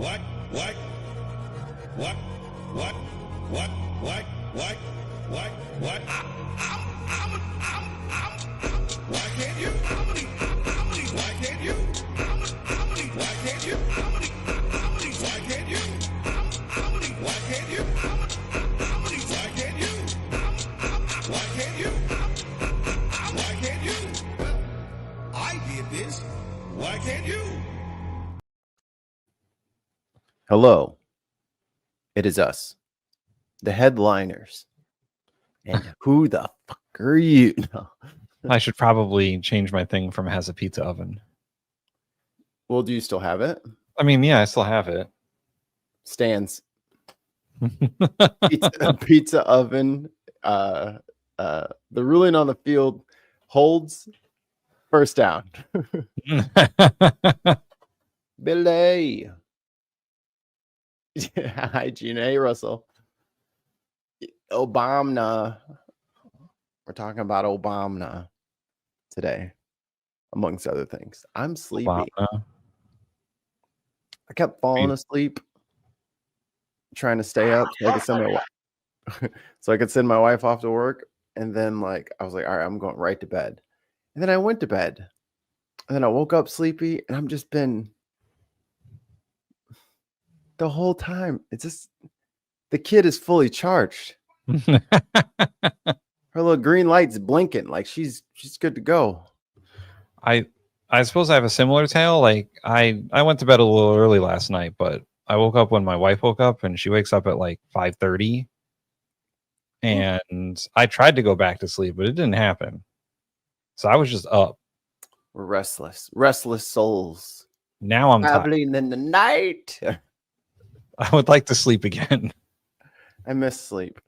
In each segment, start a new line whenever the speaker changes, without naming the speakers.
What? What? What? What? What? What? What? What? What? Why can't you? Why can't you? Why can't you? Why can't you? Why can't you? Why can't you? Why can't you? Why can't you? I did this. Why can't you?
Hello. It is us, the headliners. And who the fuck are you? No.
I should probably change my thing from has a pizza oven.
Well, do you still have it?
I mean, yeah, I still have it.
Stands. Pizza oven. The ruling on the field holds. First down. Billy. Hi, Gina. Hey, Russell. Obama. We're talking about Obama today, amongst other things. I'm sleepy.
Obama.
I kept falling asleep, trying to stay up so I could send my wife off to work. And then, I was like, all right, I'm going right to bed. And then I went to bed. And then I woke up sleepy, and I'm just been the whole time. It's just the kid is fully charged. Her little green light's blinking, like she's good to go.
I suppose I have a similar tale. Like I went to bed a little early last night, but I woke up when my wife woke up, and she wakes up at like 5:30. And I tried to go back to sleep, but it didn't happen. So I was just up.
We're restless souls.
Now I'm
traveling in the night.
I would like to sleep again.
I miss sleep.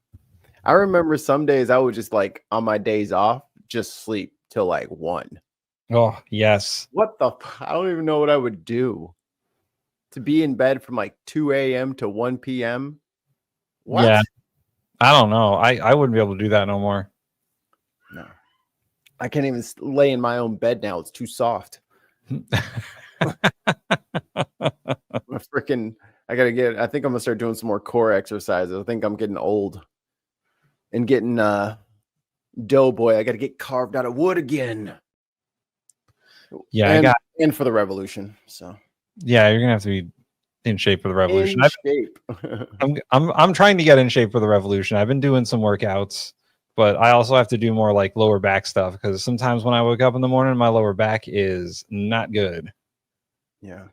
I remember some days I would just on my days off, just sleep till 1.
Oh, yes.
What the? I don't even know what I would do to be in bed from 2 a.m. to 1 p.m. What?
Yeah. I don't know. I wouldn't be able to do that no more.
No. I can't even lay in my own bed now. It's too soft. I think I'm gonna start doing some more core exercises. I think I'm getting old and getting doughboy. I gotta get carved out of wood again.
Yeah,
and for the revolution. So
yeah, you're gonna have to be in shape for the revolution.
Shape.
I'm trying to get in shape for the revolution. I've been doing some workouts, but I also have to do more lower back stuff, because sometimes when I wake up in the morning, my lower back is not good.
Yeah.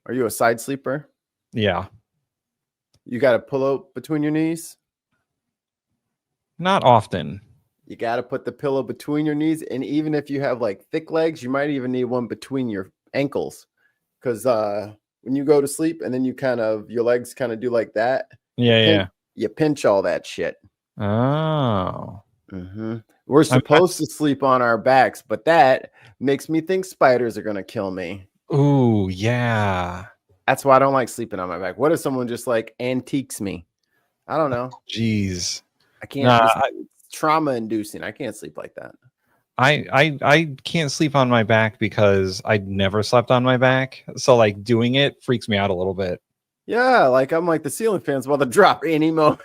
Are you a side sleeper?
Yeah.
You got a pillow between your knees?
Not often.
You got to put the pillow between your knees. And even if you have thick legs, you might even need one between your ankles. Because when you go to sleep and then your legs kind of do like that.
Yeah.
You pinch all that shit.
Oh.
Mm-hmm. We're supposed to sleep on our backs, but that makes me think spiders are going to kill me.
Ooh, yeah.
That's why I don't like sleeping on my back. What if someone just antiques me? I don't know.
Jeez.
I can't. It's trauma inducing. I can't sleep like that.
I can't sleep on my back because I never slept on my back. So doing it freaks me out a little bit.
Yeah, I'm the ceiling fan's about to drop any moment.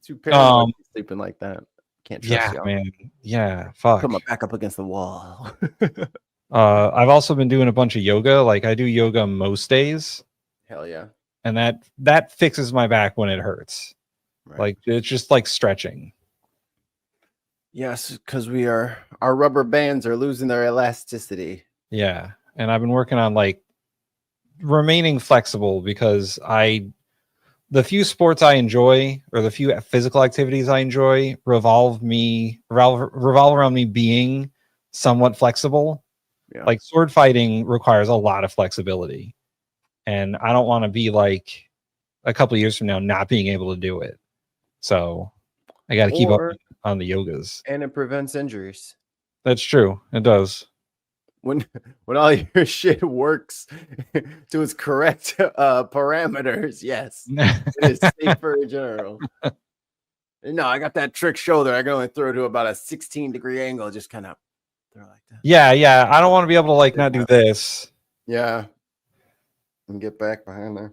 Too paranoid sleeping like that. Can't trust y'all.
Man. Yeah, fuck.
Put my back up against the wall.
I've also been doing a bunch of yoga. I do yoga most days.
Hell yeah.
And that fixes my back when it hurts.
Right.
It's just stretching.
Yes, because our rubber bands are losing their elasticity.
Yeah. And I've been working on remaining flexible, because the few sports I enjoy, or the few physical activities I enjoy, revolve around me being somewhat flexible.
Yeah.
Sword fighting requires a lot of flexibility, and I don't want to be a couple of years from now not being able to do it. So I got to keep up on the yogas.
And it prevents injuries.
That's true. It does.
When all your shit works to its correct parameters, yes, it is safer in general. No, I got that trick shoulder. I can only throw to about a 16-degree angle. Just kind of throw like that.
Yeah. I don't want to be able to not do this.
Yeah. And get back behind there.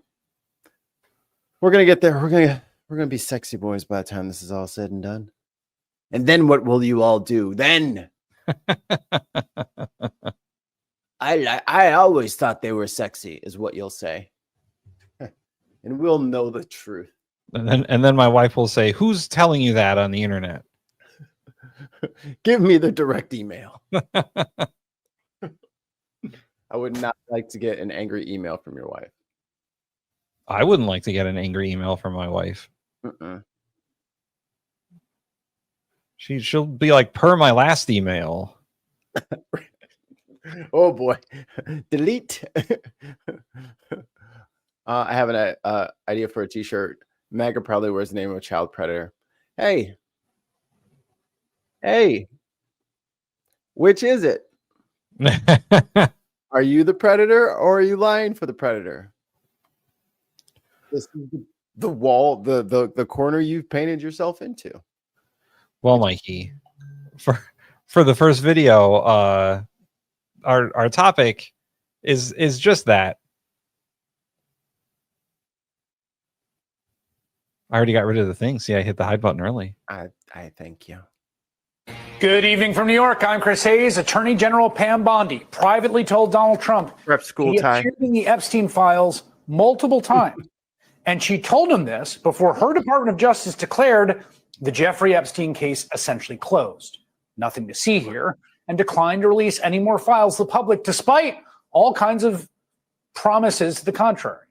We're gonna get there. We're gonna be sexy boys by the time this is all said and done. And then what will you all do? Then I always thought they were sexy, is what you'll say. And we'll know the truth.
And then my wife will say, "Who's telling you that on the internet?"
Give me the direct email. I would not like to get an angry email from your wife.
I wouldn't like to get an angry email from my wife. She'll be like, per my last email.
Oh boy. Delete. I have an idea for a t-shirt. Magga probably wears the name of a child predator. Hey, which is it? Are you the predator or are you lying for the predator? This is the wall, the corner you've painted yourself into.
Well, Mikey, for the first video, our topic is just that. I already got rid of the thing. See, I hit the hide button early.
I thank you.
Good evening from New York. I'm Chris Hayes. Attorney General Pam Bondi privately told Donald Trump
Prep school
he
tie.
appeared in the Epstein files multiple times. And she told him this before her Department of Justice declared the Jeffrey Epstein case essentially closed. Nothing to see here, and declined to release any more files to the public, despite all kinds of promises to the contrary.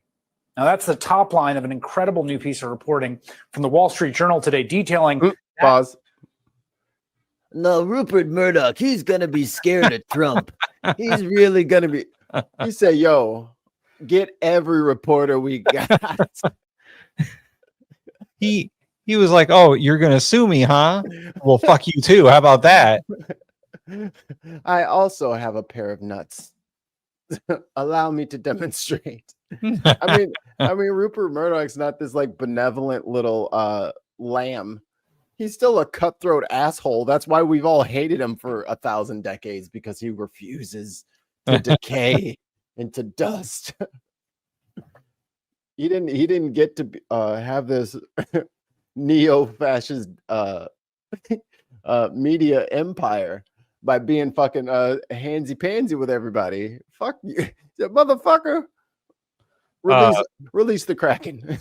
Now, that's the top line of an incredible new piece of reporting from the Wall Street Journal today detailing...
Pause.
No, Rupert Murdoch, he's going to be scared of Trump.
He's really going to be. He said, yo, get every reporter we got.
He was like, "Oh, you're gonna sue me, huh? Well, fuck you too. How about that?"
I also have a pair of nuts. Allow me to demonstrate. I mean, Rupert Murdoch's not this like benevolent little lamb. He's still a cutthroat asshole. That's why we've all hated him for 1,000 decades, because he refuses to decay into dust. He didn't get to have this neo-fascist media empire by being fucking handsy-pansy with everybody. Fuck you, motherfucker. Release the Kraken.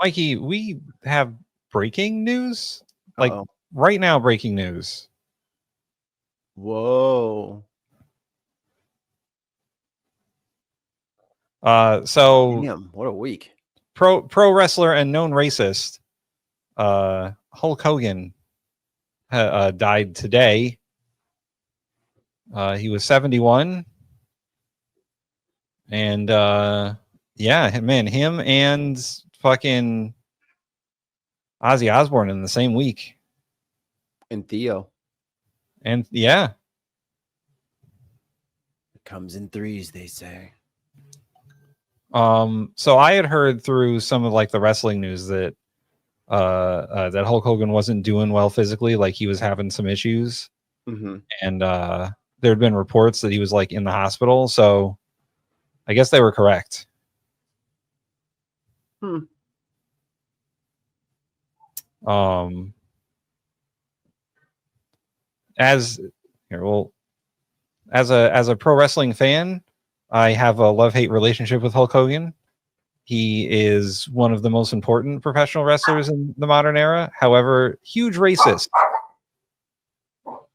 Mikey, we have breaking news. Like right now, breaking news.
Whoa.
So
Damn, what a week.
Pro wrestler and known racist Hulk Hogan died today. He was 71. And yeah, man, him and fucking Ozzy Osbourne in the same week.
And Theo.
And yeah.
It comes in threes, they say.
So I had heard through some of like the wrestling news that that Hulk Hogan wasn't doing well physically, like he was having some issues.
Mm-hmm.
And there had been reports that he was like in the hospital, so I guess they were correct. As a pro wrestling fan, I have a love-hate relationship with Hulk Hogan. He is one of the most important professional wrestlers in the modern era. However, huge racist.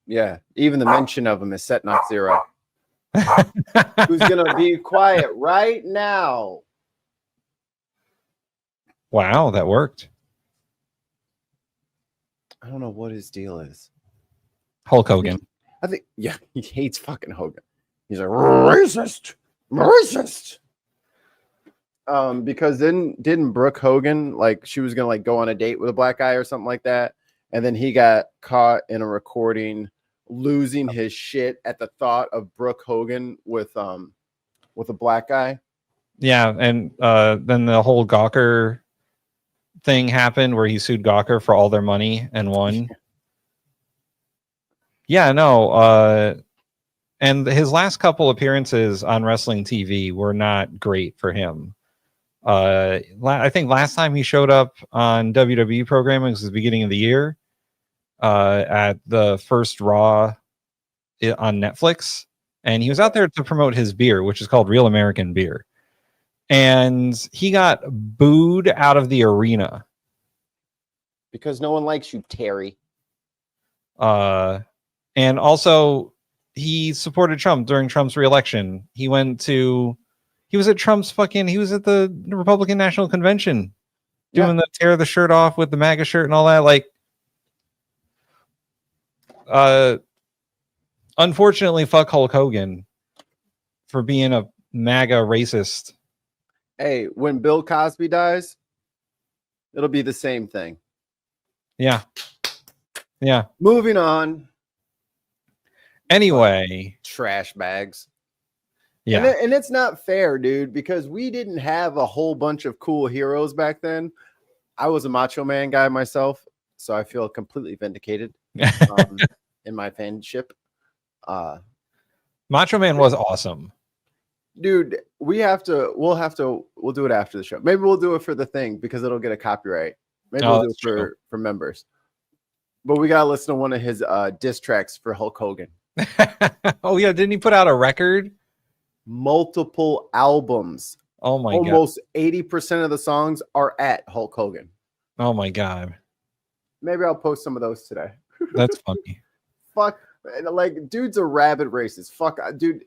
Yeah, even the mention of him is setting off zero. Who's gonna be quiet right now?
Wow, that worked.
I don't know what his deal is.
Hulk Hogan.
I think, yeah, he hates fucking Hogan. He's a racist. Because didn't Brooke Hogan, like, she was gonna like go on a date with a black guy or something like that, and then he got caught in a recording losing his shit at the thought of Brooke Hogan with a black guy.
Yeah, and then the whole Gawker thing happened where he sued Gawker for all their money and won. Yeah, no. And his last couple appearances on wrestling TV were not great for him. I think last time he showed up on WWE programming was the beginning of the year at the first Raw on Netflix. And he was out there to promote his beer, which is called Real American Beer. And he got booed out of the arena.
Because no one likes you, Terry.
And also, he supported Trump during Trump's reelection. He was at the Republican National Convention doing the tear the shirt off with the MAGA shirt and all that. Like, unfortunately, fuck Hulk Hogan for being a MAGA racist.
Hey, when Bill Cosby dies, it'll be the same thing.
Yeah.
Moving on.
Anyway,
trash bags.
yeah.
And it's not fair, dude, because we didn't have a whole bunch of cool heroes back then. I was a Macho Man guy myself, so I feel completely vindicated in my fanship.
Macho Man was awesome.
Dude, we'll do it after the show. Maybe we'll do it for the thing because it'll get a copyright. Maybe we'll do it for members. But we gotta listen to one of his diss tracks for Hulk Hogan.
Oh yeah, didn't he put out a record?
Multiple albums.
Oh my god.
Almost 80% of the songs are at Hulk Hogan.
Oh my god.
Maybe I'll post some of those today.
That's funny.
Fuck, like, dude's a rabid racist. Fuck, dude,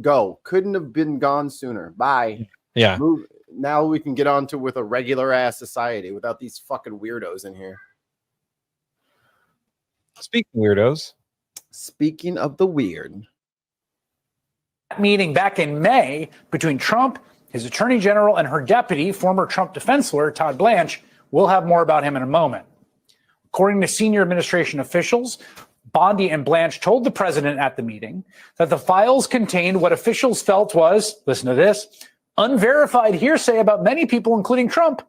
go. Couldn't have been gone sooner. Bye.
Yeah.
Move. Now we can get on to with a regular ass society without these fucking weirdos in here.
Speaking of weirdos.
Speaking of the weird.
Meeting back in May between Trump, his attorney general, and her deputy, former Trump defense lawyer Todd Blanche. We'll have more about him in a moment. According to senior administration officials, Bondi and Blanche told the president at the meeting that the files contained what officials felt was, listen to this, unverified hearsay about many people, including Trump,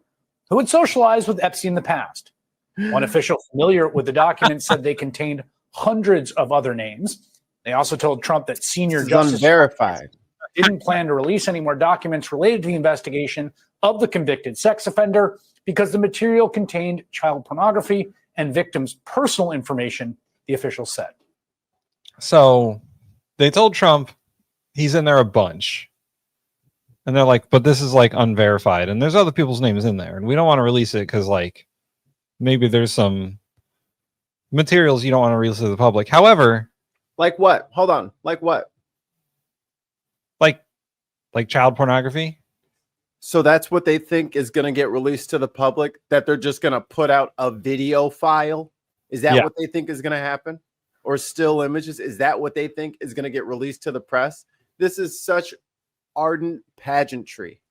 who had socialized with Epstein in the past. One official familiar with the documents said they contained hundreds of other names. They also told Trump that senior justice
unverified
didn't plan to release any more documents related to the investigation of the convicted sex offender because the material contained child pornography and victims' personal information, the officials said.
So they told Trump he's in there a bunch. And they're like, but this is like unverified. And there's other people's names in there. And we don't want to release it because like maybe there's some materials you don't want to release to the public. However,
like what? Hold on. Like what?
Like child pornography?
So that's what they think is going to get released to the public, that they're just going to put out a video file? Is that what they think is going to happen? Or still images? Is that what they think is going to get released to the press? This is such ardent pageantry.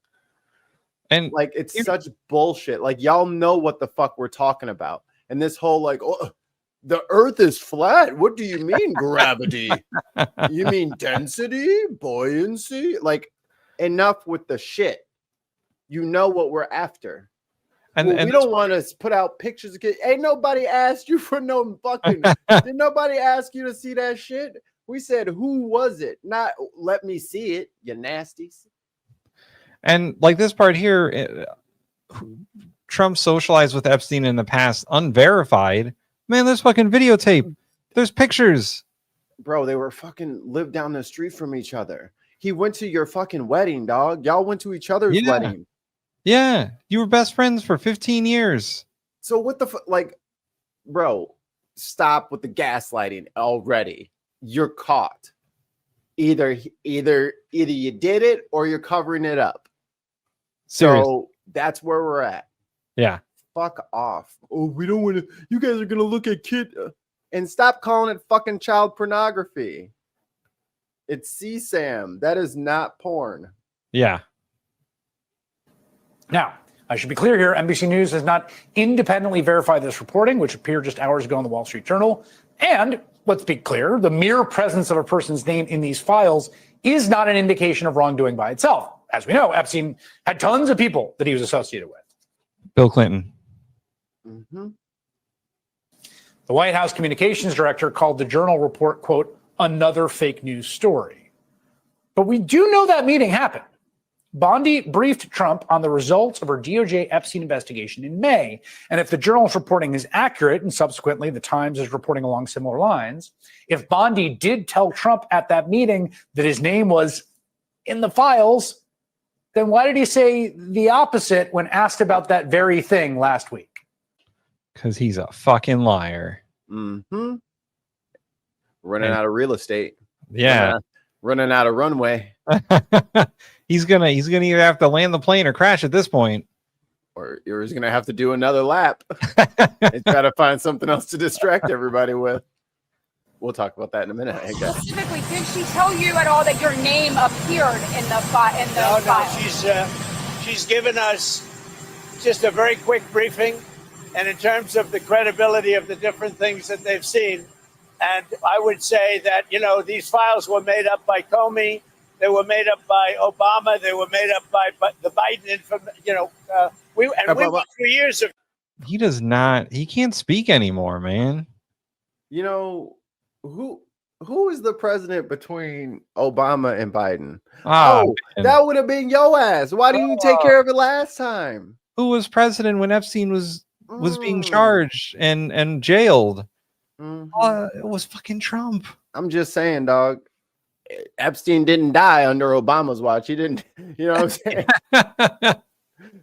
And
like, it's such bullshit. Like, y'all know what the fuck we're talking about. And this whole like, oh, the earth is flat. What do you mean gravity? You mean density, buoyancy? Like, enough with the shit. You know what we're after. And we don't want to put out pictures. Ain't nobody asked you for no fucking. Did nobody ask you to see that shit? We said, who was it? Not let me see it, you nasties.
And like this part here, Trump socialized with Epstein in the past, unverified. Man, there's fucking videotape. There's pictures.
Bro, they were fucking lived down the street from each other. He went to your fucking wedding, dog. Y'all went to each other's wedding.
Yeah, you were best friends for 15 years.
So what the like, bro, stop with the gaslighting already. You're caught. Either you did it or you're covering it up.
Seriously.
So that's where we're at.
Yeah.
Fuck off. Oh, we don't want to. You guys are gonna look at kid and stop calling it fucking child pornography. It's CSAM. That is not porn.
Yeah.
Now, I should be clear here. NBC News has not independently verified this reporting, which appeared just hours ago in the Wall Street Journal. And let's be clear, the mere presence of a person's name in these files is not an indication of wrongdoing by itself. As we know, Epstein had tons of people that he was associated with.
Bill Clinton.
Mm-hmm.
The White House communications director called the Journal report, quote, another fake news story. But we do know that meeting happened. Bondi briefed Trump on the results of her DOJ Epstein investigation in May. And if the Journal's reporting is accurate, and subsequently the Times is reporting along similar lines, if Bondi did tell Trump at that meeting that his name was in the files, then why did he say the opposite when asked about that very thing last week?
Because he's a fucking liar.
Mm-hmm. Running out of real estate.
Yeah.
Running out of runway.
He's gonna either have to land the plane or crash at this point.
Or you're just gonna have to do another lap. And try to find something else to distract everybody with. We'll talk about that in a minute, I guess.
Specifically, did she tell you at all that your name appeared in the file?
No, she's given us just a very quick briefing, and in terms of the credibility of the different things that they've seen, and I would say that, these files were made up by Comey, they were made up by Obama, they were made up by the Biden, we went through years of.
He can't speak anymore, man.
Who is the president between Obama and Biden?
Man.
That would have been your ass. Why didn't you take care of it last time?
Who was president when Epstein was being charged and jailed? It was fucking Trump. I'm
just saying, dog. Epstein didn't die under Obama's watch. He didn't, you know what I'm saying?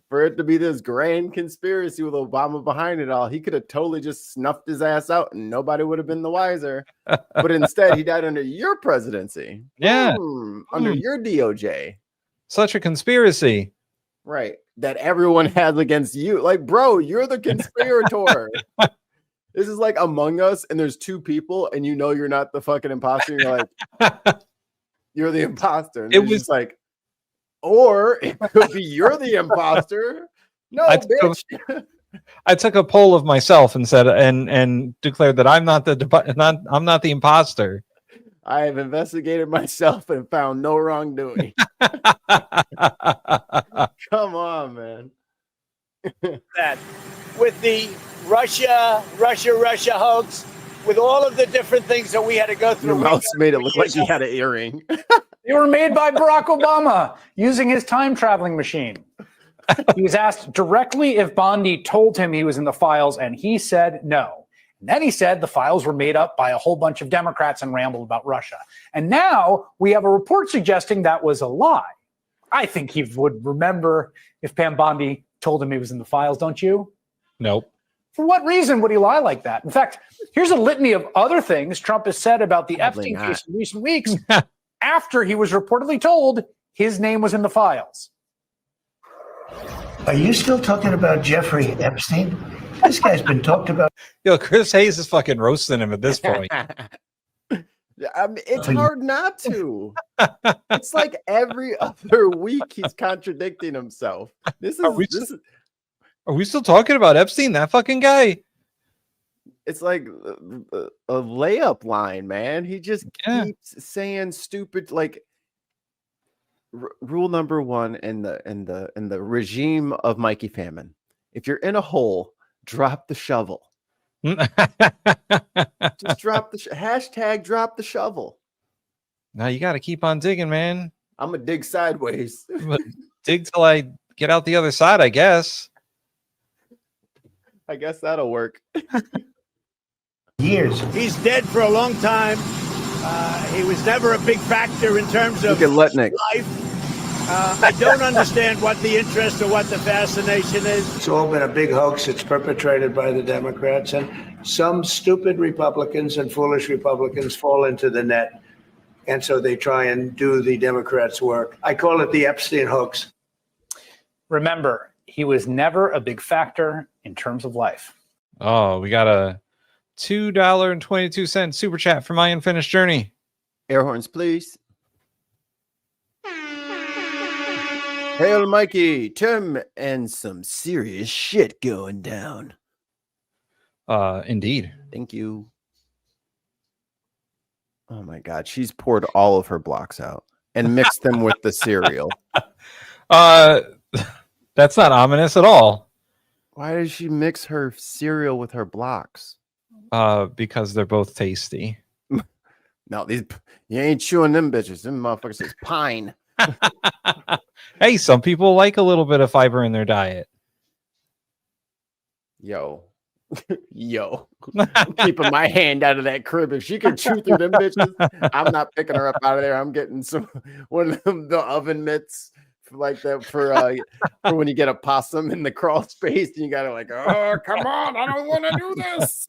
For it to be this grand conspiracy with Obama behind it all, he could have totally just snuffed his ass out and nobody would have been the wiser. But instead, he died under your presidency.
Yeah.
Under your DOJ.
Such a conspiracy.
Right. That everyone has against you. Like, bro, you're the conspirator. This is like Among Us, and there's two people, and you're not the fucking imposter. And you're like, you're the imposter. And it was just like, or it could be you're the imposter. No, bitch.
I took a poll of myself and said and declared that I'm not the imposter.
I have investigated myself and found no wrongdoing. Come on, man.
That with the Russia hoax, with all of the different things that we had to go through.
Your mouse made it look like he had an earring.
They were made by Barack Obama using his time traveling machine. He was asked directly if Bondi told him he was in the files, and he said no. And then he said the files were made up by a whole bunch of Democrats and rambled about Russia. And now we have a report suggesting that was a lie. I think he would remember if Pam Bondi told him he was in the files, don't you?
Nope.
For what reason would he lie like that? In fact, here's a litany of other things Trump has said about the Epstein case in recent weeks after he was reportedly told his name was in the files.
Are you still talking about Jeffrey Epstein? This guy's been talked about.
Yo, Chris Hayes is fucking roasting him at this point.
I mean, it's hard not to. It's like every other week he's contradicting himself. Are
we still talking about Epstein, that fucking guy?
It's like a layup line, man. He just keeps saying stupid, like rule number one in the regime of Mikey Famine. If you're in a hole, drop the shovel. Just drop the hashtag drop the shovel.
Now you got to keep on digging, man.
I'm gonna dig sideways.
Dig till I get out the other side, I guess.
I guess that'll work.
Years.
He's dead for a long time. He was never a big factor in terms of life. I don't understand what the interest or what the fascination is.
It's all been a big hoax. It's perpetrated by the Democrats, and some stupid Republicans and foolish Republicans fall into the net. And so they try and do the Democrats' work. I call it the Epstein hoax.
Remember, he was never a big factor in terms of life.
Oh, we got a $2.22 super chat for My Unfinished Journey.
Air horns, please. Hail, Mikey, Tim, and some serious shit going down.
Indeed.
Thank you. Oh my God, she's poured all of her blocks out and mixed them with the cereal.
That's not ominous at all.
Why does she mix her cereal with her blocks?
Because they're both tasty.
No, you ain't chewing them bitches. Them motherfuckers is pine.
Hey, some people like a little bit of fiber in their diet.
Yo. Yo. I'm keeping my hand out of that crib. If she can chew through them bitches, I'm not picking her up out of there. I'm getting one of them, the oven mitts like that for when you get a possum in the crawl space and you gotta like, oh, come on, I don't want to do this.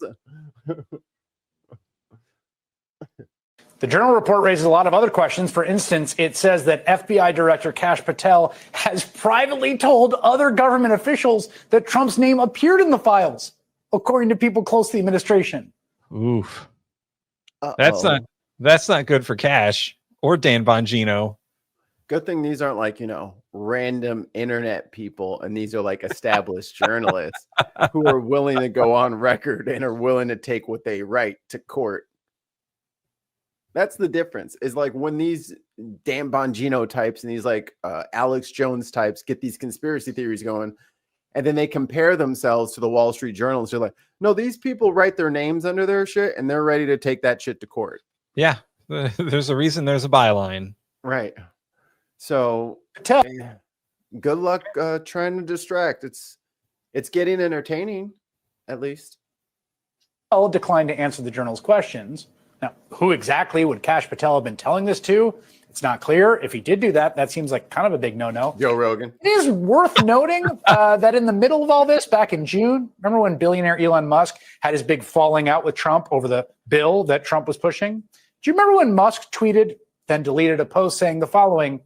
The Journal report raises a lot of other questions. For instance, it says that FBI Director Kash Patel has privately told other government officials that Trump's name appeared in the files, according to people close to the administration.
Oof.
Uh-oh.
That's not good for Cash or Dan Bongino.
Good thing these aren't like, random internet people, and these are like established journalists who are willing to go on record and are willing to take what they write to court. That's the difference. Is like when these Dan Bongino types and these like Alex Jones types get these conspiracy theories going, and then they compare themselves to the Wall Street Journal. They're like, no, these people write their names under their shit, and they're ready to take that shit to court.
Yeah, there's a reason there's a byline.
Right. So good luck trying to distract. It's getting entertaining, at least.
Patel declined to answer the Journal's questions. Now, who exactly would Kash Patel have been telling this to? It's not clear. If he did do that, that seems like kind of a big no-no.
Joe Rogan.
It is worth noting that in the middle of all this, back in June, remember when billionaire Elon Musk had his big falling out with Trump over the bill that Trump was pushing? Do you remember when Musk tweeted, then deleted a post saying the following,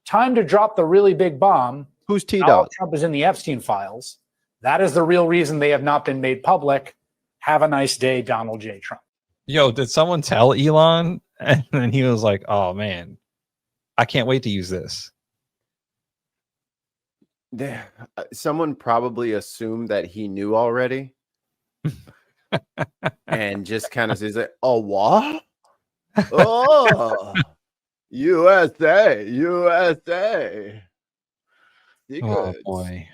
"Time to drop the really big bomb.
Who's T-Dog?
Trump is in the Epstein files. That is the real reason they have not been made public. Have a nice day, Donald J. Trump."
Yo, did someone tell Elon? And then he was like, oh, man, I can't wait to use this.
Someone probably assumed that he knew already. And just kind of says, like, oh, what? Oh, USA.
Oh, boy.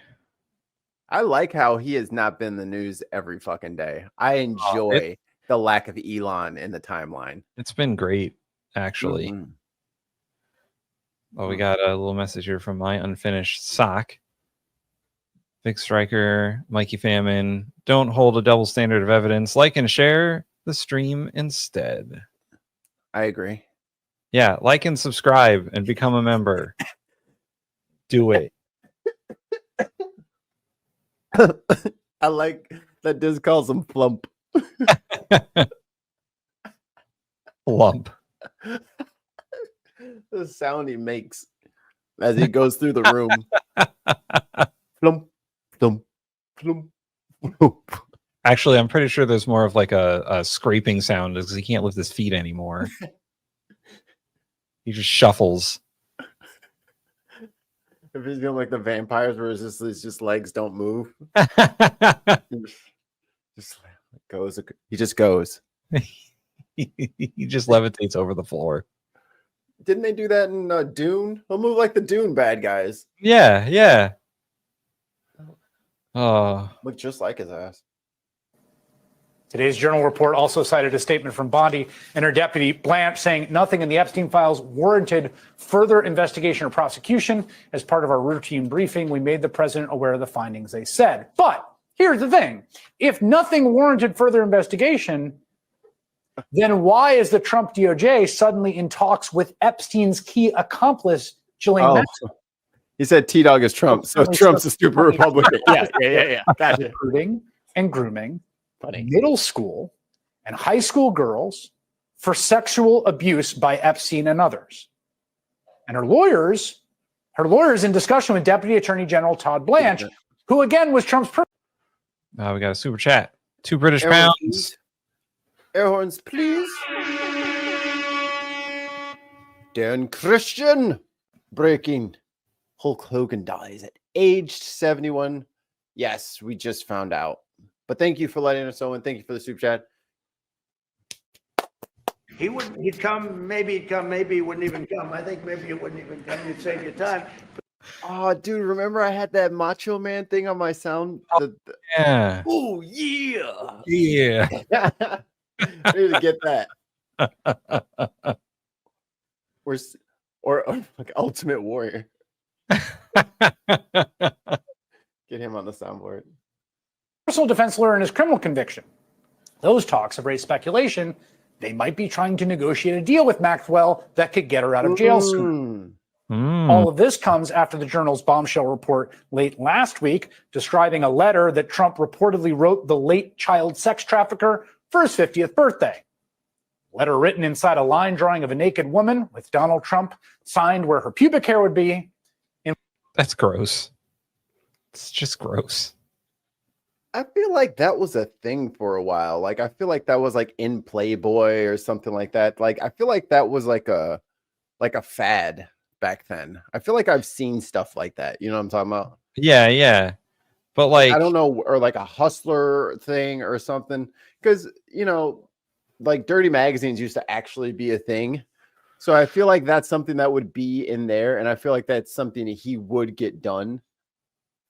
I like how he has not been in the news every fucking day. I enjoy the lack of Elon in the timeline.
It's been great, actually.
Mm-hmm.
Oh, we got a little message here from my unfinished sock. Big Striker, Mikey Famine. Don't hold a double standard of evidence. Like and share the stream instead.
I agree.
Yeah, like and subscribe and become a member. Do it.
I like that Diz calls him Flump.
Lump.
The sound he makes as he goes through the room. Flump, flump, flump, flump.
Actually, I'm pretty sure there's more of like a scraping sound because he can't lift his feet anymore. He just shuffles.
If he's going like the vampires where it's just legs don't move. Just goes. He just goes.
He just levitates over the floor.
Didn't they do that in Dune? He'll move like the Dune bad guys.
Yeah.
Look just like his ass.
Today's Journal report also cited a statement from Bondi and her deputy Blanche saying nothing in the Epstein files warranted further investigation or prosecution. As part of our routine briefing, we made the president aware of the findings they said. But here's the thing. If nothing warranted further investigation, then why is the Trump DOJ suddenly in talks with Epstein's key accomplice, Ghislaine Maxwell?
He said T-Dog is Trump, so Trump's a stupid Republican. Yeah. Gotcha.
Recruiting and grooming middle school and high school girls for sexual abuse by Epstein and others. And her lawyers in discussion with Deputy Attorney General Todd Blanche, who again was Trump's
we got a super chat. 2 British pounds.
Air horns, please. Dan Christian breaking. Hulk Hogan dies at age 71. Yes, we just found out. But thank you for letting us know, and thank you for the super chat.
He'd come, maybe he wouldn't even come. I think maybe he wouldn't even come. You'd save your time.
Oh, dude, remember I had that Macho Man thing on my sound?
Yeah.
Oh, yeah.
Yeah.
I need to get that. or like Ultimate Warrior. Get him on the soundboard.
Personal defense lawyer and his criminal conviction. Those talks have raised speculation they might be trying to negotiate a deal with Maxwell that could get her out of jail soon. All of this comes after the Journal's bombshell report late last week describing a letter that Trump reportedly wrote the late child sex trafficker for his 50th birthday. Letter written inside a line drawing of a naked woman with Donald Trump signed where her pubic hair would be.
That's gross. It's just gross.
I feel like that was a thing for a while. Like, I feel like that was like in Playboy or something like that. Like, I feel like that was like a fad back then. I feel like I've seen stuff like that. You know what I'm talking about?
Yeah. But like,
I don't know, or like a hustler thing or something. Because, you know, like dirty magazines used to actually be a thing. So I feel like that's something that would be in there. And I feel like that's something that he would get done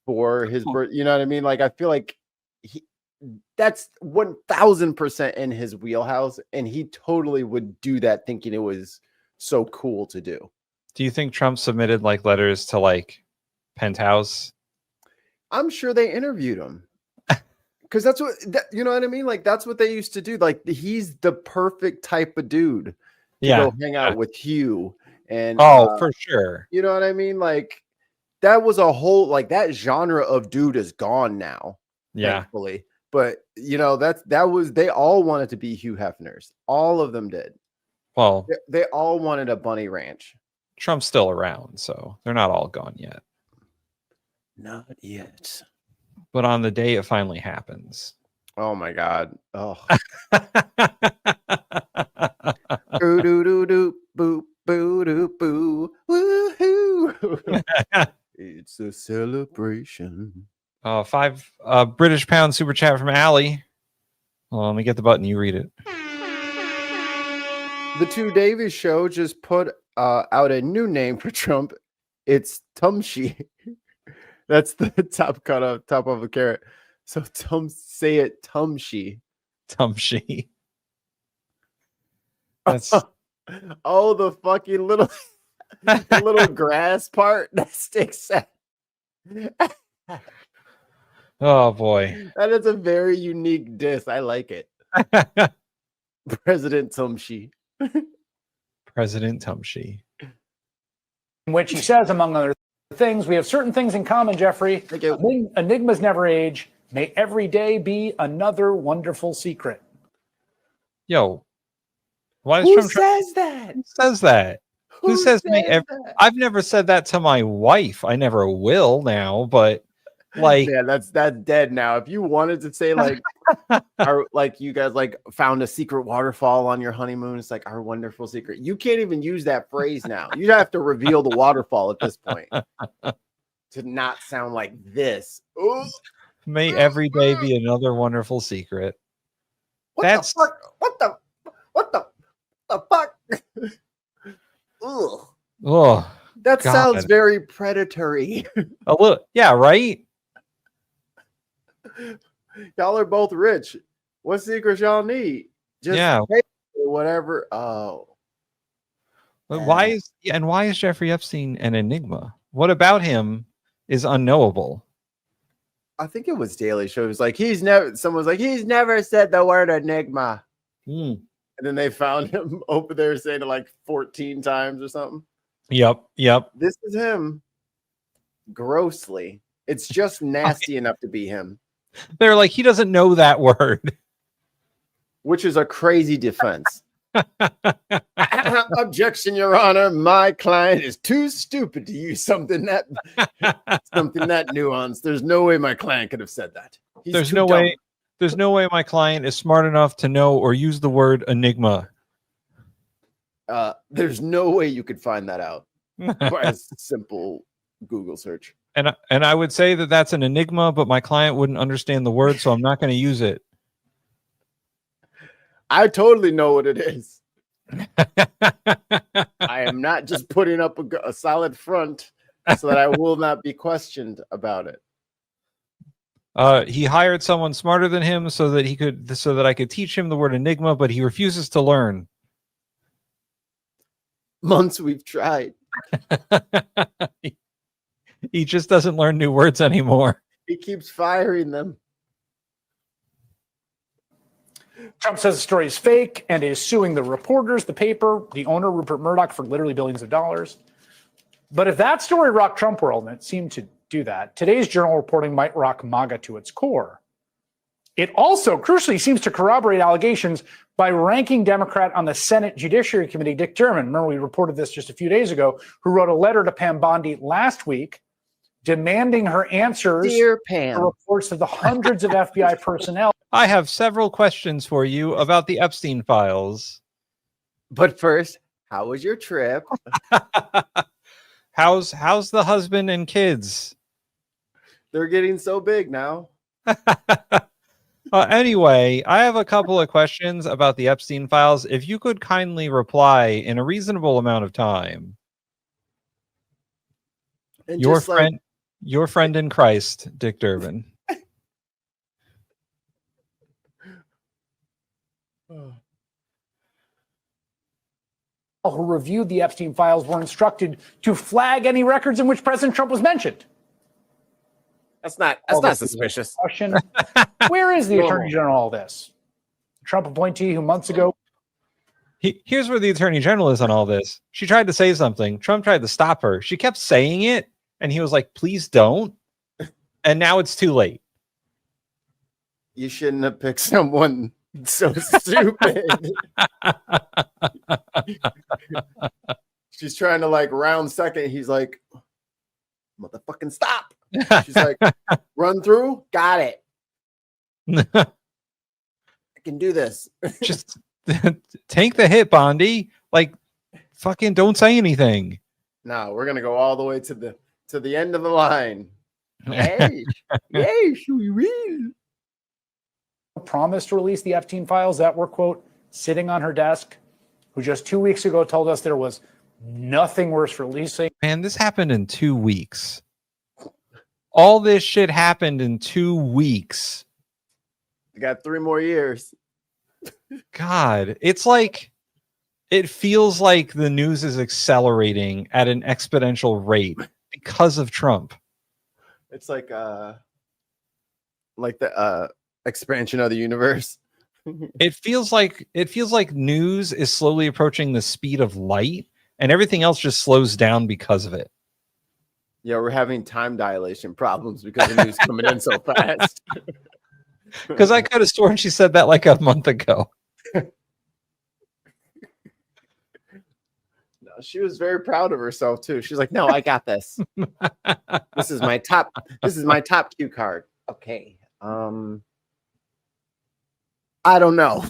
for his birth. You know what I mean? Like, I feel like that's 1000% in his wheelhouse. And he totally would do that thinking it was so cool to do.
Do you think Trump submitted like letters to like Penthouse?
I'm sure they interviewed him. Because that's what, you know what I mean? Like, that's what they used to do. Like, he's the perfect type of dude to go hang out with Hugh. And
for sure.
You know what I mean? Like, that was a whole, like, that genre of dude is gone now.
Yeah.
Thankfully. But, you know, they all wanted to be Hugh Hefners. All of them did.
Well,
they all wanted a bunny ranch.
Trump's still around, so they're not all gone yet.
Not yet.
But on the day it finally happens.
Oh my God. Oh. Boo doo doo doo boo boo doo boo. Woohoo. It's a celebration.
5 British pound super chat from Allie. Well, let me get the button. You read it.
The Two Davies Show just put out a new name for Trump. It's Tumshi. That's the top of a carrot. So say it Tumshi.
Tumshi. That's
oh, the fucking little the little grass part that sticks out.
Oh boy.
That is a very unique diss. I like it. President Tumshi.
President Tumshi.
In which he says, among other things, we have certain things in common, Jeffrey. Enigmas never age. May every day be another wonderful secret.
Yo, why is
Who
Trump
says that?
Who says that? Who says me?
that?
I've never said that to my wife. I never will now, but like,
yeah, that's dead now. If you wanted to say like, like you guys like found a secret waterfall on your honeymoon, it's like our wonderful secret. You can't even use that phrase now. You have to reveal the waterfall at this point to not sound like this. Ooh.
May every day be another wonderful secret.
What the fuck? Ugh.
Oh,
that
God.
sounds very predatory.
A little, yeah, right?
Y'all are both rich. What secrets y'all need? Just pay or whatever. Oh.
But why is Jeffrey Epstein an enigma? What about him is unknowable?
I think it was Daily Show. It was like someone's like, he's never said the word enigma. And then they found him over there saying it like 14 times or something.
Yep.
This is him. Grossly. It's just nasty enough to be him.
They're like, he doesn't know that word.
Which is a crazy defense. Objection, Your Honor. My client is too stupid to use something that nuanced. There's no way my client could have said that.
There's no way my client is smart enough to know or use the word enigma.
There's no way you could find that out by a simple Google search.
And I would say that that's an enigma, but my client wouldn't understand the word, so I'm not going to use it.
I totally know what it is. I am not just putting up a solid front so that I will not be questioned about it.
He hired someone smarter than him so that I could teach him the word enigma, but he refuses to learn.
months we've tried.
He just doesn't learn new words anymore.
He keeps firing them.
Trump says the story is fake and is suing the reporters, the paper, the owner, Rupert Murdoch, for literally billions of dollars. But if that story rocked Trump world, and it seemed to do that, today's journal reporting might rock MAGA to its core. It also, crucially, seems to corroborate allegations by ranking Democrat on the Senate Judiciary Committee, Dick Durbin. Remember, we reported this just a few days ago, who wrote a letter to Pam Bondi last week demanding her answers
Dear Pam.
to reports of the hundreds of FBI personnel.
I have several questions for you about the Epstein files.
But first, how was your trip?
How's the husband and kids?
They're getting so big now.
Anyway, I have a couple of questions about the Epstein files. If you could kindly reply in a reasonable amount of time.
And
Your
just
friend, your friend in Christ, Dick Durbin.
Who reviewed the Epstein files were instructed to flag any records in which President Trump was mentioned.
That's not suspicious.
Question: where is the Attorney General all this? Trump appointee who months ago.
Here's where the Attorney General is on all this. She tried to say something. Trump tried to stop her. She kept saying it, and he was like, please don't. And now it's too late.
You shouldn't have picked someone so stupid. She's trying to like round second. He's like, motherfucking stop. She's like, run through. Got it. I can do this.
Just take the hit, Bondi. Like, fucking don't say anything.
No, we're gonna go all the way to the end of the line. Yes, yes, we will.
Promised to release the Epstein files that were, quote, sitting on her desk, who just 2 weeks ago told us there was nothing worth releasing.
Man, this happened in 2 weeks. All this shit happened in 2 weeks.
We got 3 more years.
God, it's like, it feels like the news is accelerating at an exponential rate because of Trump.
It's like the expansion of the universe.
It feels like news is slowly approaching the speed of light, and everything else just slows down because of it.
Yeah, we're having time dilation problems because the news coming in so fast.
Because I could have sworn she said that like a month ago.
No, she was very proud of herself too. She's like, "No, I got this. This is my top cue card." Okay. I don't know.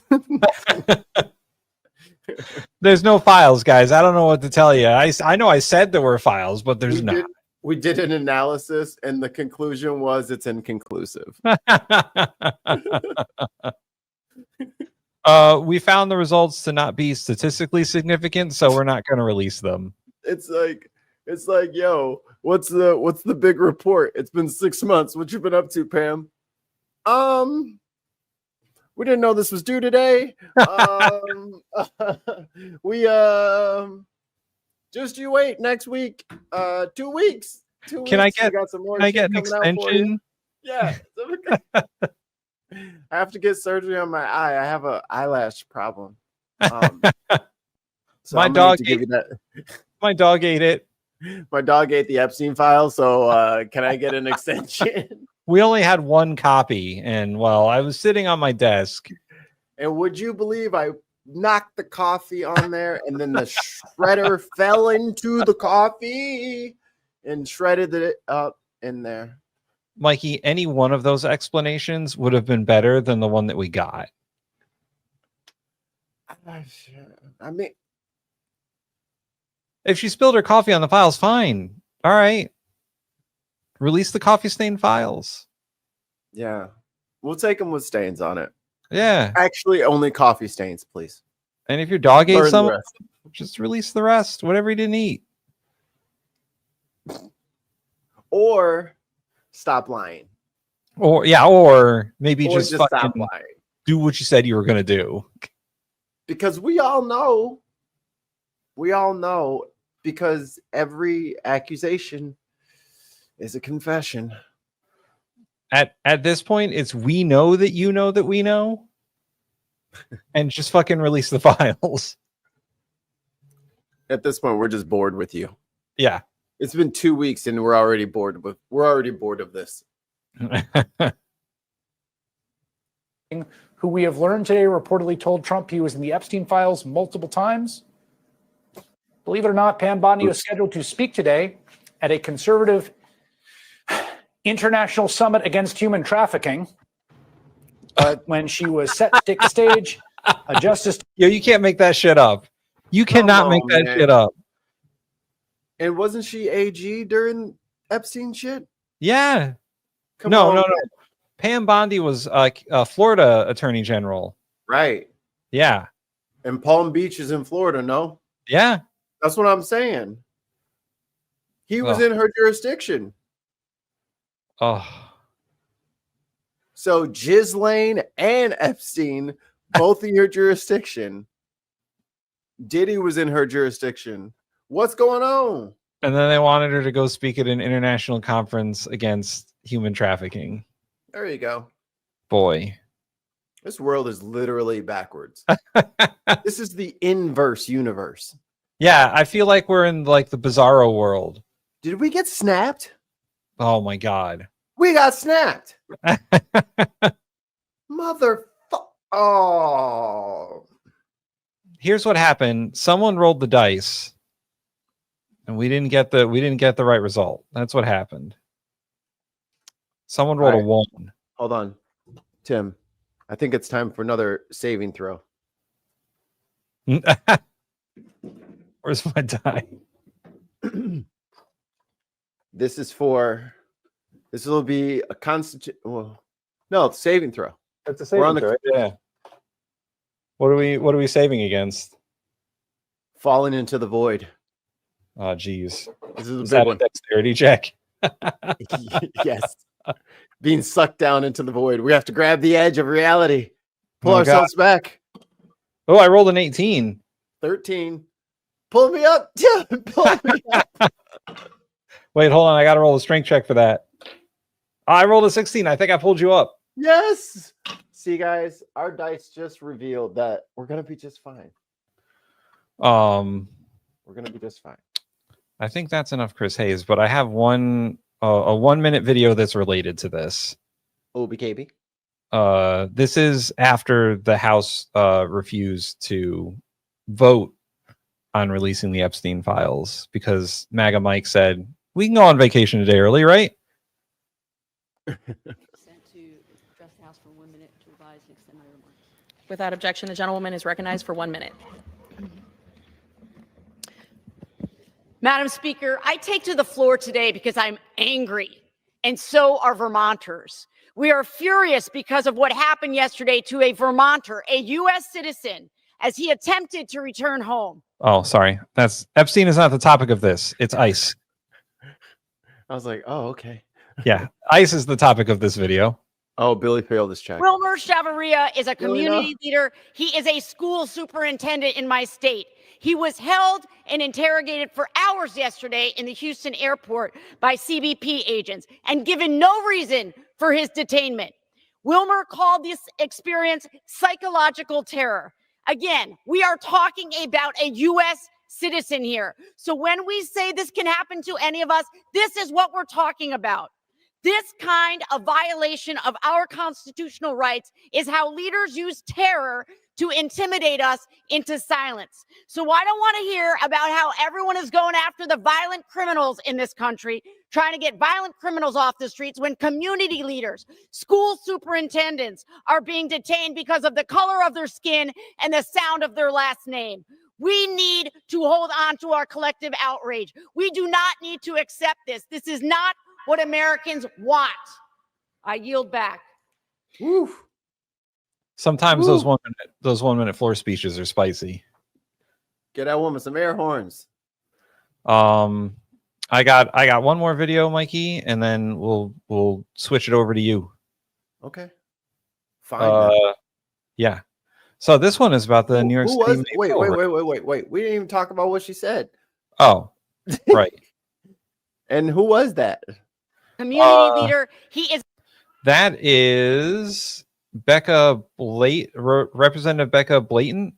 There's no files, guys. I don't know what to tell you. I know I said there were files, but there's not.
We did an analysis, and the conclusion was it's inconclusive.
We found the results to not be statistically significant, so we're not going to release them.
It's like, yo, what's the big report? It's been 6 months. What you been up to, Pam? We didn't know this was due today. We just you wait next week. 2 weeks. 2 weeks.
Can I get an extension?
Yeah. I have to get surgery on my eye. I have an eyelash problem. So
my dog ate it.
My dog ate the Epstein file. So can I get an extension?
We only had one copy, and well, I was sitting on my desk.
And would you believe I knocked the coffee on there, and then the shredder fell into the coffee and shredded it up in there?
Mikey, any one of those explanations would have been better than the one that we got.
I mean,
if she spilled her coffee on the files, fine. All right. Release the coffee stain files.
Yeah. We'll take them with stains on it.
Yeah.
Actually, only coffee stains, please.
And if your dog ate
Burn
some,
the rest.
just release the rest, whatever he didn't eat.
Or stop lying.
Or maybe
Or
just
stop
fucking
lying.
do what you said you were going to do.
Because we all know We all know because every accusation is a confession.
At this point, it's we know that you know that we know, and just fucking release the files.
At this point, we're just bored with you.
Yeah.
It's been 2 weeks and we're already bored of this.
Who we have learned today reportedly told Trump he was in the Epstein files multiple times. Believe it or not, Pam Bondi was scheduled to speak today at a conservative international summit against human trafficking. But when she was set to take the stage, a justice...
Yo, you can't make that shit up. You cannot make that shit up.
And wasn't she AG during Epstein shit?
Yeah.
Come
no,
on,
no, no. Pam Bondi was Florida Attorney General.
Right.
Yeah.
And Palm Beach is in Florida, no?
Yeah.
That's what I'm saying. He was in her jurisdiction.
Oh.
So Ghislaine and Epstein, both in your jurisdiction. Diddy was in her jurisdiction. What's going on?
And then they wanted her to go speak at an international conference against human trafficking.
There you go.
Boy.
This world is literally backwards. This is the inverse universe.
Yeah, I feel like we're in like the bizarro world.
Did we get snapped?
Oh my God.
We got snapped. Oh.
Here's what happened. Someone rolled the dice and we didn't get the right result. That's what happened. Someone rolled a 1.
Hold on. Tim, I think it's time for another saving throw.
Where's my die?
This will be a constant. Well, no, it's saving throw.
It's a saving throw. Yeah. What are we saving against?
Falling into the void.
Oh, geez.
This is
that a dexterity check?
Yes. Being sucked down into the void. We have to grab the edge of reality. Pull ourselves back.
Oh, I rolled an 18.
13. Pull me up. Pull me up.
Wait, hold on. I got to roll a strength check for that. I rolled a 16. I think I pulled you up.
Yes. See, guys, our dice just revealed that we're going to be just fine. We're going to be just fine.
I think that's enough, Chris Hayes, but I have a 1-minute video that's related to this.
OBKB.
This is after the House refused to vote on releasing the Epstein files because MAGA Mike said, we can go on vacation a day early, right?
Without objection, the gentlewoman is recognized for 1 minute.
Madam Speaker, I take to the floor today because I'm angry, and so are Vermonters. We are furious because of what happened yesterday to a Vermonter, a U.S. citizen, as he attempted to return home.
Oh, sorry. Epstein is not the topic of this. It's ICE.
I was like, oh, okay.
Yeah, ICE is the topic of this video.
Oh, Billy failed his check.
Wilmer Chavarria is a community leader. He is a school superintendent in my state. He was held and interrogated for hours yesterday in the Houston airport by CBP agents and given no reason for his detainment. Wilmer called this experience psychological terror. Again, we are talking about a U.S. citizen here. So when we say this can happen to any of us, this is what we're talking about. This kind of violation of our constitutional rights is how leaders use terror to intimidate us into silence. So I don't want to hear about how everyone is going after the violent criminals in this country, trying to get violent criminals off the streets when community leaders, school superintendents are being detained because of the color of their skin and the sound of their last name. We need to hold on to our collective outrage. We do not need to accept this. This is not what Americans want. I yield back.
Woo.
Sometimes those 1 minute floor speeches are spicy.
Get that woman some air horns.
I got one more video, Mikey, and then we'll switch it over to you.
Okay. Fine.
Yeah. So this one is about the New York
Who
City.
was? Wait. We didn't even talk about what she said.
Oh, right.
And who was that?
Community leader. He is.
That is Representative Becca Blayton.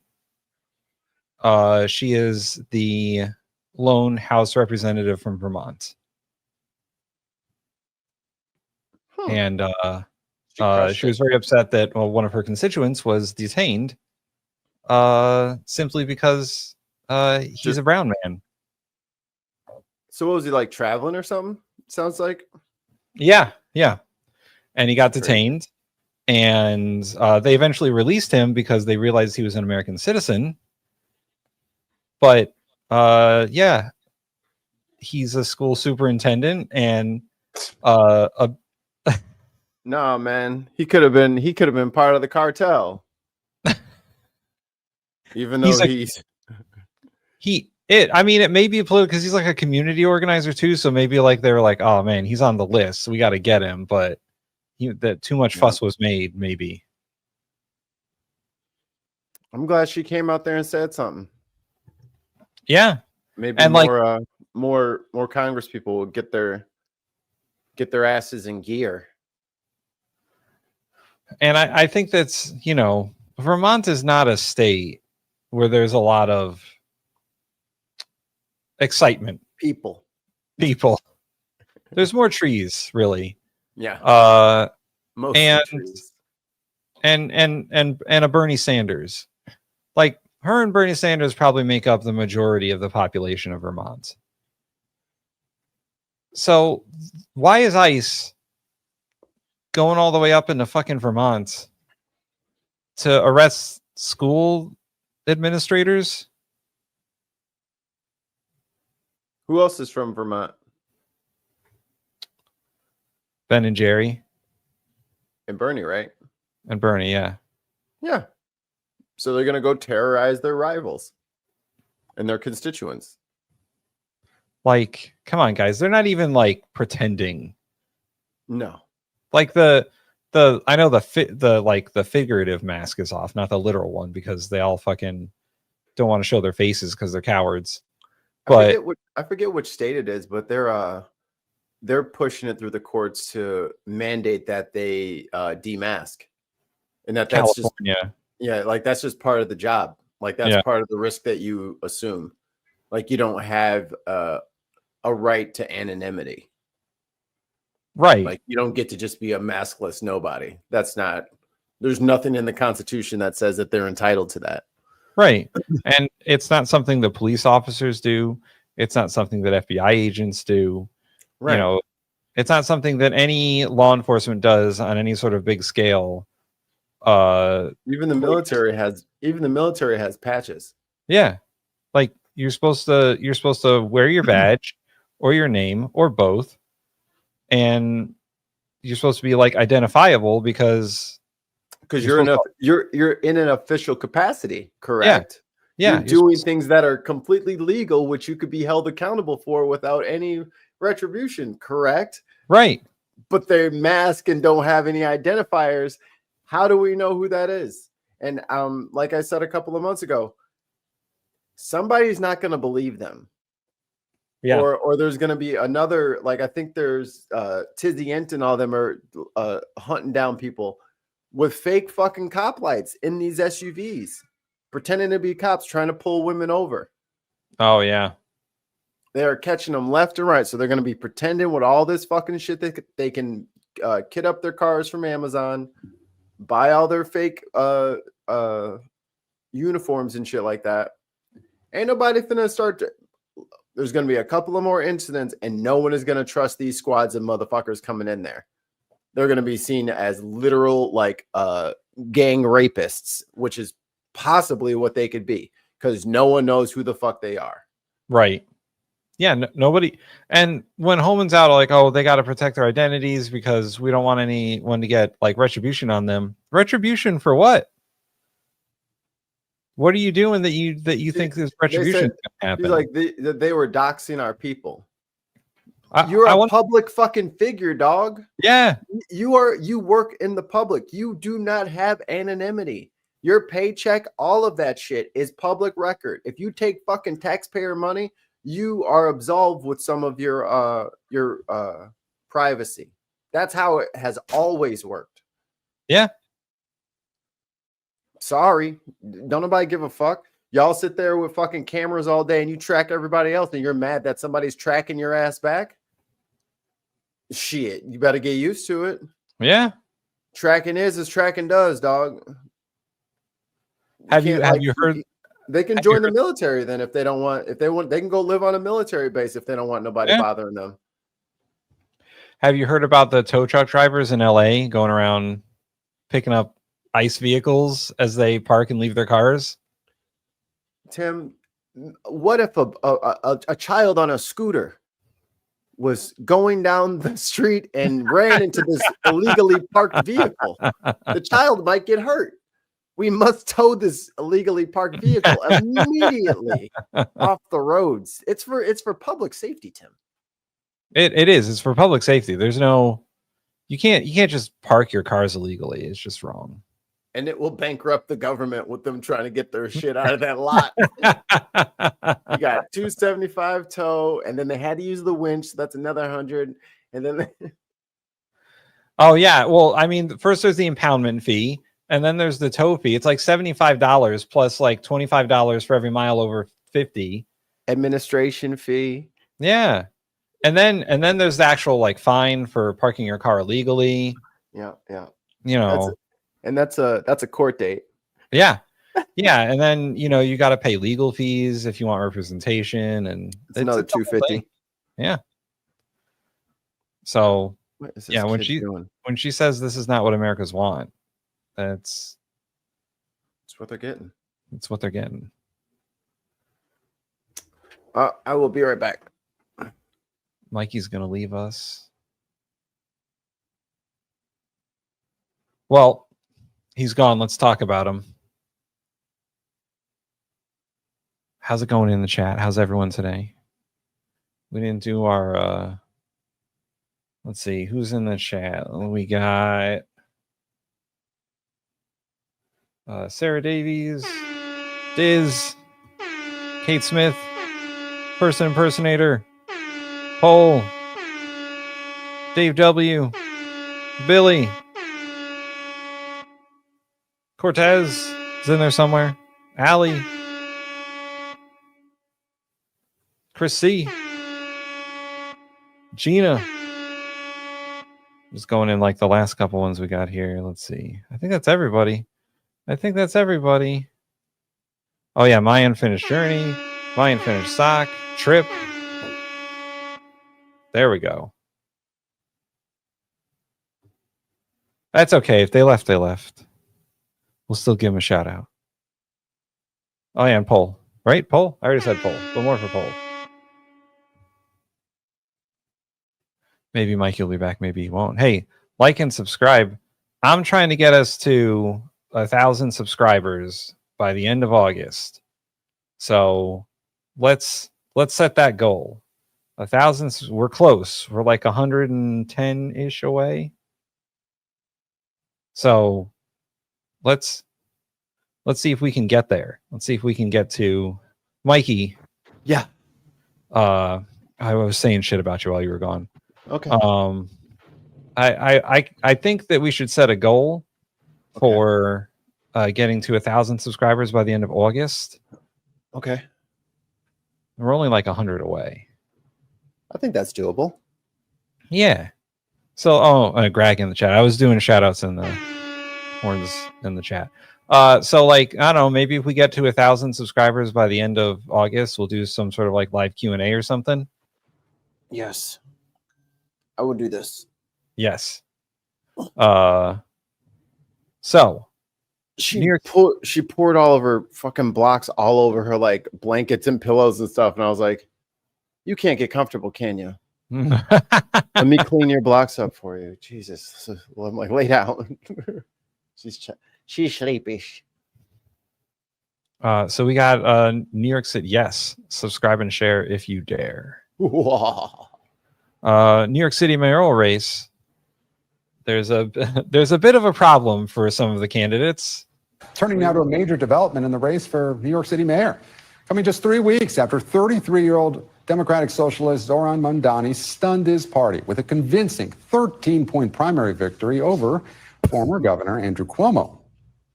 She is the lone House representative from Vermont. And she was very upset that one of her constituents was detained simply because he's a brown man.
So what was he like, traveling or something? Sounds like.
Yeah. And he got detained, and they eventually released him because they realized he was an American citizen. But yeah, he's a school superintendent, and
No, man, he could have been part of the cartel. Even though
I mean, it may be political because he's like a community organizer too. So maybe like they were like, oh man, he's on the list, so we got to get him. But that too much fuss was made. Maybe.
I'm glad she came out there and said something.
Yeah,
maybe
and
more Congress people will get their asses in gear.
And I think that's, Vermont is not a state where there's a lot of excitement.
People.
There's more trees, really.
Yeah.
Most trees. And a Bernie Sanders. Like her and Bernie Sanders probably make up the majority of the population of Vermont. So why is ICE going all the way up into fucking Vermont to arrest school administrators?
Who else is from Vermont?
Ben and Jerry.
And Bernie, right?
And Bernie, yeah.
Yeah. So they're going to go terrorize their rivals and their constituents.
Like, come on, guys. They're not even like pretending.
No.
Like I know the figurative mask is off, not the literal one, because they all fucking don't want to show their faces because they're cowards. But
I forget which state it is, but they're pushing it through the courts to mandate that they demask, and that's
California.
That's just part of the job. Like that's part of the risk that you assume. Like you don't have a right to anonymity.
Right.
Like you don't get to just be a maskless nobody. There's nothing in the Constitution that says that they're entitled to that.
Right. And it's not something that police officers do. It's not something that FBI agents do. Right. It's not something that any law enforcement does on any sort of big scale.
Even the military has patches.
Yeah. Like you're supposed to wear your badge or your name or both. And you're supposed to be like identifiable because
you're in an official capacity, correct?
Yeah.
You're doing things that are completely legal, which you could be held accountable for without any retribution, correct?
Right.
But they mask and don't have any identifiers. How do we know who that is? And like I said a couple of months ago, somebody's not going to believe them. Yeah. Or there's going to be another, like I think there's Tizzy Ent and all them are hunting down people with fake fucking cop lights in these SUVs, pretending to be cops trying to pull women over.
Oh, yeah.
They are catching them left and right. So they're going to be pretending with all this fucking shit that they can kit up their cars from Amazon, buy all their fake uniforms and shit like that. Ain't nobody finna start to... There's going to be a couple of more incidents and no one is going to trust these squads of motherfuckers coming in there. They're going to be seen as literal like gang rapists, which is possibly what they could be because no one knows who the fuck they are.
Right. Yeah. Nobody. And when Holman's out, like, oh, they got to protect their identities because we don't want anyone to get like retribution on them. Retribution for what? What are you doing that you think this retribution is going to happen?
He's like they were doxing our people. You're a public fucking figure, dog.
Yeah.
You work in the public. You do not have anonymity. Your paycheck, all of that shit is public record. If you take fucking taxpayer money, you are absolved with some of your privacy. That's how it has always worked.
Yeah.
Sorry, don't nobody give a fuck. Y'all sit there with fucking cameras all day and you track everybody else and you're mad that somebody's tracking your ass back? Shit, you better get used to it.
Yeah.
Tracking is as tracking does, dog.
Have you heard?
They can join the military then if they want, they can go live on a military base if they don't want nobody bothering them.
Have you heard about the tow truck drivers in LA going around picking up ICE vehicles as they park and leave their cars?
Tim, what if a child on a scooter was going down the street and ran into this illegally parked vehicle? The child might get hurt. We must tow this illegally parked vehicle immediately off the roads. It's for public safety, Tim.
It is. It's for public safety. There's no, you can't just park your cars illegally. It's just wrong.
And it will bankrupt the government with them trying to get their shit out of that lot. You got $275 tow, and then they had to use the winch, so that's another $100. And then
oh yeah, well, I mean, first there's the impoundment fee, and then there's the tow fee. It's like $75 plus like $25 for every mile over 50. Administration
fee.
Yeah. And then there's the actual like fine for parking your car illegally.
Yeah.
You know,
that's a court date.
Yeah. Yeah. And then, you got to pay legal fees if you want representation, and
it's another $250.
Yeah. So
yeah,
when she says this is not what Americans want, it's
what they're getting.
It's what they're getting.
I will be right back.
Mikey's gonna leave us. Well, he's gone. Let's talk about him. How's it going in the chat? How's everyone today? We didn't do our let's see who's in the chat. We got Sarah Davies, Diz, Kate Smith, Person Impersonator, Cole, Dave W, Billy, Cortez is in there somewhere, Allie, Chris C, Gina. Just going in like the last couple ones we got here. Let's see. I think that's everybody. Oh yeah, My Unfinished Journey, My Unfinished Sock, Trip. There we go. That's okay. If they left, they left. We'll still give them a shout out. Oh yeah, and Poll. Right? Poll? I already said Poll. But more for Poll. Maybe Mikey will be back. Maybe he won't. Hey, like and subscribe. I'm trying to get us to 1,000 subscribers by the end of August. So let's set that goal. 1,000. We're close. We're like 110-ish away. So let's see if we can get there. Let's see if we can get to Mikey.
Yeah.
I was saying shit about you while you were gone.
Okay.
I think that we should set a goal for getting to 1,000 subscribers by the end of August.
Okay.
We're only like 100 away.
I think that's doable.
Yeah. So, Greg in the chat. I was doing shout outs in the horns in the chat. So like, I don't know, maybe if we get to 1,000 subscribers by the end of August, we'll do some sort of like live Q&A or something.
Yes. I would do this.
Yes. So
she poured all of her fucking blocks all over her like blankets and pillows and stuff, and I was like, you can't get comfortable, can you? Let me clean your blocks up for you. Jesus. Well, I'm like, lay down. She's sleepy.
So we got New York City. Yes. Subscribe and share if you dare. New York City mayoral race. There's a bit of a problem for some of the candidates.
Turning now to a major development in the race for New York City mayor. Coming just 3 weeks after 33-year-old Democratic Socialist Zoran Mamdani stunned his party with a convincing 13-point primary victory over former Governor Andrew Cuomo.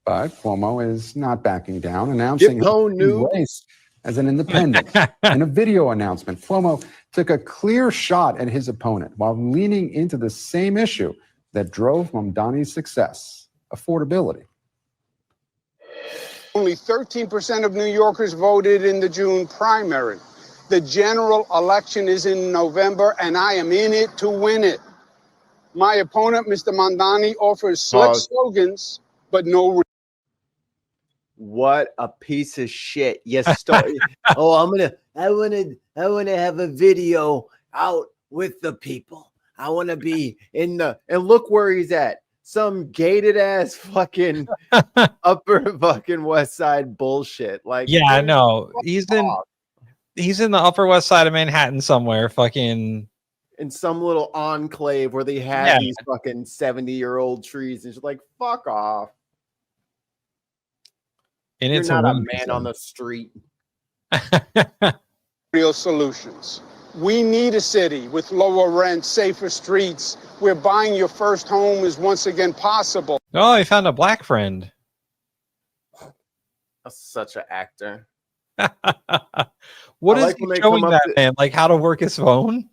But Cuomo is not backing down, announcing his race as an independent. In a video announcement, Cuomo took a clear shot at his opponent while leaning into the same issue that drove Mamdani's success: affordability.
Only 13% of New Yorkers voted in the June primary. The general election is in November, and I am in it to win it. My opponent, Mr. Mamdani, offers slick slogans, but no.
What a piece of shit! Yes, oh, I want to have a video out with the people. I want to be in the, and look where he's at. Some gated ass fucking upper fucking West Side bullshit. Like,
yeah, no, he's in the Upper West Side of Manhattan somewhere, fucking
in some little enclave where they have these fucking 70-year-old trees, and she's like, fuck off.
And
You're
it's
not a man on the street.
Real solutions. We need a city with lower rent, safer streets, where buying your first home is once again possible.
Oh, I found a black friend.
That's such an actor.
What is he showing that man? Like how to work his phone?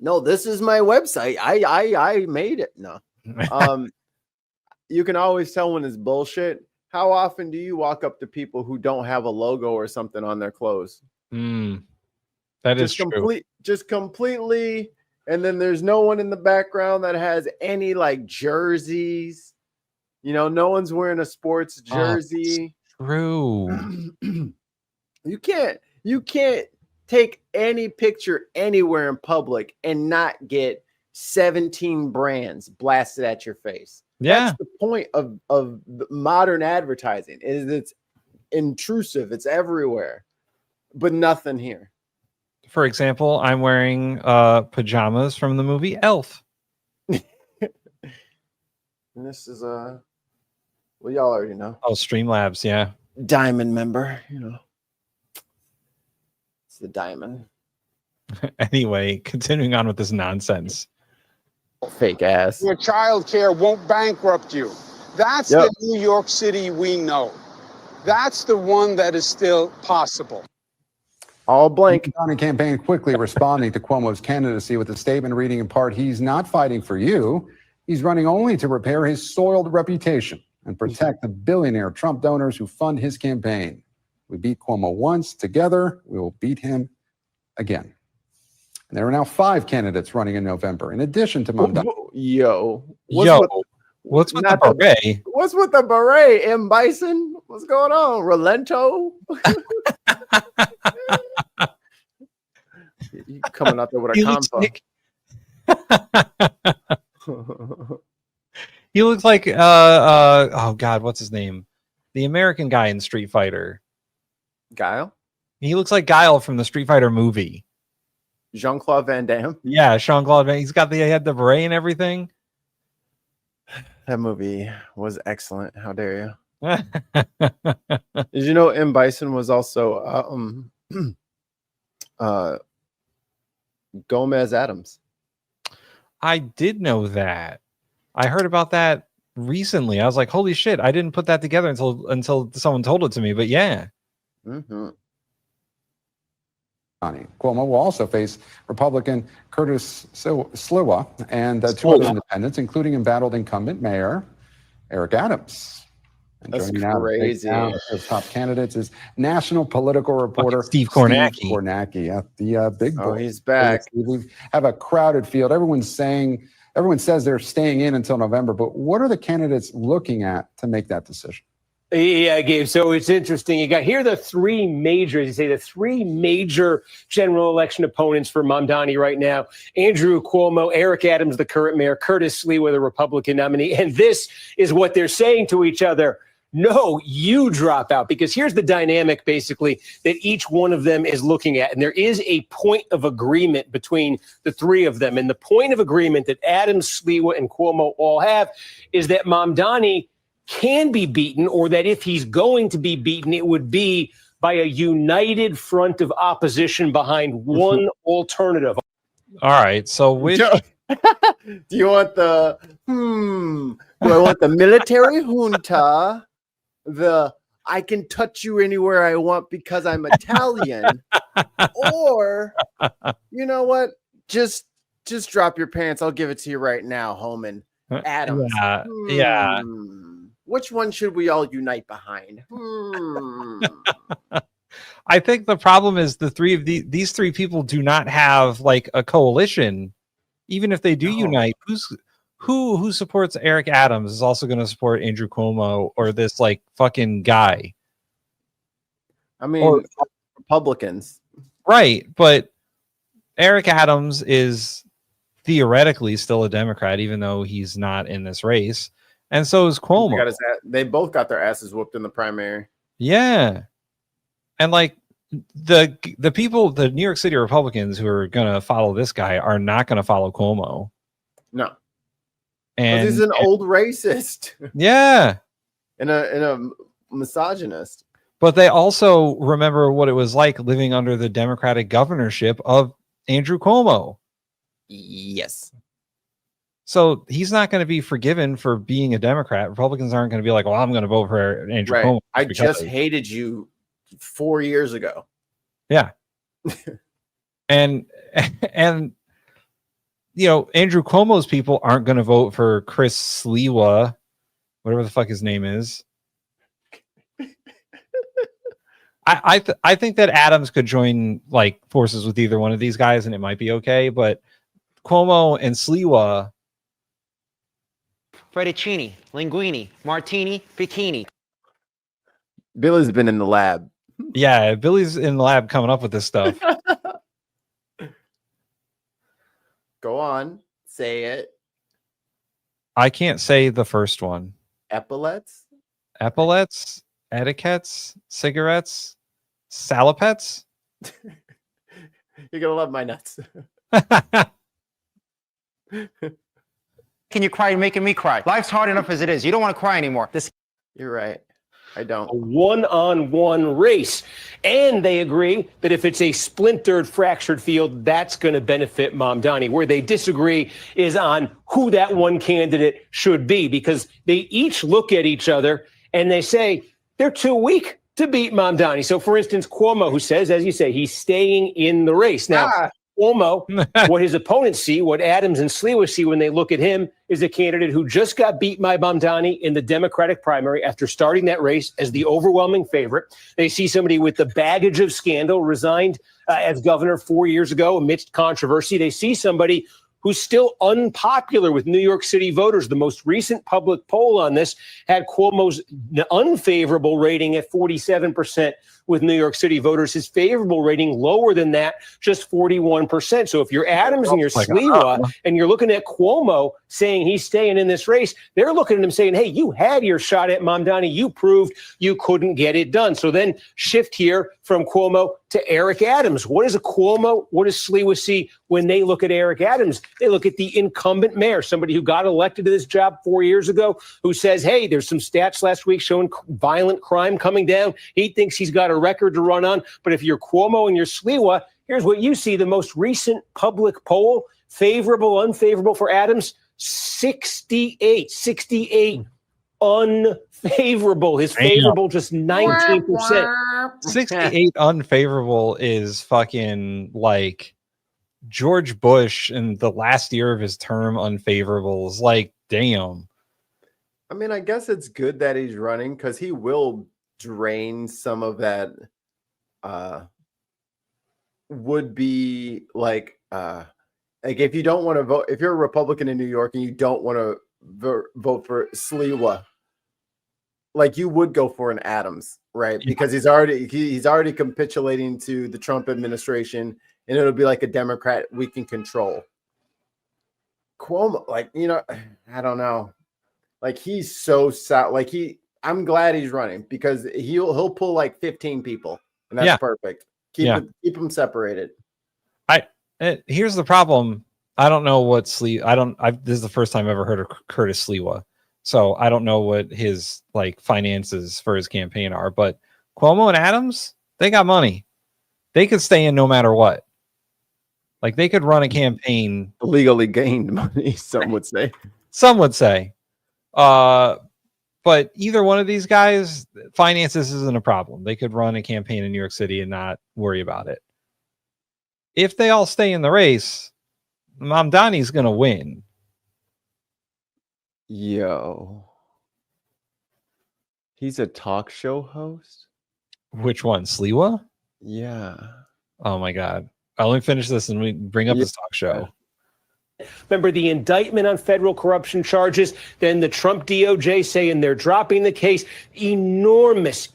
No, this is my website. I made it. No. You can always tell when it's bullshit. How often do you walk up to people who don't have a logo or something on their clothes?
That is true.
Just completely, and then there's no one in the background that has any like jerseys. You know, no one's wearing a sports jersey.
True.
You can't take any picture anywhere in public and not get 17 brands blasted at your face.
Yeah.
That's the point of modern advertising, is it's intrusive. It's everywhere, but nothing here.
For example, I'm wearing pajamas from the movie Elf.
And this is well, y'all already know.
Oh, Streamlabs, yeah.
Diamond member, you know. It's the diamond.
Anyway, continuing on with this nonsense.
Fake ass.
Your child care won't bankrupt you. That's the New York City we know. That's the one that is still possible.
All blank.
The Mamdani campaign quickly responding to Cuomo's candidacy with a statement reading in part, he's not fighting for you. He's running only to repair his soiled reputation and protect the billionaire Trump donors who fund his campaign. We beat Cuomo once. Together, we will beat him again. And there are now 5 candidates running in November, in addition to Mamdani.
What's with the beret?
What's with the beret? M. Bison? What's going on? Relento? You coming out there with a combo.
He looks like oh god, what's his name? The American guy in Street Fighter.
Guile?
He looks like Guile from the Street Fighter movie.
Jean-Claude Van Damme?
Yeah, Jean-Claude Van. He had the beret and everything.
That movie was excellent. How dare you? Did you know M. Bison was also Gomez Adams?
I did know that. I heard about that recently. I was like, holy shit, I didn't put that together until someone told it to me. But yeah.
Mm-hmm.
Cuomo will also face Republican Curtis Sliwa and 2 other independents, including embattled incumbent Mayor Eric Adams. And
that's
crazy. His top candidates is national political reporter
Steve Kornacki.
Steve Kornacki, the big boy.
Oh, he's back.
We have a crowded field. Everyone says they're staying in until November, but what are the candidates looking at to make that decision?
Yeah, Gabe. So it's interesting. Here are the 3 major, as you say, the 3 major general election opponents for Mamdani right now: Andrew Cuomo, Eric Adams, the current mayor, Curtis Sliwa, the Republican nominee. And this is what they're saying to each other. No, you drop out, because here's the dynamic basically that each one of them is looking at. And there is a point of agreement between the 3 of them. And the point of agreement that Adams, Sliwa, and Cuomo all have is that Mamdani can be beaten, or that if he's going to be beaten, it would be by a united front of opposition behind one alternative.
All right. So which
Do you want the do I want the military junta? The I can touch you anywhere I want because I'm Italian, or you know what? Just drop your pants. I'll give it to you right now, Holman. Adams.
Yeah.
Which one should we all unite behind?
I think the problem is the three of these three people do not have like a coalition. Even if they do unite, who supports Eric Adams is also going to support Andrew Cuomo or this like fucking guy.
I mean, Republicans,
right? But Eric Adams is theoretically still a Democrat, even though he's not in this race, and so is Cuomo.
They both got their asses whooped in the primary.
Yeah, and like the people, the New York City Republicans who are going to follow this guy are not going to follow Cuomo.
No.
And
he's an old racist.
Yeah.
And a misogynist.
But they also remember what it was like living under the Democratic governorship of Andrew Cuomo.
Yes.
So he's not going to be forgiven for being a Democrat. Republicans aren't going to be like, well, I'm going to vote for Andrew Cuomo.
I just hated you 4 years ago.
Yeah. and you know, Andrew Cuomo's people aren't going to vote for Chris Sliwa, whatever the fuck his name is. I think that Adams could join like forces with either one of these guys, and it might be okay. But Cuomo and Sliwa,
fettuccine, linguine, martini, bikini.
Billy's been in the lab.
Yeah, Billy's in the lab coming up with this stuff.
Go on, say it.
I can't say the first one.
Epaulets?
Epaulets? Etiquettes? Cigarettes? Salopets?
You're gonna love my nuts.
Can you cry? You're making me cry. Life's hard enough as it is. You don't want to cry anymore.
You're right. I don't.
A one-on-one race. And they agree that if it's a splintered, fractured field, that's going to benefit Mamdani. Where they disagree is on who that one candidate should be, because they each look at each other and they say they're too weak to beat Mamdani. So, for instance, Cuomo, who says, as you say, he's staying in the race. Now, Cuomo, what his opponents see, what Adams and Sliwa see when they look at him, is a candidate who just got beat by Mamdani in the Democratic primary after starting that race as the overwhelming favorite. They see somebody with the baggage of scandal, resigned as governor 4 years ago amidst controversy. They see somebody who's still unpopular with New York City voters. The most recent public poll on this had Cuomo's unfavorable rating at 47% with New York City voters. His favorable rating lower than that, just 41%. So if you're Adams and you're Sliwa and you're looking at Cuomo saying he's staying in this race, they're looking at him saying, hey, you had your shot at Mamdani. You proved you couldn't get it done. So then shift here from Cuomo to Eric Adams. What does a Cuomo, what does Sliwa see when they look at Eric Adams? They look at the incumbent mayor, somebody who got elected to this job 4 years ago, who says, hey, there's some stats last week showing violent crime coming down. He thinks he's got a record to run on. But if you're Cuomo and you're Sliwa, here's what you see. The most recent public poll, favorable, unfavorable for Adams, 68 unfavorable. His favorable just 19%.
68 unfavorable is fucking like George Bush in the last year of his term unfavorables. Like, damn.
I mean, I guess it's good that he's running because he will drain some of that would be like if you don't want to vote, if you're a Republican in New York and you don't want to vote for Sliwa, like you would go for an Adams, right? Yeah. Because he's already capitulating to the Trump administration, and it'll be like a Democrat we can control. Cuomo, like, you know, I don't know, like he's so sad. Like I'm glad he's running because he'll pull like 15 people, and that's perfect. Keep them separated.
Here's the problem. I don't know what this is the first time I've ever heard of Curtis Sliwa. So I don't know what his like finances for his campaign are, but Cuomo and Adams, they got money. They could stay in no matter what. Like they could run a campaign
Legally gained money, some would say.
Some would say. But either one of these guys, finances isn't a problem. They could run a campaign in New York City and not worry about it. If they all stay in the race, Mamdani's going to win.
Yo. He's a talk show host?
Which one? Sliwa?
Yeah.
Oh my God. Let me finish this and we bring up this talk show.
Remember the indictment on federal corruption charges, then the Trump DOJ saying they're dropping the case. Enormous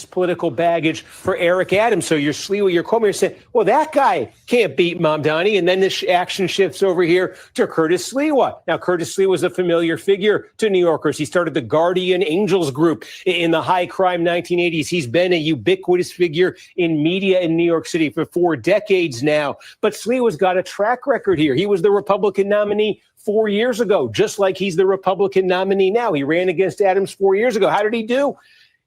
political baggage for Eric Adams. So your Sliwa, your Cuomo, you're saying, well, that guy can't beat Mamdani. And then the action shifts over here to Curtis Sliwa. Now, Curtis Sliwa was a familiar figure to New Yorkers. He started the Guardian Angels group in the high crime 1980s. He's been a ubiquitous figure in media in New York City for 4 decades now. But Sliwa's got a track record here. He was the Republican nominee 4 years ago, just like he's the Republican nominee now. He ran against Adams 4 years ago. How did he do?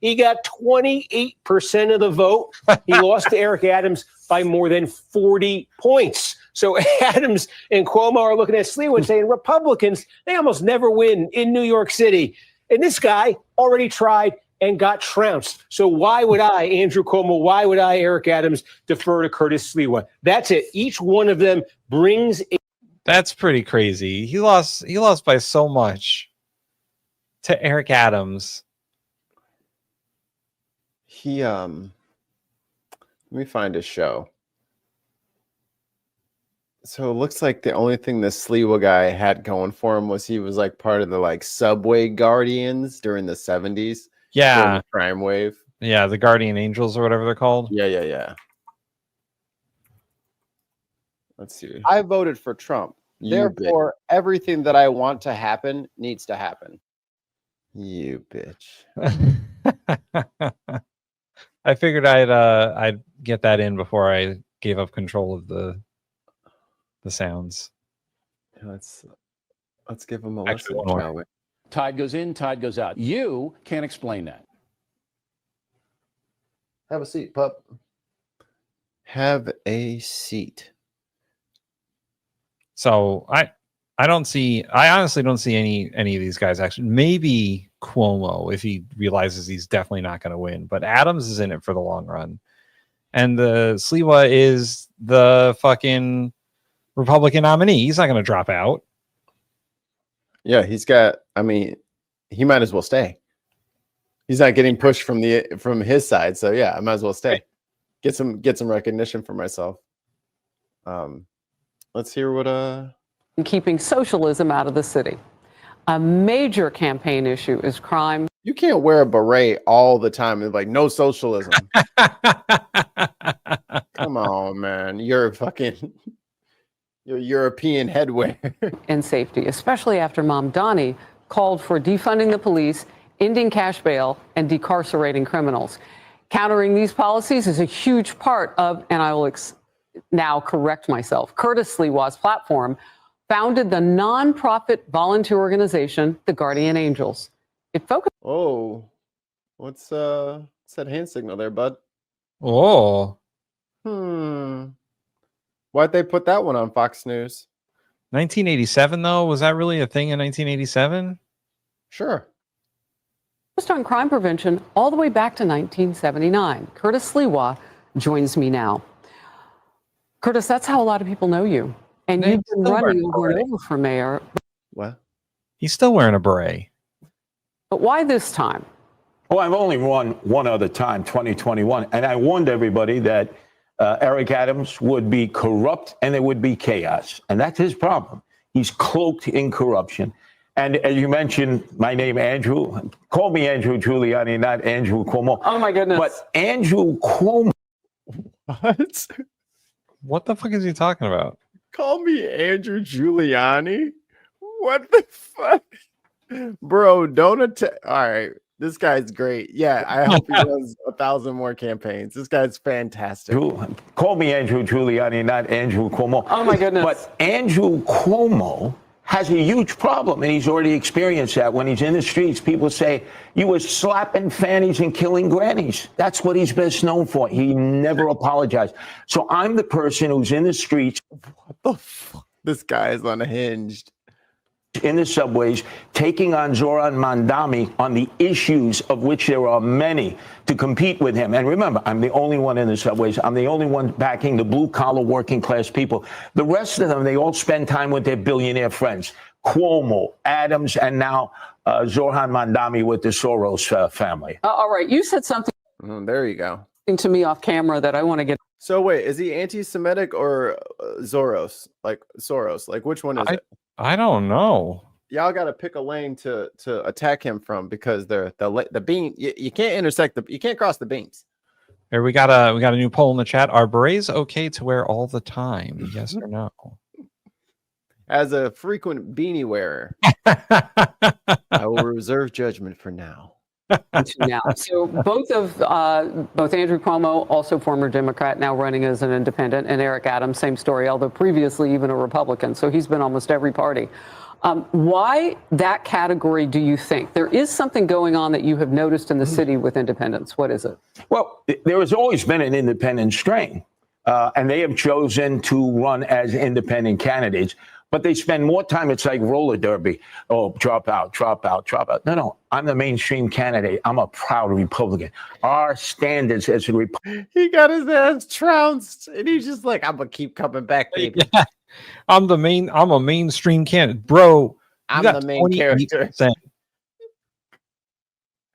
He got 28% of the vote. He lost to Eric Adams by more than 40 points. So Adams and Cuomo are looking at Sliwa and saying Republicans, they almost never win in New York City. And this guy already tried and got trounced. So why would I, Andrew Cuomo, why would I, Eric Adams, defer to Curtis Sliwa? That's it. Each one of them brings a
That's pretty crazy. He lost by so much to Eric Adams.
Let me find a show. So it looks like the only thing this Sliwa guy had going for him was he was like part of the like subway guardians during the 70s.
Yeah.
The crime wave.
Yeah, the Guardian Angels or whatever they're called.
Yeah. Let's see. I voted for Trump. Therefore, everything that I want to happen needs to happen. You bitch.
I figured I'd get that in before I gave up control of the sounds.
Let's give him a listen, shall we?
Tide goes in, tide goes out. You can't explain that.
Have a seat, pup. Have a seat.
So I honestly don't see any of these guys actually. Maybe Cuomo if he realizes he's definitely not going to win, but Adams is in it for the long run. And the Sliwa is the fucking Republican nominee. He's not going to drop out.
Yeah, he might as well stay. He's not getting pushed from his side, so yeah, I might as well stay. Get some recognition for myself. Let's hear what
keeping socialism out of the city. A major campaign issue is crime.
You can't wear a beret all the time and like no socialism. Come on, man. You're European headwear.
And safety, especially after Mamdani called for defunding the police, ending cash bail, and decarcerating criminals. Countering these policies is a huge part of, and I will now correct myself, Curtis Sliwa's platform, founded the nonprofit volunteer organization, the Guardian Angels. It focused.
Oh, what's that hand signal there, bud?
Oh.
Why'd they put that one on Fox News?
1987, though? Was that really a thing in 1987?
Sure.
Focused on crime prevention all the way back to 1979. Curtis Sliwa joins me now. Curtis, that's how a lot of people know you. And you've been running over and over for mayor.
What?
He's still wearing a beret.
But why this time?
Well, I've only run one other time, 2021. And I warned everybody that Eric Adams would be corrupt and there would be chaos. And that's his problem. He's cloaked in corruption. And as you mentioned, my name, Andrew. Call me Andrew Giuliani, not Andrew Cuomo.
Oh, my goodness.
But Andrew Cuomo.
What?
What the fuck is he talking about?
Call me Andrew Giuliani? What the fuck? Bro, don't attack. All right. This guy's great. Yeah, I hope he runs 1,000 more campaigns. This guy's fantastic.
Call me Andrew Giuliani, not Andrew Cuomo.
Oh, my goodness.
But Andrew Cuomo has a huge problem, and he's already experienced that. When he's in the streets, people say, you were slapping fannies and killing grannies. That's what he's best known for. He never apologized. So I'm the person who's in the streets.
What the fuck? This guy is unhinged.
In the subways, taking on Zoran Mandami on the issues of which there are many to compete with him. And remember, I'm the only one in the subways. I'm the only one backing the blue-collar working class people. The rest of them, they all spend time with their billionaire friends. Cuomo, Adams, and now Zoran Mandami with the Soros family.
All right, you said something
There you go.
to me off camera that I want to get.
So wait, is he anti-Semitic or Soros? Like Soros? Like which one is it?
I don't know.
Y'all got to pick a lane to attack him from because they're the beam. You can't intersect you can't cross the beams.
Here we got a new poll in the chat. Are berets okay to wear all the time? Yes or no?
As a frequent beanie wearer, I will reserve judgment for now.
Now, so both Andrew Cuomo, also former Democrat, now running as an independent, and Eric Adams, same story, although previously even a Republican. So he's been almost every party. Why that category, do you think? There is something going on that you have noticed in the city with independents. What is it?
Well, there has always been an independent strain, and they have chosen to run as independent candidates. But they spend more time. It's like roller derby. Oh, drop out, drop out, drop out. No, I'm the mainstream candidate. I'm a proud Republican. Our standards as a Republican.
He got his ass trounced, and he's just like, "I'm gonna keep coming back, baby."
Yeah. I'm a mainstream candidate, bro.
I'm the main character.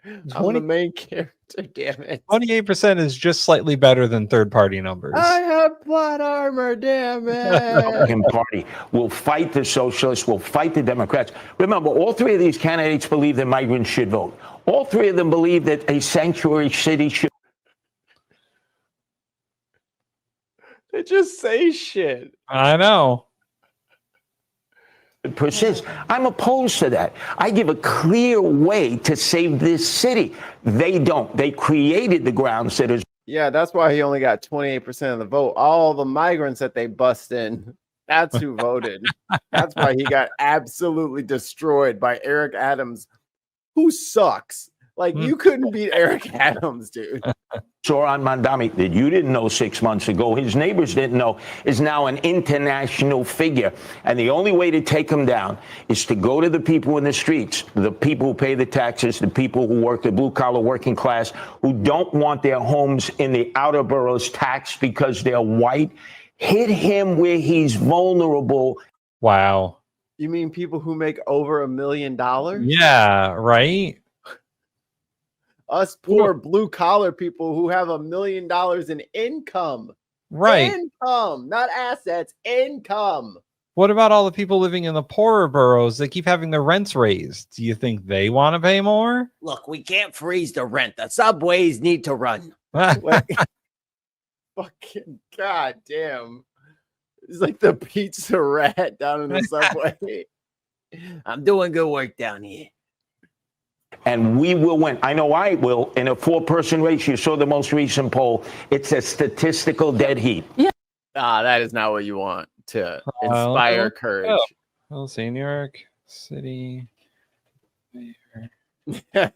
I'm the main character. Damn it.
28% is just slightly better than third-party numbers.
I have plot armor. Damn it.
Republican Party will fight the socialists, will fight the Democrats. Remember, all three of these candidates believe that migrants should vote. All three of them believe that a sanctuary city should.
They just say shit.
I know.
Persist. I'm opposed to that. I give a clear way to save this city. They don't. They created the ground sitters.
Yeah, that's why he only got 28% of the vote. All the migrants that they bust in, that's who voted. That's why he got absolutely destroyed by Eric Adams, who sucks. Like, you couldn't beat Eric Adams, dude.
Zoran Mandami, that you didn't know 6 months ago, his neighbors didn't know, is now an international figure. And the only way to take him down is to go to the people in the streets, the people who pay the taxes, the people who work, the blue-collar working class, who don't want their homes in the outer boroughs taxed because they're white. Hit him where he's vulnerable.
Wow.
You mean people who make over $1 million?
Yeah, right?
Us poor blue collar people who have $1 million in income.
Right.
Income, not assets, income.
What about all the people living in the poorer boroughs that keep having their rents raised? Do you think they want to pay more?
Look, we can't freeze the rent. The subways need to run.
Like, fucking goddamn. It's like the pizza rat down in the subway.
I'm doing good work down here.
And we will win. I know I will. In a 4-person race, you saw the most recent poll. It's a statistical dead heat.
Yeah.
That is not what you want to inspire courage.
We'll see. New York City. I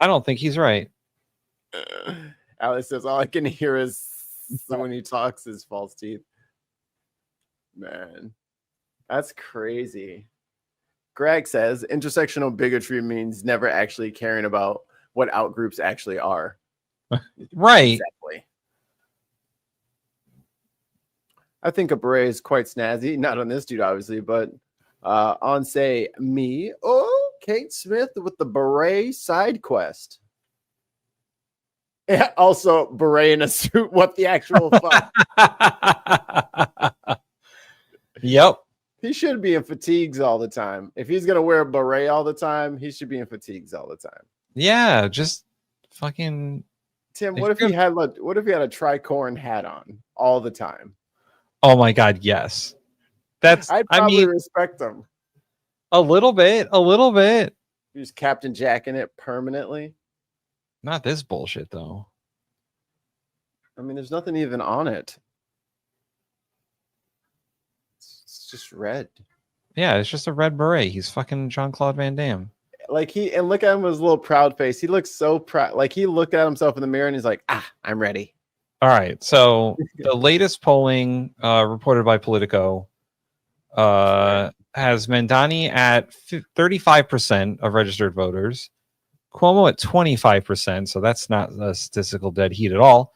don't think he's right.
Alex says, all I can hear is when he talks is false teeth. Man, that's crazy. Greg says intersectional bigotry means never actually caring about what outgroups actually are.
Right.
Exactly. I think a beret is quite snazzy. Not on this dude, obviously, but on, say, me. Oh, Kate Smith with the beret side quest. Yeah, also, beret in a suit. What the actual fuck?
Yep.
He should be in fatigues all the time. If he's gonna wear a beret all the time, he should be in fatigues all the time.
Yeah, just fucking
Tim, what if he had a tricorn hat on all the time?
Oh my god, yes.
I'd probably respect him.
A little bit.
He's Captain Jack in it permanently.
Not this bullshit though.
I mean, there's nothing even on it. It's just red.
Yeah, it's just a red beret. He's fucking Jean-Claude Van Damme.
Like and look at him with his little proud face. He looks so proud. Like he looked at himself in the mirror and he's like, I'm ready.
All right. So the latest polling reported by Politico has Mandani at 35% of registered voters, Cuomo at 25%. So that's not a statistical dead heat at all.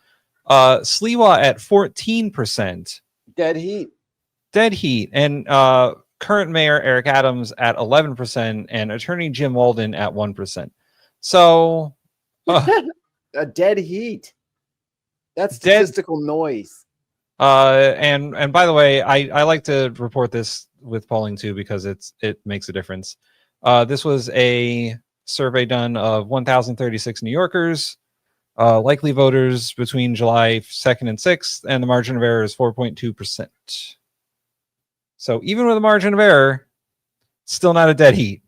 Sliwa at 14%.
Dead heat.
Dead heat. And current mayor Eric Adams at 11% and attorney Jim Walden at 1%. So
a dead heat. That's statistical noise.
And by the way, I like to report this with polling too because it makes a difference. This was a survey done of 1,036 New Yorkers, likely voters between July 2nd and 6th, and the margin of error is 4.2%. So even with a margin of error, still not a dead heat.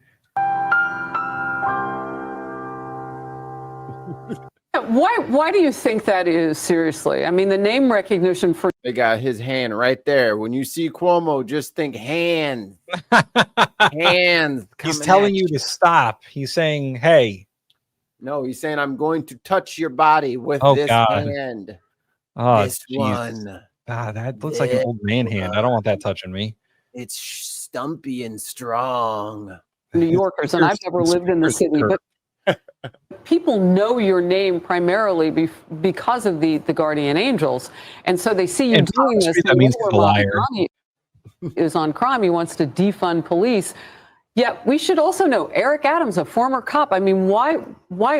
Why do you think that is? Seriously, I mean, the name recognition for
they got his hand right there. When you see Cuomo, just think hands. Hands.
He's telling you to stop. He's saying, "Hey."
No, he's saying, "I'm going to touch your body with this hand."
Oh,
this one.
That looks like an old man hand. I don't want that touching me.
It's stumpy and strong.
New Yorkers, and I've never lived in the city, but people know your name primarily because of the guardian angels, and so they see you doing this.
That means he's a liar.
Is on crime. He wants to defund police. Yet we should also know Eric Adams, a former cop. I mean, why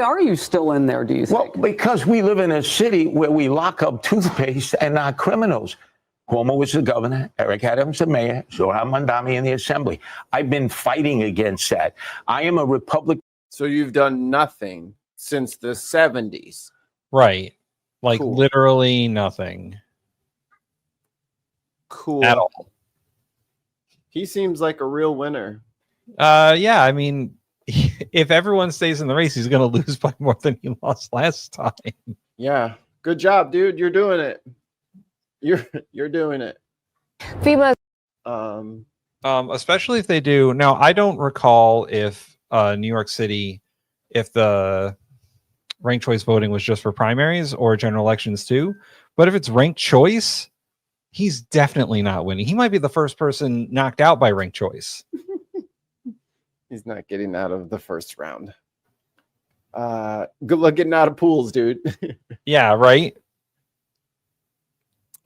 are you still in there? Do you think?
Well, because we live in a city where we lock up toothpaste and not criminals. Cuomo was the governor, Eric Adams the mayor, Zohar Mandami in the assembly. I've been fighting against that. I am a Republican.
So you've done nothing since the 70s.
Right. Like literally nothing.
Cool.
At all.
He seems like a real winner.
Yeah, I mean, if everyone stays in the race, he's going to lose by more than he lost last time.
Yeah. Good job, dude. You're doing it. You're doing it.
FEMA.
Especially if they do. Now, I don't recall if New York City, if the ranked choice voting was just for primaries or general elections too. But if it's ranked choice, he's definitely not winning. He might be the first person knocked out by ranked choice.
He's not getting out of the first round. Good luck getting out of pools, dude.
Yeah, right.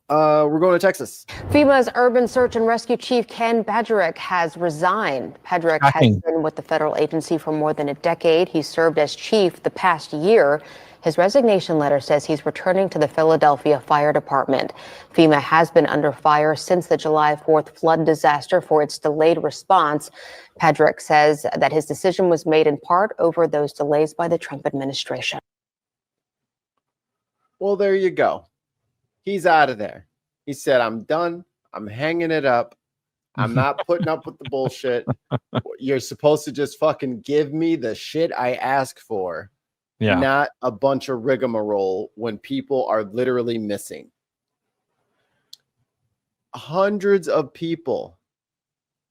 We're going to Texas.
FEMA's urban search and rescue chief Ken Badgerek has resigned. Badgerek has been with the federal agency for more than a decade. He served as chief the past year. His resignation letter says he's returning to the Philadelphia Fire Department. FEMA has been under fire since the July 4th flood disaster for its delayed response. Badgerek says that his decision was made in part over those delays by the Trump administration.
Well, there you go. He's out of there. He said, I'm done. I'm hanging it up. I'm not putting up with the bullshit. You're supposed to just fucking give me the shit I ask for.
Yeah.
Not a bunch of rigmarole when people are literally missing. Hundreds of people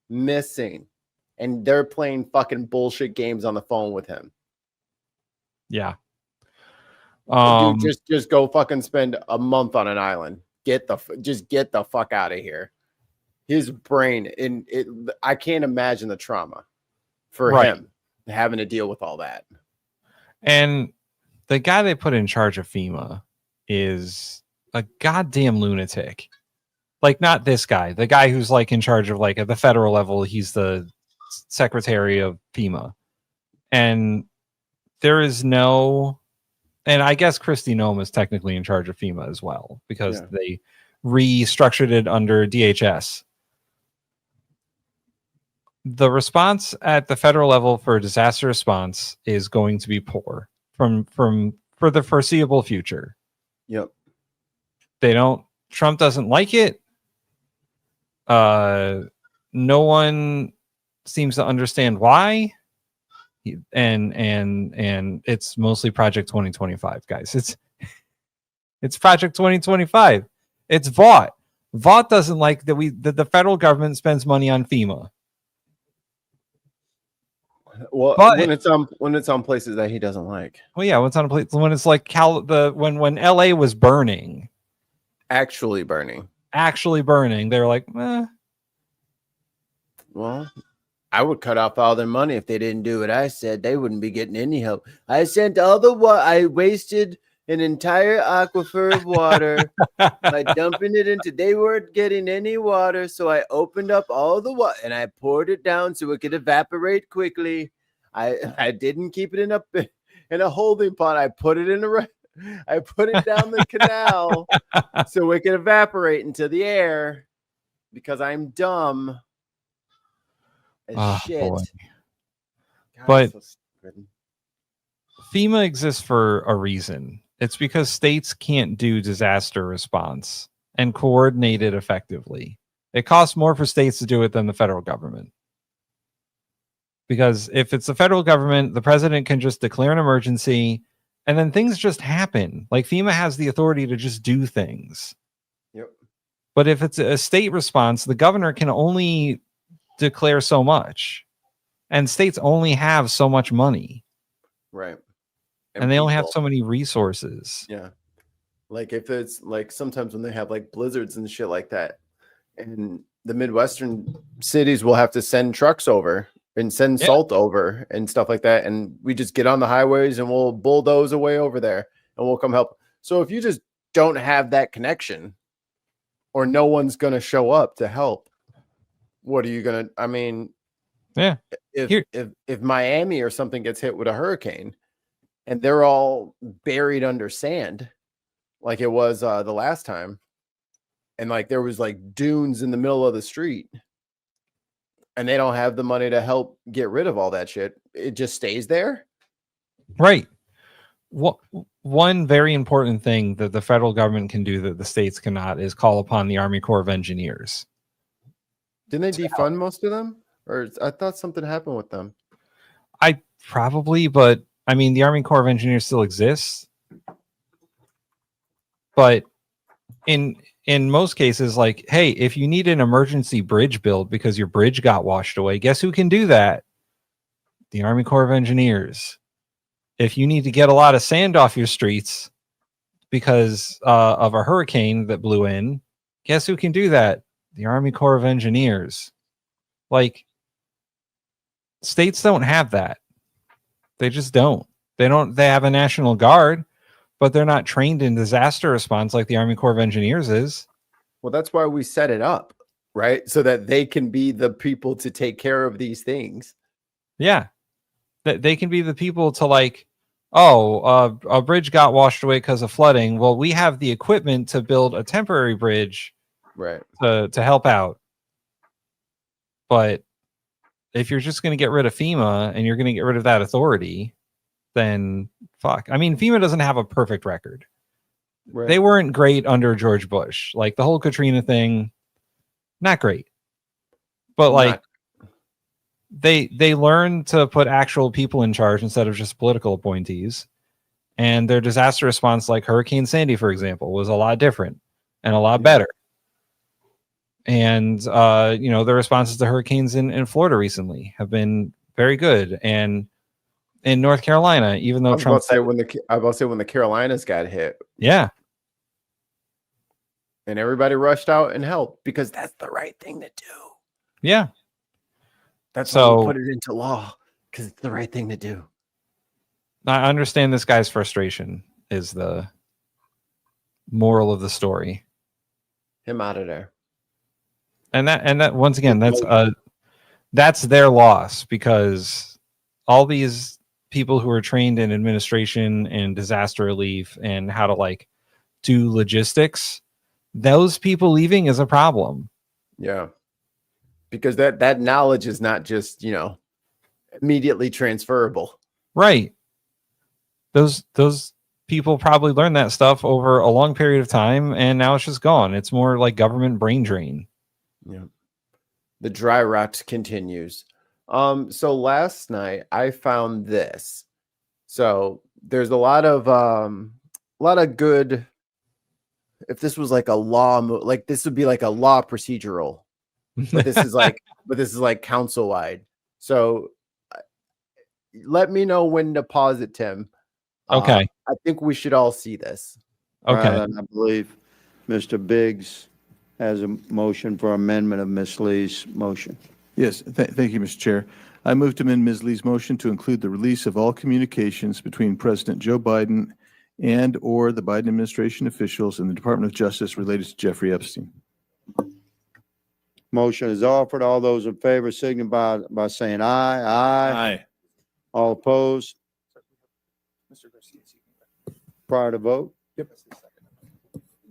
missing. And they're playing fucking bullshit games on the phone with him.
Yeah.
Dude, just go fucking spend a month on an island. Just get the fuck out of here. His brain, I can't imagine the trauma for him having to deal with all that.
And the guy they put in charge of FEMA is a goddamn lunatic. Like, not this guy, the guy who's like in charge of, like, at the federal level, he's the secretary of FEMA. And there is no. And I guess Kristi Noem is technically in charge of FEMA as well, because they restructured it under DHS. The response at the federal level for disaster response is going to be poor for the foreseeable future.
Yep.
Trump doesn't like it. No one seems to understand why. And it's mostly Project 2025, guys. It's Project 2025. It's Vought. Vought doesn't like that the federal government spends money on FEMA.
Well,
But
when it's on places that he doesn't like.
well, yeah, what's on a place when it's like when LA was burning,
Actually burning.
they're like,
Well, I would cut off all their money if they didn't do what I said. They wouldn't be getting any help. I sent all the water. I wasted an entire aquifer of water by dumping it into. They weren't getting any water, so I opened up all the water and I poured it down so it could evaporate quickly. I didn't keep it in a holding pot. I put it I put it down the canal so it could evaporate into the air because I'm dumb as shit.
boy.
God,
But
so stupid.
FEMA exists for a reason. It's because states can't do disaster response and coordinate it effectively. It costs more for states to do it than the federal government. Because if it's the federal government, the president can just declare an emergency and then things just happen. Like FEMA has the authority to just do things.
Yep.
But if it's a state response, the governor can only declare so much. And states only have so much money.
Right.
And they only have
people.
so many resources.
Yeah. Like if it's like sometimes when they have like blizzards and shit like that, and the Midwestern cities will have to send trucks over and send salt over and stuff like that. And we just get on the highways and we'll bulldoze away over there and we'll come help. So if you just don't have that connection or no one's going to show up to help, what are you going to, I mean,
yeah,
if Miami or something gets hit with a hurricane and they're all buried under sand, like it was the last time, and like there was like dunes in the middle of the street, and they don't have the money to help get rid of all that shit, it just stays there.
Right. One very important thing that the federal government can do that the states cannot is call upon the Army Corps of Engineers.
Didn't they defund most of them? Or I thought something happened with them.
But I mean, the Army Corps of Engineers still exists. But in most cases, like, hey, if you need an emergency bridge built because your bridge got washed away, guess who can do that? The Army Corps of Engineers. If you need to get a lot of sand off your streets because of a hurricane that blew in, guess who can do that? The Army Corps of Engineers. Like, states don't have that. They just don't. They have a National Guard, but they're not trained in disaster response like the Army Corps of Engineers is.
Well, that's why we set it up, right? So that they can be the people to take care of these things.
Yeah. That they can be the people to like, a bridge got washed away because of flooding. Well, we have the equipment to build a temporary bridge,
right,
to help out. But if you're just going to get rid of FEMA and you're going to get rid of that authority, then fuck. I mean, FEMA doesn't have a perfect record.
Right.
They weren't great under George Bush. Like the whole Katrina thing, not great. But like they learned to put actual people in charge instead of just political appointees. And their disaster response, like Hurricane Sandy, for example, was a lot different and a lot better. And the responses to hurricanes in Florida recently have been very good. And in North Carolina, even though Trump said
when the Carolinas got hit.
Yeah.
And everybody rushed out and helped because that's the right thing to do.
Yeah.
That's why we put it into law, because it's the right thing to do.
I understand this guy's frustration is the moral of the story.
Him out of there.
And that once again, that's their loss, because all these people who are trained in administration and disaster relief and how to like do logistics, those people leaving is a problem.
Yeah. Because that knowledge is not just, immediately transferable.
Right. Those people probably learned that stuff over a long period of time, and now it's just gone. It's more like government brain drain.
Yeah. The dry rot continues. So last night I found this. So there's a lot of good. If this was like a law, like this would be like a law procedural, but this is like council wide. So let me know when to pause it, Tim.
Okay.
I think we should all see this.
Okay.
And I believe Mr. Biggs has a motion for amendment of Ms. Lee's motion.
Yes, thank you, Mr. Chair. I move to amend Ms. Lee's motion to include the release of all communications between President Joe Biden and or the Biden administration officials and the Department of Justice related to Jeffrey Epstein.
Motion is offered. All those in favor signify by saying aye.
Aye.
All opposed? Prior to vote?
Yep.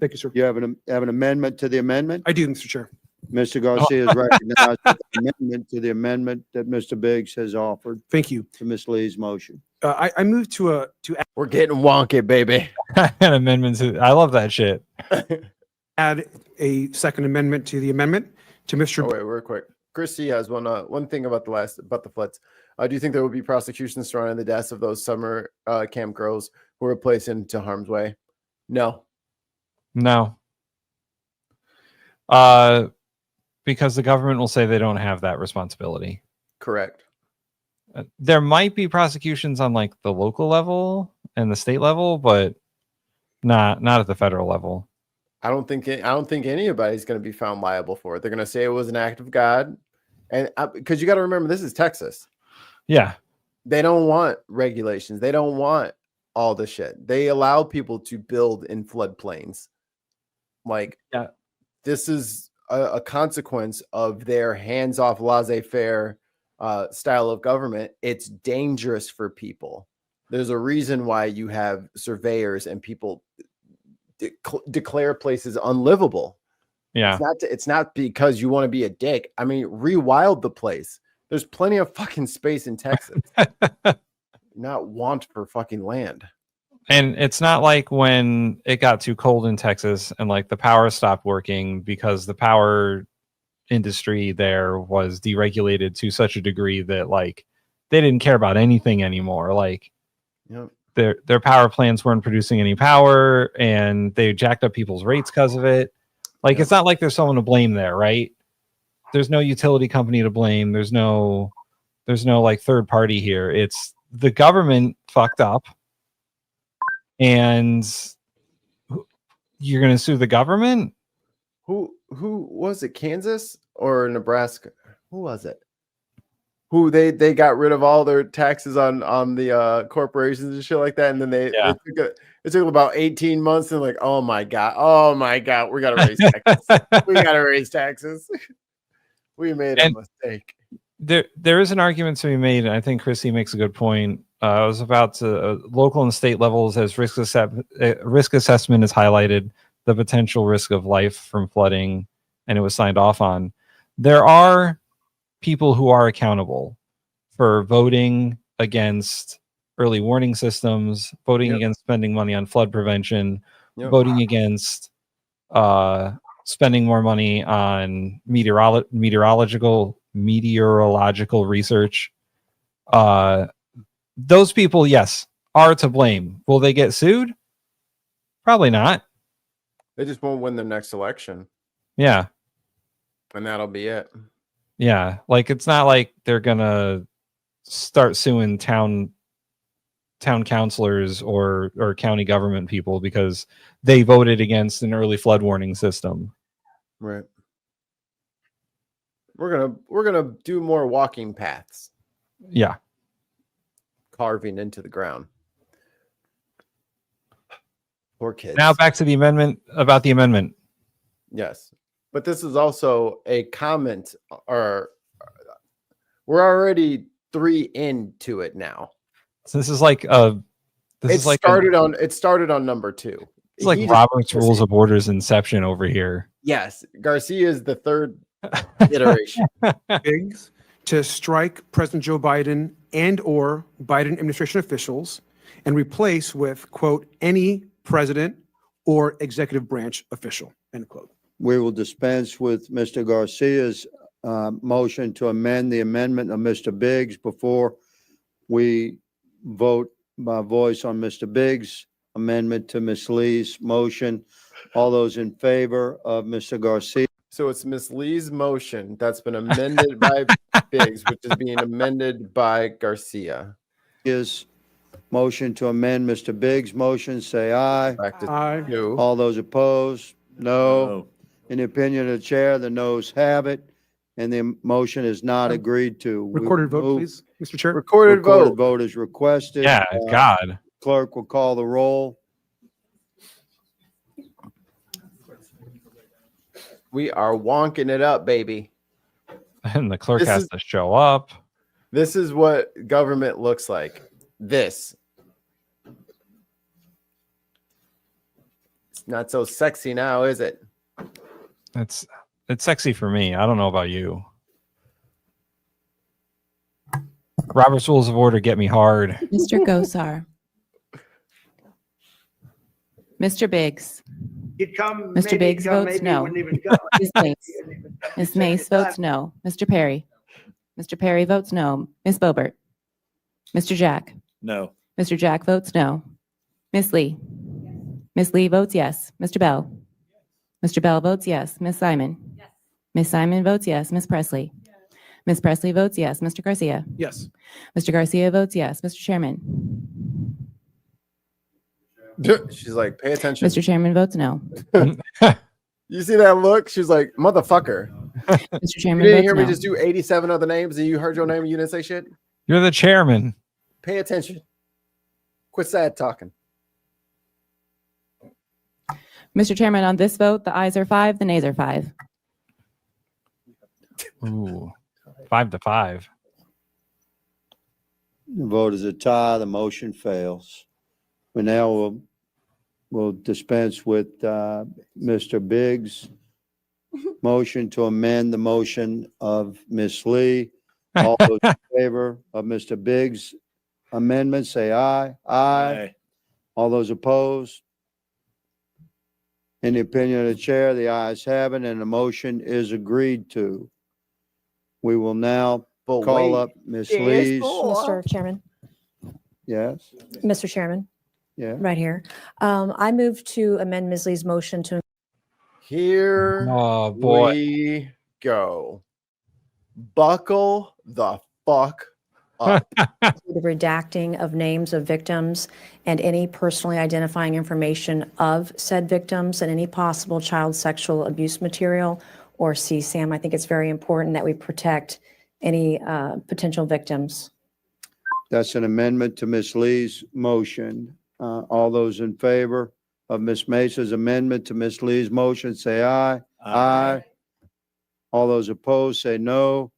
Thank you, sir.
You have an amendment to the amendment?
I do, Mr. Chair.
Mr. Garcia is recognized for the amendment to the amendment that Mr. Biggs has offered.
Thank you.
To Ms. Lee's motion.
I moved to
We're getting wonky, baby.
An amendment to, I love that shit.
add a second amendment to the amendment to Mr.
Oh, wait, real quick. Christy has one thing about the floods. Do you think there will be prosecutions surrounding the deaths of those summer camp girls who were placed into harm's way? No.
Because the government will say they don't have that responsibility.
Correct.
There might be prosecutions on like the local level and the state level, but not at the federal level.
I don't think anybody's going to be found liable for it. They're going to say it was an act of God, and because you got to remember, this is Texas.
Yeah,
they don't want regulations. They don't want all the shit. They allow people to build in floodplains. Like,
yeah,
this is a consequence of their hands-off, laissez-faire style of government. It's dangerous for people. There's a reason why you have surveyors and people declare places unlivable.
Yeah,
it's not because you want to be a dick. I mean, rewild the place. There's plenty of fucking space in Texas. Not want for fucking land.
And it's not like when it got too cold in Texas and like the power stopped working because the power industry there was deregulated to such a degree that like they didn't care about anything anymore. Like,
yep.
Their power plants weren't producing any power and they jacked up people's rates because of it. Like, it's not like there's someone to blame there, right? There's no utility company to blame. There's no like third party here. It's the government fucked up and you're going to sue the government?
Who was it? Kansas or Nebraska? Who was it? Who they got rid of all their taxes on the corporations and shit like that, and then it took about 18 months, and like, oh my god, we gotta raise taxes. We made a mistake.
There is an argument to be made, and I think Chrissy makes a good point. I was about to local and state levels as risk assessment is highlighted the potential risk of life from flooding, and it was signed off on. There are people who are accountable for voting against early warning systems, voting against spending money on flood prevention, voting against spending more money on meteorological research. Those people, yes, are to blame. Will they get sued? Probably not.
They just won't win their next election.
Yeah.
And that'll be it.
Yeah, like it's not like they're gonna start suing town councilors or county government people because they voted against an early flood warning system.
Right. We're gonna do more walking paths.
Yeah.
Carving into the ground. Poor kids.
Now back to the amendment about the amendment.
Yes. But this is also a comment, or we're already 3 into it now.
So this is like it
started on number 2.
It's like Robert's Rules of Order's Inception over here.
Yes, Garcia is the third iteration.
Biggs to strike President Joe Biden and or Biden administration officials and replace with, quote, any president or executive branch official, end quote.
We will dispense with Mr. Garcia's motion to amend the amendment of Mr. Biggs before we vote by voice on Mr. Biggs' amendment to Ms. Lee's motion. All those in favor of Mr. Garcia?
So it's Ms. Lee's motion that's been amended by Biggs, which is being amended by Garcia.
Garcia's motion to amend Mr. Biggs' motion, say aye.
Back to
Aye.
two.
All those opposed, no.
No.
In the opinion of the chair, the noes have it, and the motion is not agreed to. We
Recorded
will
vote,
move-
please, Mr. Chair.
Recorded
Recorded
vote.
vote is requested.
Yeah, God.
Clerk will call the roll.
We are wonking it up, baby.
And the clerk
This
has
is-
to show up.
This is what government looks like. This. It's not so sexy now, is it?
It's sexy for me. I don't know about you. Robert's Rules of Order get me hard.
Mr. Gosar. Mr. Biggs.
You'd come,
Mr.
maybe
Biggs
come,
votes
maybe
no.
wouldn't even come.
Ms. Mace. Ms. Mace votes no. Mr. Perry. Mr. Perry votes no. Ms. Boebert. Mr. Jack.
No.
Mr. Jack votes no. Ms. Lee. Ms. Lee votes yes. Mr. Bell. Mr. Bell votes yes. Ms. Simon. Ms. Simon votes yes. Ms. Presley. Ms. Presley votes yes. Mr. Garcia.
Yes.
Mr. Garcia votes yes. Mr. Chairman.
She's like, pay attention.
Mr. Chairman votes no.
You see that look? She's like, motherfucker.
Mr. Chairman
You didn't
votes
hear me
no.
just do 87 other names and you heard your name and you didn't say shit?
You're the chairman.
Pay attention. Quit sad talking.
Mr. Chairman, on this vote, the ayes are 5, the nays are 5.
Ooh, 5-5.
The vote is a tie. The motion fails. We now will dispense with Mr. Biggs' motion to amend the motion of Ms. Lee. All those in favor of Mr. Biggs' amendment, say aye. Aye. All those opposed? In the opinion of the chair, the ayes have it, and the motion is agreed to. We will now call up Ms. Lee's.
Mr. Chairman,
Yes,
Mr. Chairman,
yeah.
right here. I move to amend Ms. Lee's motion to
Here
Oh, boy.
we go. Buckle the fuck up.
the redacting of names of victims and any personally identifying information of said victims and any possible child sexual abuse material or CSAM. I think it's very important that we protect any potential victims.
That's an amendment to Ms. Lee's motion. All those in favor of Ms. Mesa's amendment to Ms. Lee's motion, say aye. Aye. All those opposed, say no.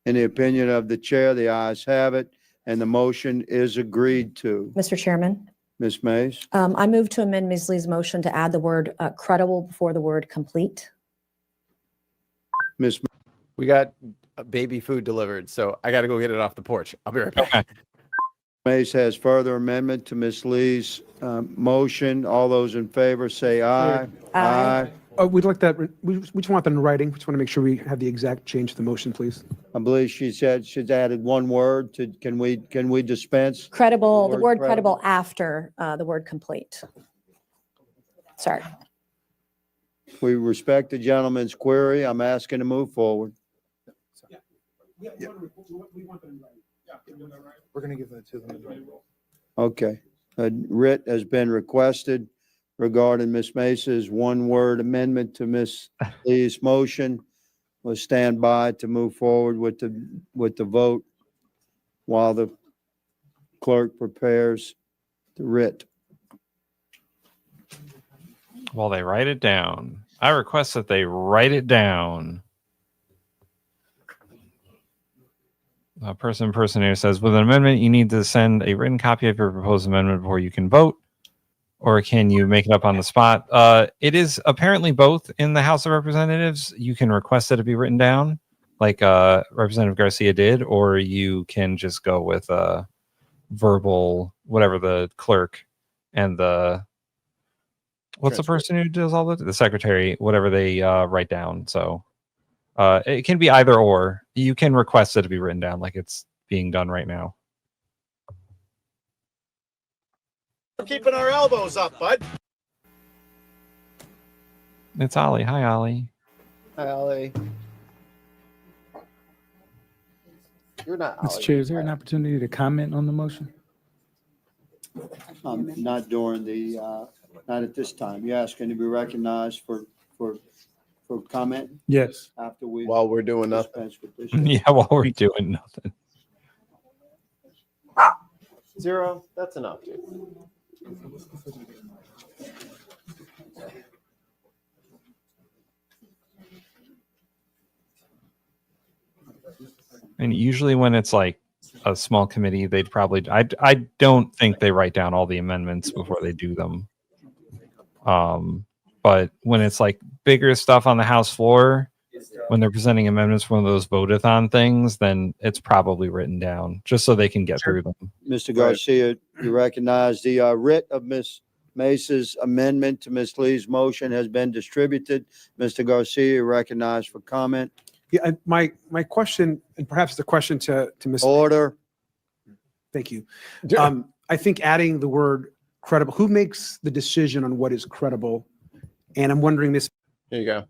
In the opinion of the chair, the ayes have it, and the motion is agreed to.
Mr. Chairman,
Ms. Mays?
I move to amend Ms. Lee's motion to add the word credible before the word complete.
Ms.
We got baby food delivered, so I got to go get it off the porch. I'll be right back.
Mays has further amendment to Ms. Lee's motion. All those in favor, say aye. Aye.
We'd like that. We just want that in writing. We just want to make sure we have the exact change to the motion, please.
I believe she said she's added one word to, can we dispense?
Credible, the word
credible.
credible after the word complete. Sorry.
We respect the gentleman's query. I'm asking to move forward.
We're going to give that to them.
Okay. A writ has been requested regarding Ms. Mesa's one-word amendment to Ms. Lee's motion. We'll stand by to move forward with the vote while the clerk prepares the writ.
While they write it down, I request that they write it down. A person impersonator says, with an amendment, you need to send a written copy of your proposed amendment before you can vote. Or can you make it up on the spot? It is apparently both in the House of Representatives. You can request it to be written down, like Representative Garcia did, or you can just go with verbal, whatever the clerk and the what's the person who does all the secretary, whatever they write down. So it can be either or. You can request it to be written down, like it's being done right now.
We're keeping our elbows up, bud.
It's Ollie. Hi, Ollie.
Hi, Ollie. You're not.
Mr. Chair, is there an opportunity to comment on the motion?
Not during the, not at this time. You're asking to be recognized for comment
Yes.
after we.
While we're doing nothing.
dispense with this.
Yeah, while we're doing nothing.
0. That's enough, dude.
And usually when it's like a small committee, they'd probably, I don't think they write down all the amendments before they do them. But when it's like bigger stuff on the House floor, when they're presenting amendments for one of those vote-a-thon things, then it's probably written down just so they can get through them.
Mr. Garcia, you recognize the writ of Ms. Mace's amendment to Ms. Lee's motion has been distributed. Mr. Garcia, you recognized for comment.
Yeah, my question, and perhaps the question to Ms.
Order.
Thank you. I think adding the word credible, who makes the decision on what is credible? And I'm wondering, Ms.
Here you go.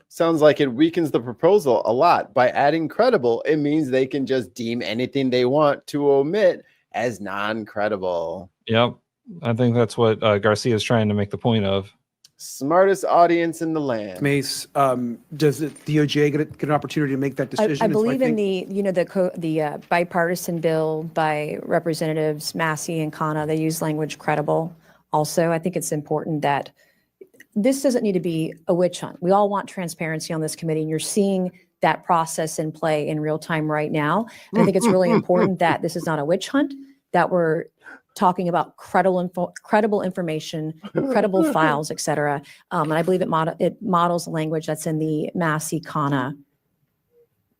Sounds like it weakens the proposal a lot. By adding credible, it means they can just deem anything they want to omit as non-credible.
Yep. I think that's what Garcia is trying to make the point of.
Smartest audience in the land.
Mace, does the DOJ get an opportunity to make that decision?
I believe in the bipartisan bill by Representatives Massey and Khanna, they use language credible. Also, I think it's important that this doesn't need to be a witch hunt. We all want transparency on this committee, and you're seeing that process in play in real time right now. And I think it's really important that this is not a witch hunt, that we're talking about credible information, credible files, et cetera. And I believe it models the language that's in the Massey-Khanna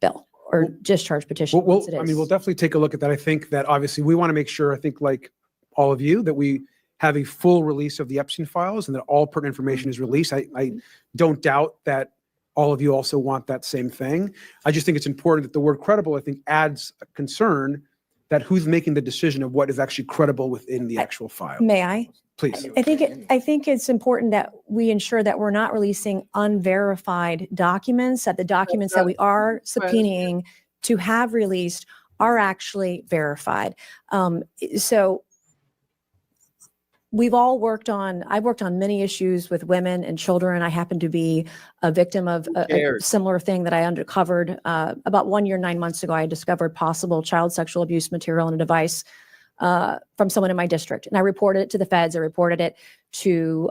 bill or discharge petition.
I mean, we'll definitely take a look at that. I think that obviously we want to make sure, I think like all of you, that we have a full release of the Epstein files and that all pertinent information is released. I don't doubt that all of you also want that same thing. I just think it's important that the word credible, I think, adds a concern that who's making the decision of what is actually credible within the actual file.
May I?
Please.
I think it's important that we ensure that we're not releasing unverified documents, that the documents that we are subpoenaing to have released are actually verified. So I've worked on many issues with women and children. I happen to be a victim of a similar thing that I uncovered about 1 year, 9 months ago. I discovered possible child sexual abuse material in a device from someone in my district. And I reported it to the feds. I reported it to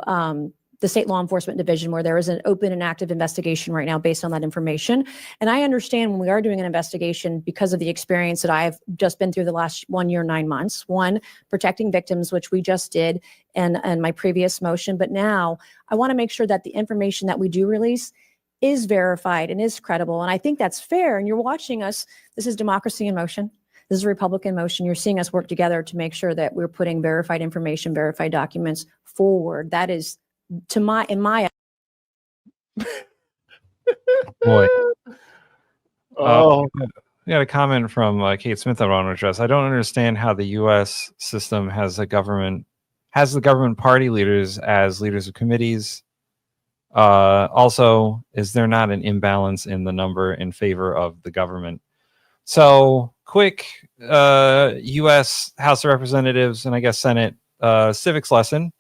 the state law enforcement division, where there is an open and active investigation right now based on that information. And I understand when we are doing an investigation, because of the experience that I've just been through the last 1 year, 9 months, one, protecting victims, which we just did and my previous motion. But now I want to make sure that the information that we do release is verified and is credible. And I think that's fair. And you're watching us. This is democracy in motion. This is a Republican motion. You're seeing us work together to make sure that we're putting verified information, verified documents forward. That is, in my
Boy.
Oh.
We got a comment from Kate Smith I want to address. I don't understand how the U.S. system has the government party leaders as leaders of committees. Also, is there not an imbalance in the number in favor of the government? So, quick U.S. House of Representatives and I guess Senate civics lesson.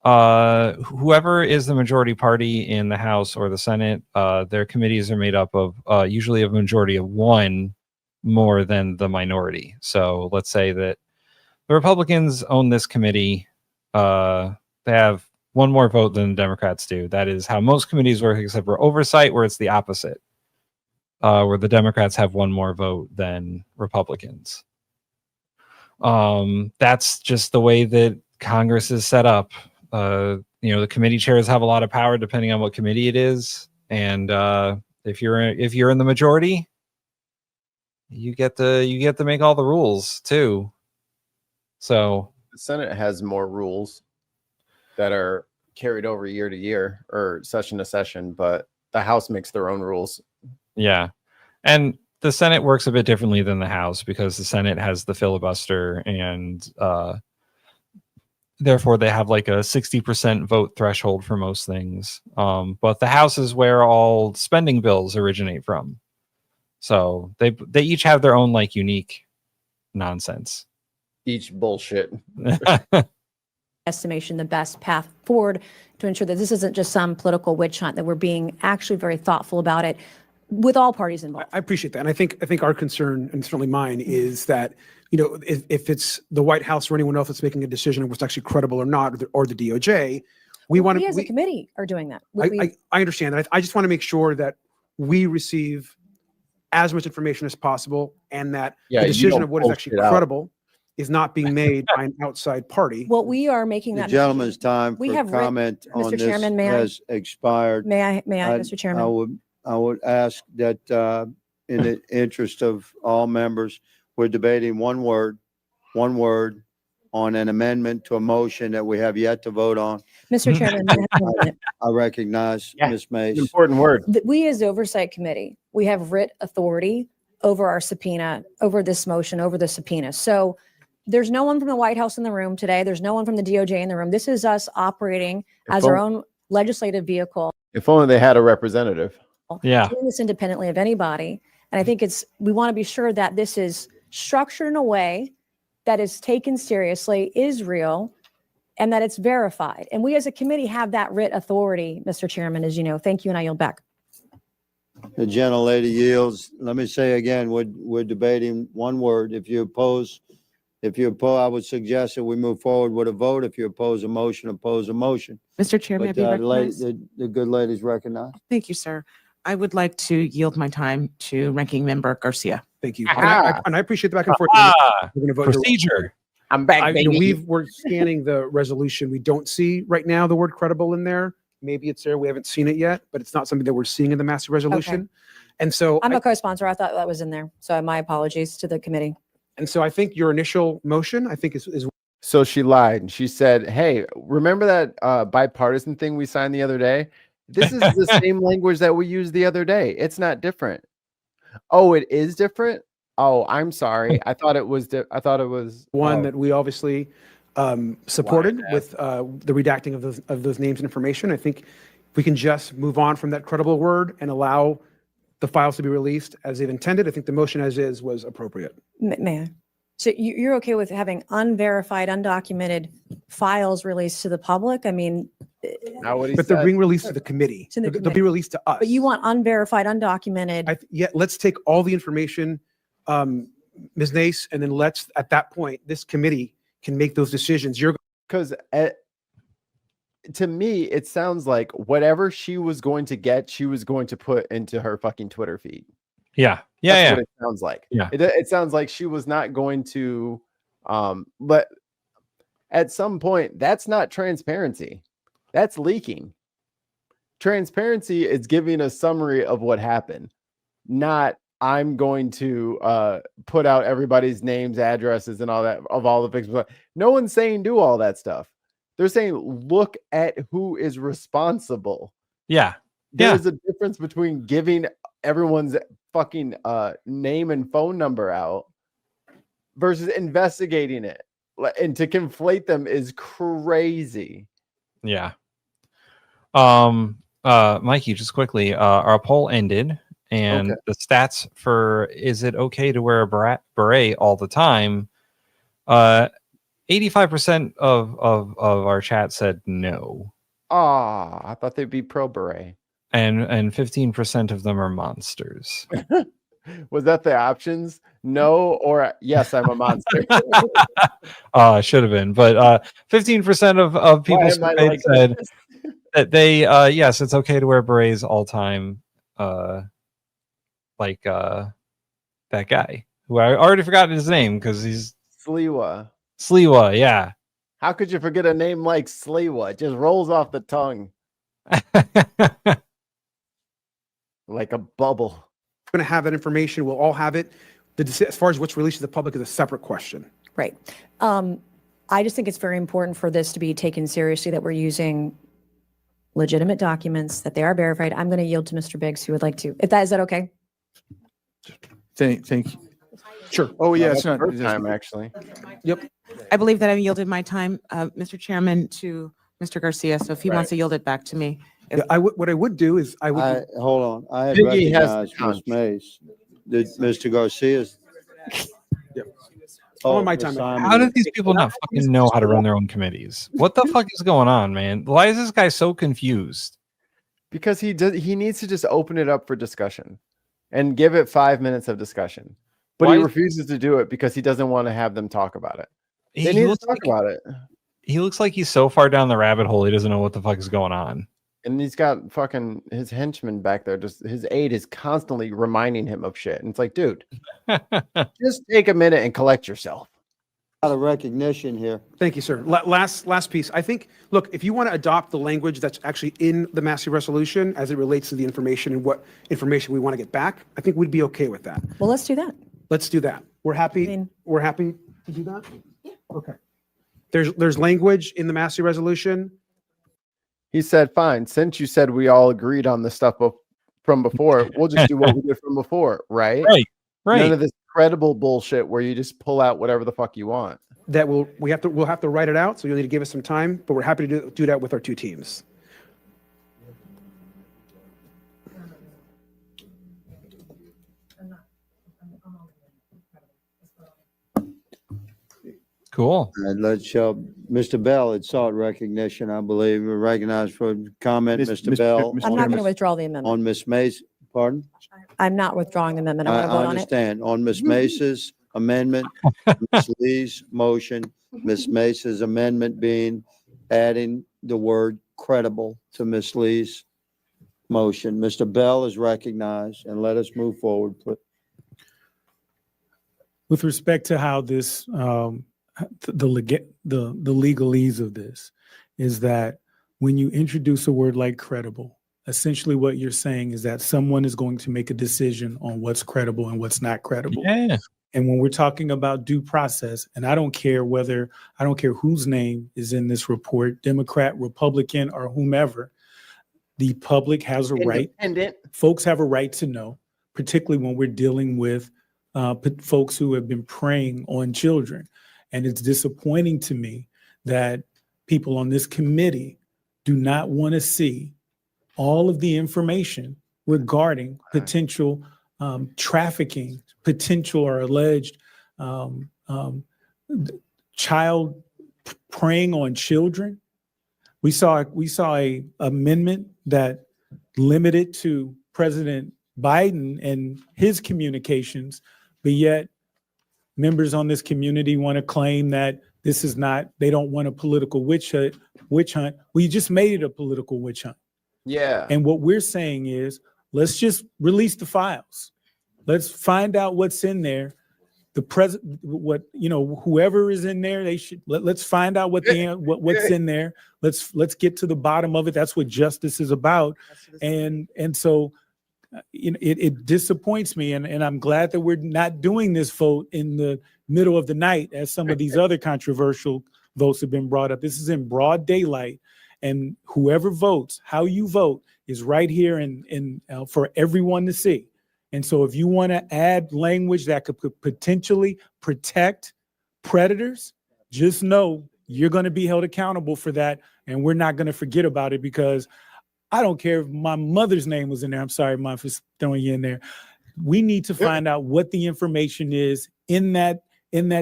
Whoever is the majority party in the House or the Senate, their committees are made up of usually a majority of one more than the minority. So let's say that the Republicans own this committee. They have one more vote than the Democrats do. That is how most committees work, except for oversight, where it's the opposite, where the Democrats have one more vote than Republicans. That's just the way that Congress is set up. The committee chairs have a lot of power depending on what committee it is, and if you're in the majority, you get to make all the rules too. So
the Senate has more rules that are carried over year to year or session to session, but the House makes their own rules.
Yeah, and the Senate works a bit differently than the House because the Senate has the filibuster and therefore they have like a 60% vote threshold for most things. But the House is where all spending bills originate from. So they each have their own like unique nonsense.
Each bullshit.
Estimation, the best path forward to ensure that this isn't just some political witch hunt, that we're being actually very thoughtful about it with all parties involved.
I appreciate that. And I think our concern, and certainly mine, is that, if it's the White House or anyone else that's making a decision of what's actually credible or not, or the DOJ, we
as a committee are doing that.
I understand that. I just want to make sure that we receive as much information as possible, and that the decision of what is actually credible is not being made by an outside party.
Well, we are making
The
that
gentleman's time
We
for
have writ-
comment on
Mr.
this
Chairman, may I?
has expired.
May I, Mr. Chairman?
I would ask that, in the interest of all members, we're debating one word on an amendment to a motion that we have yet to vote on.
Mr. Chairman, may I have a minute?
I recognize Ms. Mace.
Important word.
We as the Oversight Committee, we have writ authority over our subpoena, over this motion, over the subpoena. So there's no one from the White House in the room today. There's no one from the DOJ in the room. This is us operating as our own legislative vehicle.
If only they had a representative.
Yeah.
Doing this independently of anybody. And I think we want to be sure that this is structured in a way that is taken seriously, is real, and that it's verified. And we as a committee have that writ authority, Mr. Chairman, as you know. Thank you, and I yield back.
The gentlelady yields. Let me say again, we're debating one word. If you oppose, I would suggest that we move forward with a vote. If you oppose a motion, oppose a motion.
Mr. Chair, may I be recognized?
The good lady's recognized.
Thank you, sir. I would like to yield my time to Ranking Member Garcia.
Thank you. And I appreciate the back and forth. We're gonna vote
procedure.
I'm back, baby.
We're scanning the resolution. We don't see right now the word credible in there. Maybe it's there. We haven't seen it yet, but it's not something that we're seeing in the master resolution.
Okay.
And so
I'm a co-sponsor. I thought that was in there. So my apologies to the committee.
And so I think your initial motion, I think is
So she lied. She said, hey, remember that bipartisan thing we signed the other day? This is the same language that we used the other day. It's not different. Oh, it is different? Oh, I'm sorry. I thought it was
one that we obviously supported with the redacting of those names and information. I think we can just move on from that credible word and allow the files to be released as they've intended. I think the motion as is was appropriate.
May I? So you're okay with having unverified, undocumented files released to the public? I mean,
but they're being released to the committee. They'll be released to us.
But you want unverified, undocumented.
Let's take all the information, Ms. Nace, and then at that point, this committee can make those decisions.
Because to me, it sounds like whatever she was going to get, she was going to put into her fucking Twitter feed.
Yeah.
That's what it sounds like.
Yeah.
It sounds like she was not going to, but at some point, that's not transparency. That's leaking. Transparency is giving a summary of what happened, not I'm going to put out everybody's names, addresses, and all that of all the victims. No one's saying do all that stuff. They're saying look at who is responsible.
Yeah.
There's a difference between giving everyone's fucking name and phone number out versus investigating it. And to conflate them is crazy.
Yeah. Mikey, just quickly, our poll ended, and the stats for is it okay to wear a beret all the time? 85% of our chat said no.
I thought they'd be pro beret.
And 15% of them are monsters.
Was that the options? No or yes, I'm a monster.
Should have been, but 15% of people said that they yes, it's okay to wear berets all time. Like that guy who I already forgot his name because he's Sliwa, yeah.
How could you forget a name like Sliwa? It just rolls off the tongue. Like a bubble.
We're going to have that information. We'll all have it. As far as what's released to the public is a separate question.
Right. I just think it's very important for this to be taken seriously, that we're using legitimate documents, that they are verified. I'm going to yield to Mr. Biggs, who would like to. Is that okay?
Thank you.
Sure.
Oh, yeah.
It's not first time, actually.
Yep.
I believe that I've yielded my time, Mr. Chairman, to Mr. Garcia. So if he wants to yield it back to me.
What I would do is I would
hold on. I had
Biggie has
recognized Ms. Mace. Mr. Garcia's.
I'm on my time.
How do these people not fucking know how to run their own committees? What the fuck is going on, man? Why is this guy so confused?
Because he needs to just open it up for discussion and give it 5 minutes of discussion. But he refuses to do it because he doesn't want to have them talk about it. They need to talk about it.
He looks like he's so far down the rabbit hole he doesn't know what the fuck is going on.
And he's got fucking his henchmen back there. Just his aide is constantly reminding him of shit. And it's like, dude, just take a minute and collect yourself.
A lot of recognition here.
Thank you, sir. Last piece. I think, look, if you want to adopt the language that's actually in the Massey resolution as it relates to the information and what information we want to get back, I think we'd be okay with that.
Well, let's do that.
Let's do that. We're happy. We're happy to do that. Yeah. Okay. There's language in the Massey resolution.
He said, fine, since you said we all agreed on the stuff from before, we'll just do what we did from before, right?
Right.
None of this credible bullshit where you just pull out whatever the fuck you want.
That we'll have to write it out, so you'll need to give us some time, but we're happy to do that with our two teams.
Cool.
And let's show Mr. Bell had sought recognition, I believe. We're recognized for comment, Mr. Bell.
I'm not going to withdraw the amendment.
On Ms. Mace, pardon?
I'm not withdrawing the amendment. I want to vote on it.
understand. On Ms. Mace's amendment, Ms. Lee's motion, Ms. Mace's amendment being adding the word credible to Ms. Lee's motion. Mr. Bell is recognized, and let us move forward.
With respect to how this, the legalese of this is that when you introduce a word like credible, essentially what you're saying is that someone is going to make a decision on what's credible and what's not credible.
Yeah.
And when we're talking about due process, and I don't care whose name is in this report, Democrat, Republican, or whomever, the public has a right. Folks have a right to know, particularly when we're dealing with folks who have been preying on children. And it's disappointing to me that people on this committee do not want to see all of the information regarding potential trafficking, potential or alleged child preying on children. We saw a amendment that limited to President Biden and his communications, but yet members on this community want to claim that this is not, they don't want a political witch hunt. Well, you just made it a political witch hunt.
Yeah.
And what we're saying is, let's just release the files. Let's find out what's in there. The president, whoever is in there, they should let's find out what's in there. Let's get to the bottom of it. That's what justice is about. And so it disappoints me, and I'm glad that we're not doing this vote in the middle of the night as some of these other controversial votes have been brought up. This is in broad daylight, and whoever votes, how you vote is right here and for everyone to see. And so if you want to add language that could potentially protect predators, just know you're going to be held accountable for that, and we're not going to forget about it, because I don't care if my mother's name was in there. I'm sorry, Mom, for throwing you in there. We need to find out what the information is in that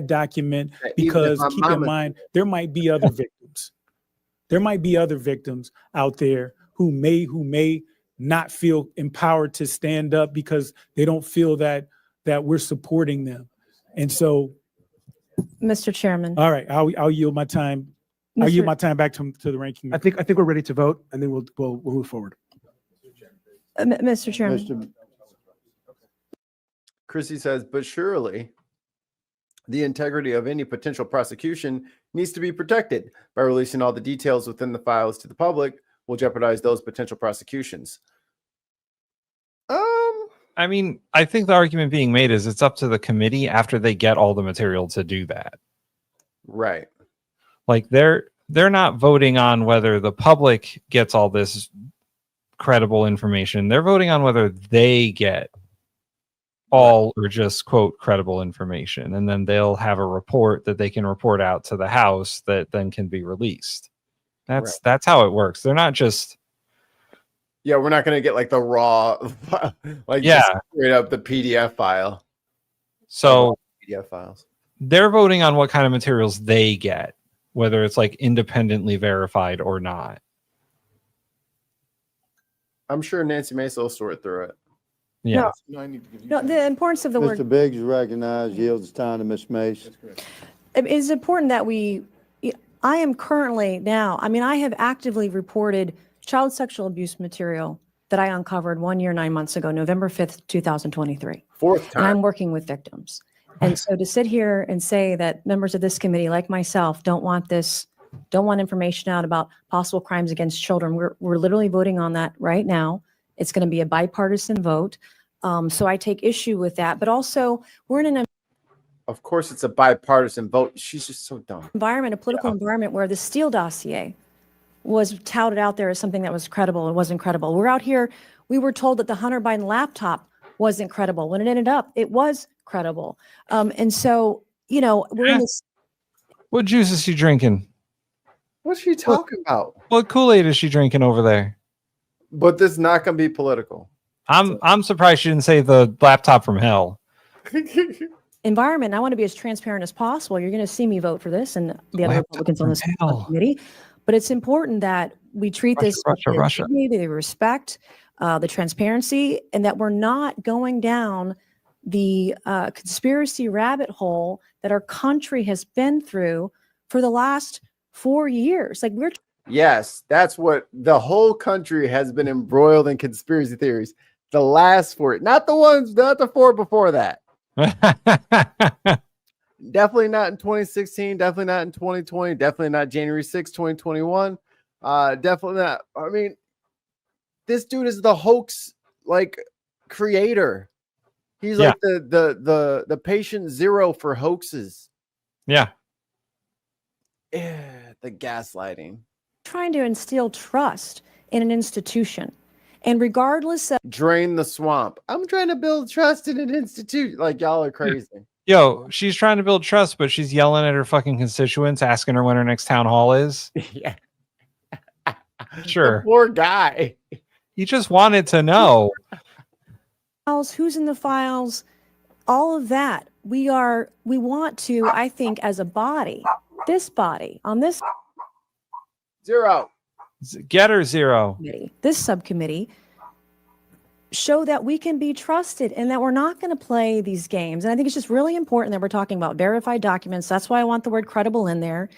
document, because keep in mind, there might be other victims. There might be other victims out there who may not feel empowered to stand up because they don't feel that we're supporting them. And so,
Mr. Chairman.
All right, I'll yield my time. I'll yield my time back to the ranking.
I think we're ready to vote, and then we'll move forward.
Mr. Chairman.
Chrissy says, but surely the integrity of any potential prosecution needs to be protected. By releasing all the details within the files to the public will jeopardize those potential prosecutions.
I mean, I think the argument being made is it's up to the committee after they get all the material to do that.
Right.
Like they're not voting on whether the public gets all this credible information. They're voting on whether they get all or just quote credible information, and then they'll have a report that they can report out to the House that then can be released. That's how it works. They're not just
Yeah, we're not gonna get like the raw, like just straight up the PDF file.
So
PDF files.
they're voting on what kind of materials they get, whether it's like independently verified or not.
I'm sure Nancy Mace will sort through it.
Yeah.
No, the importance of the word
Mr. Biggs recognized, yields time to Ms. Mace.
it is important that I am currently now, I mean, I have actively reported child sexual abuse material that I uncovered 1 year, 9 months ago, November 5th, 2023.
Fourth time.
And I'm working with victims. And so to sit here and say that members of this committee, like myself, don't want information out about possible crimes against children, we're literally voting on that right now. It's going to be a bipartisan vote. So I take issue with that. But also, we're in an
Of course, it's a bipartisan vote. She's just so dumb.
environment, a political environment where the Steele dossier was touted out there as something that was credible. It wasn't credible. We're out here, we were told that the Hunter Biden laptop wasn't credible. When it ended up, it was credible. And so, we're in this.
What juice is she drinking?
What's she talking about?
What Kool-Aid is she drinking over there?
But this is not going to be political.
I'm surprised she didn't say the laptop from hell.
Environment. I want to be as transparent as possible. You're going to see me vote for this and the other Republicans on this committee. But it's important that we treat this with
Russia.
the respect, the transparency, and that we're not going down the conspiracy rabbit hole that our country has been through for the last 4 years. Like
Yes, that's what the whole country has been embroiled in conspiracy theories. The last 4, not the 4 before that. Definitely not in 2016. Definitely not in 2020. Definitely not January 6, 2021. Definitely not. I mean, this dude is the hoax creator. He's like the patient zero for hoaxes.
Yeah.
The gaslighting.
trying to instill trust in an institution. And regardless of
drain the swamp, I'm trying to build trust in an institution. Like, y'all are crazy.
Yo, she's trying to build trust, but she's yelling at her fucking constituents, asking her when her next town hall is.
Yeah.
Sure.
The poor guy.
He just wanted to know.
who's in the files, all of that. We want to, I think, as a body, this body on this
zero,
get her zero,
this subcommittee, show that we can be trusted and that we're not going to play these games. And I think it's just really important that we're talking about verified documents. That's why I want the word credible in there.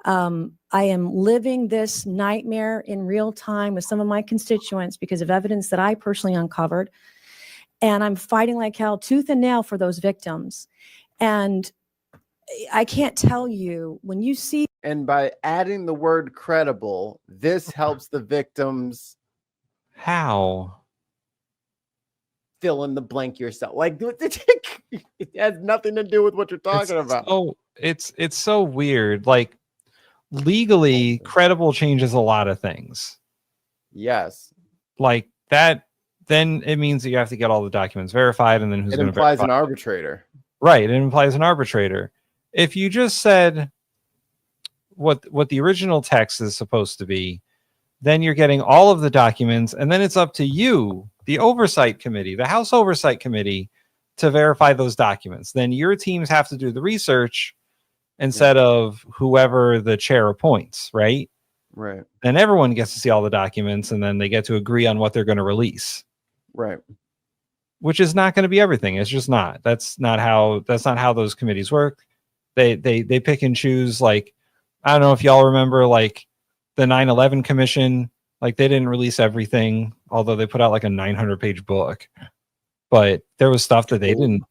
I am living this nightmare in real time with some of my constituents because of evidence that I personally uncovered. And I'm fighting like hell, tooth and nail for those victims. And I can't tell you when you see.
And by adding the word credible, this helps the victims.
How?
Fill in the blank yourself. Like, it has nothing to do with what you're talking about.
Oh, it's so weird. Like, legally, credible changes a lot of things.
Yes.
Like that, then it means that you have to get all the documents verified, and then who's going to verify?
It implies an arbitrator.
Right. It implies an arbitrator. If you just said what the original text is supposed to be, then you're getting all of the documents, and then it's up to you, the oversight committee, the House Oversight Committee, to verify those documents. Then your teams have to do the research instead of whoever the chair appoints, right?
Right.
And everyone gets to see all the documents, and then they get to agree on what they're going to release.
Right.
Which is not going to be everything. It's just not. That's not how those committees work. They pick and choose. Like, I don't know if y'all remember, like, the 9/11 Commission. Like, they didn't release everything, although they put out like a 900-page book. But there was stuff that they didn't.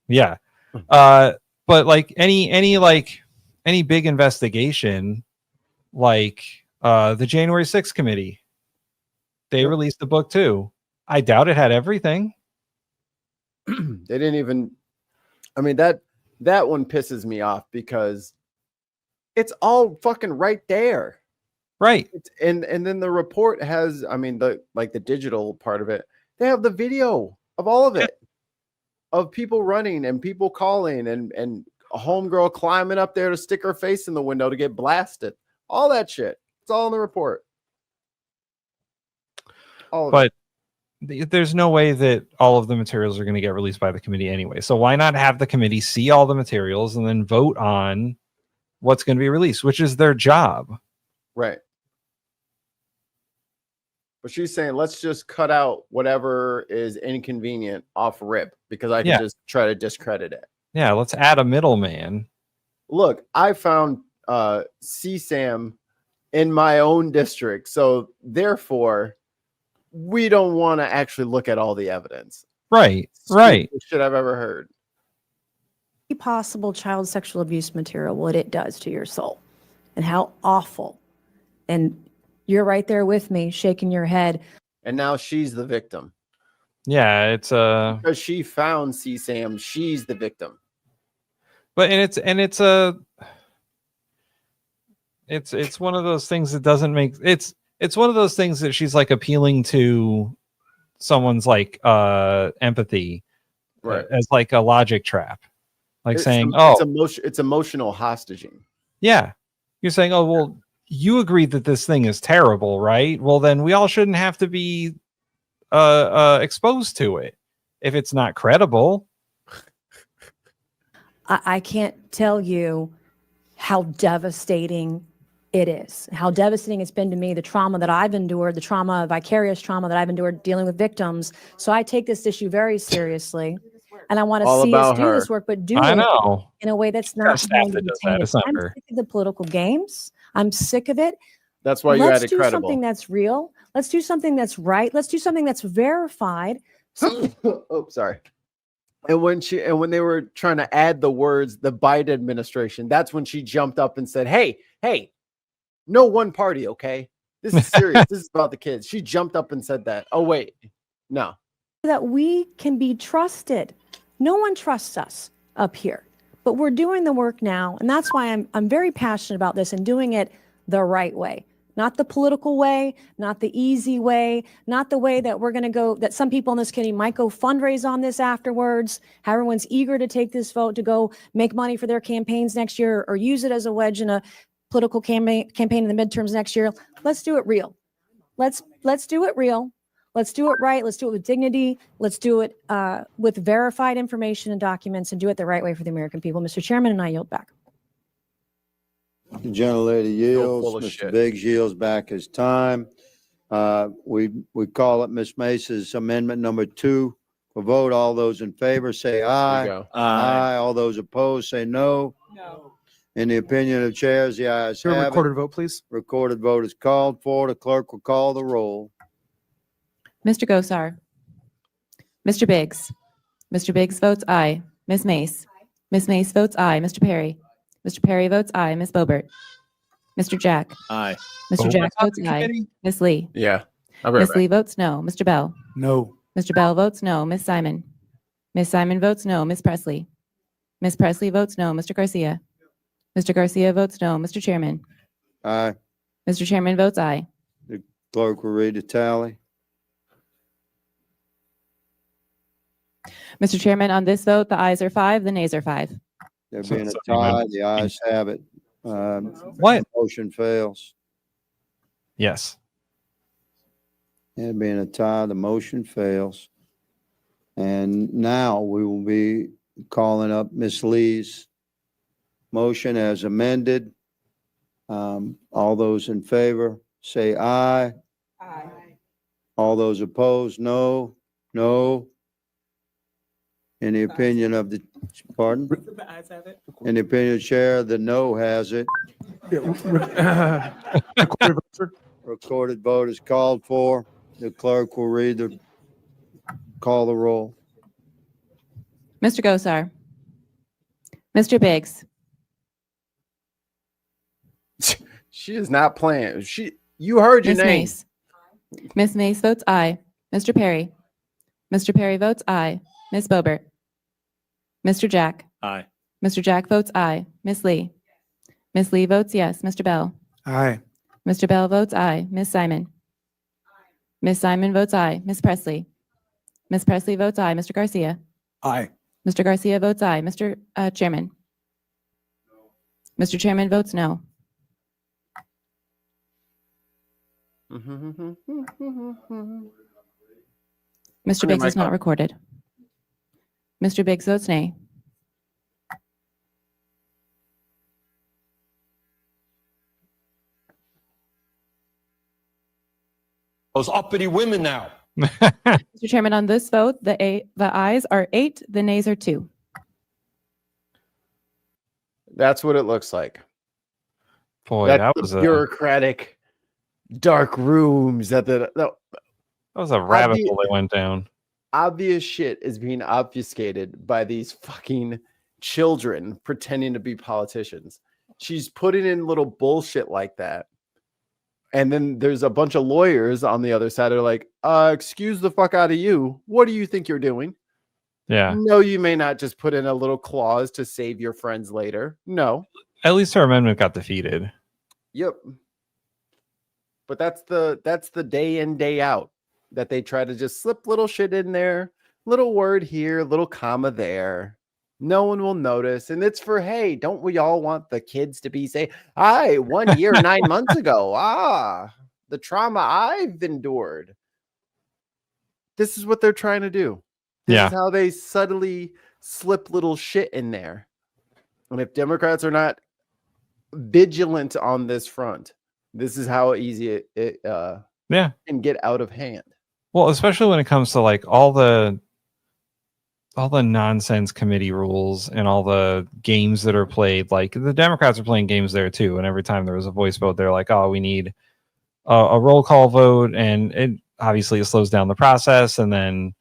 Yeah. But like any big investigation, like the January 6th committee, they released the book too. I doubt it had everything.
They didn't even. I mean, that one pisses me off because it's all fucking right there.
Right.
And then the report has, I mean, the digital part of it, they have the video of all of it, of people running and people calling and a homegirl climbing up there to stick her face in the window to get blasted. All that shit. It's all in the report.
But there's no way that all of the materials are going to get released by the committee anyway. So why not have the committee see all the materials and then vote on what's going to be released, which is their job.
Right. But she's saying, let's just cut out whatever is inconvenient off rip because I can just try to discredit it.
Yeah, let's add a middleman.
Look, I found CSAM in my own district. So therefore, we don't want to actually look at all the evidence.
Right, right.
Shit I've ever heard.
Possible child sexual abuse material, what it does to your soul and how awful. And you're right there with me, shaking your head.
And now she's the victim.
Yeah, it's
because she found CSAM, she's the victim.
But it's one of those things that doesn't make it's one of those things that she's like appealing to someone's like empathy,
right,
as like a logic trap, like
it's
saying,
it's emotional hostaging.
Yeah, you're saying, oh well, you agreed that this thing is terrible, right? Well, then we all shouldn't have to be exposed to it if it's not credible.
I can't tell you how devastating it is, how devastating it's been to me, the trauma that I've endured, the trauma, vicarious trauma that I've endured dealing with victims. So I take this issue very seriously. And I want to see us do this work, but do it in a way that's not going to be tainted. I'm sick of the political games. I'm sick of it.
That's why you
Let's
added
do
credible.
something that's real. Let's do something that's right. Let's do something that's verified.
Oh, sorry. And when they were trying to add the words, the Biden administration, that's when she jumped up and said, hey, no one party, okay? This is serious. This is about the kids. She jumped up and said that. Oh, wait, no.
That we can be trusted. No one trusts us up here, but we're doing the work now. And that's why I'm very passionate about this and doing it the right way. Not the political way, not the easy way, not the way that we're going to go, that some people in this community might go fundraise on this afterwards. How everyone's eager to take this vote to go make money for their campaigns next year or use it as a wedge in a political campaign in the midterms next year. Let's do it real. Let's do it real. Let's do it right. Let's do it with dignity. Let's do it with verified information and documents and do it the right way for the American people. Mr. Chairman, and I yield back.
The gentlelady yields.
Full of
Mr.
shit.
Biggs yields back his time. We call it Ms. Mace's amendment number 2 for vote. All those in favor say aye.
There you go.
Aye. All those opposed say no.
No.
In the opinion of chairs, the ayes
Your
have
recorded
it.
vote, please.
Recorded vote is called for. The clerk will call the roll.
Mr. Gosar. Mr. Biggs. Mr. Biggs votes aye. Ms. Mace. Ms. Mace votes aye. Mr. Perry. Mr. Perry votes aye. Ms. Bobert. Mr. Jack.
Aye.
Mr. Jack votes aye. Ms. Lee.
Yeah. I'll be right
Ms.
back.
Lee votes no. Mr. Bell.
No.
Mr. Bell votes no. Ms. Simon. Ms. Simon votes no. Ms. Presley. Ms. Presley votes no. Mr. Garcia. Mr. Garcia votes no. Mr. Chairman.
Aye.
Mr. Chairman votes aye.
The clerk will read the tally.
Mr. Chairman, on this vote, the ayes are 5, the nays are 5.
There being a tie, the ayes have it.
What?
Motion fails.
Yes.
There being a tie, the motion fails. And now we will be calling up Ms. Lee's motion as amended. All those in favor say aye.
Aye.
All those opposed, no. No. In the opinion of the, pardon?
The ayes have it.
In the opinion of the chair, the no has it. Recorded vote is called for. The clerk will call the roll.
Mr. Gosar. Mr. Biggs.
She is not playing. You heard your
Ms.
name.
Mace. Ms. Mace votes aye. Mr. Perry. Mr. Perry votes aye. Ms. Bobert. Mr. Jack.
Aye.
Mr. Jack votes aye. Ms. Lee. Ms. Lee votes yes. Mr. Bell.
Aye.
Mr. Bell votes aye. Ms. Simon. Ms. Simon votes aye. Ms. Presley. Ms. Presley votes aye. Mr. Garcia.
Aye.
Mr. Garcia votes aye. Mr. Chairman. Mr. Chairman votes no. Mr. Biggs is not recorded. Mr. Biggs votes nay.
Those uppity women now.
Mr. Chairman, on this vote, the ayes are 8, the nays are 2.
That's what it looks like.
Boy,
That's
that
the
was a
bureaucratic dark rooms that
that was a rabbit hole they went down.
Obvious shit is being obfuscated by these fucking children pretending to be politicians. She's putting in little bullshit like that. And then there's a bunch of lawyers on the other side that are like, excuse the fuck out of you. What do you think you're doing?
Yeah.
No, you may not just put in a little clause to save your friends later. No.
At least her amendment got defeated.
Yep. But that's the day in, day out that they try to just slip little shit in there, little word here, little comma there. No one will notice. And it's for, hey, don't we all want the kids to be safe? 1 year, 9 months ago. The trauma I've endured. This is what they're trying to do. This is how they subtly slip little shit in there. And if Democrats are not vigilant on this front, this is how easy it can get out of hand.
Well, especially when it comes to like all the nonsense committee rules and all the games that are played. Like the Democrats are playing games there too, and every time there was a voice vote, they're like, "Oh, we need a roll call vote," and it obviously slows down the process. And then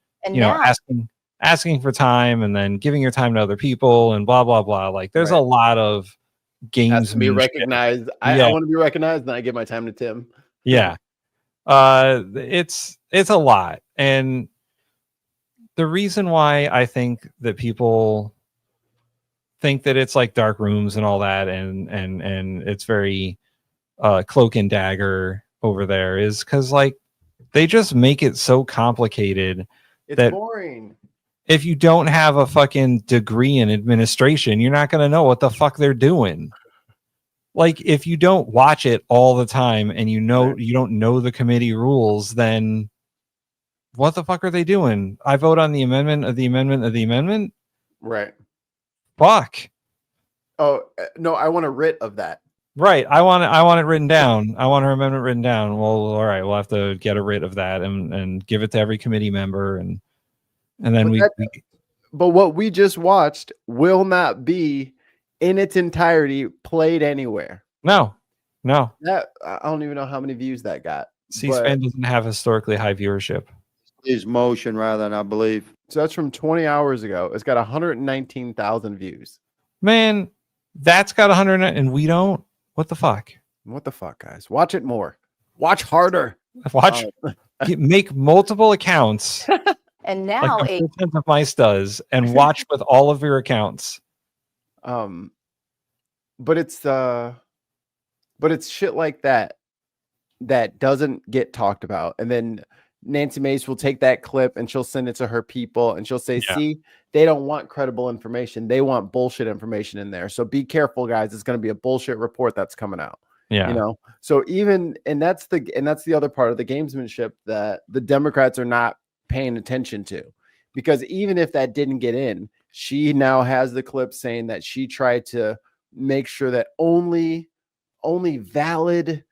asking for time, and then giving your time to other people, and blah blah blah. Like there's a lot of games
to be recognized. I want to be recognized, and I give my time to Tim.
Yeah, it's a lot. And the reason why I think that people think that it's like dark rooms and all that, and it's very cloak and dagger over there, is because like they just make it so complicated.
It's boring.
If you don't have a fucking degree in administration, you're not going to know what the fuck they're doing. Like if you don't watch it all the time and you don't know the committee rules, then what the fuck are they doing? I vote on the amendment of the amendment of the amendment.
Right.
Fuck.
Oh no, I want a writ of that.
Right. I want it written down. I want her amendment written down. Well, all right, we'll have to get a writ of that and give it to every committee member, and then
but what we just watched will not be in its entirety played anywhere.
No.
That I don't even know how many views that got.
C-SPAN doesn't have historically high viewership.
His motion rather than I believe.
So that's from 20 hours ago. It's got 119,000 views.
Man, that's got 100 and we don't. What the fuck?
What the fuck, guys? Watch it more. Watch harder.
Watch. Make multiple accounts.
And now
like of Mice does, and watch with all of your accounts.
But it's shit like that doesn't get talked about. And then Nancy Mace will take that clip and she'll send it to her people and she'll say, see, they don't want credible information. They want bullshit information in there. So be careful, guys. It's going to be a bullshit report that's coming out.
Yeah.
You know, so that's the other part of the gamesmanship that the Democrats are not paying attention to, because even if that didn't get in, she now has the clip saying that she tried to make sure that only valid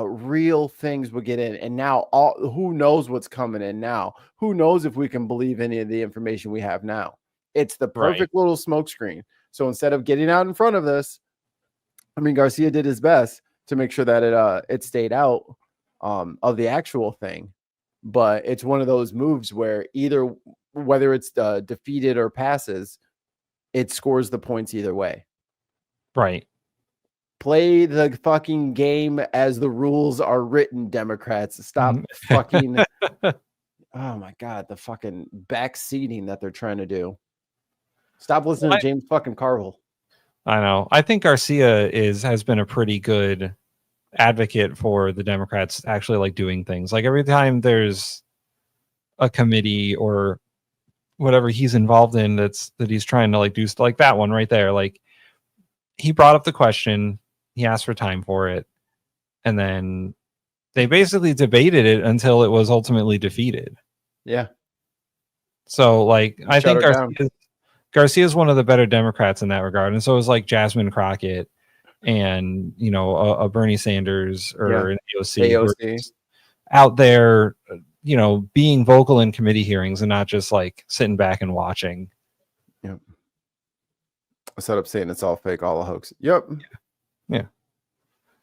real things would get in. And now who knows what's coming in now? Who knows if we can believe any of the information we have now? It's the perfect little smokescreen. So instead of getting out in front of this, I mean, Garcia did his best to make sure that it stayed out of the actual thing. But it's one of those moves where whether it's defeated or passes, it scores the points either way.
Right.
Play the fucking game as the rules are written, Democrats. Stop fucking. Oh my God, the fucking backseating that they're trying to do. Stop listening to James fucking Carville.
I know. I think Garcia has been a pretty good advocate for the Democrats actually like doing things. Like every time there's a committee or whatever he's involved in that he's trying to like do, like that one right there, like he brought up the question, he asked for time for it, and then They basically debated it until it was ultimately defeated.
Yeah.
So, like, I think
Shut her down.
Garcia is one of the better Democrats in that regard, and so is like Jasmine Crockett and a Bernie Sanders or an AOC, who are just out there, being vocal in committee hearings and not just like sitting back and watching.
Yep. Instead of saying it's all fake, all a hoax. Yep.
Yeah.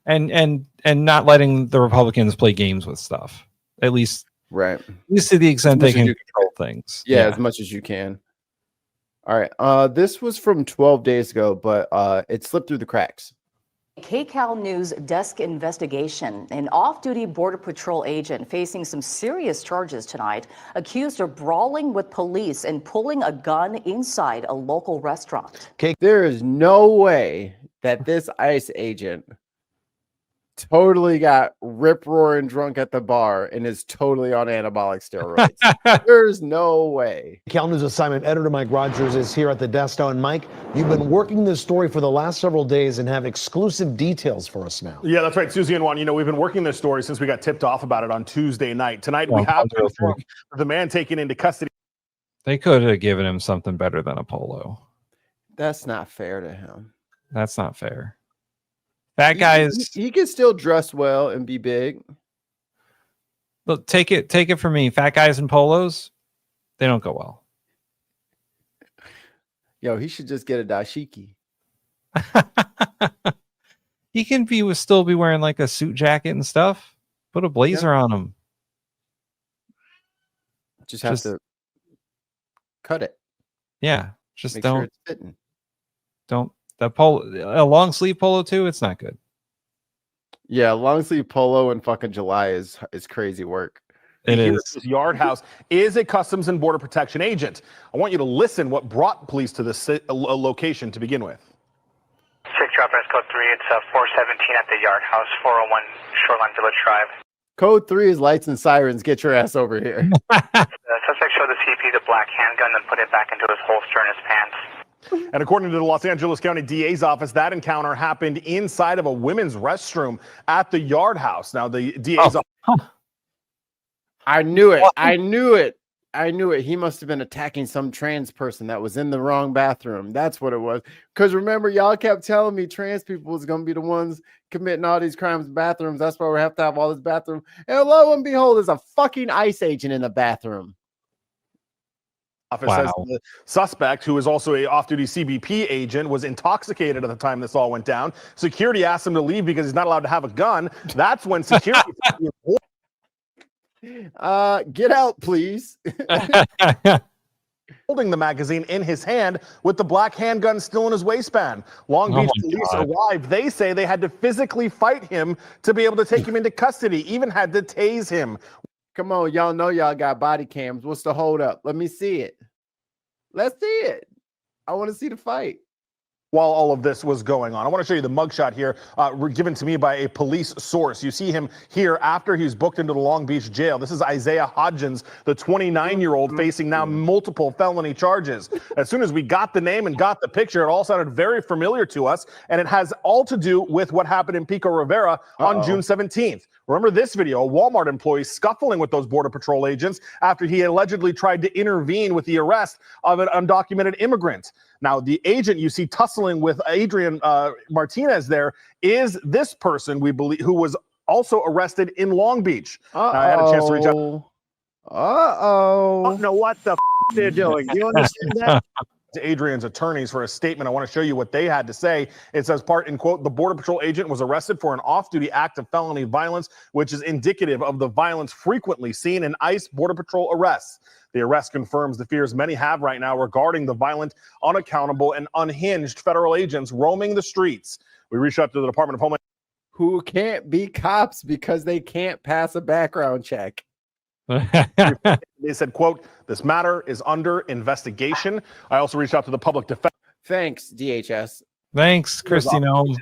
And not letting the Republicans play games with stuff. At least to the extent they can control things.
Yeah, as much as you can. All right. This was from 12 days ago, but it slipped through the cracks.
KCAL News desk investigation. An off-duty Border Patrol agent facing some serious charges tonight, accused of brawling with police and pulling a gun inside a local restaurant.
There is no way that this ICE agent totally got rip-roaring drunk at the bar and is totally on anabolic steroids. There's no way.
Cal News assignment editor Mike Rogers is here at the desk now. And Mike, you've been working this story for the last several days and have exclusive details for us now.
Yeah, that's right, Susie and Juan. We've been working this story since we got tipped off about it on Tuesday night. Tonight, we have confirmed the man taken into custody.
They could have given him something better than a polo.
That's not fair to him.
That's not fair. That guy's
he can still dress well and be big.
Look, take it from me. Fat guys in polos, they don't go well.
Yo, he should just get a dashiki.
He can still be wearing like a suit jacket and stuff. Put a blazer on him.
Just have to cut it.
Yeah, just
Make
don't.
sure it's fitting.
Don't a long sleeve polo too. It's not good.
Yeah, long sleeve polo in fucking July is crazy work.
It is.
Yard House is a Customs and Border Protection agent. I want you to listen what brought police to this location to begin with.
6 Drop Code 3, it's 417 at the Yard House, 401 Shoreline Village Drive.
Code 3 is lights and sirens. Get your ass over here.
The suspect showed the CP the black handgun, then put it back into his holster in his pants.
And according to the Los Angeles County DA's office, that encounter happened inside of a women's restroom at the Yard House. Now, the DA's office.
I knew it. I knew it. I knew it. He must have been attacking some trans person that was in the wrong bathroom. That's what it was. Because remember, y'all kept telling me trans people was going to be the ones committing all these crimes in bathrooms. That's why we have to have all this bathroom. And lo and behold, there's a fucking ICE agent in the bathroom.
Office says the suspect, who is also a off-duty CBP agent, was intoxicated at the time this all went down. Security asked him to leave because he's not allowed to have a gun. That's when security
get out, please.
Holding the magazine in his hand with the black handgun still in his waistband. Long Beach police arrived. They say they had to physically fight him to be able to take him into custody, even had to tase him.
Come on, y'all know y'all got body cams. What's the hold up? Let me see it. Let's see it. I want to see the fight.
While all of this was going on, I want to show you the mugshot here, given to me by a police source. You see him here after he's booked into the Long Beach jail. This is Isaiah Hodgins, the 29-year-old facing now multiple felony charges. As soon as we got the name and got the picture, it all sounded very familiar to us, and it has all to do with what happened in Pico Rivera on June 17th. Remember this video, a Walmart employee scuffling with those Border Patrol agents after he allegedly tried to intervene with the arrest of an undocumented immigrant. Now, the agent you see tussling with Adrian Martinez there is this person, we believe, who was also arrested in Long Beach. I had a chance to reach out. I don't know what the they're doing. Do you understand that? To Adrian's attorneys for a statement. I want to show you what they had to say. It says, part in quote, the Border Patrol agent was arrested for an off-duty act of felony violence, which is indicative of the violence frequently seen in ICE Border Patrol arrests. The arrest confirms the fears many have right now regarding the violent, unaccountable, and unhinged federal agents roaming the streets. We reached out to the Department of Homeland.
Who can't be cops because they can't pass a background check.
They said, quote, this matter is under investigation. I also reached out to the public defense.
Thanks, DHS.
Thanks, Christy Nome.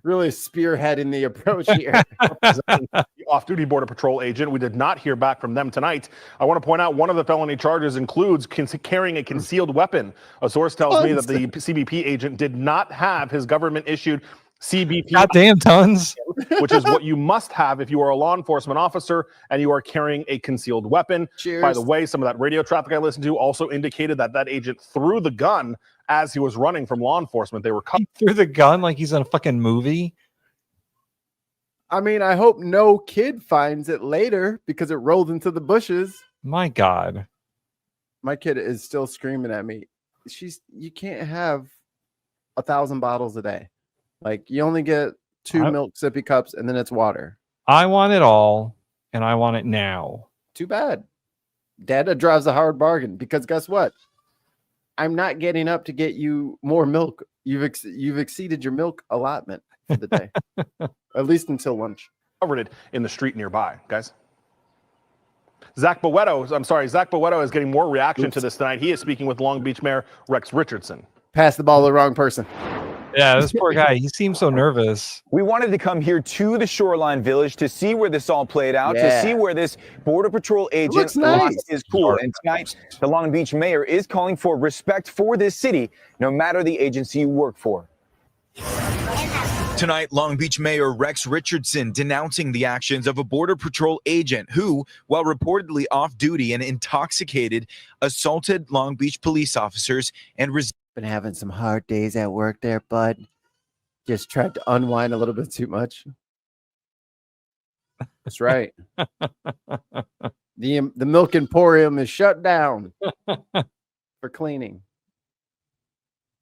Really spearheading the approach here.
The off-duty Border Patrol agent. We did not hear back from them tonight. I want to point out one of the felony charges includes carrying a concealed weapon. A source tells me that the CBP agent did not have his government-issued CBP.
Goddamn tons.
Which is what you must have if you are a law enforcement officer and you are carrying a concealed weapon.
Cheers.
By the way, some of that radio traffic I listened to also indicated that that agent threw the gun as he was running from law enforcement. They were cut.
He threw the gun like he's in a fucking movie.
I mean, I hope no kid finds it later because it rolled into the bushes.
My God.
My kid is still screaming at me. You can't have 1,000 bottles a day. Like, you only get 2 milk sippy cups and then it's water.
I want it all and I want it now.
Too bad. Dad drives a hard bargain because guess what? I'm not getting up to get you more milk. You've exceeded your milk allotment for the day, at least until lunch.
Covered it in the street nearby, guys. Zach Boetto is getting more reaction to this tonight. He is speaking with Long Beach Mayor Rex Richardson.
Pass the ball to the wrong person.
Yeah, this poor guy. He seems so nervous.
We wanted to come here to the Shoreline Village to see where this all played out, to see where this Border Patrol agent lost his cool. And tonight, the Long Beach mayor is calling for respect for this city, no matter the agency you work for.
Tonight, Long Beach Mayor Rex Richardson denouncing the actions of a Border Patrol agent who, while reportedly off duty and intoxicated, assaulted Long Beach police officers and
been having some hard days at work there, bud. Just tried to unwind a little bit too much. That's right. The Milk Emporium is shut down for cleaning.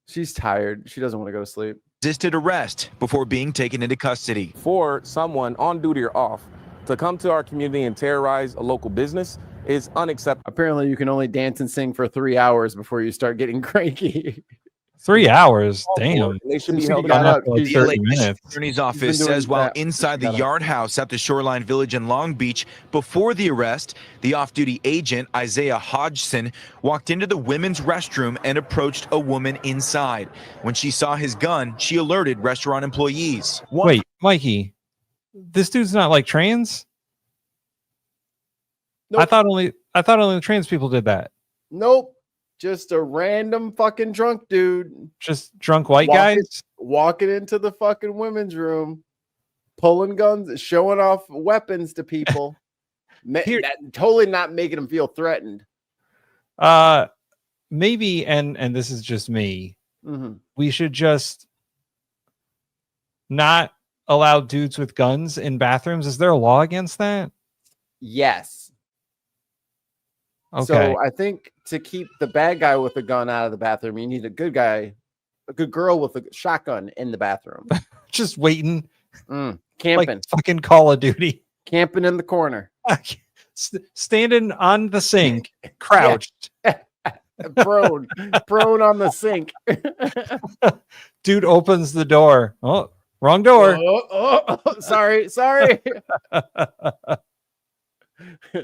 She's tired. She doesn't want to go to sleep.
resisted arrest before being taken into custody.
For someone on duty or off to come to our community and terrorize a local business is unacceptable.
Apparently, you can only dance and sing for 3 hours before you start getting cranky.
3 hours? Damn.
They should be held
up for like
The
30
LA
minutes.
Attorney's Office says while inside the yard house at the Shoreline Village in Long Beach before the arrest, the off-duty agent, Isaiah Hodgson, walked into the women's restroom and approached a woman inside. When she saw his gun, she alerted restaurant employees.
Wait, Mikey, this dude's not like trans?
Nope.
I thought only the trans people did that.
Nope. Just a random fucking drunk dude.
Just drunk white guys?
Walking into the fucking women's room, pulling guns, showing off weapons to people. Totally not making them feel threatened.
Maybe, and this is just me, we should just not allow dudes with guns in bathrooms. Is there a law against that?
Yes.
Okay.
So I think to keep the bad guy with a gun out of the bathroom, you need a good guy, a good girl with a shotgun in the bathroom.
Just waiting.
Camping.
Like fucking Call of Duty.
Camping in the corner.
Standing on the sink, crouched.
prone on the sink.
Dude opens the door. Oh, wrong door.
Sorry.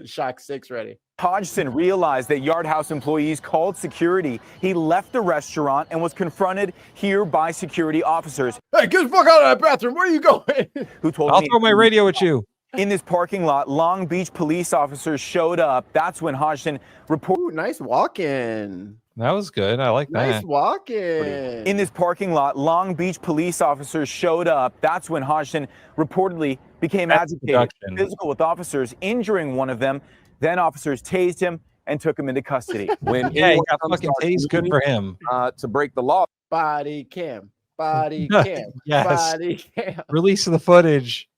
Shock 6 ready.
Hodgson realized that Yard House employees called security. He left the restaurant and was confronted here by security officers.
Hey, get the fuck out of that bathroom. Where are you going?
Who told
I'll
me
throw my radio at you.
In this parking lot, Long Beach police officers showed up. That's when Hodgson reported.
Nice walk-in.
That was good. I like that.
Nice walk-in.
In this parking lot, Long Beach police officers showed up. That's when Hodgson reportally became agitated, physical with officers, injuring one of them. Then officers tased him and took him into custody.
When
Yeah, he got fucking tased. Good for him.
To break the law.
Body cam. Body cam.
Yes.
Body cam.
Release the footage.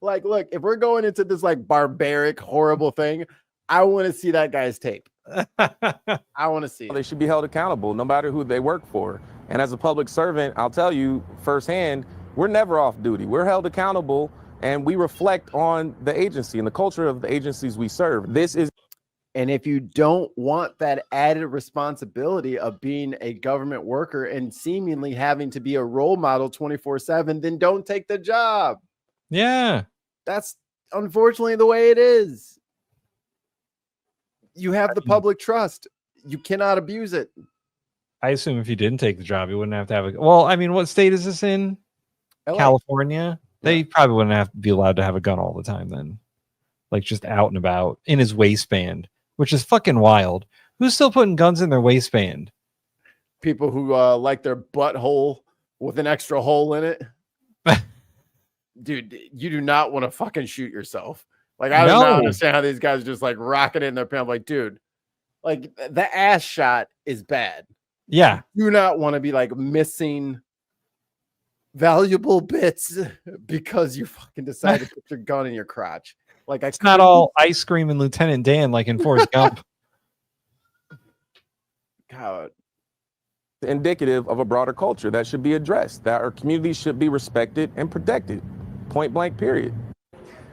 Like, look, if we're going into this like barbaric, horrible thing, I want to see that guy's tape. I want to see
They
it.
should be held accountable no matter who they work for. And as a public servant, I'll tell you firsthand, we're never off duty. We're held accountable and we reflect on the agency and the culture of the agencies we serve.
And if you don't want that added responsibility of being a government worker and seemingly having to be a role model 24/7, then don't take the job.
Yeah.
That's unfortunately the way it is. You have the public trust. You cannot abuse it.
I assume if you didn't take the job, you wouldn't have to have a. Well, I mean, what state is this in?
LA.
California. They probably wouldn't have to be allowed to have a gun all the time then. Like just out and about in his waistband, which is fucking wild. Who's still putting guns in their waistband?
People who like their butthole with an extra hole in it. Dude, you do not want to fucking shoot yourself. Like, I do not understand how these guys are just like rocking it in their pants. Like, dude, like the ass shot is bad.
Yeah.
You do not want to be like missing valuable bits because you fucking decided to put your gun in your crotch. Like,
it's not all ice cream and Lieutenant Dan like in Forrest Gump.
God.
Indicative of a broader culture that should be addressed, that our communities should be respected and protected. Point blank, period.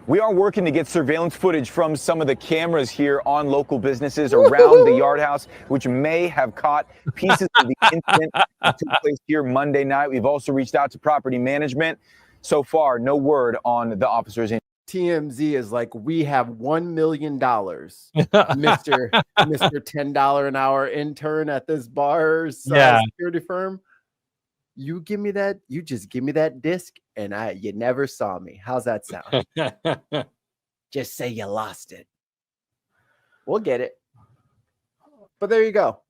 We are working to get surveillance footage from some of the cameras here on local businesses around the Yard House, which may have caught pieces of the incident that took place here Monday night. We've also reached out to property management. So far, no word on the officers.
TMZ is like, we have $1 million, Mr. $10 an hour intern at this bar's security firm. You give me that, you just give me that disc, and you never saw me. How's that sound? Just say you lost it. We'll get it. But there you go.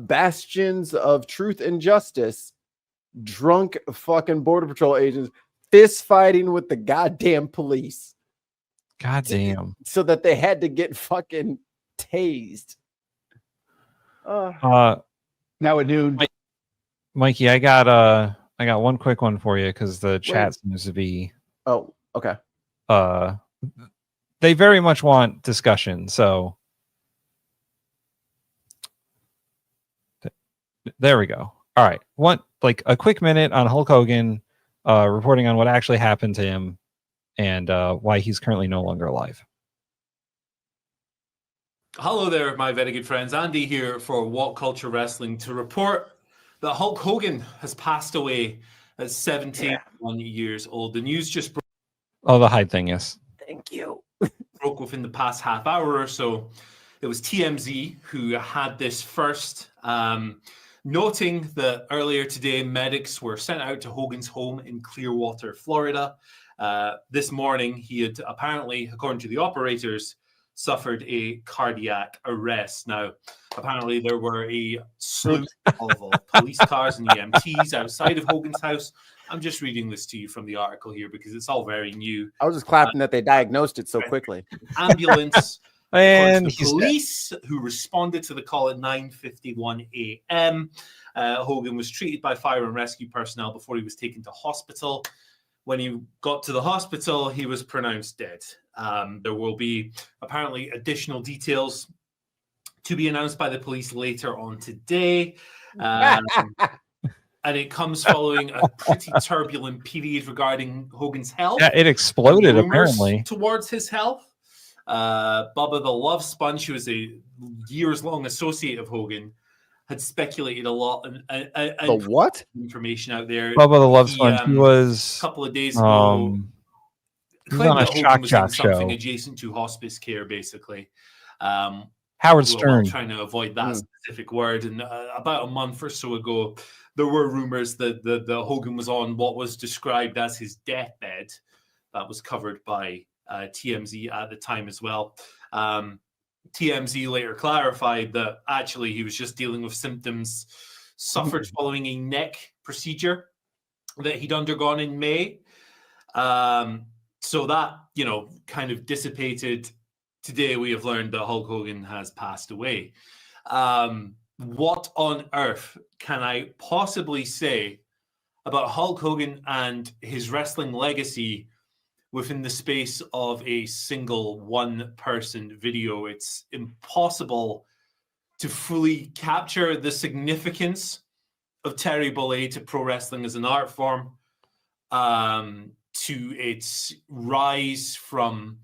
Bastions of truth and justice, drunk fucking Border Patrol agents fist fighting with the goddamn police.
Goddamn.
So that they had to get fucking tased.
Now at noon.
Mikey, I got one quick one for you because the chat seems to be
okay.
They very much want discussion, so there we go. All right. Like a quick minute on Hulk Hogan reporting on what actually happened to him and why he's currently no longer alive.
Hello there, my very good friends. Andy here for What Culture Wrestling to report that Hulk Hogan has passed away at 71 years old. The news just broke.
Oh, the hide thing, yes.
Thank you.
Broke within the past half hour or so. It was TMZ who had this first, noting that earlier today, medics were sent out to Hogan's home in Clearwater, Florida. This morning, he had apparently, according to the operators, suffered a cardiac arrest. Now, apparently there were a slew of police cars and EMTs outside of Hogan's house. I'm just reading this to you from the article here because it's all very new.
I was just clapping that they diagnosed it so quickly.
Ambulance
and
the police who responded to the call at 9:51 a.m. Hogan was treated by fire and rescue personnel before he was taken to hospital. When he got to the hospital, he was pronounced dead. There will be apparently additional details to be announced by the police later on today. And it comes following a pretty turbulent period regarding Hogan's health.
Yeah, it exploded apparently
towards his health. Bubba the Love Sponge, who was a years-long associate of Hogan, had speculated a lot and
what
information out there.
Bubba the Love Sponge. He was
a couple of days ago.
Claimed that Hogan was in
something
show.
Adjacent to hospice care, basically.
Howard Stern.
Trying to avoid that specific word. And about a month or so ago, there were rumors that the Hogan was on what was described as his deathbed. That was covered by TMZ at the time as well. TMZ later clarified that actually he was just dealing with symptoms suffered following a neck procedure that he'd undergone in May. So that, kind of dissipated. Today we have learned that Hulk Hogan has passed away. What on earth can I possibly say about Hulk Hogan and his wrestling legacy within the space of a single one-person video? It's impossible to fully capture the significance of Terry Bollea to pro wrestling as an art form, to its rise from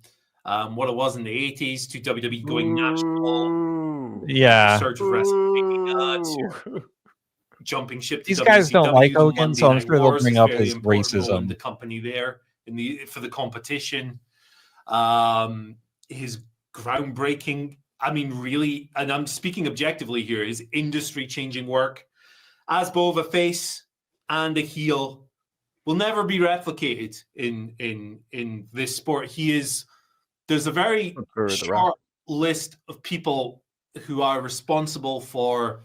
what it was in the 80s to WWE going national.
Yeah.
Surge of wrestling, to jumping ship to
These
WCW.
guys don't like
The
Hogan, so I'm
Monday
sure
Night
they'll
Wars
bring
is
up
very
his
important role in
racism.
the company there for the competition. His groundbreaking, really, and I'm speaking objectively here, his industry-changing work as both a face and a heel will never be replicated in this sport. There's a very short list of people who are responsible for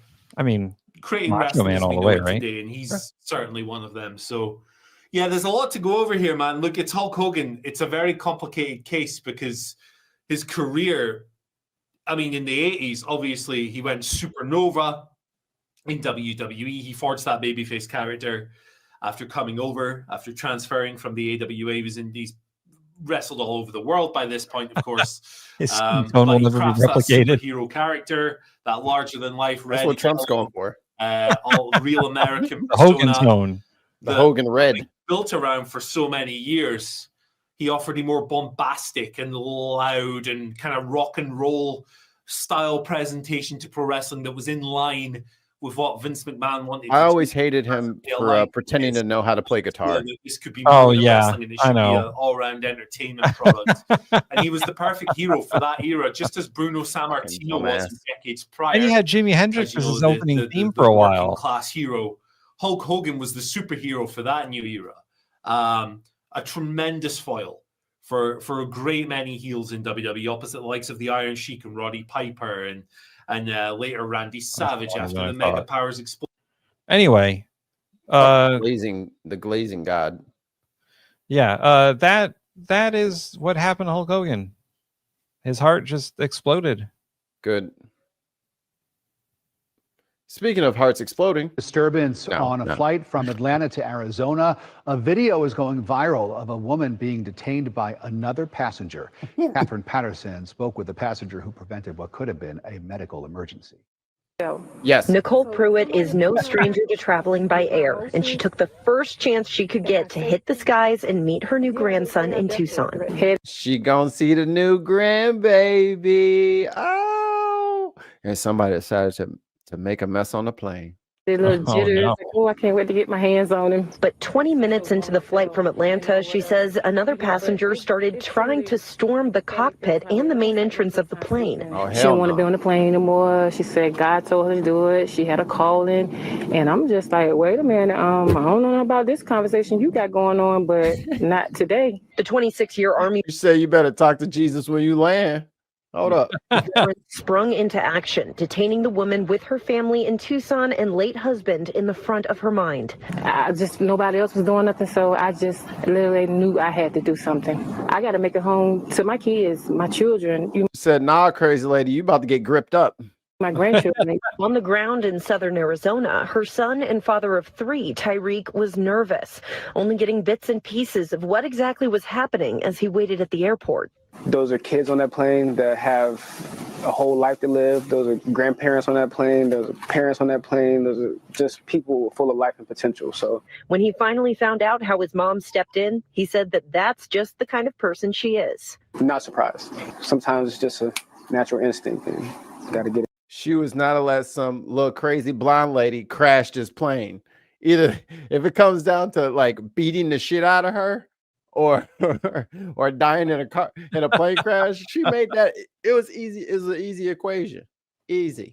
creating
Macho
wrestling
Man
as
all
we
the
know
way,
it
right?
today, and he's certainly one of them. So, yeah, there's a lot to go over here, man. Look, it's Hulk Hogan. It's a very complicated case because his career, I mean, in the 80s, obviously, he went supernova in WWE. He forged that babyface character after coming over, after transferring from the AWA. He was in these wrestled all over the world by this point, of course.
His skin
But
tone will
he
never be
crafts that
replicated.
superhero character, that larger than life red.
That's what Trump's going for.
All real American
The Hogan
persona.
tone.
The Hogan red.
Built around for so many years. He offered a more bombastic and loud and kind of rock and roll style presentation to pro wrestling that was in line with what Vince McMahon wanted.
I always hated him for pretending to know how to play guitar.
That this could be more than wrestling, and it
I
should be
know.
an all-round entertainment product. And he was the perfect hero for that era, just as Bruno Sammartino was in decades prior.
And he had Jimi Hendrix as his opening theme for a while.
Class hero. Hulk Hogan was the superhero for that new era. A tremendous foil for a great many heels in WWE, opposite the likes of the Iron Sheik and Roddy Piper and later Randy Savage after the Mega Powers exploded.
Anyway,
the glazing god.
Yeah, that is what happened to Hulk Hogan. His heart just exploded.
Good. Speaking of hearts exploding,
disturbance on a flight from Atlanta to Arizona. A video is going viral of a woman being detained by another passenger. Catherine Patterson spoke with the passenger who prevented what could have been a medical emergency.
Yes.
Nicole Pruitt is no stranger to traveling by air, and she took the first chance she could get to hit the skies and meet her new grandson in Tucson.
She gonna see the new grandbaby. Oh, and somebody decided to make a mess on the plane.
A little jitters. Like, oh, I can't wait to get my hands on him. But 20 minutes into the flight from Atlanta, she says another passenger started trying to storm the cockpit and the main entrance of the plane.
Oh,
She didn't want to be on the plane anymore. She said God told her to do it. She had a call in. And I'm just like, wait a minute. I don't know about this conversation you got going on, but not today. The 26-year Army
You say you better talk to Jesus when you land. Hold up.
sprung into action, detaining the woman with her family in Tucson and late husband in the front of her mind. Nobody else was doing nothing, so I just literally knew I had to do something. I got to make it home to my kids, my children.
You said, nah, crazy lady, you about to get gripped up.
My grandchildren. On the ground in southern Arizona, her son and father of 3, Tyreek, was nervous, only getting bits and pieces of what exactly was happening as he waited at the airport.
Those are kids on that plane that have a whole life to live. Those are grandparents on that plane. Those are parents on that plane. Those are just people full of life and potential. So
when he finally found out how his mom stepped in, he said that that's just the kind of person she is.
Not surprised. Sometimes it's just a natural instinct and you got to get it.
She was not to let some little crazy blonde lady crash this plane. Either if it comes down to like beating the shit out of her or dying in a plane crash, she made that. It was easy. It was an easy equation. Easy.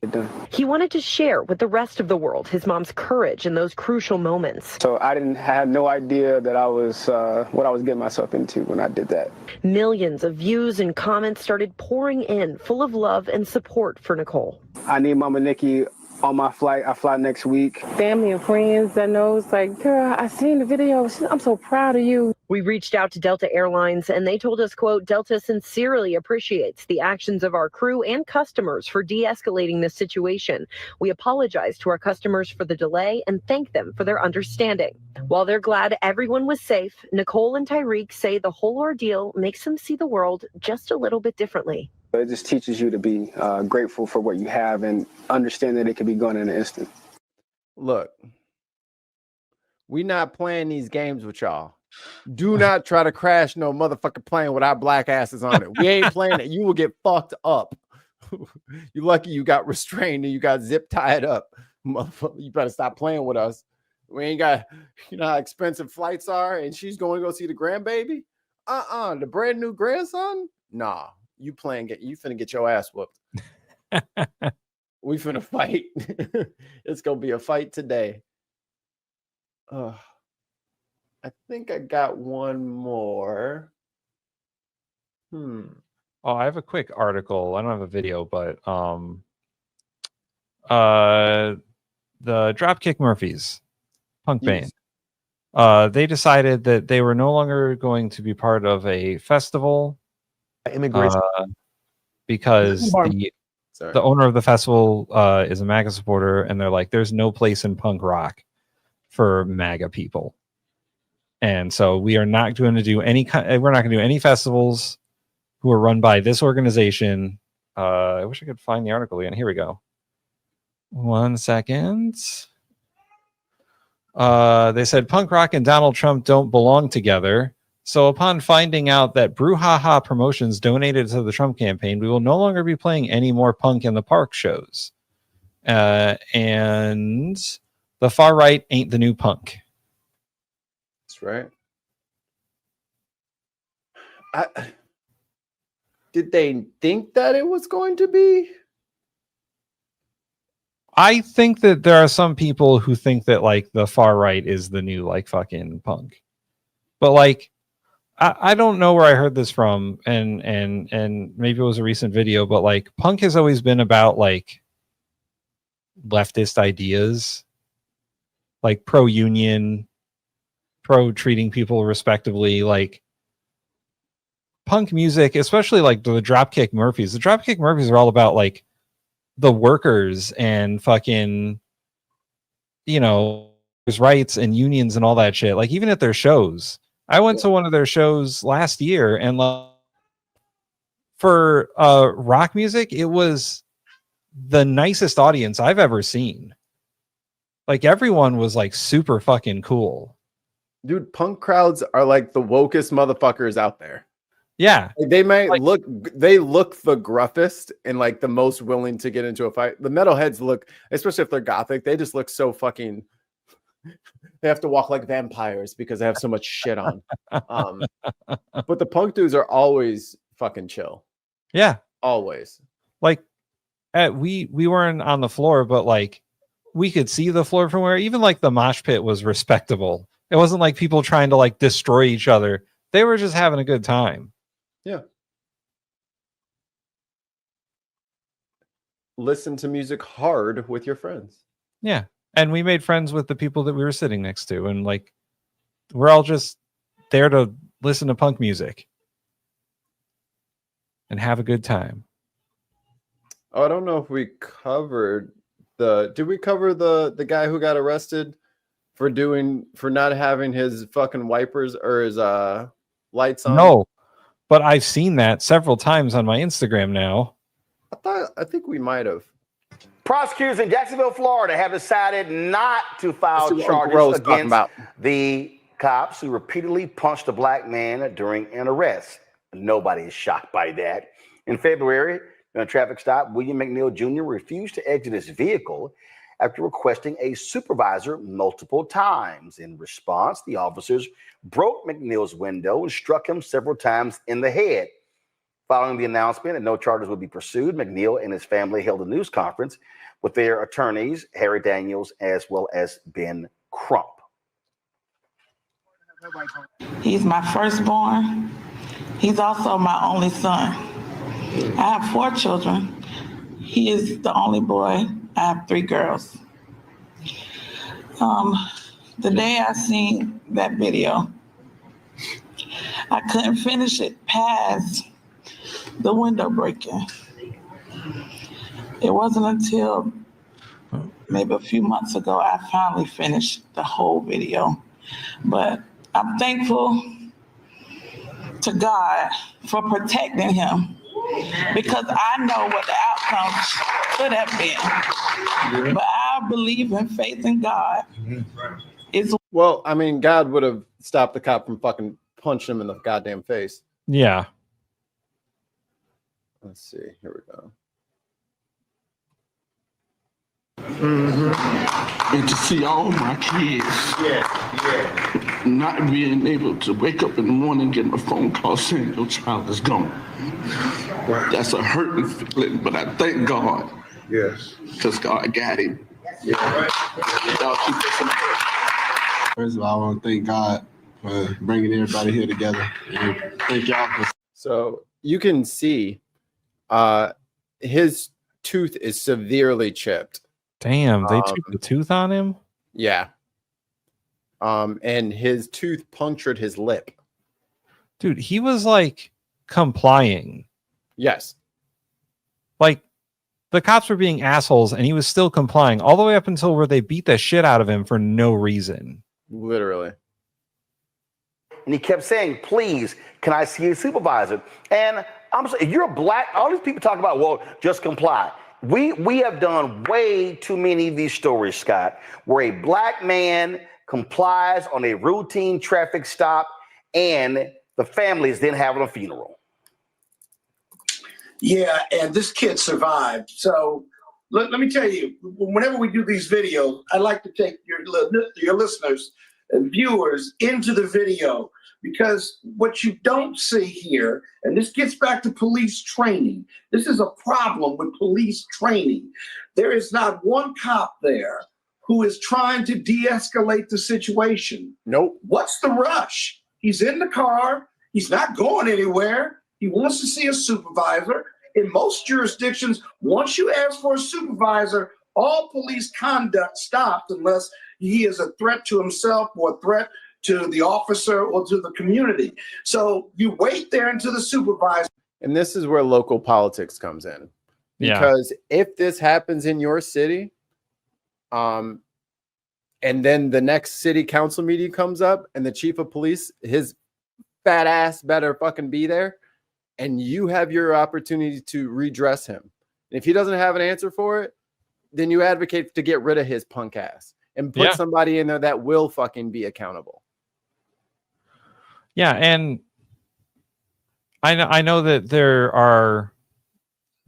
He wanted to share with the rest of the world his mom's courage in those crucial moments.
So I had no idea that I was what I was getting myself into when I did that.
Millions of views and comments started pouring in, full of love and support for Nicole.
I need Mama Nikki on my flight. I fly next week.
Family and friends I know, it's like, girl, I seen the video. I'm so proud of you. We reached out to Delta Airlines and they told us, quote, Delta sincerely appreciates the actions of our crew and customers for de-escalating this situation. We apologize to our customers for the delay and thank them for their understanding. While they're glad everyone was safe, Nicole and Tyreek say the whole ordeal makes them see the world just a little bit differently.
It just teaches you to be grateful for what you have and understand that it can be gone in an instant.
Look, we not playing these games with y'all. Do not try to crash no motherfucking plane with our black asses on it. We ain't playing it. You will get fucked up. You lucky you got restrained and you got zip tied up. Motherfucker, you better stop playing with us. We ain't got, you know how expensive flights are, and she's going to go see the grandbaby. The brand new grandson. Nah. You finna get your ass whooped. We finna fight. It's gonna be a fight today. I think I got one more.
Oh, I have a quick article. I don't have a video, but Dropkick Murphys, punk
Yes.
band. They decided that they were no longer going to be part of a festival
Immigration.
because the owner of the festival is a MAGA supporter, and they're like, there's no place in punk rock for MAGA people. And so we are not going to do we're not going to do any festivals who are run by this organization. I wish I could find the article again. Here we go. 1 second. They said punk rock and Donald Trump don't belong together. So upon finding out that Brouhaha Promotions donated to the Trump campaign, we will no longer be playing any more Punk in the Park shows. And the far right ain't the new punk.
That's right. Did they think that it was going to be?
I think that there are some people who think that like the far right is the new like fucking punk. But like I don't know where I heard this from, and maybe it was a recent video, but like punk has always been about like leftist ideas, like pro-union, pro-treating people respectably. Like punk music, especially like the Dropkick Murphys. The Dropkick Murphys are all about like the workers and fucking, you know, rights and unions and all that shit. Like even at their shows. I went to one of their shows last year, and for rock music, it was the nicest audience I've ever seen. Like everyone was like super fucking cool.
Dude, punk crowds are like the wokest motherfuckers out there.
Yeah.
Like, they might look the gruffest and like the most willing to get into a fight. The metalheads look, especially if they're gothic, they just look so fucking they have to walk like vampires because they have so much shit on. But the punk dudes are always fucking chill.
Yeah.
Always.
Like we weren't on the floor, but like we could see the floor from where even like the mosh pit was respectable. It wasn't like people trying to like destroy each other. They were just having a good time.
Yeah. Listen to music hard with your friends.
Yeah. And we made friends with the people that we were sitting next to. And like, we're all just there to listen to punk music and have a good time.
Oh, I don't know if we covered did we cover the guy who got arrested for not having his fucking wipers or his lights on?
No, but I've seen that several times on my Instagram now.
I think we might have.
Prosecutors in Jacksonville, Florida have decided not to file charges against the cops who repeatedly punched a black man during an arrest. Nobody is shocked by that. In February, in a traffic stop, William McNeil Jr. refused to exit his vehicle after requesting a supervisor multiple times. In response, the officers broke McNeil's window and struck him several times in the head. Following the announcement that no charges would be pursued, McNeil and his family held a news conference with their attorneys, Harry Daniels, as well as Ben Crump.
He's my firstborn. He's also my only son. I have 4 children. He is the only boy. I have 3 girls. The day I seen that video, I couldn't finish it past the window breaking. It wasn't until maybe a few months ago I finally finished the whole video. But I'm thankful to God for protecting him because I know what the outcome could have been. But I believe in faith in God.
Well, I mean, God would have stopped the cop from fucking punching him in the goddamn face.
Yeah.
Let's see. Here we go.
And to see all my kids not being able to wake up in the morning and get a phone call saying your child is gone. That's a hurting feeling, but I thank God. Yes. Because God got him.
First of all, I want to thank God for bringing everybody here together. And thank y'all for.
So you can see his tooth is severely chipped.
Damn, they took the tooth on him?
Yeah. And his tooth punctured his lip.
Dude, he was like complying.
Yes.
Like the cops were being assholes and he was still complying all the way up until where they beat the shit out of him for no reason.
Literally.
And he kept saying, please, can I see a supervisor? And I'm saying, you're a black, all these people talk about, well, just comply. We have done way too many of these stories, Scott, where a black man complies on a routine traffic stop and the family is then having a funeral.
Yeah, and this kid survived. So let me tell you, whenever we do these videos, I like to take your listeners and viewers into the video, because what you don't see here, and this gets back to police training, this is a problem with police training. There is not one cop there who is trying to de-escalate the situation.
Nope.
What's the rush? He's in the car. He's not going anywhere. He wants to see a supervisor. In most jurisdictions, once you ask for a supervisor, all police conduct stops unless he is a threat to himself or a threat to the officer or to the community. So you wait there until the supervisor.
And this is where local politics comes in. Because if this happens in your city, and then the next city council meeting comes up and the chief of police, his fat ass better fucking be there, and you have your opportunity to redress him. And if he doesn't have an answer for it, then you advocate to get rid of his punk ass and put somebody in there that will fucking be accountable.
Yeah, and I know that there are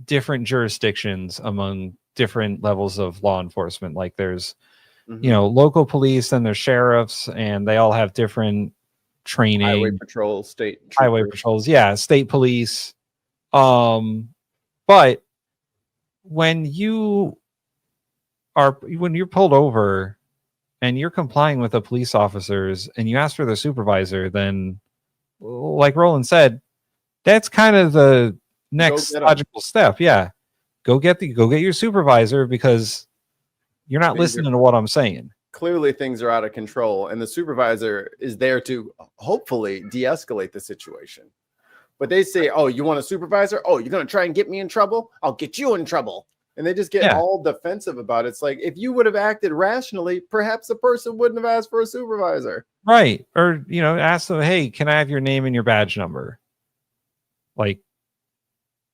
different jurisdictions among different levels of law enforcement. Like there's, local police and there's sheriffs, and they all have different training.
Highway patrol, state
highway patrols, state police. But when you're pulled over and you're complying with the police officers and you ask for the supervisor, then like Roland said, that's kind of the next logical step. Yeah. Go get your supervisor, because you're not listening to what I'm saying.
Clearly things are out of control, and the supervisor is there to hopefully de-escalate the situation. But they say, oh, you want a supervisor? Oh, you're going to try and get me in trouble? I'll get you in trouble. And they just get all defensive about it. It's like, if you would have acted rationally, perhaps the person wouldn't have asked for a supervisor.
Right. Or, ask them, hey, can I have your name and your badge number? Like,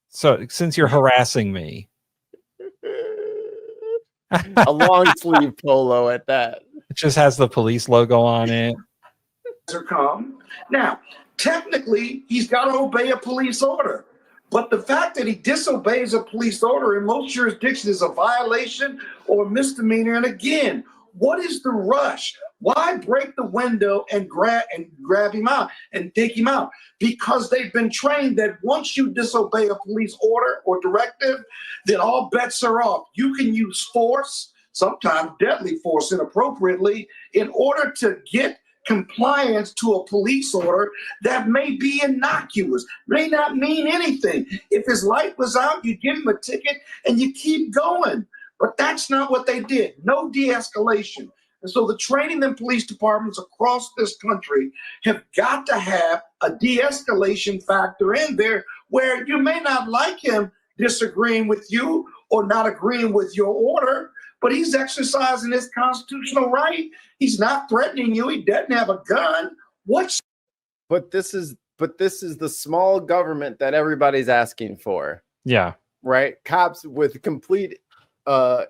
so since you're harassing me.
A long sleeve polo at that.
It just has the police logo on it.
Come. Now, technically, he's got to obey a police order. But the fact that he disobeys a police order in most jurisdictions is a violation or misdemeanor. And again, what is the rush? Why break the window and grab him out and take him out? Because they've been trained that once you disobey a police order or directive, then all bets are off. You can use force, sometimes deadly force inappropriately, in order to get compliance to a police order that may be innocuous, may not mean anything. If his light was out, you give him a ticket and you keep going. But that's not what they did. No de-escalation. And so the training in police departments across this country have got to have a de-escalation factor in there, where you may not like him disagreeing with you or not agreeing with your order, but he's exercising his constitutional right. He's not threatening you. He doesn't have a gun.
But this is the small government that everybody's asking for.
Yeah.
Right? Cops with complete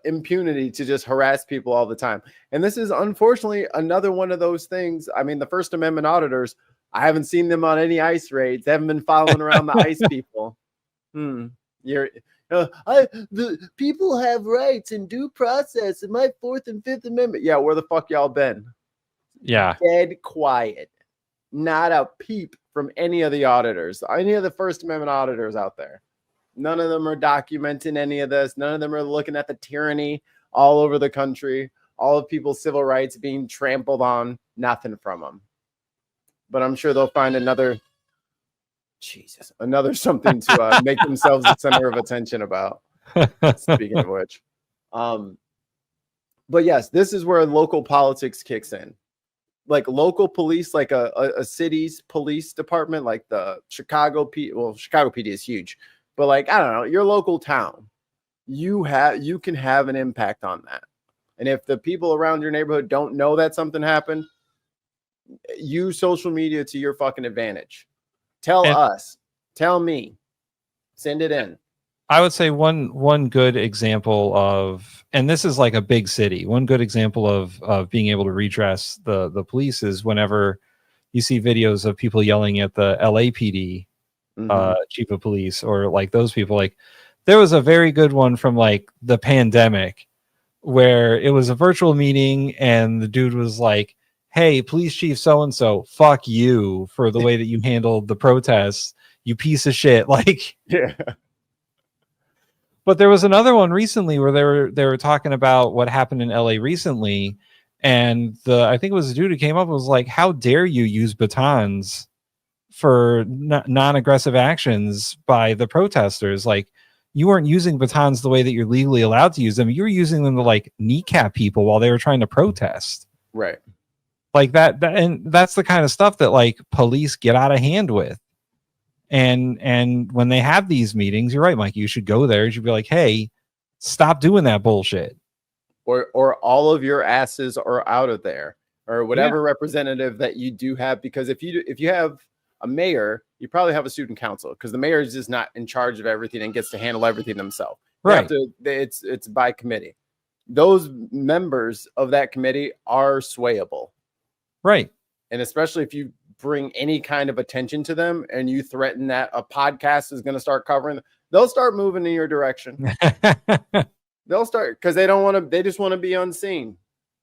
impunity to just harass people all the time. And this is unfortunately another one of those things. I mean, the First Amendment auditors, I haven't seen them on any ICE raids. They haven't been following around the ICE people. The people have rights and due process in my Fourth and Fifth Amendment. Yeah, where the fuck y'all been?
Yeah.
Dead quiet. Not a peep from any of the auditors, any of the First Amendment auditors out there. None of them are documenting any of this. None of them are looking at the tyranny all over the country, all of people's civil rights being trampled on. Nothing from them. But I'm sure they'll find another something to make themselves the center of attention about. Speaking of which, But yes, this is where local politics kicks in. Like local police, like a city's police department, like the Chicago Chicago PD is huge, but like, I don't know, your local town, you can have an impact on that. And if the people around your neighborhood don't know that something happened, use social media to your fucking advantage. Tell us, tell me, send it in.
I would say one good example of, and this is like a big city, one good example of being able to redress the police is whenever you see videos of people yelling at the LAPD chief of police, or like those people. Like there was a very good one from like the pandemic where it was a virtual meeting and the dude was like, hey, police chief so-and-so, fuck you for the way that you handled the protests, you piece of shit. Like,
yeah.
But there was another one recently where they were talking about what happened in LA recently, and I think it was a dude who came up and was like, "How dare you use batons for non-aggressive actions by the protesters? Like, you weren't using batons the way that you're legally allowed to use them. You were using them to like kneecap people while they were trying to protest."
Right.
Like that, and that's the kind of stuff that like police get out of hand with. And when they have these meetings, you're right, Mike, you should go there. You should be like, hey, stop doing that bullshit.
Or all of your asses are out of there, or whatever representative that you do have. Because if you have a mayor, you probably have a student council, because the mayor is just not in charge of everything and gets to handle everything themselves.
Right.
It's by committee. Those members of that committee are swayable.
Right.
And especially if you bring any kind of attention to them and you threaten that a podcast is going to start covering them, they'll start moving in your direction. They'll start, because they just want to be unseen.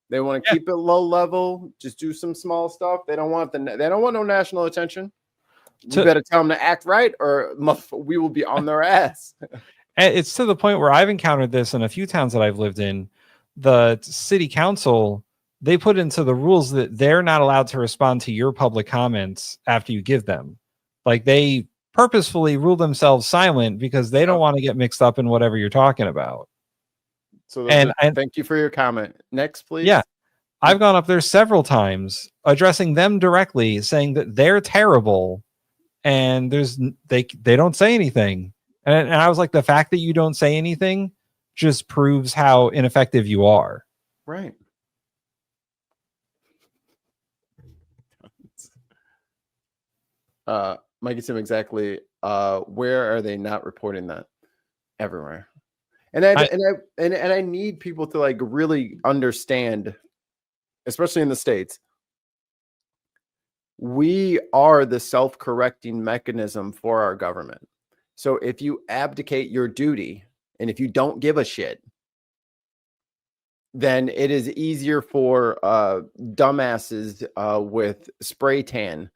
They want to keep it low level, just do some small stuff. They don't want no national attention. You better tell them to act right, or we will be on their ass.
It's to the point where I've encountered this in a few towns that I've lived in. The city council, they put into the rules that they're not allowed to respond to your public comments after you give them. Like they purposefully rule themselves silent because they don't want to get mixed up in whatever you're talking about.
So
and
thank you for your comment. Next, please.
Yeah. I've gone up there several times addressing them directly, saying that they're terrible and they don't say anything. And I was like, the fact that you don't say anything just proves how ineffective you are.
Right. Mikey Sim, exactly. Where are they not reporting that? Everywhere. And I need people to like really understand, especially in the States, we are the self-correcting mechanism for our government. So if you abdicate your duty and if you don't give a shit, then it is easier for dumbasses with spray tan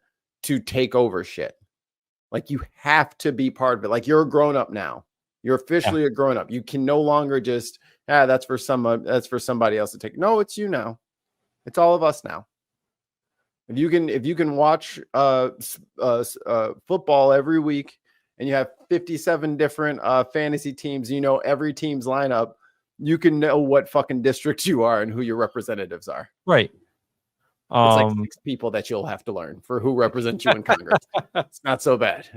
to take over shit. Like you have to be part of it. Like you're a grown up now. You're officially a grown up. You can no longer just that's for somebody else to take. No, it's you now. It's all of us now. If you can watch football every week and you have 57 different fantasy teams, you know every team's lineup, you can know what fucking district you are and who your representatives are.
Right.
It's like 6 people that you'll have to learn for who represents you in Congress. It's not so bad.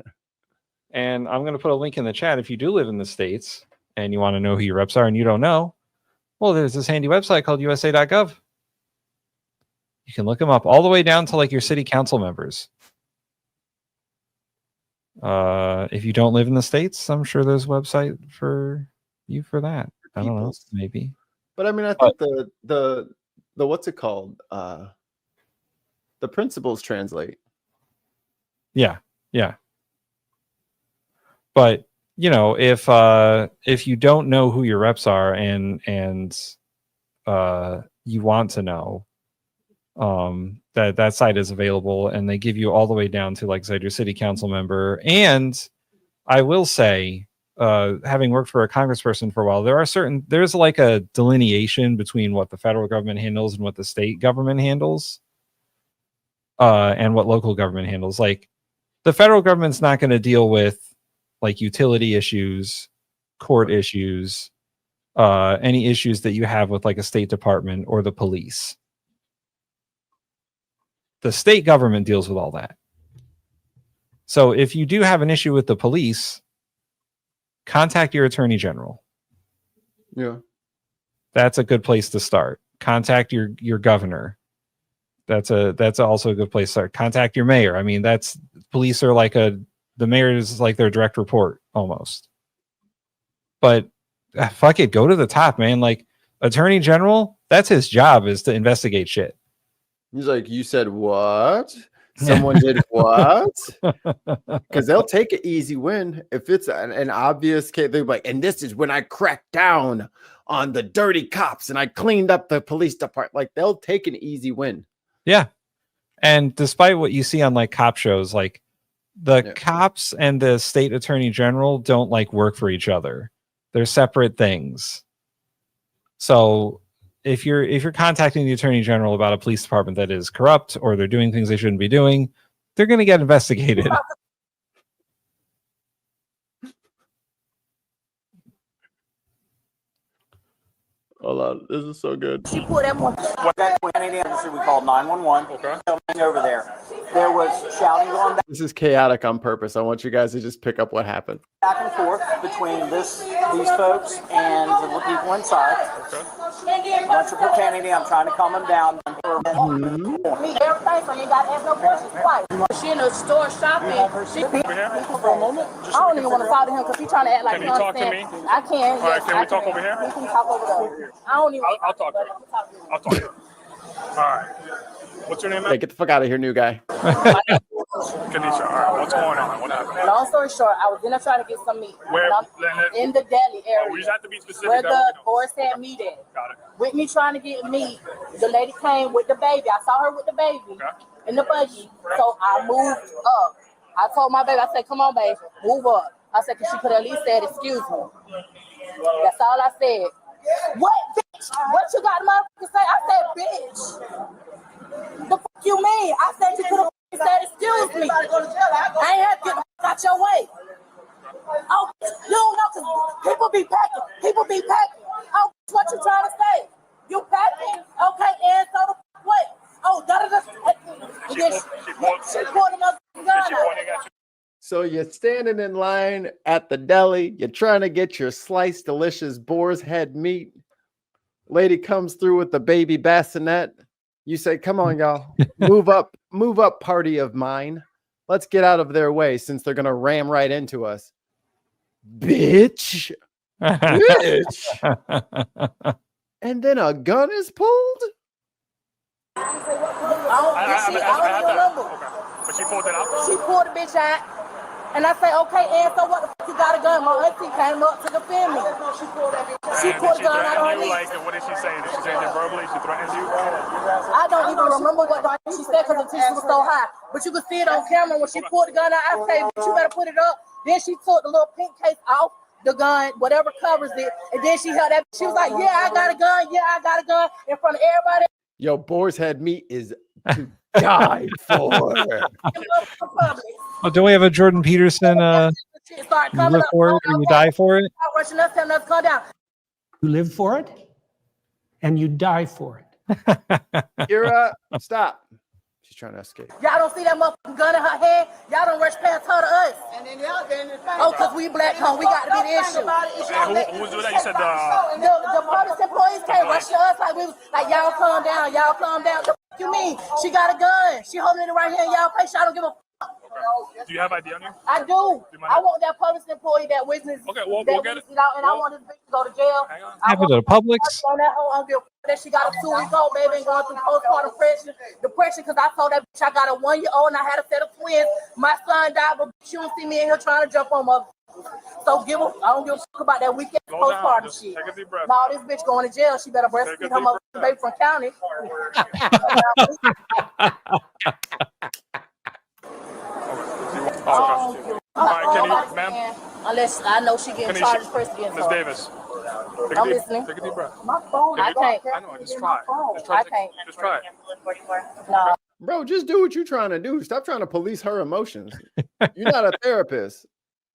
And I'm going to put a link in the chat if you do live in the States and you want to know who your reps are and you don't know. Well, there's this handy website called USA.gov. You can look them up all the way down to like your city council members. If you don't live in the States, I'm sure there's a website for you for that. I don't know, maybe.
But I mean, I think the what's it called? The principles translate.
Yeah. But you know, if you don't know who your reps are and you want to know, that site is available and they give you all the way down to, like I said, your city council member. And I will say, having worked for a congressperson for a while, there's like a delineation between what the federal government handles and what the state government handles, and what local government handles. Like the federal government's not going to deal with like utility issues, court issues, any issues that you have with like a State Department or the police. The state government deals with all that. So if you do have an issue with the police, contact your attorney general.
Yeah.
That's a good place to start. Contact your governor. That's also a good place to start. Contact your mayor. I mean, police are like the mayor is like their direct report almost. But fuck it, go to the top, man. Like attorney general, that's his job, is to investigate shit.
He's like, you said what? Someone did what? Because they'll take an easy win if it's an obvious case. They're like, and this is when I cracked down on the dirty cops and I cleaned up the police department. Like they'll take an easy win.
Yeah. And despite what you see on like cop shows, like the cops and the state attorney general don't like work for each other. They're separate things. So if you're contacting the attorney general about a police department that is corrupt or they're doing things they shouldn't be doing, they're going to get investigated.
Hold on, this is so good.
She put him on that we called 911. Okay. Over there. There was shouting going
This is chaotic on purpose. I want you guys to just pick up what happened.
back and forth between these folks and the people inside. Okay. A bunch of profanity. I'm trying to calm them down. Me, everything, so you got to ask no questions twice. She in the store shopping. For a moment. I don't even want to talk to him because he's trying to act like
Can you talk to me?
I can.
All right, can we talk over here?
We can talk over there. I don't even.
I'll talk to you. I'll talk to you. All right. What's your name, man?
Hey, get the fuck out of here, new guy.
Kanisha, all right. What's going on? What happened?
Long story short, I was in there trying to get some meat.
Where?
In the deli area.
We just have to be specific.
Where the boys had meat at.
Got it.
With me trying to get meat, the lady came with the baby. I saw her with the baby in the buggy. So I moved up. I told my baby, I said, come on, baby, move up. I said, because she could at least said, excuse me. That's all I said. What, bitch? What you got to motherfucker say? I said, bitch. The fuck you mean? I said you could have said, excuse me. I ain't have to get the fuck out your way. Oh, you don't know, because people be packing. People be packing. Oh, what you trying to say? You packing? Okay, and so the fuck what? Oh, da-da-da. She pulled the motherfucking gun out.
So you're standing in line at the deli. You're trying to get your sliced, delicious boar's head meat. Lady comes through with the baby bassinet. You say, come on, y'all. Move up, party of mine. Let's get out of their way since they're going to ram right into us. Bitch. Bitch. And then a gun is pulled?
I don't remember.
But she pulled it out?
She pulled the bitch out. And I say, okay, and so what the fuck you got a gun? My auntie came up to defend me. She pulled the gun out on me.
Like, what did she say? Did she say anything verbally? She threatened you?
I don't even remember what she said because the tension was so high. But you could see it on camera when she pulled the gun out. I say, bitch, you better put it up. Then she took the little pink case off the gun, whatever covers it. And then she held that. She was like, yeah, I got a gun. Yeah, I got a gun in front of everybody.
Yo, boar's head meat is to die for.
Oh, don't we have a Jordan Peterson? You live for it and you die for it.
You live for it and you die for it.
Kira, stop. She's trying to escape.
Y'all don't see that motherfucking gun in her head? Y'all don't rush past her to us. And then y'all because we black home, we got to be the issue.
Who was doing that? You said
the police employees came rush to us like we was like, y'all calm down, y'all calm down. The fuck you mean? She got a gun. She holding it right here in y'all face. I don't give a fuck.
Do you have ID on you?
I do. I want that police employee that witness.
Okay, we'll get it.
And I want this bitch to go to jail.
Have it at Publix.
On that hoe, I don't give a fuck that she got a 2-week-old baby and going through postpartum depression because I told that bitch I got a 1-year-old and I had a set of twins. My son died, but bitch, you don't see me in here trying to jump on mother. So I don't give a fuck about that weekend postpartum shit.
Take a deep breath.
Now this bitch going to jail. She better breastfeed her mother baby from county.
All right, can you, ma'am?
Unless I know she getting charged first against
Ms.
her.
Davis.
I'm listening.
Take a deep breath.
My phone, I can't.
I know, just try it.
I can't.
Just try it.
No.
Bro, just do what you're trying to do. Stop trying to police her emotions. You're not a therapist.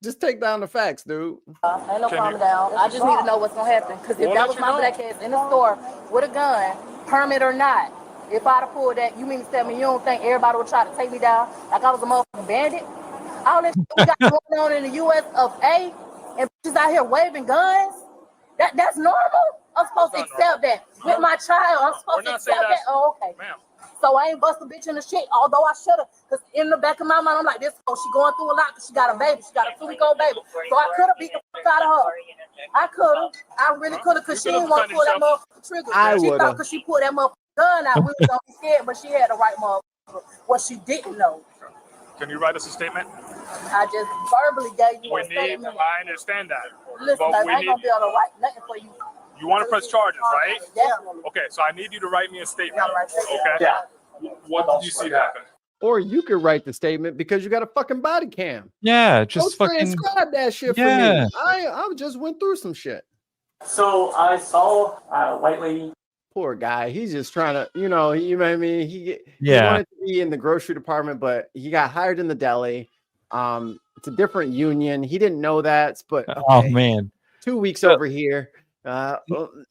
Just take down the facts, dude.
Ain't no calm down. I just need to know what's gonna happen. Because if that was my black ass in the store with a gun, permit or not, if I'd have pulled that, you mean to tell me you don't think everybody would try to take me down like I was a motherfucking bandit? All this shit we got going on in the U.S. of A, and bitches out here waving guns. That's normal. I'm supposed to accept that with my child. I'm supposed to accept that. Oh, okay. So I ain't bust a bitch in the shit, although I should have. Because in the back of my mind, I'm like, this girl, she going through a lot because she got a baby. She got a 2-week-old baby. So I could have beat the fuck out of her. I could have. I really could have because she didn't want to pull that motherfucking trigger. She thought because she pulled that motherfucking gun out, we was going to be scared, but she had the right motherfucker. What she didn't know.
Can you write us a statement?
I just verbally gave you a statement.
I understand that.
Listen, baby, I ain't going to be able to write nothing for you.
You want to press charges, right?
Definitely.
Okay, so I need you to write me a statement. Okay?
Yeah.
What did you see happen?
Or you could write the statement because you got a fucking body cam.
Yeah, just
Go
fucking
transcribe that shit for
yeah.
me. I just went through some shit.
So I saw a white lady.
Poor guy. He's just trying to, you know what I mean? He wanted to be in the grocery department, but he got hired in the deli. It's a different union. He didn't know that, but okay.
Oh man,
2 weeks over here.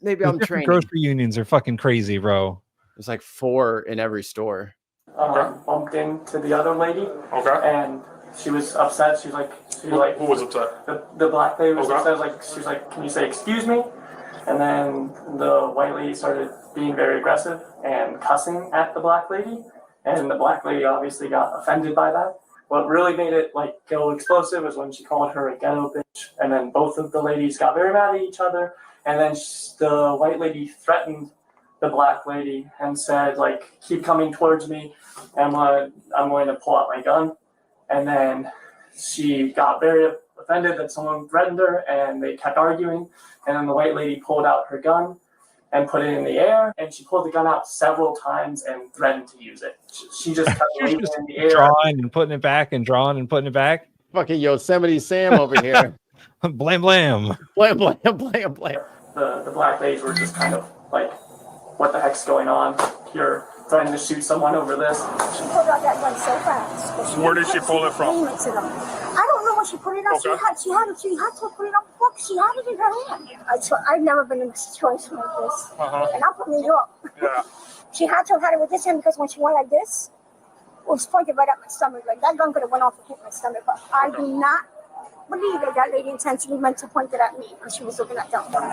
Maybe I'm training.
Grocery unions are fucking crazy, bro.
There's like 4 in every store.
Bumped into the other lady.
Okay.
And she was upset. She was
who was upset?
The black lady was upset. She was like, "Can you say excuse me?" And then the white lady started being very aggressive and cussing at the black lady. And the black lady obviously got offended by that. What really made it go explosive was when she called her a ghetto bitch. And then both of the ladies got very mad at each other. And then the white lady threatened the black lady and said, keep coming towards me. And I'm going to pull out my gun. And then she got very offended that someone threatened her, and they kept arguing. And then the white lady pulled out her gun and put it in the air, and she pulled the gun out several times and threatened to use it. She just kept waving it in the air.
Drawing and putting it back and drawing and putting it back.
Fucking Yosemite Sam over here.
Blam, blam.
Blam, blam, blam, blam.
The black ladies were just kind of like, what the heck's going on? You're threatening to shoot someone over this.
She pulled out that gun so fast.
Where did she pull it from?
I don't know when she put it out. Okay. She had to put it up. Look, she had it in her hand. I've never been in a situation like this. And I'm from New York.
Yeah.
She had to have had it with this hand because when she went like this, it was pointed right at my stomach. Like that gun could have went off and hit my stomach. But I do not believe that lady intentionally meant to point it at me because she was looking at that gun.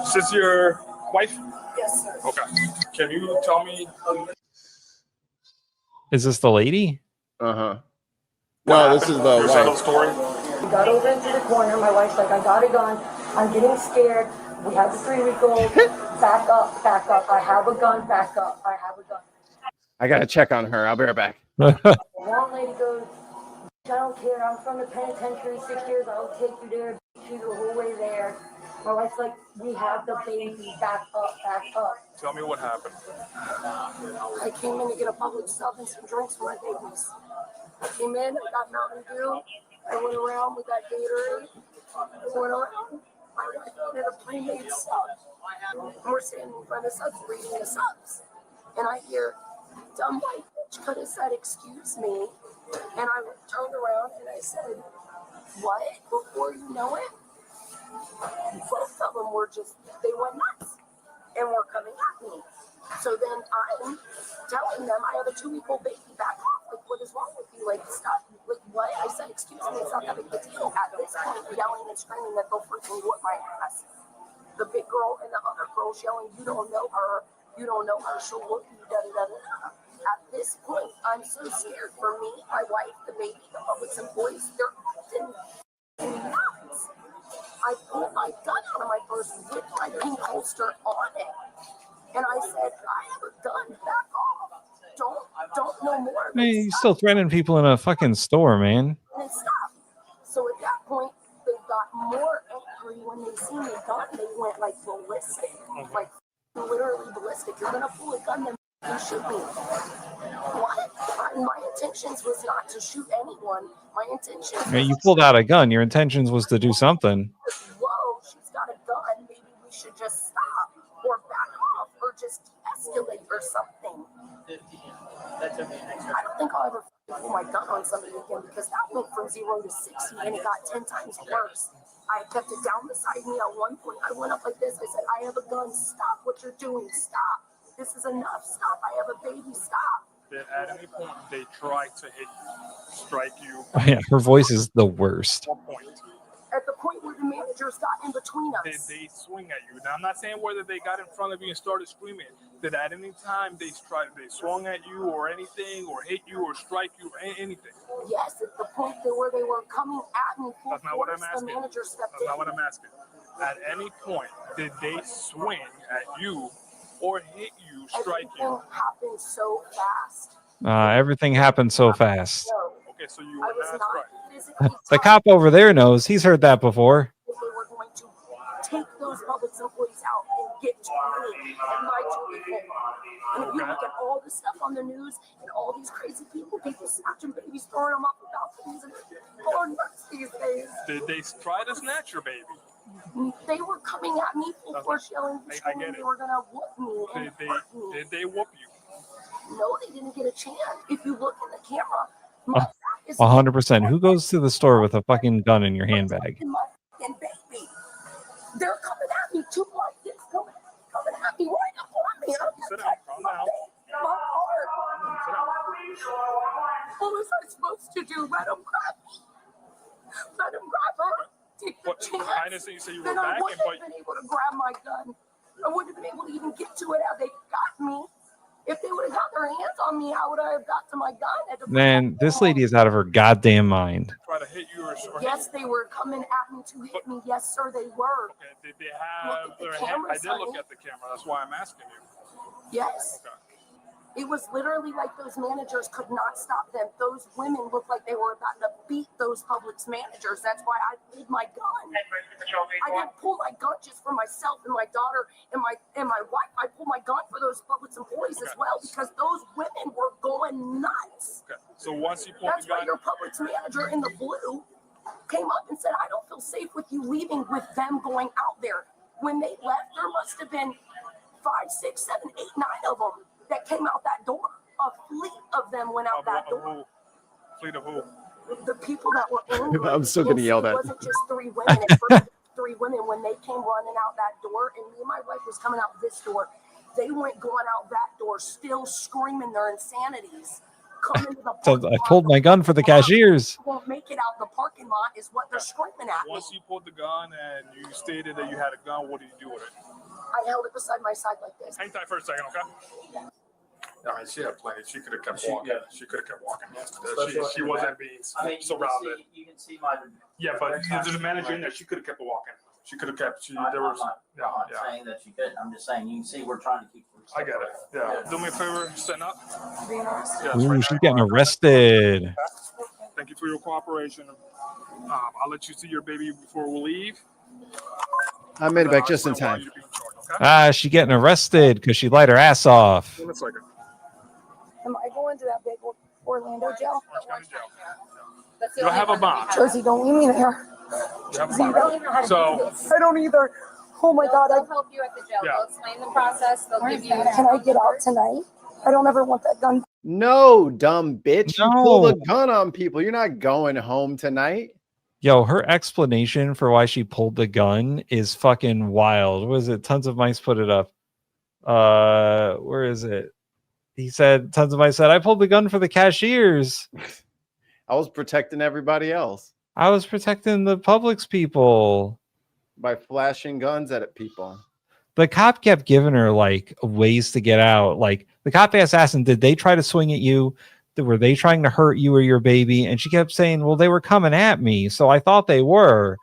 Is this your wife?
Yes, sir.
Okay. Can you tell me?
Is this the lady?
No, this is the wife.
Story.
We got over into the corner. My wife's like, I got a gun. I'm getting scared. We have the 3-week-old. Back up, back up. I have a gun. Back up. I have a gun.
I gotta check on her. I'll be right back.
One lady goes, I don't care. I'm from the penitentiary. 6 years. I'll take you there. Beat you the whole way there. My wife's like, we have the baby. Back up, back up.
Tell me what happened.
I came in to get a public sub and some drinks for my babies. I came in, I got Mountain Dew. I went around with that Gatorade. I went around. I wanted a plain-made sub. And we're standing in front of the subs, reading the subs. And I hear, dumb white bitch could have said, excuse me. And I turned around and I said, what? Before you know it, both of them were they went nuts and were coming at me. So then I'm telling them I have a 2-week-old baby, back off. Like, what is wrong with you? Like, stop. Like, what? I said, excuse me, it's not that big of a deal. At this point, yelling and screaming that they'll freaking whip my ass. The big girl and the other girl's yelling, you don't know her. You don't know her. She'll whoop you, da-da-da-da. At this point, I'm so scared for me, my wife, the baby, the public employees. They're acting nuts. I pulled my gun out of my purse with my pink holster on it. And I said, I have a gun, back off. Don't know more.
Man, you're still threatening people in a fucking store, man.
And stop. So at that point, they got more angry when they seen the gun. They went like ballistic, like literally ballistic. You're gonna pull a gun, then you shoot me. What? My intentions was not to shoot anyone. My intention.
Man, you pulled out a gun. Your intentions was to do something.
Whoa, she's got a gun. Maybe we should just stop or back off or just de-escalate or something. I don't think I'll ever pull my gun on somebody again because that went from 0 to 60 and it got 10 times worse. I kept it down beside me. At one point, I went up like this. I said, I have a gun. Stop what you're doing. Stop. This is enough. Stop. I have a baby. Stop.
At any point, they tried to hit you, strike you.
Yeah, her voice is the worst.
What point?
At the point where the managers got in between us.
Did they swing at you? Now, I'm not saying whether they got in front of you and started screaming. Did at any time they swung at you or anything, or hit you or strike you or anything?
Yes, at the point where they were coming at me.
That's not what I'm asking.
The manager stepped
That's not what I'm asking. At any point, did they swing at you or hit you, strike you?
Everything happened so fast.
Everything happened so fast.
Okay, so you were not
physically
The cop over there knows. He's heard that before.
they were going to take those public employees out and get to me and my two people. And if you look at all the stuff on the news and all these crazy people snatching babies, throwing them up without things, and people are nuts these days.
Did they try to snatch your baby?
They were coming at me full force, yelling, screaming they were gonna whoop me and hurt me.
Did they whoop you?
No, they didn't get a chance. If you look in the camera, my back is
100%. Who goes to the store with a fucking gun in your handbag?
in my fucking baby. They're coming at me too like this, coming at me right up on me. I'm
Sit down, calm down.
my heart. What was I supposed to do? Let them grab me. Let them grab her. Take the chance.
I understand you say you were
Then I
back,
wouldn't have been able to grab my gun. I wouldn't have been able to even get to it how they got me. If they would have got their hands on me, how would I have got to my gun?
Man, this lady is out of her goddamn mind.
Try to hit you or
Yes, they were coming at me to hit me. Yes, sir, they were.
Okay, did they have their hand? I did look at the camera. That's why I'm asking you.
Yes.
Okay.
It was literally like those managers could not stop them. Those women looked like they were about to beat those Publix managers. That's why I pulled my gun. I didn't pull my gun just for myself and my daughter and my wife. I pulled my gun for those Publix employees as well because those women were going nuts.
Okay. So once you pulled
That's
the gun,
why your Publix manager in the blue came up and said, I don't feel safe with you leaving with them going out there. When they left, there must have been 5, 6, 7, 8, 9 of them that came out that door. A fleet of them went out that door.
Fleet of who?
The people that were angry.
I'm still gonna yell that.
It wasn't just 3 women. At first, 3 women, when they came running out that door, and me and my wife was coming out this door, they went going out that door, still screaming their insanities. Coming to the
So I pulled my gun for the cashiers.
won't make it out the parking lot is what they're screaming at me.
Once you pulled the gun and you stated that you had a gun, what did you do with it?
I held it beside my side like this.
Hang tight for a second, okay? I mean, she had plenty. She could have kept walking. She could have kept walking. She wasn't being surrounded.
You can see my.
Yeah, but there's a manager in there. She could have kept walking. She could have kept. There was.
I'm not saying that you couldn't. I'm just saying you can see we're trying to keep.
I get it. Yeah. Do me a favor, stand up. Yes,
Ooh,
right
she's
now.
getting arrested.
Thank you for your cooperation. I'll let you see your baby before we leave.
I made it back just in time.
She getting arrested because she lied her ass off.
Give me a second.
Am I going to that big Orlando jail?
You'll have a bond.
Jersey, don't leave me there.
You have a bond. So,
I don't either. Oh my God.
They'll help you at the jail. They'll explain the process. They'll give you.
Can I get out tonight? I don't ever want that gun.
No, dumb bitch. You
No.
pull a gun on people. You're not going home tonight.
Yo, her explanation for why she pulled the gun is fucking wild. What is it? Tons of Mice put it up. Where is it? He said, Tons of Mice said, I pulled the gun for the cashiers.
I was protecting everybody else
I was protecting the Publix people.
by flashing guns at people.
The cop kept giving her like ways to get out. Like the cop asked Aston, did they try to swing at you? Were they trying to hurt you or your baby? And she kept saying, well, they were coming at me. So I thought they were.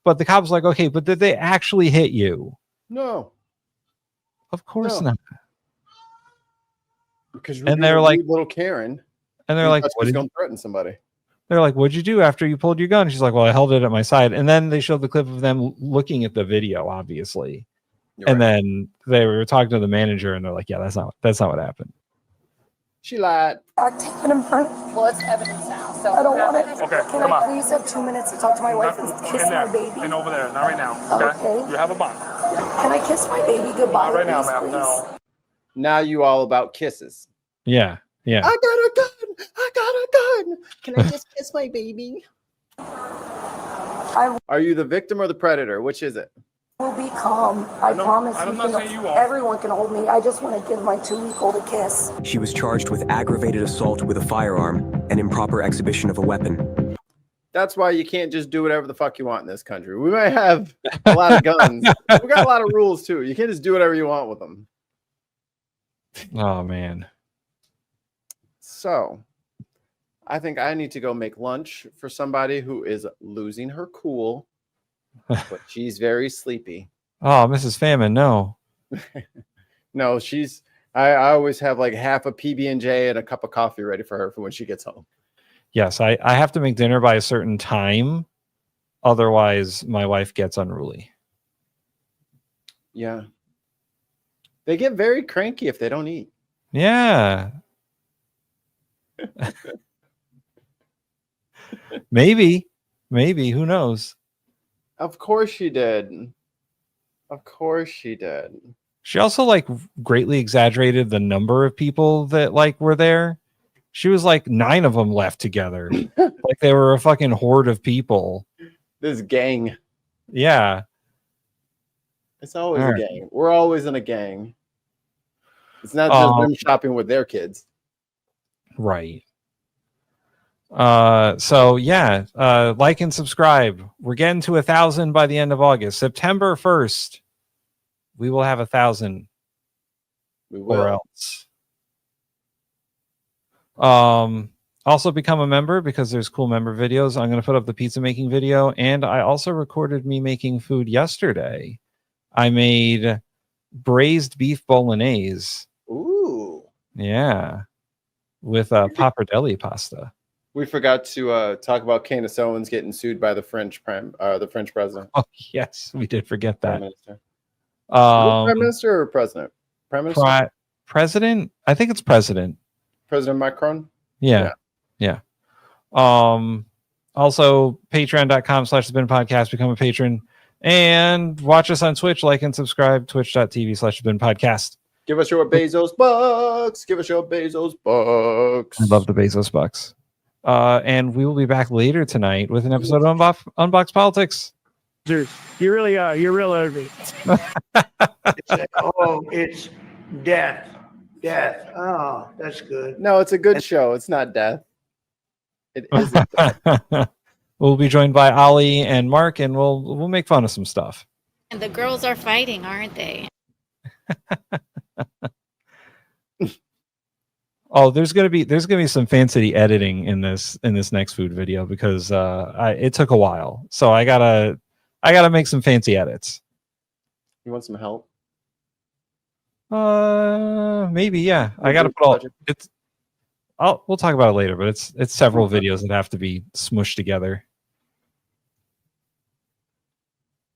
But the cop was like, okay, but did they actually hit you?
No.
Of course
No.
not.
Because
And they're like,
little Karen.
and they're like,
what going to threaten somebody?
They're like, what'd you do after you pulled your gun? She's like, well, I held it at my side. And then they showed the clip of them looking at the video, obviously. And then they were talking to the manager and they're like, yeah, that's not what happened.
She lied.
I'm taking him front.
Well, it's evidence now. So
I don't want it.
Okay,
Can
come
I
on.
please have 2 minutes to talk to my wife and kiss
in
my
there,
baby?
and over there, not right now. Okay. You have a bond.
Can I kiss my baby goodbye?
Not right now,
please,
ma'am.
please?
No.
Now you all about kisses.
Yeah. Yeah.
I got a gun. I got a gun. Can I just kiss my baby? Are you the victim or the predator? Which is it?
Will be calm. I promise everyone can hold me. I just want to give my 2-week-old a kiss.
She was charged with aggravated assault with a firearm and improper exhibition of a weapon.
That's why you can't just do whatever the fuck you want in this country. We might have a lot of guns. We got a lot of rules too. You can't just do whatever you want with them.
Oh man.
So I think I need to go make lunch for somebody who is losing her cool, but she's very sleepy.
Oh, Mrs. Famine, no.
No, I always have like half a PB&J and a cup of coffee ready for her for when she gets home.
Yes, I have to make dinner by a certain time. Otherwise, my wife gets unruly.
Yeah. They get very cranky if they don't eat.
Yeah. Maybe. Who knows?
Of course she did. Of course she did.
She also like greatly exaggerated the number of people that like were there. She was like 9 of them left together. Like they were a fucking horde of people.
This gang.
Yeah.
It's always a gang. We're always in a gang. It's not just them shopping with their kids.
Right. So yeah, like and subscribe. We're getting to 1,000 by the end of August. September 1st, we will have 1,000.
We will.
Or else. Also become a member because there's cool member videos. I'm going to put up the pizza making video, and I also recorded me making food yesterday. I made braised beef bolognese.
Ooh.
Yeah. With pappardelle pasta.
We forgot to talk about Candace Owens getting sued by the French president.
Oh yes, we did forget that.
Prime Minister. Prime Minister or president? Prime Minister.
President. I think it's president.
President Macron.
Yeah. Also, patreon.com/TheBinPodcast. Become a patron and watch us on Twitch. Like and subscribe. Twitch.tv/TheBinPodcast.
Give us your Bezos bucks. Give us your Bezos bucks.
I love the Bezos bucks. And we will be back later tonight with an episode of Unbox Politics.
You really are. You're real early.
It's death. Death. Oh, that's good.
No, it's a good show. It's not death. It isn't death.
We'll be joined by Ali and Mark, and we'll make fun of some stuff.
And the girls are fighting, aren't they?
Oh, there's gonna be some fancy editing in this next food video because it took a while, so I gotta make some fancy edits.
You want some help?
Maybe, yeah. I gotta put all it's. We'll talk about it later, but it's several videos that have to be smushed together.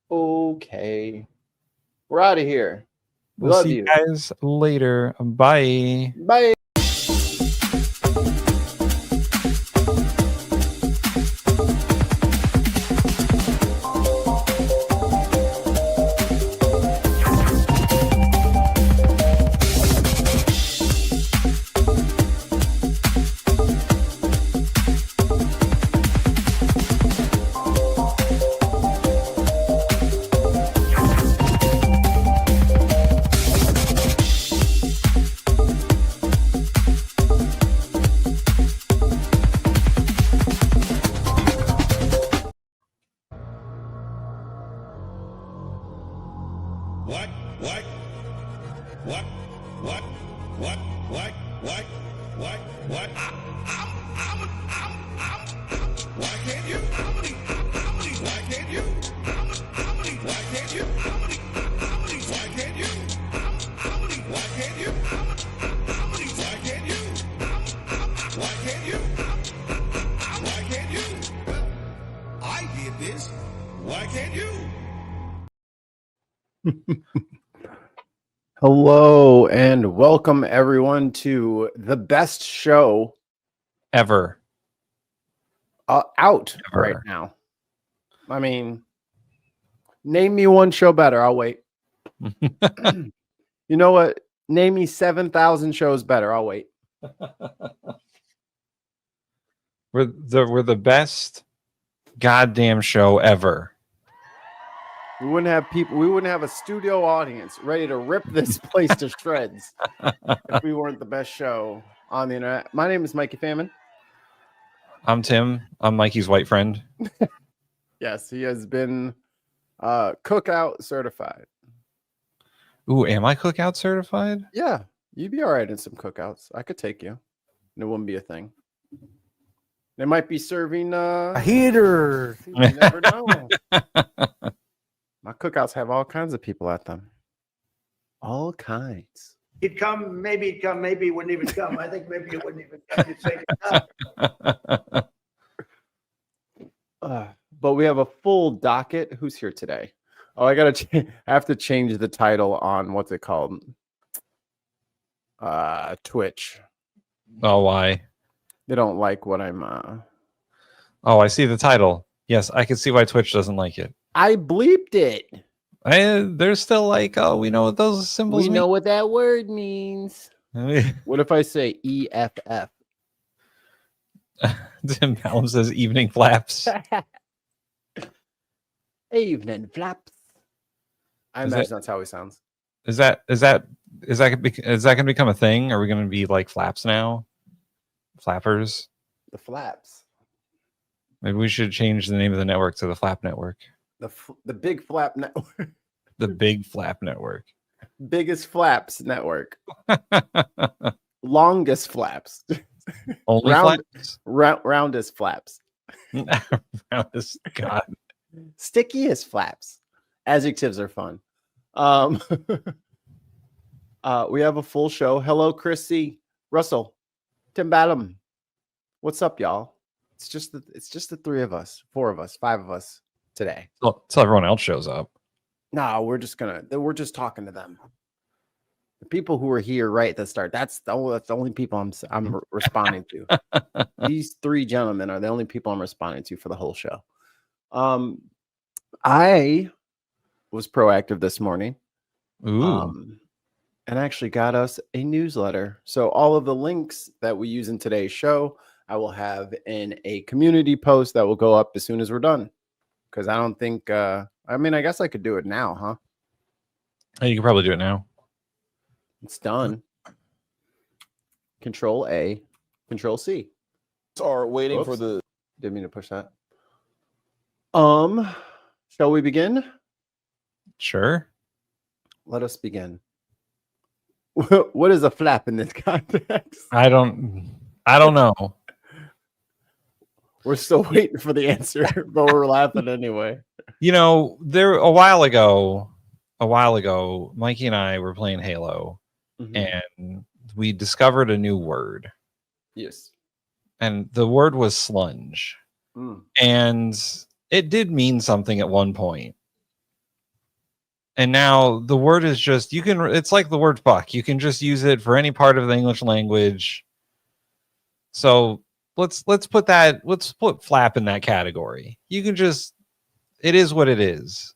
Okay, we're out of here.
We'll see you guys later. Bye.
Bye. Hello and welcome everyone to the best show
ever
out right now. I mean, name me one show better. I'll wait. You know what? Name me 7,000 shows better. I'll wait.
We're the best goddamn show ever.
We wouldn't have people. We wouldn't have a studio audience ready to rip this place to shreds if we weren't the best show on the internet. My name is Mikey Famine.
I'm Tim. I'm Mikey's white friend.
Yes, he has been cookout certified.
Ooh, am I cookout certified?
Yeah, you'd be all right in some cookouts. I could take you. And it wouldn't be a thing. They might be serving a heater. You never know. My cookouts have all kinds of people at them. All kinds.
He'd come, maybe he'd come, maybe he wouldn't even come. I think maybe he wouldn't even come. You'd say,
but we have a full docket. Who's here today? Oh, I have to change the title on what's it called? Twitch.
Oh, why?
They don't like what I'm
Oh, I see the title. Yes, I can see why Twitch doesn't like it.
I bleeped it.
They're still like, oh, we know what those symbols mean.
We know what that word means. What if I say EFF?
Tim Ballum says evening flaps.
Evening flaps. I imagine that's how he sounds.
Is that going to become a thing? Are we going to be like flaps now? Flappers?
The flaps.
Maybe we should change the name of the network to the Flap Network.
The Big Flap Network.
The Big Flap Network.
Biggest Flaps Network. Longest flaps.
Only flaps?
Roundest flaps.
Roundest, God.
Stickiest flaps. Adjectives are fun. We have a full show. Hello, Chris C. Russell. Tim Ballum. What's up, y'all? It's just the three of us, four of us, five of us today.
Well, until everyone else shows up.
No, we're just talking to them. The people who are here right at the start. That's the only people I'm responding to. These three gentlemen are the only people I'm responding to for the whole show. I was proactive this morning.
Ooh.
And actually got us a newsletter. So all of the links that we use in today's show, I will have in a community post that will go up as soon as we're done. Because I don't think, I guess I could do it now, huh?
You can probably do it now.
It's done. Control A, Control C.
Are waiting for the.
Didn't mean to push that. Shall we begin?
Sure.
Let us begin. What is a flap in this context?
I don't know.
We're still waiting for the answer, but we're laughing anyway.
You know, a while ago, Mikey and I were playing Halo, and we discovered a new word.
Yes.
And the word was slunge. And it did mean something at one point. And now the word is just, it's like the word fuck. You can just use it for any part of the English language. So let's put flap in that category. You can just, it is what it is.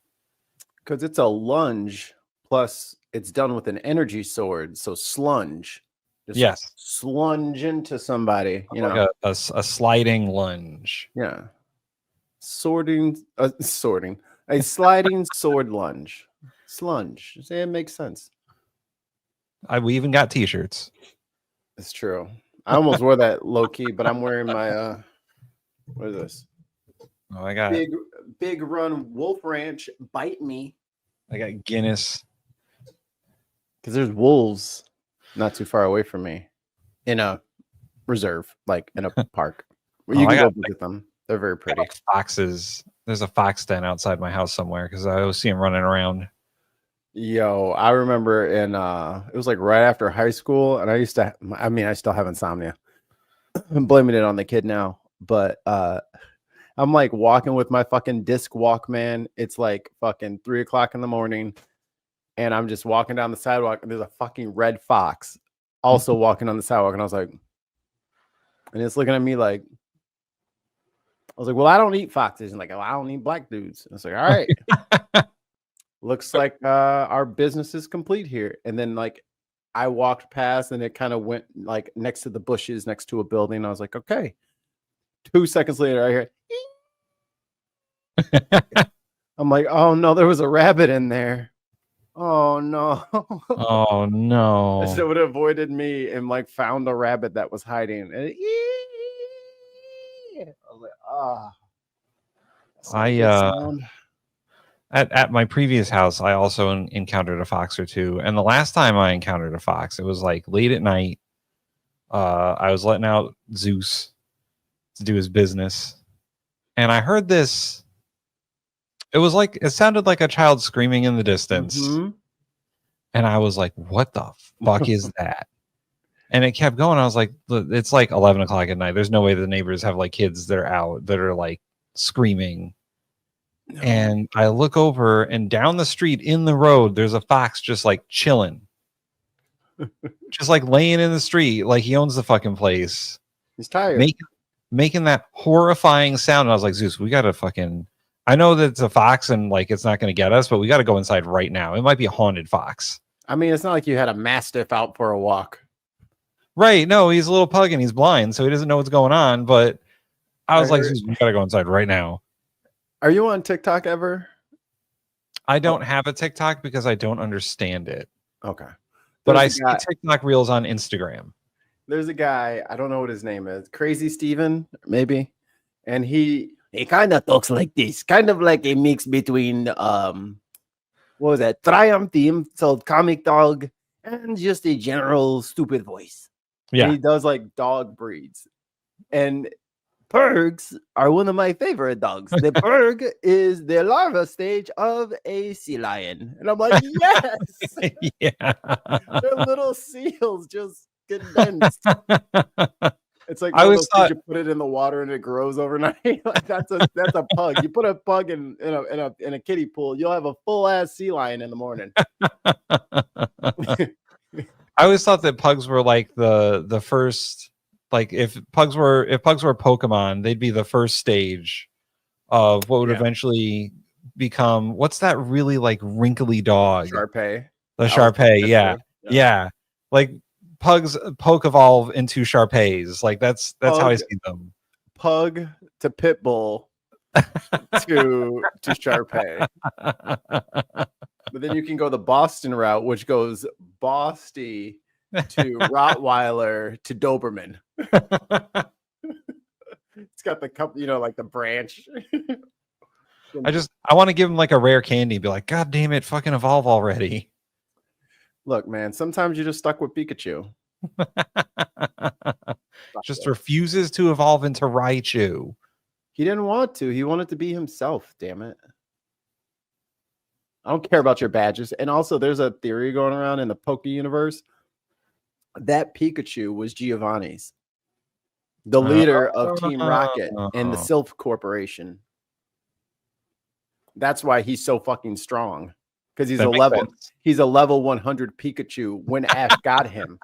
Because it's a lunge, plus it's done with an energy sword. So slunge. Just
yes.
Slunge into somebody,
like a sliding lunge.
Yeah. A sliding sword lunge. Slunge. It makes sense.
We even got t-shirts.
It's true. I almost wore that low key, but I'm wearing my what is this?
Oh, I got
Big Run Wolf Ranch Bite Me.
I got Guinness.
Because there's wolves not too far away from me in a reserve, like in a park. Where you can go visit them. They're very pretty.
Foxes. There's a fox den outside my house somewhere because I always see them running around.
Yo, I remember it was like right after high school, and I still have insomnia. I'm blaming it on the kid now, but I'm like walking with my fucking disc Walkman. It's like fucking 3 o'clock in the morning, and I'm just walking down the sidewalk, and there's a fucking red fox also walking on the sidewalk, and I was like, and it's looking at me like, I was like, well, I don't eat foxes, and like, well, I don't eat black dudes. I was like, all right. Looks like our business is complete here. And then like I walked past and it kind of went like next to the bushes next to a building. I was like, okay. 2 seconds later, I hear I'm like, oh no, there was a rabbit in there. Oh no.
Oh no.
So it would have avoided me and like found a rabbit that was hiding. And I was like,
at my previous house, I also encountered a fox or two. And the last time I encountered a fox, it was like late at night. I was letting out Zeus to do his business. And I heard this. It sounded like a child screaming in the distance.
Mm-hmm.
And I was like, what the fuck is that? And it kept going. I was like, it's like 11 o'clock at night. There's no way the neighbors have like kids that are out that are like screaming. No. And I look over and down the street in the road, there's a fox just like chilling. Just like laying in the street. Like he owns the fucking place.
He's tired.
Making that horrifying sound. And I was like, Zeus, we got to fucking... I know that it's a fox and like it's not going to get us, but we got to go inside right now. It might be a haunted fox.
I mean, it's not like you had a mastiff out for a walk.
Right. No, he's a little pug and he's blind, so he doesn't know what's going on. But I was like, we got to go inside right now.
Are you on TikTok ever?
I don't have a TikTok because I don't understand it.
Okay.
But I see TikTok reels on Instagram.
There's a guy, I don't know what his name is. Crazy Steven, maybe. And he kind of talks like this, kind of like a mix between what was that? Triumph theme, so comic dog, and just a general stupid voice.
Yeah.
And he does like dog breeds. And Purgs are one of my favorite dogs. The Purg is the larva stage of a sea lion. And I'm like, yes.
Yeah.
They're little seals just condensed. It's like
I always thought
you put it in the water and it grows overnight. Like that's a pug. You put a pug in a kiddie pool, you'll have a full ass sea lion in the morning.
I always thought that pugs were like the first, like if pugs were Pokemon, they'd be the first stage of what would eventually become, what's that really like wrinkly dog?
Sharpei.
The Sharpei, yeah. Like pugs poke evolve into Sharpeis. Like that's how I see them.
Pug to pit bull to Sharpei. But then you can go the Boston route, which goes Bosty to Rottweiler to Doberman. It's got the cup, like the branch.
I want to give him like a rare candy, be like, God damn it, fucking evolve already.
Look, man, sometimes you're just stuck with Pikachu.
Just refuses to evolve into Raichu.
He didn't want to. He wanted to be himself, damn it. I don't care about your badges. And also, there's a theory going around in the Poke universe that Pikachu was Giovanni's, the leader of Team Rocket and the Sylph Corporation. That's why he's so fucking strong. Because he's a level 100 Pikachu when Ash got him.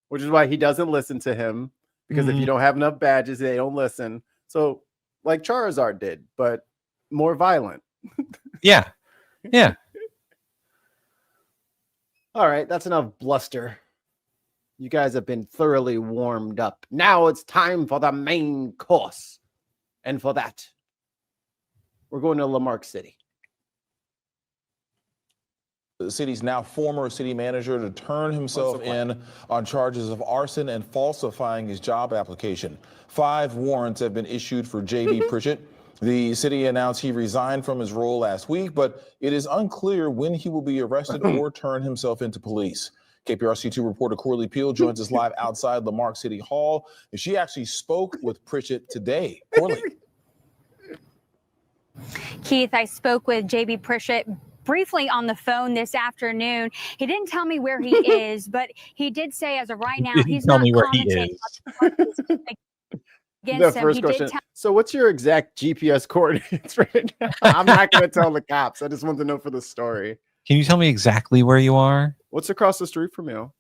Which is why he doesn't listen to him. Because if you don't have enough badges, they don't listen. So, like Charizard did, but more violent.
Yeah. Yeah.
All right, that's enough bluster. You guys have been thoroughly warmed up. Now it's time for the main course. And for that, we're going to Lamarck City.
The city's now former city manager to turn himself in on charges of arson and falsifying his job application. 5 warrants have been issued for J.B. Pritchett. The city announced he resigned from his role last week, but it is unclear when he will be arrested or turn himself into police. KPRC2 reporter Corley Peel joins us live outside Lamarck City Hall. And she actually spoke with Pritchett today. Corley.
Keith, I spoke with J.B. Pritchett briefly on the phone this afternoon. He didn't tell me where he is, but he did say as of right now, he's not commenting against
The
him.
first
He
question.
did
So what's your exact GPS coordinates right now? I'm not going to tell the cops. I just want to know for the story.
Can you tell me exactly where you are?
What's across the street from you?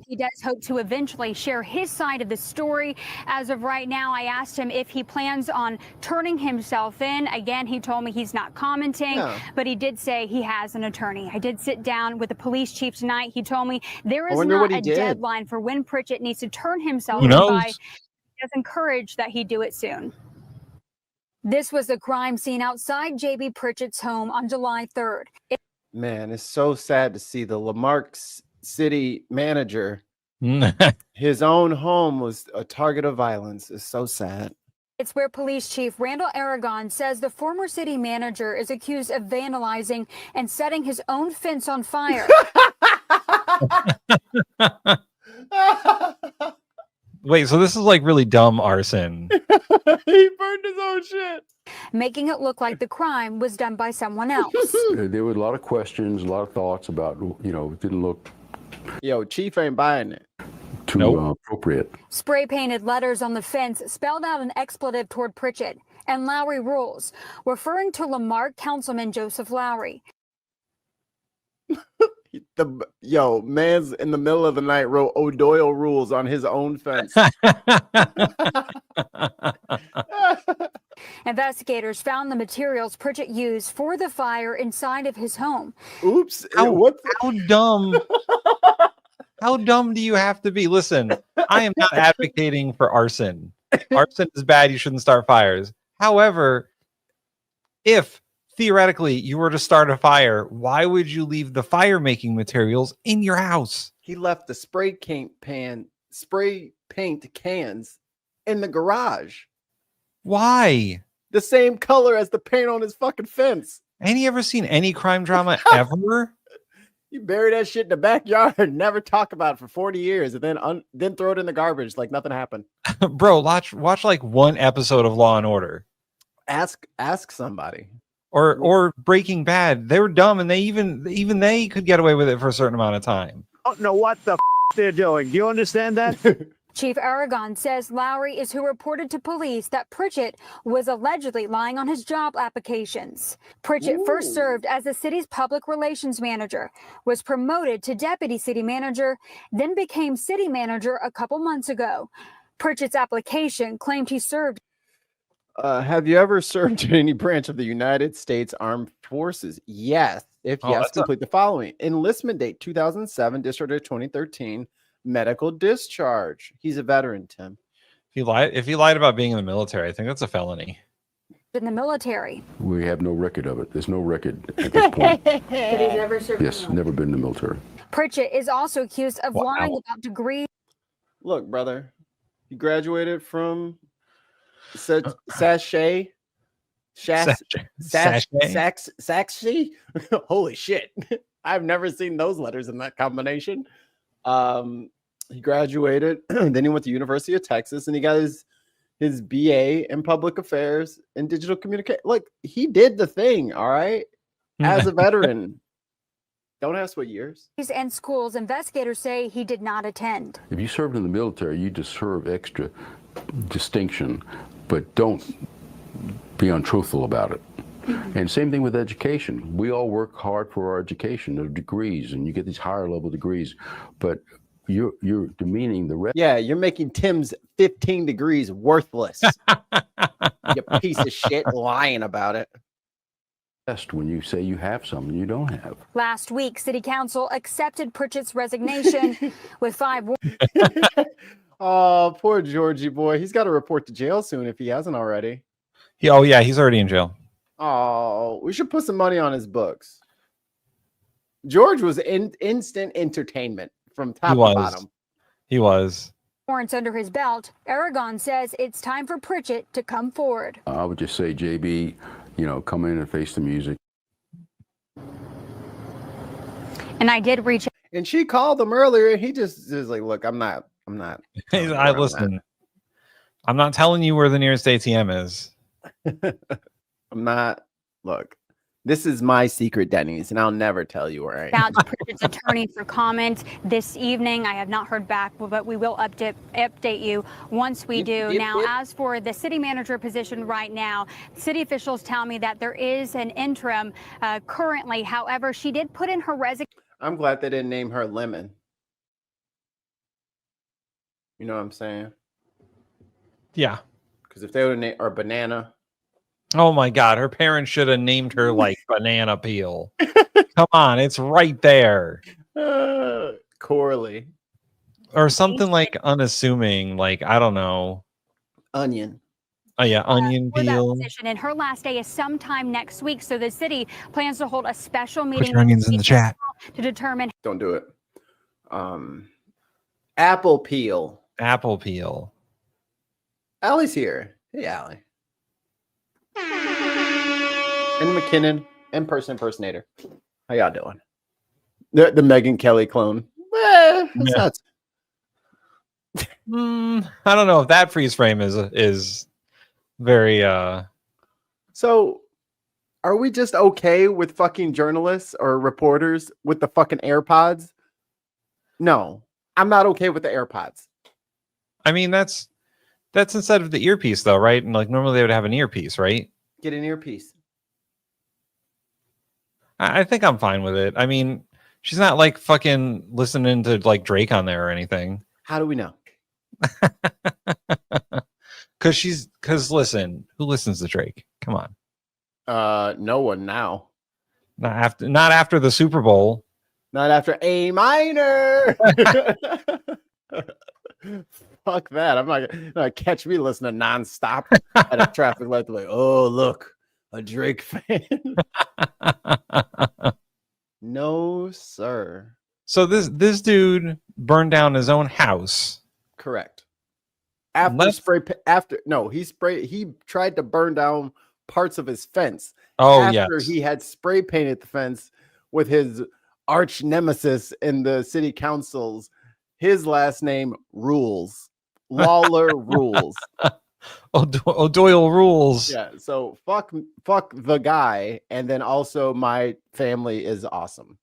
He does hope to eventually share his side of the story. As of right now, I asked him if he plans on turning himself in. Again, he told me he's not commenting, but he did say he has an attorney. I did sit down with the police chief tonight. He told me there is not a deadline for when Pritchett needs to turn himself in by. He does encourage that he do it soon. This was the crime scene outside J.B. Pritchett's home on July 3rd.
Man, it's so sad to see the Lamarck City manager. His own home was a target of violence. It's so sad.
It's where Police Chief Randall Aragon says the former city manager is accused of vandalizing and setting his own fence on fire.
Wait, so this is like really dumb arson.
He burned his own shit.
Making it look like the crime was done by someone else.
There were a lot of questions, a lot of thoughts about, it didn't look
Yo, Chief ain't buying it.
too appropriate.
Spray painted letters on the fence spelled out an expletive toward Pritchett and Lowry rules, referring to Lamarck Councilman Joseph Lowry.
Man's in the middle of the night wrote O'Doyle rules on his own fence.
Investigators found the materials Pritchett used for the fire inside of his home.
Oops.
How dumb? How dumb do you have to be? Listen, I am not advocating for arson. Arson is bad. You shouldn't start fires. However, if theoretically you were to start a fire, why would you leave the fire making materials in your house?
He left the spray paint cans in the garage.
Why?
The same color as the paint on his fucking fence.
Ain't you ever seen any crime drama ever?
You bury that shit in the backyard and never talk about it for 40 years and then throw it in the garbage like nothing happened.
Bro, watch like one episode of Law and Order.
Ask somebody.
Or Breaking Bad. They were dumb and they even they could get away with it for a certain amount of time.
I don't know what the they're doing. Do you understand that?
Chief Aragon says Lowry is who reported to police that Pritchett was allegedly lying on his job applications. Pritchett first served as the city's public relations manager, was promoted to deputy city manager, then became city manager a couple months ago. Pritchett's application claimed he served.
Have you ever served in any branch of the United States Armed Forces? Yes. If yes, complete the following. Enlistment date 2007, discharge date 2013. Medical discharge. He's a veteran, Tim.
If he lied about being in the military, I think that's a felony.
In the military.
We have no record of it. There's no record at this point.
But he's never served.
Yes, never been in the military.
Pritchett is also accused of lying about degrees.
Look, brother, he graduated from Sachet. Holy shit. I've never seen those letters in that combination. He graduated, then he went to University of Texas, and he got his BA in public affairs and digital communication. Like, he did the thing, all right, as a veteran. Don't ask what years.
And schools, investigators say he did not attend.
If you served in the military, you deserve extra distinction, but don't be untruthful about it. And same thing with education. We all work hard for our education, the degrees, and you get these higher level degrees, but you're demeaning the rest.
Yeah, you're making Tim's 15 degrees worthless. You piece of shit, lying about it.
When you say you have something you don't have.
Last week, City Council accepted Pritchett's resignation with 5.
Oh, poor Georgie boy. He's got to report to jail soon if he hasn't already.
He's already in jail.
Oh, we should put some money on his books. George was instant entertainment from top to bottom.
He was.
Warrants under his belt, Aragon says it's time for Pritchett to come forward.
I would just say, JB, come in and face the music.
And I did reach out.
And she called him earlier, and he just is like, look, I'm not.
I listen. I'm not telling you where the nearest ATM is.
I'm not. Look, this is my secret, Denny's, and I'll never tell you where I am.
Out to Pritchett's attorney for comment this evening. I have not heard back, but we will update you once we do. As for the city manager position right now, city officials tell me that there is an interim currently. However, she did put in her resignation.
I'm glad they didn't name her Lemon. You know what I'm saying?
Yeah.
Because if they would have named or Banana.
Oh my God, her parents should have named her like Banana Peel. Come on, it's right there.
Corley.
Or something like unassuming, like I don't know.
Onion.
Oh yeah, onion
For that
peel.
position, and her last day is sometime next week. So the city plans to hold a special
Put
meeting
your onions in the chat
to determine.
Don't do it. Apple peel.
Apple peel.
Allie's here. Hey, Allie. And McKinnon, in-person impersonator. How y'all doing? The Megyn Kelly clone. That's not.
I don't know if that freeze frame is very.
So, are we just okay with fucking journalists or reporters with the fucking AirPods? No, I'm not okay with the AirPods.
I mean, that's instead of the earpiece, though, right? And like normally they would have an earpiece, right?
Get an earpiece.
I think I'm fine with it. I mean, she's not like fucking listening to like Drake on there or anything.
How do we know?
Because listen, who listens to Drake? Come on.
No one now.
Not after the Super Bowl.
Not after A minor. Fuck that. I'm not gonna catch me listening nonstop at a traffic light. Like, oh, look, a Drake fan. No, sir.
So this dude burned down his own house.
Correct. He tried to burn down parts of his fence.
Oh,
after
yes.
he had spray painted the fence with his arch nemesis in the city councils. His last name rules. Lawler rules.
O'Doyle rules.
Yeah. So fuck the guy, and then also my family is awesome.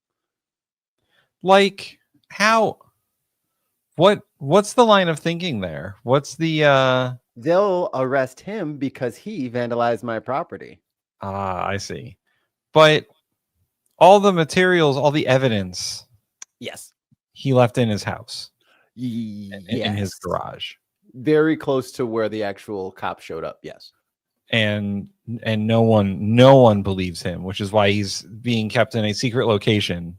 Like how? What's the line of thinking there? What's the?
They'll arrest him because he vandalized my property.
I see. But all the materials, all the evidence,
yes,
he left in his house,
in
his garage,
very close to where the actual cop showed up. Yes,
and no one believes him, which is why he's being kept in a secret location.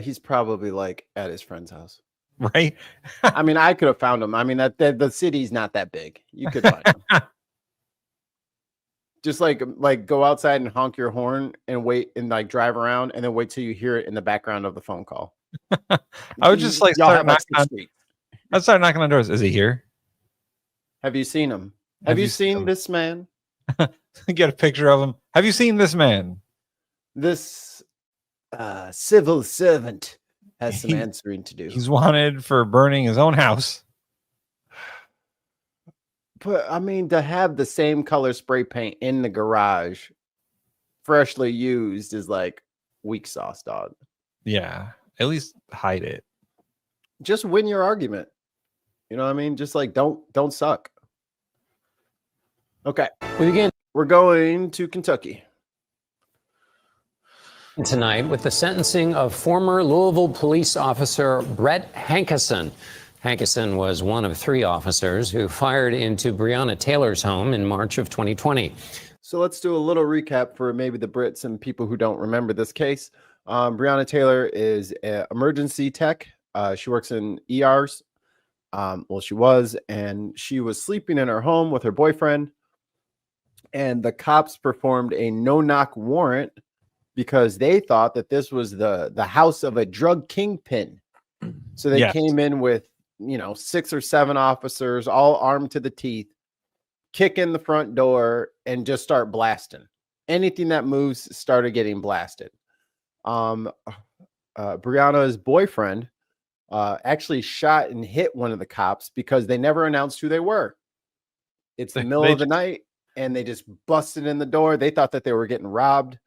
He's probably like at his friend's house,
right?
I mean, I could have found him. I mean, that the city's not that big. You could find him. Just like go outside and honk your horn and wait and like drive around and then wait till you hear it in the background of the phone call.
I would just like start knocking on doors. Is he here?
Have you seen him? Have you seen this man?
Get a picture of him. Have you seen this man?
This civil servant has some answering to do.
He's wanted for burning his own house.
But I mean, to have the same color spray paint in the garage, freshly used, is like weak sauce, dog.
Yeah, at least hide it.
Just win your argument. You know what I mean? Just like don't suck. Okay, we're going to Kentucky
tonight with the sentencing of former Louisville police officer Brett Hankison. Hankison was one of 3 officers who fired into Breonna Taylor's home in March of 2020.
So let's do a little recap for maybe the Brits and people who don't remember this case. Breonna Taylor is an emergency tech. She works in ERs. She was, and she was sleeping in her home with her boyfriend. And the cops performed a no-knock warrant because they thought that this was the house of a drug kingpin. So they came in with 6 or 7 officers, all armed to the teeth, kick in the front door and just start blasting. Anything that moves started getting blasted. Breonna's boyfriend actually shot and hit one of the cops because they never announced who they were. It's the middle of the night and they just busted in the door. They thought that they were getting robbed.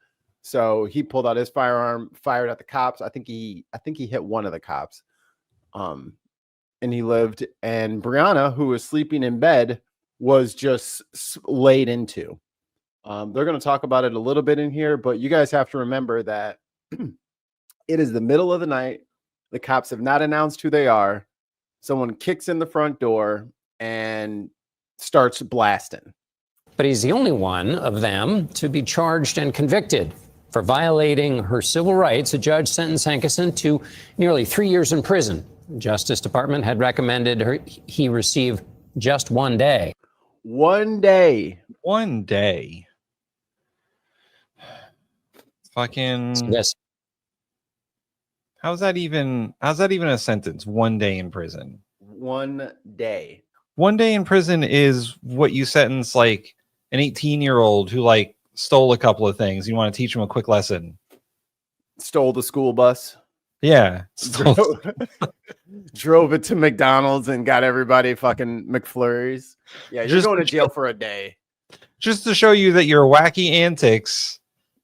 So he pulled out his firearm, fired at the cops. I think he hit one of the cops. And he lived, and Breonna, who was sleeping in bed, was just laid into. They're going to talk about it a little bit in here, but you guys have to remember that It is the middle of the night. The cops have not announced who they are. Someone kicks in the front door and starts blasting.
But he's the only one of them to be charged and convicted for violating her civil rights. A judge sentenced Hankerson to nearly 3 years in prison. The Justice Department had recommended he receive just 1 day.
1 day.
1 day. Fucking.
Yes.
How's that even a sentence? 1 day in prison.
1 day.
1 day in prison is what you sentence like an 18-year-old who like stole a couple of things. You want to teach him a quick lesson.
Stole the school bus.
Yeah.
Drove it to McDonald's and got everybody fucking McFlurries. Yeah, you're going to jail for a day.
Just to show you that your wacky antics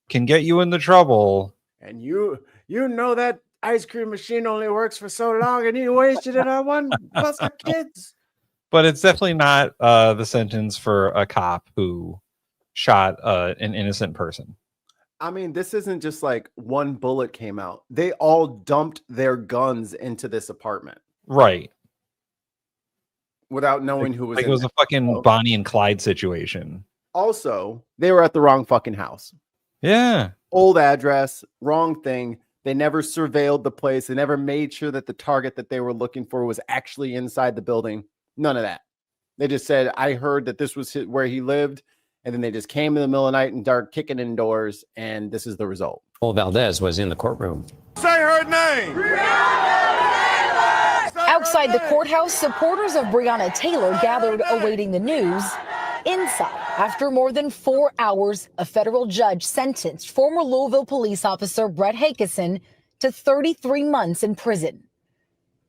can get you into trouble.
And you know that ice cream machine only works for so long and you wasted it on one bus of kids.
But it's definitely not the sentence for a cop who shot an innocent person.
I mean, this isn't just like one bullet came out. They all dumped their guns into this apartment.
Right.
Without knowing who was
like
in
it was
there.
a fucking Bonnie and Clyde situation.
Also, they were at the wrong fucking house.
Yeah.
Old address, wrong thing. They never surveilled the place. They never made sure that the target that they were looking for was actually inside the building. None of that. They just said, I heard that this was where he lived. And then they just came in the middle of the night and dark kicking indoors. And this is the result.
Paul Valdez was in the courtroom.
Say her name.
Outside the courthouse, supporters of Breonna Taylor gathered awaiting the news. Inside, after more than 4 hours, a federal judge sentenced former Louisville police officer Brett Hankerson to 33 months in prison.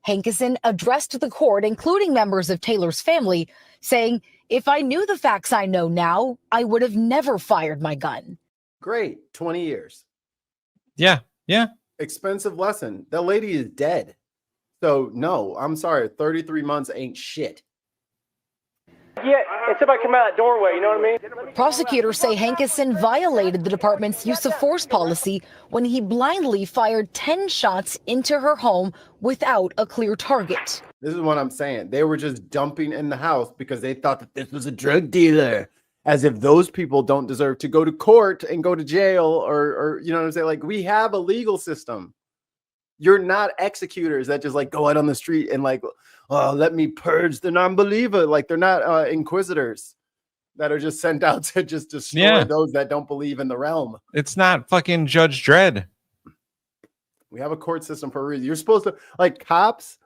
Hankerson addressed the court, including members of Taylor's family, saying, if I knew the facts I know now, I would have never fired my gun.
Great. 20 years.
Yeah. Yeah.
Expensive lesson. The lady is dead. So, no, I'm sorry. 33 months ain't shit.
Yeah, it's if I come out that doorway, you know what I mean?
Prosecutors say Hankerson violated the department's use of force policy when he blindly fired 10 shots into her home without a clear target.
This is what I'm saying. They were just dumping in the house because they thought that this was a drug dealer. As if those people don't deserve to go to court and go to jail or you know what I'm saying? Like, we have a legal system. You're not executors that just like go out on the street and like, oh, let me purge the non-believer. Like, they're not inquisitors that are just sent out to just destroy those that don't believe in the realm.
It's not fucking Judge Dredd.
We have a court system for a reason. You're supposed to, like, cops,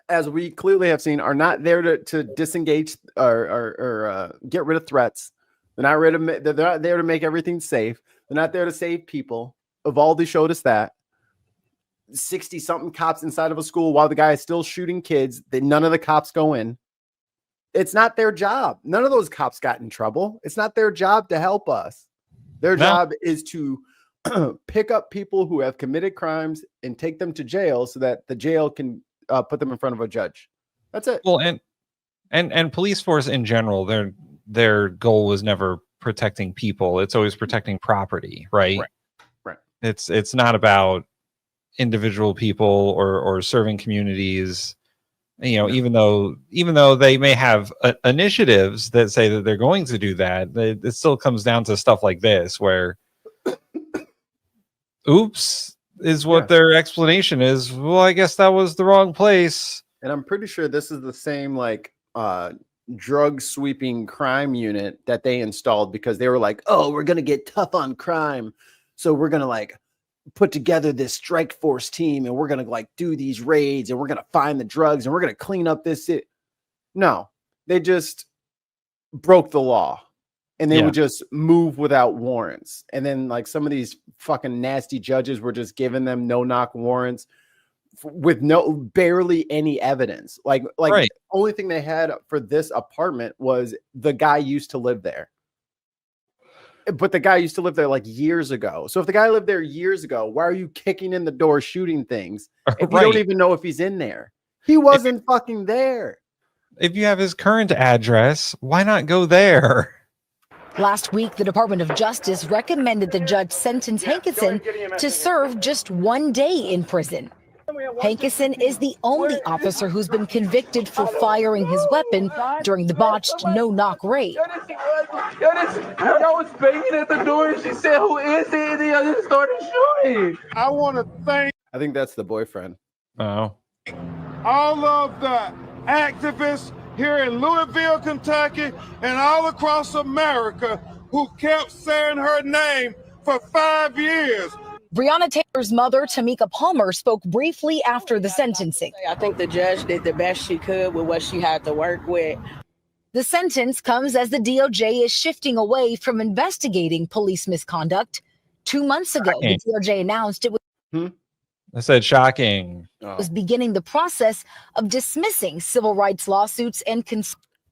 as we clearly have seen, are not there to disengage or get rid of threats. They're not there to make everything safe. They're not there to save people. Uvalde showed us that. 60-something cops inside of a school while the guy is still shooting kids. None of the cops go in. It's not their job. None of those cops got in trouble. It's not their job to help us. Their job is to pick up people who have committed crimes and take them to jail so that the jail can put them in front of a judge. That's it.
Well, and police force in general, their goal was never protecting people. It's always protecting property, right?
Right.
It's not about individual people or serving communities. You know, even though they may have initiatives that say that they're going to do that, it still comes down to stuff like this where oops is what their explanation is. Well, I guess that was the wrong place.
And I'm pretty sure this is the same like drug sweeping crime unit that they installed because they were like, oh, we're gonna get tough on crime, so we're gonna like put together this strike force team and we're going to like do these raids and we're going to find the drugs and we're going to clean up this. No, they just broke the law and they would just move without warrants. And then like some of these fucking nasty judges were just giving them no knock warrants with barely any evidence. Like the only thing they had for this apartment was the guy used to live there. But the guy used to live there like years ago. So if the guy lived there years ago, why are you kicking in the door, shooting things? If you don't even know if he's in there. He wasn't fucking there.
If you have his current address, why not go there?
Last week, the Department of Justice recommended the judge sentence Hankerson to serve just 1 day in prison. Hankerson is the only officer who's been convicted for firing his weapon during the botched no-knock raid.
Y'all was banging at the door and she said, "Who is it?" And then y'all just started shooting.
I want to thank. I think that's the boyfriend.
Oh.
All of the activists here in Louisville, Kentucky, and all across America who kept saying her name for 5 years.
Breonna Taylor's mother, Tamika Palmer, spoke briefly after the sentencing.
I think the judge did the best she could with what she had to work with.
The sentence comes as the DOJ is shifting away from investigating police misconduct. 2 months ago, the DOJ announced it
I said shocking.
was beginning the process of dismissing civil rights lawsuits and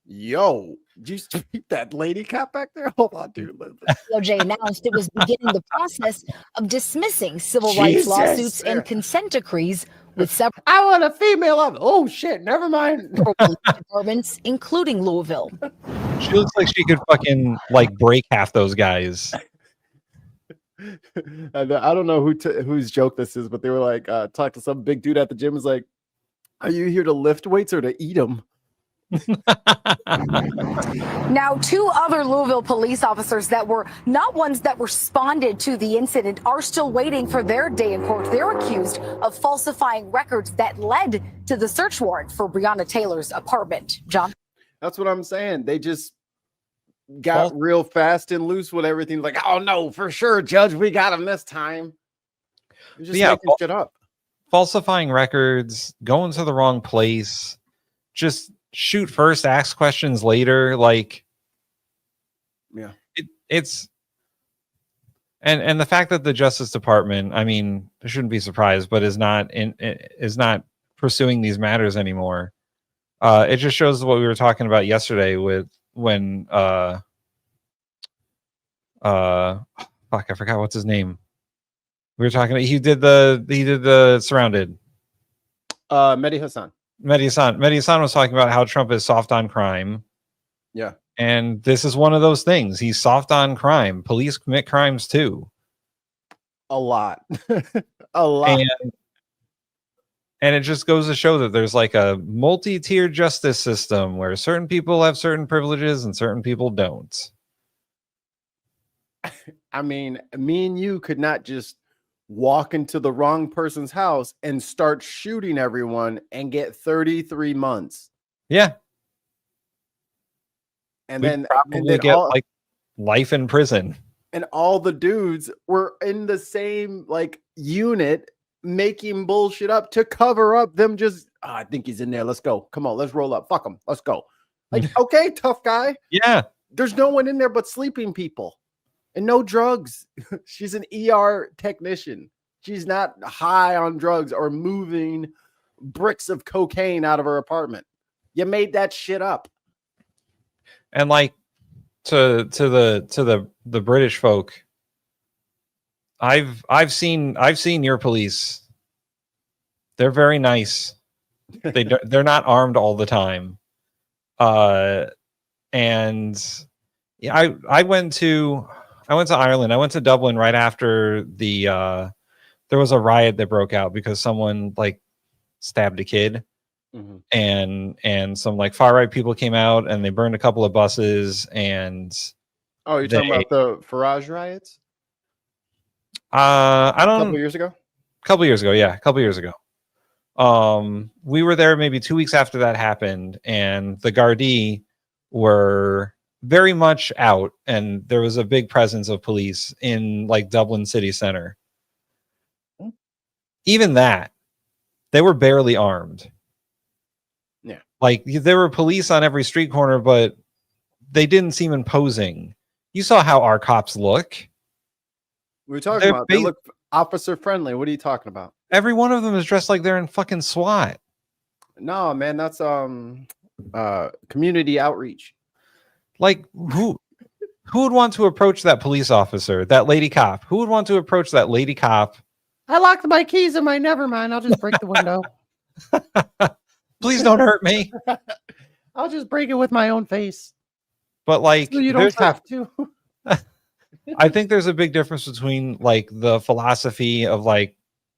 Yo, did you keep that lady cop back there? Hold on, dude.
DOJ announced it was beginning the process of dismissing civil rights lawsuits and consent decrees with several
I want a female of. Oh shit, never mind.
departments, including Louisville.
She looks like she could fucking like break half those guys.
I don't know whose joke this is, but they were like, talk to some big dude at the gym. Is like, are you here to lift weights or to eat them?
Now, 2 other Louisville police officers that were not ones that responded to the incident are still waiting for their day in court. They're accused of falsifying records that led to the search warrant for Breonna Taylor's apartment. John?
That's what I'm saying. They just got real fast and loose with everything. Like, oh no, for sure, Judge, we got him this time. They're just making shit up.
Falsifying records, going to the wrong place, just shoot first, ask questions later. Like,
yeah,
it's and the fact that the Justice Department, I mean, I shouldn't be surprised, but is not pursuing these matters anymore. It just shows what we were talking about yesterday with when fuck, I forgot what's his name. We were talking about he did the Surrounded.
Mehdi Hassan
was talking about how Trump is soft on crime.
Yeah.
And this is one of those things. He's soft on crime. Police commit crimes too.
A lot. A lot.
And it just goes to show that there's like a multi-tiered justice system where certain people have certain privileges and certain people don't.
I mean, me and you could not just walk into the wrong person's house and start shooting everyone and get 33 months.
Yeah.
And
We'd
then
probably get like life in prison.
And all the dudes were in the same like unit making bullshit up to cover up them just I think he's in there. Let's go. Come on, let's roll up. Fuck him. Let's go. Like, okay, tough guy.
Yeah.
There's no one in there but sleeping people. And no drugs. She's an ER technician. She's not high on drugs or moving bricks of cocaine out of her apartment. You made that shit up.
And like to the British folk, I've seen your police. They're very nice. They're not armed all the time. And yeah, I went to Ireland. I went to Dublin right after there was a riot that broke out because someone like stabbed a kid.
Mm-hmm.
And some like far right people came out and they burned a couple of buses and
you're talking about the Farage riots?
I don't
a couple years ago.
Yeah, a couple years ago. We were there maybe 2 weeks after that happened, and the Gardaí were very much out, and there was a big presence of police in like Dublin city center. Even that, they were barely armed.
Yeah.
Like there were police on every street corner, but they didn't seem imposing. You saw how our cops look.
We were talking about they look officer friendly. What are you talking about?
Every one of them is dressed like they're in fucking SWAT.
No, man, that's community outreach.
Like who would want to approach that police officer, that lady cop? Who would want to approach that lady cop?
I locked my keys in my never mind. I'll just break the window.
Please don't hurt me.
I'll just break it with my own face.
But like,
So you don't have to.
I think there's a big difference between like the philosophy of like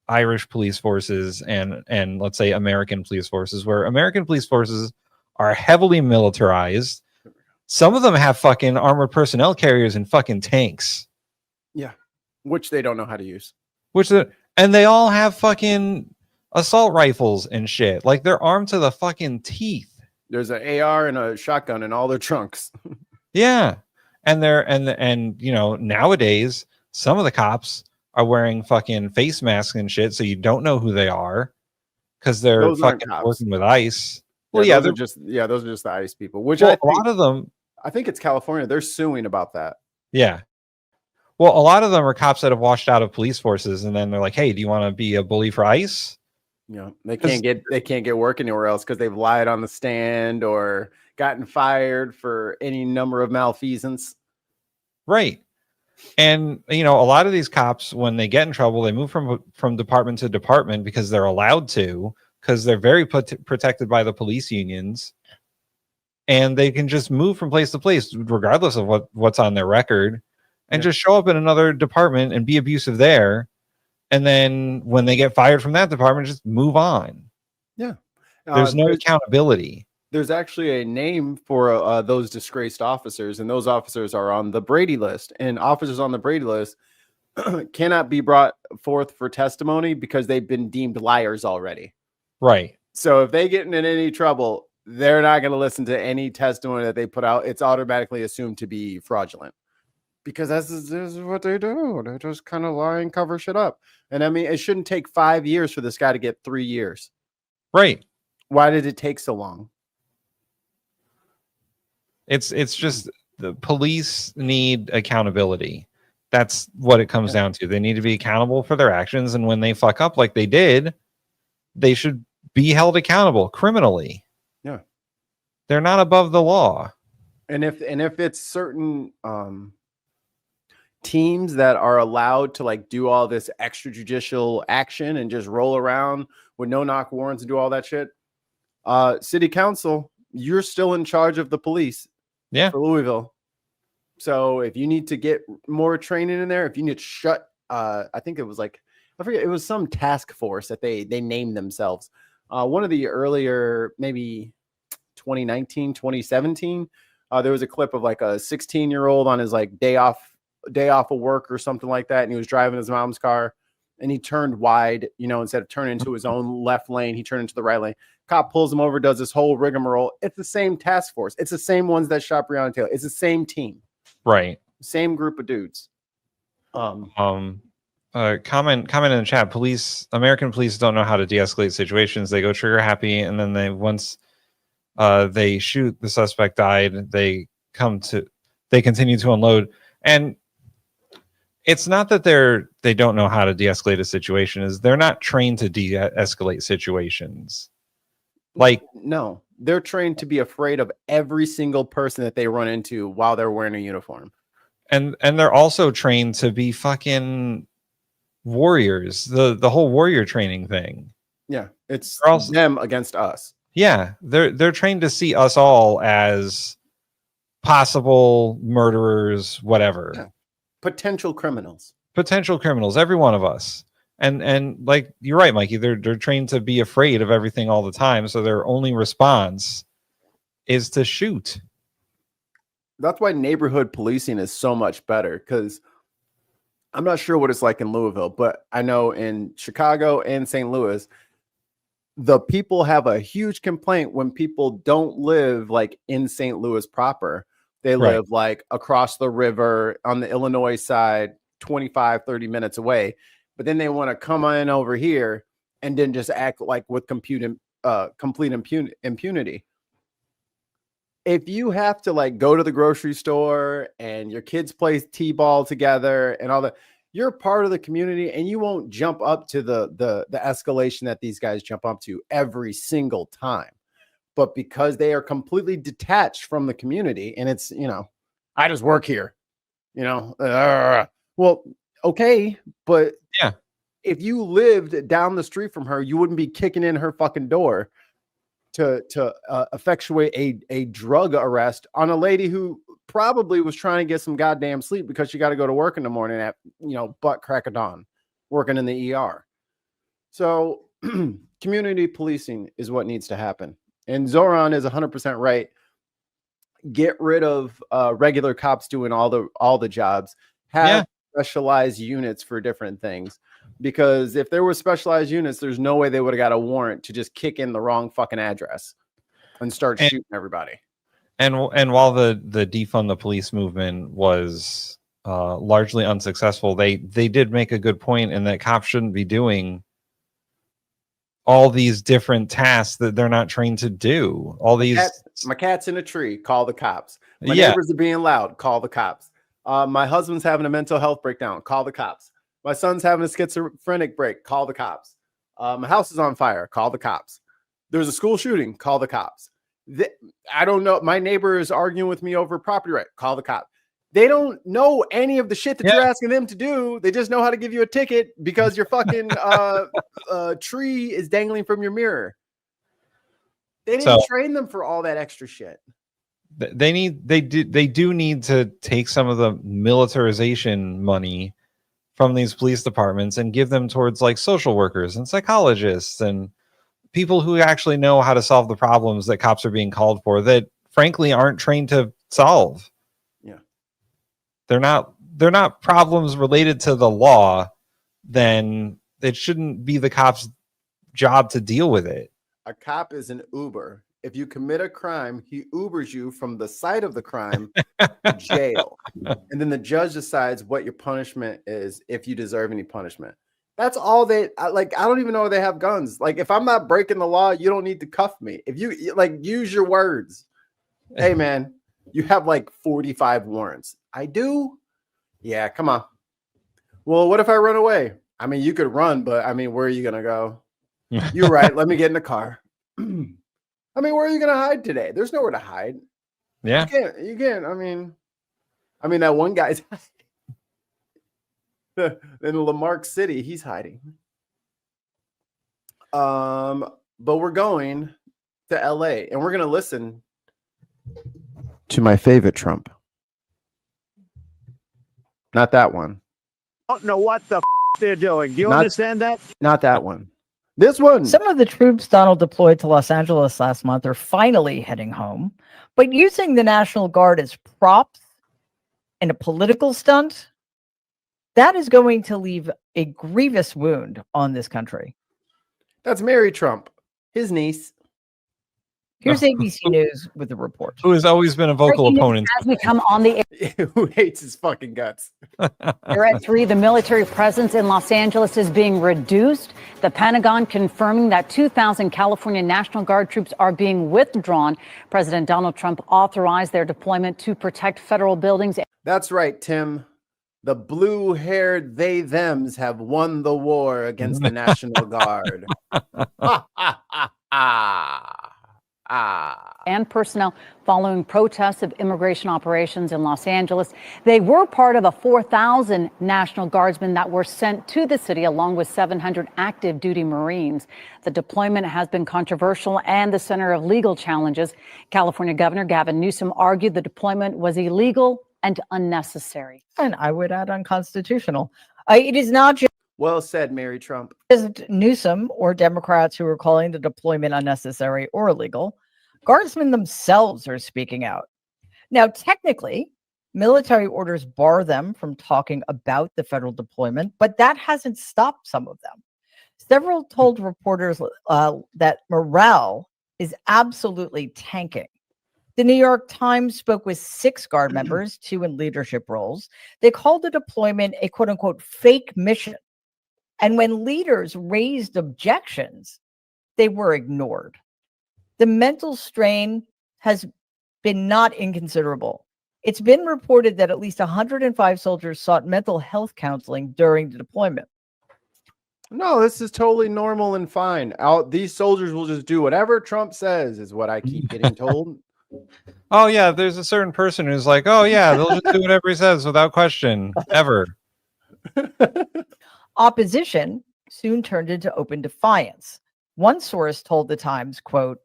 Irish police forces and let's say American police forces, where American police forces are heavily militarized. Some of them have fucking armored personnel carriers and fucking tanks.
Yeah. Which they don't know how to use.
And they all have fucking assault rifles and shit. Like they're armed to the fucking teeth.
There's an AR and a shotgun in all their trunks.
Yeah. And you know, nowadays some of the cops are wearing fucking face masks and shit, so you don't know who they are because they're
Those aren't
fucking
cops.
working with ICE. Well,
Yeah,
yeah,
those are just the ICE people. Which
well, a lot of them.
I think it's California. They're suing about that.
Yeah. Well, a lot of them are cops that have washed out of police forces, and then they're like, "Hey, do you want to be a bully for ICE?"
You know, they can't get work anywhere else because they've lied on the stand or gotten fired for any number of malfeasance.
Right. And you know, a lot of these cops, when they get in trouble, they move from department to department because they're allowed to, because they're very protected by the police unions, and they can just move from place to place regardless of what's on their record, and just show up in another department and be abusive there. And then when they get fired from that department, just move on.
Yeah.
There's no accountability.
There's actually a name for those disgraced officers, and those officers are on the Brady list. And officers on the Brady list cannot be brought forth for testimony because they've been deemed liars already.
Right.
So if they get in any trouble, they're not going to listen to any testimony that they put out. It's automatically assumed to be fraudulent. Because this is what they do. They just kind of lie and cover shit up. And I mean, it shouldn't take 5 years for this guy to get 3 years.
Right.
Why did it take so long?
It's just the police need accountability. That's what it comes down to. They need to be accountable for their actions. And when they fuck up like they did, they should be held accountable criminally.
Yeah.
They're not above the law.
And if it's certain teams that are allowed to like do all this extrajudicial action and just roll around with no knock warrants and do all that shit, city council, you're still in charge of the police.
Yeah.
For Louisville. So if you need to get more training in there, if you need to shut, I think it was like, I forget, it was some task force that they named themselves. One of the earlier, maybe 2019, 2017, there was a clip of like a 16-year-old on his like day off of work or something like that. And he was driving his mom's car and he turned wide, you know, instead of turning into his own left lane, he turned into the right lane. Cop pulls him over, does this whole rigmarole. It's the same task force. It's the same ones that shot Breonna Taylor. It's the same team.
Right.
Same group of dudes.
Comment in the chat. American police don't know how to de-escalate situations. They go trigger happy, and then once they shoot the suspect died, they continue to unload. And it's not that they don't know how to de-escalate a situation, is they're not trained to de-escalate situations. Like,
no, they're trained to be afraid of every single person that they run into while they're wearing a uniform.
And they're also trained to be fucking warriors. The whole warrior training thing.
Yeah, it's also them against us.
Yeah, they're trained to see us all as possible murderers, whatever.
Yeah. Potential criminals,
every one of us. And like you're right, Mikey, they're trained to be afraid of everything all the time, so their only response is to shoot.
That's why neighborhood policing is so much better, because I'm not sure what it's like in Louisville, but I know in Chicago and St. Louis, the people have a huge complaint when people don't live like in St. Louis proper. They live like across the river on the Illinois side, 25, 30 minutes away. But then they want to come in over here and then just act like with complete impunity. If you have to like go to the grocery store and your kids play t-ball together and all that, you're part of the community, and you won't jump up to the escalation that these guys jump up to every single time. But because they are completely detached from the community, and it's, you know, I just work here, you know, well, okay, but
yeah,
if you lived down the street from her, you wouldn't be kicking in her fucking door to effectuate a drug arrest on a lady who probably was trying to get some goddamn sleep because she got to go to work in the morning at, butt crack of dawn, working in the ER. So community policing is what needs to happen. And Zoran is 100% right. Get rid of regular cops doing all the jobs. Have specialized units for different things. Because if there were specialized units, there's no way they would have got a warrant to just kick in the wrong fucking address and start shooting everybody.
And while the defund the police movement was largely unsuccessful, they did make a good point in that cops shouldn't be doing all these different tasks that they're not trained to do. All
My cat's in a tree, call the cops. My neighbors are being loud, call the cops. My husband's having a mental health breakdown, call the cops. My son's having a schizophrenic break, call the cops. My house is on fire, call the cops. There's a school shooting, call the cops. I don't know. My neighbor is arguing with me over property right, call the cops. They don't know any of the shit that you're asking them to do. They just know how to give you a ticket because your fucking tree is dangling from your mirror. They didn't train them for all that extra shit.
They do need to take some of the militarization money from these police departments and give them towards like social workers and psychologists and people who actually know how to solve the problems that cops are being called for that frankly aren't trained to solve.
Yeah.
They're not problems related to the law, then it shouldn't be the cop's job to deal with it.
A cop is an Uber. If you commit a crime, he Ubers you from the site of the crime to jail. And then the judge decides what your punishment is if you deserve any punishment. That's all I don't even know if they have guns. Like, if I'm not breaking the law, you don't need to cuff me. If you use your words. Hey, man, you have like 45 warrants. I do? Yeah, come on. Well, what if I run away? I mean, you could run, but I mean, where are you going to go? You're right. Let me get in the car. I mean, where are you going to hide today? There's nowhere to hide.
Yeah.
You can't. I mean, that one guy's in Lamarck City, he's hiding. But we're going to LA and we're going to listen to my favorite Trump. Not that one.
I don't know what the they're doing. Do you understand that?
Not that one. This one.
Some of the troops Donald deployed to Los Angeles last month are finally heading home, but using the National Guard as props in a political stunt, that is going to leave a grievous wound on this country.
That's Mary Trump, his niece.
Here's ABC News with the report.
Who has always been a vocal opponent.
As we come on the
air. Who hates his fucking guts.
We're at 3. The military presence in Los Angeles is being reduced. The Pentagon confirming that 2,000 California National Guard troops are being withdrawn. President Donald Trump authorized their deployment to protect federal buildings.
That's right, Tim. The blue-haired they-thems have won the war against the National Guard.
And personnel following protests of immigration operations in Los Angeles. They were part of a 4,000 National Guardsmen that were sent to the city along with 700 active duty Marines. The deployment has been controversial and the center of legal challenges. California Governor Gavin Newsom argued the deployment was illegal and unnecessary.
And I would add unconstitutional. It is not just
well said, Mary Trump.
Newsom or Democrats who are calling the deployment unnecessary or illegal. Guardsmen themselves are speaking out. Now, technically, military orders bar them from talking about the federal deployment, but that hasn't stopped some of them. Several told reporters that morale is absolutely tanking. The New York Times spoke with 6 Guard members, 2 in leadership roles. They called the deployment a quote-unquote fake mission. And when leaders raised objections, they were ignored. The mental strain has been not inconsiderable. It's been reported that at least 105 soldiers sought mental health counseling during the deployment.
No, this is totally normal and fine. These soldiers will just do whatever Trump says, is what I keep getting told.
Oh, yeah, there's a certain person who's like, oh, yeah, they'll just do whatever he says without question, ever.
Opposition soon turned into open defiance. One source told the Times, quote,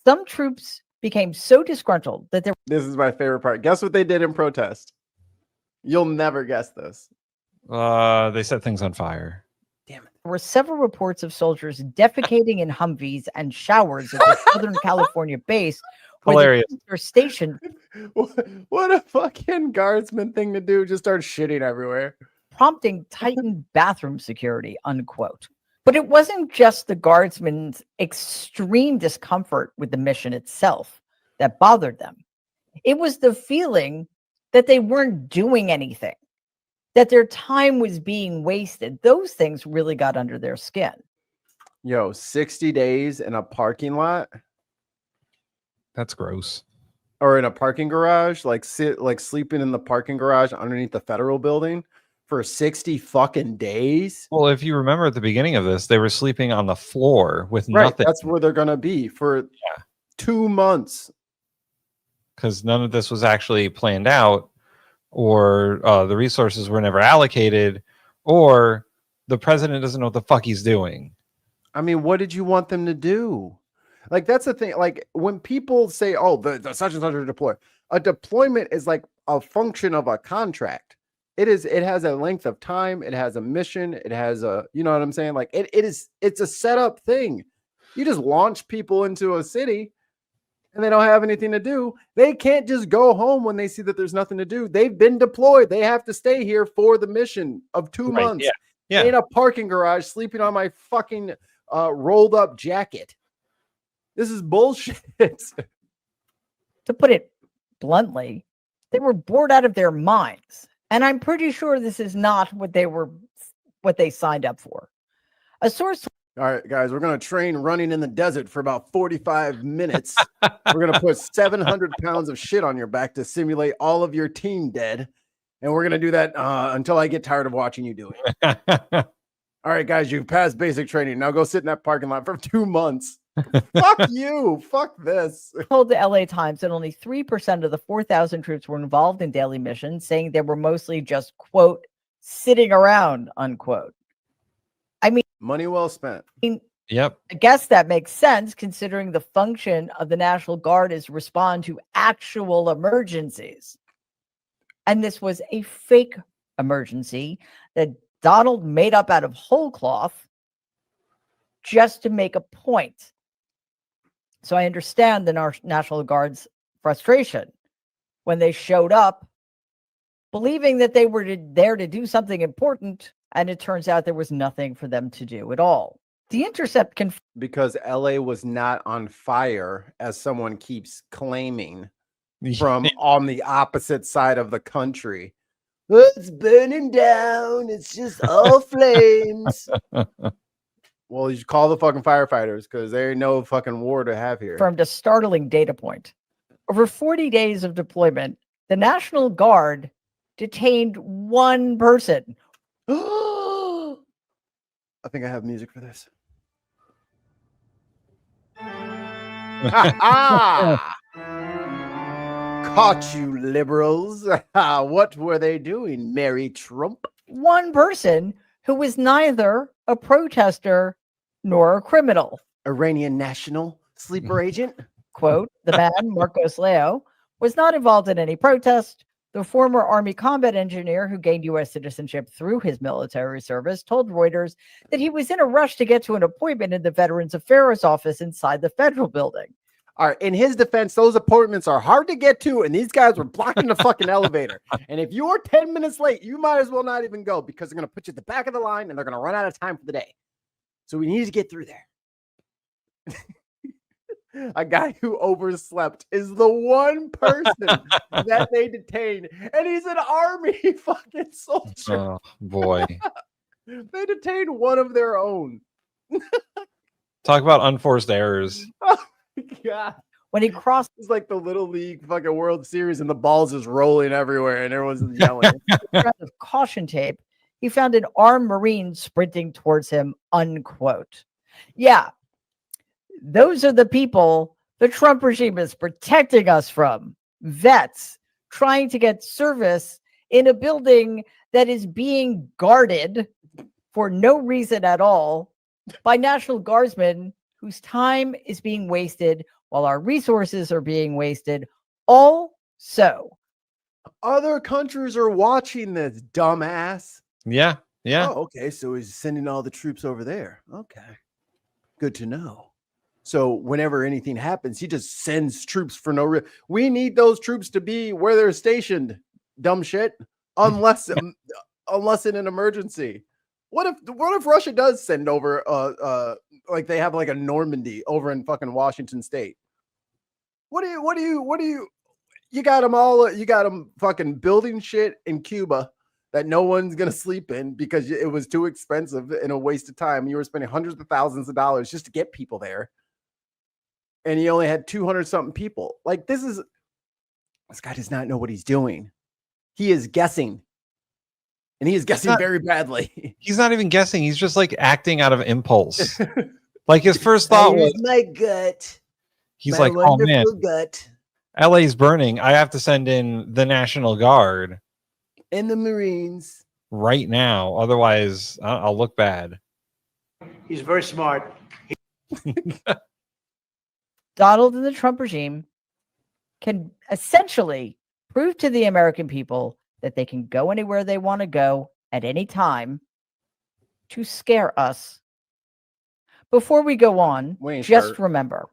some troops became so disgruntled that there
This is my favorite part. Guess what they did in protest? You'll never guess this.
They set things on fire.
were several reports of soldiers defecating in Humvees and showers at the Southern California base where
Hilarious.
the troops are stationed,
What a fucking guardsman thing to do. Just start shitting everywhere.
prompting tightened bathroom security, unquote. But it wasn't just the guardsmen's extreme discomfort with the mission itself that bothered them. It was the feeling that they weren't doing anything, that their time was being wasted. Those things really got under their skin.
Yo, 60 days in a parking lot
That's gross.
or in a parking garage, like sleeping in the parking garage underneath the federal building for 60 fucking days.
Well, if you remember at the beginning of this, they were sleeping on the floor with
Right,
nothing.
that's where they're gonna be for 2 months.
Because none of this was actually planned out, or the resources were never allocated, or the president doesn't know what the fuck he's doing.
I mean, what did you want them to do? Like, that's the thing. Like, when people say, oh, the such and such are deployed, a deployment is like a function of a contract. It has a length of time, it has a mission, it has a, you know what I'm saying? Like, it's a setup thing. You just launch people into a city and they don't have anything to do. They can't just go home when they see that there's nothing to do. They've been deployed. They have to stay here for the mission of 2
Right,
months
yeah.
in a parking garage, sleeping on my fucking rolled up jacket. This is bullshit.
To put it bluntly, they were bored out of their minds. And I'm pretty sure this is not what they signed up for. A source.
All right, guys, we're going to train running in the desert for about 45 minutes. We're going to put 700 pounds of shit on your back to simulate all of your team dead. And we're going to do that until I get tired of watching you do it. All right, guys, you've passed basic training. Now go sit in that parking lot for 2 months. Fuck you. Fuck this.
Told the LA Times that only 3% of the 4,000 troops were involved in daily missions, saying they were mostly just, quote, sitting around, unquote. I mean,
money well spent.
Yep.
I guess that makes sense considering the function of the National Guard is respond to actual emergencies. And this was a fake emergency that Donald made up out of whole cloth just to make a point. So I understand the National Guard's frustration when they showed up believing that they were there to do something important, and it turns out there was nothing for them to do at all. The Intercept
because LA was not on fire, as someone keeps claiming from on the opposite side of the country. It's burning down. It's just all flames. Well, you should call the fucking firefighters because there ain't no fucking war to have here.
confirmed a startling data point. Over 40 days of deployment, the National Guard detained one person.
I think I have music for this. Caught you, liberals. What were they doing, Mary Trump?
One person who was neither a protester nor a criminal.
Iranian national sleeper agent?
Quote, the man, Marcos Leo, was not involved in any protest. The former Army combat engineer who gained U.S. citizenship through his military service told Reuters that he was in a rush to get to an appointment in the Veterans Affairs office inside the federal building.
All right, in his defense, those appointments are hard to get to, and these guys were blocking the fucking elevator. And if you're 10 minutes late, you might as well not even go because they're going to put you at the back of the line and they're going to run out of time for the day. So we need to get through there. A guy who overslept is the one person that they detained, and he's an army fucking soldier.
Oh, boy.
They detained one of their own.
Talk about unforced errors.
God.
When he crossed,
it's like the Little League fucking World Series and the ball's just rolling everywhere and everyone's yelling.
of caution tape, he found an armed Marine sprinting towards him, unquote. Yeah, those are the people the Trump regime is protecting us from. Vets trying to get service in a building that is being guarded for no reason at all by National Guardsmen whose time is being wasted while our resources are being wasted. Also,
other countries are watching this, dumbass.
Yeah. Yeah.
Oh, okay. So he's sending all the troops over there. Okay. Good to know. So whenever anything happens, he just sends troops for no reason. We need those troops to be where they're stationed, dumb shit. Unless in an emergency. What if Russia does send over like they have like a Normandy over in fucking Washington State? What do you got them fucking building shit in Cuba that no one's gonna sleep in because it was too expensive and a waste of time. You were spending hundreds of thousands of dollars just to get people there, and you only had 200 something people. Like this guy does not know what he's doing. He is guessing, and he is guessing very badly.
He's not even guessing. He's just like acting out of impulse. Like his first thought was,
"My gut."
He's
my
like, "Oh man,
gut.
LA's burning. I have to send in the National Guard
and the Marines
right now. Otherwise, I'll look bad."
He's very smart.
Donald and the Trump regime can essentially prove to the American people that they can go anywhere they want to go at any time to scare us. Before we go on, just remember,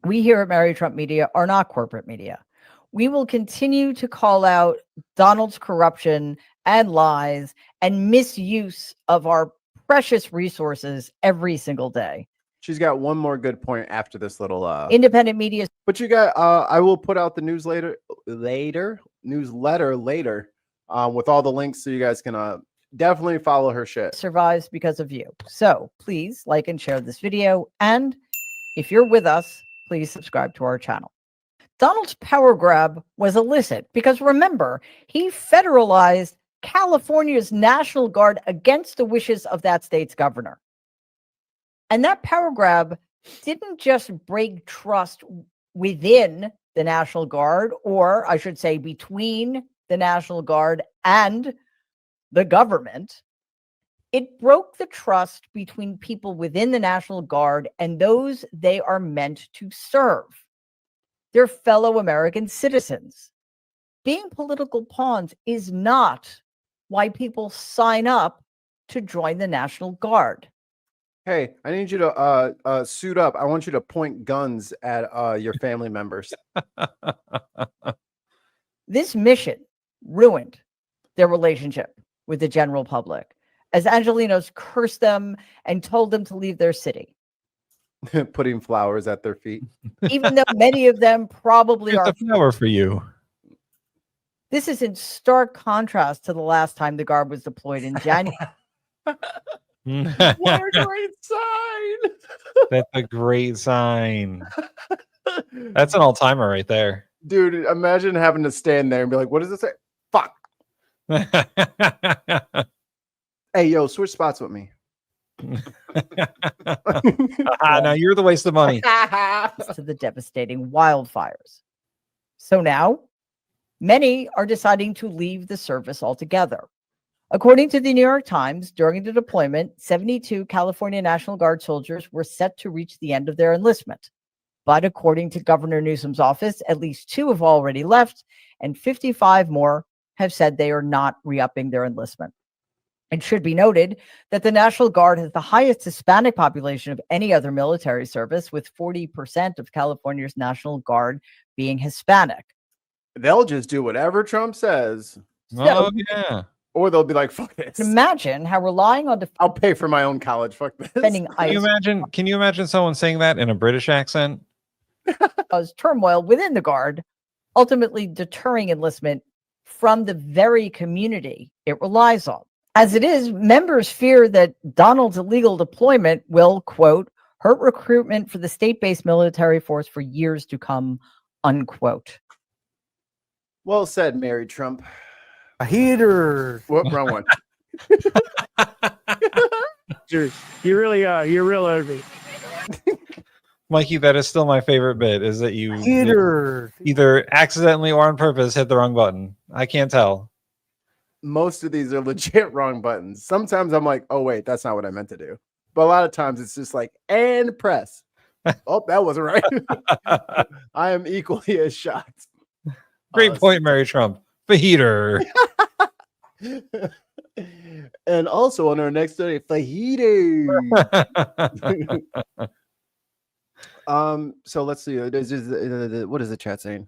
we here at Mary Trump Media are not corporate media. We will continue to call out Donald's corruption and lies and misuse of our precious resources every single day.
She's got one more good point after this little
independent media.
But you got I will put out the newsletter later with all the links so you guys can definitely follow her shit.
Survives because of you. So please like and share this video, and if you're with us, please subscribe to our channel. Donald's power grab was illicit because, remember, he federalized California's National Guard against the wishes of that state's governor. And that power grab didn't just break trust within the National Guard, or I should say between the National Guard and the government. It broke the trust between people within the National Guard and those they are meant to serve, their fellow American citizens. Being political pawns is not why people sign up to join the National Guard.
Hey, I need you to suit up. I want you to point guns at your family members.
This mission ruined their relationship with the general public, as Angelenos cursed them and told them to leave their city.
Putting flowers at their feet.
Even though many of them probably are.
A flower for you.
This is in stark contrast to the last time the Guard was deployed in January.
What a great sign.
That's a great sign. That's an all-timer right there.
Dude, imagine having to stand there and be like, what does it say? Fuck. Hey, yo, switch spots with me.
Now you're the waste of money.
To the devastating wildfires. So now, many are deciding to leave the service altogether. According to the New York Times, during the deployment, 72 California National Guard soldiers were set to reach the end of their enlistment. But according to Governor Newsom's office, at least 2 have already left, and 55 more have said they are not re-upping their enlistment. It should be noted that the National Guard has the highest Hispanic population of any other military service, with 40% of California's National Guard being Hispanic.
They'll just do whatever Trump says.
Oh, yeah.
Or they'll be like, fuck this.
Imagine how relying on
I'll pay for my own college. Fuck this.
defending
Can you imagine someone saying that in a British accent?
turmoil within the Guard, ultimately deterring enlistment from the very community it relies on. As it is, members fear that Donald's illegal deployment will, quote, hurt recruitment for the state-based military force for years to come, unquote.
Well said, Mary Trump.
A heater.
What, wrong one?
You're really you're real ugly.
Mikey, that is still my favorite bit, is that you
Heater.
either accidentally or on purpose hit the wrong button. I can't tell.
Most of these are legit wrong buttons. Sometimes I'm like, oh, wait, that's not what I meant to do. But a lot of times it's just like, and press. Oh, that wasn't right. I am equally as shocked.
Great point, Mary Trump. Fajita.
And also on our next story, fajita. So let's see. What is the chat saying?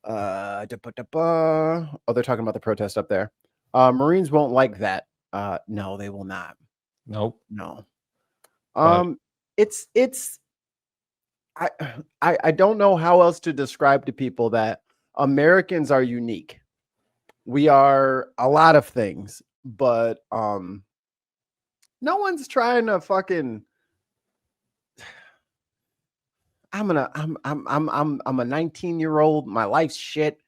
Oh, they're talking about the protest up there. Marines won't like that. No, they will not.
Nope.
No.
But
It's I don't know how else to describe to people that Americans are unique. We are a lot of things, but no one's trying to fucking I'm a 19-year-old, my life's shit.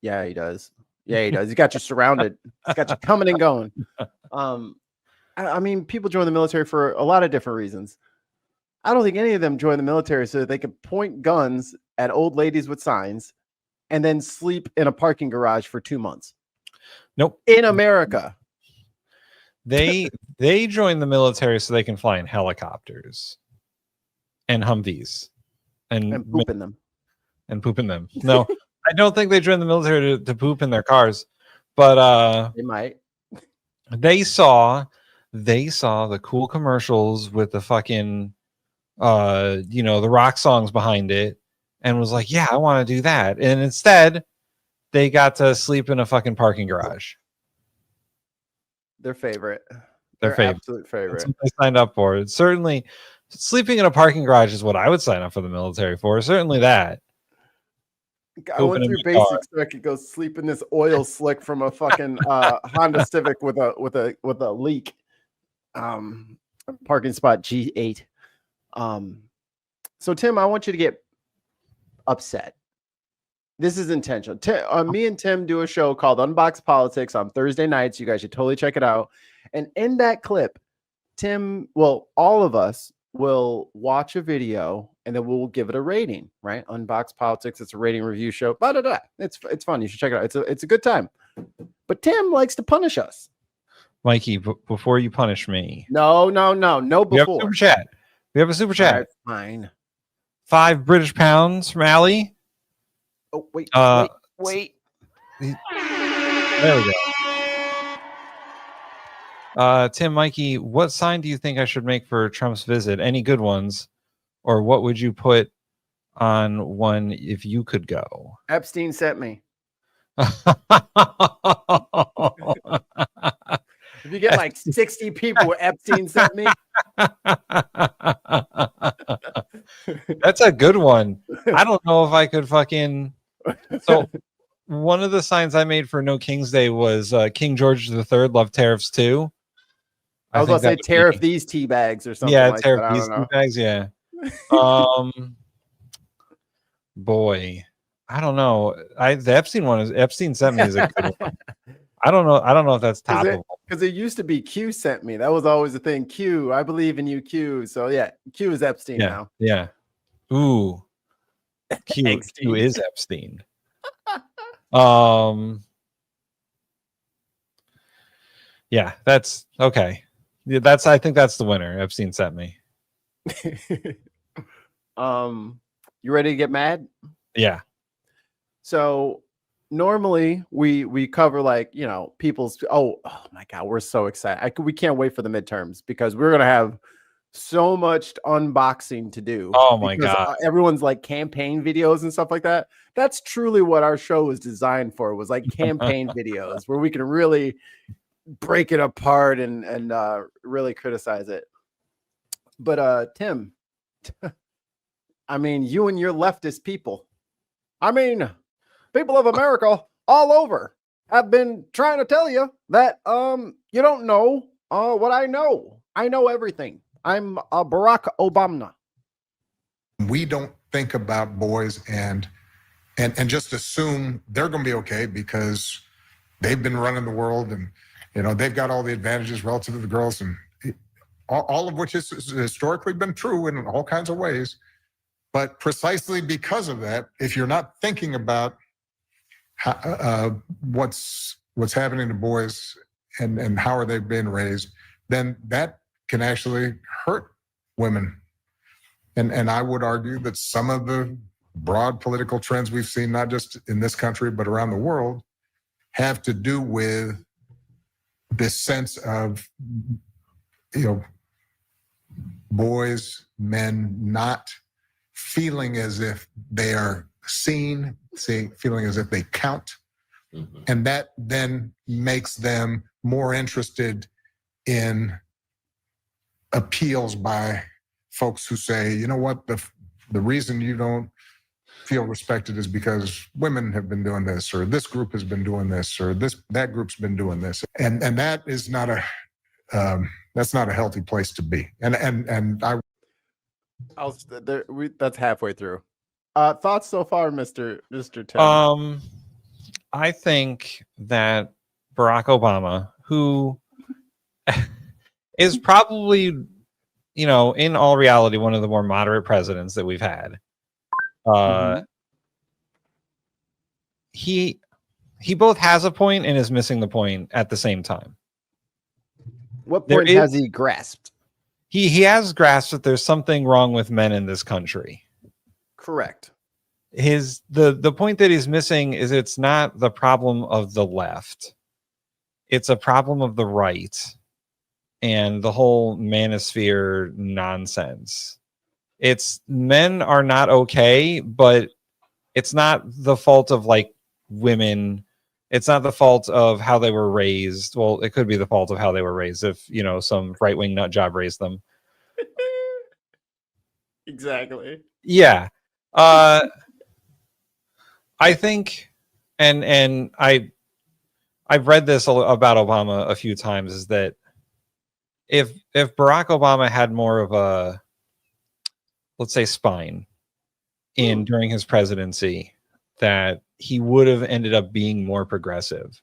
Yeah, he does. Yeah, he does. He got you surrounded. He's got you coming and going. I mean, people join the military for a lot of different reasons. I don't think any of them join the military so that they can point guns at old ladies with signs and then sleep in a parking garage for 2 months.
Nope.
In America.
They join the military so they can fly in helicopters and Humvees and
poop in them.
And poop in them. No, I don't think they join the military to poop in their cars, but
they might.
They saw the cool commercials with the fucking the rock songs behind it and was like, yeah, I want to do that. And instead they got to sleep in a fucking parking garage.
Their favorite.
Their
absolute favorite.
That's what they signed up for. It's certainly sleeping in a parking garage is what I would sign up for the military for. Certainly that.
I went through basics so I could go sleep in this oil slick from a fucking Honda Civic with a leak. Parking spot G8. So Tim, I want you to get upset. This is intentional. Me and Tim do a show called Unbox Politics on Thursday nights. You guys should totally check it out. And in that clip, all of us will watch a video and then we'll give it a rating, right? Unbox Politics. It's a rating review show. It's fun. You should check it out. It's a good time. But Tim likes to punish us.
Mikey, before you punish me.
No, before.
We have a super chat.
Right, fine.
5 British pounds from Allie.
Oh, wait.
There we go. Tim, Mikey, what sign do you think I should make for Trump's visit? Any good ones? Or what would you put on one if you could go?
Epstein sent me. If you get like 60 people with Epstein sent me.
That's a good one. I don't know if I could fucking. So one of the signs I made for No King's Day was King George III loved tariffs too.
I was going to say tariff these tea bags or something.
Yeah,
like
tariff
that.
these tea bags. Yeah. Boy, I don't know. The Epstein one is Epstein sent me is a good one. I don't know if that's topical.
Because it used to be Q sent me. That was always the thing. Q, I believe in you, Q. So yeah, Q is Epstein now.
Yeah. Ooh. Q is Epstein. Yeah, that's okay. Yeah, I think that's the winner. Epstein sent me.
You ready to get mad?
Yeah.
So normally we cover people's oh my god, we're so excited. We can't wait for the midterms because we're gonna have so much unboxing to do.
Oh my god.
Everyone's like campaign videos and stuff like that. That's truly what our show was designed for, was like campaign videos where we can really break it apart and really criticize it. But Tim, I mean, you and your leftist people, I mean, people of America all over have been trying to tell you that you don't know what I know. I know everything. I'm Barack Obama.
We don't think about boys and just assume they're going to be okay because they've been running the world and they've got all the advantages relative to the girls, and all of which has historically been true in all kinds of ways. But precisely because of that, if you're not thinking about what's happening to boys and how are they being raised, then that can actually hurt women. And I would argue that some of the broad political trends we've seen, not just in this country, but around the world, have to do with this sense of, boys, men not feeling as if they are seen, feeling as if they count. Mm-hmm. And that then makes them more interested in appeals by folks who say, you know what, the reason you don't feel respected is because women have been doing this, or this group has been doing this, or that group's been doing this. And that is not that's not a healthy place to be.
That's halfway through. Thoughts so far, Mr. Tim?
I think that Barack Obama, who is probably, in all reality, one of the more moderate presidents that we've had, he both has a point and is missing the point at the same time.
What point has he grasped?
He has grasped that there's something wrong with men in this country.
Correct.
The point that he's missing is it's not the problem of the left. It's a problem of the right and the whole manosphere nonsense. It's men are not okay, but it's not the fault of women. It's not the fault of how they were raised. Well, it could be the fault of how they were raised if, some right-wing nut job raised them.
Exactly.
Yeah. I think, and I've read this about Obama a few times, is that if Barack Obama had more of a, let's say, spine during his presidency, that he would have ended up being more progressive.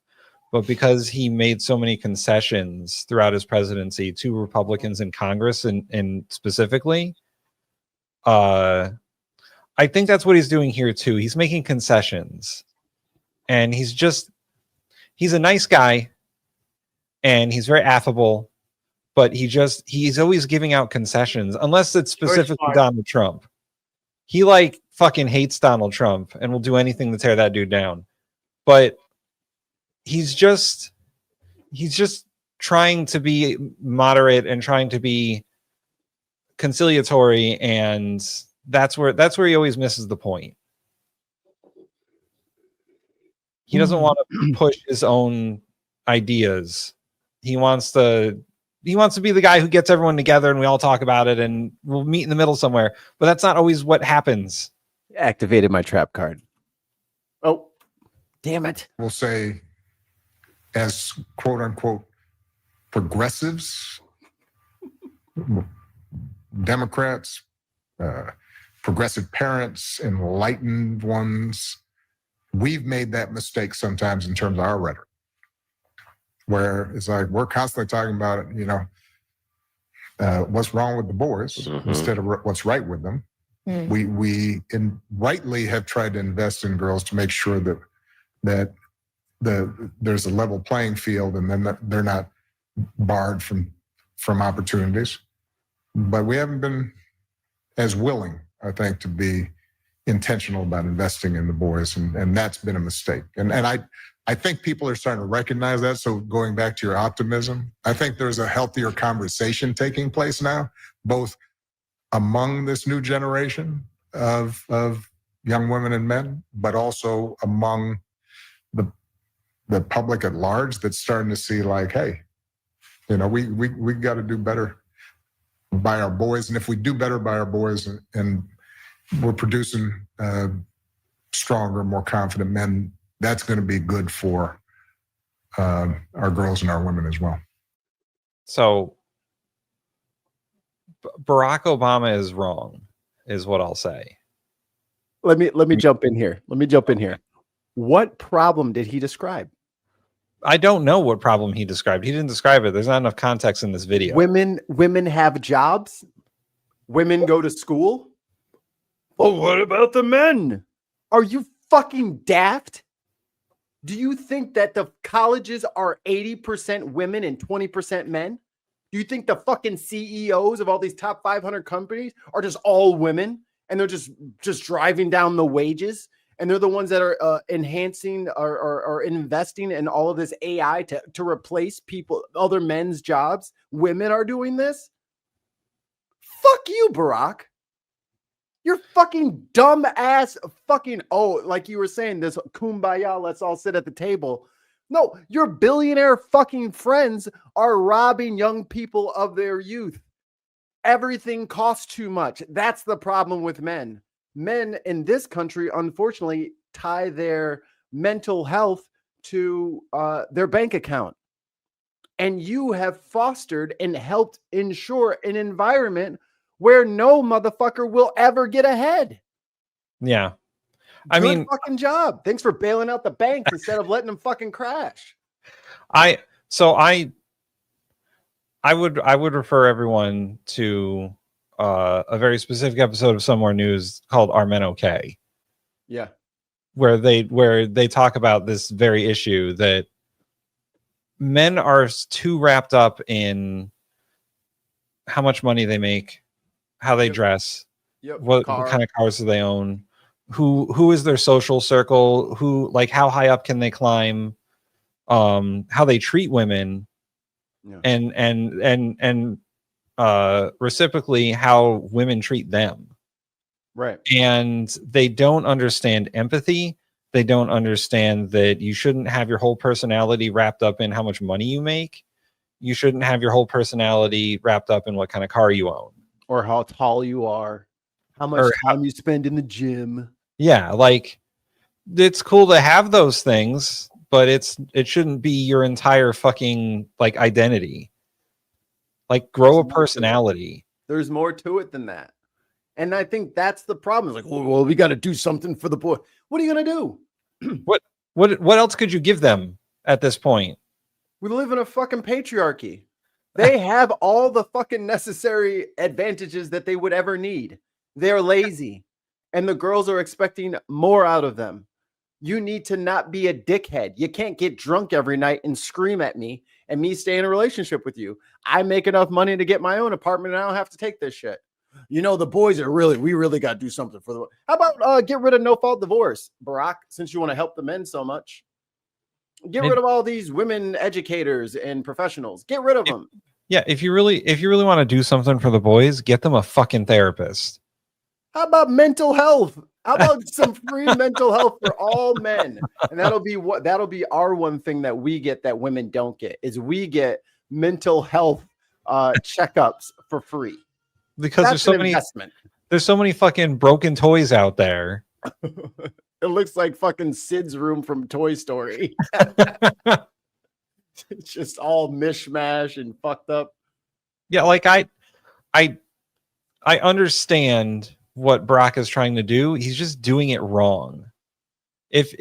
But because he made so many concessions throughout his presidency to Republicans in Congress and specifically, I think that's what he's doing here too. He's making concessions, and he's a nice guy, and he's very affable, but he's always giving out concessions, unless it's specifically Donald Trump. He fucking hates Donald Trump and will do anything to tear that dude down. But he's just trying to be moderate and trying to be conciliatory, and that's where he always misses the point. He doesn't want to push his own ideas. He wants to be the guy who gets everyone together and we all talk about it and we'll meet in the middle somewhere. But that's not always what happens.
Activated my trap card. Oh, damn it.
We'll say, as quote unquote progressives, Democrats, progressive parents, enlightened ones, we've made that mistake sometimes in terms of our rhetoric, where it's like we're constantly talking about it, what's wrong with the boys instead of what's right with them. We rightly have tried to invest in girls to make sure that there's a level playing field, and then they're not barred from opportunities. But we haven't been as willing, I think, to be intentional about investing in the boys, and that's been a mistake. And I think people are starting to recognize that. So going back to your optimism, I think there's a healthier conversation taking place now, both among this new generation of young women and men, but also among the public at large, that's starting to see hey, we got to do better by our boys. And if we do better by our boys and we're producing stronger, more confident men, that's going to be good for our girls and our women as well.
So Barack Obama is wrong, is what I'll say.
Let me jump in here. What problem did he describe?
I don't know what problem he described. He didn't describe it. There's not enough context in this video.
Women have jobs. Women go to school. Well, what about the men? Are you fucking daft? Do you think that the colleges are 80% women and 20% men? Do you think the fucking CEOs of all these top 500 companies are just all women and they're just driving down the wages? And they're the ones that are enhancing or investing in all of this AI to replace people, other men's jobs. Women are doing this. Fuck you, Barack. You're fucking dumb ass fucking, like you were saying, this kumbaya, let's all sit at the table. No, your billionaire fucking friends are robbing young people of their youth. Everything costs too much. That's the problem with men. Men in this country, unfortunately, tie their mental health to their bank account. And you have fostered and helped ensure an environment where no motherfucker will ever get ahead.
Yeah.
Good fucking job. Thanks for bailing out the banks instead of letting them fucking crash.
I would refer everyone to a very specific episode of Somewhere News called "Are Men Okay?"
Yeah,
where they talk about this very issue that men are too wrapped up in how much money they make, how they dress, what kind of cars do they own, who is their social circle, how high up can they climb, how they treat women, and reciprocally how women treat them.
Right.
And they don't understand empathy. They don't understand that you shouldn't have your whole personality wrapped up in how much money you make. You shouldn't have your whole personality wrapped up in what kind of car you own.
Or how tall you are. How much time you spend in the gym.
Yeah, like it's cool to have those things, but it shouldn't be your entire fucking like identity. Like grow a personality.
There's more to it than that. And I think that's the problem. It's like, well, we got to do something for the boy. What are you going to do?
What else could you give them at this point?
We live in a fucking patriarchy. They have all the fucking necessary advantages that they would ever need. They're lazy. And the girls are expecting more out of them. You need to not be a dickhead. You can't get drunk every night and scream at me and me stay in a relationship with you. I make enough money to get my own apartment and I don't have to take this shit. You know, the boys are we really got to do something for the. How about get rid of no-fault divorce, Barack, since you want to help the men so much? Get rid of all these women educators and professionals. Get rid of them.
Yeah, if you really want to do something for the boys, get them a fucking therapist.
How about mental health? How about some free mental health for all men? And that'll be our one thing that we get that women don't get is we get mental health checkups for free.
Because there's so many fucking broken toys out there.
It looks like fucking Sid's room from Toy Story. It's just all mishmash and fucked up.
Yeah, like I understand what Brock is trying to do. He's just doing it wrong. If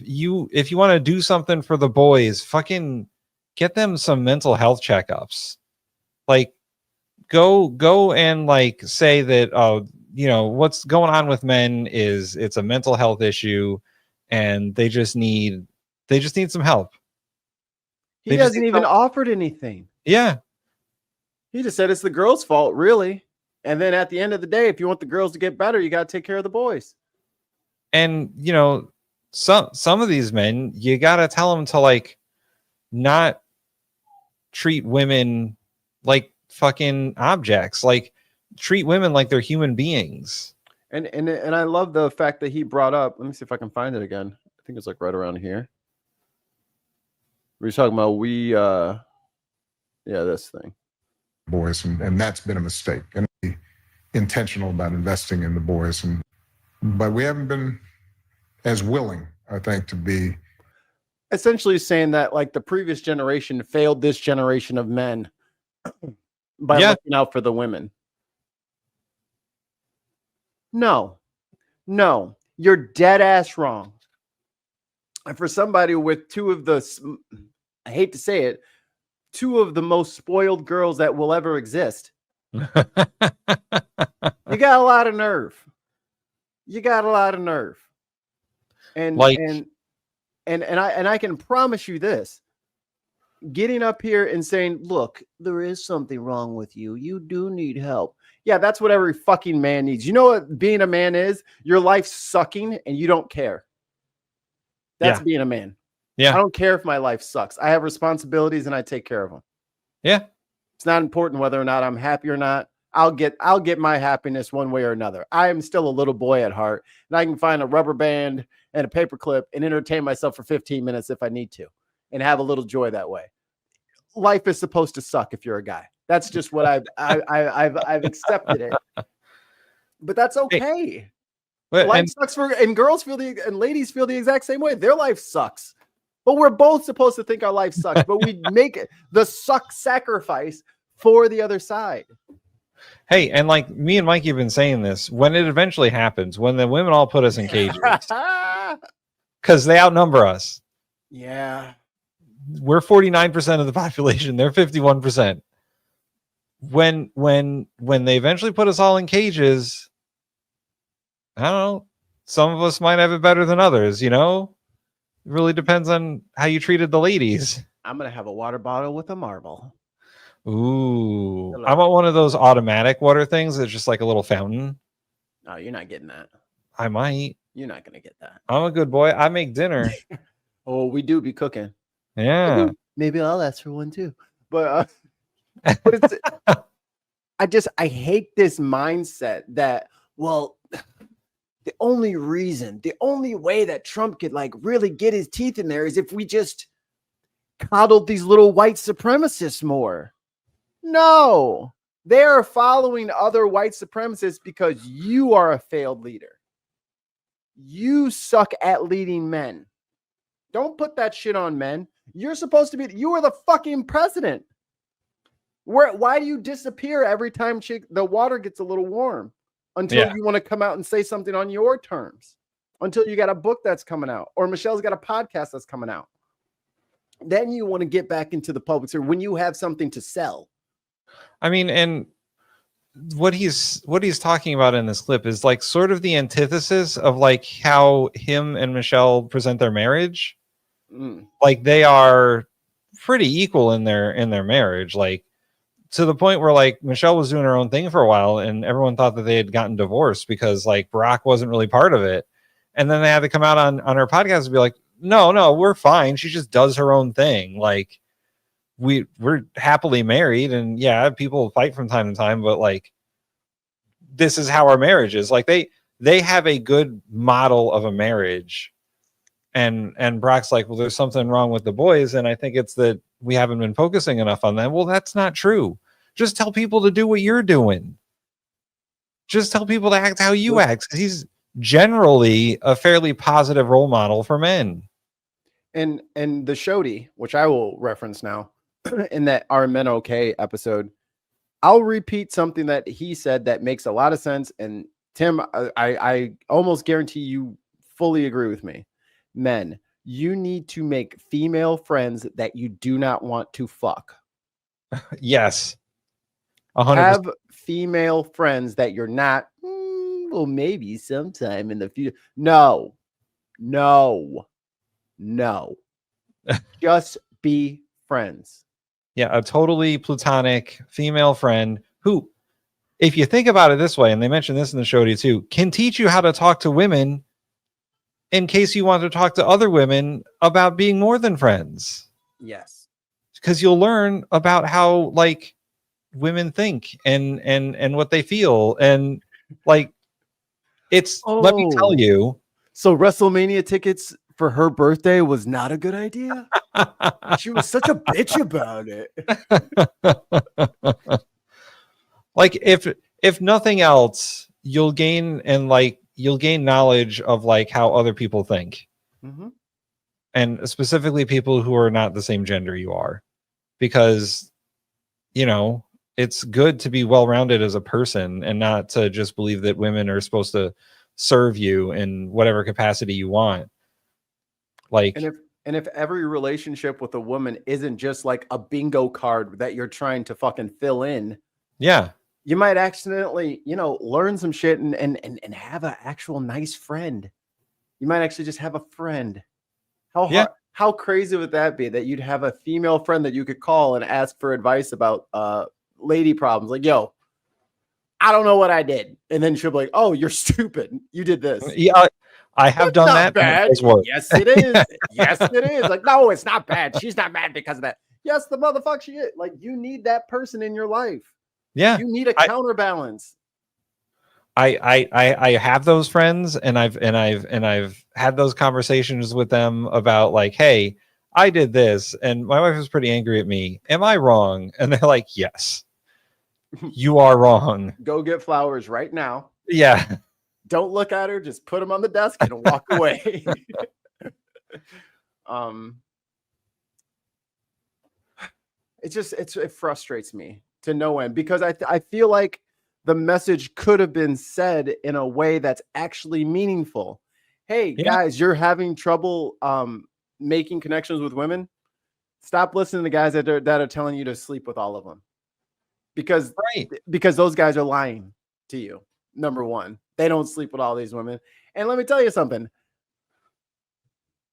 you want to do something for the boys, fucking get them some mental health checkups. Like go and like say that what's going on with men is it's a mental health issue and they just need some help.
He hasn't even offered anything.
Yeah.
He just said it's the girls' fault, really. And then at the end of the day, if you want the girls to get better, you got to take care of the boys.
And some of these men, you got to tell them to like not treat women like fucking objects, like treat women like they're human beings.
And I love the fact that he brought up, let me see if I can find it again. I think it's like right around here. We're talking about this thing.
Boys, and that's been a mistake. And be intentional about investing in the boys. But we haven't been as willing, I think, to be
essentially saying that like the previous generation failed this generation of men by looking out for the women. No, you're dead ass wrong. And for somebody with two of the, I hate to say it, two of the most spoiled girls that will ever exist, you got a lot of nerve. And I can promise you this. getting up here and saying, look, there is something wrong with you. You do need help. Yeah, that's what every fucking man needs. You know what being a man is? Your life's sucking and you don't care. That's being a man.
Yeah.
I don't care if my life sucks. I have responsibilities and I take care of them.
Yeah.
It's not important whether or not I'm happy or not. I'll get my happiness one way or another. I am still a little boy at heart, and I can find a rubber band and a paperclip and entertain myself for 15 minutes if I need to and have a little joy that way. Life is supposed to suck if you're a guy. That's just what I've accepted it. But that's okay. Life sucks and girls and ladies feel the exact same way. Their life sucks. But we're both supposed to think our life sucks, but we make the suck sacrifice for the other side.
Hey, and like me and Mikey have been saying this, when it eventually happens, when the women all put us in cages, because they outnumber us.
Yeah.
We're 49% of the population. They're 51%. When they eventually put us all in cages, I don't know, some of us might have it better than others, you know? It really depends on how you treated the ladies.
I'm going to have a water bottle with a marble.
Ooh. I want one of those automatic water things that's just like a little fountain.
Oh, you're not getting that.
I might.
You're not going to get that.
I'm a good boy. I make dinner.
Oh, we do be cooking.
Yeah.
Maybe I'll ask for one too. But it's, I hate this mindset that, well, the only way that Trump could like really get his teeth in there is if we just coddled these little white supremacists more. No, they are following other white supremacists because you are a failed leader. You suck at leading men. Don't put that shit on men. You're supposed to be, you are the fucking president. Why do you disappear every time the water gets a little warm? Until you want to come out and say something on your terms, until you got a book that's coming out, or Michelle's got a podcast that's coming out. Then you want to get back into the public sphere when you have something to sell.
I mean, and what he's talking about in this clip is like sort of the antithesis of like how him and Michelle present their marriage. Like they are pretty equal in their marriage, like to the point where like Michelle was doing her own thing for a while and everyone thought that they had gotten divorced because like Barack wasn't really part of it. And then they had to come out on her podcast and be like, no, we're fine. She just does her own thing. Like we're happily married, and yeah, people fight from time to time, but like this is how our marriage is. Like they have a good model of a marriage. And Barack's like, well, there's something wrong with the boys. And I think it's that we haven't been focusing enough on them. Well, that's not true. Just tell people to do what you're doing. Just tell people to act how you act. He's generally a fairly positive role model for men.
And the Shody, which I will reference now in that Are Men Okay episode, I'll repeat something that he said that makes a lot of sense. And Tim, I almost guarantee you fully agree with me. Men, you need to make female friends that you do not want to fuck.
Yes. 100%.
Have female friends that you're not, well, maybe sometime in the future. No. Just be friends.
Yeah, a totally platonic female friend who, if you think about it this way, and they mentioned this in the show too, can teach you how to talk to women in case you want to talk to other women about being more than friends.
Yes.
Because you'll learn about how like women think and what they feel. And like, let me tell you.
So WrestleMania tickets for her birthday was not a good idea. She was such a bitch about it.
Like if nothing else, you'll gain knowledge of like how other people think.
Mm-hmm.
And specifically people who are not the same gender you are, because, you know, it's good to be well-rounded as a person and not to just believe that women are supposed to serve you in whatever capacity you want. Like,
and if every relationship with a woman isn't just like a bingo card that you're trying to fucking fill in,
yeah,
you might accidentally, learn some shit and have an actual nice friend. You might actually just have a friend. How hard?
Yeah.
How crazy would that be that you'd have a female friend that you could call and ask for advice about lady problems? Like, yo, I don't know what I did. And then she'll be like, oh, you're stupid. You did this.
Yeah, I have
That's
done
not
that.
bad.
That does work.
Yes, it is. Yes, it is. Like, no, it's not bad. She's not mad because of that. Yes, the motherfucker she is. Like, you need that person in your life.
Yeah.
You need a counterbalance.
I have those friends, and I've had those conversations with them about like, hey, I did this, and my wife was pretty angry at me. Am I wrong? And they're like, yes, you are wrong.
Go get flowers right now.
Yeah.
Don't look at her. Just put them on the desk and walk away. It frustrates me to no end because I feel like the message could have been said in a way that's actually meaningful. Hey, guys, you're having trouble making connections with women. Stop listening to guys that are telling you to sleep with all of them. Because those guys are lying to you. Number one, they don't sleep with all these women. And let me tell you something.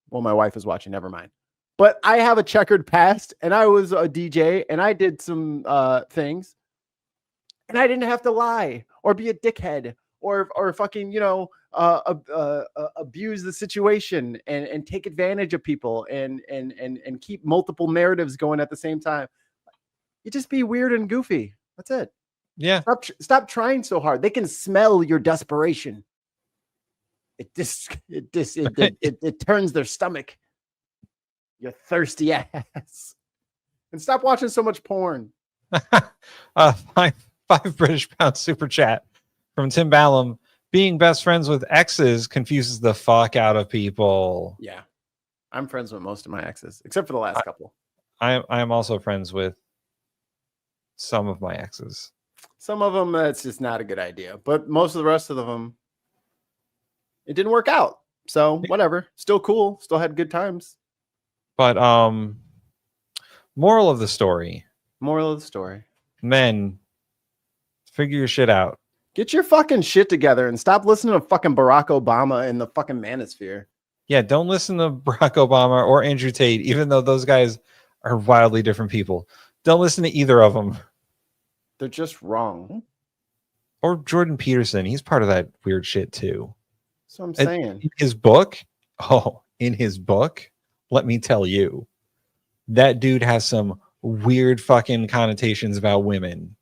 Well, my wife is watching. Never mind. But I have a checkered past, and I was a DJ, and I did some things. And I didn't have to lie or be a dickhead or fucking, abuse the situation and take advantage of people and keep multiple narratives going at the same time. You just be weird and goofy. That's it.
Yeah.
Stop trying so hard. They can smell your desperation. It turns their stomach. You thirsty ass. And stop watching so much porn.
5 British pound super chat from Tim Ballum. Being best friends with exes confuses the fuck out of people.
Yeah. I'm friends with most of my exes, except for the last couple.
I am also friends with some of my exes.
Some of them, it's just not a good idea. But most of the rest of them, it didn't work out. So whatever. Still cool. Still had good times.
But moral of the story.
Moral of the story.
Men, figure your shit out.
Get your fucking shit together and stop listening to fucking Barack Obama and the fucking manosphere.
Yeah, don't listen to Barack Obama or Andrew Tate, even though those guys are wildly different people. Don't listen to either of them.
They're just wrong.
Or Jordan Peterson. He's part of that weird shit too.
So I'm saying.
In his book, let me tell you, that dude has some weird fucking connotations about women.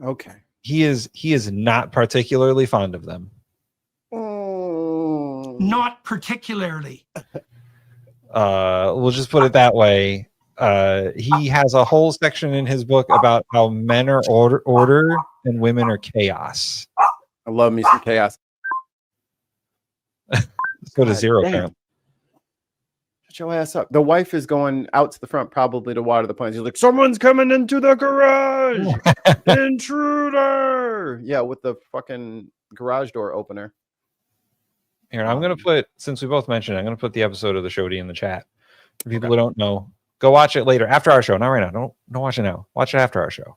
Okay.
He is not particularly fond of them.
Not particularly.
We'll just put it that way. He has a whole section in his book about how men are order and women are chaos.
I love me some chaos.
Let's go to zero.
Shut your ass up. The wife is going out to the front probably to water the plants. He's like, someone's coming into the garage. Intruder. Yeah, with the fucking garage door opener.
Here, I'm going to put, since we both mentioned it, I'm going to put the episode of the show in the chat. For people who don't know, go watch it later after our show. Not right now. Don't watch it now. Watch it after our show.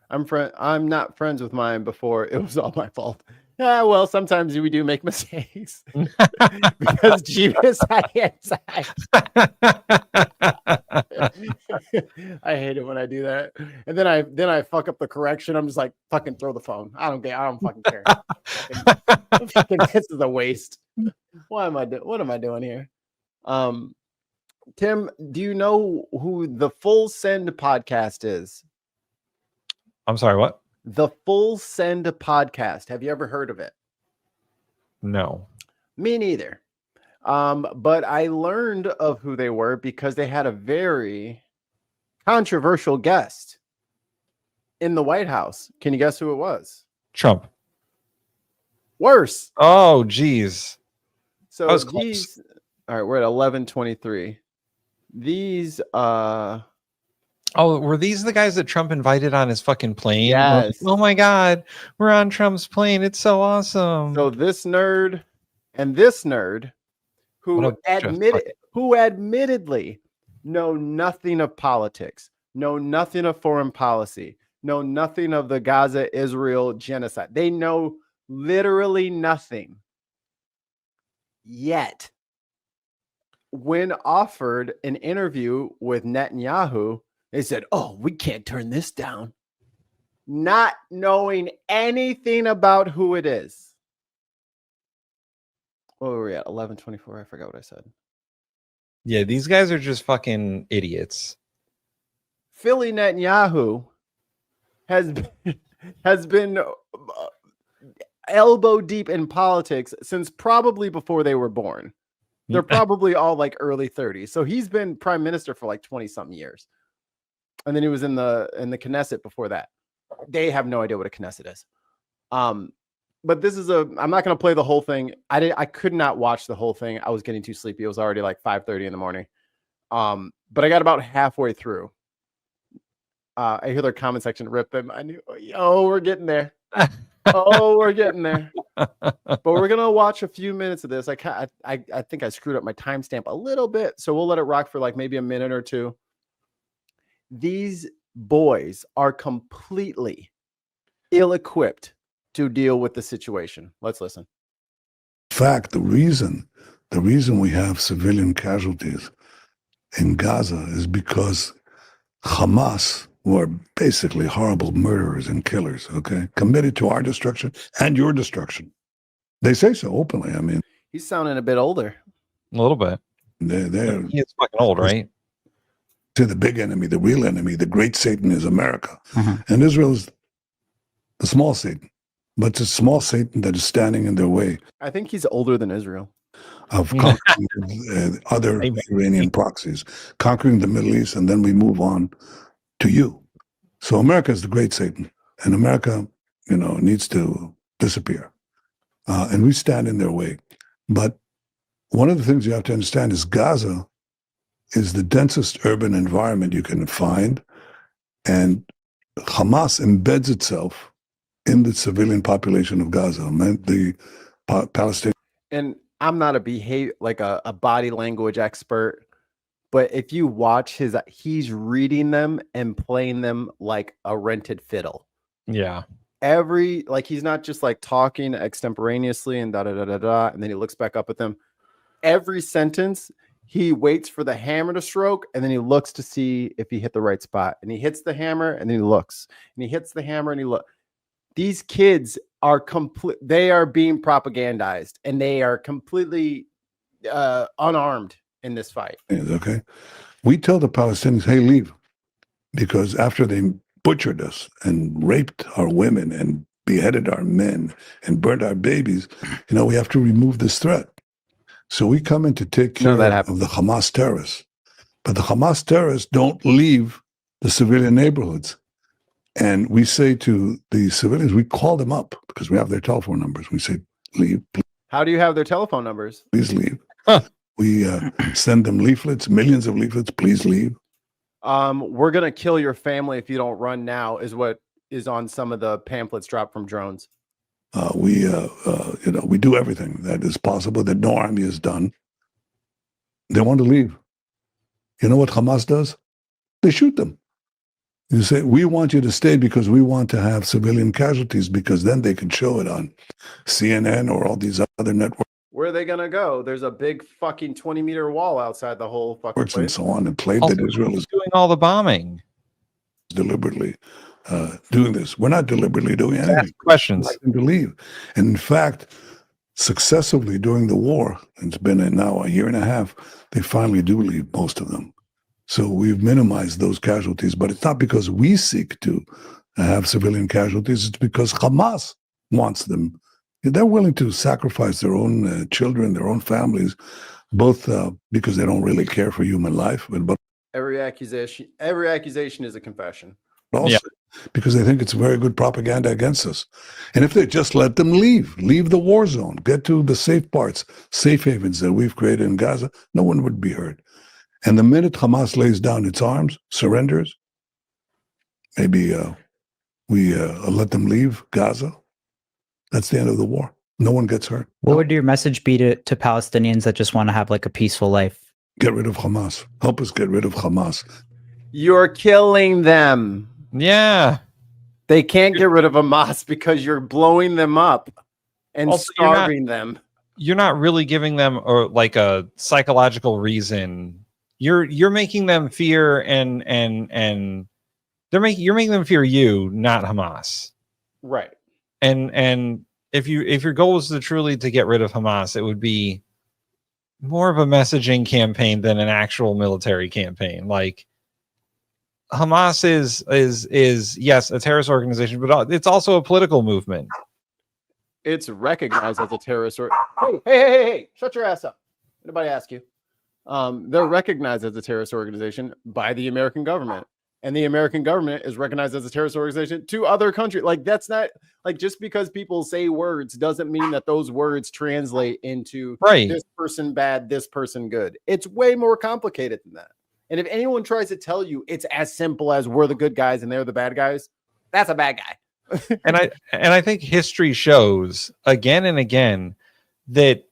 I'm not friends with mine before it was all my fault. Yeah, well, sometimes we do make mistakes because Jeebus I hate it when I do that, and then I fuck up the correction. I'm just like, fucking throw the phone. I don't fucking care. This is a waste. What am I doing here? Tim, do you know who the Full Send podcast is?
I'm sorry, what?
The Full Send podcast. Have you ever heard of it?
No.
Me neither. But I learned of who they were because they had a very controversial guest in the White House. Can you guess who it was?
Trump.
Worse.
Oh, geez.
So these, all right, we're at 11:23. These
Oh, were these the guys that Trump invited on his fucking plane?
Yes.
Oh my God, we're on Trump's plane. It's so awesome.
So this nerd and this nerd who admittedly know nothing of politics, know nothing of foreign policy, know nothing of the Gaza-Israel genocide. They know Literally nothing. Yet, when offered an interview with Netanyahu, they said, "Oh, we can't turn this down." Not knowing anything about who it is. What were we at? 11:24. I forgot what I said.
Yeah, these guys are just fucking idiots.
Philly Netanyahu has been elbow deep in politics since probably before they were born. They're probably all like early 30s. So he's been prime minister for like 20 something years. And then he was in the Knesset before that. They have no idea what a Knesset is. But this is I'm not going to play the whole thing. I could not watch the whole thing. I was getting too sleepy. It was already like 5:30 in the morning. But I got about halfway through. I hear their comment section rip them. I knew, we're getting there. We're getting there. But we're gonna watch a few minutes of this. I think I screwed up my timestamp a little bit, so we'll let it rock for like maybe a minute or two. These boys are completely ill-equipped to deal with the situation. Let's listen.
In fact, the reason we have civilian casualties in Gaza is because Hamas, who are basically horrible murderers and killers, okay, committed to our destruction and your destruction. They say so openly. I mean,
he's sounding a bit older.
A little bit.
He's
fucking old, right?
To the big enemy, the real enemy, the great Satan is America. And Israel is the small Satan. But it's a small Satan that is standing in their way.
I think he's older than Israel.
Of conquering other Iranian proxies, conquering the Middle East, and then we move on to you. So America is the great Satan, and America, needs to disappear. And we stand in their way. But one of the things you have to understand is Gaza is the densest urban environment you can find, and Hamas embeds itself in the civilian population of Gaza, the Palestinian.
And I'm not a body language expert, but if you watch he's reading them and playing them like a rented fiddle.
Yeah.
He's not just like talking extemporaneously and and then he looks back up at them. Every sentence, he waits for the hammer to stroke, and then he looks to see if he hit the right spot. And he hits the hammer, and then he looks. And he hits the hammer, and he looks. These kids are they are being propagandized, and they are completely unarmed in this fight.
Okay. We tell the Palestinians, hey, leave. Because after they butchered us and raped our women and beheaded our men and burned our babies, we have to remove this threat. So we come in to take care of the Hamas terrorists. But the Hamas terrorists don't leave the civilian neighborhoods. And we say to the civilians, we call them up because we have their telephone numbers. We say, leave. Please.
How do you have their telephone numbers?
Please leave. We send them leaflets, millions of leaflets. Please leave.
We're going to kill your family if you don't run now is what is on some of the pamphlets dropped from drones.
We do everything that is possible that no army has done. They want to leave. You know what Hamas does? They shoot them. You say, we want you to stay because we want to have civilian casualties, because then they can show it on CNN or all these other networks.
Where are they going to go? There's a big fucking 20-meter wall outside the whole fucking place.
And so on, and played that Israel is
doing all the bombing.
Deliberately doing this. We're not deliberately doing anything.
Ask questions.
Like them to leave. And in fact, successively during the war, it's been now a year and a half, they finally do leave, most of them. So we've minimized those casualties, but it's not because we seek to have civilian casualties. It's because Hamas wants them. They're willing to sacrifice their own children, their own families, both because they don't really care for human life, but
every accusation is a confession.
Also because they think it's very good propaganda against us. And if they just let them leave the war zone, get to the safe parts, safe havens that we've created in Gaza, no one would be hurt. And the minute Hamas lays down its arms, surrenders, maybe we let them leave Gaza, that's the end of the war. No one gets hurt.
What would your message be to Palestinians that just want to have like a peaceful life?
Get rid of Hamas. Help us get rid of Hamas.
You're killing them.
Yeah.
They can't get rid of Hamas because you're blowing them up. and
Also,
starving them.
You're not really giving them like a psychological reason. You're making them fear and you're making them fear you, not Hamas.
Right.
And if your goal is to truly to get rid of Hamas, it would be more of a messaging campaign than an actual military campaign. Like Hamas is yes, a terrorist organization, but it's also a political movement.
It's recognized as a terrorist hey, shut your ass up. Nobody ask you. They're recognized as a terrorist organization by the American government, and the American government is recognized as a terrorist organization to other countries. Like, that's not like, just because people say words doesn't mean that those words translate into this person bad, this person good. It's way more complicated than that. And if anyone tries to tell you it's as simple as we're the good guys and they're the bad guys, that's a bad guy.
and I think history shows again and again that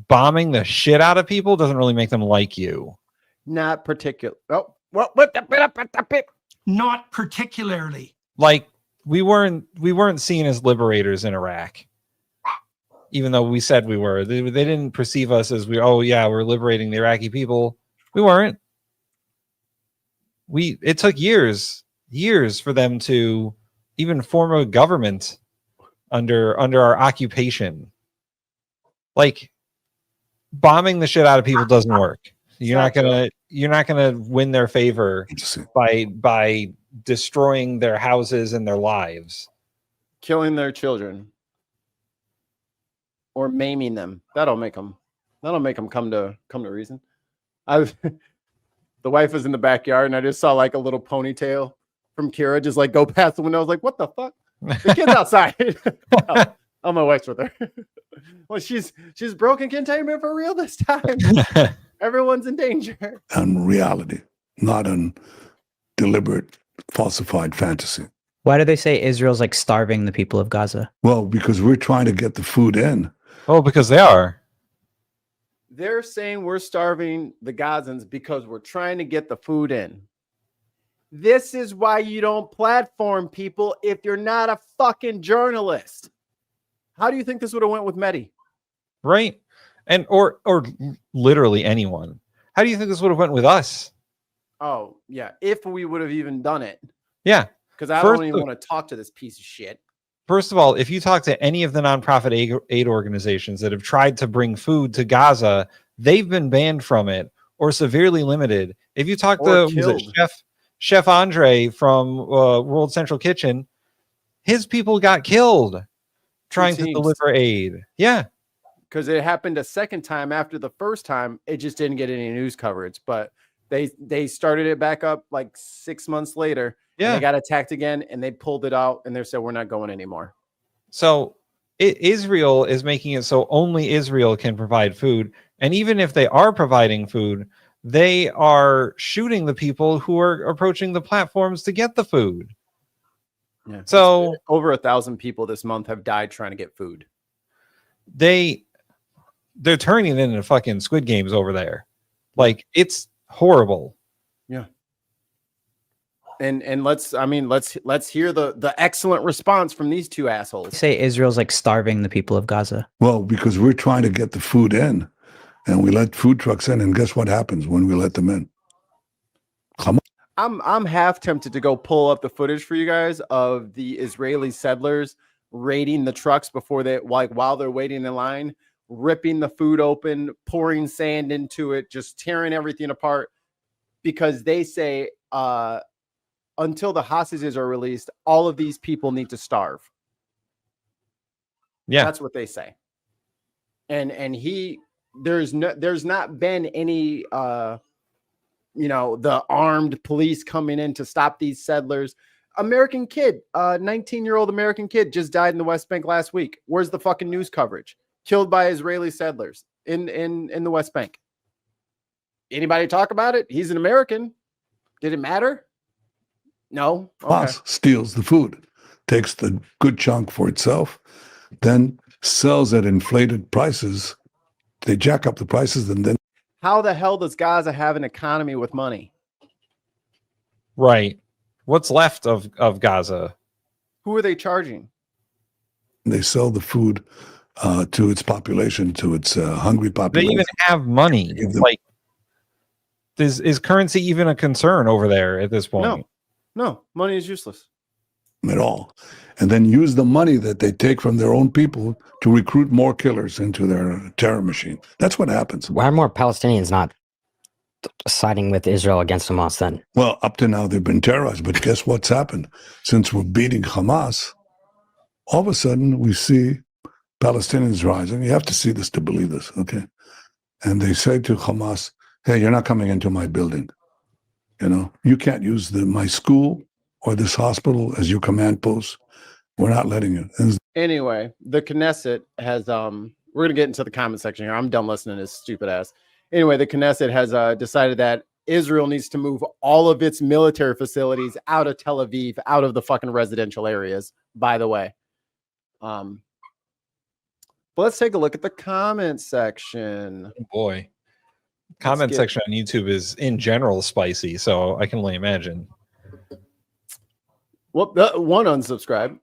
bombing the shit out of people doesn't really make them like you.
Not particular. Oh,
not particularly.
Like we weren't seen as liberators in Iraq, even though we said we were. They didn't perceive us as we're liberating the Iraqi people. We weren't. It took years for them to even form a government under our occupation. Like, bombing the shit out of people doesn't work. You're not gonna win their favor by destroying their houses and their lives,
killing their children, or maiming them. That'll make them come to reason. The wife was in the backyard, and I just saw like a little ponytail from Kira just like go past the window. I was like, what the fuck? The kid's outside. Oh, my wife's with her. Well, she's broken containment for real this time. Everyone's in danger.
On reality, not on deliberate, falsified fantasy.
Why do they say Israel's like starving the people of Gaza?
Well, because we're trying to get the food in.
Oh, because they are.
They're saying we're starving the Gazans because we're trying to get the food in. This is why you don't platform people if you're not a fucking journalist. How do you think this would have went with Mehdi?
Right. And or literally anyone. How do you think this would have went with us?
Oh, yeah. If we would have even done it.
Yeah.
Because I don't even want to talk to this piece of shit.
First of all, if you talk to any of the nonprofit aid organizations that have tried to bring food to Gaza, they've been banned from it or severely limited. If you talk to Chef Andre from World Central Kitchen, his people got killed trying to deliver aid. Yeah.
Because it happened a second time after the first time. It just didn't get any news coverage. But they started it back up like 6 months later. Yeah. They got attacked again and they pulled it out and they said, we're not going anymore.
So Israel is making it so only Israel can provide food. And even if they are providing food, they are shooting the people who are approaching the platforms to get the food.
Yeah.
So
over 1,000 people this month have died trying to get food.
They're turning it into fucking Squid Games over there. Like, it's horrible.
Yeah. And let's hear the excellent response from these two assholes.
They say Israel's like starving the people of Gaza.
Well, because we're trying to get the food in, and we let food trucks in, and guess what happens when we let them in? Come on.
I'm half tempted to go pull up the footage for you guys of the Israeli settlers raiding the trucks before while they're waiting in line, ripping the food open, pouring sand into it, just tearing everything apart, because they say until the hostages are released, all of these people need to starve.
Yeah,
that's what they say. And there's not been any the armed police coming in to stop these settlers. American kid, 19-year-old American kid just died in the West Bank last week. Where's the fucking news coverage? Killed by Israeli settlers in the West Bank. Anybody talk about it? He's an American. Did it matter? No.
Hamas steals the food, takes the good chunk for itself, then sells at inflated prices. They jack up the prices, and then
how the hell does Gaza have an economy with money?
Right. What's left of Gaza?
Who are they charging?
They sell the food to its population, to its hungry
They
population.
even have money. Like, is currency even a concern over there at this point?
No, money is useless
At all. And then use the money that they take from their own people to recruit more killers into their terror machine. That's what happens.
Why are more Palestinians not siding with Israel against Hamas then?
Well, up to now, they've been terrorized. But guess what's happened? Since we're beating Hamas, all of a sudden we see Palestinians rising. You have to see this to believe this, okay? And they say to Hamas, hey, you're not coming into my building. You know, you can't use my school or this hospital as your command post. We're not letting you. And
anyway, the Knesset has we're gonna get into the comment section here. I'm done listening to his stupid ass. Anyway, the Knesset has decided that Israel needs to move all of its military facilities out of Tel Aviv, out of the fucking residential areas, by the way. But let's take a look at the comment section.
Oh boy. Comment section on YouTube is in general spicy, so I can only imagine.
Well, one unsubscribe.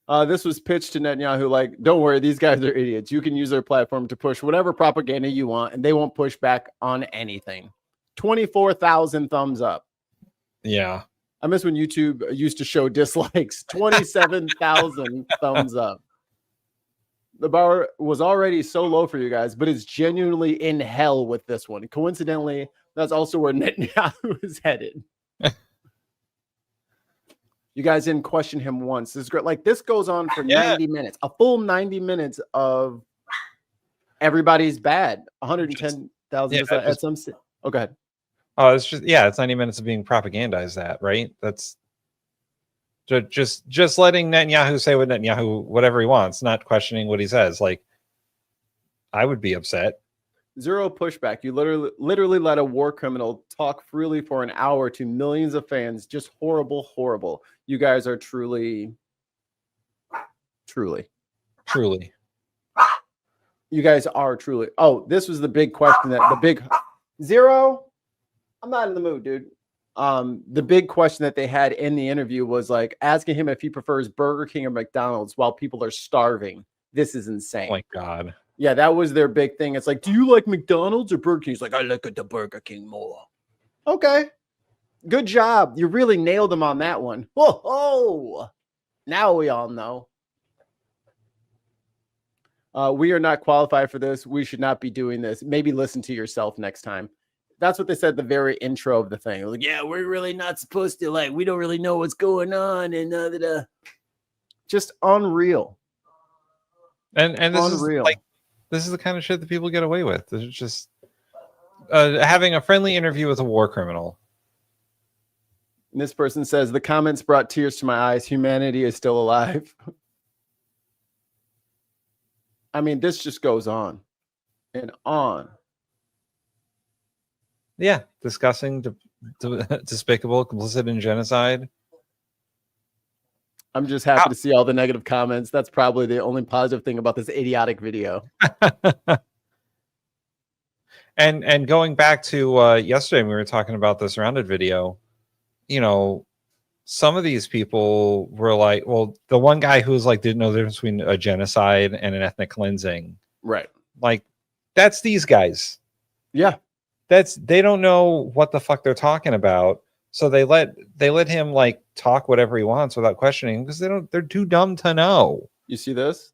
This was pitched to Netanyahu like, don't worry, these guys are idiots. You can use their platform to push whatever propaganda you want, and they won't push back on anything. 24,000 thumbs up.
Yeah.
I miss when YouTube used to show dislikes. 27,000 thumbs up. The bar was already so low for you guys, but it's genuinely in hell with this one. Coincidentally, that's also where Netanyahu is headed. You guys didn't question him once. This is great. Like, this goes on for 90 minutes, a full 90 minutes of everybody's bad. 110,000. Oh, go ahead.
Oh, it's just, it's 90 minutes of being propagandized that, right? That's just letting Netanyahu say whatever he wants, not questioning what he says. Like, I would be upset.
Zero pushback. You literally let a war criminal talk freely for an hour to millions of fans. Just horrible, horrible. You guys are truly. You guys are truly. Oh, this was the big question Zero. I'm not in the mood, dude. The big question that they had in the interview was like asking him if he prefers Burger King or McDonald's while people are starving. This is insane.
Oh my God.
Yeah, that was their big thing. It's like, do you like McDonald's or Burger King? He's like, I look at the Burger King more. Okay. Good job. You really nailed him on that one. Whoa. Now we all know. We are not qualified for this. We should not be doing this. Maybe listen to yourself next time. That's what they said at the very intro of the thing. Like, yeah, we're really not supposed to, like, we don't really know what's going on. And just unreal.
And this
unreal.
is like, this is the kind of shit that people get away with. This is just having a friendly interview with a war criminal.
And this person says, the comments brought tears to my eyes. Humanity is still alive. I mean, this just goes on and on.
Yeah, discussing despicable, complicit in genocide.
I'm just happy to see all the negative comments. That's probably the only positive thing about this idiotic video.
And going back to yesterday, we were talking about the Surrounded video. You know, some of these people were like, well, the one guy who was like, didn't know the difference between a genocide and an ethnic cleansing.
Right.
Like, that's these guys.
Yeah.
They don't know what the fuck they're talking about. So they let him like talk whatever he wants without questioning because they're too dumb to know.
You see this?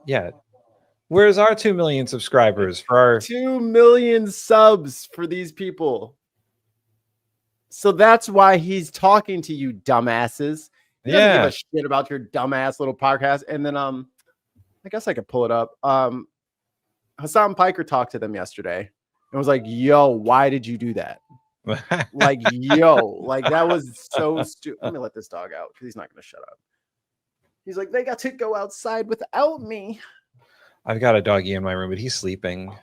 Yeah. Where's our 2 million subscribers for our
2 million subs for these people? So that's why he's talking to you, dumbasses. He doesn't give a shit about your dumbass little podcast. And then I guess I could pull it up. Hassan Piker talked to them yesterday and was like, yo, why did you do that? Like, yo, like that was so stupid. Let me let this dog out because he's not going to shut up. He's like, they got to go outside without me.
I've got a doggy in my room, but he's sleeping.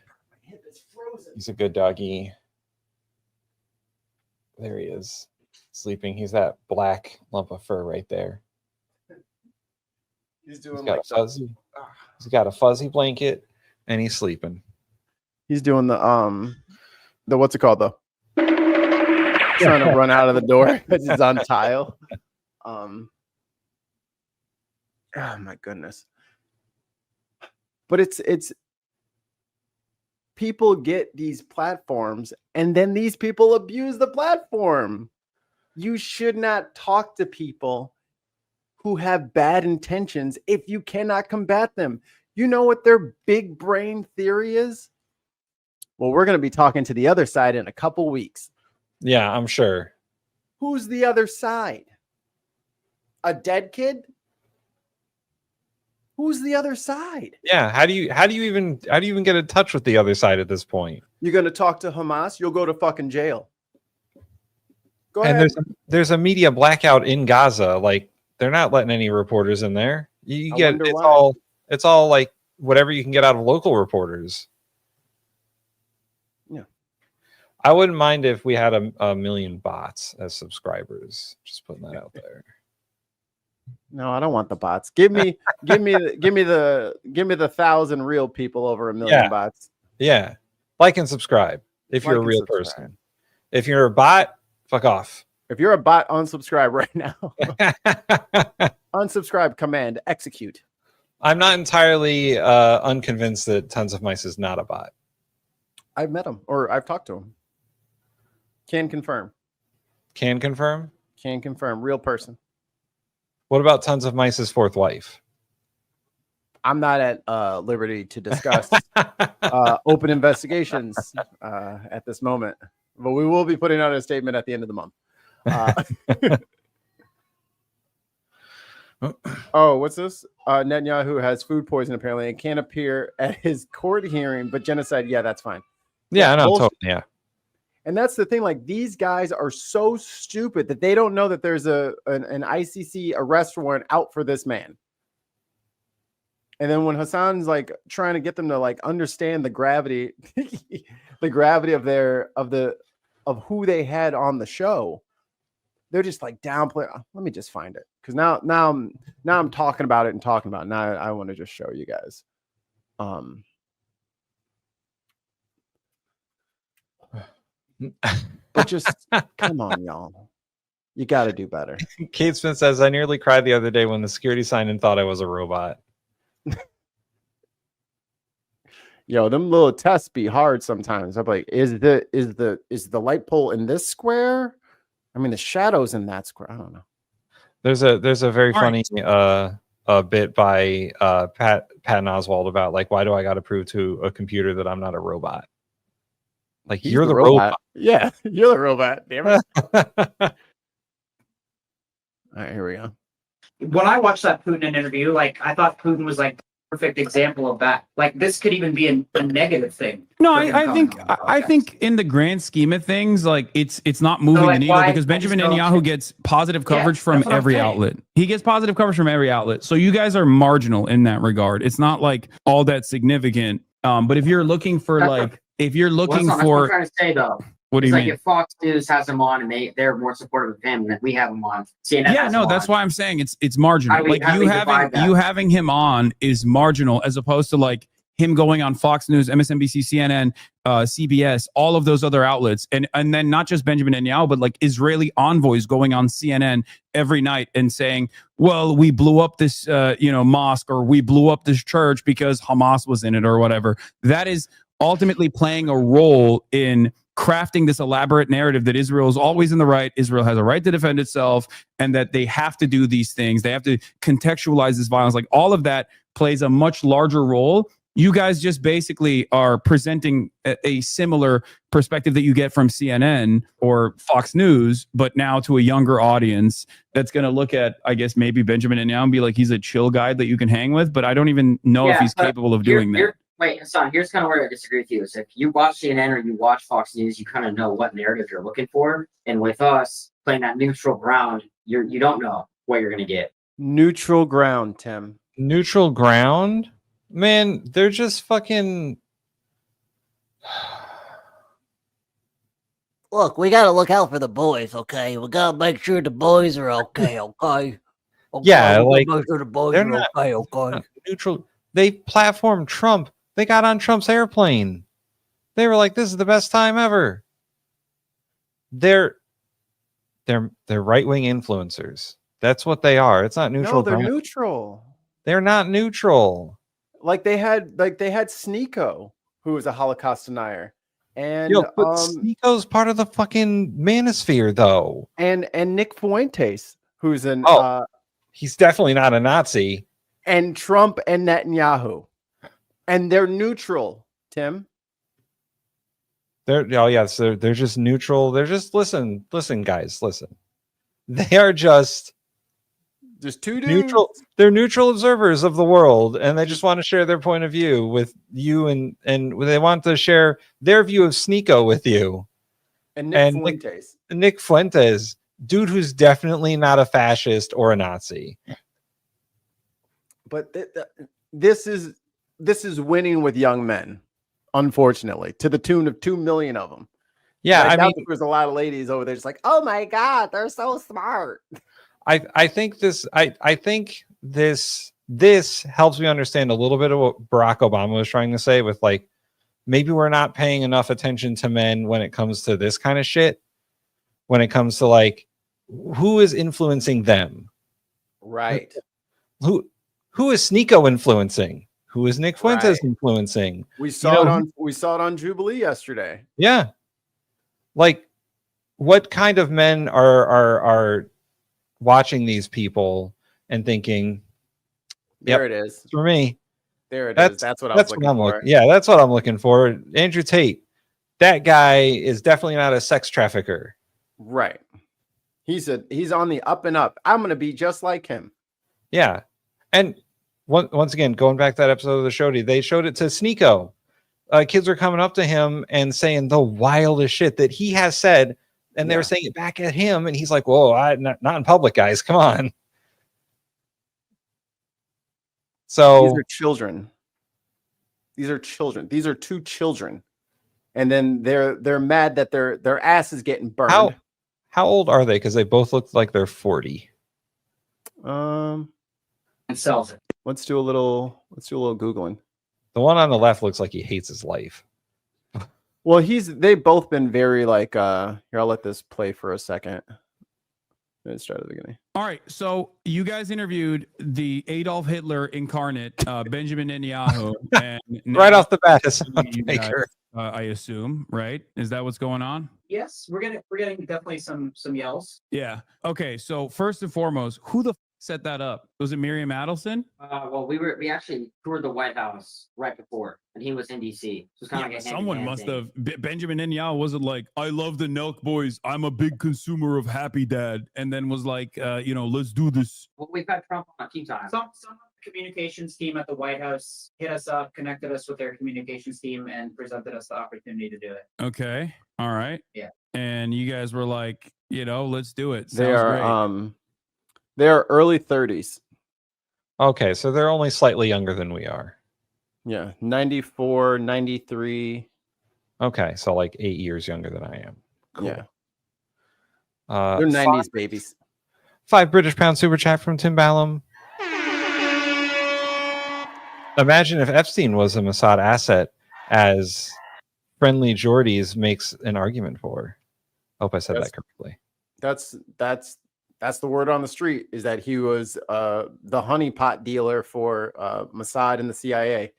He's a good doggy. There he is, sleeping. He's that black lump of fur right there.
He's doing
he's got a fuzzy blanket and he's sleeping.
He's doing the what's it called though? trying to run out of the door because it's on tile. Oh my goodness. But it's people get these platforms and then these people abuse the platform. You should not talk to people who have bad intentions if you cannot combat them. You know what their big brain theory is? Well, we're going to be talking to the other side in a couple weeks.
Yeah, I'm sure.
Who's the other side? A dead kid? Who's the other side?
Yeah, how do you even get in touch with the other side at this point?
You're going to talk to Hamas, you'll go to fucking jail. Go
and
ahead.
there's a media blackout in Gaza. Like, they're not letting any reporters in there. You get it's all like whatever you can get out of local reporters.
Yeah.
I wouldn't mind if we had a million bots as subscribers. Just putting that out there.
No, I don't want the bots. Give me the 1,000 real people over 1 million bots.
Yeah. Like and subscribe if you're a real person. If you're a bot, fuck off.
If you're a bot, unsubscribe right now. Unsubscribe, command, execute.
I'm not entirely unconvinced that Tons of Mice is not a bot.
I've met him or I've talked to him. Can confirm.
Can confirm?
Can confirm. Real person.
What about Tons of Mice's fourth wife?
I'm not at liberty to discuss open investigations at this moment, but we will be putting out a statement at the end of the month. Oh, what's this? Netanyahu has food poisoning apparently and can't appear at his court hearing, but genocide, yeah, that's fine.
Yeah, no, totally, yeah.
And that's the thing, like these guys are so stupid that they don't know that there's an ICC arrest warrant out for this man. And then when Hassan's like trying to get them to like understand the gravity, the gravity of who they had on the show, they're just like downplay. Let me just find it because now I'm talking about it. Now I want to just show you guys. But just come on, y'all. You got to do better.
Kate Smith says, I nearly cried the other day when the security signed and thought I was a robot.
Yo, them little tests be hard sometimes. I'm like, is the light pole in this square? I mean, the shadows in that square. I don't know.
There's a very funny bit by Patton Oswalt about like, why do I got to prove to a computer that I'm not a robot? Like, you're the robot.
Yeah, you're the robot. Damn it. All right, here we go.
When I watched that Putin interview, like I thought Putin was like perfect example of that. Like this could even be a negative thing.
No, I think in the grand scheme of things, like it's not moving the needle because Benjamin Netanyahu gets positive coverage from every outlet. He gets positive coverage from every outlet. So you guys are marginal in that regard. It's not like all that significant. But if you're looking for like, if you're looking
that's
for,
what I'm trying to say though.
What do you
like
mean?
If Fox News has him on and they're more supportive of him than we have him on. CNN
yeah, no, that's why I'm saying it's marginal. Like
how do we divide that?
you having him on is marginal as opposed to like him going on Fox News, MSNBC, CNN, CBS, all of those other outlets, and then not just Benjamin Netanyahu, but like Israeli envoys going on CNN every night and saying, "Well, we blew up this mosque or we blew up this church because Hamas was in it or whatever." That is ultimately playing a role in crafting this elaborate narrative that Israel is always in the right, Israel has a right to defend itself, and that they have to do these things. They have to contextualize this violence. Like all of that plays a much larger role. You guys just basically are presenting a similar perspective that you get from CNN or Fox News, but now to a younger audience that's going to look at, I guess, maybe Benjamin Netanyahu and be like, he's a chill guy that you can hang with, but I don't even know if he's capable of doing that.
Wait, Hassan, here's kind of where I disagree with you. Is if you watch CNN or you watch Fox News, you kind of know what narrative you're looking for. And with us playing that neutral ground, you don't know what you're going to get.
Neutral ground, Tim.
Neutral ground? Man, they're just fucking...
Look, we got to look out for the boys, okay? We got to make sure the boys are okay, okay?
Yeah, like...
Make sure the boys
they're
are
not,
okay, okay?
Neutral... They platformed Trump. They got on Trump's airplane. They were like, this is the best time ever. They're They're right-wing influencers. That's what they are. It's not neutral.
No, they're
ground.
neutral.
They're not neutral.
Like they had Sneeko, who was a Holocaust denier, and
But Sneeko's part of the fucking manosphere, though.
And Nick Fuentes, who's an
he's definitely not a Nazi.
And Trump and Netanyahu, and they're neutral. Tim,
they're just neutral. They're just listen, guys, listen. They are just
two dudes.
Neutral. They're neutral observers of the world, and they just want to share their point of view with you, and they want to share their view of Sneeko with you.
And Nick
Fuentes, dude who's definitely not a fascist or a Nazi.
But this is winning with young men, unfortunately, to the tune of 2 million of them.
Yeah,
I mean, there's a lot of ladies over there just like, oh my god, they're so smart.
I think this helps me understand a little bit of what Barack Obama was trying to say with like, maybe we're not paying enough attention to men when it comes to this kind of shit. When it comes to like, who is influencing them?
Right.
Who is Sneeko influencing? Who is Nick Fuentes influencing?
We saw it on Jubilee yesterday.
Yeah. Like, what kind of men are watching these people and thinking,
there it is
for me.
There it is. That's what I was looking for.
Yeah, that's what I'm looking for. Andrew Tate, that guy is definitely not a sex trafficker.
Right. He's on the up and up. I'm gonna be just like him.
Yeah. And once again, going back to that episode of the show, they showed it to Sneeko. Kids are coming up to him and saying the wildest shit that he has said, and they were saying it back at him, and he's like, "Whoa, not in public, guys. Come on." So
these are children. These are children. These are two children, and then they're mad that their ass is getting burned.
How old are they? Because they both look like they're 40.
And sells it.
Let's do a little Googling.
The one on the left looks like he hates his life.
Well, they've both been very like here, I'll let this play for a second. Let's start at the beginning.
All right, so you guys interviewed the Adolf Hitler incarnate, Benjamin Netanyahu, and
right off the bat,
I assume, right? Is that what's going on?
Yes, we're getting definitely some yells.
Yeah. Okay. So first and foremost, who the set that up? Was it Miriam Adelson?
Well, we actually toured the White House right before, and he was in DC. So it's kind of like a
someone must have. Benjamin Netanyahu wasn't like, I love the Nelk boys. I'm a big consumer of Happy Dad, and then was like, let's do this.
Well, we've had Trump on a few times. Some communications team at the White House hit us up, connected us with their communications team, and presented us the opportunity to do it.
Okay. All right.
Yeah.
And you guys were like, let's do it.
They are early 30s.
Okay, so they're only slightly younger than we are.
Yeah, 94, 93.
Okay, so like 8 years younger than I am.
Cool. Yeah. They're 90s babies.
5 British pound super chat from Tim Ballum. Imagine if Epstein was a Mossad asset, as Friendly Jordies makes an argument for. I hope I said that correctly.
That's the word on the street, is that he was the honeypot dealer for Mossad and the CIA.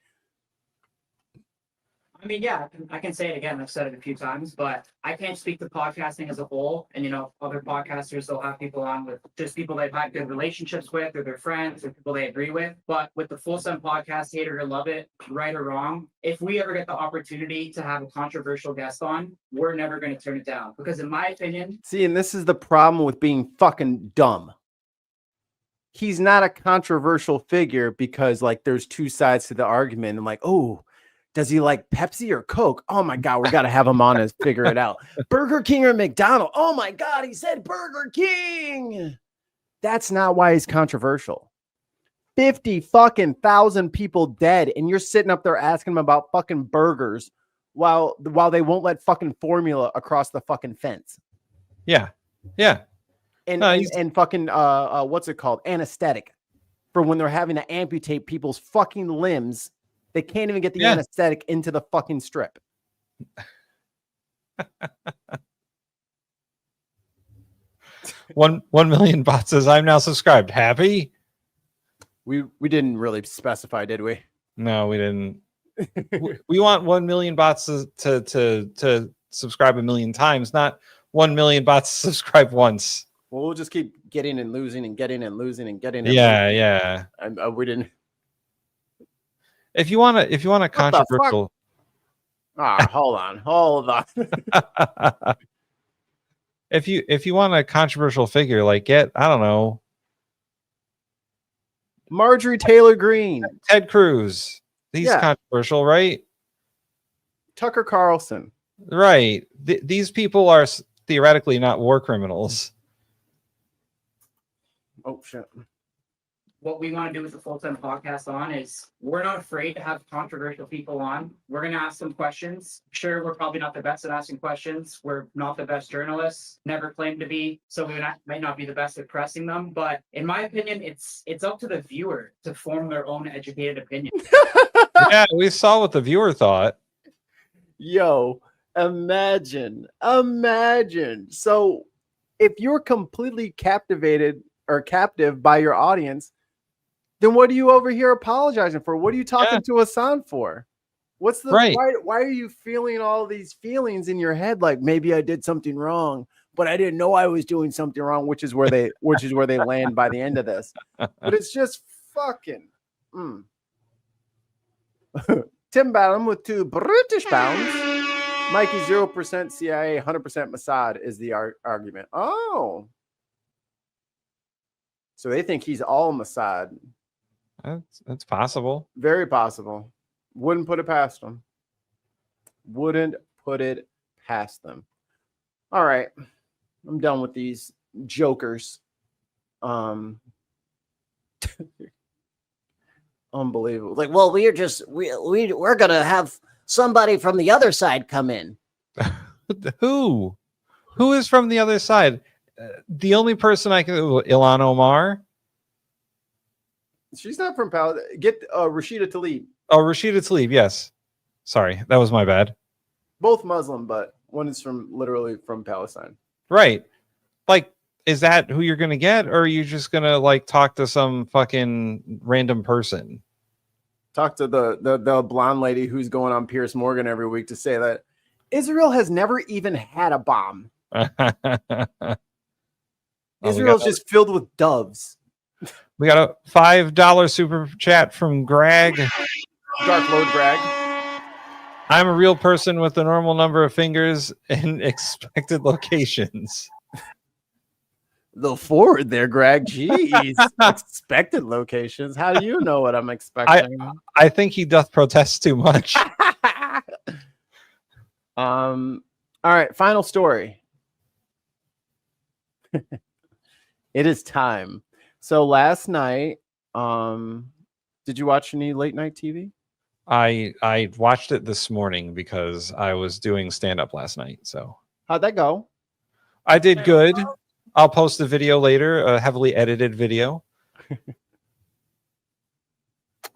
I mean, yeah, I can say it again. I've said it a few times, but I can't speak to podcasting as a whole. And, other podcasters, they'll have people on with just people they've had good relationships with, or their friends, or people they agree with. But with the Full Sun Podcast, hate it or love it, right or wrong, if we ever get the opportunity to have a controversial guest on, we're never going to turn it down. Because in my opinion...
See, and this is the problem with being fucking dumb. He's not a controversial figure because, like, there's two sides to the argument. And like, oh... does he like Pepsi or Coke? Oh my God, we got to have him on and figure it out. Burger King or McDonald's? Oh my God, he said Burger King. That's not why he's controversial. 50,000 people dead, and you're sitting up there asking him about fucking burgers while they won't let fucking formula across the fucking fence.
Yeah, yeah.
And fucking what's it called? Anesthetic for when they're having to amputate people's fucking limbs. They can't even get the anesthetic into the fucking strip.
1 million bots says I'm now subscribed. Happy?
We didn't really specify, did we?
No, we didn't. We want 1 million bots to subscribe 1 million times, not 1 million bots to subscribe once.
Well, we'll just keep getting and losing and getting and losing and getting. And
Yeah,
losing.
yeah.
We didn't.
If you want a controversial.
Hold on.
If you want a controversial figure, like I don't know,
Marjorie Taylor Greene,
Ted Cruz. He's controversial, right?
Tucker Carlson,
right? These people are theoretically not war criminals.
Oh shit.
What we want to do with the full-time podcast on is we're not afraid to have controversial people on. We're going to ask them questions. Sure, we're probably not the best at asking questions. We're not the best journalists, never claimed to be. So we might not be the best at pressing them. But in my opinion, it's up to the viewer to form their own educated opinion.
Yeah, we saw what the viewer thought.
Yo, imagine. So if you're completely captivated or captive by your audience, then what are you over here apologizing for? What are you talking to Hassan for? What's the why are you feeling all these feelings in your head? Like maybe I did something wrong, but I didn't know I was doing something wrong, which is where they land by the end of this. But it's just fucking Tim Ballum with 2 British pounds. Mikey 0% CIA, 100% Mossad is the argument. Oh. So they think he's all Mossad.
That's possible.
Very possible. Wouldn't put it past them. All right. I'm done with these jokers. Unbelievable.
Like, well, we're gonna have somebody from the other side come in.
Who is from the other side? The only person I can Ilhan Omar.
She's not from Palestine. Get Rashida Tlaib.
Oh, Rashida Tlaib. Yes. Sorry, that was my bad.
Both Muslim, but one is literally from Palestine.
Right. Like, is that who you're gonna get, or are you just gonna talk to some fucking random person?
Talk to the blonde lady who's going on Piers Morgan every week to say that Israel has never even had a bomb. Israel's just filled with doves.
We got a $5 super chat from Greg.
Dark Lord Greg.
I'm a real person with a normal number of fingers in expected locations.
The forward there, Greg. Jeez. Expected locations. How do you know what I'm expecting?
I think he doth protest too much.
All right, final story. It is time. So last night, did you watch any late night TV?
I watched it this morning because I was doing stand-up last night. So
how'd that go?
I did good. I'll post the video later, a heavily edited video.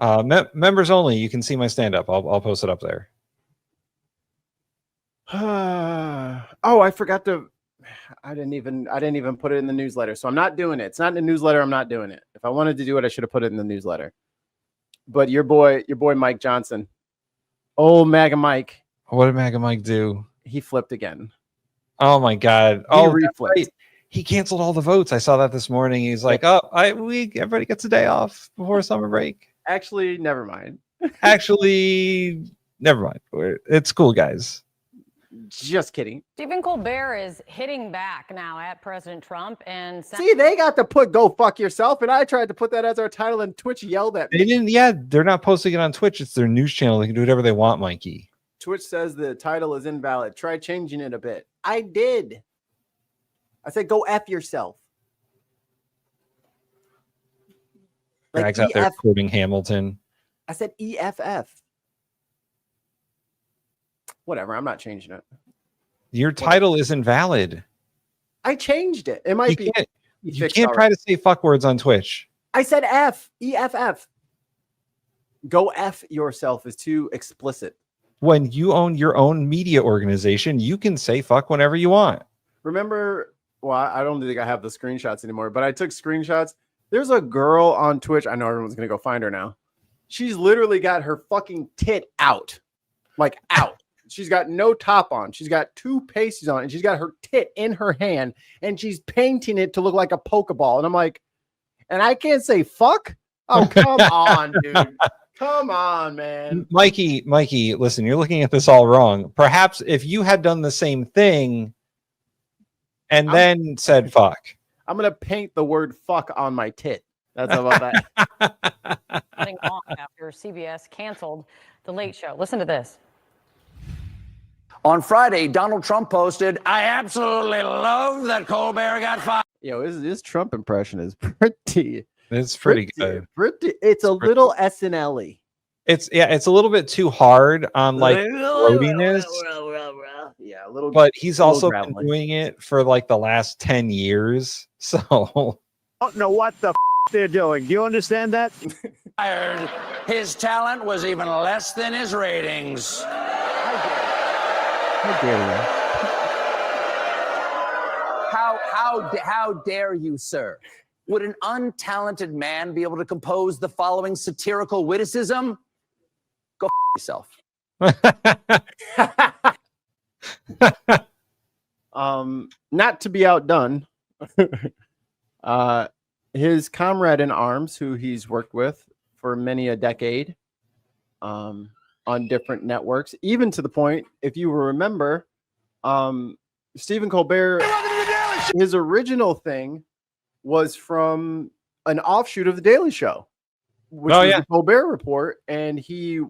Members only. You can see my stand-up. I'll post it up there.
Oh, I forgot to. I didn't even put it in the newsletter, so I'm not doing it. It's not in the newsletter. I'm not doing it. If I wanted to do it, I should have put it in the newsletter. But your boy Mike Johnson, MAGA Mike.
What did MAGA Mike do?
He flipped again.
Oh my God!
Reflipped.
Right. He canceled all the votes. I saw that this morning. He's like, everybody gets a day off before summer break.
Actually, never mind.
Never mind. It's cool, guys.
Just kidding.
Stephen Colbert is hitting back now at President Trump and
see, they got to put "go fuck yourself," and I tried to put that as our title, and Twitch yelled at me.
They didn't. Yeah, they're not posting it on Twitch. It's their news channel. They can do whatever they want, Mikey.
Twitch says the title is invalid. Try changing it a bit. I did. I said, "Go f yourself."
Greg's out there quoting Hamilton.
I said EFF. Whatever. I'm not changing it.
Your title is invalid.
I changed it. It might be.
You can't try to say fuck words on Twitch.
I said F. EFF. Go F yourself is too explicit.
When you own your own media organization, you can say fuck whenever you want.
Remember well, I don't think I have the screenshots anymore, but I took screenshots. There's a girl on Twitch. I know everyone's going to go find her now. She's literally got her fucking tit out, like out. She's got no top on. She's got 2 pasties on, and she's got her tit in her hand, and she's painting it to look like a Pokeball. And I'm like, and I can't say fuck? Oh, come on, dude. Come on, man.
Mikey, listen, you're looking at this all wrong. Perhaps if you had done the same thing and then said fuck.
I'm going to paint the word fuck on my tit. That's about that.
Cutting off after CBS canceled The Late Show. Listen to this.
On Friday, Donald Trump posted, I absolutely love that Colbert got fired.
Yo, his Trump impression is pretty.
It's pretty good.
It's a little SNL-y.
It's a little bit too hard on like throatiness.
Yeah, a little.
But he's also been
gravelly.
doing it for like the last 10 years. So
Don't know what the they're doing. Do you understand that?
His talent was even less than his ratings.
How dare you?
How dare you, sir? Would an untalented man be able to compose the following satirical witticism? Go yourself.
Not to be outdone. His comrade in arms, who he's worked with for many a decade, on different networks, even to the point, if you remember, Stephen Colbert, his original thing was from an offshoot of The Daily Show, which was the Colbert Report, and he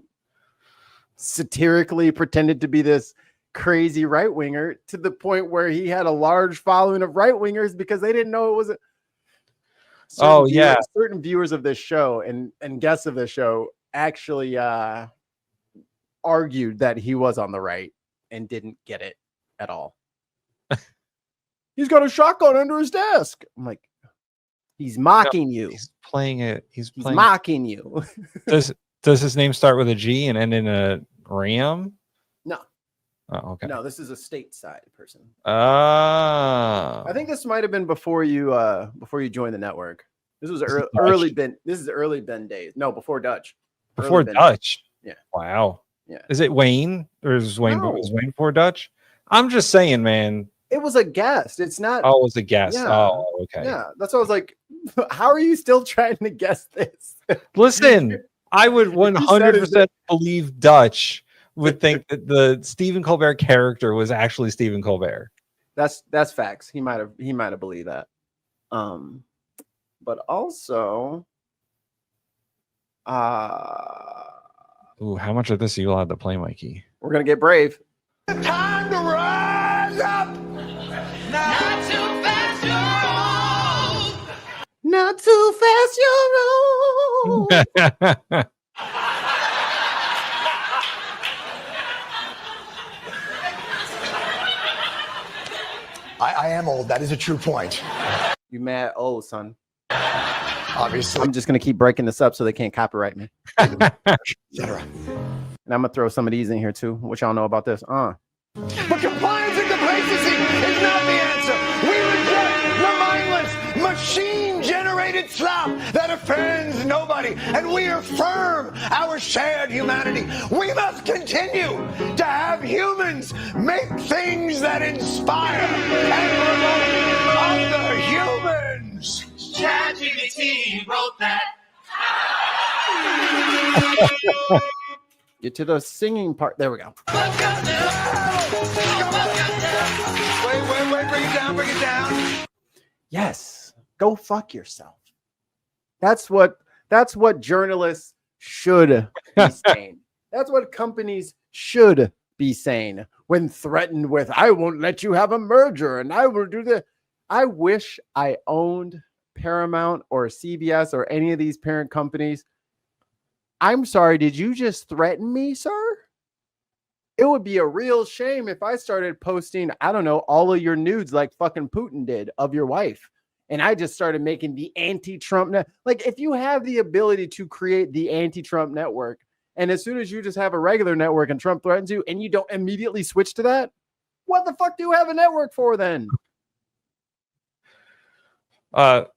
satirically pretended to be this crazy right-winger to the point where he had a large following of right-wingers because they didn't know it was certain viewers of this show and guests of this show actually argued that he was on the right and didn't get it at all. He's got a shotgun under his desk. I'm like, he's mocking you.
He's playing it. He's
mocking you.
Does his name start with a G and end in a Ram?
No.
Oh, okay.
No, this is a stateside person.
Ah.
I think this might have been before you joined the network. This was early Ben. This is the early Ben days. No, before Dutch.
Before Dutch.
Yeah.
Wow.
Yeah.
Is it Wayne or is Wayne?
No.
Was Wayne before Dutch? I'm just saying, man.
It was a guest. It's not.
Oh, it was a guest.
Yeah.
Oh, okay.
Yeah, that's what I was like. How are you still trying to guess this?
Listen, I would 100% believe Dutch would think that the Stephen Colbert character was actually Stephen Colbert.
That's facts. He might have believed that. But also,
ooh, how much of this are you allowed to play, Mikey?
We're gonna get brave.
Time to rise up.
Not too fast, you're old.
Not too fast, you're old.
I am old. That is a true point.
You mad old, son.
Obviously.
I'm just gonna keep breaking this up so they can't copyright me. And I'm gonna throw some of these in here too. What y'all know about this?
But compliance and complacency is not the answer. We reject the mindless, machine-generated slop that offends nobody, and we affirm our shared humanity. We must continue to have humans make things that inspire and promote other humans.
ChatGPT wrote that.
Get to the singing part. There we go.
Wait, bring it down.
Yes. Go fuck yourself. That's what journalists should be saying. That's what companies should be saying when threatened with, I won't let you have a merger and I will do this. I wish I owned Paramount or CBS or any of these parent companies. I'm sorry, did you just threaten me, sir? It would be a real shame if I started posting, I don't know, all of your nudes like fucking Putin did of your wife. And I just started making the anti-Trump like if you have the ability to create the anti-Trump network, and as soon as you just have a regular network and Trump threatens you and you don't immediately switch to that, what the fuck do you have a network for then?
5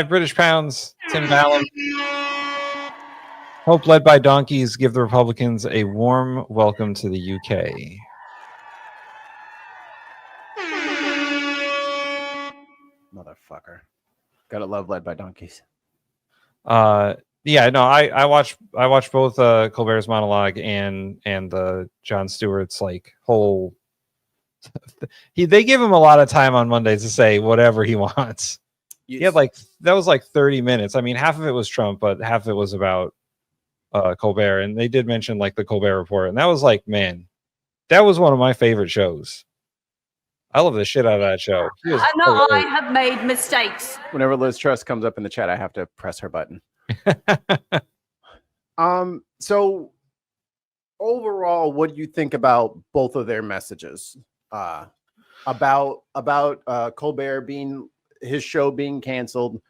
British pounds. Tim Ballum. Hope led by donkeys give the Republicans a warm welcome to the UK.
Motherfucker. Gotta love Led by Donkeys.
Yeah, no, I watched both Colbert's monologue and the Jon Stewart's like whole. They give him a lot of time on Mondays to say whatever he wants. He had like that was like 30 minutes. I mean, half of it was Trump, but half of it was about Colbert, and they did mention like the Colbert Report, and that was like, man, that was one of my favorite shows. I love the shit out of that show.
I know I have made mistakes.
Whenever Liz Truss comes up in the chat, I have to press her button. So overall, what do you think about both of their messages? About Colbert being his show being canceled,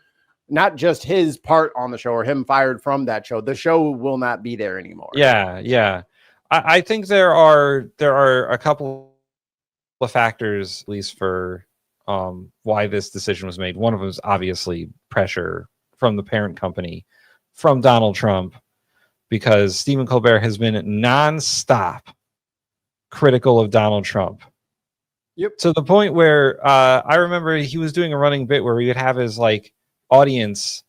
not just his part on the show or him fired from that show. The show will not be there anymore.
Yeah. I think there are a couple of factors, at least for why this decision was made. One of them is obviously pressure from the parent company, from Donald Trump, because Stephen Colbert has been nonstop critical of Donald Trump.
Yep.
To the point where I remember he was doing a running bit where he would have his like audience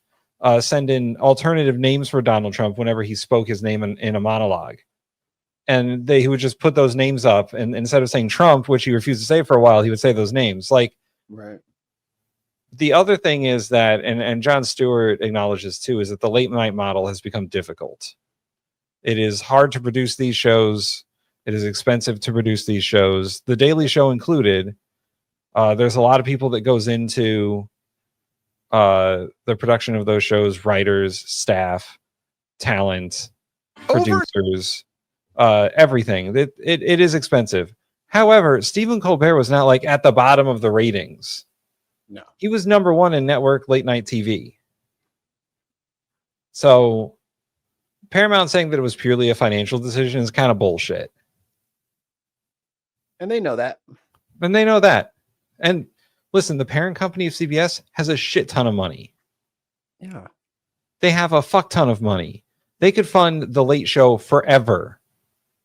send in alternative names for Donald Trump whenever he spoke his name in a monologue. And he would just put those names up, and instead of saying Trump, which he refused to say for a while, he would say those names. Like,
right.
The other thing is that, and Jon Stewart acknowledges too, is that the late night model has become difficult. It is hard to produce these shows. It is expensive to produce these shows, The Daily Show included. There's a lot of people that goes into the production of those shows: writers, staff, talent, producers. Everything. It is expensive. However, Stephen Colbert was not like at the bottom of the ratings.
No,
he was number one in network late night TV. So Paramount saying that it was purely a financial decision is kind of bullshit.
And they know that.
And listen, the parent company of CBS has a shit ton of money.
Yeah.
They have a fuck ton of money. They could fund The Late Show forever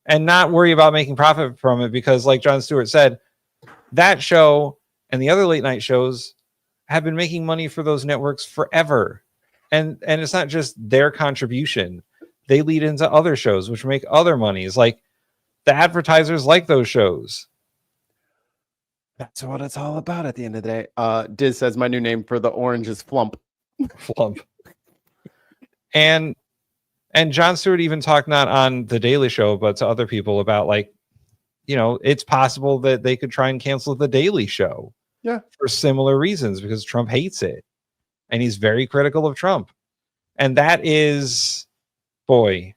and not worry about making profit from it, because like Jon Stewart said, that show and the other late night shows have been making money for those networks forever. And it's not just their contribution. They lead into other shows which make other monies. Like the advertisers like those shows.
That's what it's all about at the end of the day. Diz says my new name for the orange is Flump.
Flump. And Jon Stewart even talked not on The Daily Show, but to other people about like, you know, it's possible that they could try and cancel The Daily Show.
Yeah.
For similar reasons, because Trump hates it. And he's very critical of Trump. And that is, boy,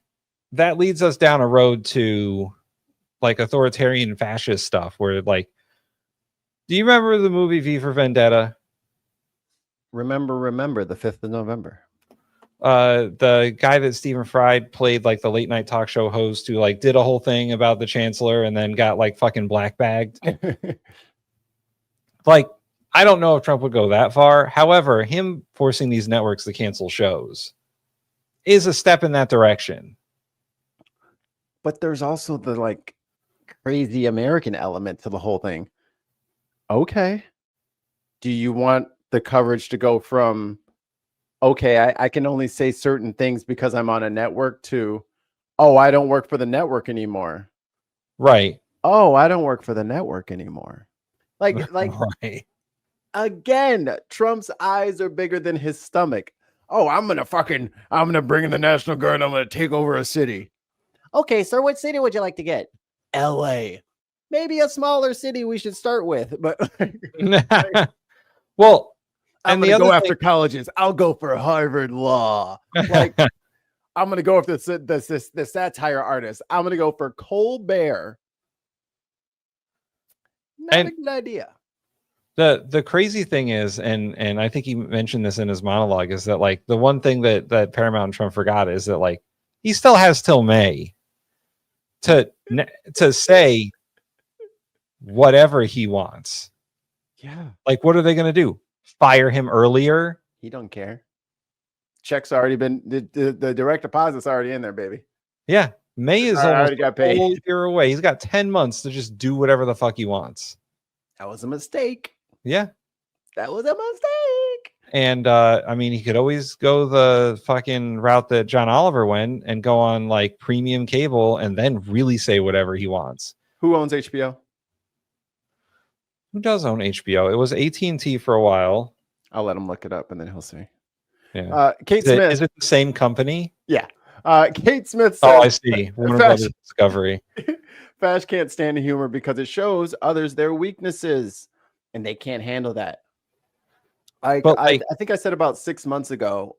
that leads us down a road to like authoritarian fascist stuff where like, do you remember the movie V for Vendetta?
Remember the 5th of November.
The guy that Stephen Fry played like the late night talk show host who like did a whole thing about the chancellor and then got like fucking black bagged. Like, I don't know if Trump would go that far. However, him forcing these networks to cancel shows is a step in that direction.
But there's also the like crazy American element to the whole thing. Okay. Do you want the coverage to go from, okay, I can only say certain things because I'm on a network, to, oh, I don't work for the network anymore.
Right.
Oh, I don't work for the network anymore. Like
right.
Again, Trump's eyes are bigger than his stomach. Oh, I'm gonna bring in the National Guard. I'm gonna take over a city. Okay, sir, what city would you like to get? LA. Maybe a smaller city we should start with, but
well,
I'm gonna go after colleges. I'll go for Harvard Law. Like, I'm gonna go after the satire artist. I'm gonna go for Colbert. Not a good idea.
The crazy thing is, and I think he mentioned this in his monologue, is that like the one thing that Paramount and Trump forgot is that like he still has till May to say whatever he wants.
Yeah.
Like, what are they going to do? fire him earlier.
He don't care. Check's already been the direct deposit's already in there, baby.
Yeah, May is
I
almost
already got paid.
a whole year away. He's got 10 months to just do whatever the fuck he wants.
That was a mistake.
Yeah.
That was a mistake.
And I mean, he could always go the fucking route that John Oliver went and go on like premium cable and then really say whatever he wants.
Who owns HBO?
Who does own HBO? It was AT&T for a while.
I'll let him look it up and then he'll see.
Yeah.
Kate Smith.
Is it the same company?
Yeah. Kate Smith says,
oh, I see. Warner Brothers Discovery.
Fash can't stand the humor because it shows others their weaknesses and they can't handle that. I think I said about 6 months ago,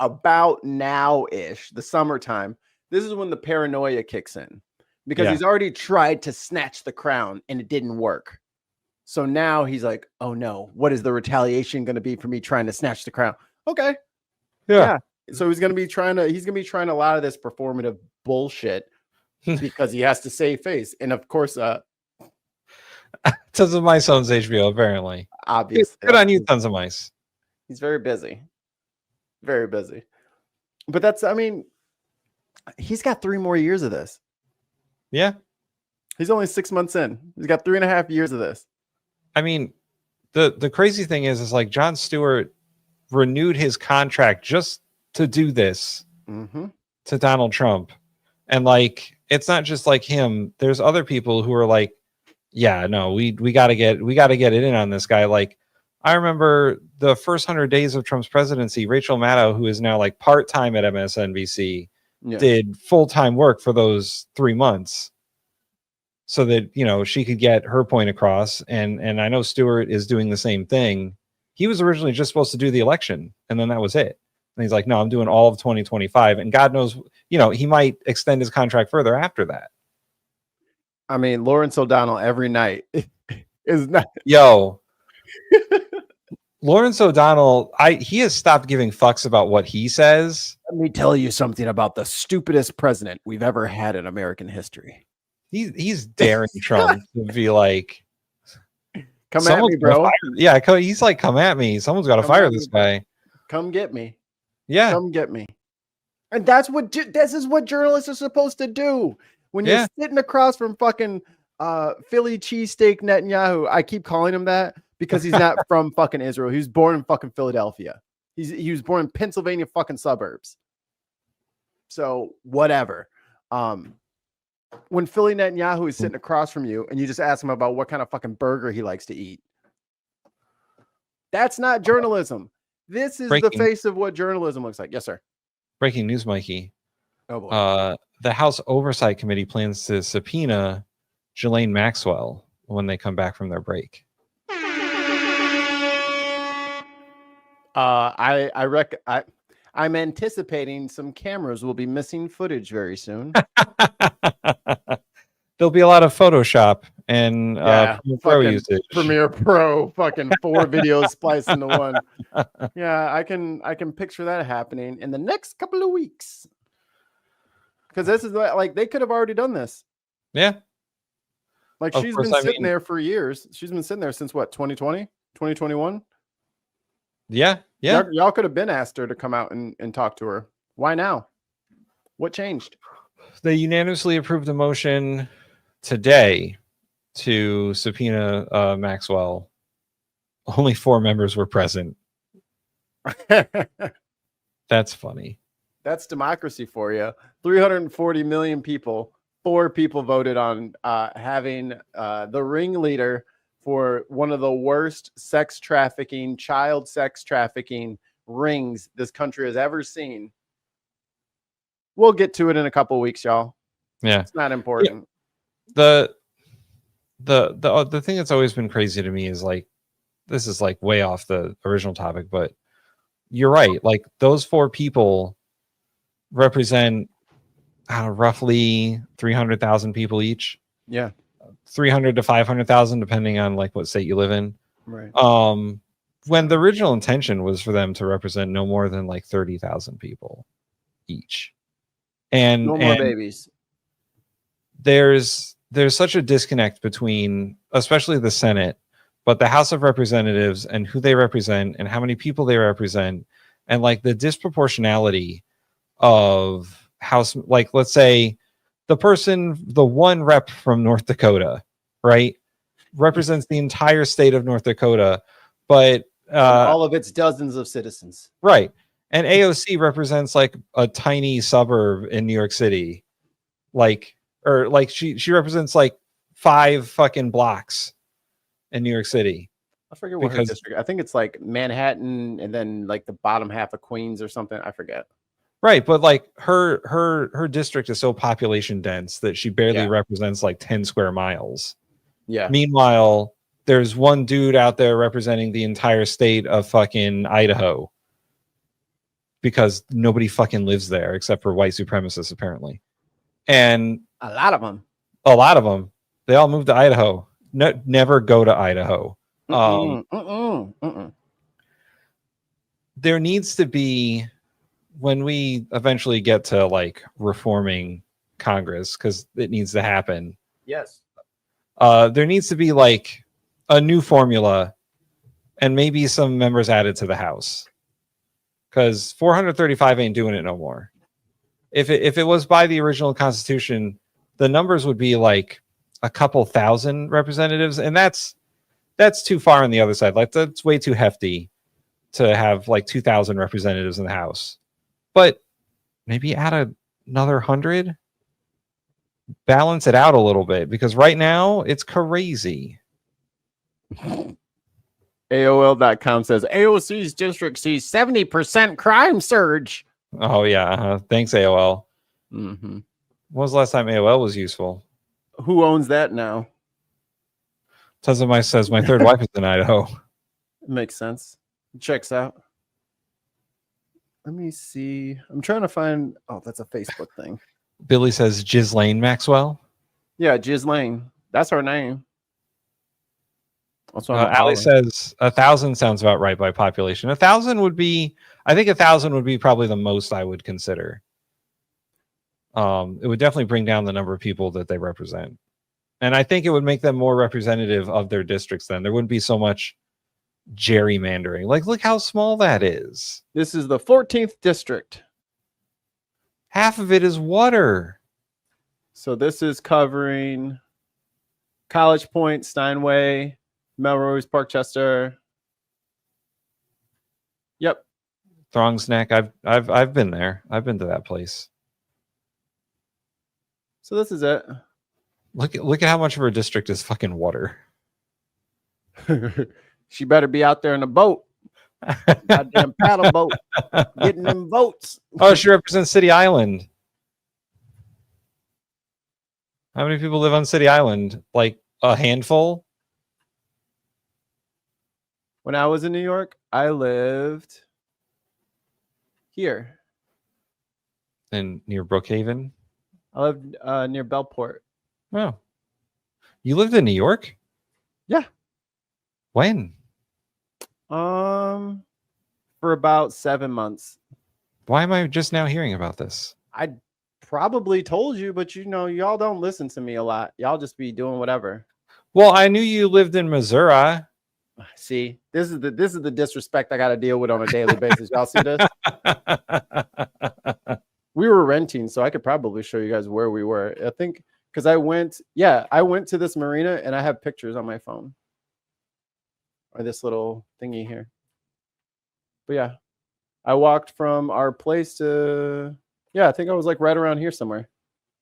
about now-ish, the summertime, this is when the paranoia kicks in because he's already tried to snatch the crown and it didn't work. So now he's like, oh no, what is the retaliation going to be for me trying to snatch the crown? Okay. Yeah. So he's going to be trying a lot of this performative bullshit because he has to save face. And of course,
Tons of Mice owns HBO, apparently.
Obviously.
Good on you, Tons of Mice.
He's very busy. Very busy. But I mean, he's got 3 more years of this.
Yeah.
He's only 6 months in. He's got 3.5 years of this.
I mean, the crazy thing is like Jon Stewart renewed his contract just to do this to Donald Trump. And like, it's not just like him. There's other people who are like, yeah, no, we gotta get it in on this guy. Like, I remember the first 100 days of Trump's presidency, Rachel Maddow, who is now like part-time at MSNBC, did full-time work for those 3 months so that, you know, she could get her point across. And I know Stewart is doing the same thing. He was originally just supposed to do the election, and then that was it. And he's like, no, I'm doing all of 2025. And God knows, you know, he might extend his contract further after that.
I mean, Lawrence O'Donnell every night is not.
Yo, Lawrence O'Donnell, he has stopped giving fucks about what he says.
Let me tell you something about the stupidest president we've ever had in American history.
He's daring Trump to be like,
come at me, bro.
Yeah, he's like, come at me. Someone's got to fire this guy.
Come get me.
Yeah,
come get me. And this is what journalists are supposed to do. When you're sitting across from fucking Philly cheesesteak Netanyahu, I keep calling him that because he's not from fucking Israel. He was born in fucking Philadelphia. He was born in Pennsylvania fucking suburbs. So whatever. When Philly Netanyahu is sitting across from you and you just ask him about what kind of fucking burger he likes to eat, that's not journalism. This is the face of what journalism looks like. Yes, sir.
Breaking news, Mikey.
Oh boy.
The House Oversight Committee plans to subpoena Ghislaine Maxwell when they come back from their break.
I'm anticipating some cameras will be missing footage very soon.
There'll be a lot of Photoshop and Pro usage.
Premiere Pro, fucking 4 videos spliced into one. Yeah, I can picture that happening in the next couple of weeks. Because this is like they could have already done this.
Yeah.
Like she's been sitting there for years. She's been sitting there since what, 2020, 2021?
Yeah.
Y'all could have been asked her to come out and talk to her. Why now? What changed?
They unanimously approved a motion today to subpoena Maxwell. Only 4 members were present. That's funny.
That's democracy for you. 340 million people. 4 people voted on having the ringleader for one of the worst child sex trafficking rings this country has ever seen. We'll get to it in a couple of weeks, y'all.
Yeah,
it's not important.
Yeah. The thing that's always been crazy to me is like, this is like way off the original topic, but you're right. Like those 4 people represent roughly 300,000 people each.
Yeah.
300 to 500,000, depending on like what state you live in.
Right.
When the original intention was for them to represent no more than like 30,000 people each. And
no more babies.
There's such a disconnect between, especially the Senate, but the House of Representatives and who they represent and how many people they represent, and like the disproportionality of House, like let's say the one rep from North Dakota, right, represents the entire state of North Dakota, but
And all of its dozens of citizens.
right. And AOC represents like a tiny suburb in New York City. Or she represents like 5 fucking blocks in New York City.
I forget what her district. I think it's like Manhattan and then like the bottom half of Queens or something. I forget.
Right, but like her district is so population dense that she barely represents like 10 square miles.
Yeah.
Meanwhile, there's one dude out there representing the entire state of fucking Idaho because nobody fucking lives there except for white supremacists apparently. And
a lot of them,
they all moved to Idaho. Never go to Idaho. There needs to be, when we eventually get to like reforming Congress, because it needs to happen.
Yes.
There needs to be like a new formula and maybe some members added to the House, because 435 ain't doing it no more. If it was by the original Constitution, the numbers would be like a couple thousand representatives, and that's too far on the other side. Like that's way too hefty to have like 2,000 representatives in the House. But maybe add another 100, balance it out a little bit, because right now it's crazy.
AOL.com says AOC's district sees 70% crime surge.
Oh yeah, thanks AOL.
Mm-hmm.
When was the last time AOL was useful?
Who owns that now?
Says my third wife is in Idaho.
Makes sense. Checks out. Let me see. I'm trying to find. Oh, that's a Facebook thing.
Billy says Ghislaine Maxwell.
Yeah, Ghislaine. That's her name.
Ali says 1,000 sounds about right by population. 1,000 would be, I think 1,000 would be probably the most I would consider. It would definitely bring down the number of people that they represent. And I think it would make them more representative of their districts then. There wouldn't be so much gerrymandering. Like, look how small that is.
This is the 14th district.
Half of it is water.
So this is covering College Point, Steinway, Melrose, Parkchester. Yep.
Throngs Neck. I've been there. I've been to that place.
So this is it.
Look at how much of her district is fucking water.
She better be out there in a boat. Goddamn paddle boat. Getting them votes.
Oh, she represents City Island. How many people live on City Island? Like a handful?
When I was in New York, I lived here.
And near Brookhaven?
I lived near Bellport.
Oh. You lived in New York?
Yeah.
When?
For about 7 months.
Why am I just now hearing about this?
I probably told you, but y'all don't listen to me a lot. Y'all just be doing whatever.
Well, I knew you lived in Missouri.
See, this is the disrespect I got to deal with on a daily basis. Y'all see this? We were renting, so I could probably show you guys where we were. I think because I went to this marina and I have pictures on my phone. Or this little thingy here. But yeah, I walked from our place to, I think I was like right around here somewhere.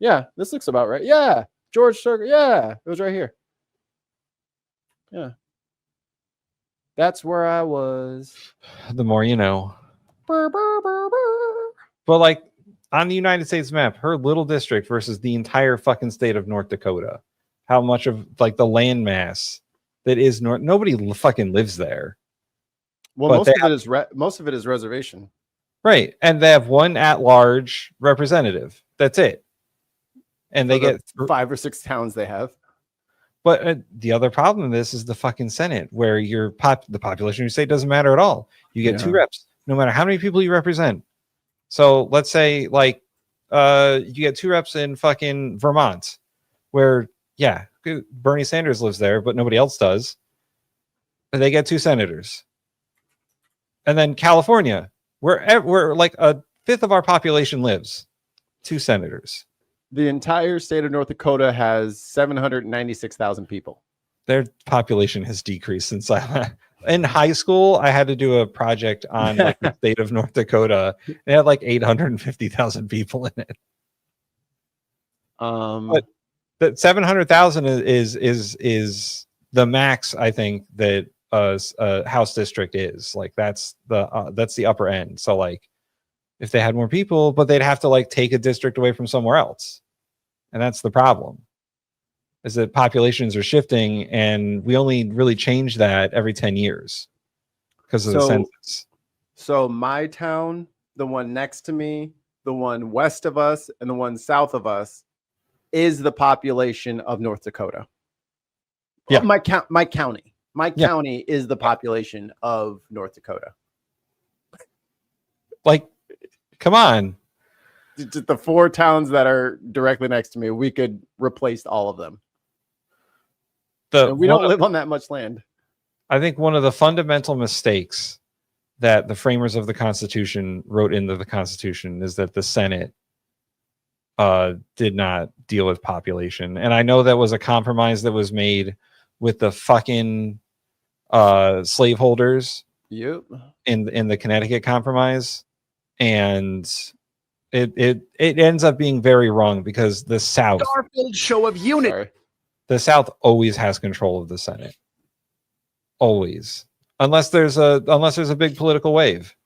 Yeah, this looks about right. Yeah, George Sugar. Yeah, it was right here. Yeah. That's where I was.
The more you know.
Burr, burr, burr, burr.
But like on the United States map, her little district versus the entire fucking state of North Dakota. How much of like the land mass that is North? Nobody fucking lives there.
Well, most of it is reservation.
Right, and they have one at-large representative. That's it. And they get
5 or 6 towns they have.
But the other problem in this is the fucking Senate, where the population of your state doesn't matter at all. You get 2 reps, no matter how many people you represent. So let's say like you get 2 reps in fucking Vermont, where Bernie Sanders lives there, but nobody else does. They get 2 senators. And then California, where like a fifth of our population lives, 2 senators.
The entire state of North Dakota has 796,000 people.
Their population has decreased since in high school. I had to do a project on like the state of North Dakota. They had like 850,000 people in it. But that 700,000 is the max. I think that a House district is like that's the upper end. So like if they had more people, but they'd have to like take a district away from somewhere else, and that's the problem. Is that populations are shifting, and we only really change that every 10 years because of the census.
So my town, the one next to me, the one west of us, and the one south of us is the population of North Dakota.
Yeah.
My county. My county is the population of North Dakota.
Like, come on.
The 4 towns that are directly next to me, we could replace all of them. And we don't live on that much land.
I think one of the fundamental mistakes that the framers of the Constitution wrote into the Constitution is that the Senate did not deal with population. And I know that was a compromise that was made with the fucking slaveholders.
Yep.
In the Connecticut Compromise. And it ends up being very wrong because the South
Garfield show of unity.
The South always has control of the Senate. Always. Unless there's a big political wave.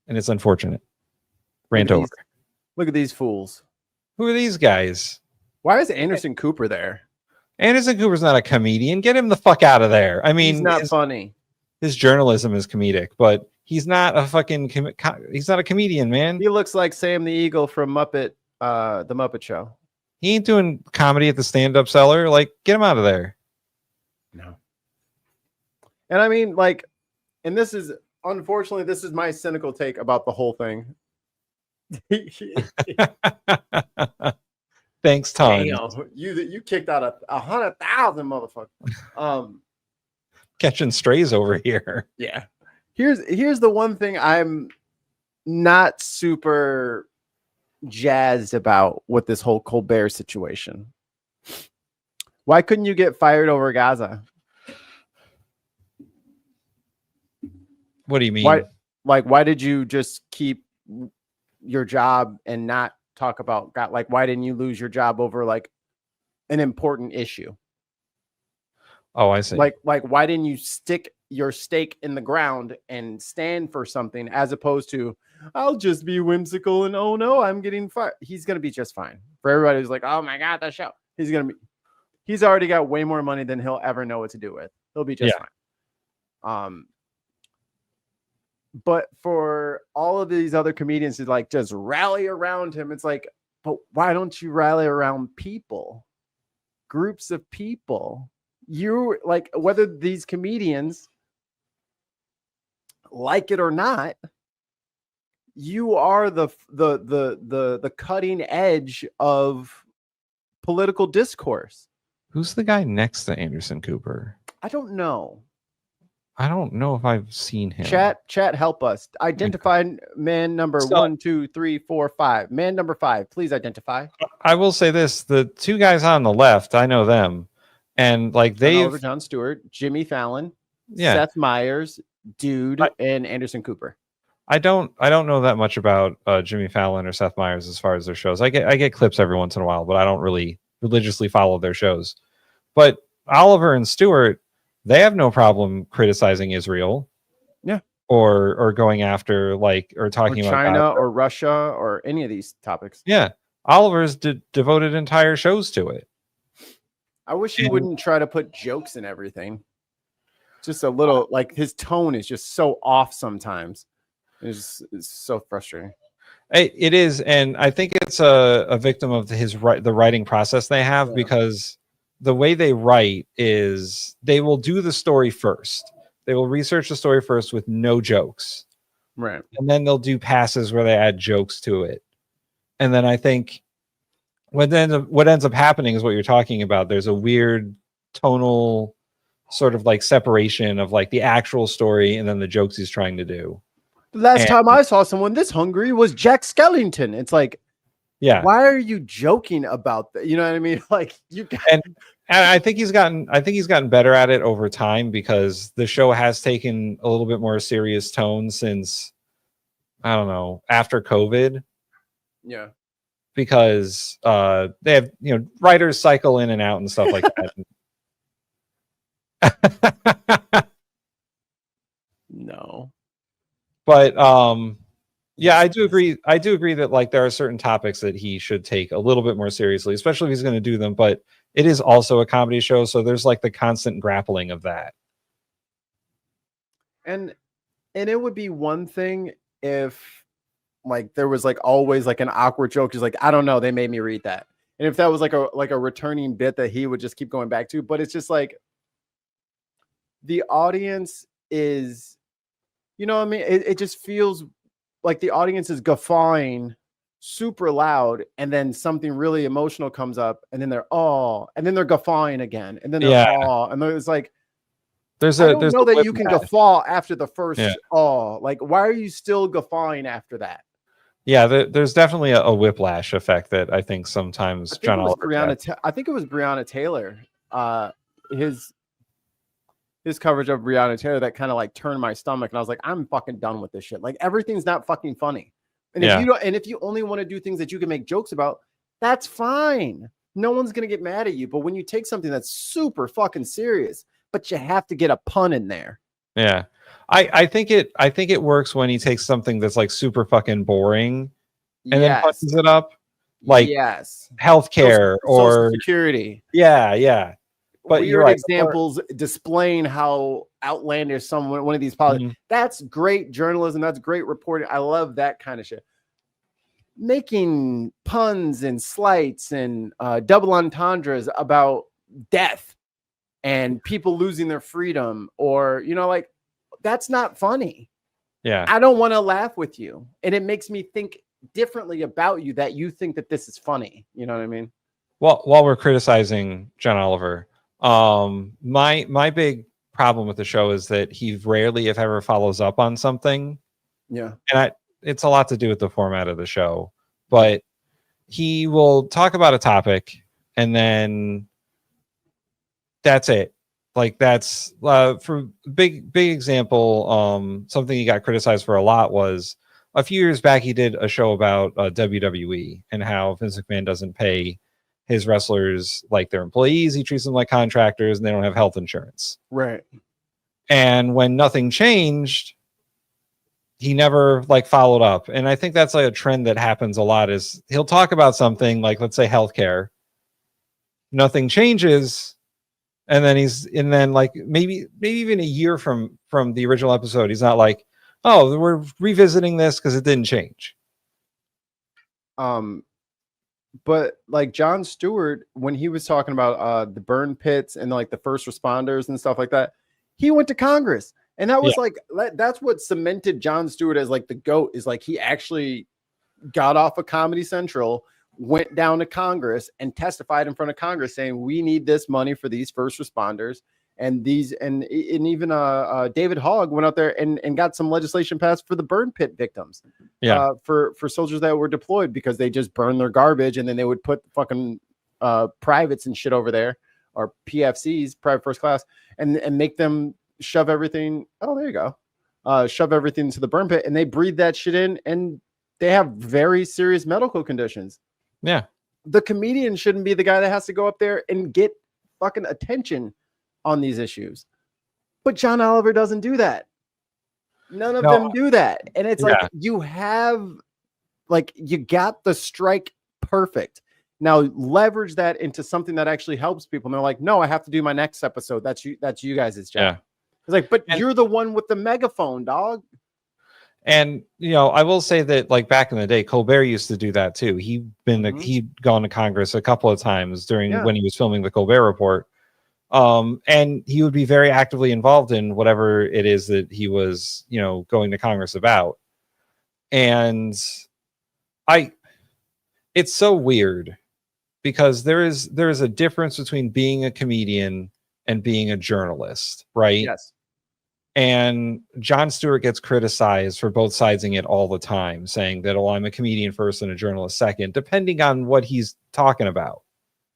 And it's unfortunate. Rant over.
Look at these fools.
Who are these guys?
Why is Anderson Cooper there?
Anderson Cooper's not a comedian. Get him the fuck out of there. I mean,
he's not funny.
His journalism is comedic, but he's not a fucking he's not a comedian, man.
He looks like Sam the Eagle from the Muppet Show.
He ain't doing comedy at the stand-up cellar. Like, get him out of there.
No. And I mean, like, and this is unfortunately, this is my cynical take about the whole thing.
Thanks, Tom.
You kicked out 100,000 motherfuckers.
Catching strays over here.
Yeah. Here's the one thing I'm not super jazzed about with this whole Colbert situation. Why couldn't you get fired over Gaza?
What do you mean?
Why did you just keep your job and not talk about God? Like, why didn't you lose your job over like an important issue?
Oh, I see.
Like why didn't you stick your stake in the ground and stand for something as opposed to I'll just be whimsical and oh no, I'm getting fired. He's gonna be just fine. For everybody who's like, oh my god, that show. He's already got way more money than he'll ever know what to do with. He'll be just fine. But for all of these other comedians to like just rally around him, it's like, but why don't you rally around people? Groups of people. You like whether these comedians like it or not, you are the cutting edge of political discourse.
Who's the guy next to Anderson Cooper?
I don't know.
I don't know if I've seen him.
Chat, help us. Identify man number 1, 2, 3, 4, 5. Man number 5, please identify.
I will say this: the 2 guys on the left, I know them, and like
Jon Stewart, Jimmy Fallon,
yeah,
Seth Meyers, Dude, and Anderson Cooper.
I don't know that much about Jimmy Fallon or Seth Meyers as far as their shows. I get clips every once in a while, but I don't really religiously follow their shows. But Oliver and Stewart, they have no problem criticizing Israel, or going after or talking about
China or Russia or any of these topics.
Yeah, Oliver's devoted entire shows to it.
I wish he wouldn't try to put jokes in everything. Just a little, like his tone is just so off sometimes. It's so frustrating.
It is, and I think it's a victim of the writing process they have, because the way they write is they will do the story first. They will research the story first with no jokes.
Right.
And then they'll do passes where they add jokes to it. And then I think what ends up happening is what you're talking about. There's a weird tonal sort of like separation of like the actual story and then the jokes he's trying to do.
The last time I saw someone this hungry was Jack Skellington. It's like,
yeah,
why are you joking about that? You know what I mean? Like you got
and I think he's gotten better at it over time because the show has taken a little bit more serious tone since, I don't know, after COVID.
Yeah.
Because they have, writers cycle in and out and stuff like that.
No.
But yeah, I do agree that like there are certain topics that he should take a little bit more seriously, especially if he's going to do them, but it is also a comedy show, so there's like the constant grappling of that.
And it would be one thing if like there was like always like an awkward joke, just like, I don't know, they made me read that. And if that was like a returning bit that he would just keep going back to, but it's just like the audience is, you know what I mean? It just feels like the audience is guffawing super loud, and then something really emotional comes up, and then they're and then they're guffawing again, and then they're and it's like I don't know that you can guffaw after the first like why are you still guffawing after that?
Yeah, there's definitely a whiplash effect that I think sometimes John Oliver.
I think it was Breonna Taylor. His coverage of Breonna Taylor that kind of like turned my stomach, and I was like, I'm fucking done with this shit. Like everything's not fucking funny. And if you don't, and if you only want to do things that you can make jokes about, that's fine. No one's gonna get mad at you. But when you take something that's super fucking serious, but you have to get a pun in there.
Yeah. I think it works when he takes something that's like super fucking boring and then punches it up. Like healthcare or
Social security.
Yeah. But
weird examples displaying how outlandish one of these politics. That's great journalism. That's great reporting. I love that kind of shit. Making puns and slights and double entendres about death and people losing their freedom, or like that's not funny.
Yeah,
I don't want to laugh with you, and it makes me think differently about you that you think that this is funny. You know what I mean?
Well, while we're criticizing John Oliver, my big problem with the show is that he rarely, if ever, follows up on something.
Yeah,
and it's a lot to do with the format of the show, but he will talk about a topic and then that's it. Like that's for big example. Something he got criticized for a lot was a few years back. He did a show about WWE and how Vince McMahon doesn't pay his wrestlers like their employees. He treats them like contractors and they don't have health insurance.
Right.
And when nothing changed, he never like followed up. And I think that's like a trend that happens a lot is he'll talk about something like, let's say healthcare, nothing changes. And then like maybe even a year from the original episode, he's not like, oh, we're revisiting this because it didn't change.
But like Jon Stewart, when he was talking about the burn pits and like the first responders and stuff like that, he went to Congress, and that was that's what cemented Jon Stewart as like the GOAT. Is like he actually got off of Comedy Central, went down to Congress and testified in front of Congress saying we need this money for these first responders and these and even David Hogg went out there and got some legislation passed for the burn pit victims. For soldiers that were deployed because they just burned their garbage and then they would put fucking privates and shit over there, or PFCs, private first class, and make them shove everything. Oh, there you go. Shove everything into the burn pit, and they breathe that shit in, and they have very serious medical conditions.
Yeah.
The comedian shouldn't be the guy that has to go up there and get fucking attention on these issues. But John Oliver doesn't do that. None of them do that. And it's like you got the strike perfect. Now leverage that into something that actually helps people. And they're like, no, I have to do my next episode. That's you guys' job.
Yeah.
It's like, but you're the one with the megaphone, dog.
And I will say that like back in the day, Colbert used to do that too. He'd gone to Congress a couple of times during when he was filming the Colbert Report. And he would be very actively involved in whatever it is that he was, going to Congress about. And it's so weird because there is a difference between being a comedian and being a journalist, right?
Yes.
And Jon Stewart gets criticized for both siding it all the time, saying that, oh, I'm a comedian first and a journalist second, depending on what he's talking about.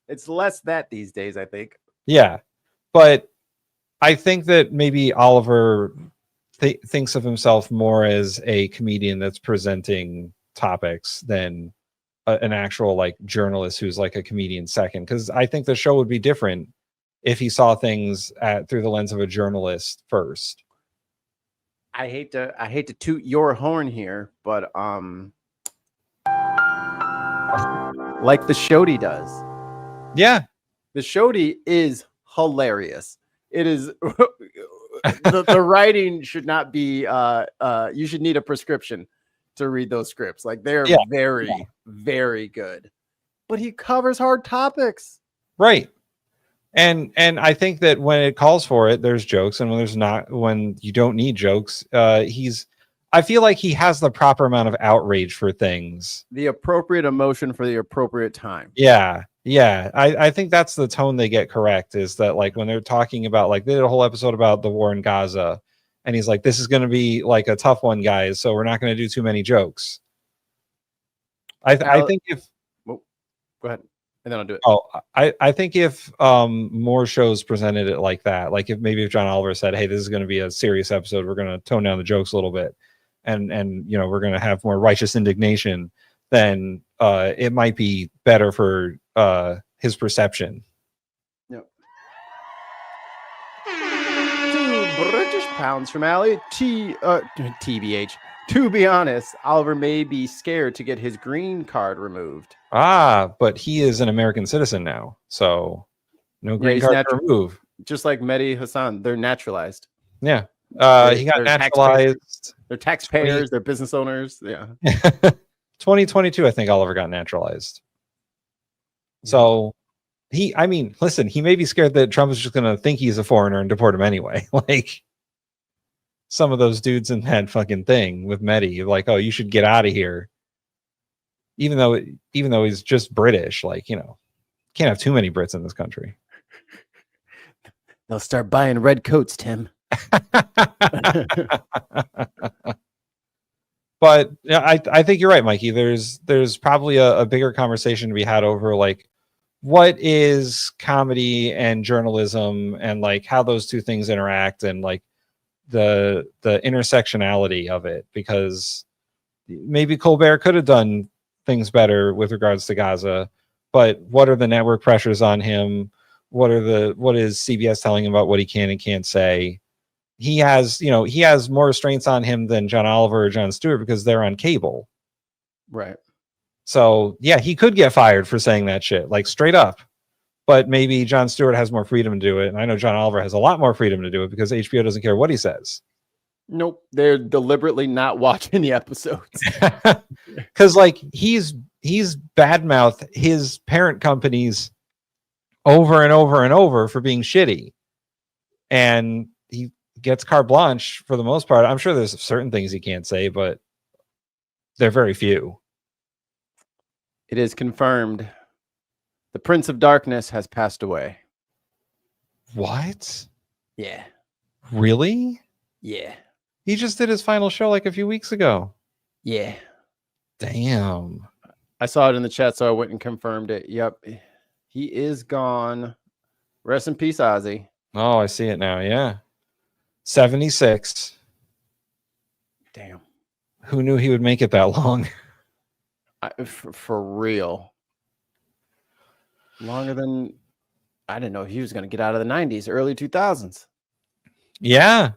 It's less that these days, I think.
Yeah. But I think that maybe Oliver thinks of himself more as a comedian that's presenting topics than an actual like journalist who's like a comedian second. Because I think the show would be different if he saw things through the lens of a journalist first.
I hate to toot your horn here, but like the Shody does.
Yeah.
The Shody is hilarious. It is the writing should not be you should need a prescription to read those scripts. Like they're very good. But he covers hard topics.
Right. And I think that when it calls for it, there's jokes, and when there's not, when you don't need jokes, I feel like he has the proper amount of outrage for things.
The appropriate emotion for the appropriate time.
Yeah. Yeah. I think that's the tone they get correct, is that like when they're talking about, like they did a whole episode about the war in Gaza, and he's like, this is going to be like a tough one, guys, so we're not going to do too many jokes. I think if
go ahead. And then I'll do it.
Oh, I think if more shows presented it like that, like if John Oliver said, hey, this is going to be a serious episode, we're going to tone down the jokes a little bit, and you know, we're going to have more righteous indignation, then it might be better for his perception.
Yep. 2 British pounds from Allie. TBH. To be honest, Oliver may be scared to get his green card removed.
But he is an American citizen now, so no green card to remove.
Just like Mehdi Hassan, they're naturalized.
Yeah, he got naturalized.
They're taxpayers. They're business owners. Yeah.
2022, I think Oliver got naturalized. So listen, he may be scared that Trump is just going to think he's a foreigner and deport him anyway. Like some of those dudes in that fucking thing with Mehdi, like, oh, you should get out of here. Even though he's just British, like, you know, can't have too many Brits in this country.
They'll start buying red coats, Tim.
But yeah, I think you're right, Mikey. There's probably a bigger conversation to be had over like what is comedy and journalism, and like how those two things interact, and like the intersectionality of it, because maybe Colbert could have done things better with regards to Gaza, but what are the network pressures on him? What is CBS telling him about what he can and can't say? He has more restraints on him than John Oliver or Jon Stewart because they're on cable.
Right.
So yeah, he could get fired for saying that shit, like straight up. But maybe Jon Stewart has more freedom to do it. And I know John Oliver has a lot more freedom to do it because HBO doesn't care what he says.
Nope. They're deliberately not watching the episodes.
Because like he's badmouthed his parent companies over and over and over for being shitty. And he gets carte blanche for the most part. I'm sure there's certain things he can't say, but they're very few.
It is confirmed. The Prince of Darkness has passed away.
What?
Yeah.
Really?
Yeah.
He just did his final show like a few weeks ago.
Yeah.
Damn.
I saw it in the chat, so I went and confirmed it. Yep. He is gone. Rest in peace, Ozzy.
Oh, I see it now. Yeah. 76.
Damn.
Who knew he would make it that long?
For real. Longer than I didn't know he was going to get out of the 90s, early 2000s.
Yeah.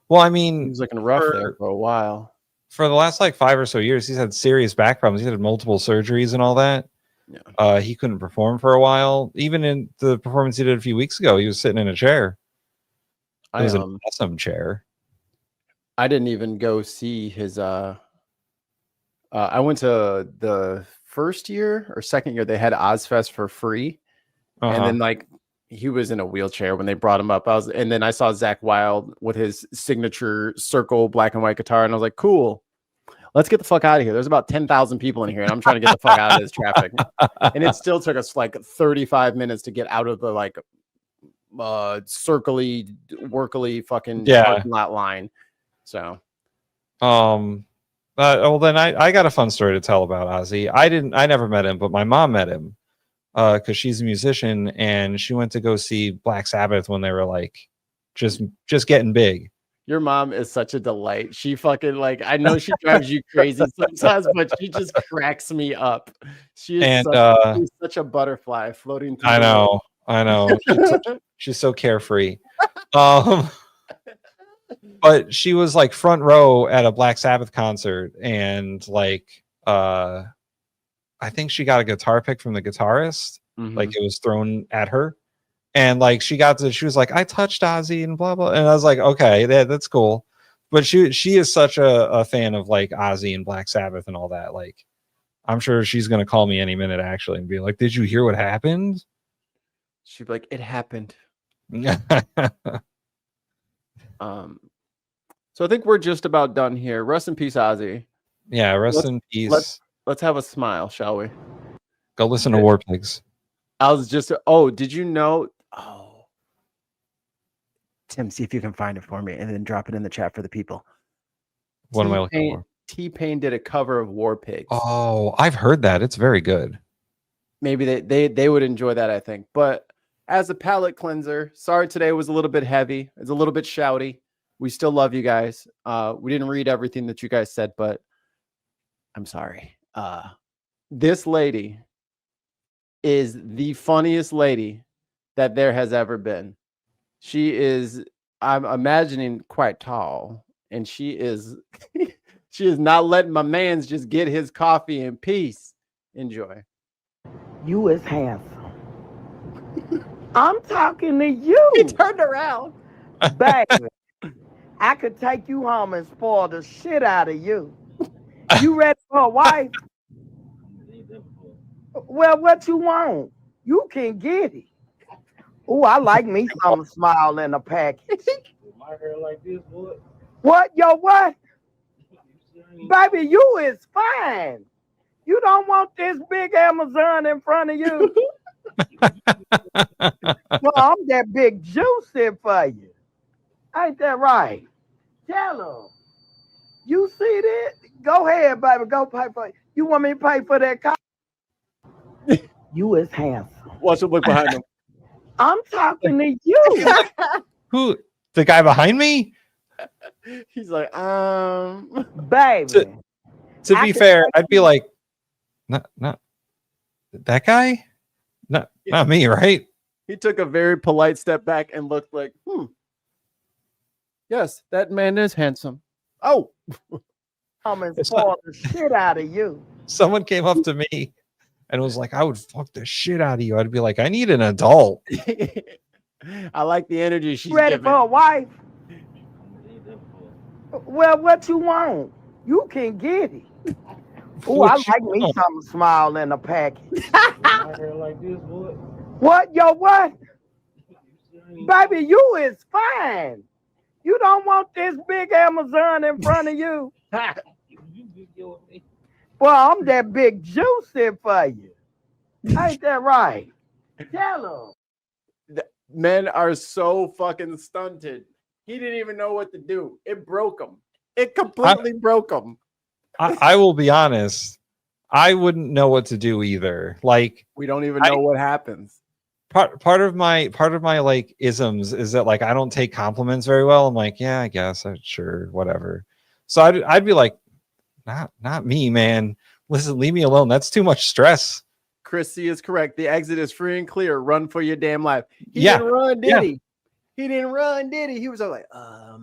Well, I mean,
he was looking rough there for a while.
For the last like 5 or so years, he's had serious back problems. He had multiple surgeries and all that. Yeah. He couldn't perform for a while. Even in the performance he did a few weeks ago, he was sitting in a chair. It was an awesome chair.
I didn't even go see his I went to the first year or second year they had Ozfest for free. And then like he was in a wheelchair when they brought him up. And then I saw Zach Wilde with his signature circle black and white guitar, and I was like, cool. Let's get the fuck out of here. There's about 10,000 people in here, and I'm trying to get the fuck out of this traffic. And it still took us like 35 minutes to get out of the like circly, workily fucking
Yeah.
parking lot line. So,
well, then I got a fun story to tell about Ozzy. I never met him, but my mom met him because she's a musician and she went to go see Black Sabbath when they were like just getting big.
your mom is such a delight. She fucking like, I know she drives you crazy sometimes, but she just cracks me up. She is she's such a butterfly floating through.
I know. She's so carefree. But she was like front row at a Black Sabbath concert, and like I think she got a guitar pick from the guitarist. Like it was thrown at her. And like she was like, I touched Ozzy and blah blah. And I was like, okay, that's cool. But she is such a fan of like Ozzy and Black Sabbath and all that. Like, I'm sure she's gonna call me any minute actually and be like, did you hear what happened?
She'd be like, it happened. So I think we're just about done here. Rest in peace, Ozzy.
Yeah, rest in peace.
Let's have a smile, shall we?
Go listen to War Pigs.
I was just did you know? Oh, Tim, see if you can find it for me and then drop it in the chat for the people.
What am I looking for?
T-Pain did a cover of War Pigs.
Oh, I've heard that. It's very good.
Maybe they would enjoy that, I think. But as a palate cleanser, sorry today was a little bit heavy. It's a little bit shouty. We still love you guys. We didn't read everything that you guys said, but I'm sorry. This lady is the funniest lady that there has ever been. She is, I'm imagining, quite tall, and she is she is not letting my man's just get his coffee in peace. Enjoy.
You is handsome. I'm talking to you.
He turned around.
Baby, I could take you home and spoil the shit out of you. You ready for a wife? Well, what you want? You can get it. Oh, I like me some smile in a package.
My hair like this, boy.
What? Yo, what? Baby, you is fine. You don't want this big Amazon in front of you. Well, I'm that big juicy for you. Ain't that right? Tell them. You see that? Go ahead, baby. Go pay for it. You want me to pay for that car? You is handsome.
Watch him look behind him.
I'm talking to you.
Who? The guy behind me?
He's like,
baby.
To be fair, I'd be like, not that guy? Not me, right?
He took a very polite step back and looked like, yes, that man is handsome. Oh.
I'm gonna spoil the shit out of you.
Someone came up to me and was like, I would fuck the shit out of you. I'd be like, I need an adult.
I like the energy she's
ready
giving.
For a wife? Well, what you want? You can get it. Oh, I like me some smile in a package.
My hair like this, boy.
What? Yo, what? Baby, you is fine. You don't want this big Amazon in front of you. Well, I'm that big juicy for you. Ain't that right? Tell them.
Men are so fucking stunted. He didn't even know what to do. It broke him. It completely broke him.
I will be honest. I wouldn't know what to do either. Like,
we don't even know what happens.
Part of my like isms is that like I don't take compliments very well. I'm like, yeah, I guess, sure, whatever. So I'd be like, not me, man. Listen, leave me alone. That's too much stress.
Chrissy is correct. The exit is free and clear. Run for your damn life. He didn't run, did he? He didn't run, did he? He was like, I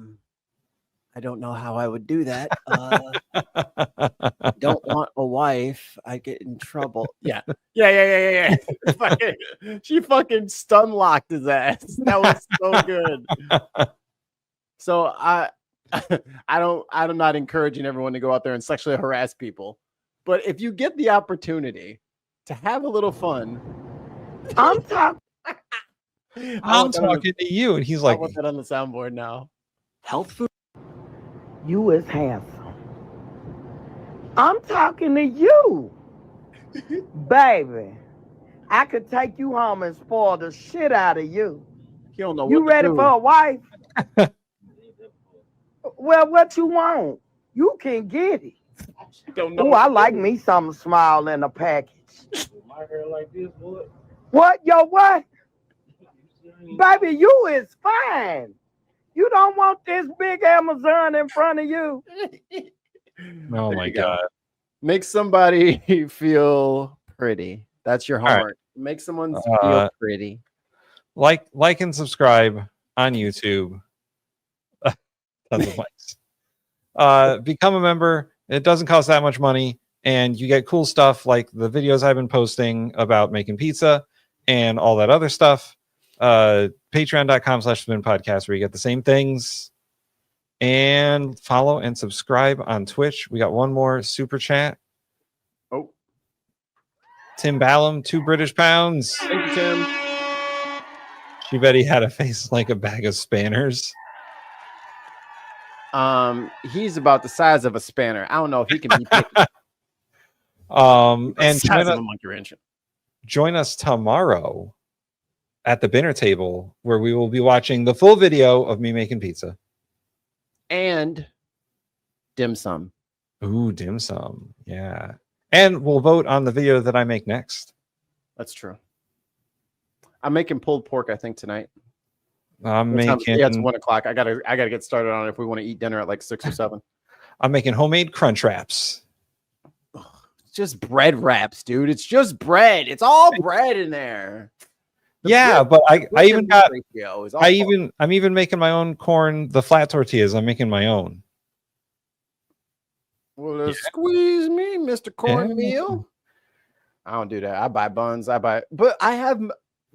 don't know how I would do that. Don't want a wife. I get in trouble. Yeah. She fucking stun locked his ass. That was so good. So I'm not encouraging everyone to go out there and sexually harass people. But if you get the opportunity to have a little fun,
I'm talking
to you. And he's like,
I want that on the soundboard now.
Health food. You is handsome. I'm talking to you. Baby, I could take you home and spoil the shit out of you.
He don't know
You
what to
ready
do.
for a wife? Well, what you want? You can get it.
Don't know
Oh,
what
I
to
like
do.
me something small in a package.
My hair like this, boy.
What? Yo, what? Baby, you is fine. You don't want this big Amazon in front of you.
Oh
There
my
you go.
god.
Make somebody feel pretty. That's your
All right.
homework. Make someone feel pretty.
Like and subscribe on YouTube. Tons of likes. Become a member. It doesn't cost that much money, and you get cool stuff like the videos I've been posting about making pizza and all that other stuff. Patreon.com/TheBinPodcast, where you get the same things. And follow and subscribe on Twitch. We got one more super chat.
Oh,
Tim Ballum, 2 British pounds.
thank you, Tim.
She bet he had a face like a bag of spanners.
He's about the size of a spanner. I don't know if he can be picky.
And
Size of a monkey wrench.
join us tomorrow at the dinner table, where we will be watching the full video of me making pizza
And dim sum.
Ooh, dim sum. Yeah. And we'll vote on the video that I make next.
That's true. I'm making pulled pork, I think, tonight.
I'm
What time-
making
Yeah, it's 1 o'clock. I gotta get started on it if we want to eat dinner at like 6 or 7.
I'm making homemade crunch wraps.
It's just bread wraps, dude. It's just bread. It's all bread in there.
Yeah, but I even got
ratio is
I'm even making my own corn, the flat tortillas. I'm making my own.
Well, squeeze me, Mr. Cornmeal. I don't do that. I buy buns. But I have,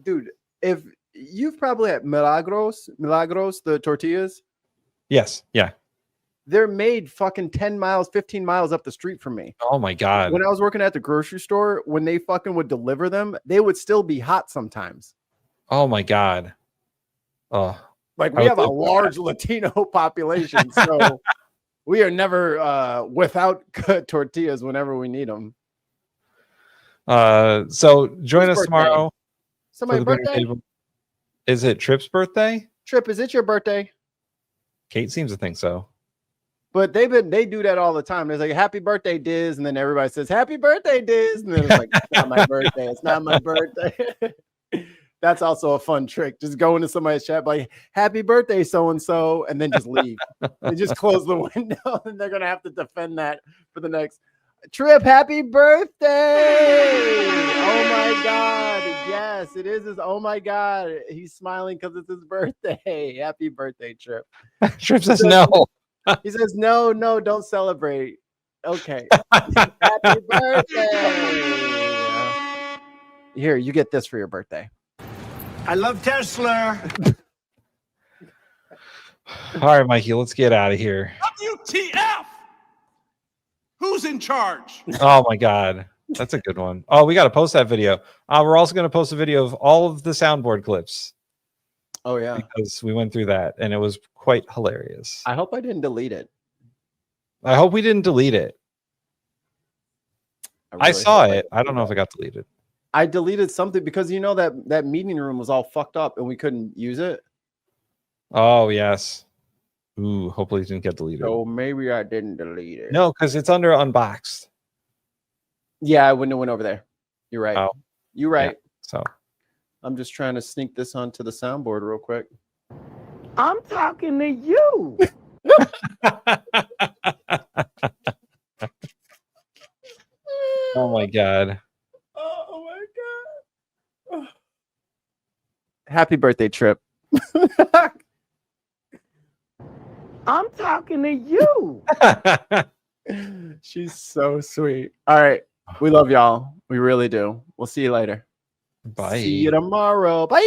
dude. If you've probably had Milagros, the tortillas.
Yes. Yeah.
They're made fucking 10 miles, 15 miles up the street from me.
Oh my god.
When I was working at the grocery store, when they fucking would deliver them, they would still be hot sometimes.
Oh my god. Oh,
like we have a large Latino population, so we are never without tortillas whenever we need them.
So join
Whose
us tomorrow.
Somebody's
for the dinner
birthday?
table. Is it Tripp's birthday?
Tripp, is it your birthday?
Kate seems to think so.
But they do that all the time. There's like happy birthday, Diz, and then everybody says happy birthday, Diz, and then it's like it's not my birthday. It's not my birthday. That's also a fun trick. Just go into somebody's chat like happy birthday, so and so, and then just leave. They just close the window, and they're gonna have to defend that for the next Tripp. Happy birthday! Oh my god, yes, it is his. Oh my god, he's smiling because it's his birthday. Happy birthday, Tripp.
Tripp says no.
He says, no, don't celebrate. Okay. Happy birthday. Here, you get this for your birthday.
I love Tesla.
All right, Mikey, let's get out of here.
WTF? Who's in charge?
Oh my god. That's a good one. Oh, we got to post that video. We're also going to post a video of all of the soundboard clips.
Oh, yeah.
Because we went through that, and it was quite hilarious.
I hope I didn't delete it.
I hope we didn't delete it. I saw it. I don't know if it got deleted.
I deleted something because you know that meeting room was all fucked up and we couldn't use it.
Oh, yes. Ooh, hopefully it didn't get deleted.
So maybe I didn't delete it.
No, because it's under unboxed.
Yeah, I wouldn't have went over there. You're right.
Oh.
You're right.
Yeah, so
I'm just trying to sneak this onto the soundboard real quick.
I'm talking to you.
Oh my god.
Oh my god. Happy birthday, Tripp.
I'm talking to you.
She's so sweet. All right. We love y'all. We really do. We'll see you later.
Bye.
See you tomorrow. Bye.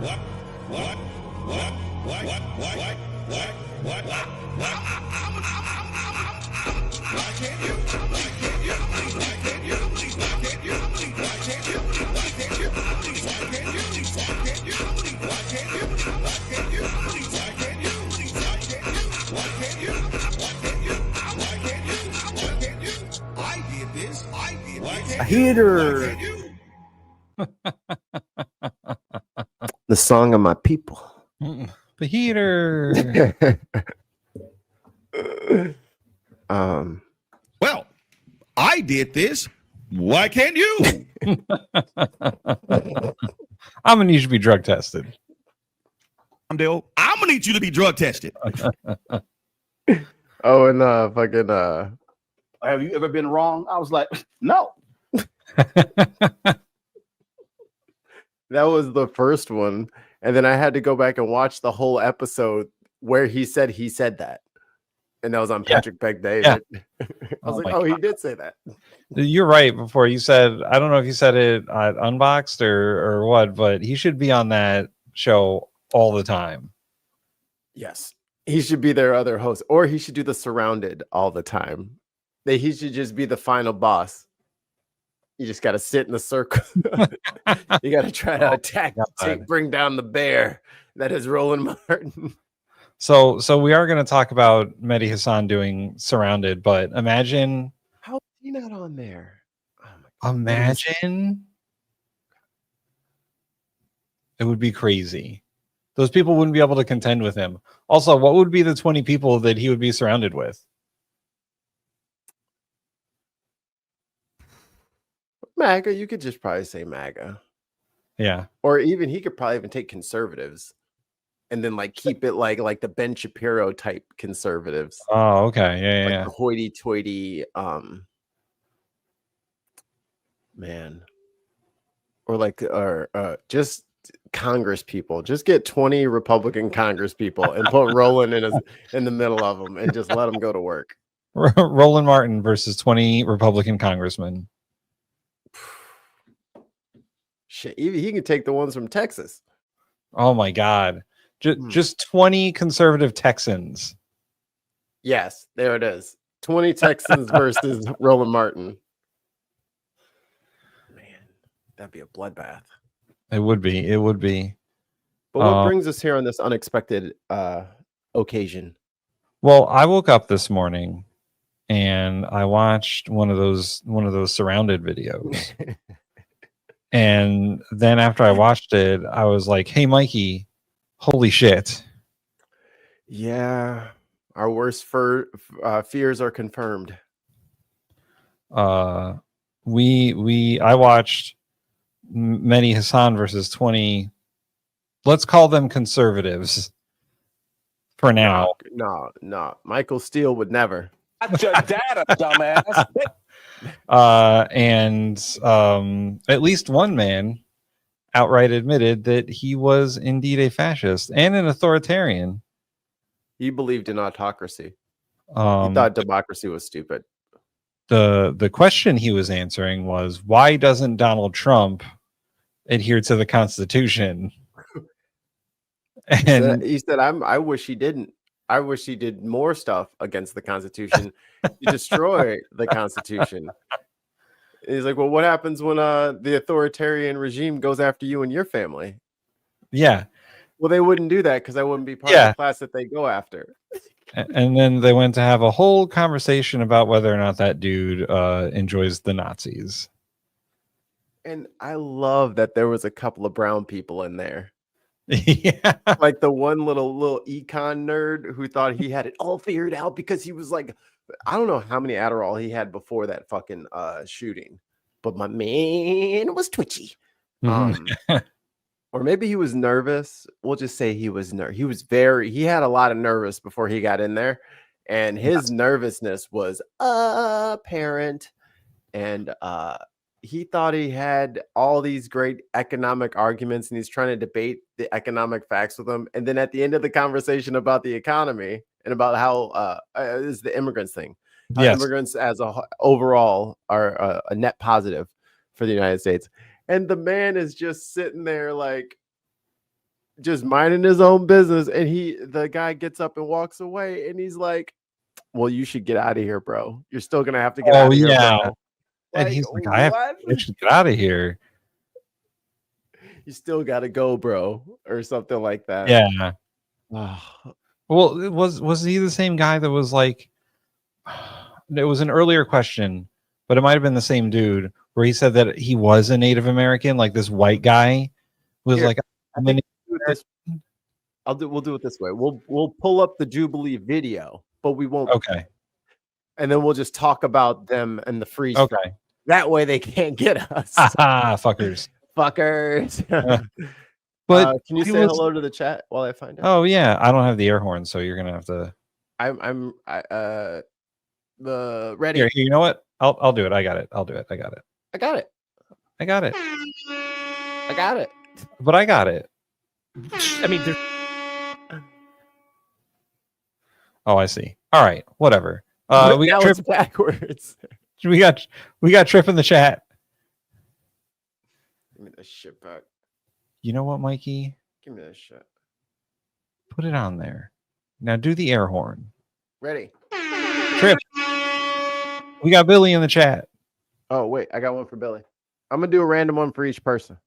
A heater. The song of my people.
The heater.
Well, I did this. Why can't you?
I'm gonna need you to be drug tested.
I'm gonna need you to be drug tested.
Oh, and fucking
Have you ever been wrong? I was like, no.
that was the first one, and then I had to go back and watch the whole episode where he said that, and that was on Patrick Beck David.
Yeah.
I was like, oh, he did say that.
You're right. Before you said, I don't know if you said it at Unboxed or what, but he should be on that show all the time.
Yes, he should be their other host, or he should do the Surrounded all the time. He should just be the final boss. You just got to sit in the circle. You got to try to attack, bring down the bear that is Roland Martin.
So we are going to talk about Mehdi Hassan doing Surrounded, but imagine.
How is he not on there?
Imagine. It would be crazy. Those people wouldn't be able to contend with him. Also, what would be the 20 people that he would be surrounded with?
MAGA, you could just probably say MAGA.
Yeah.
Or even he could probably even take conservatives and then like keep it like the Ben Shapiro type conservatives.
Oh, okay. Yeah,
like
yeah.
the hoity-toity man. Or just Congress people. Just get 20 Republican Congress people and put Roland in the middle of them and just let them go to work.
Roland Martin versus 20 Republican congressmen.
Shit, even he can take the ones from Texas.
Oh my God. Just 20 conservative Texans.
Yes, there it is. 20 Texans versus Roland Martin. Man, that'd be a bloodbath.
It would be. It would be.
But what brings us here on this unexpected occasion?
Well, I woke up this morning and I watched one of those Surrounded videos. And then after I watched it, I was like, hey, Mikey, holy shit.
Yeah. Our worst fears are confirmed.
I watched Mehdi Hassan versus 20. Let's call them conservatives for now.
No. Michael Steele would never.
That's your data, dumbass.
And at least one man outright admitted that he was indeed a fascist and an authoritarian.
He believed in autocracy. He thought democracy was stupid.
The question he was answering was, why doesn't Donald Trump adhere to the Constitution? And
he said, I wish he didn't. I wish he did more stuff against the Constitution to destroy the Constitution. And he's like, well, what happens when the authoritarian regime goes after you and your family?
Yeah.
Well, they wouldn't do that because I wouldn't be part of the class that they go after.
And then they went to have a whole conversation about whether or not that dude enjoys the Nazis.
And I love that there was a couple of brown people in there.
Yeah.
Like the one little econ nerd who thought he had it all figured out because he was like, I don't know how many Adderall he had before that fucking shooting, but my man was twitchy. Or maybe he was nervous. We'll just say he was he had a lot of nervous before he got in there, and his nervousness was apparent. And he thought he had all these great economic arguments, and he's trying to debate the economic facts with them. And then at the end of the conversation about the economy and about how is the immigrants thing, immigrants as overall are a net positive for the United States. And the man is just sitting there like, just minding his own business, and the guy gets up and walks away, and he's like, "Well, you should get out of here, bro. You're still gonna have to get out of here, bro."
And
Like,
he's like, I should get out of here.
You still gotta go, bro, or something like that.
Yeah. Well, was he the same guy that was like, it was an earlier question, but it might have been the same dude where he said that he was a Native American, like this white guy was
Here,
like,
I think we'll do it this way. We'll pull up the Jubilee video, but we won't.
Okay.
And then we'll just talk about them and the freeze.
Okay.
frame. That way they can't get us.
Fuckers.
Fuckers.
But
can you
he
say
was-
hello to the chat while I find out?
Oh yeah, I don't have the air horn, so you're gonna have to.
The ready.
Here, you know what? I'll do it. I got it. I'll do it. I got it.
I got it.
I got it.
I got it.
But I got it.
I mean,
Oh, I see. All right, whatever. We
now
got
it's
Trip.
backwards.
We got Trip in the chat.
Give me this shit back.
You know what, Mikey?
Give me this shit.
Put it on there. Now do the air horn.
Ready.
Trip. We got Billy in the chat.
Oh wait, I got one for Billy. I'm gonna do a random one for each person.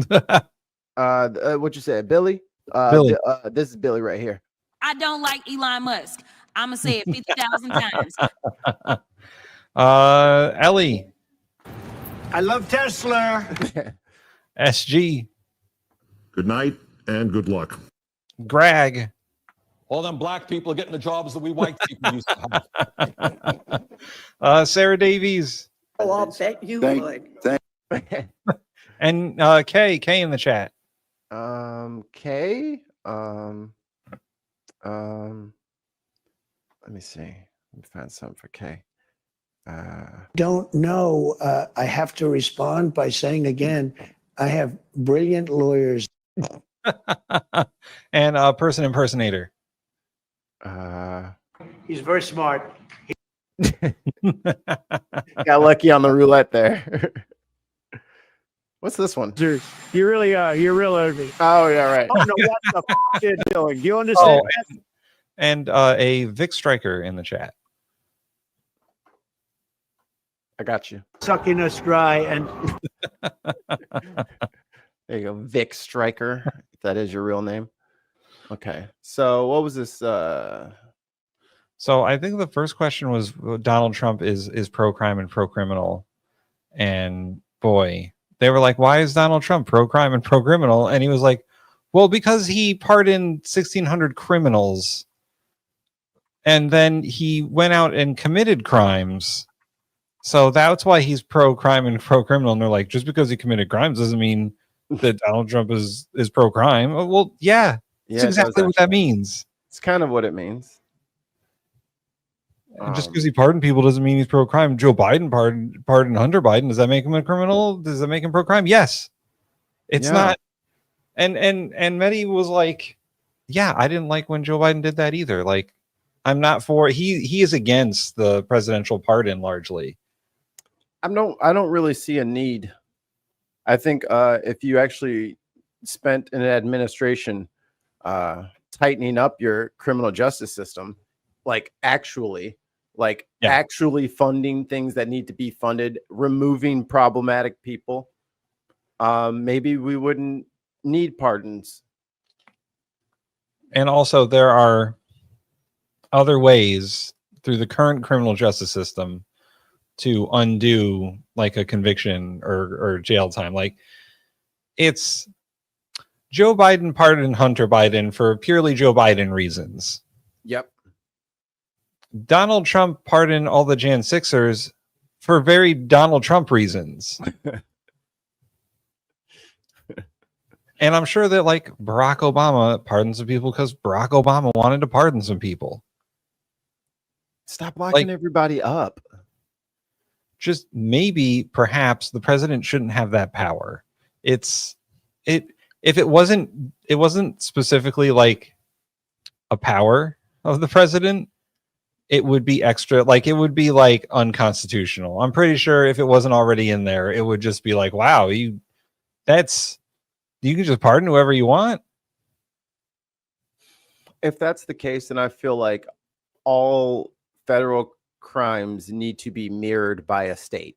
What you said, Billy?
Billy.
This is Billy right here.
I don't like Elon Musk. I'm gonna say it 50,000 times.
Ellie.
I love Tesla.
SG.
Good night and good luck.
Greg.
All them black people are getting the jobs that we white people used to have.
Sarah Davies.
Oh, I'll bet you would.
And Kay in the chat.
K. Let me see. Let me find something for K.
Don't know. I have to respond by saying again, I have brilliant lawyers.
And person impersonator.
He's very smart.
Got lucky on the roulette there. What's this one?
Dude, you really are. You're real ugly.
Oh yeah, right.
I don't know what the f- you're doing. Do you understand?
And a Vic Striker in the chat.
I got you.
Sucking us dry and
There you go, Vic Striker. If that is your real name. Okay. So what was this?
So I think the first question was Donald Trump is pro crime and pro criminal, and boy, they were like, "Why is Donald Trump pro crime and pro criminal?" And he was like, "Well, because he pardoned 1,600 criminals, and then he went out and committed crimes, so that's why he's pro crime and pro criminal." And they're like, "Just because he committed crimes doesn't mean that Donald Trump is pro crime." Well, yeah, that's exactly what that means.
It's kind of what it means.
And just because he pardoned people doesn't mean he's pro crime. Joe Biden pardoned Hunter Biden. Does that make him a criminal? Does that make him pro crime? Yes. It's not. And Mehdi was like, yeah, I didn't like when Joe Biden did that either. Like, I'm not for he is against the presidential pardon largely.
I don't really see a need. I think if you actually spent an administration tightening up your criminal justice system, actually funding things that need to be funded, removing problematic people, maybe we wouldn't need pardons.
And also there are other ways through the current criminal justice system to undo like a conviction or jail time. Like, it's Joe Biden pardoned Hunter Biden for purely Joe Biden reasons.
Yep.
Donald Trump pardoned all the Jan 6ers for very Donald Trump reasons. And I'm sure that like Barack Obama pardoned some people because Barack Obama wanted to pardon some people.
Stop locking everybody up.
Just maybe, perhaps the president shouldn't have that power. If it wasn't specifically like a power of the president, it would be extra, like it would be like unconstitutional. I'm pretty sure if it wasn't already in there, it would just be like, wow, you can just pardon whoever you want.
If that's the case, then I feel like all federal crimes need to be mirrored by a state.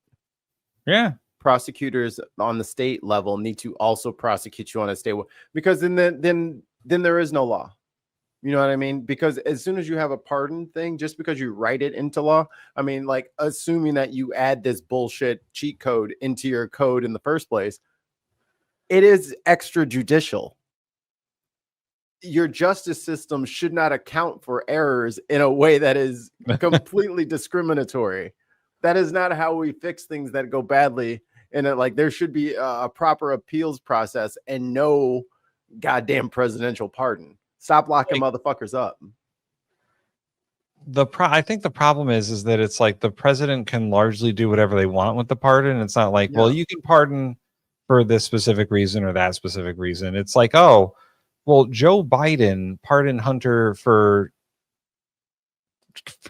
Yeah.
Prosecutors on the state level need to also prosecute you on a state, because then there is no law. You know what I mean? Because as soon as you have a pardon thing, just because you write it into law, I mean, like assuming that you add this bullshit cheat code into your code in the first place, it is extrajudicial. Your justice system should not account for errors in a way that is completely discriminatory. That is not how we fix things that go badly. And like there should be a proper appeals process and no goddamn presidential pardon. Stop locking motherfuckers up.
I think the problem is that it's like the president can largely do whatever they want with the pardon. It's not like, well, you can pardon for this specific reason or that specific reason. It's like, oh, well, Joe Biden pardoned Hunter for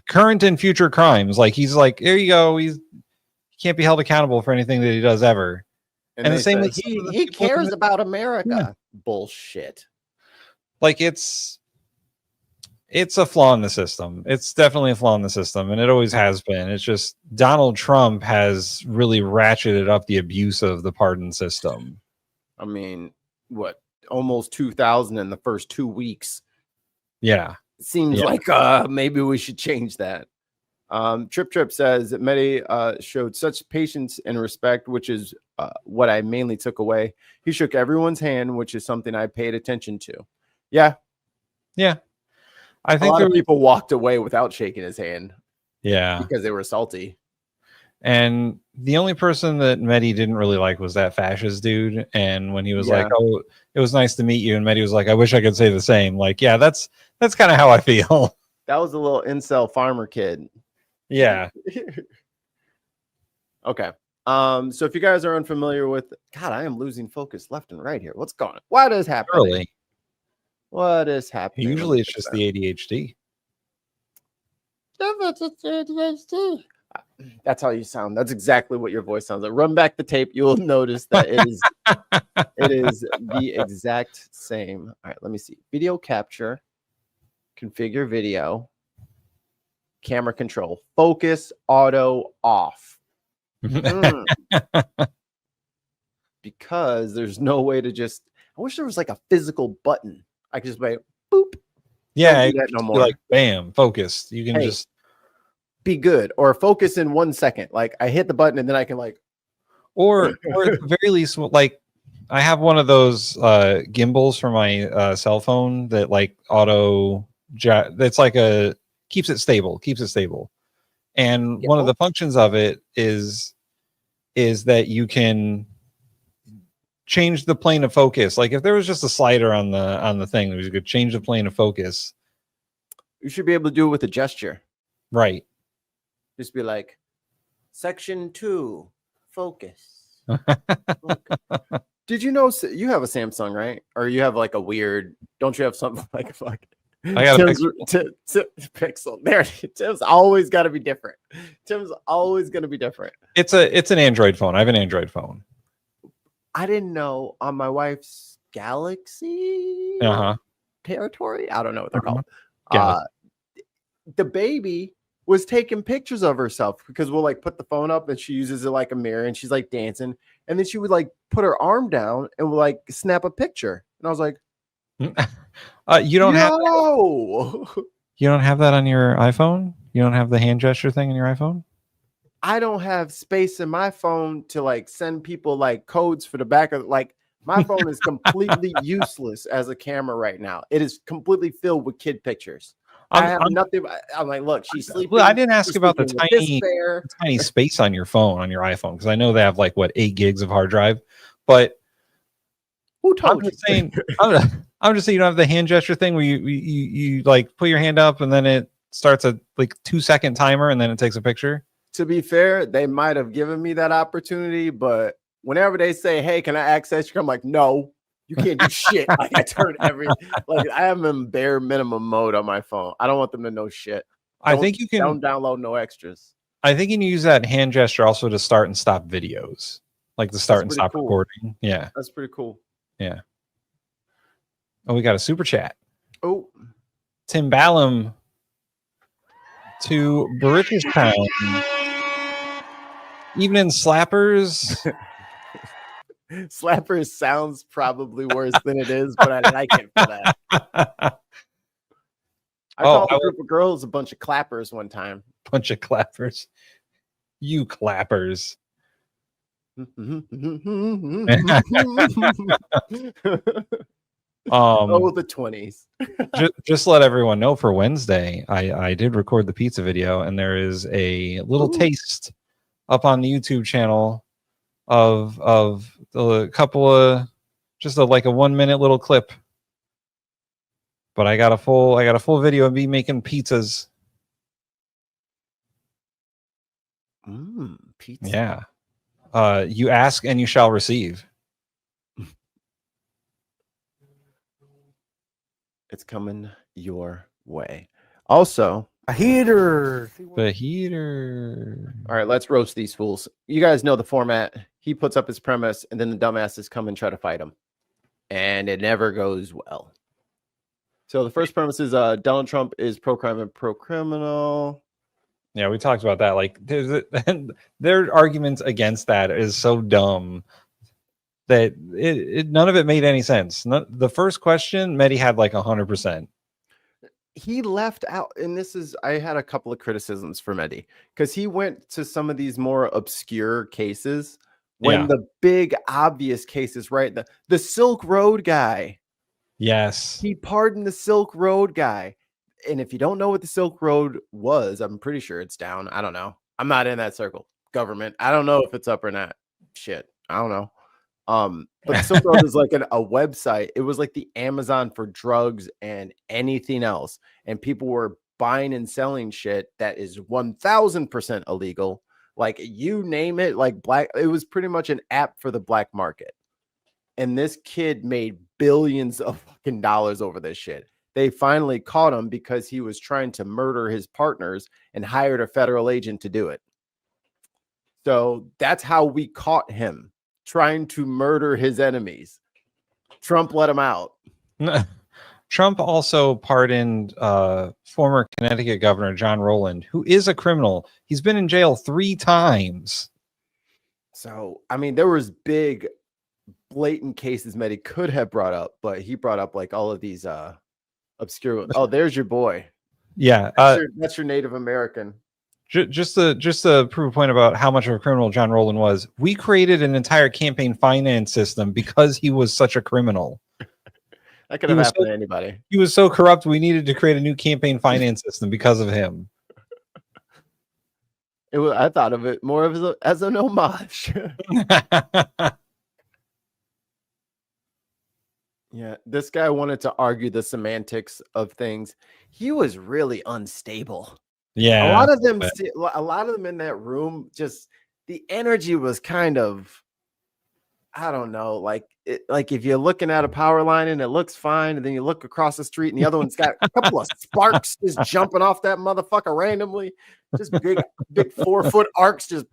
current and future crimes. Like he's like, here you go. He can't be held accountable for anything that he does ever. And the same with
he cares about America. Yeah. Bullshit.
Like it's a flaw in the system. It's definitely a flaw in the system, and it always has been. It's just Donald Trump has really ratcheted up the abuse of the pardon system.
I mean, what? Almost 2,000 in the first 2 weeks.
Yeah.
It seems like maybe we should change that. Trip says that Mehdi showed such patience and respect, which is what I mainly took away. He shook everyone's hand, which is something I paid attention to. Yeah.
Yeah. I think
a lot of people walked away without shaking his hand.
Yeah.
Because they were salty.
And the only person that Mehdi didn't really like was that fascist dude. And when he was like, oh, it was nice to meet you. And Mehdi was like, I wish I could say the same. Like, yeah, that's kind of how I feel.
That was a little incel farmer kid.
Yeah.
Okay. So if you guys are unfamiliar with, God, I am losing focus left and right here. What's going on? What is happening?
Early.
What is happening?
Usually it's just the ADHD.
That's how you sound. That's exactly what your voice sounds like. Run back the tape. You will notice that it is the exact same. All right, let me see. Video capture, configure video, camera control, focus, auto, off. Because there's no way to just, I wish there was like a physical button. I could just wait, boop.
Yeah,
do that no more.
Like bam, focus. You can just
be good or focus in 1 second. Like I hit the button and then I can like,
or at the very least, like I have one of those gimbals for my cell phone that like that's like keeps it stable. And one of the functions of it is that you can change the plane of focus. Like if there was just a slider on the thing, you could change the plane of focus.
You should be able to do it with a gesture.
Right.
Just be like, section 2, focus. Did you know you have a Samsung, right? Or you have like a weird, don't you have something like a fuck?
I got a
Pixel. There, Tim's always got to be different. Tim's always going to be different.
It's an Android phone. I have an Android phone.
I didn't know on my wife's Galaxy territory. I don't know what they're called. The baby was taking pictures of herself because we'll like put the phone up and she uses it like a mirror and she's like dancing. And then she would like put her arm down and would like snap a picture. And I was like,
you don't have that on your iPhone? You don't have the hand gesture thing in your iPhone?
I don't have space in my phone to like send people like codes for the back of like my phone is completely useless as a camera right now. It is completely filled with kid pictures. I have nothing. I'm like, look, she's sleeping.
Well, I didn't ask about the tiny space on your phone, on your iPhone, because I know they have like 8 gigs of hard drive. But
who told you?
I'm just saying you don't have the hand gesture thing where you like put your hand up and then it starts a like 2-second timer and then it takes a picture.
To be fair, they might have given me that opportunity, but whenever they say, "Hey, can I access you?" I'm like, "No, you can't do shit." Like I turn I am in bare minimum mode on my phone. I don't want them to know shit.
I think you can
don't download no extras.
I think you can use that hand gesture also to start and stop videos, like the start and stop recording. Yeah,
that's pretty cool.
Yeah. Oh, we got a super chat.
Oh,
Timbalum to Britishtown. Evening, slappers.
Slappers sounds probably worse than it is, but I like it for that. I called a group of girls a bunch of clappers one time.
Bunch of clappers. You clappers.
Oh, the 20s.
just let everyone know, for Wednesday, I did record the pizza video, and there is a little taste up on the YouTube channel of a couple of like a 1 minute little clip. But I got a full video of me making pizzas.
Pizza.
Yeah. You ask and you shall receive.
It's coming your way. Also,
a heater.
The heater.
All right, let's roast these fools. You guys know the format. He puts up his premise, and then the dumbasses come and try to fight him. And it never goes well. So the first premise is Donald Trump is pro-crime and pro-criminal.
Yeah, we talked about that. Like, their arguments against that is so dumb that none of it made any sense. The first question, Mehdi had like 100%.
He left out, and I had a couple of criticisms for Mehdi, because he went to some of these more obscure cases when the big obvious cases, right? The Silk Road guy.
Yes.
He pardoned the Silk Road guy. And if you don't know what the Silk Road was, I'm pretty sure it's down. I don't know. I'm not in that circle. Government. I don't know if it's up or not. Shit. I don't know. But the Silk Road is like a website. It was like the Amazon for drugs and anything else. And people were buying and selling shit that is 1000% illegal. Like, you name it, like it was pretty much an app for the black market. And this kid made billions of fucking dollars over this shit. They finally caught him because he was trying to murder his partners and hired a federal agent to do it. So that's how we caught him, trying to murder his enemies. Trump let him out.
Trump also pardoned former Connecticut Governor John Rowland, who is a criminal. He's been in jail 3 times.
So, I mean, there was big, blatant cases Mehdi could have brought up, but he brought up like all of these obscure ones. Oh, there's your boy.
Yeah.
That's your Native American.
Just to prove a point about how much of a criminal John Rowland was, we created an entire campaign finance system because he was such a criminal.
That could have happened to anybody.
He was so corrupt, we needed to create a new campaign finance system because of him.
I thought of it more as an homage. Yeah, this guy wanted to argue the semantics of things. He was really unstable.
Yeah,
a lot of them in that room, just the energy was kind of, I don't know, like if you're looking at a power line and it looks fine, and then you look across the street and the other one's got a couple of sparks just jumping off that motherfucker randomly, just big 4-foot arcs, just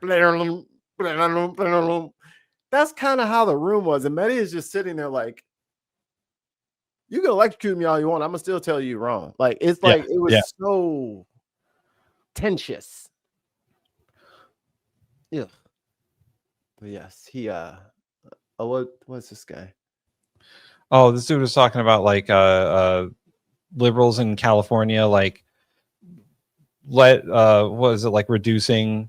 that's kind of how the room was. And Mehdi is just sitting there like, you can electrocute me all you want, I'm gonna still tell you wrong. Like, it's like it was so tensious. Yeah. But yes, he what's this guy?
Oh, this dude was talking about like liberals in California, like what is it, like reducing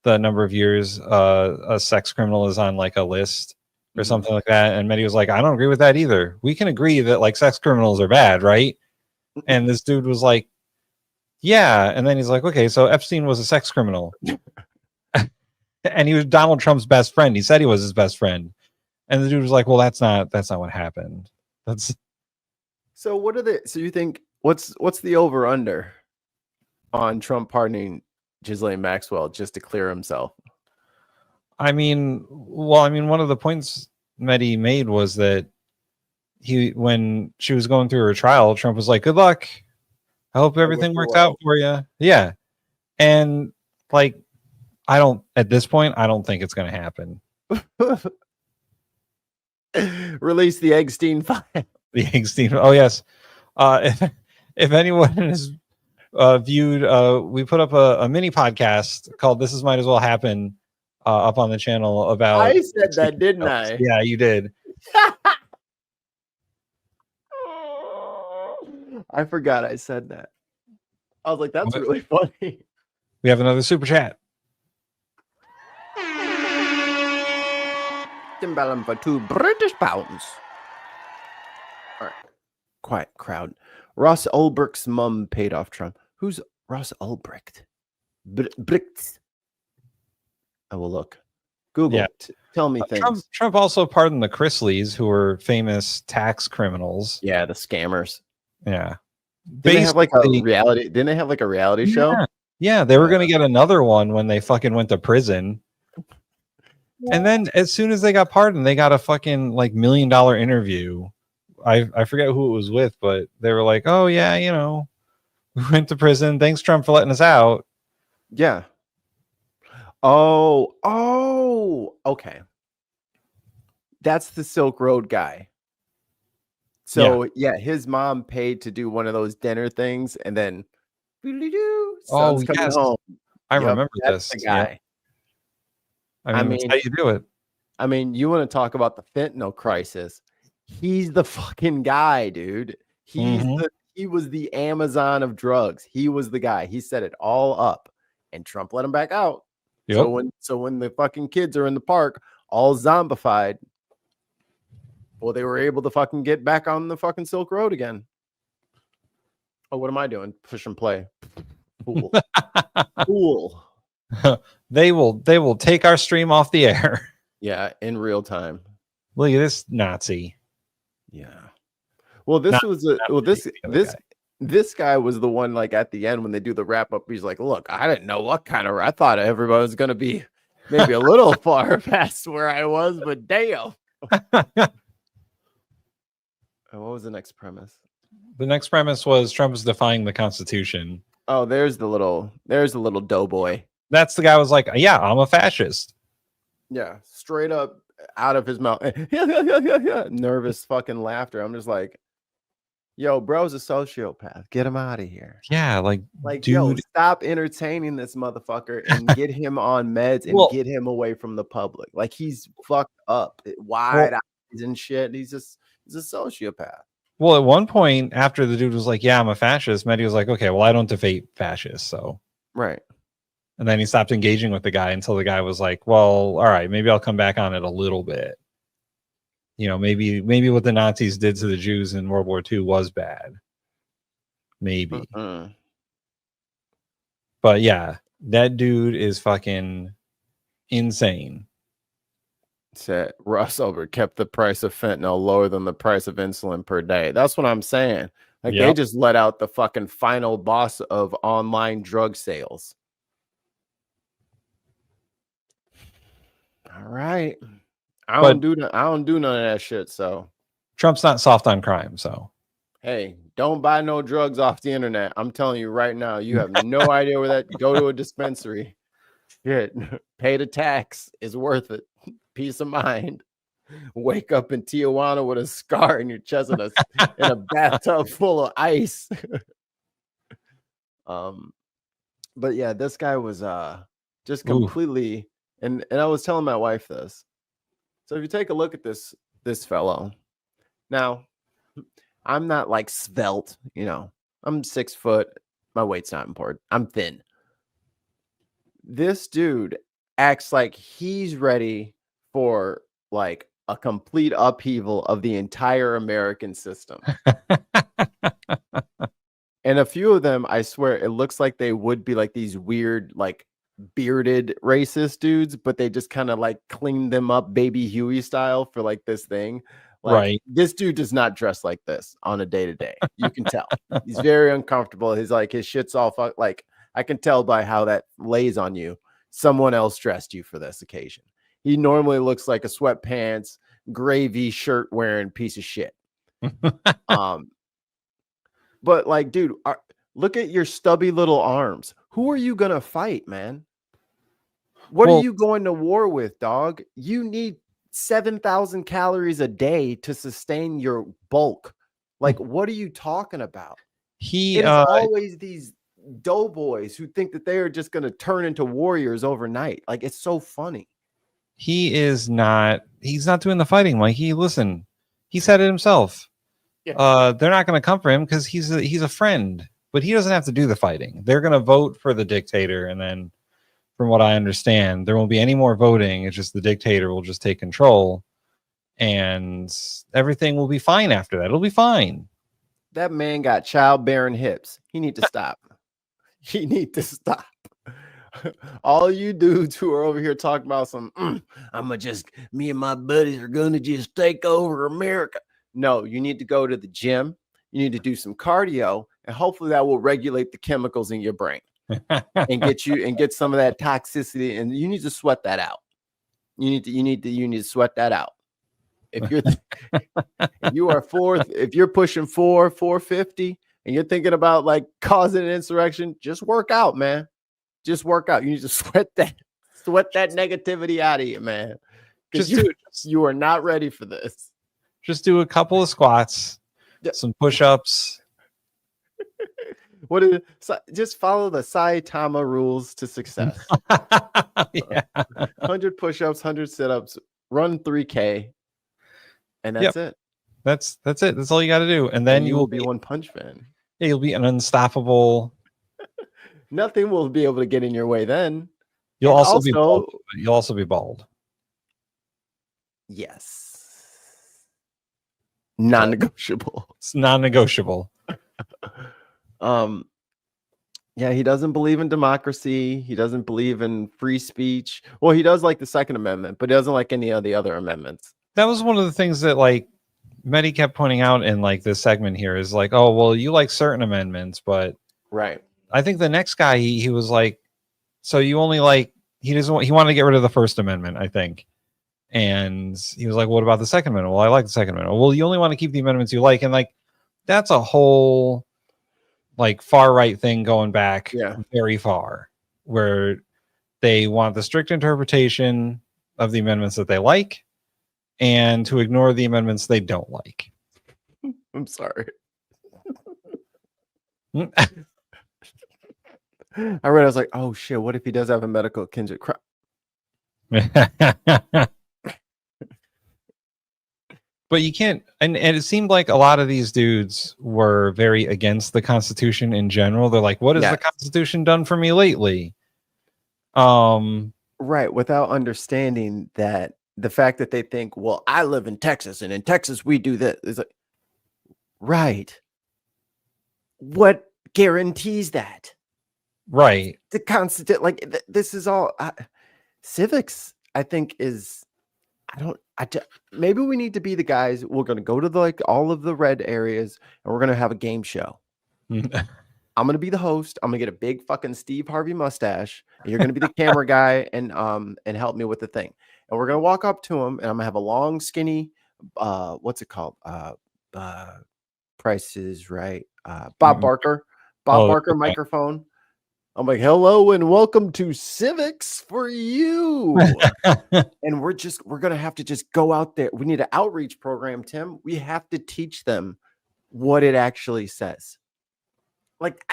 the number of years a sex criminal is on like a list or something like that. And Mehdi was like, I don't agree with that either. We can agree that like sex criminals are bad, right? And this dude was like, yeah. And then he's like, okay, so Epstein was a sex criminal. And he was Donald Trump's best friend. He said he was his best friend. And the dude was like, well, that's not what happened.
So you think what's the over under on Trump pardoning Ghislaine Maxwell just to clear himself?
I mean, one of the points Mehdi made was that when she was going through her trial, Trump was like, good luck. I hope everything works out for you. Yeah. And like, at this point, I don't think it's going to happen.
Release the Eggstein file.
The Eggstein. Oh, yes. if anyone has viewed, we put up a mini podcast called "This Is Might As Well Happen" up on the channel about.
I said that, didn't I?
Yeah, you did.
I forgot I said that. I was like, that's really funny.
We have another super chat.
Timbaland for 2 British pounds. All right. Quiet crowd. Ross Ulbricht's mum paid off Trump. Who's Ross Ulbricht? Bricht. I will look. Google.
Yeah.
Tell me things.
Trump also pardoned the Chrisleys, who were famous tax criminals.
Yeah, the scammers.
Yeah.
Didn't they have like a reality? Didn't they have like a reality show?
Yeah, they were going to get another one when they fucking went to prison. And then as soon as they got pardoned, they got a fucking like $1 million interview. I forget who it was with, but they were like, "Oh yeah, you know, we went to prison. Thanks, Trump, for letting us out."
Yeah. Oh, okay. That's the Silk Road guy. So yeah, his mom paid to do one of those dinner things, and then son's coming home.
I remember
that's
this.
the guy.
I mean, that's how you do it.
I mean, you want to talk about the fentanyl crisis? He's the fucking guy, dude. He was the Amazon of drugs. He was the guy. He set it all up, and Trump let him back out.
Yep.
So when the fucking kids are in the park, all zombified, well, they were able to fucking get back on the fucking Silk Road again. Oh, what am I doing? Push and play. Cool. Cool.
They will take our stream off the air.
Yeah, in real time.
Look at this Nazi.
Yeah. Well, this guy was the one like at the end when they do the wrap up. He's like, "Look, I didn't know what kind of. I thought everybody was gonna be maybe a little far past where I was, but damn." What was the next premise?
The next premise was Trump is defying the Constitution.
Oh, there's the little doughboy.
That's the guy who was like, "Yeah, I'm a fascist."
Yeah, straight up out of his mouth. Nervous fucking laughter. I'm just like, yo, bro's a sociopath. Get him out of here.
Yeah, like dude.
Yo, stop entertaining this motherfucker and get him on meds and get him away from the public. Like, he's fucked up, wide eyes and shit. He's a sociopath.
Well, at one point, after the dude was like, "Yeah, I'm a fascist," Mehdi was like, "Okay, well, I don't debate fascists, so."
Right.
And then he stopped engaging with the guy until the guy was like, "Well, all right, maybe I'll come back on it a little bit. You know, maybe what the Nazis did to the Jews in World War II was bad. Maybe." But yeah, that dude is fucking insane.
Said Russ Over kept the price of fentanyl lower than the price of insulin per day. That's what I'm saying. Like, they just let out the fucking final boss of online drug sales. All right. I don't do none of that shit. So
Trump's not soft on crime. So
hey, don't buy no drugs off the internet. I'm telling you right now, you have no idea where that. Go to a dispensary. Shit, pay the tax. Is worth it. Peace of mind. Wake up in Tijuana with a scar in your chest and in a bathtub full of ice. But yeah, this guy was just completely. And I was telling my wife this. So if you take a look at this fellow, now I'm not like svelte, you know. I'm 6 foot. My weight's not important. I'm thin. This dude acts like he's ready for like a complete upheaval of the entire American system. And a few of them, I swear, it looks like they would be like these weird, like bearded racist dudes, but they just kind of like cleaned them up Baby Huey style for like this thing. Like,
right.
This dude does not dress like this on a day-to-day. You can tell. He's very uncomfortable. His shit's all like, I can tell by how that lays on you. Someone else dressed you for this occasion. He normally looks like a sweatpants, gravy shirt wearing piece of shit. But like, dude, look at your stubby little arms. Who are you gonna fight, man? What are you going to war with, dog? You need 7,000 calories a day to sustain your bulk. Like, what are you talking about? It is always these doughboys who think that they are just going to turn into warriors overnight. Like, it's so funny.
He's not doing the fighting, Mikey. Listen, he said it himself.
Yeah.
They're not going to come for him because he's a friend, but he doesn't have to do the fighting. They're going to vote for the dictator, and then, from what I understand, there won't be any more voting. It's just the dictator will just take control, and everything will be fine after that. It'll be fine.
That man got childbearing hips. He need to stop. He need to stop. All you dudes who are over here talking about me and my buddies are gonna just take over America. No, you need to go to the gym. You need to do some cardio, and hopefully that will regulate the chemicals in your brain and get some of that toxicity. And you need to sweat that out. You need to sweat that out. If you're pushing 450 and you're thinking about like causing an insurrection, just work out, man. Just work out. You need to sweat that negativity out of you, man. You are not ready for this.
Just do a couple of squats, some push-ups.
Just follow the Saitama rules to success. 100 push-ups, 100 sit-ups, run 3K, and that's it.
That's it. That's all you got to do, and then
you will be One Punch fan.
Yeah, you'll be an unstoppable.
Nothing will be able to get in your way then.
You'll also be bald. You'll also be bald.
Yes. Non-negotiable.
It's non-negotiable.
Yeah, he doesn't believe in democracy. He doesn't believe in free speech. Well, he does like the Second Amendment, but he doesn't like any of the other amendments.
That was one of the things that like Mehdi kept pointing out in like this segment here is like, oh, well, you like certain amendments, but
right.
I think the next guy he was like, so you only like he wanted to get rid of the First Amendment, I think. And he was like, what about the Second Amendment? Well, I like the Second Amendment. Well, you only want to keep the amendments you like. And like, that's a whole like far right thing going back very far, where they want the strict interpretation of the amendments that they like and to ignore the amendments they don't like.
I'm sorry. I was like, oh shit, what if he does have a medical kindred crime?
But you can't, and it seemed like a lot of these dudes were very against the Constitution in general. They're like, what has the Constitution done for me lately?
Right, without understanding that the fact that they think, well, I live in Texas, and in Texas we do this. It's like, right. What guarantees that?
Right.
The Constitution, like this is all civics, I think is. Maybe we need to be the guys. We're going to go to all of the red areas and we're going to have a game show. I'm going to be the host. I'm going to get a big fucking Steve Harvey mustache. And you're going to be the camera guy and help me with the thing. And we're going to walk up to him and I'm going to have a long, skinny, what's it called? Price is Right. Bob Barker microphone. I'm like, hello and welcome to Civics for You. And we're going to have to just go out there. We need an outreach program, Tim. We have to teach them what it actually says. Like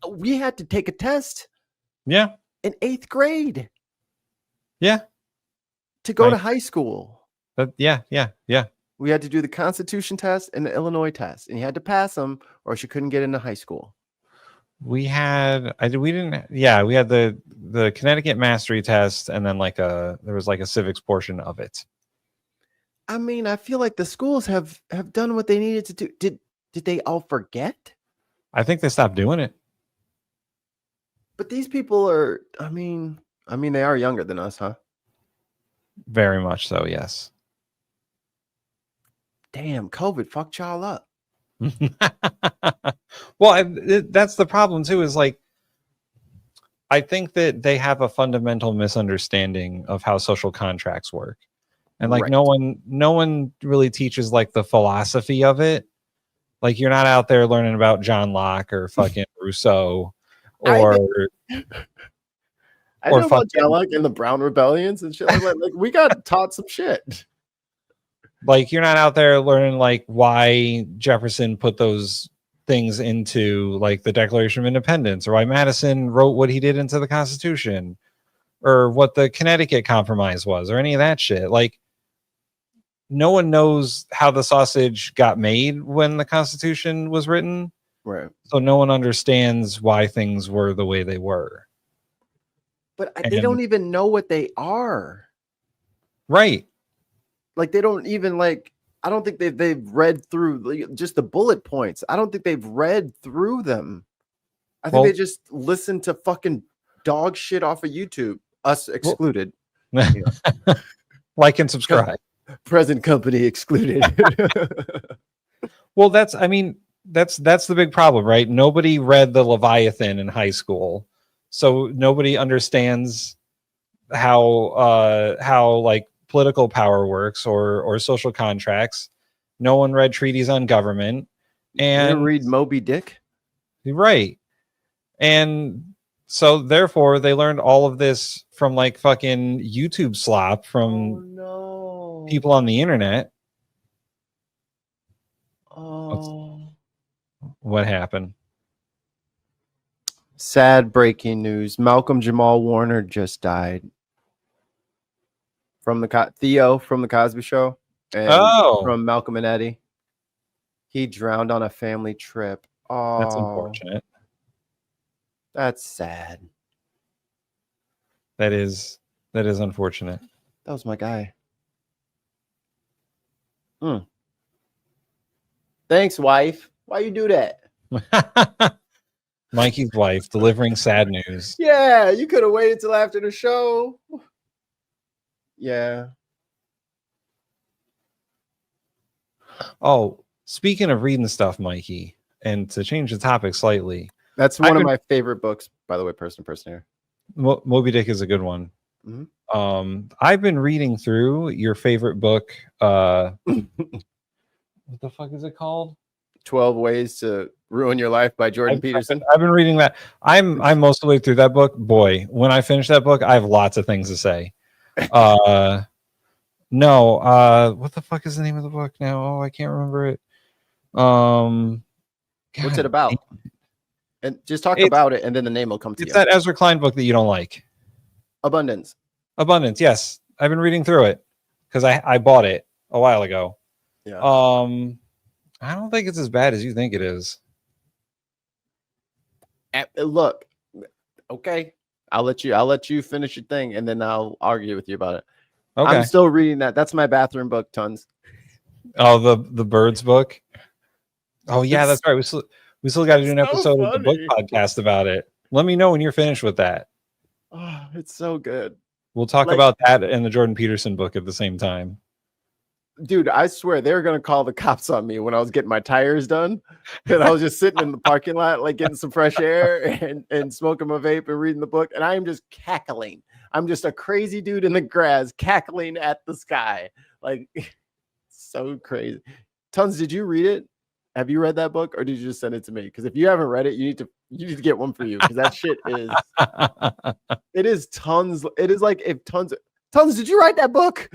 we had to take a test.
Yeah.
In 8th grade.
Yeah.
To go to high school.
Yeah.
We had to do the Constitution test and the Illinois test. And you had to pass them or you couldn't get into high school.
We had the Connecticut mastery test, and then there was like a civics portion of it.
I mean, I feel like the schools have done what they needed to do. Did they all forget?
I think they stopped doing it.
But these people are, I mean, they are younger than us, huh?
Very much so, yes.
Damn, COVID fucked y'all up.
Well, that's the problem too, is like I think that they have a fundamental misunderstanding of how social contracts work, and like no one really teaches like the philosophy of it. Like you're not out there learning about John Locke or fucking Rousseau or
I know about John Locke and the Brown Rebellions and shit like we got taught some shit.
Like you're not out there learning like why Jefferson put those things into like the Declaration of Independence, or why Madison wrote what he did into the Constitution, or what the Connecticut Compromise was, or any of that shit. Like, no one knows how the sausage got made when the Constitution was written.
Right.
So no one understands why things were the way they were.
But they don't even know what they are.
Right.
Like, they don't even like, I don't think they've read through just the bullet points. I don't think they've read through them. I think they just listen to fucking dog shit off of YouTube, us excluded.
Like and subscribe.
Present company excluded.
Well, that's the big problem, right? Nobody read the Leviathan in high school, so nobody understands how like political power works or social contracts. No one read treaties on government, and
read Moby Dick,
right? And so therefore they learned all of this from like fucking YouTube slop from people on the internet. What happened?
Sad breaking news. Malcolm Jamal Warner just died. From the Theo from the Cosby Show, and from Malcolm and Eddie. He drowned on a family trip. Oh,
that's unfortunate.
That's sad.
That is unfortunate.
That was my guy. Thanks, wife. Why you do that?
Mikey's wife delivering sad news.
Yeah, you could have waited till after the show. Yeah.
Oh, speaking of reading stuff, Mikey, and to change the topic slightly,
that's one of my favorite books, by the way. Person here.
Moby Dick is a good one.
Mm-hmm.
I've been reading through your favorite book. What the fuck is it called?
12 Ways to Ruin Your Life by Jordan Peterson.
I've been reading that. I'm most of the way through that book. Boy, when I finish that book, I have lots of things to say. What the fuck is the name of the book now? Oh, I can't remember it.
What's it about? And just talk about it, and then the name will come to you.
It's that Ezra Klein book that you don't like.
Abundance.
Yes, I've been reading through it because I bought it a while ago.
Yeah.
I don't think it's as bad as you think it is.
Look, okay, I'll let you finish your thing, and then I'll argue with you about it.
Okay.
I'm still reading that. That's my bathroom book, tons.
Oh, the birds book. Oh yeah, that's right. We still got to do an episode of the book podcast about it. Let me know when you're finished with that.
Oh, it's so good.
We'll talk about that and the Jordan Peterson book at the same time.
Dude, I swear they were gonna call the cops on me when I was getting my tires done, and I was just sitting in the parking lot, like getting some fresh air and smoking my vape and reading the book, and I am just cackling. I'm just a crazy dude in the grass cackling at the sky, like so crazy. Tons, did you read it? Have you read that book, or did you just send it to me? Because if you haven't read it, you need to get one for you, because that shit is it is tons. It is like if tons. Did you write that book?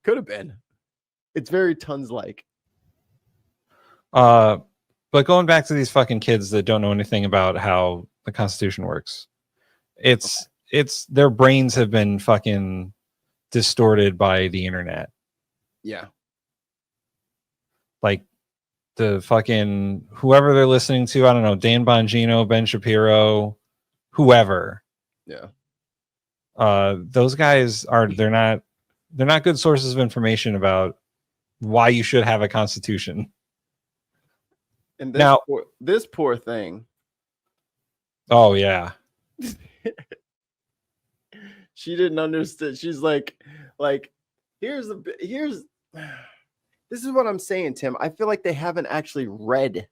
Could have been. It's very tons like.
But going back to these fucking kids that don't know anything about how the Constitution works, it's their brains have been fucking distorted by the internet.
Yeah.
Like the fucking whoever they're listening to, I don't know, Dan Bongino, Ben Shapiro, whoever.
Yeah.
Those guys they're not good sources of information about why you should have a constitution.
And this poor thing. Oh
yeah.
She didn't understand. She's like here's this is what I'm saying, Tim. I feel like they haven't actually read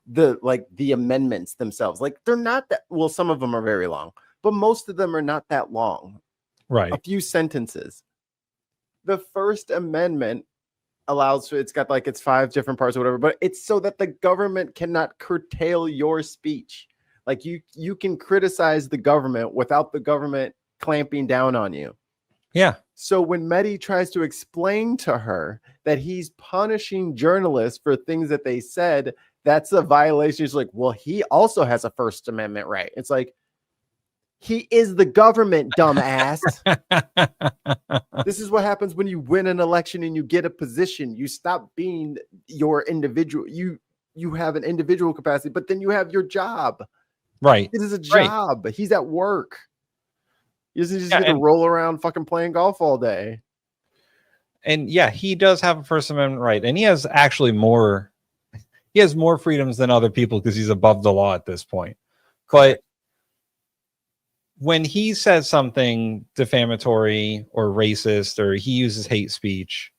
the amendments themselves. Like they're not that well, some of them are very long, but most of them are not that long.
Right.
A few sentences. The First Amendment allows for it's got like it's 5 different parts or whatever, but it's so that the government cannot curtail your speech. Like you can criticize the government without the government clamping down on you.
Yeah.
So when Mehdi tries to explain to her that he's punishing journalists for things that they said, that's a violation. She's like, well, he also has a First Amendment right. It's like, he is the government, dumbass. This is what happens when you win an election and you get a position. You stop being your individual. You have an individual capacity, but then you have your job.
Right.
It is a job. Right. He's at work. He doesn't just get to roll around fucking playing golf all day.
And yeah, he does have a First Amendment right. And he has actually more freedoms than other people because he's above the law at this point. But when he says something defamatory or racist, or he uses hate speech,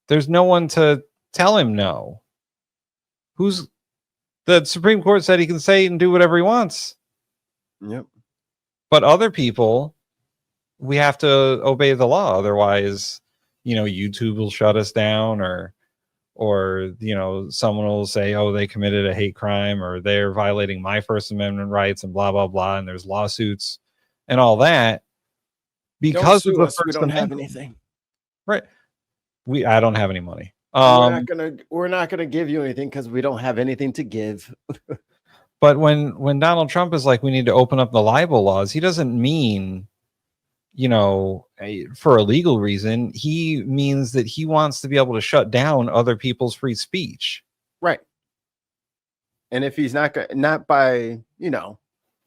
there's no one to tell him no. The Supreme Court said he can say and do whatever he wants.
Yep.
But other people, we have to obey the law. Otherwise, YouTube will shut us down, or someone will say, oh, they committed a hate crime, or they're violating my First Amendment rights, and blah, blah, blah. And there's lawsuits and all that because of the First
we don't
Amendment.
have anything.
Right. I don't have any money.
We're not gonna give you anything because we don't have anything to give.
But when Donald Trump is like, we need to open up the libel laws, he doesn't mean, for a legal reason. He means that he wants to be able to shut down other people's free speech.
Right. And if he's not by,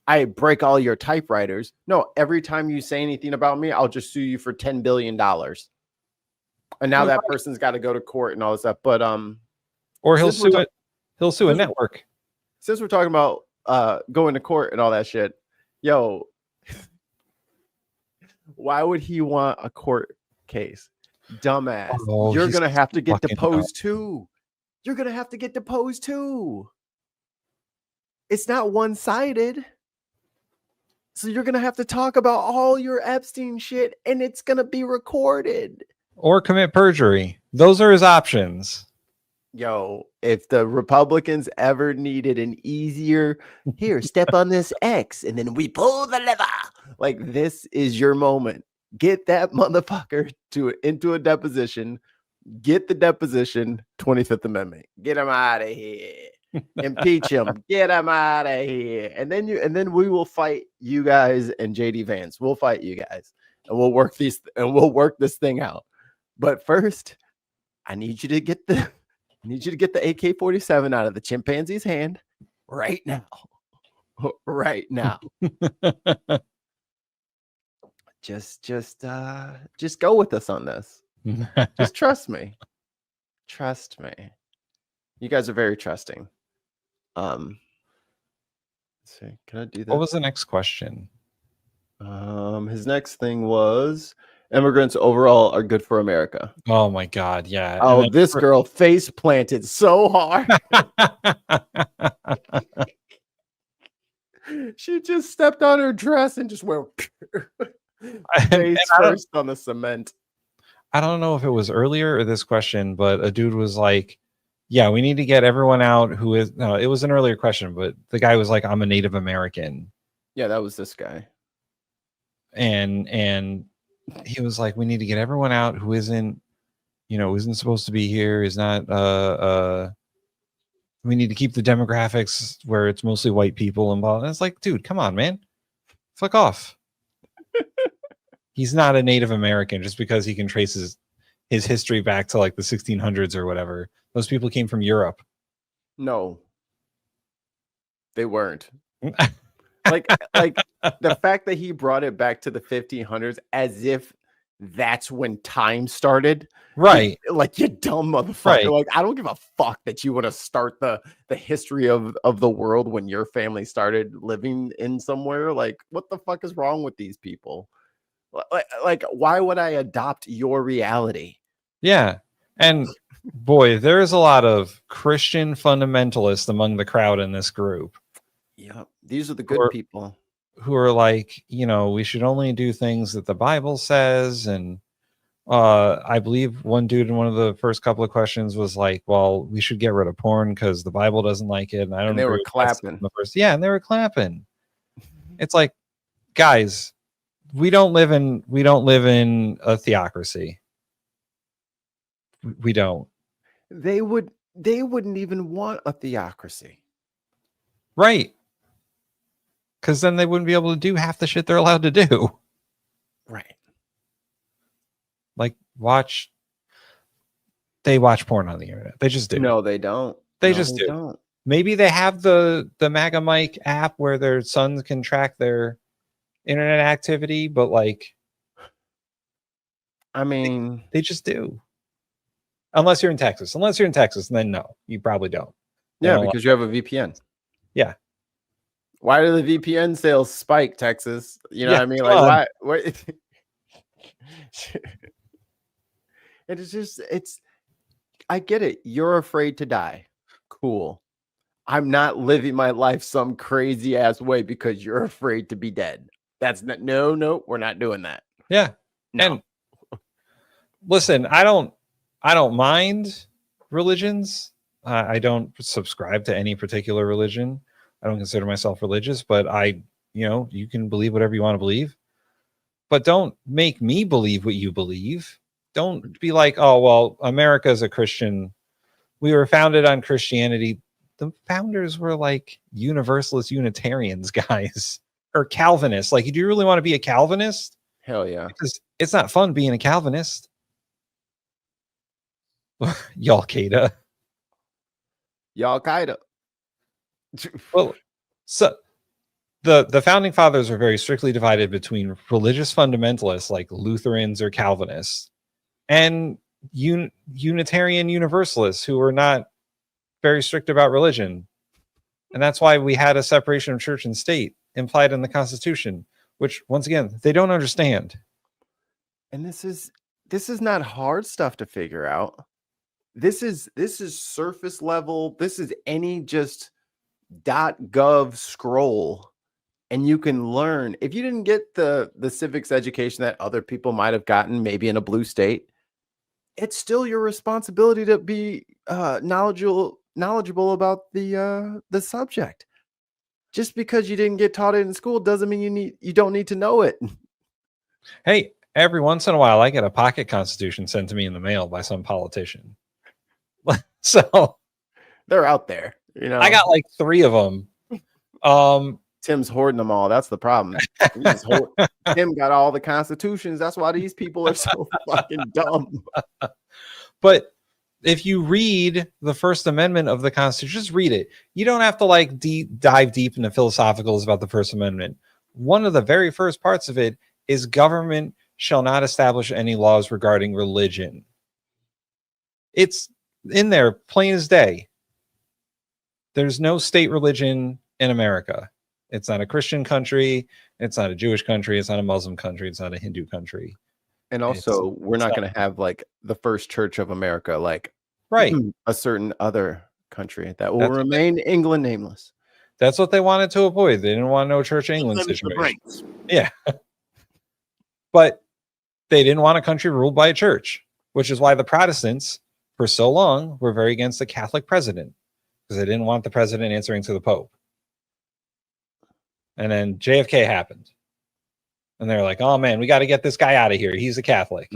I break all your typewriters. No, every time you say anything about me, I'll just sue you for $10 billion. And now that person's got to go to court and all this stuff. But
or he'll sue it. He'll sue a network.
Since we're talking about going to court and all that shit, yo, why would he want a court case? Dumbass.
Oh,
you're gonna have to get deposed too. You're gonna have to get deposed too. It's not one-sided. So you're gonna have to talk about all your Epstein shit, and it's gonna be recorded.
Or commit perjury. Those are his options.
Yo, if the Republicans ever needed an easier, here, step on this X, and then we pull the lever. Like, this is your moment. Get that motherfucker into a deposition. Get the deposition, 25th Amendment. Get him out of here. Impeach him. Get him out of here. And then we will fight you guys and JD Vance. We'll fight you guys, and we'll work this thing out. But first, I need you to get the AK-47 out of the chimpanzee's hand right now. Right now. Just go with us on this. Just trust me. Trust me. You guys are very trusting. Let's see. Can I do that?
What was the next question?
His next thing was immigrants overall are good for America.
Oh my God, yeah.
Oh, this girl face planted so hard. She just stepped on her dress and just went face first on the cement.
I don't know if it was earlier or this question, but a dude was like, yeah, we need to get everyone out who is, no, it was an earlier question, but the guy was like, I'm a Native American.
Yeah, that was this guy.
And he was like, we need to get everyone out who isn't supposed to be here, is not, we need to keep the demographics where it's mostly white people and blah. And it's like, dude, come on, man. Fuck off. He's not a Native American just because he can trace his history back to like the 1600s or whatever. Those people came from Europe.
No, they weren't. like the fact that he brought it back to the 1500s as if that's when time started.
Right.
Like, you dumb motherfucker.
Right.
Like, I don't give a fuck that you want to start the history of the world when your family started living in somewhere. Like, what the fuck is wrong with these people? Like, why would I adopt your reality?
Yeah. And boy, there's a lot of Christian fundamentalists among the crowd in this group.
Yeah, these are the good people
who are like, we should only do things that the Bible says. And I believe one dude in one of the first couple of questions was like, well, we should get rid of porn because the Bible doesn't like it. And I don't know.
They were clapping.
And they were clapping. It's like, guys, we don't live in a theocracy. We don't.
They wouldn't even want a theocracy.
Right. Because then they wouldn't be able to do half the shit they're allowed to do.
Right.
Like they watch porn on the internet. They just do.
No, they don't.
They
No,
just
they
do.
don't.
Maybe they have the MAGA Mike app where their sons can track their internet activity, but like,
I mean,
they just do. Unless you're in Texas. Unless you're in Texas, then no, you probably don't. They
yeah,
don't
because you have a VPN.
Yeah.
Why do the VPN sales spike, Texas? You know
Yeah,
what I mean?
come
Like,
on.
why? What? It's. I get it. You're afraid to die. Cool. I'm not living my life some crazy ass way because you're afraid to be dead. That's not. No, we're not doing that.
Yeah.
No.
And listen, I don't mind religions. I don't subscribe to any particular religion. I don't consider myself religious, but you can believe whatever you want to believe. But don't make me believe what you believe. Don't be like, oh, well, America is a Christian. We were founded on Christianity. The founders were like Universalist Unitarians, guys, or Calvinists. Like, do you really want to be a Calvinist?
Hell yeah.
Because it's not fun being a Calvinist. Y'all Qaeda.
Y'all Qaeda.
Well, so the founding fathers are very strictly divided between religious fundamentalists like Lutherans or Calvinists and Unitarian Universalists who were not very strict about religion. And that's why we had a separation of church and state implied in the Constitution, which once again, they don't understand.
And this is not hard stuff to figure out. This is surface level. This is any just .gov scroll, and you can learn. If you didn't get the civics education that other people might have gotten, maybe in a blue state, it's still your responsibility to be knowledgeable about the subject. Just because you didn't get taught it in school doesn't mean you don't need to know it.
Hey, every once in a while, I get a pocket constitution sent to me in the mail by some politician. So
they're out there. You know,
I got like 3 of them.
Tim's hoarding them all. That's the problem. Tim got all the constitutions. That's why these people are so fucking dumb.
But if you read the First Amendment of the Constitution, just read it. You don't have to like dive deep into philosophicals about the First Amendment. One of the very first parts of it is government shall not establish any laws regarding religion. It's in there plain as day. There's no state religion in America. It's not a Christian country. It's not a Jewish country. It's not a Muslim country. It's not a Hindu country.
And also, we're not going to have like the first church of America, like
right,
a certain other country that will remain England nameless.
That's what they wanted to avoid. They didn't want no Church of England situation. Yeah. But they didn't want a country ruled by a church, which is why the Protestants, for so long, were very against the Catholic president, because they didn't want the president answering to the Pope. And then JFK happened. And they're like, oh, man, we got to get this guy out of here. He's a Catholic.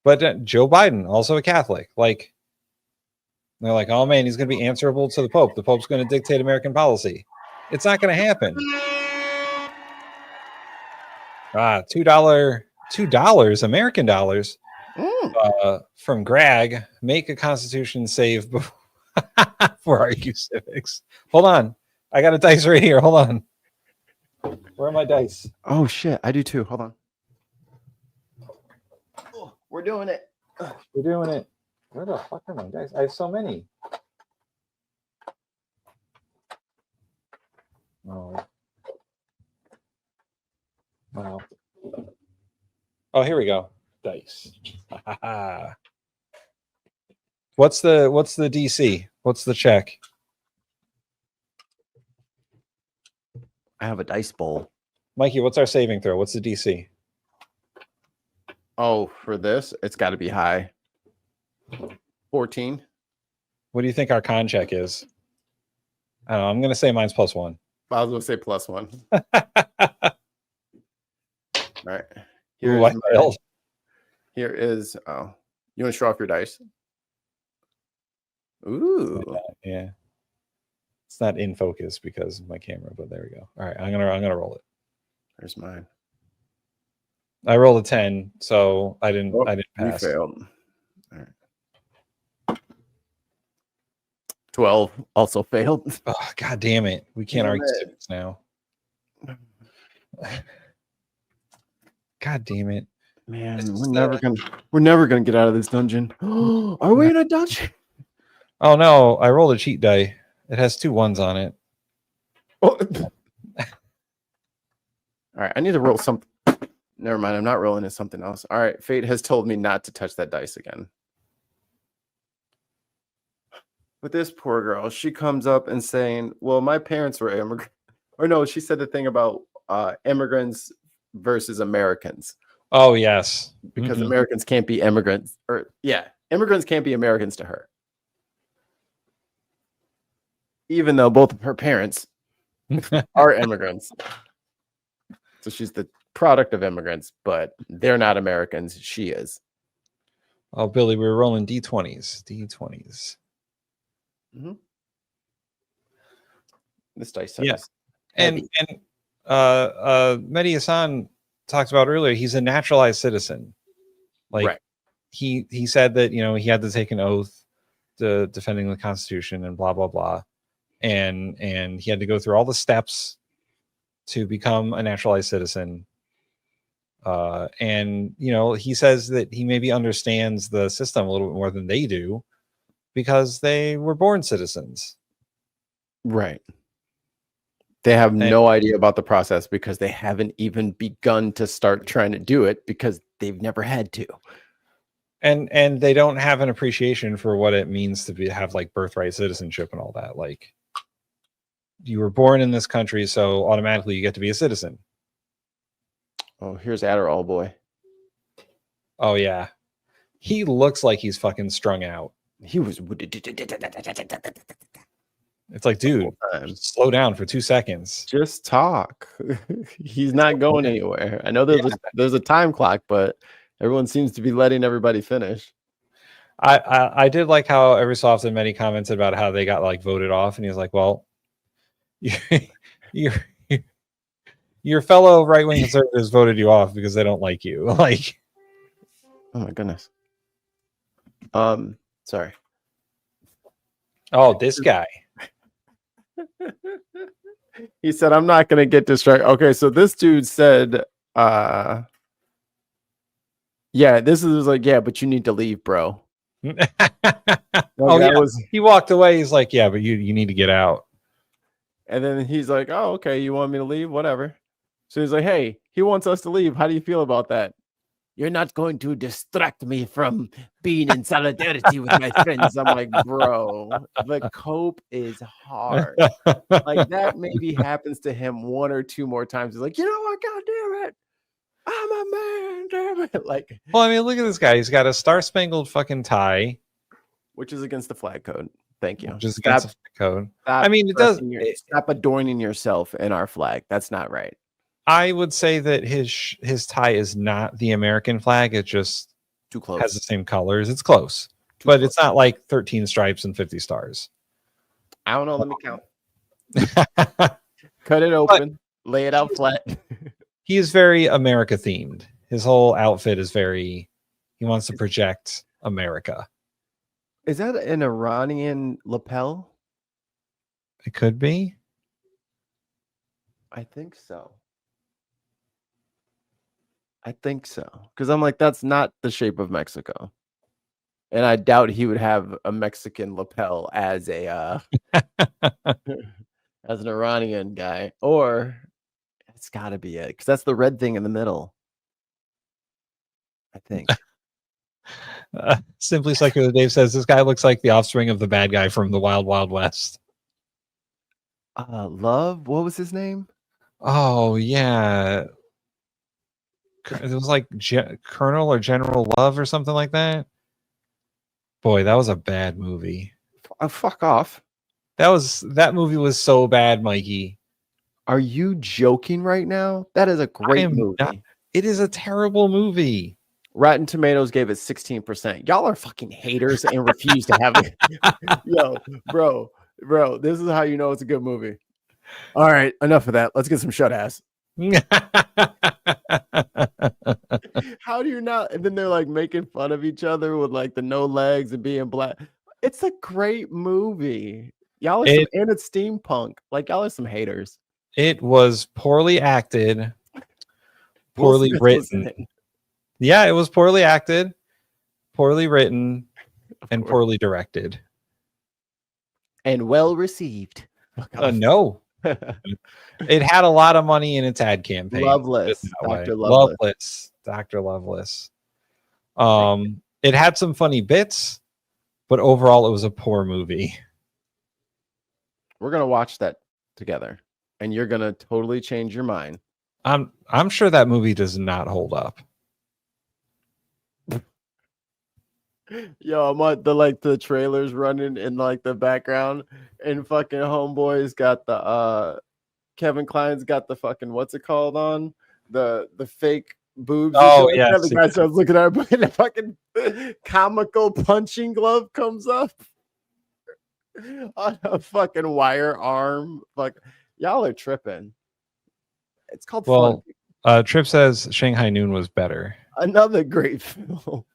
But Joe Biden, also a Catholic. Like, they're like, oh, man, he's going to be answerable to the Pope. The Pope's going to dictate American policy. It's not going to happen. $2 American dollars from Greg. Make a Constitution save for RQ Civics. Hold on. I got a dice right here. Hold on. Where are my dice?
Oh, shit. I do too. Hold on. Oh, we're doing it.
We're doing it. Where the fuck are my dice? I have so many. Oh. Wow. Oh, here we go. Dice. What's the DC? What's the check?
I have a dice bowl.
Mikey, what's our saving throw? What's the DC?
Oh, for this, it's got to be high. 14.
What do you think our con check is? I don't know. I'm going to say mine's +1.
I was going to say +1. right.
Ooh, I failed.
Here is. Oh, you want to show off your dice? Ooh.
Yeah. It's not in focus because of my camera, but there we go. All right, I'm gonna roll it.
There's mine.
I rolled a 10, so I didn't
You
pass.
failed. All right. 12 also failed.
Oh, God damn it. We can't argue sticks now. God damn it.
Man, we're never gonna get out of this dungeon. Are we in a dungeon?
Oh no, I rolled a cheat die. It has 2 1s on it.
Oh. All right, I need to roll something. Never mind, I'm not rolling. It's something else. All right, fate has told me not to touch that dice again. But this poor girl, she comes up and saying, well, my parents were immigrants. Or no, she said the thing about immigrants versus Americans.
Oh, yes.
Because Americans can't be immigrants. Or yeah, immigrants can't be Americans to her. Even though both of her parents are immigrants. So she's the product of immigrants, but they're not Americans. She is.
Oh, Billy, we were rolling D20s. D20s.
Mm-hmm. This dice
Yeah.
is
And Mehdi Hassan talked about earlier, he's a naturalized citizen. Like
right.
he said that, you know, he had to take an oath to defending the Constitution and blah, blah, blah. And he had to go through all the steps to become a naturalized citizen. And, you know, he says that he maybe understands the system a little bit more than they do because they were born citizens.
Right. They have no idea about the process because they haven't even begun to start trying to do it because they've never had to.
And they don't have an appreciation for what it means to have like birthright citizenship and all that. Like, you were born in this country, so automatically you get to be a citizen.
Oh, here's Adderall boy.
Oh yeah, he looks like he's fucking strung out.
He was.
It's like, dude, slow down for 2 seconds.
Just talk. He's not going anywhere. I know there's a time clock, but everyone seems to be letting everybody finish.
I did like how every so often many commented about how they got like voted off, and he's like, well, your fellow right-wing conservatives voted you off because they don't like you. Like,
oh my goodness. Sorry.
Oh, this guy.
He said, I'm not gonna get distracted. Okay, so this dude said, yeah, this is like, yeah, but you need to leave, bro.
Oh yeah, he walked away. He's like, yeah, but you need to get out.
And then he's like, oh, okay, you want me to leave? Whatever. So he's like, hey, he wants us to leave. How do you feel about that? You're not going to distract me from being in solidarity with my friends. I'm like, bro, the cope is hard. Like, that maybe happens to him 1 or 2 more times. He's like, you know what? God damn it. I'm a man, damn it. Like,
well, I mean, look at this guy. He's got a star-spangled fucking tie.
Which is against the flag code. Thank you.
Which is against the flag code. I mean, it does.
Stop adorning yourself in our flag. That's not right.
I would say that his tie is not the American flag. It just
too close.
Has the same colors. It's close, but it's not like 13 stripes and 50 stars.
I don't know. Let me count. Cut it open. Lay it out flat.
He is very America themed. His whole outfit is very. He wants to project America.
Is that an Iranian lapel?
It could be.
I think so. Because I'm like, that's not the shape of Mexico. And I doubt he would have a Mexican lapel as a as an Iranian guy. Or it's gotta be it, because that's the red thing in the middle. I think.
Simply Secular Dave says this guy looks like the offspring of the bad guy from the Wild Wild West.
Love, what was his name?
Oh yeah. It was like Colonel or General Love or something like that. Boy, that was a bad movie.
Fuck off.
That movie was so bad, Mikey.
Are you joking right now? That is a great movie.
It is a terrible movie.
Rotten Tomatoes gave it 16%. Y'all are fucking haters and refuse to have it. Yo, bro, this is how you know it's a good movie. All right, enough of that. Let's get some shut ass. How do you not? And then they're like making fun of each other with like the no legs and being black. It's a great movie. Y'all are and it's steampunk. Like y'all are some haters.
It was poorly acted, poorly written. Yeah, it was poorly acted, poorly written, and poorly directed.
And well received.
No. It had a lot of money in its ad campaign.
Loveless. Dr. Loveless.
Dr. Loveless. It had some funny bits, but overall it was a poor movie.
We're gonna watch that together, and you're gonna totally change your mind.
I'm sure that movie does not hold up.
Yo, I'm on the trailers running in like the background, and fucking homeboy's got the Kevin Kline's got the fucking what's it called on the fake boobs.
Oh yeah,
the guy starts looking at her, but the fucking comical punching glove comes up on a fucking wire arm. Fuck, y'all are tripping. It's called fun.
Trip says Shanghai Noon was better.
Another great film.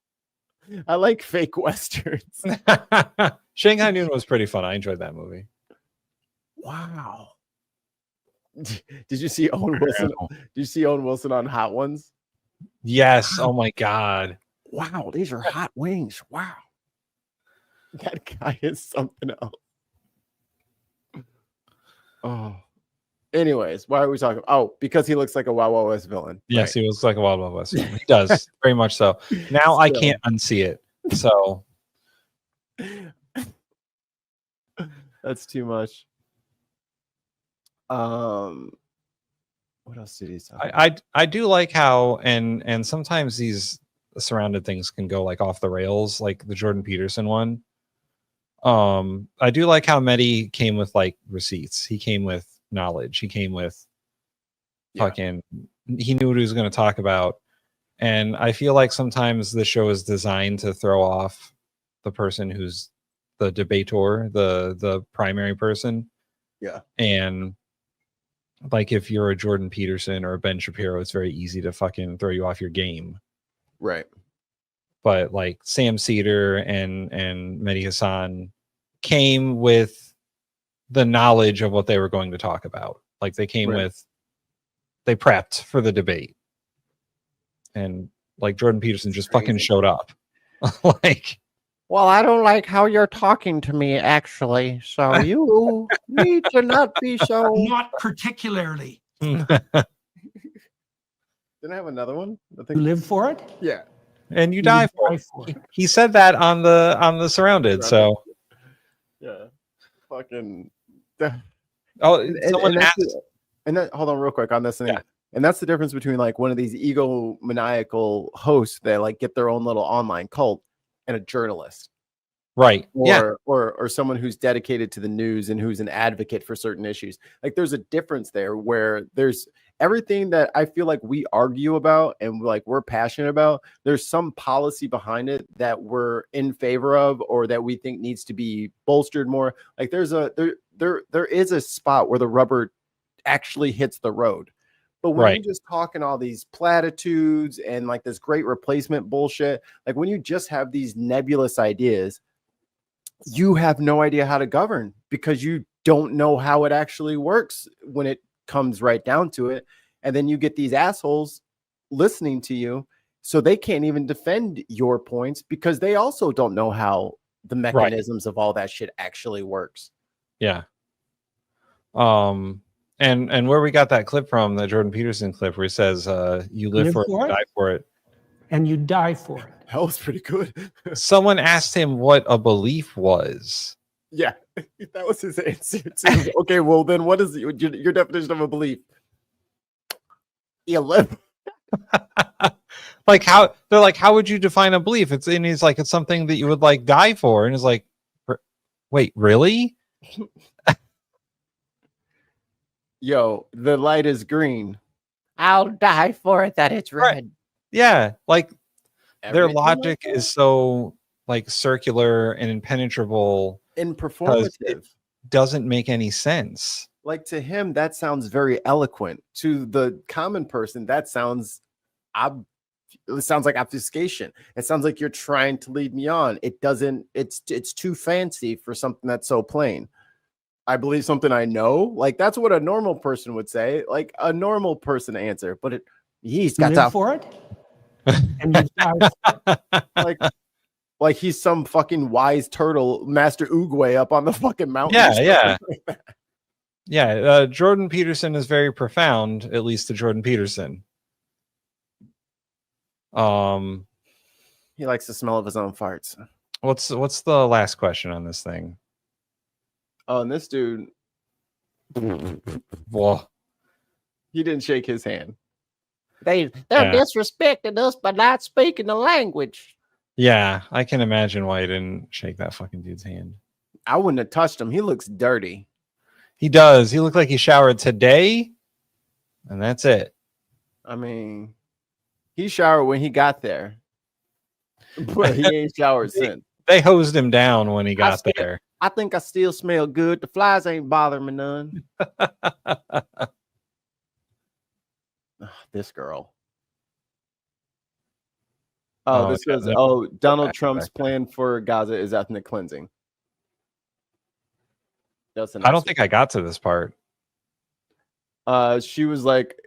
I like fake westerns.
Shanghai Noon was pretty fun. I enjoyed that movie.
Wow. Did you see Owen Wilson? Did you see Owen Wilson on Hot Ones?
Yes. Wow. Oh my God.
Wow, these are hot wings. Wow. That guy is something else. Oh. Anyways, why are we talking? Oh, because he looks like a Wild Wild West villain.
Yes, right. He looks like a Wild Wild West villain. He does, very much so. Now I can't unsee it. So
that's too much. What else did he say?
I do like how and sometimes these surrounded things can go like off the rails, like the Jordan Peterson one. I do like how Mehdi came with like receipts. He came with knowledge. He came with fucking he knew what he was going to talk about. And I feel like sometimes the show is designed to throw off the person who's the debator, the primary person.
Yeah.
And like if you're a Jordan Peterson or a Ben Shapiro, it's very easy to fucking throw you off your game.
Right.
But like Sam Cedar and Mehdi Hassan came with the knowledge of what they were going to talk about. Like they came with, they prepped for the debate. And like Jordan Peterson just fucking showed up. Like,
well, I don't like how you're talking to me, actually. So you need to not be so.
Not particularly.
Didn't I have another one?
You live for it?
Yeah.
And you die for it. He said that on the Surrounded. So
yeah. Fucking
someone asked,
and that, hold on real quick on this thing. Yeah. And that's the difference between like one of these egomaniacal hosts that like get their own little online cult and a journalist.
Right.
Or someone who's dedicated to the news and who's an advocate for certain issues. Like there's a difference there where there's everything that I feel like we argue about and like we're passionate about. There's some policy behind it that we're in favor of or that we think needs to be bolstered more. Like there is a spot where the rubber actually hits the road. But when you're just talking all these platitudes and like this great replacement bullshit, like when you just have these nebulous ideas, you have no idea how to govern because you don't know how it actually works when it comes right down to it. And then you get these assholes listening to you, so they can't even defend your points because they also don't know how the mechanisms of all that shit actually works.
Yeah. And where we got that clip from, the Jordan Peterson clip where he says, you live for it, you die for it.
And you die for it.
That was pretty good.
Someone asked him what a belief was.
Yeah, that was his answer. Okay, well then what is your definition of a belief? You live.
Like how they're like, how would you define a belief? And he's like, it's something that you would like die for. And it's like, wait, really?
Yo, the light is green.
I'll die for it that it's red.
Right. Yeah, like their
Everything like
logic
that?
is so like circular and impenetrable
And
because it
performative.
doesn't make any sense.
Like to him, that sounds very eloquent. To the common person, that sounds it sounds like obfuscation. It sounds like you're trying to lead me on. It doesn't, it's too fancy for something that's so plain. I believe something I know. Like that's what a normal person would say, like a normal person answer, but he's got
Live
to
for it, and you die for it.
like he's some fucking wise turtle, Master Oogway up on the fucking mountain.
Yeah. Yeah, Jordan Peterson is very profound, at least to Jordan Peterson.
He likes the smell of his own farts.
What's the last question on this thing?
Oh, and this dude,
well,
he didn't shake his hand.
They're disrespecting us by not speaking the language.
Yeah, I can imagine why he didn't shake that fucking dude's hand.
I wouldn't have touched him. He looks dirty.
He does. He looked like he showered today, and that's it.
I mean, he showered when he got there, but he ain't showered since.
They hosed him down when he got there.
I think I still smell good. The flies ain't bothering me none. This girl. This is Donald Trump's plan for Gaza is ethnic cleansing.
I don't think I got to this part.
She was like,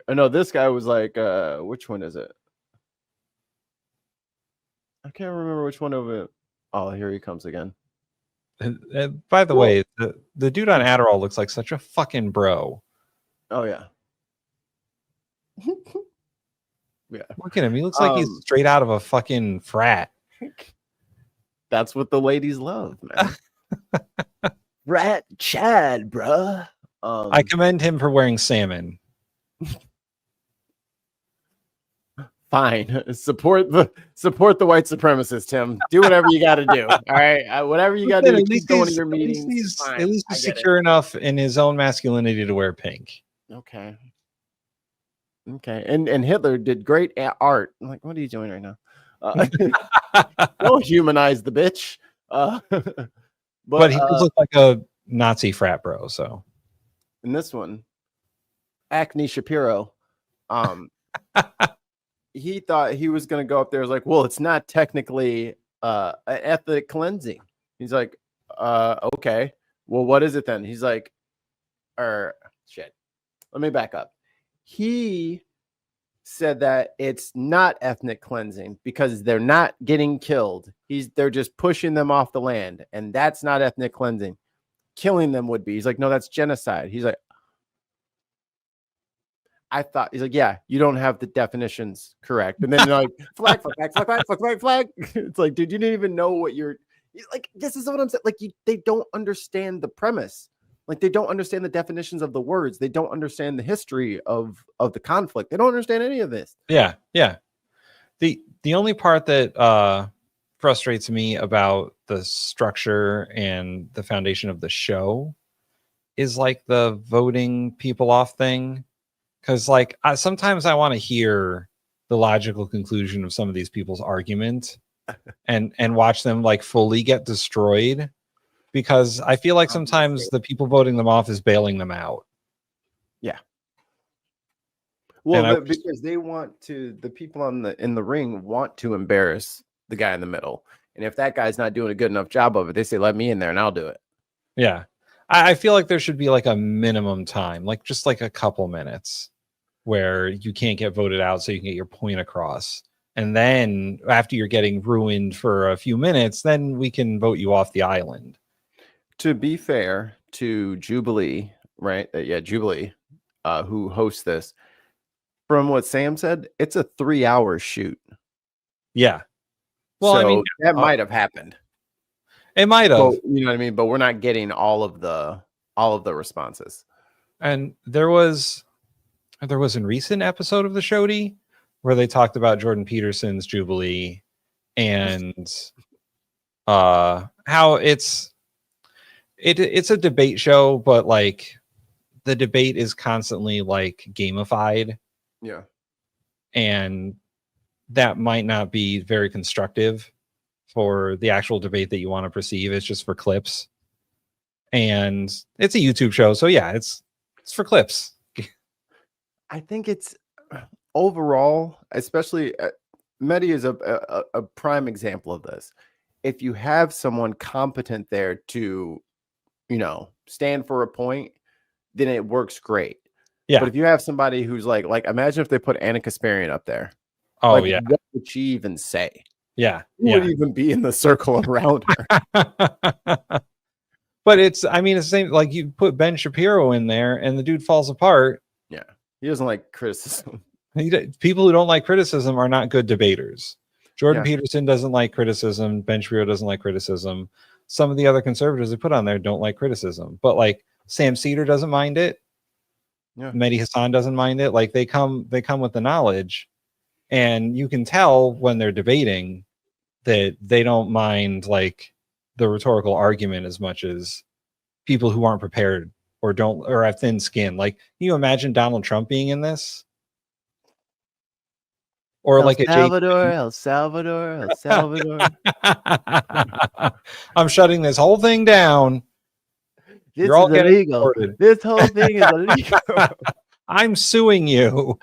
no, this guy was like, which one is it? I can't remember which one of it. Oh, here he comes again.
By the way, the dude on Adderall looks like such a fucking bro.
Oh yeah.
Yeah. Look at him. He looks like he's straight out of a fucking frat.
That's what the ladies love, man. Rat Chad, bruh.
I commend him for wearing salmon.
Fine. Support the white supremacists, Tim. Do whatever you got to do. All right. Whatever you got to do to keep going to your meetings.
At least he's secure enough in his own masculinity to wear pink.
Okay. And Hitler did great art. I'm like, what are you doing right now? Don't humanize the bitch.
But he does look like a Nazi frat bro. So
in this one, Acne Shapiro, he thought he was going to go up there. Was like, well, it's not technically an ethnic cleansing. He's like, okay, well, what is it then? He's like, shit. Let me back up. He said that it's not ethnic cleansing because they're not getting killed. They're just pushing them off the land, and that's not ethnic cleansing. Killing them would be. He's like, no, that's genocide. He's like, he's like, yeah, you don't have the definitions correct. And then like, flag. It's like, dude, you didn't even know what you're like. This is what I'm saying. Like, they don't understand the premise. Like, they don't understand the definitions of the words. They don't understand the history of the conflict. They don't understand any of this.
Yeah. The only part that frustrates me about the structure and the foundation of the show is like the voting people off thing. Because like sometimes I want to hear the logical conclusion of some of these people's argument and watch them like fully get destroyed. Because I feel like sometimes the people voting them off is bailing them out.
Yeah. Well, because they want to, the people in the ring want to embarrass the guy in the middle. And if that guy's not doing a good enough job of it, they say, let me in there and I'll do it.
Yeah. I feel like there should be like a minimum time, like just like a couple minutes where you can't get voted out so you can get your point across. And then after you're getting ruined for a few minutes, then we can vote you off the island.
To be fair to Jubilee, right? Jubilee, who hosts this. From what Sam said, it's a 3-hour shoot.
Yeah. Well,
so
I mean,
that might have happened.
It might have.
You know what I mean? But we're not getting all of the responses.
And there was a recent episode of the Showdy where they talked about Jordan Peterson's Jubilee and how it's a debate show, but like the debate is constantly like gamified.
Yeah.
And that might not be very constructive for the actual debate that you want to perceive. It's just for clips. And it's a YouTube show. So yeah, it's for clips.
I think it's overall, especially Mehdi is a prime example of this. If you have someone competent there to, stand for a point, then it works great.
Yeah.
But if you have somebody who's like imagine if they put Anna Kasparian up there.
Oh, yeah.
What would she even say?
Yeah.
Who would even be in the circle around her?
But it's the same, like you put Ben Shapiro in there and the dude falls apart.
Yeah. He doesn't like criticism.
People who don't like criticism are not good debaters. Jordan
Yeah.
Peterson doesn't like criticism. Ben Shapiro doesn't like criticism. Some of the other conservatives they put on there don't like criticism. But like Sam Cedar doesn't mind it.
Yeah.
Mehdi Hassan doesn't mind it. Like they come with the knowledge. And you can tell when they're debating that they don't mind like the rhetorical argument as much as people who aren't prepared or have thin skin. Like, can you imagine Donald Trump being in this? Or
El
like
El Salvador.
I'm shutting this whole thing down.
This
You're all
is
getting
illegal.
recorded.
This whole thing is illegal.
I'm suing you.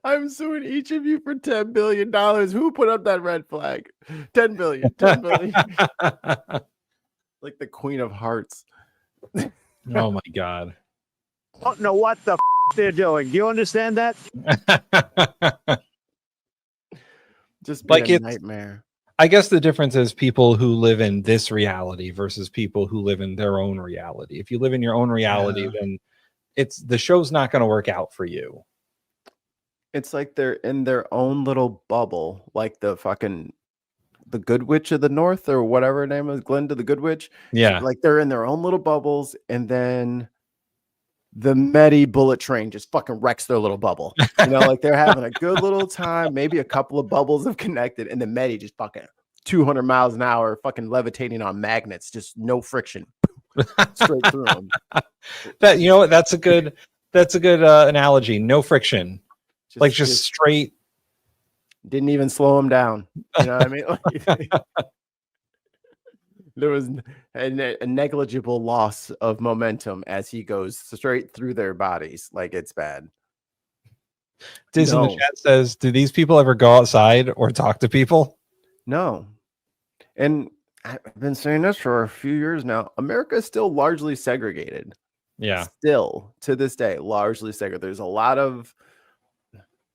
I'm suing each of you for $10 billion. Who put up that red flag? 10 billion. 10 billion. Like the Queen of Hearts.
Oh my God.
Don't know what the they're doing. Do you understand that?
Just be
Like
a
it's
nightmare.
I guess the difference is people who live in this reality versus people who live in their own reality. If you live in your own reality, then the show's not going to work out for you.
It's like they're in their own little bubble, like the Good Witch of the North or whatever her name is, Glenda the Good Witch.
Yeah.
Like they're in their own little bubbles, and then the Mehdi bullet train just fucking wrecks their little bubble. Like they're having a good little time. Maybe a couple of bubbles have connected, and the Mehdi just fucking 200 miles an hour, fucking levitating on magnets, just no friction, straight through them.
That's a good analogy. No friction. Just straight.
Didn't even slow him down. You know what I mean? There was a negligible loss of momentum as he goes straight through their bodies. Like it's bad.
Diz in the chat says, do these people ever go outside or talk to people?
No. And I've been saying this for a few years now. America is still largely segregated.
Yeah.
Still to this day, largely segregated. There's a lot of.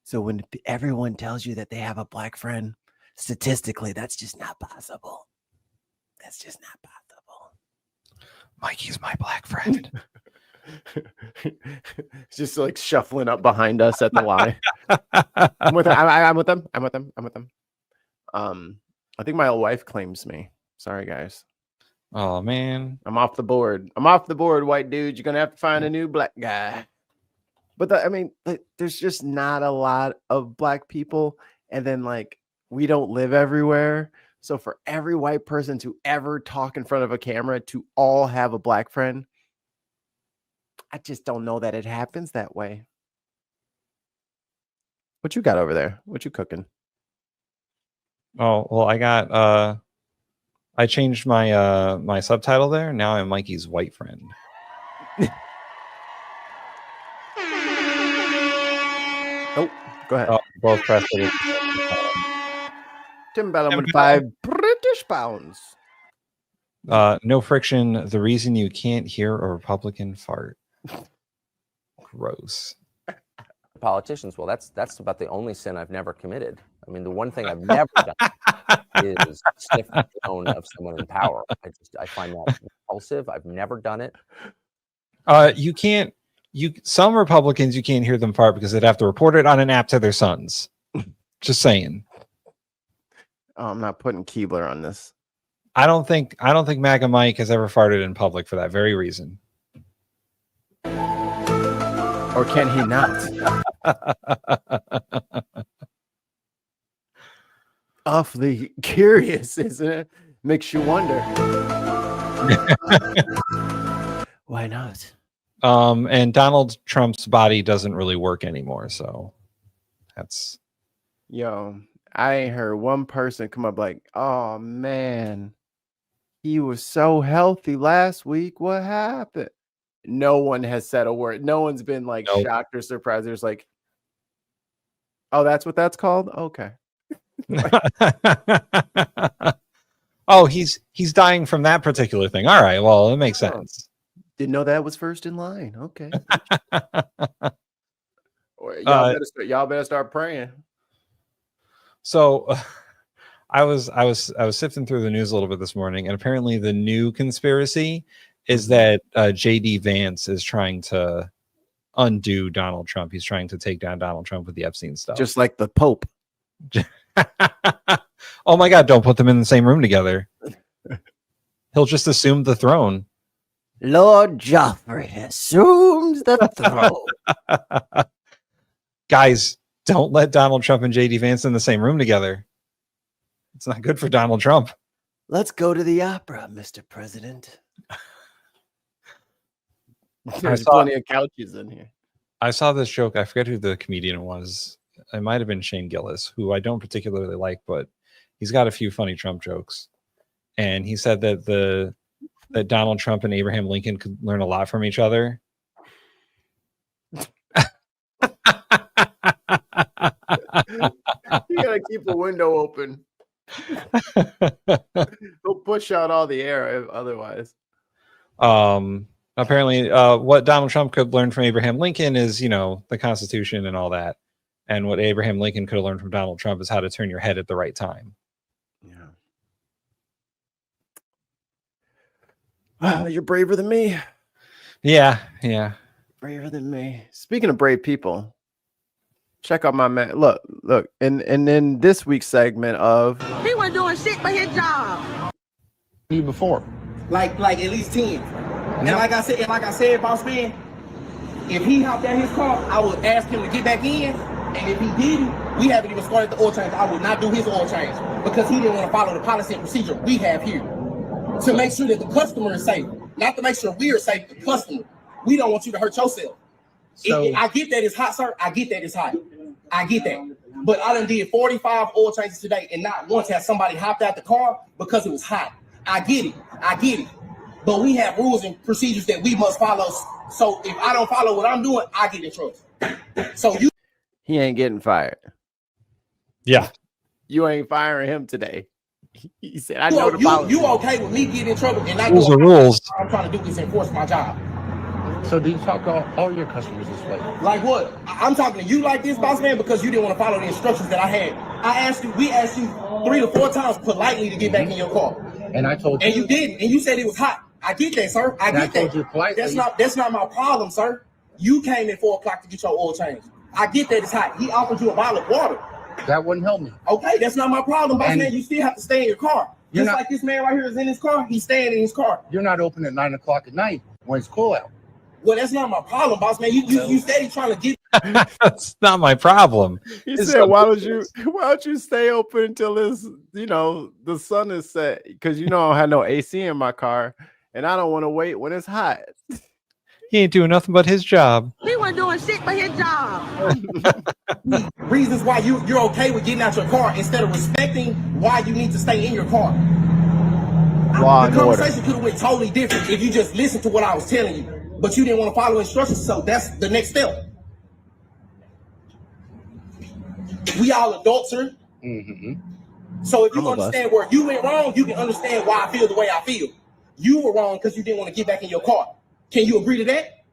So when everyone tells you that they have a black friend, statistically, that's just not possible. That's just not possible.
Mikey's my black friend.
Just like shuffling up behind us at the line. I'm with them. I think my wife claims me. Sorry, guys.
Oh man,
I'm off the board. White dude. You're gonna have to find a new black guy. But there's just not a lot of black people, and then like we don't live everywhere. So for every white person to ever talk in front of a camera to all have a black friend, I just don't know that it happens that way. What you got over there? What you cooking?
Oh, well, I changed my my subtitle there. Now I'm Mikey's white friend.
Oh, go ahead.
Oh, both pressed it.
Tim Bellum with 5 British pounds.
No friction. The reason you can't hear a Republican fart. Gross.
Politicians. Well, that's about the only sin I've never committed. I mean, the one thing I've never done is sniff the tone of someone in power. I find that repulsive. I've never done it.
Some Republicans, you can't hear them fart because they'd have to report it on an app to their sons. Just saying.
Oh, I'm not putting Keebler on this.
I don't think MAGA Mike has ever farted in public for that very reason.
Or can he not? Awfully curious, isn't it? Makes you wonder. Why not?
And Donald Trump's body doesn't really work anymore, so that's.
Yo, I ain't heard one person come up like, "Oh man, he was so healthy last week. What happened?" No one has said a word. No one's been like shocked or surprised. There's like, "Oh, that's what that's called." Okay.
Oh, he's dying from that particular thing. All right, well, it makes sense.
Didn't know that was first in line. Okay. Y'all better start praying.
So I was sifting through the news a little bit this morning, and apparently the new conspiracy is that JD Vance is trying to undo Donald Trump. He's trying to take down Donald Trump with the Epstein stuff.
Just like the Pope.
Oh my God, don't put them in the same room together. He'll just assume the throne.
Lord Joffrey assumes the throne.
Guys, don't let Donald Trump and JD Vance in the same room together. It's not good for Donald Trump.
Let's go to the opera, Mr. President.
There's plenty of couches in here.
I saw this joke. I forget who the comedian was. It might have been Shane Gillis, who I don't particularly like, but he's got a few funny Trump jokes. And he said that that Donald Trump and Abraham Lincoln could learn a lot from each other.
You gotta keep a window open. Don't push out all the air otherwise.
Apparently, what Donald Trump could learn from Abraham Lincoln is, the Constitution and all that. And what Abraham Lincoln could have learned from Donald Trump is how to turn your head at the right time.
Yeah. You're braver than me.
Yeah.
Braver than me. Speaking of brave people, check out my man. Look. And in this week's segment of
He wasn't doing shit for his job.
You before.
Like at least 10. And like I said, boss man, if he hopped out his car, I would ask him to get back in. And if he didn't, we haven't even started the oil change. I would not do his oil change because he didn't want to follow the policy and procedure we have here to make sure that the customer is safe, not to make sure we are safe. The customer. We don't want you to hurt yourself.
So,
I get that it's hot, sir. I get that it's hot. I get that. But I done did 45 oil changes today, and not once has somebody hopped out the car because it was hot. I get it. But we have rules and procedures that we must follow. So if I don't follow what I'm doing, I get in trouble. So
he ain't getting fired.
Yeah.
You ain't firing him today. He said, I know the policy.
You okay with me getting in trouble and not
rules
doing
are rules.
I'm trying to do is enforce my job.
So do you talk to all your customers this way?
Like what? I'm talking to you like this, boss man, because you didn't want to follow the instructions that I had. We asked you 3 to 4 times politely to get back in your car.
And I told you.
And you didn't. And you said it was hot. I get that, sir. I get that.
Told you politely.
That's not my problem, sir. You came at 4 o'clock to get your oil changed. I get that it's hot. He offered you a bottle of water.
That wouldn't help me.
Okay, that's not my problem, boss man. You still have to stay in your car. Just like this man right here is in his car, he's staying in his car.
You're not open at 9 o'clock at night when it's cool out.
Well, that's not my problem, boss man. You steady trying to get.
That's not my problem.
He said, why don't you stay open until this, the sun is set? Because I don't have no AC in my car, and I don't want to wait when it's hot.
He ain't doing nothing but his job.
He wasn't doing shit for his job.
Reasons why you're okay with getting out your car instead of respecting why you need to stay in your car.
Law
The
and order.
conversation could have went totally different if you just listened to what I was telling you. But you didn't want to follow instructions, so that's the next step. We all adults here.
Mm-hmm.
So if you understand where you went wrong, you can understand why I feel the way I feel. You were wrong because you didn't want to get back in your car. Can you agree to that?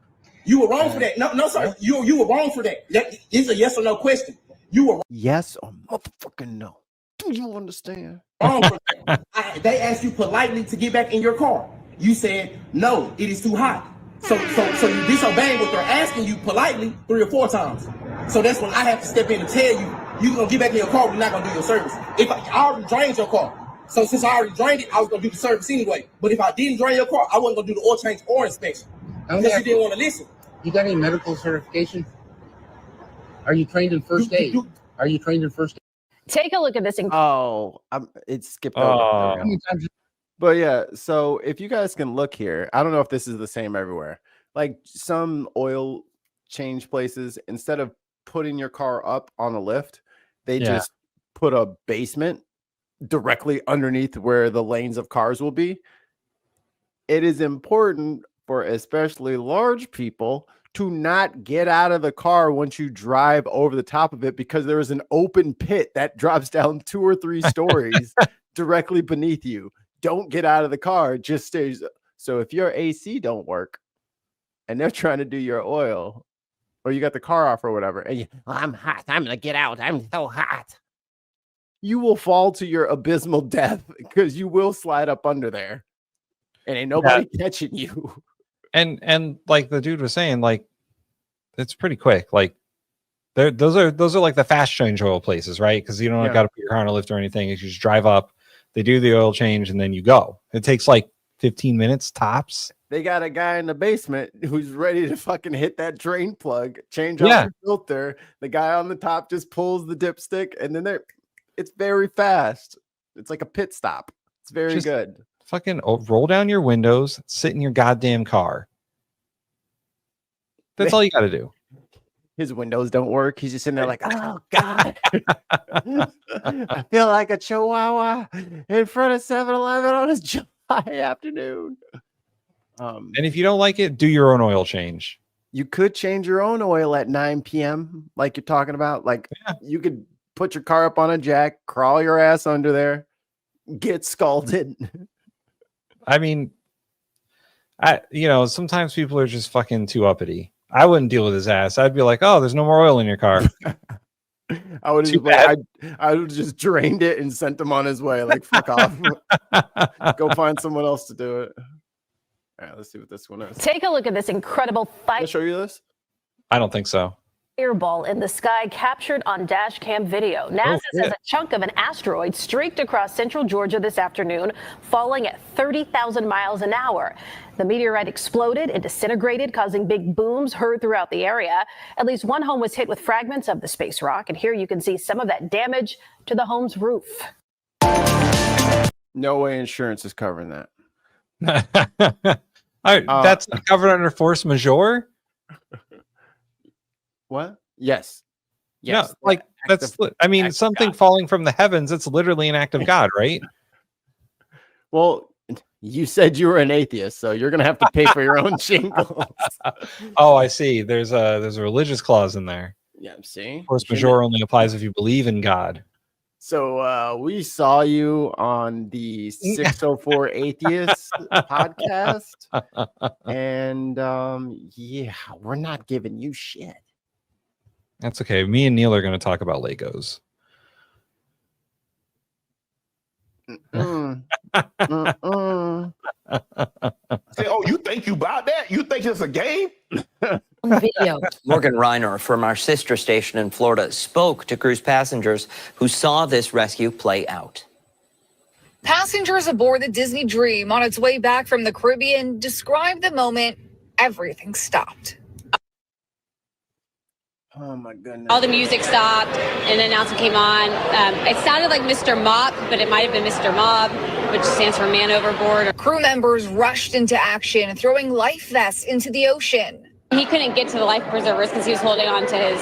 You were wrong for that. No, sir. You were wrong for that. It's a yes or no question. You were
yes or motherfucking no. Do you understand?
wrong for that. They asked you politely to get back in your car. You said, no, it is too hot. So you disobeying what they're asking you politely 3 or 4 times. So that's when I have to step in and tell you, you're going to get back in your car, we're not going to do your service. If I already drained your car. So since I already drained it, I was going to do the service anyway. But if I didn't drain your car, I wasn't going to do the oil change or inspection. Because you didn't want to listen.
You got any medical certification? Are you trained in first aid? Are you trained in first aid?
Take a look at this.
It skipped over. But yeah, so if you guys can look here, I don't know if this is the same everywhere, Like some oil change places, instead of putting your car up on a lift, they just put a basement directly underneath where the lanes of cars will be. It is important for especially large people to not get out of the car once you drive over the top of it, because there is an open pit that drops down 2 or 3 stories directly beneath you. Don't get out of the car, it just stays. So if your AC don't work and they're trying to do your oil, or you got the car off or whatever, and I'm hot, I'm gonna get out, I'm so hot, you will fall to your abysmal death, because you will slide up under there and ain't nobody catching you.
And like the dude was saying, like, it's pretty quick. Like, those are like the fast change oil places, right? Because you don't got to put your car on a lift or anything. You just drive up, they do the oil change, and then you go. It takes like 15 minutes tops.
They got a guy in the basement who's ready to fucking hit that drain plug, change out the filter. The guy on the top just pulls the dipstick, and then it's very fast. It's like a pit stop. It's very good.
Fucking roll down your windows, sit in your goddamn car. That's all you got to do.
His windows don't work. He's just sitting there like, oh God. I feel like a chihuahua in front of 7-Eleven on a July afternoon.
And if you don't like it, do your own oil change.
You could change your own oil at 9 p.m. like you're talking about. Like you could put your car up on a jack, crawl your ass under there, get scalded.
I mean, sometimes people are just fucking too uppity. I wouldn't deal with his ass. I'd be like, oh, there's no more oil in your car.
I would have just drained it and sent him on his way. Like, fuck off. Go find someone else to do it. All right, let's see what this one is.
Take a look at this incredible fight.
Can I show you this?
I don't think so.
Fireball in the sky captured on dash cam video. NASA says a chunk of an asteroid streaked across central Georgia this afternoon, falling at 30,000 miles an hour. The meteorite exploded and disintegrated, causing big booms heard throughout the area. At least one home was hit with fragments of the space rock, and here you can see some of that damage to the home's roof.
No way insurance is covering that.
That's covered under force majeure.
What? Yes.
Yeah, like that's. I mean, something falling from the heavens. It's literally an act of God, right?
Well, you said you were an atheist, so you're gonna have to pay for your own shingles.
Oh, I see. There's a religious clause in there.
Yeah, see.
Force majeure only applies if you believe in God.
So we saw you on the 604 Atheist podcast, and we're not giving you shit.
That's okay. Me and Neil are going to talk about Legos.
Say, oh, you think you bought that? You think it's a game?
Video. Morgan Reiner from our sister station in Florida spoke to cruise passengers who saw this rescue play out.
Passengers aboard the Disney Dream on its way back from the Caribbean described the moment everything stopped.
Oh my goodness.
All the music stopped and the announcement came on. It sounded like Mr. Mop, but it might have been Mr. Mob, which stands for Man Overboard.
Crew members rushed into action, throwing life vests into the ocean.
He couldn't get to the life preservers because he was holding on to his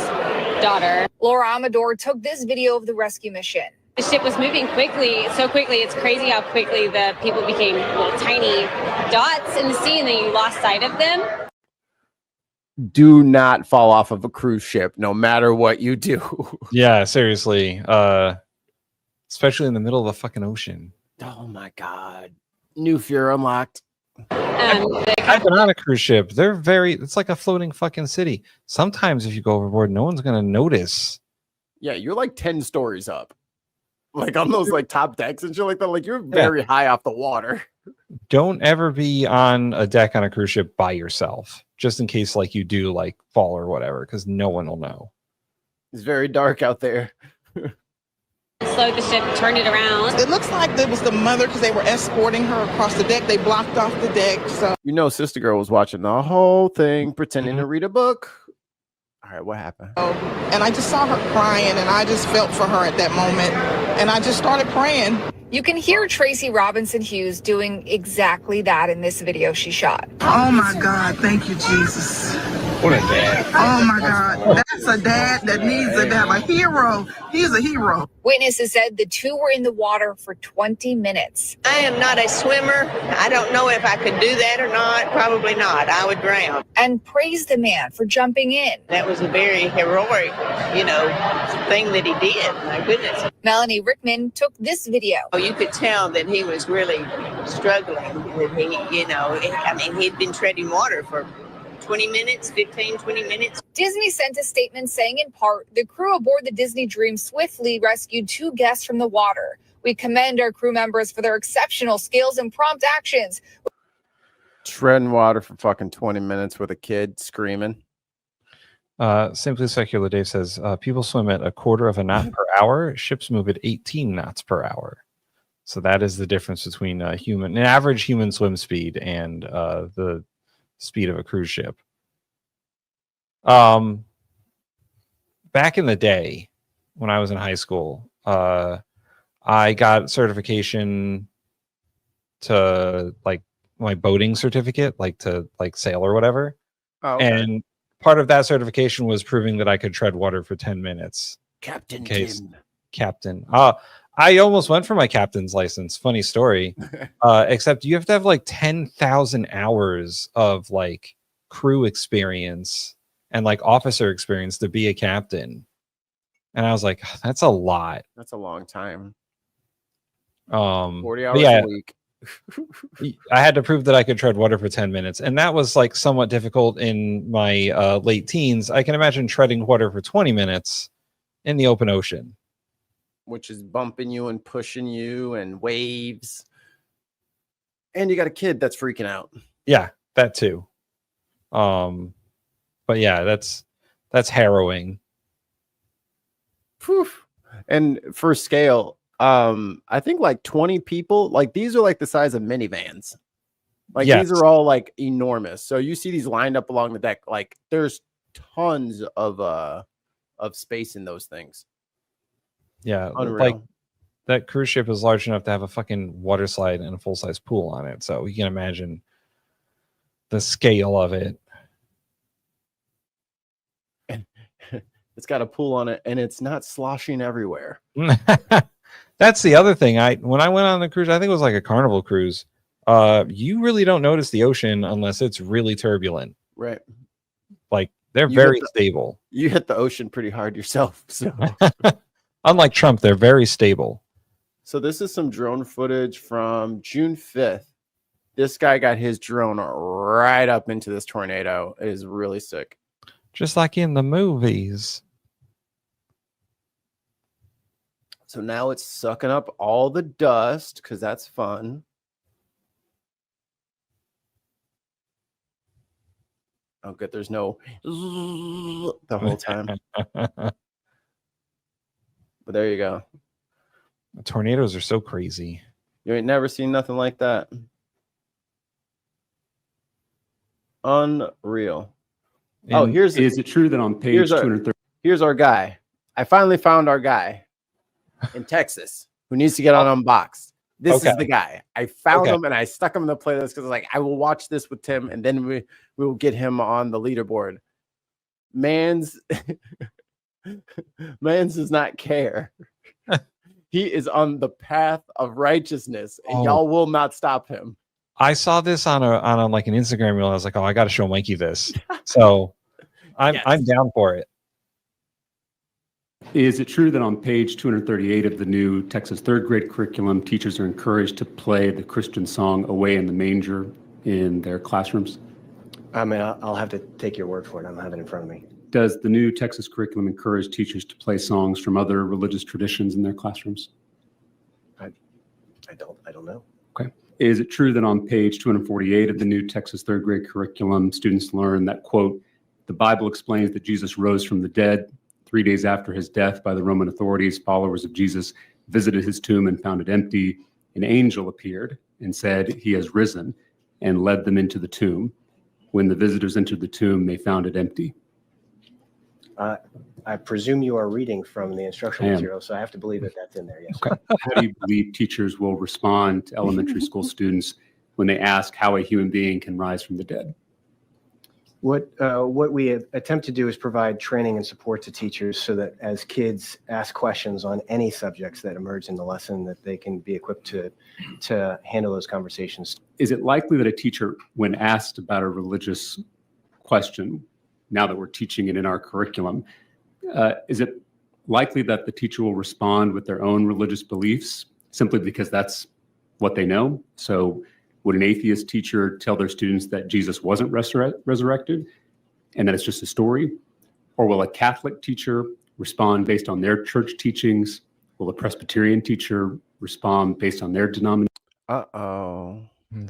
daughter.
Laura Amador took this video of the rescue mission.
The ship was moving quickly, so quickly. It's crazy how quickly the people became little tiny dots in the sea, and then you lost sight of them.
Do not fall off of a cruise ship, no matter what you do.
Yeah, seriously. Especially in the middle of the fucking ocean.
Oh my God. New fear unlocked.
I've been on a cruise ship. It's like a floating fucking city. Sometimes if you go overboard, no one's going to notice.
Yeah, you're like 10 stories up. Like on those like top decks and shit like that. Like you're very high off the water.
Don't ever be on a deck on a cruise ship by yourself, just in case like you do like fall or whatever, because no one will know.
It's very dark out there.
Slowed the ship, turned it around.
It looks like it was the mother because they were escorting her across the deck. They blocked off the deck. So
Sister Girl was watching the whole thing, pretending to read a book. All right, what happened?
And I just saw her crying, and I just felt for her at that moment, and I just started praying.
You can hear Tracy Robinson Hughes doing exactly that in this video she shot.
Oh my God, thank you, Jesus.
What a dad.
Oh my God, that's a dad that needs a dad, a hero. He's a hero.
Witnesses said the two were in the water for 20 minutes.
I am not a swimmer. I don't know if I could do that or not. Probably not. I would drown.
And praised the man for jumping in.
That was a very heroic, thing that he did. My goodness.
Melanie Rickman took this video.
Oh, you could tell that he was really struggling. That he'd been treading water for 20 minutes, 20 minutes.
Disney sent a statement saying, in part, the crew aboard the Disney Dream swiftly rescued 2 guests from the water. We commend our crew members for their exceptional skills and prompt actions.
Treading water for fucking 20 minutes with a kid screaming.
Simply Secular Dave says, people swim at a quarter of a knot per hour. Ships move at 18 knots per hour. So that is the difference between an average human swim speed and the speed of a cruise ship. Back in the day when I was in high school, I got certification to my boating certificate, to sail or whatever.
Oh, okay.
And part of that certification was proving that I could tread water for 10 minutes.
Captain
Tim.
Captain.
I almost went for my captain's license. Funny story. Except you have to have 10,000 hours of crew experience and officer experience to be a captain. And I was like, that's a lot.
That's a long time.
40
hours a week.
I had to prove that I could tread water for 10 minutes. And that was somewhat difficult in my late teens. I can imagine treading water for 20 minutes in the open ocean.
Which is bumping you and pushing you and waves. And you got a kid that's freaking out.
Yeah, that too. But yeah, that's harrowing.
Whew. And for scale, I think 20 people, these are the size of minivans.
Yes.
These are all enormous. So you see these lined up along the deck. There's tons of space in those things.
Yeah,
unreal.
That cruise ship is large enough to have a fucking water slide and a full-size pool on it. So you can imagine the scale of it.
And it's got a pool on it, and it's not sloshing everywhere.
That's the other thing. When I went on the cruise, I think it was a Carnival cruise. You really don't notice the ocean unless it's really turbulent.
Right.
They're very stable.
You hit the ocean pretty hard yourself. So
unlike Trump, they're very stable.
So this is some drone footage from June 5th. This guy got his drone right up into this tornado. It is really sick.
Just like in the movies.
So now it's sucking up all the dust because that's fun. Oh, good. There's no the whole time. But there you go.
Tornadoes are so crazy.
You ain't never seen nothing like that. Unreal.
And is it true that on page 230?
Here's our guy. I finally found our guy in Texas who needs to get on Unboxed. This is the guy. I found him and I stuck him in the playlist because I will watch this with Tim and then we will get him on the leaderboard. Mans does not care. He is on the path of righteousness and y'all will not stop him.
I saw this on an Instagram reel. I was like, I got to show Mikey this. So I'm down for it.
Is it true that on page 238 of the new Texas third grade curriculum, teachers are encouraged to play the Christian song Away in the Manger in their classrooms?
I mean, I'll have to take your word for it. I don't have it in front of me.
Does the new Texas curriculum encourage teachers to play songs from other religious traditions in their classrooms?
I don't know.
Okay. Is it true that on page 248 of the new Texas third grade curriculum, students learn that, quote, the Bible explains that Jesus rose from the dead. 3 days after his death by the Roman authorities, followers of Jesus visited his tomb and found it empty. An angel appeared and said, he has risen, and led them into the tomb. When the visitors entered the tomb, they found it empty.
I presume you are reading from the
I
instructional
am.
material, so I have to believe that that's in there. Yes.
Okay. How do you believe teachers will respond to elementary school students when they ask how a human being can rise from the dead?
What we attempt to do is provide training and support to teachers so that as kids ask questions on any subjects that emerge in the lesson, that they can be equipped to handle those conversations.
Is it likely that a teacher, when asked about a religious question, now that we're teaching it in our curriculum, is it likely that the teacher will respond with their own religious beliefs simply because that's what they know? So would an atheist teacher tell their students that Jesus wasn't resurrected and that it's just a story? Or will a Catholic teacher respond based on their church teachings? Will a Presbyterian teacher respond based on their denomination?
Uh-oh.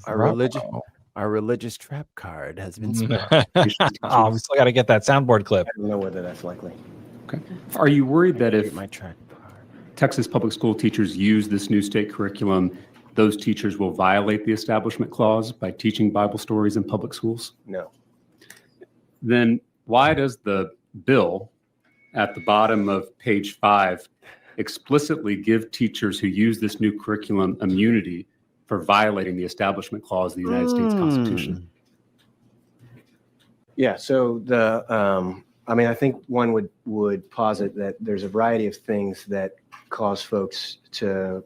Our religious trap card has been spent.
Oh, we still got to get that soundboard clip.
I don't know whether that's likely.
Okay. Are you worried that if
my track
Texas public school teachers use this new state curriculum, those teachers will violate the Establishment Clause by teaching Bible stories in public schools?
No.
Then why does the bill at the bottom of page 5 explicitly give teachers who use this new curriculum immunity for violating the Establishment Clause of the United States Constitution?
Yeah, so I think one would posit that there's a variety of things that cause folks to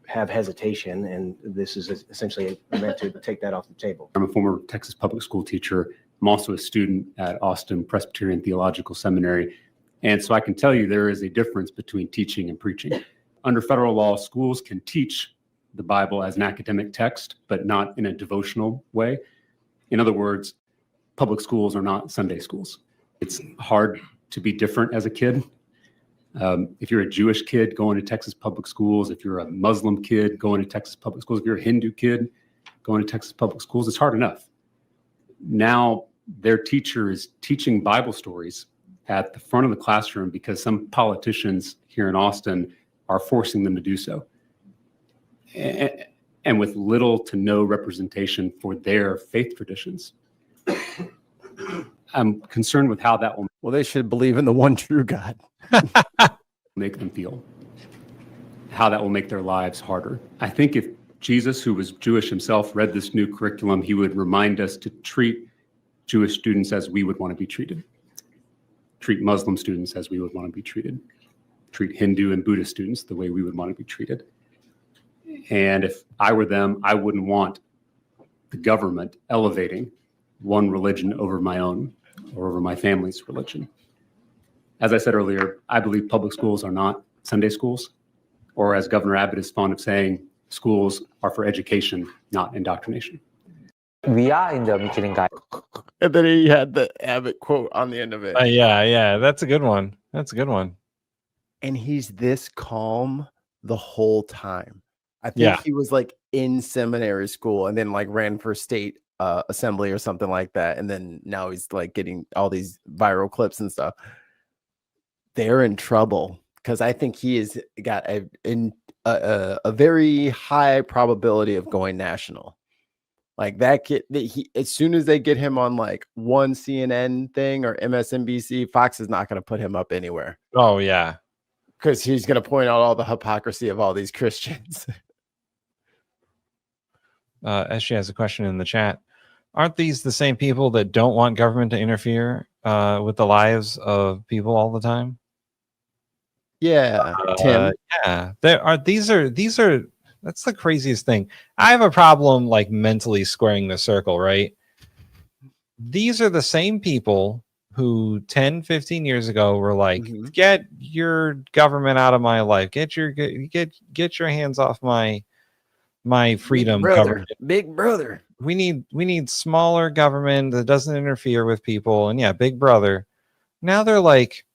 have hesitation, and this is essentially meant to take that off the table.
I'm a former Texas public school teacher. I'm also a student at Austin Presbyterian Theological Seminary. And so I can tell you there is a difference between teaching and preaching. Under federal law, schools can teach the Bible as an academic text, but not in a devotional way. In other words, public schools are not Sunday schools. It's hard to be different as a kid. If you're a Jewish kid going to Texas public schools, if you're a Muslim kid going to Texas public schools, if you're a Hindu kid going to Texas public schools, it's hard enough. Now their teacher is teaching Bible stories at the front of the classroom because some politicians here in Austin are forcing them to do so. And with little to no representation for their faith traditions. I'm concerned with how that will.
Well, they should believe in the one true God.
Make them feel. How that will make their lives harder. I think if Jesus, who was Jewish himself, read this new curriculum, he would remind us to treat Jewish students as we would want to be treated. Treat Muslim students as we would want to be treated. Treat Hindu and Buddhist students the way we would want to be treated. And if I were them, I wouldn't want the government elevating one religion over my own or over my family's religion. As I said earlier, I believe public schools are not Sunday schools, or as Governor Abbott is fond of saying, schools are for education, not indoctrination.
We are in the Michelin Guide.
And then he had the Abbott quote on the end of it.
Yeah, that's a good one. That's a good one.
And he's this calm the whole time. I think he was like in seminary school and then like ran for state assembly or something like that. And then now he's like getting all these viral clips and stuff. They're in trouble because I think he has got a very high probability of going national. Like that kid, as soon as they get him on like one CNN thing or MSNBC, Fox is not going to put him up anywhere.
Oh, yeah.
Because he's going to point out all the hypocrisy of all these Christians.
SG has a question in the chat. Aren't these the same people that don't want government to interfere with the lives of people all the time?
Yeah, Tim.
Yeah, these are that's the craziest thing. I have a problem like mentally squaring the circle, right? These are the same people who 10, 15 years ago were like, get your government out of my life. Get your hands off my freedom, government.
Big brother.
We need smaller government that doesn't interfere with people. And yeah, big brother. Now they're like,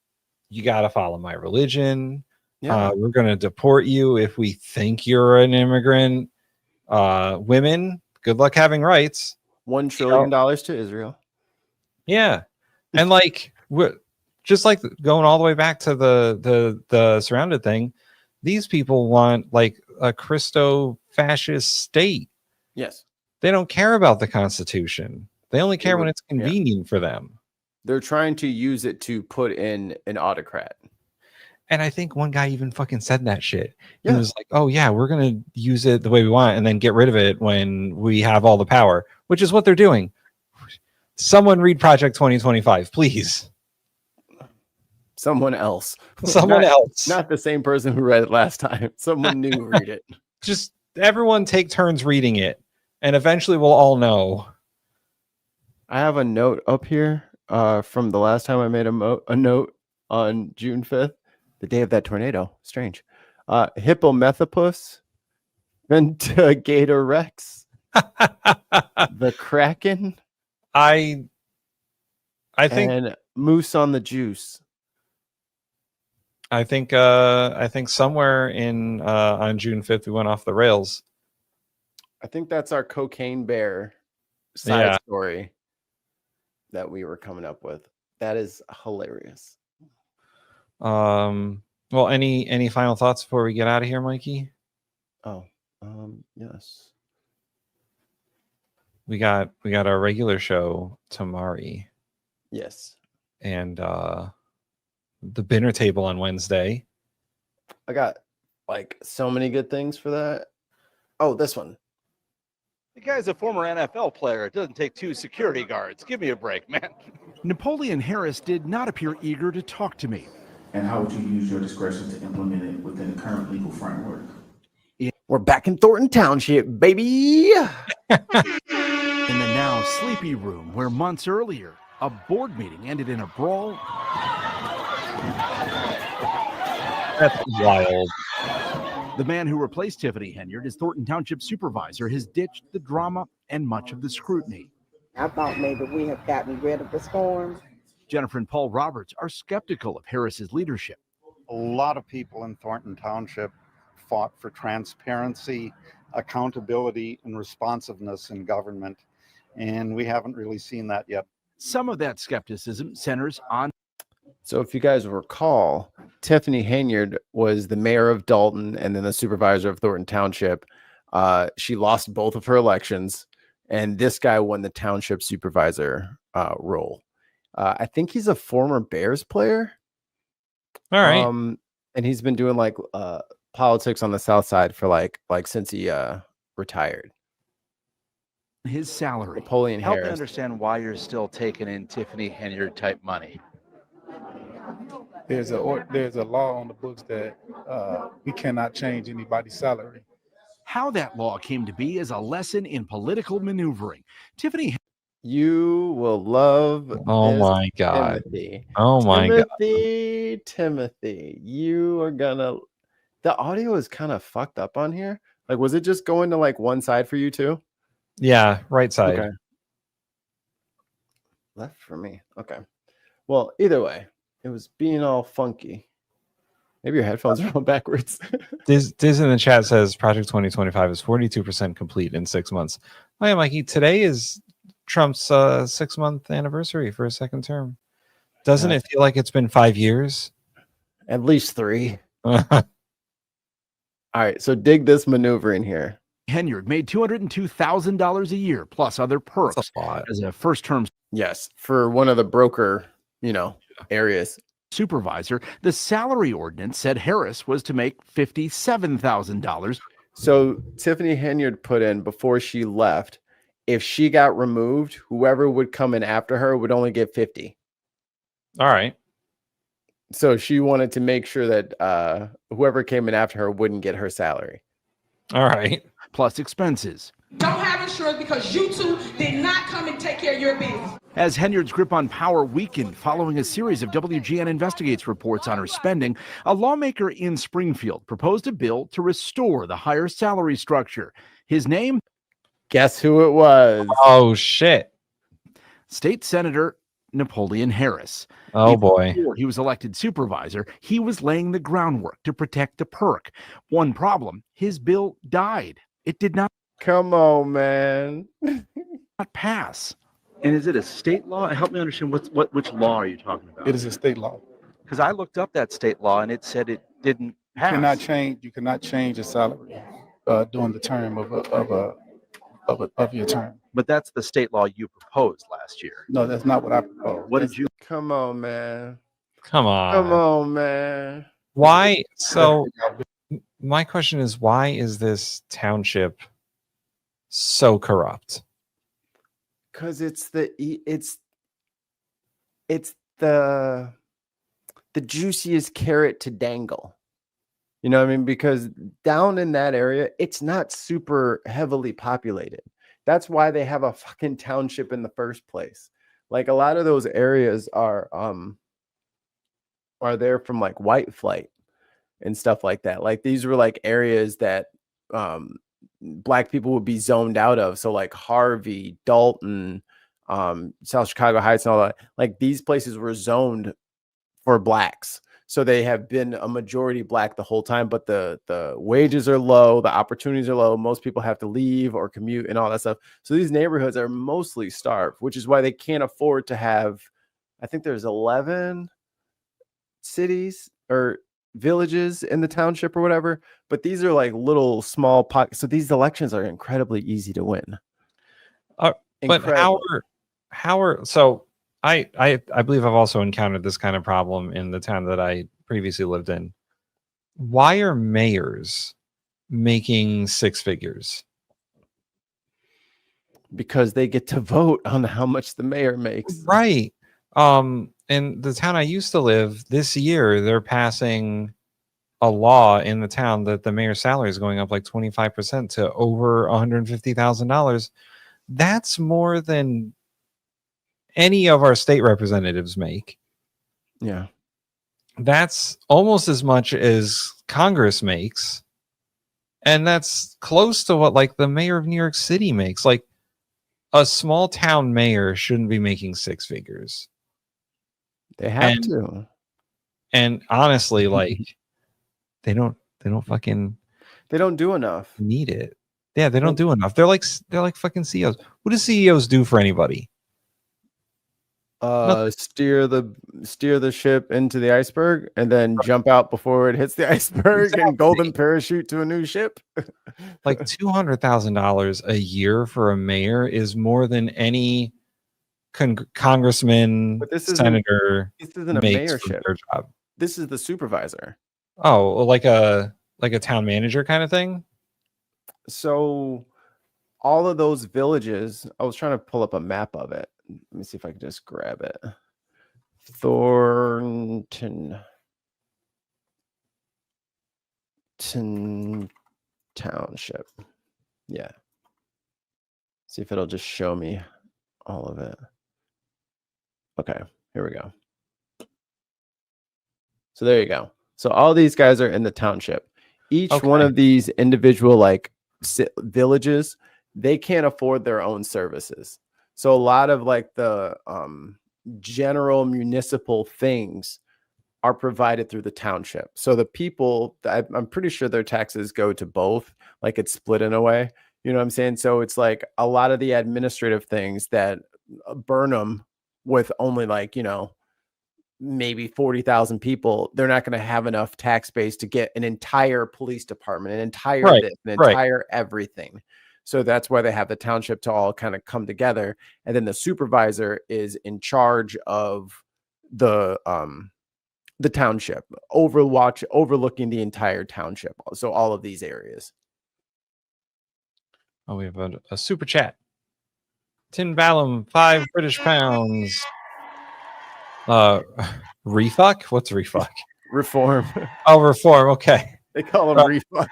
you got to follow my religion.
Yeah.
We're going to deport you if we think you're an immigrant. Women, good luck having rights.
$1 trillion to Israel.
Yeah. And like, just like going all the way back to the surrounded thing, these people want like a Christo-fascist state.
Yes.
They don't care about the Constitution. They only care when it's convenient for them.
They're trying to use it to put in an autocrat.
And I think one guy even fucking said that shit. He
Yeah.
was like, oh, yeah, we're going to use it the way we want and then get rid of it when we have all the power, which is what they're doing. Someone read Project 2025, please.
Someone else.
Someone else.
Not the same person who read it last time. Someone new read it.
Just everyone take turns reading it, and eventually we'll all know.
I have a note up here from the last time I made a note on June 5th, the day of that tornado. Strange. Hippomethapus, Ventigator Rex, the Kraken.
I think,
and Moose on the Juice.
I think somewhere in on June 5th we went off the rails.
I think that's our cocaine bear side story that we were coming up with. That is hilarious.
Well, any final thoughts before we get out of here, Mikey?
Yes.
We got our regular show tomorrow.
Yes.
And the dinner table on Wednesday.
I got like so many good things for that. Oh, this one.
The guy's a former NFL player. It doesn't take 2 security guards. Give me a break, man.
Napoleon Harris did not appear eager to talk to me.
And how would you use your discretion to implement it within the current legal framework?
We're back in Thornton Township, baby.
In the now sleepy room where months earlier, a board meeting ended in a brawl.
That's wild.
The man who replaced Tiffany Henyard as Thornton Township supervisor has ditched the drama and much of the scrutiny.
I thought maybe we have gotten rid of the storm.
Jennifer and Paul Roberts are skeptical of Harris's leadership.
A lot of people in Thornton Township fought for transparency, accountability, and responsiveness in government, and we haven't really seen that yet.
Some of that skepticism centers on.
So if you guys recall, Tiffany Henyard was the mayor of Dalton and then the supervisor of Thornton Township. She lost both of her elections, and this guy won the township supervisor role. I think he's a former Bears player.
All right.
And he's been doing like politics on the South Side for like since he retired.
His salary.
Napoleon
Help
Harris.
me understand why you're still taking in Tiffany Henyard type money.
There's a law on the books that we cannot change anybody's salary.
How that law came to be is a lesson in political maneuvering. Tiffany.
You will love.
Oh
this
my God.
Timothy.
Oh my God.
Timothy, you are gonna. The audio is kind of fucked up on here. Like, was it just going to like one side for you too?
Yeah, right side.
Okay. Left for me. Okay. Well, either way, it was being all funky. Maybe your headphones are all backwards.
Diz in the chat says Project 2025 is 42% complete in 6 months. Oh yeah, Mikey, today is Trump's 6-month anniversary for a second term. Doesn't it feel like it's been 5 years?
At least 3. All right, so dig this maneuver in here.
Henyard made $202,000 a year plus other perks as a first term.
Yes, for one of the broker, areas.
Supervisor, the salary ordinance said Harris was to make $57,000.
So Tiffany Henyard put in before she left, if she got removed, whoever would come in after her would only get 50.
All right.
So she wanted to make sure that whoever came in after her wouldn't get her salary.
All right.
Plus expenses.
Don't have insurance because you two did not come and take care of your business.
As Henyard's grip on power weakened following a series of WGN Investigates reports on her spending, a lawmaker in Springfield proposed a bill to restore the higher salary structure. His name?
Guess who it was?
Oh, shit.
State Senator Napoleon Harris.
Oh, boy.
Before he was elected supervisor, he was laying the groundwork to protect the perk. One problem, his bill died. It did not.
Come on, man.
Not pass.
And is it a state law? Help me understand which law are you talking about?
It is a state law.
Because I looked up that state law and it said it didn't pass.
You cannot change a salary during the term of your term.
But that's the state law you proposed last year.
No, that's not what I proposed.
What did you?
Come on, man.
Come
Come
on.
on, man.
Why? So my question is, why is this township so corrupt?
Because it's the juiciest carrot to dangle. You know what I mean? Because down in that area, it's not super heavily populated. That's why they have a fucking township in the first place. Like a lot of those areas are there from like white flight and stuff like that. Like these were like areas that black people would be zoned out of. So like Harvey, Dalton, South Chicago Heights and all that. Like these places were zoned for blacks. So they have been a majority black the whole time, but the wages are low, the opportunities are low. Most people have to leave or commute and all that stuff. So these neighborhoods are mostly starved, which is why they can't afford to have, I think there's 11 cities or villages in the township or whatever, but these are like little small pockets. So these elections are incredibly easy to win.
But how are so I believe I've also encountered this kind of problem in the town that I previously lived in. Why are mayors making six figures?
Because they get to vote on how much the mayor makes.
Right. In the town I used to live, this year they're passing a law in the town that the mayor's salary is going up like 25% to over $150,000. That's more than any of our state representatives make.
Yeah.
That's almost as much as Congress makes. And that's close to what like the mayor of New York City makes. Like a small town mayor shouldn't be making six figures.
They have to.
And honestly, like they don't fucking
do enough.
Need it. Yeah, they don't do enough. They're like fucking CEOs. What do CEOs do for anybody?
Steer the ship into the iceberg and then jump out before it hits the iceberg and golden parachute to a new ship.
Like $200,000 a year for a mayor is more than any congressman, senator.
This isn't a
makes for
mayorship.
their job.
This is the supervisor.
Oh, like a town manager kind of thing.
So all of those villages, I was trying to pull up a map of it. Let me see if I can just grab it. Thornton Township. Yeah. See if it'll just show me all of it. Okay, here we go. So there you go. So all these guys are in the township. Each one of these individual like villages, they can't afford their own services. So a lot of like the general municipal things are provided through the township. So the people, I'm pretty sure their taxes go to both, like it's split in a way. You know what I'm saying? So it's like a lot of the administrative things that Burnham with only like, you know, maybe 40,000 people, they're not going to have enough tax base to get an entire police department, an entire entire everything. So that's why they have the township to all kind of come together. And then the supervisor is in charge of the township, overlooking the entire township. So all of these areas.
Oh, we have a super chat. Tin Ballum, 5 British pounds. Refuck? What's refuck?
Reform.
Oh, reform. Okay.
They call them refuck.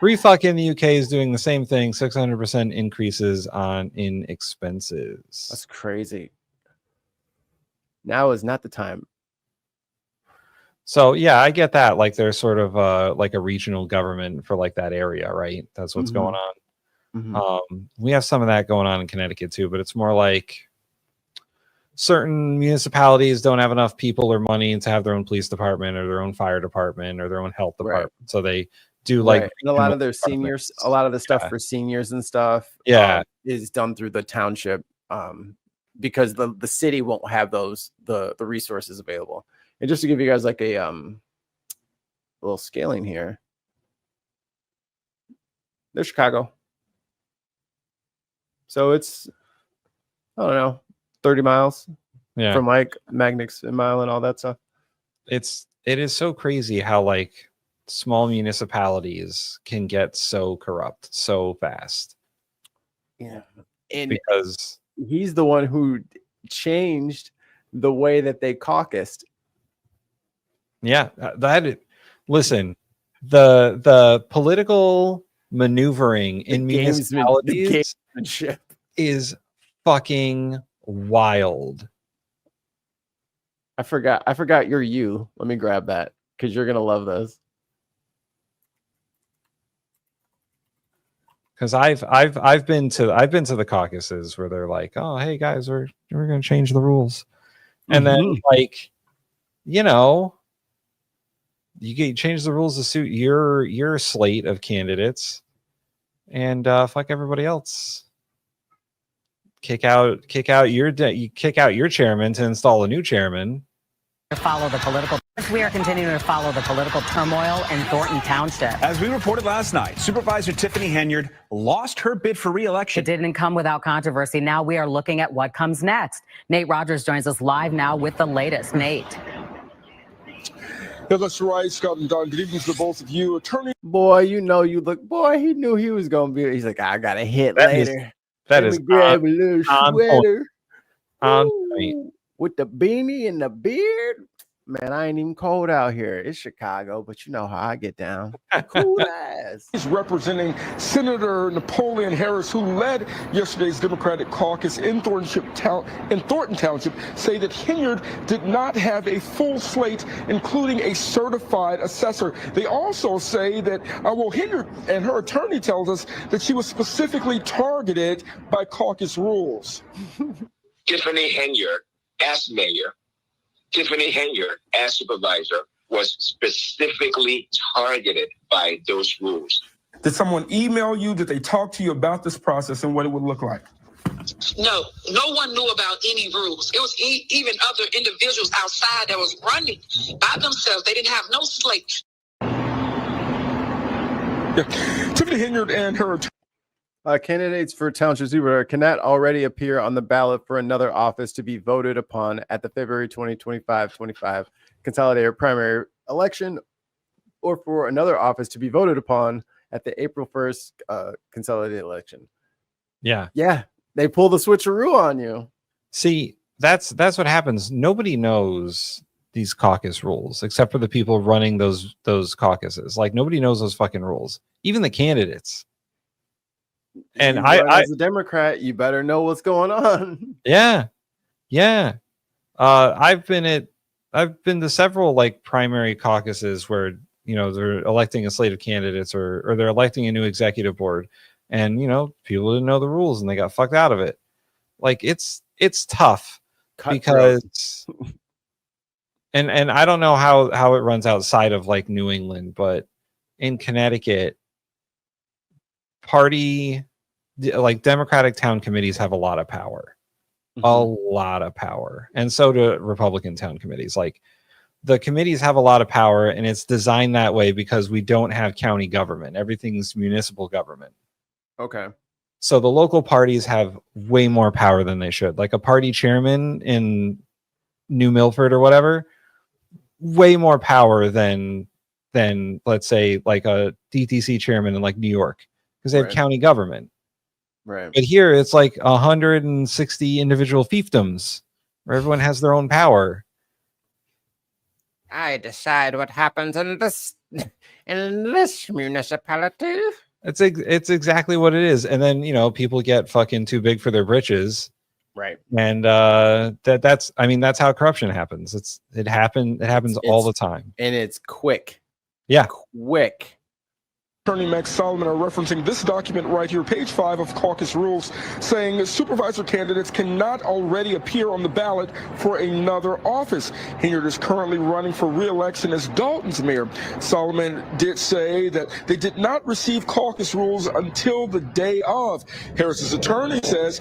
Refuck in the UK is doing the same thing. 600% increases in expenses.
That's crazy. Now is not the time.
So yeah, I get that. Like there's sort of like a regional government for like that area, right? That's what's going on. We have some of that going on in Connecticut too, but it's more like certain municipalities don't have enough people or money to have their own police department or their own fire department or their own health department. So they do like
and a lot of their seniors, a lot of the stuff for seniors and stuff is done through the township because the city won't have the resources available. And just to give you guys like a little scaling here, there's Chicago. So it's, I don't know, 30 miles.
Yeah.
From like Magnificent Mile and all that stuff.
It is so crazy how like small municipalities can get so corrupt so fast.
Yeah. And
because
he's the one who changed the way that they caucused.
Yeah, listen, the political maneuvering in municipalities is fucking wild.
I forgot you're you. Let me grab that because you're gonna love this.
Because I've been to the caucuses where they're like, oh hey guys, we're gonna change the rules, and then like, you know, you change the rules to suit your slate of candidates, and fuck everybody else. Kick out your chairman to install a new chairman.
We are continuing to follow the political turmoil in Thornton Township.
As we reported last night, Supervisor Tiffany Henyard lost her bid for re-election.
It didn't come without controversy. Now we are looking at what comes next. Nate Rogers joins us live now with the latest. Nate.
Yeah, that's right, Scott and Don. Good evening to both of you. Attorney.
Boy, you know you look. Boy, he knew he was gonna be. He's like, I got a hit later.
That
Let
is
me grab a little sweater.
On point.
With the beanie and the beard. Man, I ain't even cold out here. It's Chicago, but you know how I get down. Cool ass.
He's representing Senator Napoleon Harris, who led yesterday's Democratic caucus in Thornton Township, say that Henyard did not have a full slate, including a certified assessor. They also say that, Henyard and her attorney tells us that she was specifically targeted by caucus rules.
Tiffany Henyard, as mayor, Tiffany Henyard, as supervisor, was specifically targeted by those rules.
Did someone email you? Did they talk to you about this process and what it would look like?
No one knew about any rules. It was even other individuals outside that was running by themselves. They didn't have no slate.
Yeah. Tiffany Henyard and her
candidates for township supervisor cannot already appear on the ballot for another office to be voted upon at the February 2025 consolidated primary election, or for another office to be voted upon at the April 1st consolidated election.
Yeah.
Yeah. They pull the switcheroo on you.
See, that's what happens. Nobody knows these caucus rules except for the people running those caucuses. Like nobody knows those fucking rules, even the candidates. And
as a Democrat, you better know what's going on.
Yeah. I've been to several like primary caucuses where, you know, they're electing a slate of candidates or they're electing a new executive board, and you know, people didn't know the rules and they got fucked out of it. Like it's tough because and I don't know how it runs outside of like New England, but in Connecticut, like Democratic town committees have a lot of power. And so do Republican town committees. Like the committees have a lot of power, and it's designed that way because we don't have county government. Everything's municipal government.
Okay.
So the local parties have way more power than they should. Like a party chairman in New Milford or whatever, way more power than let's say like a DTC chairman in like New York, because they have county government.
Right.
But here it's like 160 individual fiefdoms where everyone has their own power.
I decide what happens in this municipality.
It's exactly what it is. And then, you know, people get fucking too big for their britches.
Right.
And that's how corruption happens. It happens all the time.
And it's quick.
Yeah.
Quick.
Attorney Max Solomon are referencing this document right here, page 5 of caucus rules, saying supervisor candidates cannot already appear on the ballot for another office. Henyard is currently running for re-election as Dalton's mayor. Solomon did say that they did not receive caucus rules until the day of. Harris's attorney says,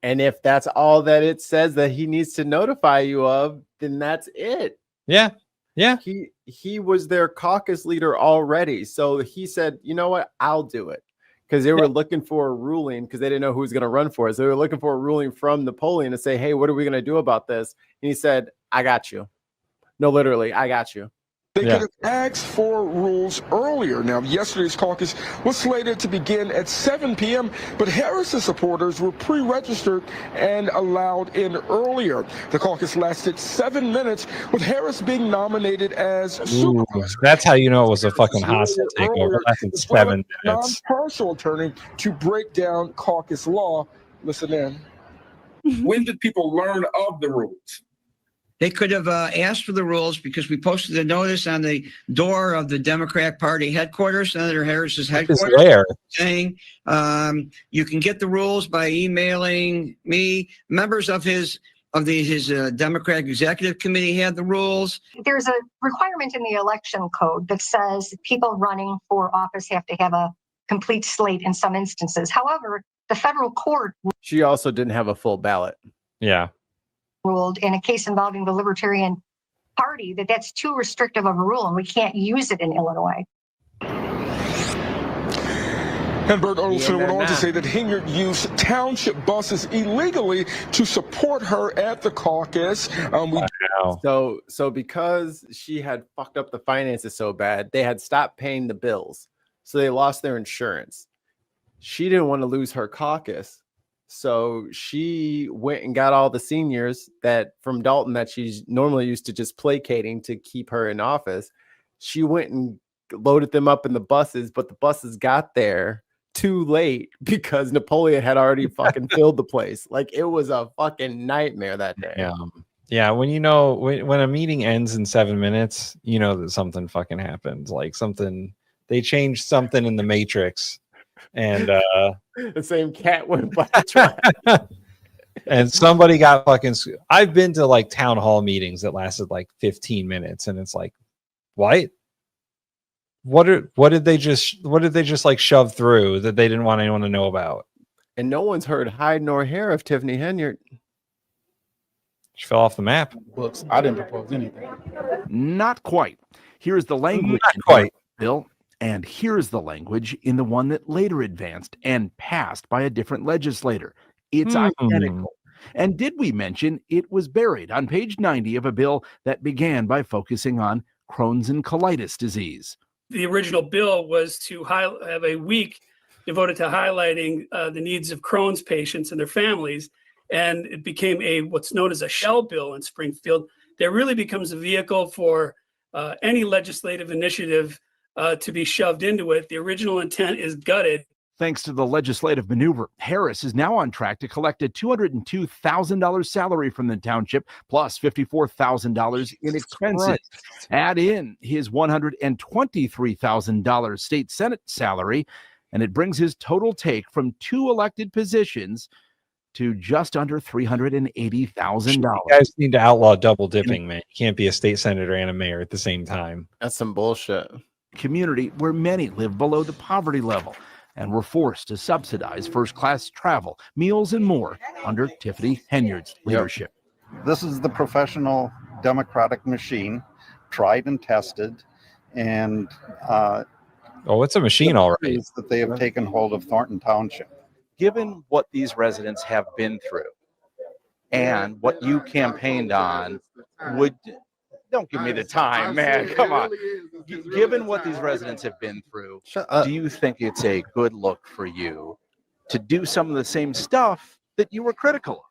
and if that's all that it says that he needs to notify you of, then that's it.
Yeah. Yeah.
He was their caucus leader already. So he said, you know what? I'll do it. because they were looking for a ruling because they didn't know who was going to run for it. So they were looking for a ruling from Napoleon to say, hey, what are we going to do about this? And he said, I got you. No, literally, I got you.
They could have asked for rules earlier. Now, yesterday's caucus was slated to begin at 7 p.m., but Harris's supporters were pre-registered and allowed in earlier. The caucus lasted 7 minutes, with Harris being nominated as supervisor.
That's how you know it was a fucking hostile takeover. Lasted 7 minutes.
Non-partial attorney to break down caucus law. Listen in. When did people learn of the rules?
They could have asked for the rules because we posted a notice on the door of the Democratic Party headquarters, Senator Harris's headquarters,
where?
saying you can get the rules by emailing me. Members of his Democratic Executive Committee had the rules.
There's a requirement in the election code that says people running for office have to have a complete slate in some instances. However, the federal court
She also didn't have a full ballot.
Yeah.
ruled in a case involving the Libertarian Party that that's too restrictive of a rule and we can't use it in Illinois.
And Bert Olson went on to say that Hinyard used township buses illegally to support her at the caucus.
So because she had fucked up the finances so bad, they had stopped paying the bills. So they lost their insurance. She didn't want to lose her caucus. So she went and got all the seniors that from Dalton that she's normally used to just placating to keep her in office. She went and loaded them up in the buses, but the buses got there too late because Napoleon had already fucking filled the place. Like it was a fucking nightmare that day.
Yeah, when you know when a meeting ends in 7 minutes, you know that something fucking happened. Like something they changed something in the Matrix. And
the same cat went by the track.
And somebody got fucking I've been to like town hall meetings that lasted like 15 minutes and it's like what did they just like shove through that they didn't want anyone to know about?
And no one's heard hide nor hair of Tiffany Henyard.
She fell off the map.
Books. I didn't propose anything.
Not quite. Here's the language.
Not quite.
Bill. And here's the language in the one that later advanced and passed by a different legislator. It's identical. And did we mention it was buried on page 90 of a bill that began by focusing on Crohn's and colitis disease?
The original bill was to have a week devoted to highlighting the needs of Crohn's patients and their families. And it became what's known as a shell bill in Springfield that really becomes a vehicle for any legislative initiative to be shoved into it. The original intent is gutted.
Thanks to the legislative maneuver, Harris is now on track to collect a $202,000 salary from the township, plus $54,000 in expenses.
Right.
Add in his $123,000 state Senate salary, and it brings his total take from 2 elected positions to just under $380,000.
You guys need to outlaw double dipping, man. You can't be a state senator and a mayor at the same time.
That's some bullshit.
Community where many live below the poverty level and were forced to subsidize first-class travel, meals, and more under Tiffany Henyard's leadership.
This is the professional Democratic machine, tried and tested, and
it's a machine, all right.
That they have taken hold of Thornton Township.
Given what these residents have been through and what you campaigned on, don't give me the time, man. Come on. Given what these residents have been through, do you think it's a good look for you to do some of the same stuff that you were critical of?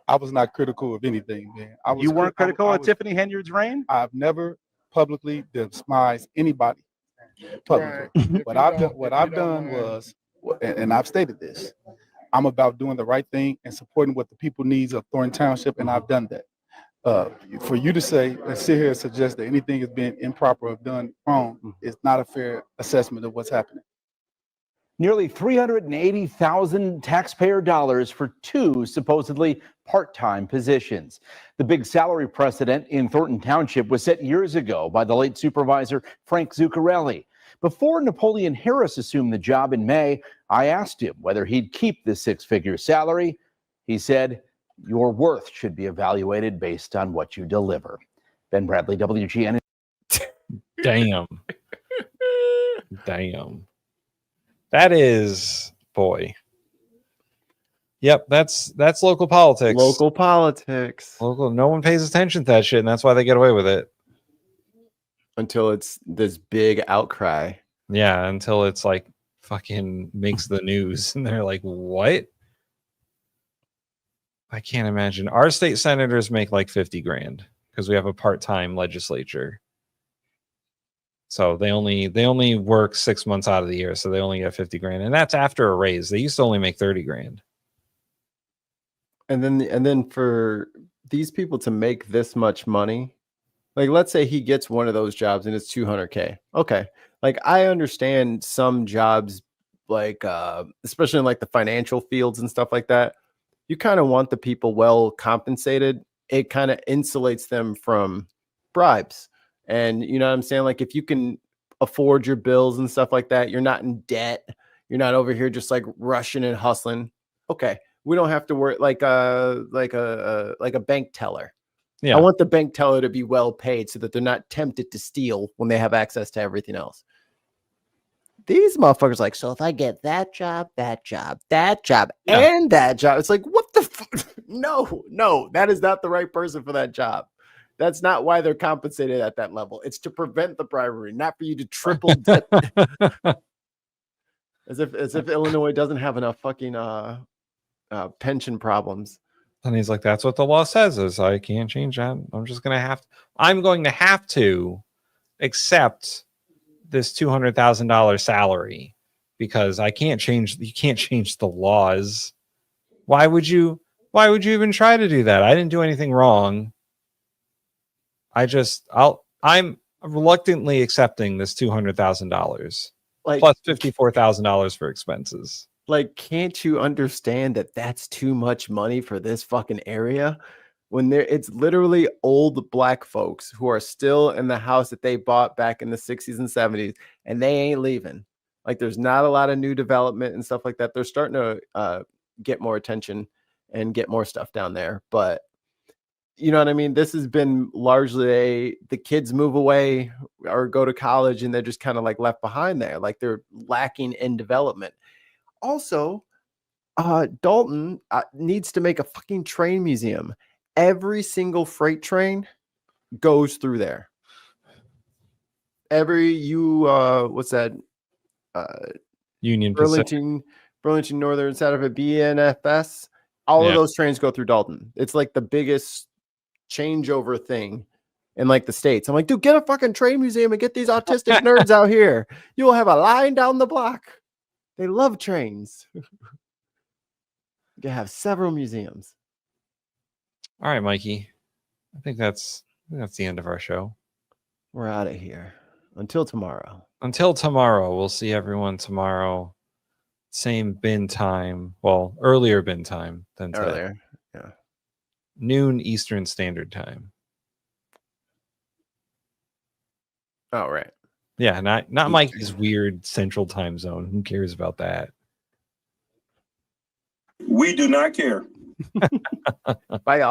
I was not critical of anything, man.
You weren't critical of Tiffany Henyard's reign?
I've never publicly despised anybody publicly. What I've done was, and I've stated this, I'm about doing the right thing and supporting what the people needs of Thornton Township, and I've done that. For you to say and sit here and suggest that anything has been improper or done wrong is not a fair assessment of what's happening.
Nearly $380,000 taxpayer dollars for 2 supposedly part-time positions. The big salary precedent in Thornton Township was set years ago by the late supervisor Frank Zuccarelli. Before Napoleon Harris assumed the job in May, I asked him whether he'd keep the 6-figure salary. He said, "Your worth should be evaluated based on what you deliver." Ben Bradley, WGN.
Damn. That is, boy. Yep, that's local politics.
Local politics.
Local. No one pays attention to that shit, and that's why they get away with it.
Until it's this big outcry.
Yeah, until it's like fucking makes the news, and they're like, "What?" I can't imagine. Our state senators make like 50 grand because we have a part-time legislature. So they only work 6 months out of the year, so they only get 50 grand, and that's after a raise. They used to only make 30 grand.
And then for these people to make this much money, like let's say he gets one of those jobs and it's 200K. Okay. Like I understand some jobs, like especially in like the financial fields and stuff like that, you kind of want the people well compensated. It kind of insulates them from bribes. And you know what I'm saying? Like if you can afford your bills and stuff like that, you're not in debt. You're not over here just like rushing and hustling. Okay. We don't have to worry like a bank teller.
Yeah.
I want the bank teller to be well paid so that they're not tempted to steal when they have access to everything else. These motherfuckers like, so if I get that job, and that job, it's like, what the fuck? No, that is not the right person for that job. That's not why they're compensated at that level. It's to prevent the bribery, not for you to triple dip. as if Illinois doesn't have enough fucking pension problems.
And he's like, that's what the law says, is I can't change that. I'm going to have to accept this $200,000 salary because you can't change the laws. Why would you even try to do that? I didn't do anything wrong. I'm reluctantly accepting this $200,000 plus $54,000 for expenses.
Like, can't you understand that that's too much money for this fucking area? When it's literally old black folks who are still in the house that they bought back in the 60s and 70s, and they ain't leaving. Like, there's not a lot of new development and stuff like that. They're starting to get more attention and get more stuff down there. But you know what I mean? This has been largely the kids move away or go to college and they're just kind of like left behind there. Like they're lacking in development. Also, Dalton needs to make a fucking train museum. Every single freight train goes through there. What's that?
Union
Burlington Northern, Santa Fe, BNFS. All of those trains go through Dalton. It's like the biggest changeover thing in like the States. I'm like, dude, get a fucking train museum and get these autistic nerds out here. You will have a line down the block. They love trains. You can have several museums.
All right, Mikey. I think that's the end of our show.
We're out of here. Until tomorrow.
We'll see everyone tomorrow. Same bin time. Well, earlier bin time than today.
Earlier. Yeah.
Noon Eastern Standard Time.
Oh, right.
Yeah, not Mikey's weird central time zone. Who cares about that?
We do not care.
Bye, y'all.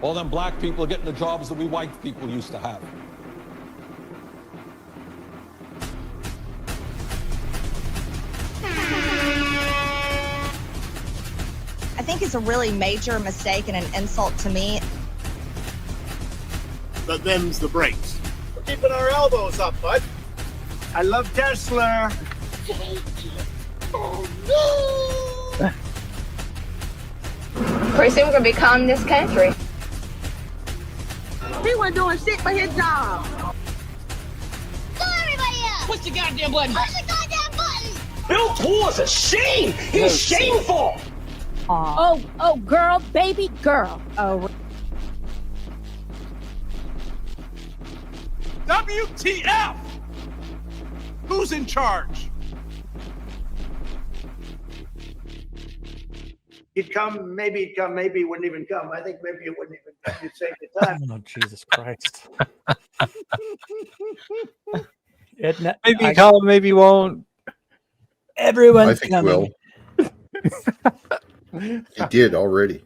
All them black people are getting the jobs that we white people used to have.
I think it's a really major mistake and an insult to me.
But them's the breaks. We're keeping our elbows up, bud. I love Tesla.
Oh, no!
Pretty soon we're gonna become this country.
He wasn't doing shit for his job.
Go everybody up!
Push the goddamn button.
Push the goddamn button!
Bill Tool is a shame. He's shameful.
Oh, girl, baby girl. Oh.
WTF? Who's in charge?
He'd come, maybe he'd come, maybe he wouldn't even come. I think maybe it wouldn't even come. You'd save the time.
Oh, Jesus Christ.
Maybe he come, maybe he won't.
Everyone's
I think he will. He did already.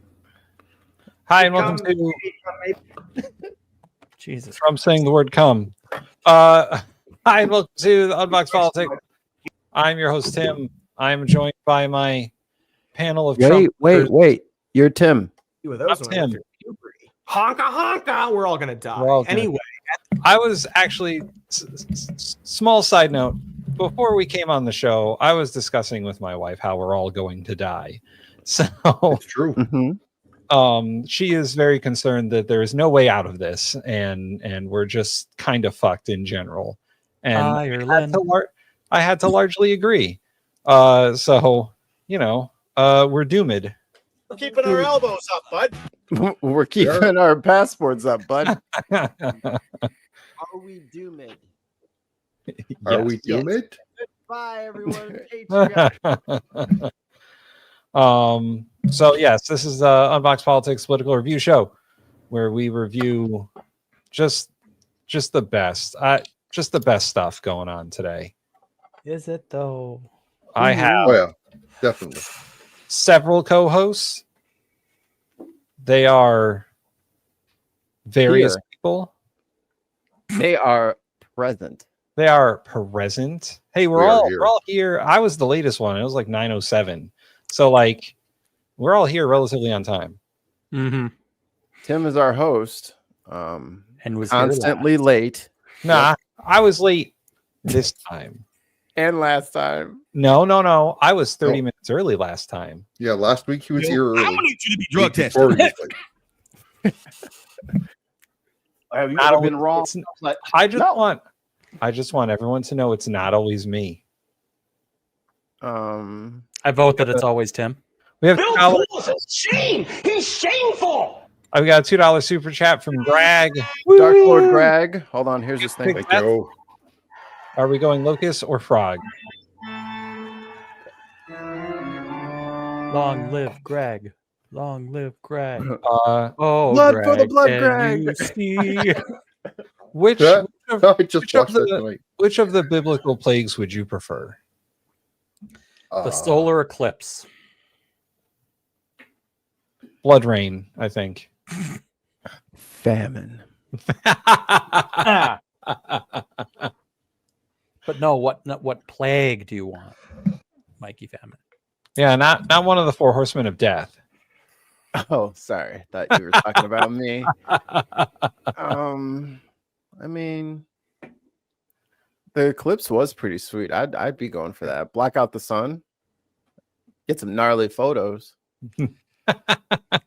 Hi, and welcome to
Jesus.
Trump saying the word come. Hi, and welcome to the Unbox Politics. I'm your host, Tim. I'm joined by my panel of Trump.
Wait. You're Tim.
I'm Tim.
Honka honka. We're all gonna die. Anyway,
I was actually small side note. Before we came on the show, I was discussing with my wife how we're all going to die. So
it's true.
She is very concerned that there is no way out of this, and we're just kind of fucked in general. And I had to largely agree. So we're doomed.
We're keeping our elbows up, bud.
We're keeping our passports up, bud.
Are we doomed?
Are we doomed?
Bye, everyone.
So yes, this is the Unbox Politics Political Review Show, where we review just the best, stuff going on today.
Is it though?
I have
definitely
several co-hosts. They are various people.
They are present.
They are present. Hey, we're all here. I was the latest one. It was like 9:07. So we're all here relatively on time.
Mm-hmm.
Tim is our host.
And was
constantly late.
Nah, I was late this time.
And last time.
No. I was 30 minutes early last time.
Yeah, last week he was here early.
I need you to be drug tested.
Have you ever been wrong?
I just want everyone to know it's not always me.
I vote that it's always Tim.
We have
Bill Tool is a shame. He's shameful.
I've got a $2 super chat from Greg.
Dark Lord Greg. Hold on, here's this thing.
Are we going locust or frog?
Long live Greg. Long live Greg.
Blood
Greg,
for the blood,
can
Greg.
you see?
Which
Which
of the biblical plagues would you prefer?
The solar eclipse.
Blood rain, I think.
Famine.
But no, what plague do you want, Mikey? Famine.
Yeah, not one of the four horsemen of death.
Oh, sorry. Thought you were talking about me. I mean, the eclipse was pretty sweet. I'd be going for that. Black out the sun. Get some gnarly photos.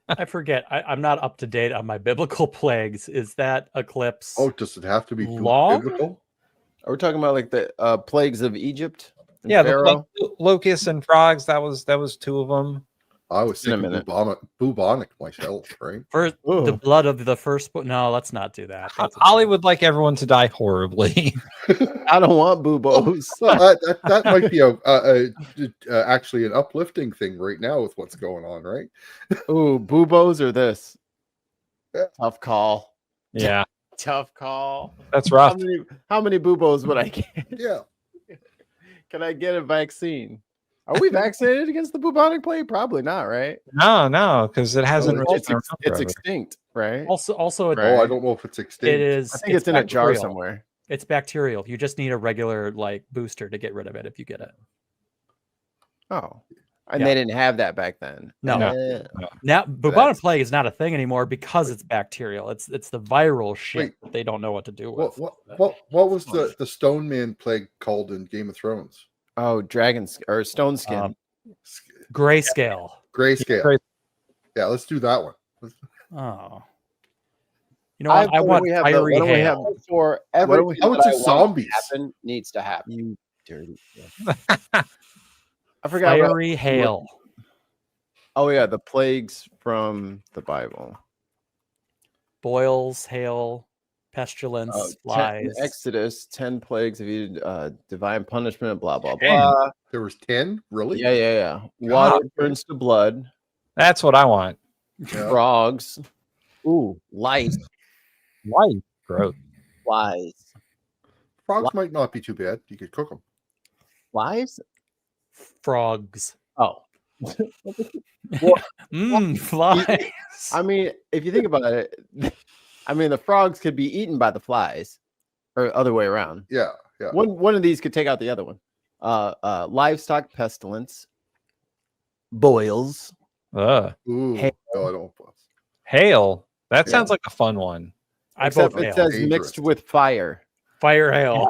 I forget. I'm not up to date on my biblical plagues. Is that eclipse?
Oh, does it have to be
long?
biblical?
Are we talking about like the plagues of Egypt?
Yeah, the locusts and frogs. That was two of them.
I was thinking bubonic myself, right?
First, the blood of the first. No, let's not do that.
Ollie would like everyone to die horribly.
I don't want buboes.
That might be actually an uplifting thing right now with what's going on, right?
Ooh, buboes or this? Tough call.
Yeah.
Tough call.
That's rough.
How many buboes would I get?
Yeah.
Can I get a vaccine? Are we vaccinated against the bubonic plague? Probably not, right?
No, because it hasn't.
It's extinct, right?
Also,
I don't know if it's extinct.
It is.
I think it's in a jar somewhere.
It's bacterial. You just need a regular booster to get rid of it if you get it.
Oh, and they didn't have that back then.
No. Now bubonic plague is not a thing anymore because it's bacterial. It's the viral shit that they don't know what to do with.
What was the Stone Man plague called in Game of Thrones?
Oh, or stone skin.
Grayscale.
Yeah, let's do that one.
Oh. You know what? I want fiery hail.
For
everything
that
zombies
needs to happen. You dirty. I forgot.
Fiery hail.
Oh yeah, the plagues from the Bible.
Boils, hail, pestilence, flies.
Exodus, 10 plagues of divine punishment, blah, blah,
Damn.
blah.
There was 10? Really?
Yeah. Water turns to blood.
That's what I want.
Frogs. Ooh, lice.
Lice. Gross.
Flies.
Frogs might not be too bad. You could cook them.
Flies?
Frogs.
Oh.
Flies.
I mean, if you think about it, I mean, the frogs could be eaten by the flies, or other way around.
Yeah.
One of these could take out the other one. Livestock pestilence, boils.
Ooh,
hail.
no, I don't.
Hail. That sounds like a fun one.
Except it says mixed with fire.
Fire hail.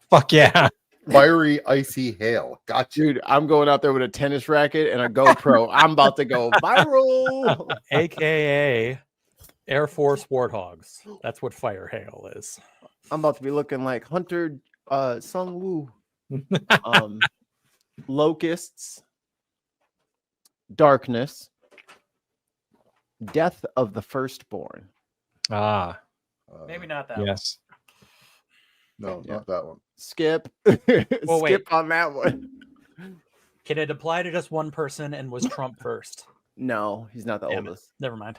Fuck yeah.
Fiery, icy hail. Gotcha.
Dude, I'm going out there with a tennis racket and a GoPro. I'm about to go viral.
AKA Air Force Warthogs. That's what fire hail is.
I'm about to be looking like Hunter Sung Woo. Locusts, darkness, death of the firstborn.
Maybe not that one.
Yes.
No, not that one.
Skip.
Well, wait.
Skip on that one.
Can it apply to just one person and was Trump first?
No, he's not the oldest.
Never mind.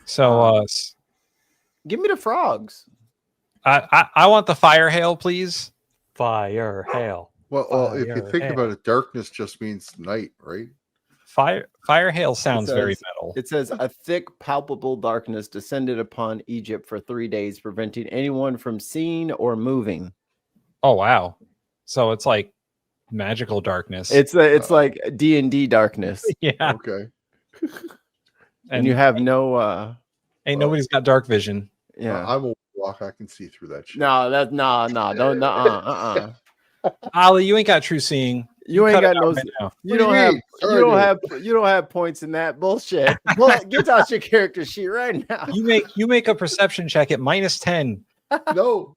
So
give me the frogs.
I want the fire hail, please.
Fire hail.
Well, if you think about it, darkness just means night, right?
Fire hail sounds very metal.
It says a thick, palpable darkness descended upon Egypt for 3 days, preventing anyone from seeing or moving.
Oh wow! So it's like magical darkness.
It's like D&D darkness.
Yeah.
Okay.
And you have no.
Ain't nobody's got dark vision.
Yeah.
I'm a walk. I can see through that shit.
No, that's don't.
Ollie, you ain't got true seeing.
You ain't
cut
got
it
no.
out right now.
You don't have points in that bullshit. Well, get out your character sheet right now.
You make a perception check at -10.
No.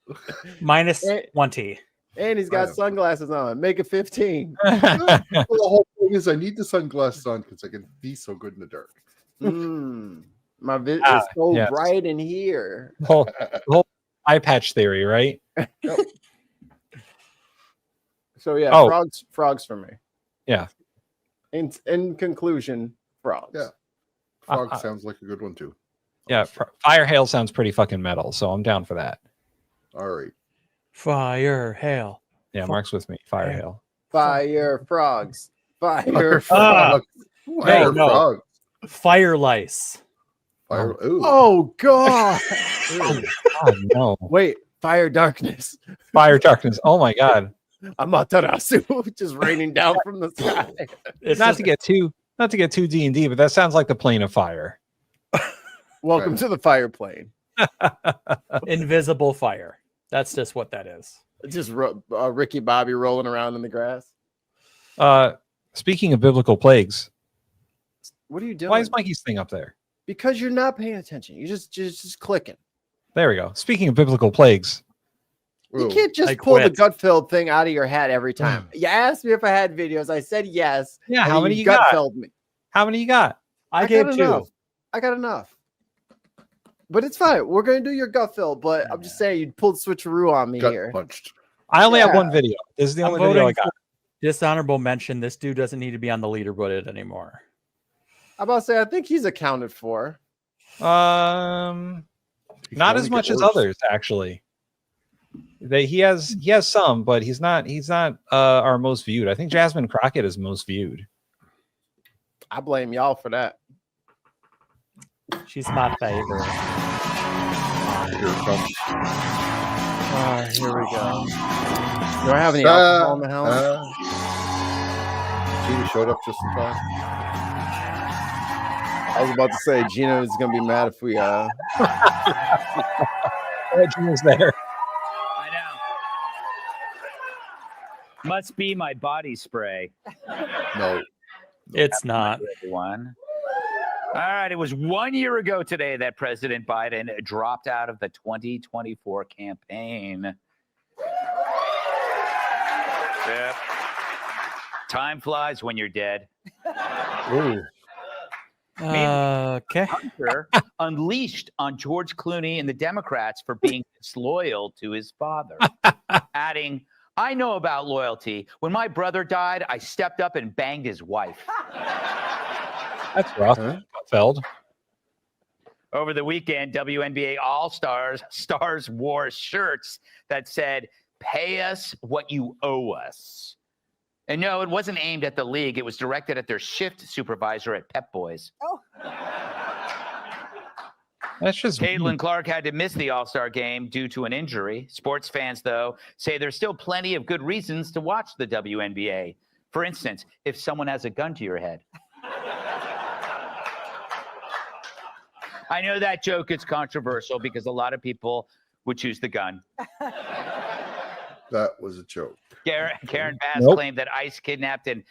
-20.
And he's got sunglasses on. Make it 15.
Well, the whole thing is I need the sunglasses on because I can be so good in the dark.
My vision is so bright in here.
The whole eye patch theory, right?
So yeah, frogs for me.
Yeah.
In conclusion, frogs.
Yeah. Frog sounds like a good one too.
Yeah, fire hail sounds pretty fucking metal, so I'm down for that.
All right.
Fire hail.
Yeah, Mark's with me. Fire hail.
Fire frogs. Fire
frogs.
Hey, no. Fire lice.
Fire.
Oh god.
Oh, God, no.
Wait, fire darkness.
Fire darkness. Oh my god.
Amaterasu just raining down from the sky.
It's not to get too D&D, but that sounds like the plane of fire.
Welcome to the fire plane.
Invisible fire. That's just what that is.
Just Ricky Bobby rolling around in the grass.
Speaking of biblical plagues,
what are you doing?
Why is Mikey's thing up there?
Because you're not paying attention. You're just clicking.
There we go. Speaking of biblical plagues,
you can't just pull the gut filled thing out of your hat every time. You asked me if I had videos. I said yes.
Yeah, how many you got?
Filled me.
How many you got?
I gave
got
2.
Enough. I got enough. But it's fine. We're gonna do your gut fill. But I'm just saying you pulled switcheroo on me here.
Punched.
I only have one video. This is the only video I got.
Dishonorable mention. This dude doesn't need to be on the leaderboard anymore.
I'm about to say I think he's accounted for.
Not as much as others actually. He has some, but he's not our most viewed. I think Jasmine Crockett is most viewed.
I blame y'all for that.
She's my favorite.
Here it comes.
Here we go. Do I have any alcohol in the house?
Gina showed up just in time.
I was about to say Gina is gonna be mad if we
Gina's there.
I know. Must be my body spray.
No.
It's not.
Everyone. All right. It was 1 year ago today that President Biden dropped out of the 2024 campaign. Yep. Time flies when you're dead.
Ooh.
Okay.
Hunter unleashed on George Clooney and the Democrats for being disloyal to his father, adding, "I know about loyalty. When my brother died, I stepped up and banged his wife."
That's rough. Feld.
Over the weekend, WNBA Stars wore shirts that said, "Pay us what you owe us." And no, it wasn't aimed at the league. It was directed at their shift supervisor at Pep Boys.
Oh.
That's just
Caitlin Clark had to miss the All-Star game due to an injury. Sports fans, though, say there's still plenty of good reasons to watch the WNBA. For instance, if someone has a gun to your head. I know that joke is controversial because a lot of people would choose the gun.
That was a joke.
Karen Bass claimed that ICE kidnapped an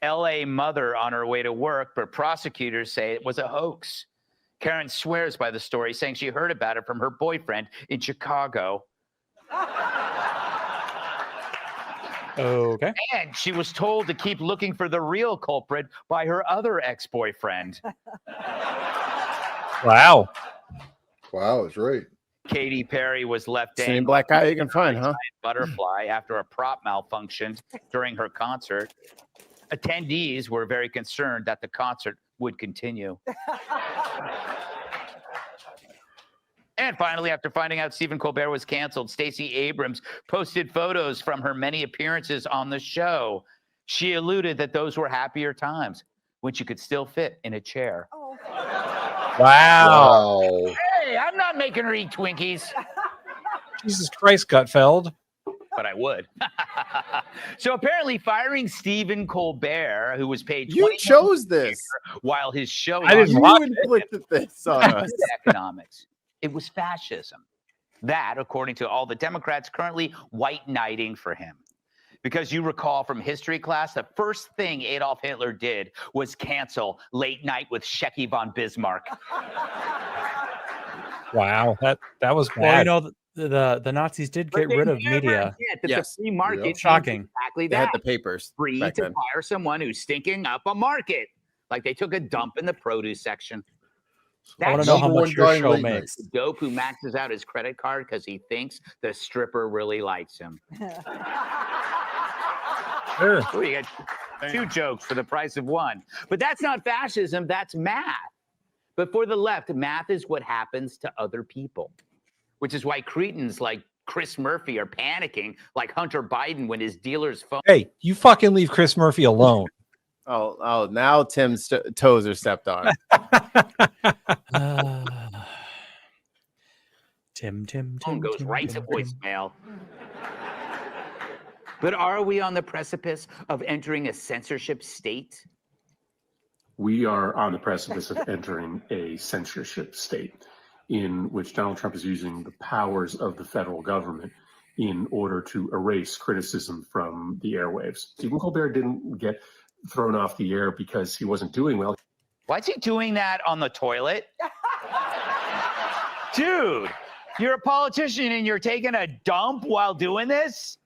L.A. mother on her way to work, but prosecutors say it was a hoax. Karen swears by the story, saying she heard about it from her boyfriend in Chicago.
Okay.
And she was told to keep looking for the real culprit by her other ex-boyfriend.
Wow.
Wow, that's right.
Katy Perry was left
Same black guy you can find, huh?
Butterfly after a prop malfunctioned during her concert. Attendees were very concerned that the concert would continue. And finally, after finding out Stephen Colbert was canceled, Stacey Abrams posted photos from her many appearances on the show. She alluded that those were happier times when she could still fit in a chair.
Oh.
Wow.
Hey, I'm not making her eat Twinkies.
Jesus Christ, Gutfeld.
But I would. So apparently firing Stephen Colbert, who was paid
You chose this
while his show
I didn't watch inflicted this on us.
economics. It was fascism. That, according to all the Democrats currently white knighting for him. Because you recall from history class, the first thing Adolf Hitler did was cancel Late Night with Shecky von Bismarck.
Wow, that was bad.
Well, you know, the Nazis did get rid of media.
The free market means
Shocking.
exactly
They
that.
had the papers.
Free
back
to
then.
fire someone who's stinking up a market. Like they took a dump in the produce section.
I want to know how much your show makes.
The dope who maxes out his credit card because he thinks the stripper really likes him.
Sure.
Ooh, you got two jokes for the price of one. But that's not fascism, that's math. But for the left, math is what happens to other people, which is why cretins like Chris Murphy are panicking like Hunter Biden when his dealer's phone.
Hey, you fucking leave Chris Murphy alone.
Oh, now Tim's toes are stepped on.
Tim
phone goes right to voicemail. But are we on the precipice of entering a censorship state?
We are on the precipice of entering a censorship state in which Donald Trump is using the powers of the federal government in order to erase criticism from the airwaves. Stephen Colbert didn't get thrown off the air because he wasn't doing well.
Why's he doing that on the toilet? Dude, you're a politician and you're taking a dump while doing this?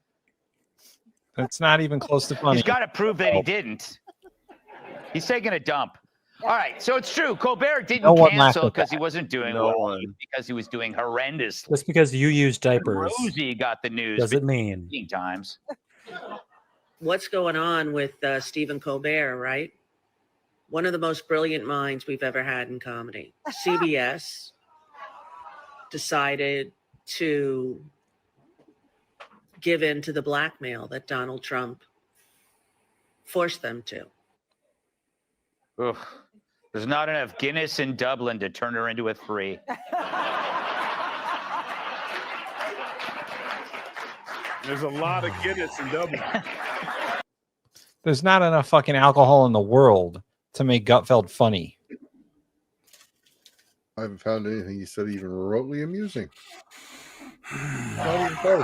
That's not even close to funny.
He's got to prove that he didn't. He's taking a dump. All right, so it's true. Colbert didn't cancel because he wasn't doing well, because he was doing horrendously.
Just because you use diapers,
Rosie got the news.
does it mean?
Times.
What's going on with Stephen Colbert, right? One of the most brilliant minds we've ever had in comedy. CBS decided to give in to the blackmail that Donald Trump forced them to.
Ugh. There's not enough Guinness in Dublin to turn her into a 3.
There's a lot of Guinness in Dublin.
There's not enough fucking alcohol in the world to make Gutfeld funny.
I haven't found anything he said even remotely amusing. Not even close.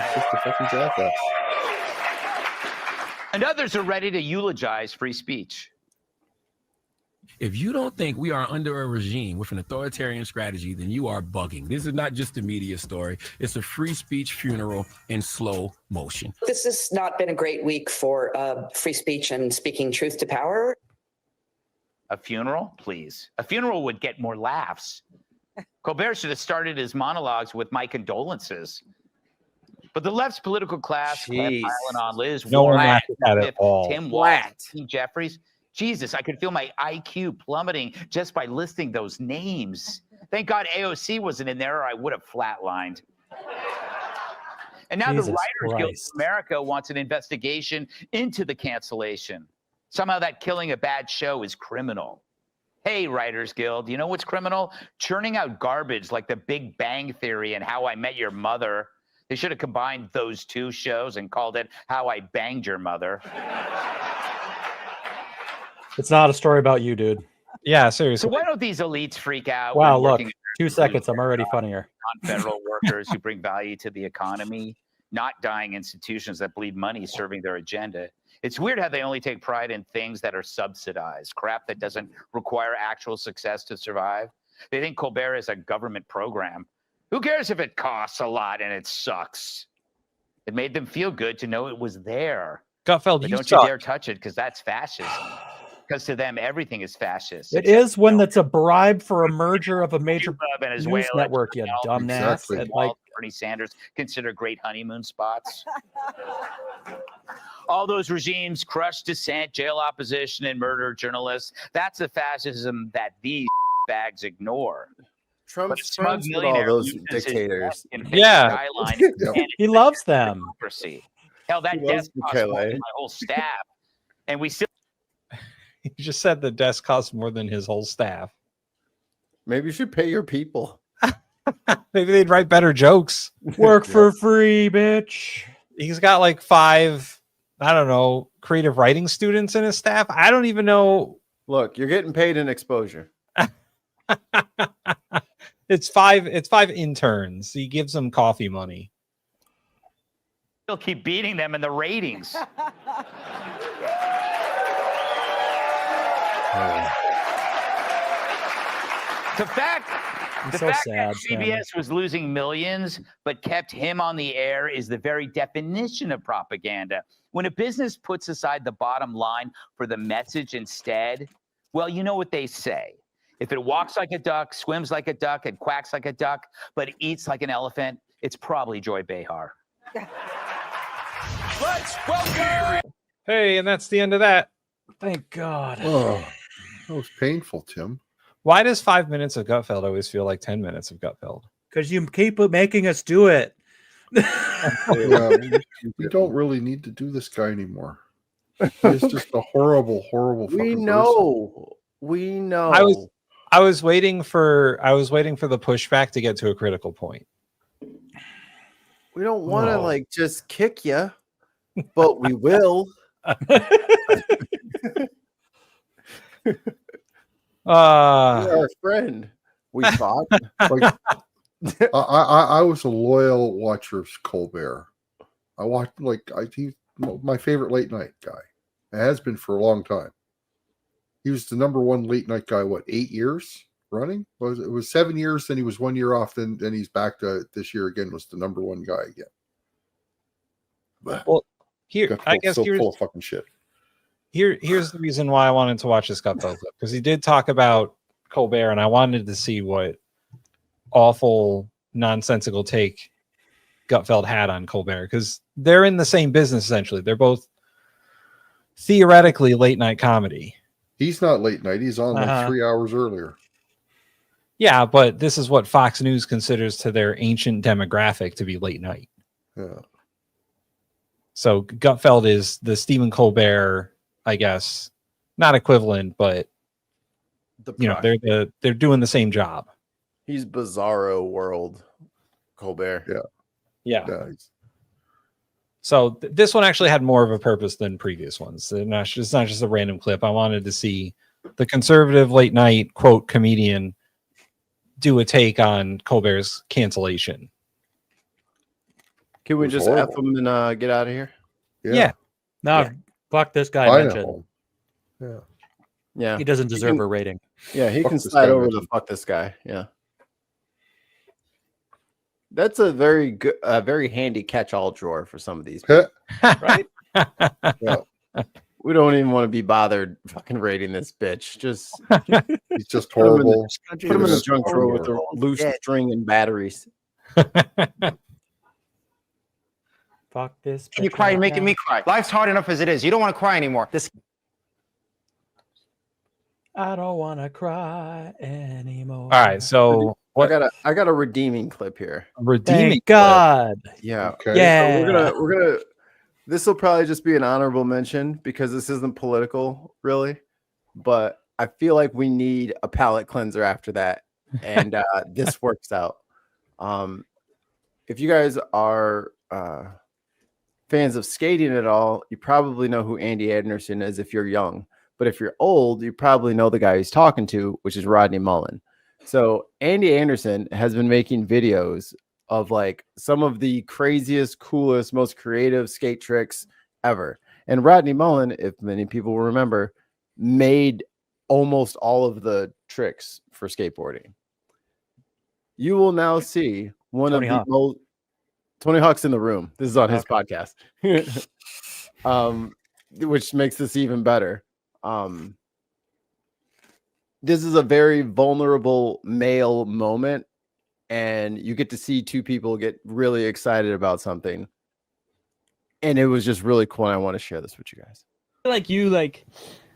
He's just a fucking jackass.
And others are ready to eulogize free speech.
If you don't think we are under a regime with an authoritarian strategy, then you are bugging. This is not just a media story. It's a free speech funeral in slow motion.
This has not been a great week for free speech and speaking truth to power.
A funeral? Please. A funeral would get more laughs. Colbert should have started his monologues with my condolences. But the left's political class kept piling on Liz
No one
Warren,
laughed at it at all.
Tim Walz, Tim Jeffries. Jesus, I could feel my IQ plummeting just by listing those names. Thank God AOC wasn't in there or I would have flatlined. And now
Jesus
the Writers Guild
Christ.
of America wants an investigation into the cancellation. Somehow that killing a bad show is criminal. Hey, Writers Guild, you know what's criminal? Churning out garbage like The Big Bang Theory and How I Met Your Mother. They should have combined those two shows and called it How I Banged Your Mother.
It's not a story about you, dude.
Yeah,
So
seriously.
why don't these elites freak out?
Wow,
when
look,
working
2 seconds. I'm already funnier.
non-federal workers who bring value to the economy, not dying institutions that bleed money serving their agenda? It's weird how they only take pride in things that are subsidized, crap that doesn't require actual success to survive. They think Colbert is a government program. Who cares if it costs a lot and it sucks? It made them feel good to know it was there.
Gutfeld,
But
you
don't
suck.
you dare touch it because that's fascism. Because to them, everything is fascist.
It is when that's a bribe for a merger of a major
Venezuela,
news network, you dumbass.
Exactly.
And, like,
Bernie Sanders consider great honeymoon spots. All those regimes crush dissent, jail opposition, and murder journalists. That's the fascism that these bags ignore.
Trump's friends with all those dictators.
Yeah.
He loves them.
Democracy. Hell, that
He loves
death cost more
Bukele.
than my whole staff. And we still
He just said the desk costs more than his whole staff.
Maybe you should pay your people.
Maybe they'd write better jokes.
Work for free, bitch.
He's got like 5, I don't know, creative writing students in his staff. I don't even know.
Look, you're getting paid in exposure.
It's 5 interns. He gives them coffee money.
keep beating them in the ratings. The fact
so
that
sad,
CBS was losing millions but kept him on the air is the very definition of propaganda. When a business puts aside the bottom line for the message instead, well, you know what they say. If it walks like a duck, swims like a duck, and quacks like a duck, but eats like an elephant, it's probably Joy Behar.
Let's welcome.
Hey, and that's the end of that.
Thank God.
Oh, that was painful, Tim.
Why does 5 minutes of Gutfeld always feel like 10 minutes of Gutfeld?
Because you keep making us do it.
Yeah, we don't really need to do this guy anymore. He's just a horrible, horrible.
We
fucking
know. We know.
I was waiting for the pushback to get to a critical point.
We don't want to like just kick you, but we will. You're our friend. We thought.
Like, I was a loyal watcher of Colbert. I watched he's my favorite late night guy. It has been for a long time. He was the number one late night guy. What, 8 years running? It was 7 years. Then he was 1 year off. Then he's back to this year again. Was the number one guy again. But
well, here I guess
so
here's
full of fucking shit.
Here's the reason why I wanted to watch this Gutfeld clip, because he did talk about Colbert, and I wanted to see what awful, nonsensical take Gutfeld had on Colbert, because they're in the same business essentially. They're both theoretically late night comedy.
He's not late night. He's on like 3 hours earlier.
Yeah, but this is what Fox News considers to their ancient demographic to be late night.
Yeah.
So Gutfeld is the Stephen Colbert, I guess, not equivalent, but they're doing the same job.
He's Bizarro World Colbert.
Yeah.
Nice.
So this one actually had more of a purpose than previous ones. It's not just a random clip. I wanted to see the conservative late night quote comedian do a take on Colbert's cancellation.
Can we just F him and get out of here?
Yeah.
No, fuck this guy.
Yeah.
Yeah,
He doesn't deserve a rating.
Yeah, he
Fuck
can
this
slide
guy,
over
Richie.
the fuck this guy. Yeah, that's a very good, very handy catch-all drawer for some of these people, right?
Yeah.
We don't even want to be bothered fucking rating this bitch. Just
He's just
put him in
horrible.
the, put him in the
Just
junk drawer with the
horrible.
loose string and batteries.
Fuck this.
And you cry, you're making me cry. Life's hard enough as it is. You don't want to cry anymore. This.
I don't want to cry anymore.
All right, so
I got a redeeming clip here.
Redeeming
Thank God.
Yeah.
Okay.
Yeah.
So we're gonna this will probably just be an honorable mention because this isn't political, really. But I feel like we need a palate cleanser after that. And this works out. If you guys are fans of skating at all, you probably know who Andy Anderson is if you're young. But if you're old, you probably know the guy he's talking to, which is Rodney Mullen. So Andy Anderson has been making videos of like some of the craziest, coolest, most creative skate tricks ever. And Rodney Mullen, if many people will remember, made almost all of the tricks for skateboarding. You will now see one
Tony
of
Hawk.
the most Tony Hawk's in the room. This is on his podcast. Which makes this even better. This is a very vulnerable male moment, and you get to see two people get really excited about something. And it was just really cool. And I want to share this with you guys.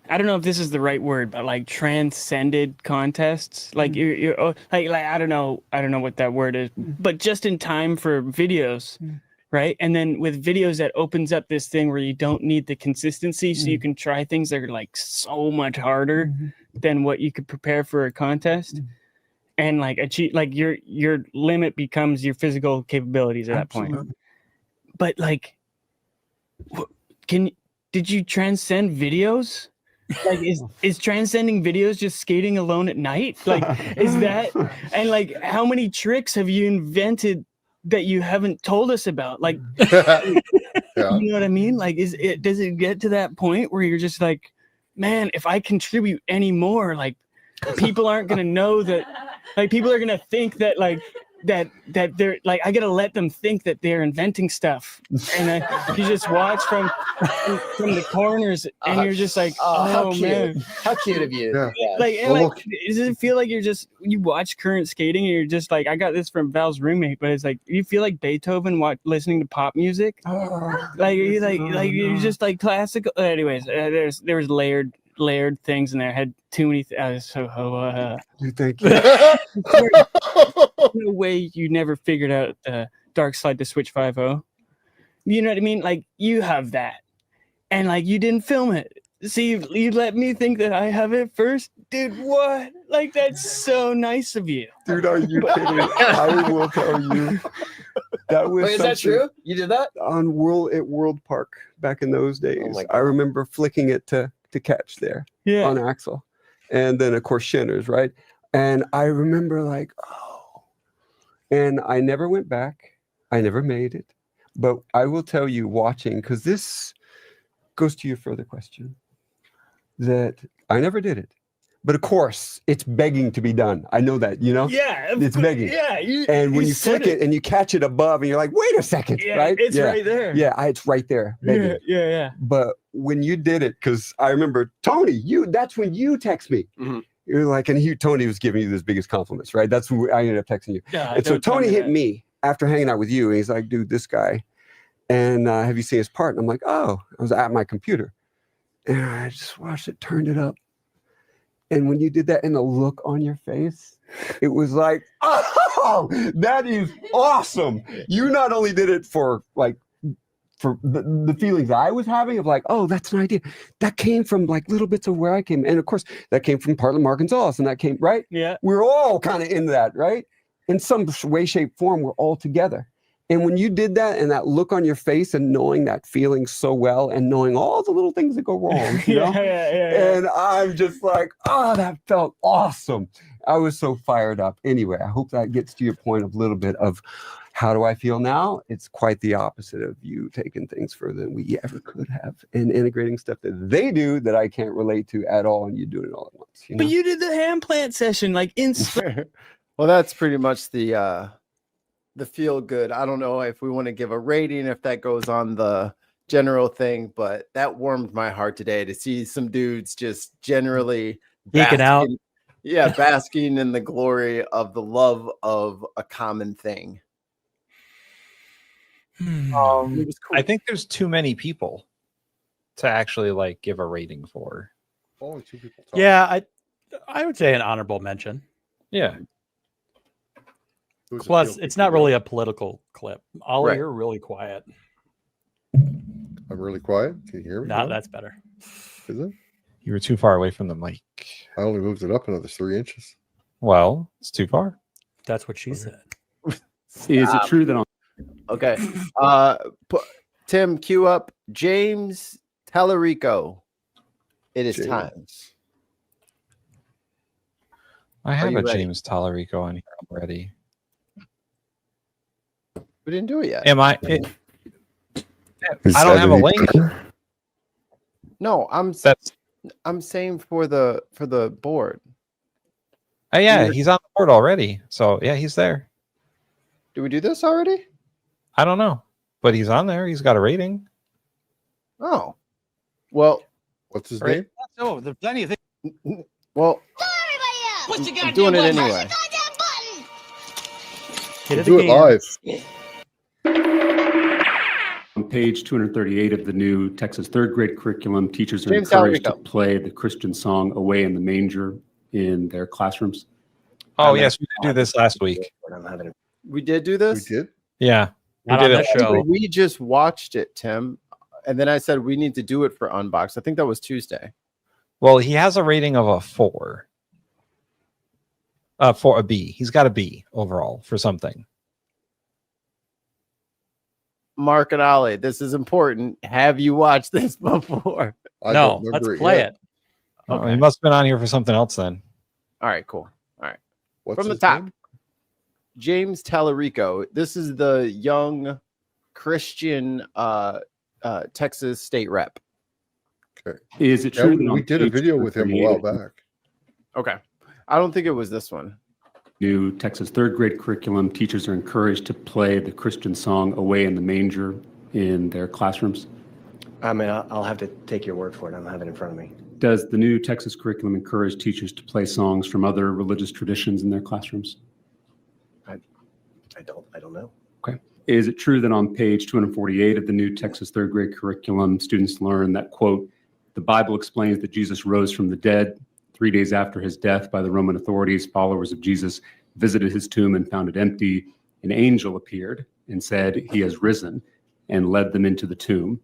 I don't know if this is the right word, but like transcended contests. Like you're like I don't know what that word is, but just in time for videos, right? And then with videos, that opens up this thing where you don't need the consistency, so you can try things that are like so much harder than what you could prepare for a contest. And like achieve, like your limit becomes your physical capabilities at that point. But like, did you transcend videos? Like is transcending videos just skating alone at night? Like is that, and like how many tricks have you invented that you haven't told us about? Like you know what I mean? Like does it get to that point where you're just like, man, if I contribute any more, like people aren't gonna know that, like people are gonna think that like that they're like, I gotta let them think that they're inventing stuff, and you just watch from the corners, and you're just like,
how cute.
man,
How cute of you.
Yeah.
like, and does it feel like you watch current skating and you're just like, I got this from Val's roommate, but it's like you feel like Beethoven listening to pop music, like you're just like classical. Anyways, there was layered things in there. I had too many.
You think?
No way you never figured out the dark slide to switch 5.0. You know what I mean? Like you have that, and like you didn't film it. See, you let me think that I have it first, dude. What? Like that's so nice of you,
dude. Are you kidding? I will tell you. That was.
Wait, is that true? You did that
on World Park back in those days. Oh I remember flicking it to catch there on Axel, and then of course Shinners, right? And I remember like, and I never went back. I never made it, but I will tell you, watching, because this goes to your further question, that I never did it. But of course, it's begging to be done. I know that, you know?
Yeah.
It's begging.
Yeah.
And when you flick it and you catch it above and you're like, wait a second, right?
It's right there.
Yeah, it's right there. Begging.
Yeah.
But when you did it, because I remember, Tony, that's when you text me. You're like, and Tony was giving you his biggest compliments, right? That's when I ended up texting you.
Yeah,
and so Tony hit me after hanging out with you. And he's like, dude, this guy. And have you seen his part? And I'm like, oh, I was at my computer. And I just watched it, turned it up. And when you did that and the look on your face, it was like, oh, that is awesome. You not only did it for the feelings I was having of like, oh, that's an idea. That came from like little bits of where I came. And of course, that came from Parkland, Arkansas. And that came, right?
Yeah.
We're all kind of in that, right? In some way, shape, form, we're all together. And when you did that and that look on your face and knowing that feeling so well and knowing all the little things that go wrong, you know? And I'm just like, oh, that felt awesome. I was so fired up. Anyway, I hope that gets to your point of a little bit of How do I feel now? It's quite the opposite of you taking things further than we ever could have and integrating stuff that they do that I can't relate to at all, and you do it all at once. You know?
But you did the hand plant session like in.
Well, that's pretty much the feel good. I don't know if we want to give a rating if that goes on the general thing, but that warmed my heart today to see some dudes just generally
geeking out.
Yeah, basking in the glory of the love of a common thing. It was cool.
I think there's too many people to actually like give a rating for.
Only 2 people talking.
Yeah, I would say an honorable mention.
Yeah.
Plus, it's not really a political clip. Ollie,
Right.
you're really quiet.
I'm really quiet. Can you hear me?
No, that's better.
Is it?
You were too far away from the mic.
I only moved it up another 3 inches.
Well, it's too far.
That's what she said.
Is it true that on
Okay. Tim, cue up James Tallarico. It is
James.
time.
I have
you
a
ready?
James Tallarico on here already.
We didn't do it yet.
Am I? I don't have a link.
No, I'm saying for the board.
Oh yeah, he's on the board already. So yeah, he's there.
Did we do this already?
I don't know, but he's on there. He's got a rating.
Oh, well,
what's his
Right.
name?
No, there's plenty of things.
Well, I'm doing it anyway.
Do it live.
On page 238 of the new Texas third grade curriculum, teachers are
James
encouraged to
Tallarico.
play the Christian song "Away in the Manger" in their classrooms.
Oh yes, we did do this last week.
We did do this.
We did.
Yeah, we
Not
did
on
it.
this show.
We just watched it, Tim, and then I said we need to do it for Unbox. I think that was Tuesday.
Well, he has a rating of a 4. For a B. He's got a B overall for something.
Mark and Ollie, this is important. Have you watched this before?
I
No,
don't
let's
remember
play
yet.
it.
Oh, he must have been on here for something else then.
All right, cool. All right.
What's
From the
his
top,
name?
James Tallarico. This is the young Christian Texas state rep.
Okay.
Is it
Yeah,
true that
we
on
did a
page
video with him a while
238
back.
Okay. I don't think it was this one.
New Texas third grade curriculum, teachers are encouraged to play the Christian song "Away in the Manger" in their classrooms?
I mean, I'll have to take your word for it. I don't have it in front of me.
Does the new Texas curriculum encourage teachers to play songs from other religious traditions in their classrooms?
I don't know.
Okay. Is it true that on page 248 of the new Texas third grade curriculum, students learn that, quote, the Bible explains that Jesus rose from the dead. 3 days after his death by the Roman authorities, followers of Jesus visited his tomb and found it empty. An angel appeared and said, he has risen, and led them into the tomb.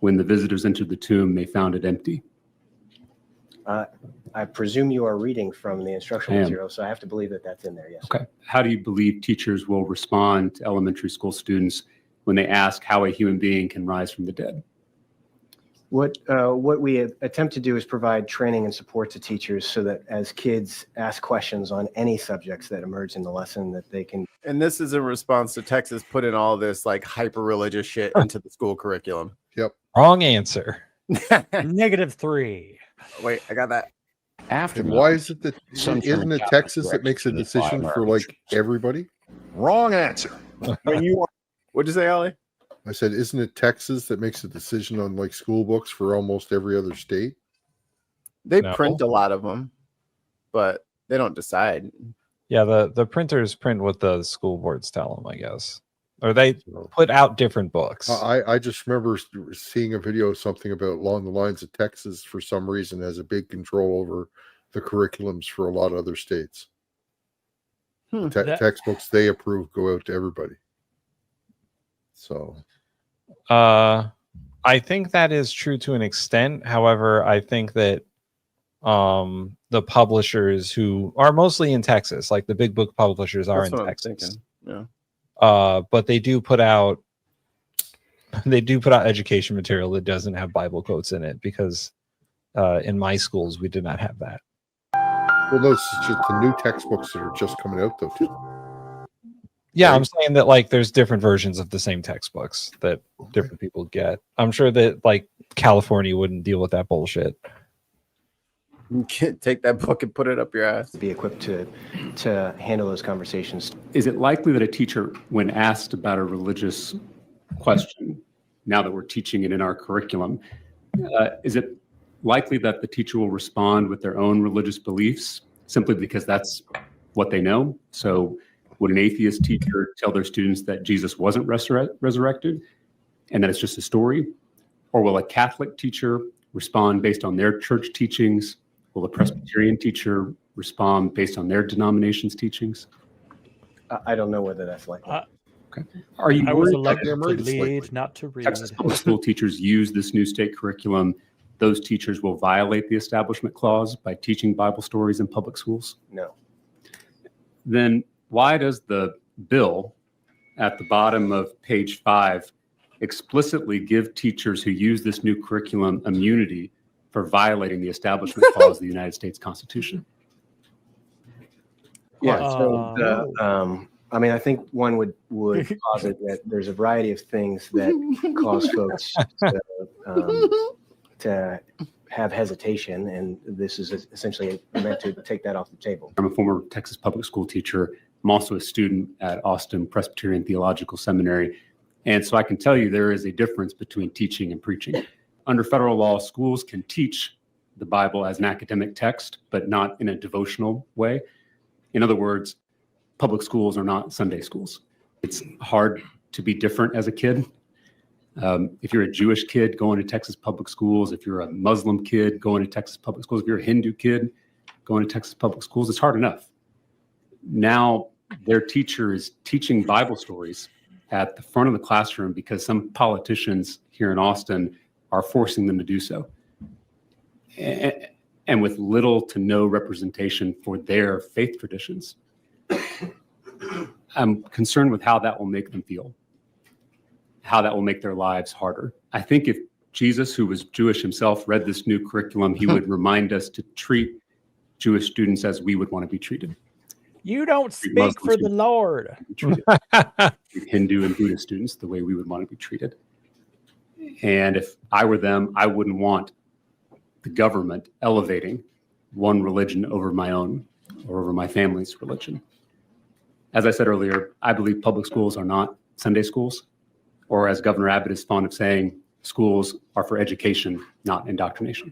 When the visitors entered the tomb, they found it empty.
I presume you are reading from the
I
instructional
am.
material, so I have to believe that that's in there. Yes.
Okay. How do you believe teachers will respond to elementary school students when they ask how a human being can rise from the dead?
What we attempt to do is provide training and support to teachers so that as kids ask questions on any subjects that emerge in the lesson, that they can.
And this is in response to Texas putting all this like hyper religious shit into the school curriculum.
Yep.
Wrong answer.
-3.
Wait, I got that.
And why is it that isn't it Texas that makes a decision for like everybody?
Wrong answer. When you are
What'd you say, Ollie?
I said, isn't it Texas that makes a decision on like school books for almost every other state?
They
No.
print a lot of them, but they don't decide.
Yeah, the printers print what the school boards tell them, I guess. Or they put out different books.
I just remember seeing a video of something about along the lines of Texas for some reason has a big control over the curriculums for a lot of other states. Textbooks they approve go out to everybody. So
I think that is true to an extent. However, I think that the publishers who are mostly in Texas, like the big book publishers are
That's
in
what I'm
Texas.
thinking. Yeah.
But they do put out education material that doesn't have Bible quotes in it because in my schools we did not have that.
well, no, it's just the new textbooks that are just coming out though too.
Yeah, I'm saying that like there's different versions of the same textbooks that different people get. I'm sure that like California wouldn't deal with that bullshit.
You can't take that book and put it up your ass.
Be equipped to handle those conversations.
Is it likely that a teacher, when asked about a religious question, now that we're teaching it in our curriculum, is it likely that the teacher will respond with their own religious beliefs simply because that's what they know? So would an atheist teacher tell their students that Jesus wasn't resurrected and that it's just a story? Or will a Catholic teacher respond based on their church teachings? Will a Presbyterian teacher respond based on their denomination's teachings?
I don't know whether that's likely.
Okay. Are you
I was
worried
elected
that
to lead, not to read.
Texas public school teachers use this new state curriculum? Those teachers will violate the Establishment Clause by teaching Bible stories in public schools?
No.
Then why does the bill at the bottom of page 5 explicitly give teachers who use this new curriculum immunity for violating the Establishment Clause of the United States Constitution?
Yeah. So, I mean, I think one would posit that there's a variety of things that cause folks to have hesitation, and this is essentially meant to take that off the table.
I'm a former Texas public school teacher. I'm also a student at Austin Presbyterian Theological Seminary. And so I can tell you there is a difference between teaching and preaching. Under federal law, schools can teach the Bible as an academic text, but not in a devotional way. In other words, public schools are not Sunday schools. It's hard to be different as a kid. If you're a Jewish kid going to Texas public schools, if you're a Muslim kid going to Texas public schools, if you're a Hindu kid going to Texas public schools, it's hard enough. Now their teacher is teaching Bible stories at the front of the classroom because some politicians here in Austin are forcing them to do so. And with little to no representation for their faith traditions. I'm concerned with how that will make them feel, how that will make their lives harder. I think if Jesus, who was Jewish himself, read this new curriculum, he would remind us to treat Jewish students as we would want to be treated.
You don't speak for the Lord.
Treat Hindu and Buddhist students the way we would want to be treated. And if I were them, I wouldn't want the government elevating one religion over my own or over my family's religion. As I said earlier, I believe public schools are not Sunday schools, or as Governor Abbott is fond of saying, schools are for education, not indoctrination.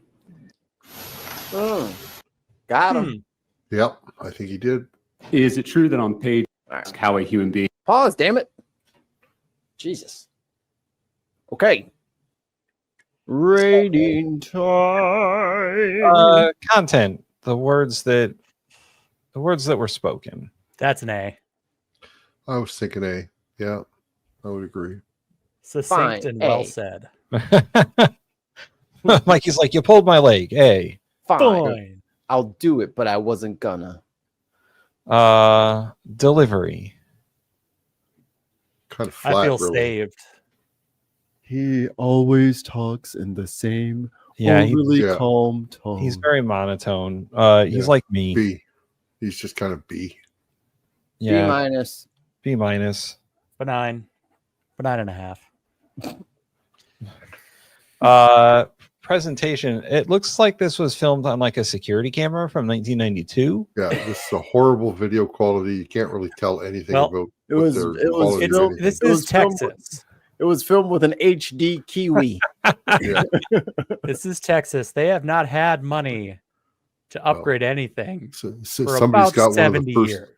Got him.
Yep, I think he did.
Is it true that on page how a human being...
Pause, damn it. Jesus. Okay. Rating time.
Content. The words that were spoken.
That's an A.
I was thinking A. Yeah, I would agree.
Succinct and well said.
Mikey's like, you pulled my leg. A.
Fine. I'll do it, but I wasn't gonna.
Delivery.
Kind of flat.
I feel
really.
saved.
He always talks in the same
really
calm tone.
He's very monotone. He's like me.
B. He's just kind of B.
Yeah.
B minus.
B minus.
Benign. 9.5.
Presentation. It looks like this was filmed on like a security camera from 1992.
Yeah, this is a horrible video quality. You can't really tell anything about
it was
This is Texas.
It was filmed with an HD Kiwi.
This is Texas. They have not had money to upgrade anything
so
for
somebody's
about
got
70
one of the first,
years.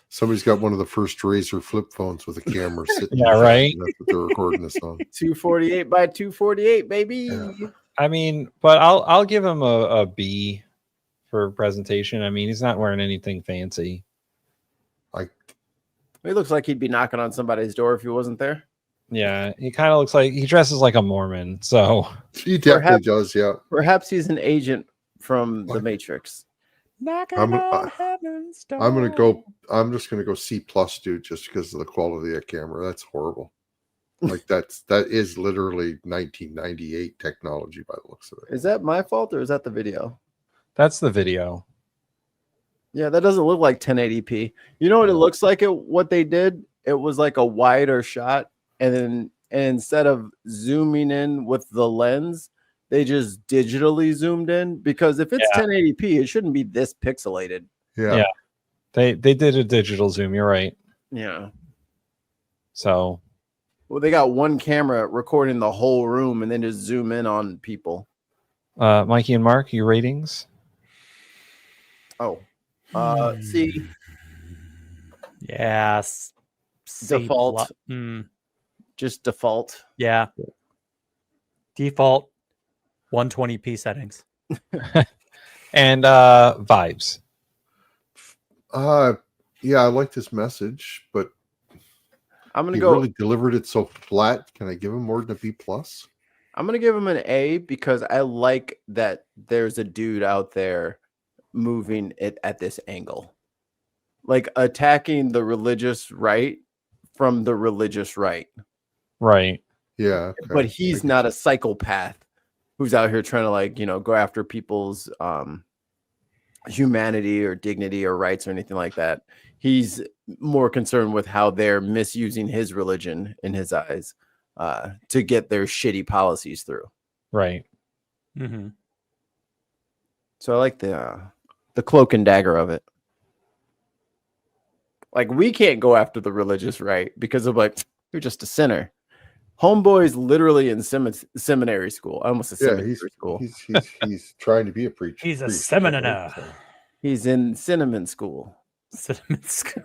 Somebody's got one of the first Razr flip phones with a camera sitting.
Yeah, right.
That's what they're recording this on.
248 by 248, baby.
Yeah.
I mean, but I'll give him a B for presentation. I mean, he's not wearing anything fancy.
He looks like he'd be knocking on somebody's door if he wasn't there.
Yeah, he kind of looks like he dresses like a Mormon. So
he definitely does. Yeah,
perhaps he's an agent from the Matrix.
I'm just gonna go C plus, dude, just because of the quality of that camera. That's horrible. Like that is literally 1998 technology by the looks of it.
Is that my fault or is that the video?
That's the video.
Yeah, that doesn't look like 1080p. You know what it looks like? What they did it was like a wider shot, and instead of zooming in with the lens, they just digitally zoomed in, because if it's 1080p, it shouldn't be this pixelated.
Yeah. They did a digital zoom. You're right.
Yeah.
So,
well, they got one camera recording the whole room and then just zoom in on people.
Mikey and Mark, your ratings?
Oh, C.
Yes.
Default. Just default.
Yeah. Default 120p settings.
And vibes.
Yeah, I like this message, but
I'm gonna
he
go.
really delivered it so flat. Can I give him more than a B plus?
I'm gonna give him an A because I like that there's a dude out there moving it at this angle, like attacking the religious right from the religious right.
Right.
Yeah. Okay.
But he's not a psychopath who's out here trying to, like, you know, go after people's humanity or dignity or rights or anything like that. He's more concerned with how they're misusing his religion in his eyes to get their shitty policies through.
Right.
Mm-hmm.
So I like the cloak and dagger of it. Like, we can't go after the religious right because of, like, you're just a sinner. Homeboy's literally in seminary school. I almost said seminary school.
He's trying to be a preacher.
He's a seminary.
He's in cinnamon school.
Cinnamon school.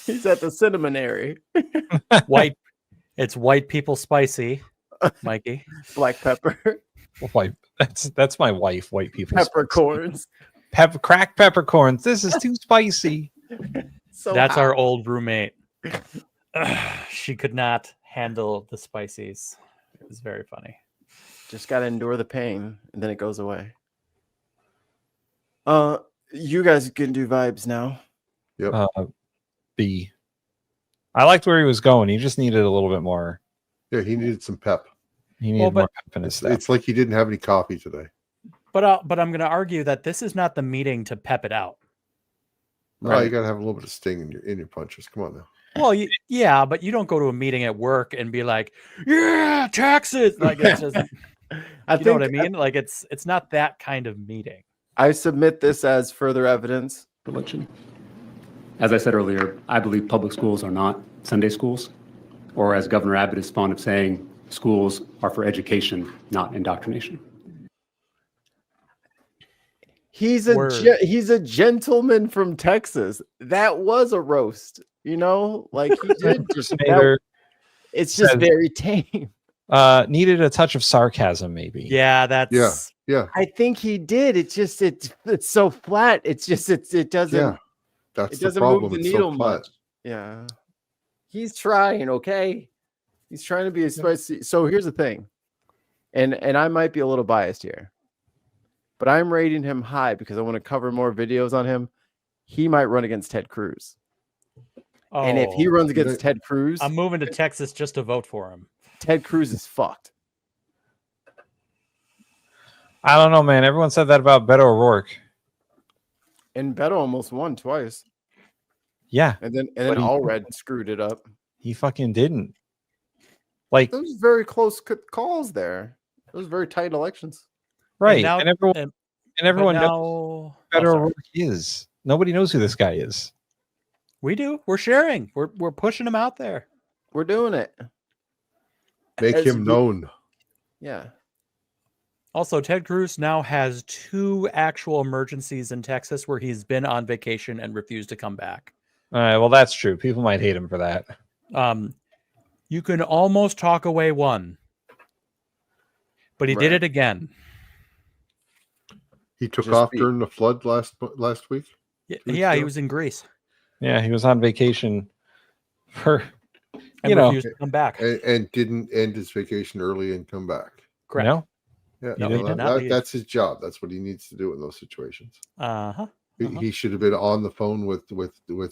He's at the seminary.
White. It's white people spicy, Mikey.
Black pepper.
White. That's my wife. White people.
Peppercorns.
Cracked peppercorns. This is too spicy.
That's our old roommate. She could not handle the spices. It was very funny.
Just got to endure the pain, and then it goes away. You guys can do vibes now.
Yep.
B. I liked where he was going. He just needed a little bit more.
Yeah, he needed some pep.
He needed more pep in his step.
It's like he didn't have any coffee today.
But I'm going to argue that this is not the meeting to pep it out.
No, you got to have a little bit of sting in your punches. Come on now.
Well, yeah, but you don't go to a meeting at work and be like, "Yeah, taxes." Like, it's just, you know what I mean? Like, it's not that kind of meeting.
I submit this as further evidence.
Religion. As I said earlier, I believe public schools are not Sunday schools, or as Governor Abbott is fond of saying, schools are for education, not indoctrination.
He's a gentleman from Texas. That was a roast, you know, like he did just. It's just very tame.
Needed a touch of sarcasm, maybe.
Yeah, that's
yeah.
I think he did. It's just it's so flat. It's just it doesn't.
Yeah, that's
it doesn't
the problem.
move the
It's
needle
so flat.
much. Yeah, he's trying. Okay, he's trying to be a spicy. So here's the thing, and I might be a little biased here, but I'm rating him high because I want to cover more videos on him. He might run against Ted Cruz. And if he runs against Ted Cruz,
I'm moving to Texas just to vote for him.
Ted Cruz is fucked.
I don't know, man. Everyone said that about Beto O'Rourke.
And Beto almost won twice.
Yeah.
And then Allred screwed it up.
He fucking didn't. Like,
those very close calls there. Those very tight elections.
Right.
And
everyone
now,
knows who Beto O'Rourke is. Nobody knows who this guy is.
We do. We're sharing. We're pushing him out there.
We're doing it.
Make him known.
Yeah.
Also, Ted Cruz now has 2 actual emergencies in Texas where he's been on vacation and refused to come back.
All right. Well, that's true. People might hate him for that.
You can almost talk away one, but he did it again.
He took off during the flood last week.
Yeah, he was in Greece.
Yeah, he was on vacation for,
and refused to come back.
And didn't end his vacation early and come back.
Correct.
No?
Yeah,
No, he did not leave.
That's his job. That's what he needs to do in those situations. He should have been on the phone with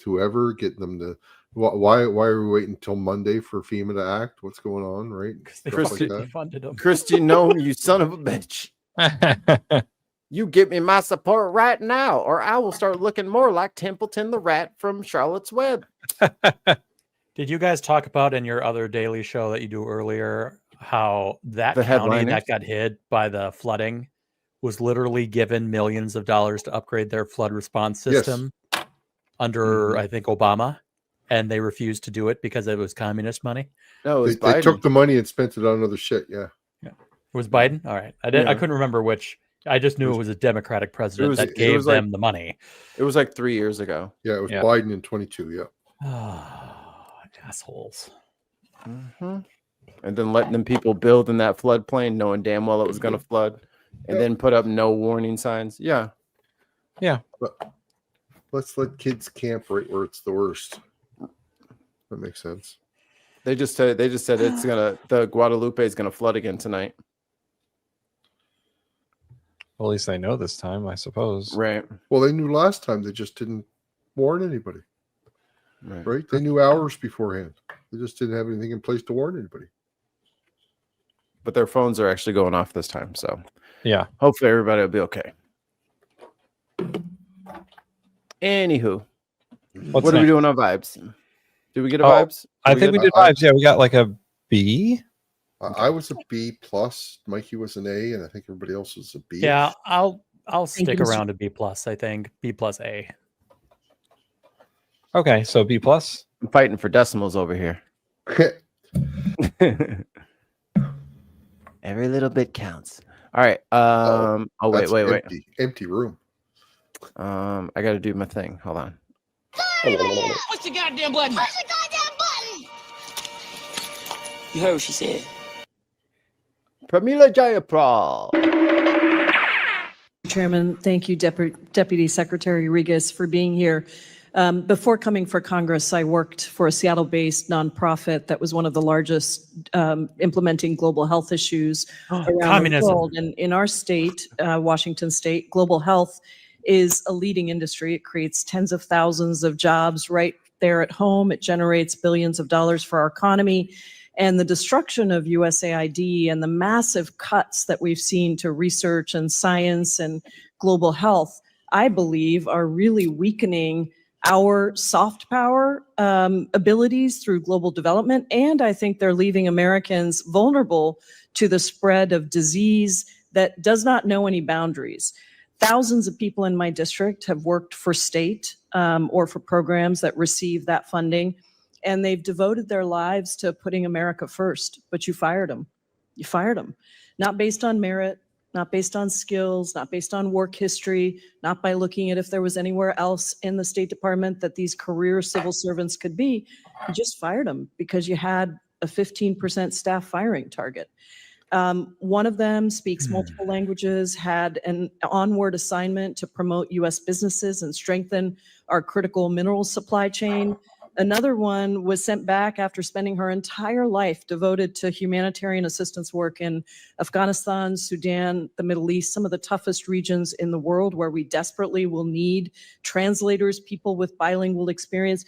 whoever, getting them to. Why are we waiting until Monday for FEMA to act? What's going on, right?
Christy funded him.
Christy, no, you son of a bitch. You give me my support right now, or I will start looking more like Templeton the Rat from Charlotte's Web.
Did you guys talk about in your other daily show that you do earlier how that
The
county
headliners?
that got hit by the flooding was literally given millions of dollars to upgrade their flood response
Yes.
system under, I think, Obama, and they refused to do it because it was communist money?
No, it was
They
Biden.
took the money and spent it on other shit. Yeah.
It was Biden? All right. I couldn't remember which. I just knew it was a Democratic president that gave them the money.
It was like 3 years ago.
Yeah, it was Biden in 22. Yeah.
Assholes.
Mm-hmm. And then letting them people build in that floodplain, knowing damn well it was going to flood, and then put up no warning signs. Yeah.
Yeah.
But let's let kids camp right where it's the worst. That makes sense.
They just said the Guadalupe is gonna flood again tonight.
Well, at least they know this time, I suppose.
Right.
Well, they knew last time. They just didn't warn anybody. Right? They knew hours beforehand. They just didn't have anything in place to warn anybody.
But their phones are actually going off this time, so
yeah.
Hopefully everybody will be okay. Anywho, what are we doing on vibes? Did we get a vibes?
I think we did vibes. Yeah, we got like a B.
I was a B plus. Mikey was an A, and I think everybody else was a B.
Yeah, I'll stick
you,
around to B plus. I think B plus A.
Okay, so B plus.
I'm fighting for decimals over here. Every little bit counts. All right. Wait.
Empty room.
I got to do my thing. Hold on.
What's the goddamn button? What's the goddamn button? You heard what she said.
Pramila Jayapal.
Chairman, thank you, Deputy Secretary Regas, for being here. Before coming for Congress, I worked for a Seattle-based nonprofit that was one of the largest implementing global health issues around
Communism.
the world. And in our state, Washington State, global health is a leading industry. It creates tens of thousands of jobs right there at home. It generates billions of dollars for our economy. And the destruction of USAID and the massive cuts that we've seen to research and science and global health, I believe, are really weakening our soft power abilities through global development. And I think they're leaving Americans vulnerable to the spread of disease that does not know any boundaries. Thousands of people in my district have worked for state or for programs that receive that funding, and they've devoted their lives to putting America first, but you fired them. You fired them, not based on merit, not based on skills, not based on work history, not by looking at if there was anywhere else in the State Department that these career civil servants could be. You just fired them because you had a 15% staff firing target. One of them speaks multiple languages, had an onward assignment to promote U.S. businesses and strengthen our critical mineral supply chain. Another one was sent back after spending her entire life devoted to humanitarian assistance work in Afghanistan, Sudan, the Middle East, some of the toughest regions in the world where we desperately will need translators, people with bilingual experience.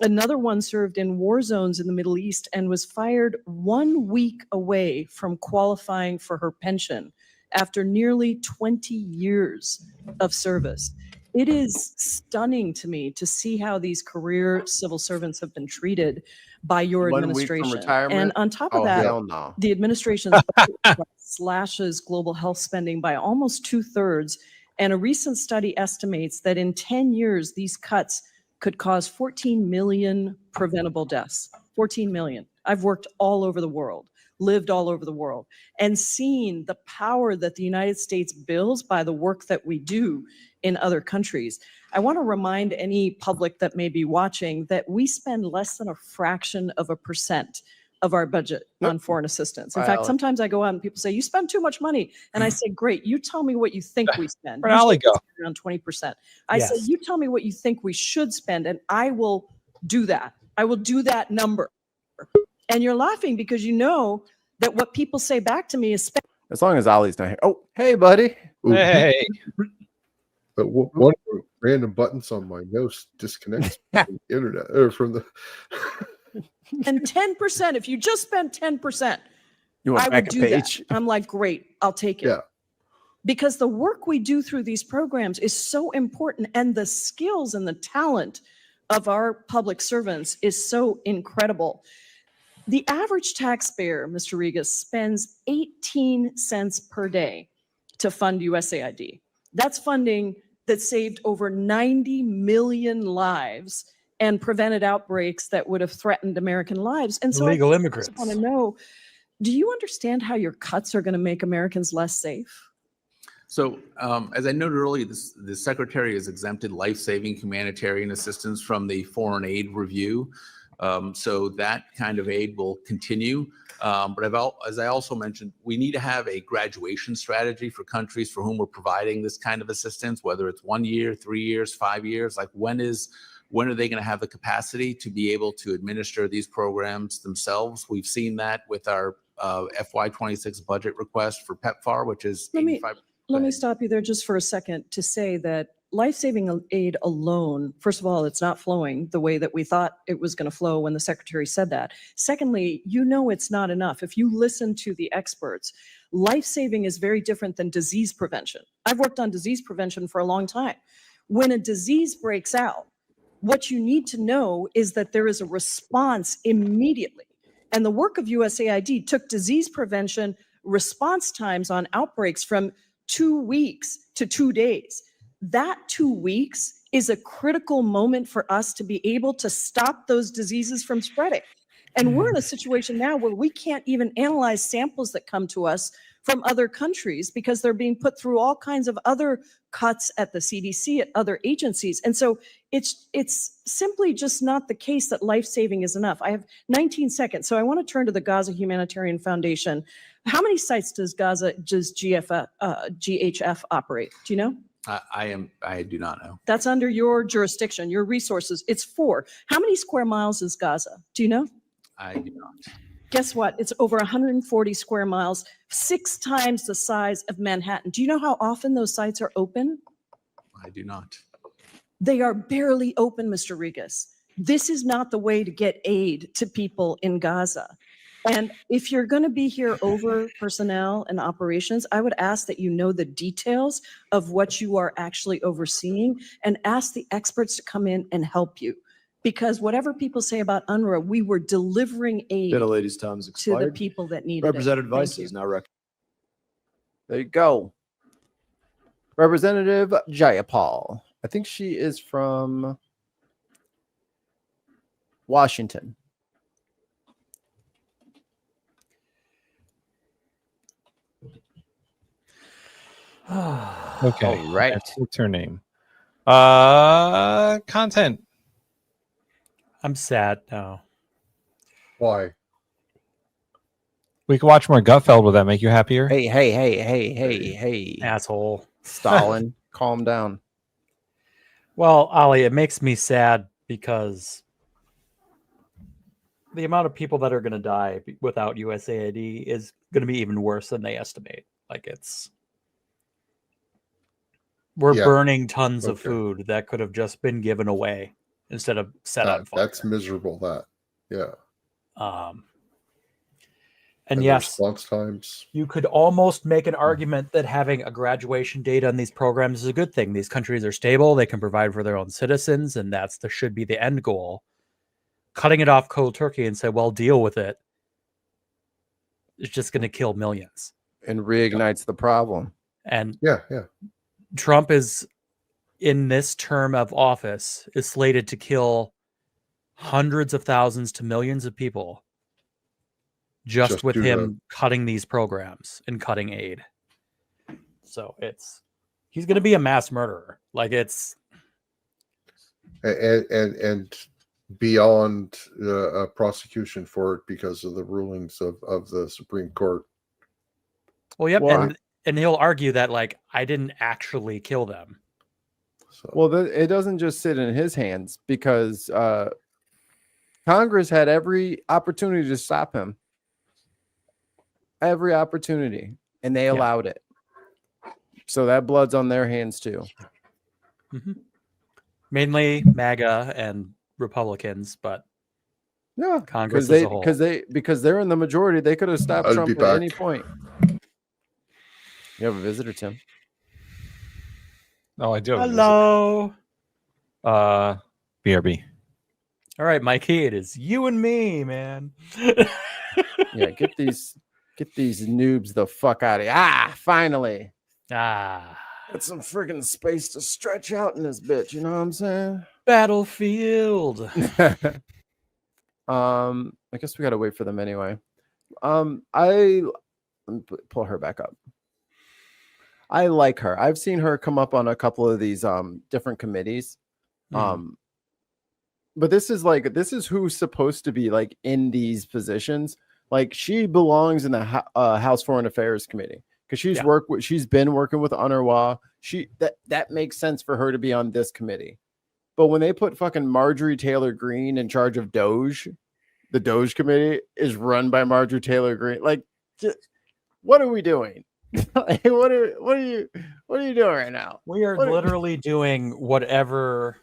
Another one served in war zones in the Middle East and was fired 1 week away from qualifying for her pension after nearly 20 years of service. It is stunning to me to see how these career civil servants have been treated by your
1 week from
administration.
retirement?
And on top of
Oh,
that,
hell no.
the administration's budget slashes global health spending by almost 2/3. And a recent study estimates that in 10 years, these cuts could cause 14 million preventable deaths. 14 million. I've worked all over the world, lived all over the world, and seen the power that the United States builds by the work that we do in other countries. I want to remind any public that may be watching that we spend less than a fraction of a percent of our budget on foreign assistance. In fact, sometimes I go out and people say, you spend too much money. And I say, great, you tell me what you think we spend.
Where'd Ollie go?
Around 20%. I say, you tell me what you think we should spend, and I will do that. I will do that number. And you're laughing because you know that what people say back to me is spend.
As long as Ollie's not here. Oh, hey, buddy.
Hey.
But one of the random buttons on my mouse disconnects from the internet or from the.
And 10%, if you just spend 10%,
You want
I
back
would
a
do
page?
that. I'm like, great, I'll take it.
Yeah.
because the work we do through these programs is so important, and the skills and the talent of our public servants is so incredible. The average taxpayer, Mr. Regas, spends 18 cents per day to fund USAID. That's funding that saved over 90 million lives and prevented outbreaks that would have threatened American lives. And so
Illegal
I
immigrants.
just want to know, do you understand how your cuts are going to make Americans less safe?
So, as I noted earlier, the Secretary has exempted life-saving humanitarian assistance from the foreign aid review. So that kind of aid will continue. But as I also mentioned, we need to have a graduation strategy for countries for whom we're providing this kind of assistance, whether it's 1 year, 3 years, 5 years. Like when are they going to have the capacity to be able to administer these programs themselves? We've seen that with our FY26 budget request for PEPFAR, which is 85%.
Let me stop you there just for a second to say that life-saving aid alone, first of all, it's not flowing the way that we thought it was going to flow when the Secretary said that. Secondly, you know it's not enough. If you listen to the experts, life-saving is very different than disease prevention. I've worked on disease prevention for a long time. When a disease breaks out, what you need to know is that there is a response immediately. And the work of USAID took disease prevention response times on outbreaks from 2 weeks to 2 days. That 2 weeks is a critical moment for us to be able to stop those diseases from spreading. And we're in a situation now where we can't even analyze samples that come to us from other countries because they're being put through all kinds of other cuts at the CDC, at other agencies. And so it's simply just not the case that life-saving is enough. I have 19 seconds, so I want to turn to the Gaza Humanitarian Foundation. How many sites does GHF operate? Do you know?
I do not know.
That's under your jurisdiction, your resources. It's 4. How many square miles is Gaza? Do you know?
I do not.
Guess what? It's over 140 square miles, 6 times the size of Manhattan. Do you know how often those sites are open?
I do not.
They are barely open, Mr. Regas. This is not the way to get aid to people in Gaza. And if you're going to be here over personnel and operations, I would ask that you know the details of what you are actually overseeing and ask the experts to come in and help you. Because whatever people say about UNRWA, we were delivering aid
Bit of ladies' time's
to
expired.
the people that needed
Representative
it. Thank
Vice
you.
is now recognized.
There you go. Representative Jayapal. I think she is from Washington.
Okay.
All right.
What's her name? Content.
I'm sad now.
Why?
We could watch more Gutfeld. Would that make you happier?
Hey.
Asshole.
Stalin, calm down.
Well, Ollie, it makes me sad because the amount of people that are going to die without USAID is going to be even worse than they estimate. Like we're burning tons of food that could have just been given away instead of set on fire.
That's miserable. Yeah.
And
the
yes,
response times.
You could almost make an argument that having a graduation date on these programs is a good thing. These countries are stable; they can provide for their own citizens, and that should be the end goal. Cutting it off cold turkey and say, "Well, deal with it," is just going to kill millions
and reignites the problem.
And
yeah,
Trump is in this term of office is slated to kill hundreds of thousands to millions of people. Just with him cutting these programs and cutting aid. So he's going to be a mass murderer. Like
and beyond prosecution for it because of the rulings of the Supreme Court.
Well, yep. And he'll argue that I didn't actually kill them.
So.
Well, it doesn't just sit in his hands because Congress had every opportunity to stop him. Every opportunity, and they allowed it. So that blood's on their hands too.
Mm-hmm. Mainly MAGA and Republicans, but Congress as a whole.
Because they're in the majority. They could have stopped Trump at any point. You have a visitor, Tim.
Oh, I do.
Hello.
BRB.
All right, Mikey, it is you and me, man.
Yeah, get these noobs the fuck out of here. Ah, finally.
Ah.
Got some friggin' space to stretch out in this bitch, you know what I'm saying?
Battlefield.
I guess we gotta wait for them anyway. Let me pull her back up. I like her. I've seen her come up on a couple of these different committees. But this is who's supposed to be like in these positions. Like she belongs in the House Foreign Affairs Committee because she's been working with UNRWA. That makes sense for her to be on this committee. But when they put fucking Marjorie Taylor Greene in charge of Doge, the Doge committee is run by Marjorie Taylor Greene. Like, what are we doing? Like, what are you doing right now?
We are literally doing whatever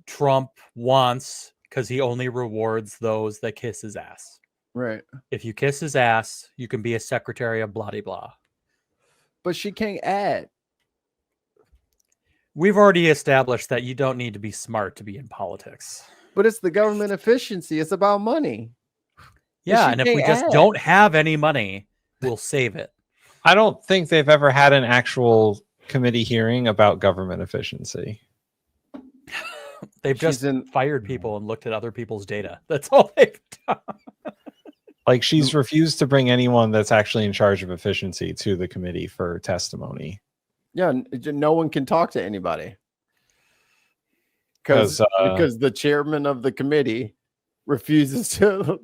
Trump wants because he only rewards those that kiss his ass.
Right.
If you kiss his ass, you can be a secretary of blah blah.
But she can't add.
We've already established that you don't need to be smart to be in politics.
But it's the government efficiency. It's about money.
Yeah, and if we just don't have any money, we'll save it.
I don't think they've ever had an actual committee hearing about government efficiency.
They've just fired people and looked at other people's data. That's all they've done.
Like she's refused to bring anyone that's actually in charge of efficiency to the committee for testimony.
Yeah, no one can talk to anybody because the chairman of the committee refuses to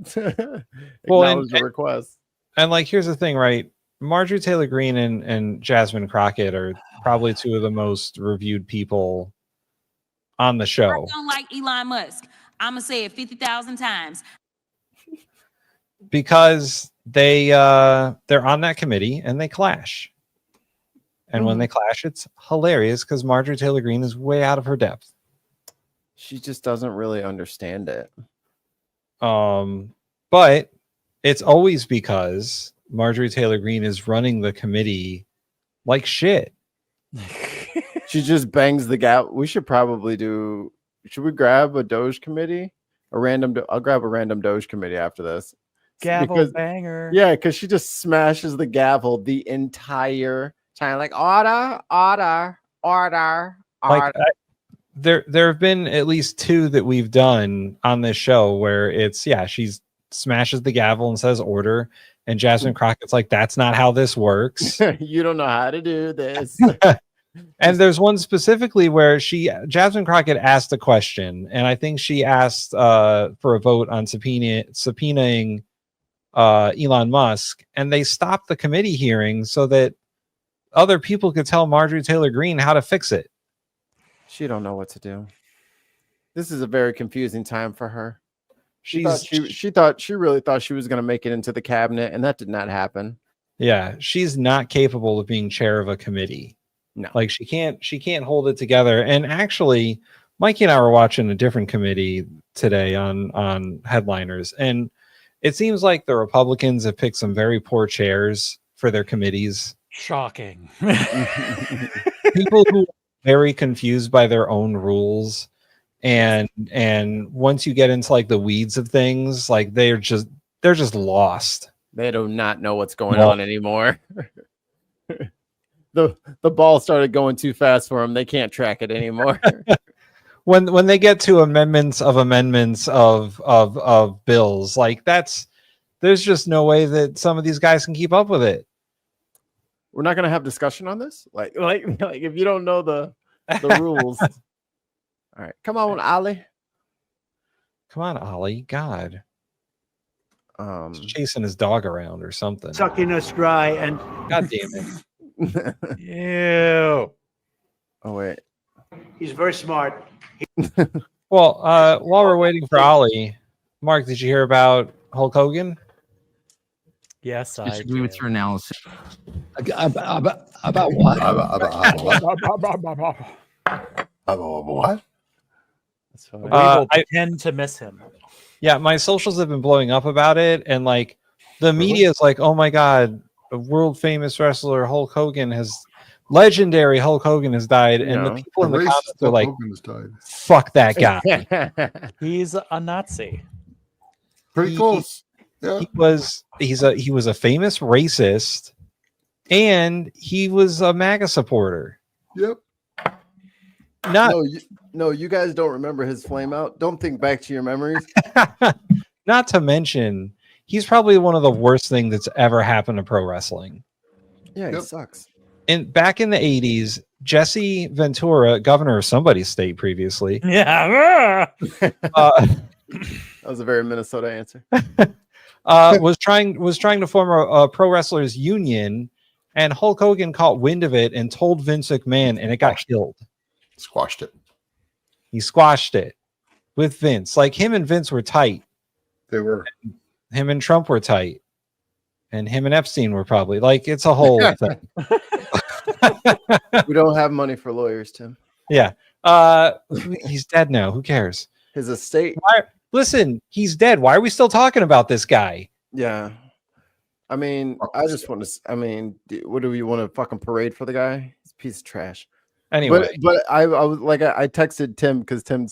acknowledge the request.
And like, here's the thing, right? Marjorie Taylor Greene and Jasmine Crockett are probably two of the most reviewed people on the show.
I don't like Elon Musk. I'm gonna say it 50,000 times.
Because they're on that committee and they clash. And when they clash, it's hilarious because Marjorie Taylor Greene is way out of her depth.
She just doesn't really understand it.
But it's always because Marjorie Taylor Greene is running the committee like shit.
She just bangs the gap. We should probably should we grab a Doge committee? I'll grab a random Doge committee after this.
Gavel banger.
Yeah, because she just smashes the gavel the entire time. Like, order.
Like, there have been at least two that we've done on this show where she smashes the gavel and says order, and Jasmine Crockett's like, that's not how this works.
You don't know how to do this.
And there's one specifically where Jasmine Crockett asked a question, and I think she asked for a vote on subpoenaing Elon Musk, and they stopped the committee hearing so that other people could tell Marjorie Taylor Greene how to fix it.
She don't know what to do. This is a very confusing time for her. She really thought she was going to make it into the cabinet, and that did not happen.
Yeah, she's not capable of being chair of a committee.
No,
like she can't hold it together. And actually, Mikey and I were watching a different committee today on Headliners, and it seems like the Republicans have picked some very poor chairs for their committees.
Shocking.
People who are very confused by their own rules. And once you get into like the weeds of things, like they're just lost.
They do not know what's going on anymore. The ball started going too fast for them. They can't track it anymore.
When they get to amendments of bills, like there's just no way that some of these guys can keep up with it.
We're not going to have discussion on this. Like if you don't know the rules. All right, come on, Ollie.
Come on, Ollie. God. He's chasing his dog around or something.
Sucking us dry and
God damn it.
Ew.
Oh wait.
He's very smart.
Well, while we're waiting for Ollie, Mark, did you hear about Hulk Hogan?
Yes, I
disagree with your analysis.
About what? About what?
We will tend to miss him.
Yeah, my socials have been blowing up about it, and like the media is like, "Oh my god, world famous wrestler Hulk Hogan legendary Hulk Hogan has died, and the people in the comments are like,
Hogan has died.
"Fuck that guy."
He's a Nazi.
Pretty close. Yeah.
He was a famous racist, and he was a MAGA supporter.
Yep.
No, you guys don't remember his flame out. Don't think back to your memories.
Not to mention, he's probably one of the worst things that's ever happened to pro wrestling.
Yeah, he sucks.
And back in the 80s, Jesse Ventura, governor of somebody's state previously.
Yeah.
That was a very Minnesota answer.
Was trying to form a pro wrestlers union, and Hulk Hogan caught wind of it and told Vince McMahon, and it got killed.
Squashed it.
He squashed it with Vince. Like, him and Vince were tight.
They were.
Him and Trump were tight. And him and Epstein were probably like, it's a whole thing.
We don't have money for lawyers, Tim.
Yeah. He's dead now. Who cares?
His estate.
Listen, he's dead. Why are we still talking about this guy?
Yeah. I mean, I just want to. I mean, what do we want to fucking parade for the guy? He's a piece of trash.
Anyway,
but I was like, I texted Tim because Tim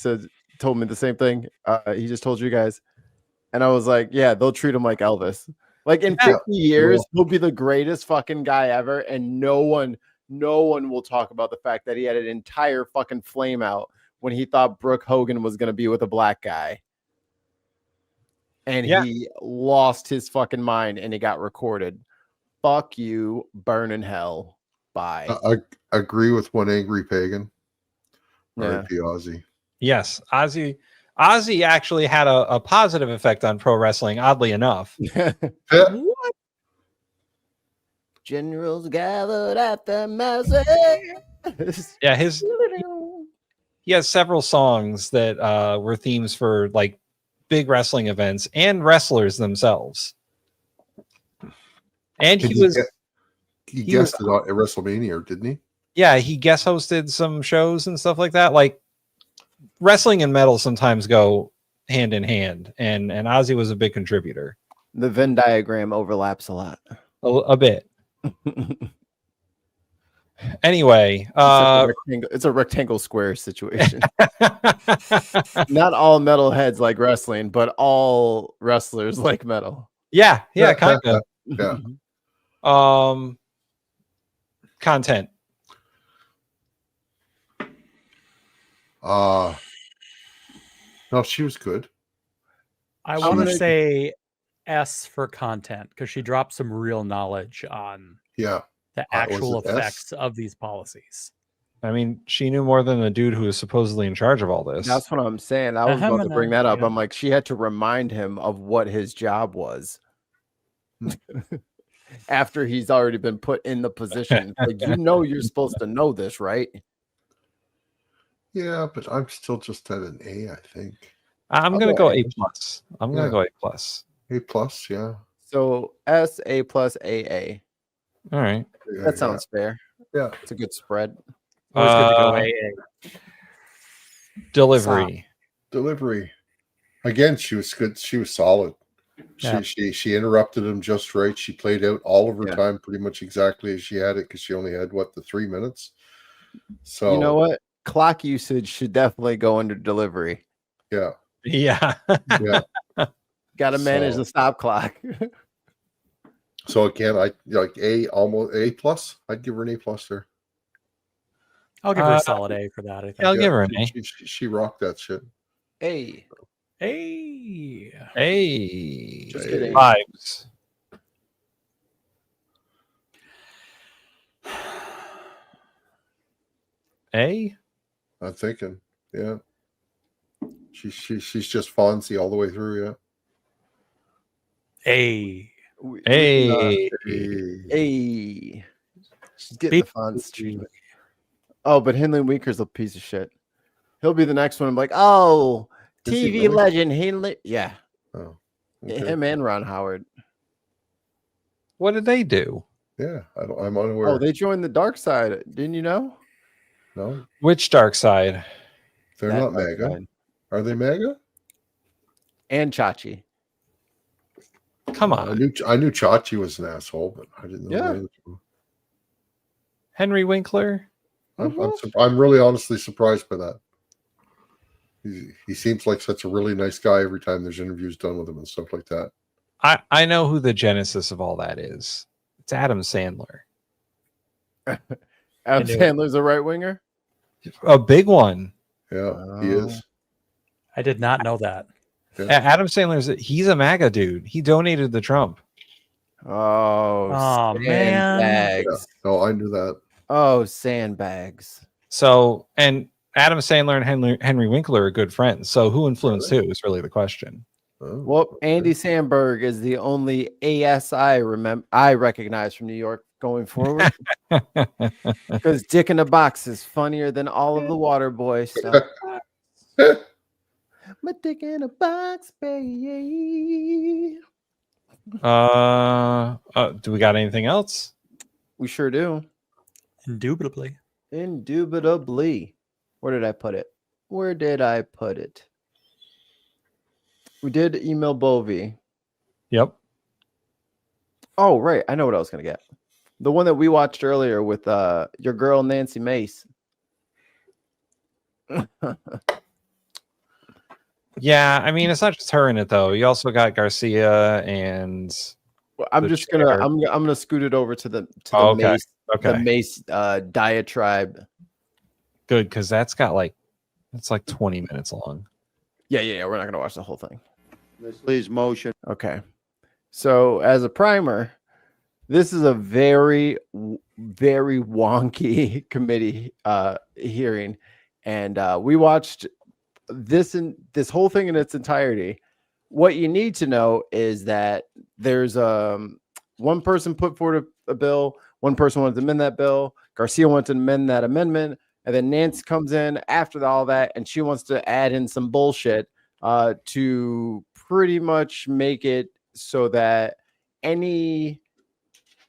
told me the same thing. He just told you guys, and I was like, yeah, they'll treat him like Elvis. Like in 50 years, he'll be the greatest fucking guy ever, and no one will talk about the fact that he had an entire fucking flame out when he thought Brooke Hogan was gonna be with a black guy. And he lost his fucking mind, and it got recorded. Fuck you, burn in hell. Bye.
I agree with one angry pagan.
Yeah.
R.I.P. Ozzy.
Yes, Ozzy actually had a positive effect on pro wrestling, oddly enough.
What? Generals gathered at the mass.
Yeah, he has several songs that were themes for like big wrestling events and wrestlers themselves. And he
guested at WrestleMania, didn't he?
Yeah, he guest hosted some shows and stuff like that. Like, wrestling and metal sometimes go hand in hand, and Ozzy was a big contributor.
The Venn diagram overlaps a lot.
A bit. Anyway,
it's a rectangle square situation. Not all metalheads like wrestling, but all wrestlers like metal.
Yeah, kind of.
Yeah.
Content.
No, she was good.
I want to say S for content because she dropped some real knowledge on the actual effects of these policies.
I mean, she knew more than the dude who was supposedly in charge of all this.
That's what I'm saying. I was about to bring that up. I'm like, she had to remind him of what his job was. After he's already been put in the position. Like, you're supposed to know this, right?
Yeah, but I'm still just at an A, I think.
I'm going to go A+. I'm going to go A+.
A+, yeah.
So S, A+, AA.
All right.
That sounds fair.
Yeah.
It's a good spread.
Always good to go AA.
Delivery.
Again, she was good. She was solid.
Yeah.
She interrupted him just right. She played out all of her time pretty much exactly as she had it because she only had the 3 minutes. So
you know what? Clock usage should definitely go under delivery.
Yeah.
Yeah.
Yeah.
Got to manage the stop clock.
So again, I like almost A+. I'd give her an A+ there.
I'll give her a solid A for that. I think.
I'll give her an A.
She rocked that shit.
A.
Just
kidding.
Vibes. A?
I'm thinking, yeah. She's just Fonzie all the way through, yeah.
A.
She's getting the Fonz treatment. Oh, but Henley Weaker's a piece of shit. He'll be the next one. I'm like, oh,
Is he
TV
really?
legend Henley. Yeah.
Oh,
Him and Ron Howard.
What did they do?
Yeah, I'm unaware.
Oh, they joined the dark side. Didn't you know?
No,
Which dark side?
they're
That
not
dark
MAGA.
side.
Are they MAGA?
And Chachi.
Come on.
I knew Chachi was an asshole, but I didn't know.
Yeah.
the other two.
Henry Winkler.
I'm really honestly surprised by that. He seems like such a really nice guy every time there's interviews done with him and stuff like that.
I know who the genesis of all that is. It's Adam Sandler.
Adam Sandler's a right winger.
A big one.
Yeah, he is.
I did not know that.
Adam he's a MAGA dude. He donated to Trump.
Oh,
man.
sandbags.
Yeah. No, I knew that.
Oh, sandbags.
So, and Adam Sandler and Henry Winkler are good friends. So, who influenced who is really the question.
Well, Andy Samberg is the only ASI I recognize from New York going forward. Because Dick in a Box is funnier than all of the Waterboy stuff. My dick in a box, baby.
Do we got anything else?
We sure do.
Indubitably.
Where did I put it? We did email Bovey.
Yep.
Oh, right. I know what I was going to get. The one that we watched earlier with your girl, Nancy Mace.
Yeah, I mean, it's not just her in it though. You also got Garcia and
I'm just gonna scoot it over to the Mace, the Mace diatribe.
Good, because that's like 20 minutes long.
Yeah. We're not gonna watch the whole thing.
Please motion.
Okay. So as a primer, this is a very, very wonky committee hearing, and we watched this whole thing in its entirety. What you need to know is that there's one person put forward a bill, one person wanted to amend that bill, Garcia wanted to amend that amendment, and then Nancy comes in after all that, and she wants to add in some bullshit to pretty much make it so that any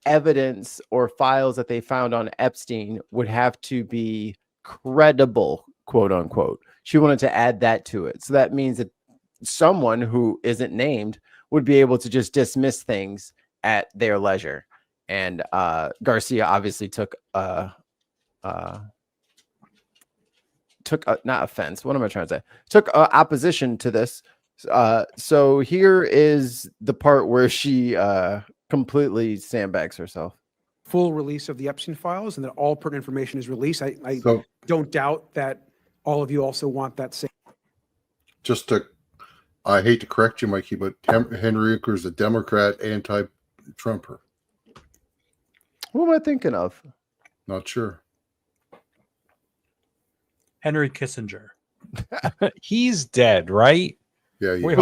evidence or files that they found on Epstein would have to be credible, quote unquote. She wanted to add that to it. So that means that someone who isn't named would be able to just dismiss things at their leisure. And Garcia obviously took not offense. What am I trying to say? Took opposition to this. So here is the part where she completely sandbags herself.
Full release of the Epstein files and that all pertinent information is released. I don't doubt that all of you also want that same.
I hate to correct you, Mikey, but Henry Winkler is a Democrat, anti-Trumper.
Who am I thinking of?
Not sure.
Henry Kissinger.
He's dead, right?
Yeah.
What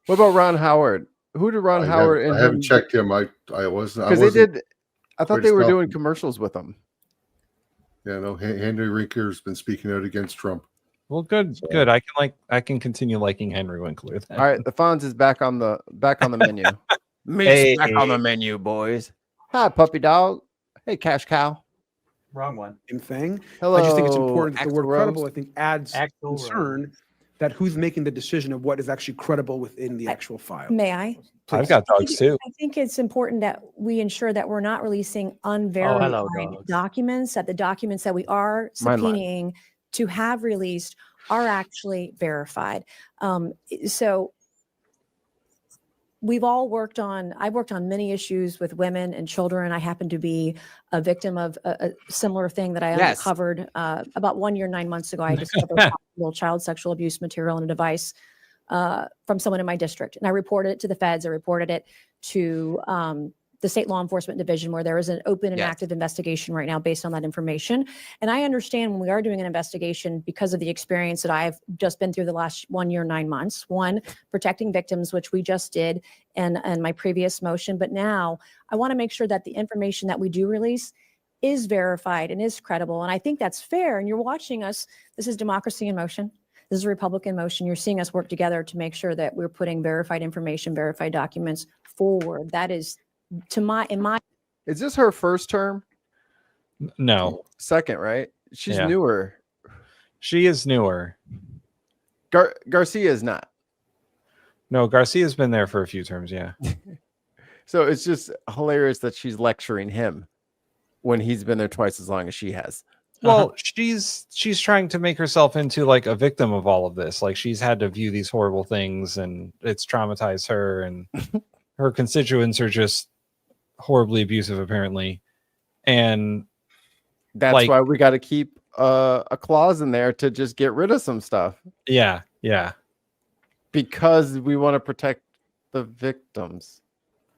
about Ron Howard? Who did Ron Howard?
I haven't checked him. I wasn't
because they did. I thought they were doing commercials with him.
Yeah, no. Henry Winkler's been speaking out against Trump.
Well, good. I can continue liking Henry Winkler. Then.
All right, the Fonz is back on the menu. Meat's back on the menu, boys. Hi, puppy dog. Hey, cash cow.
Wrong one.
Same thing.
Hello,
I just think it's important that the
Axl
word
Rose.
credible, I think, adds concern that who's making the decision of what is actually credible within the actual file.
May I?
I've got dogs too.
I think it's important that we ensure that we're not releasing unverified documents, that the documents that we are subpoenaing to have released are actually verified. So I've worked on many issues with women and children. I happen to be a victim of a similar thing that I uncovered about 1 year, 9 months ago. I discovered possible child sexual abuse material in a device from someone in my district. And I reported it to the feds. I reported it to the state law enforcement division, where there is an open and active investigation right now based on that information. And I understand when we are doing an investigation, because of the experience that I've just been through the last 1 year, 9 months, one, protecting victims, which we just did in my previous motion. But now I want to make sure that the information that we do release is verified and is credible. And I think that's fair. And you're watching us. This is democracy in motion. This is a Republican motion. You're seeing us work together to make sure that we're putting verified information, verified documents forward. That is,
is this her first term?
No,
second, right? She's newer.
She is newer.
Garcia is not.
No, Garcia's been there for a few terms. Yeah.
So it's just hilarious that she's lecturing him when he's been there twice as long as she has.
Well, she's trying to make herself into like a victim of all of this. Like she's had to view these horrible things and it's traumatized her, and her constituents are just horribly abusive apparently. And
that's
like,
why we got to keep a clause in there to just get rid of some stuff.
Yeah.
Because we want to protect the victims.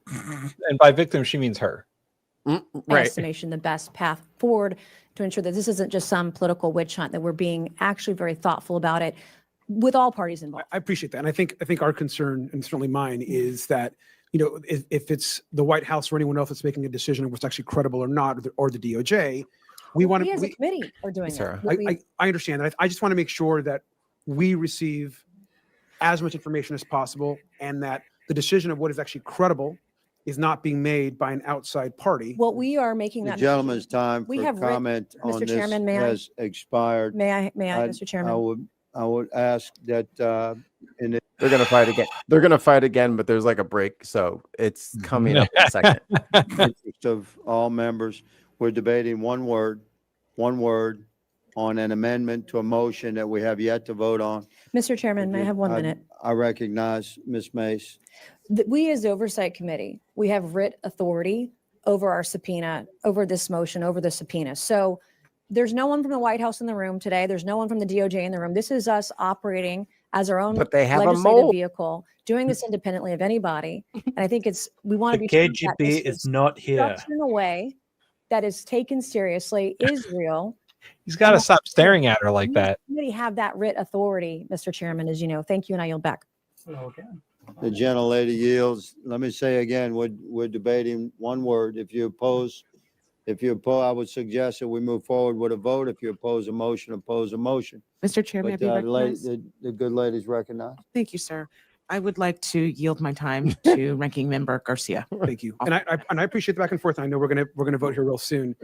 And by victim, she means her.
Right.
Estimation, the best path forward to ensure that this isn't just some political witch hunt, that we're being actually very thoughtful about it with all parties involved.
I appreciate that. And I think our concern, and certainly mine, is that, if it's the White House or anyone else that's making a decision of what's actually credible or not, or the DOJ, we want to.
We as a committee are doing that.
I understand that. I just want to make sure that we receive as much information as possible, and that the decision of what is actually credible is not being made by an outside party.
Well, we are making
The
that
gentleman's time
We
for
have
comment on
Mr.
this
Chairman, may I?
has expired.
May I, Mr. Chairman?
I would ask that
they're gonna fight again. They're gonna fight again, but there's like a break, so it's coming up in a second.
interest of all members, we're debating one word on an amendment to a motion that we have yet to vote on.
Mr. Chairman, may I have 1 minute?
I recognize Ms. Mace.
We as the Oversight Committee, we have writ authority over our subpoena, over this motion, over the subpoena. So there's no one from the White House in the room today. There's no one from the DOJ in the room. This is us operating as our own
But they have a
legislative
mole.
vehicle, doing this independently of anybody. And I think we want to
The
be sure that this
KGB is not here.
structured in a way that is taken seriously, is real.
He's got to stop staring at her like that.
We have that writ authority, Mr. Chairman, as you know. Thank you, and I yield back.
Okay.
The gentlelady yields. Let me say again, we're debating one word. If you oppose, I would suggest that we move forward with a vote. If you oppose a motion, oppose a motion.
Mr. Chair, may I
But
be recognized?
the good lady's recognized.
Thank you, sir. I would like to yield my time to Ranking Member Garcia.
Thank you. And I appreciate the back and forth. I know we're gonna vote here real soon.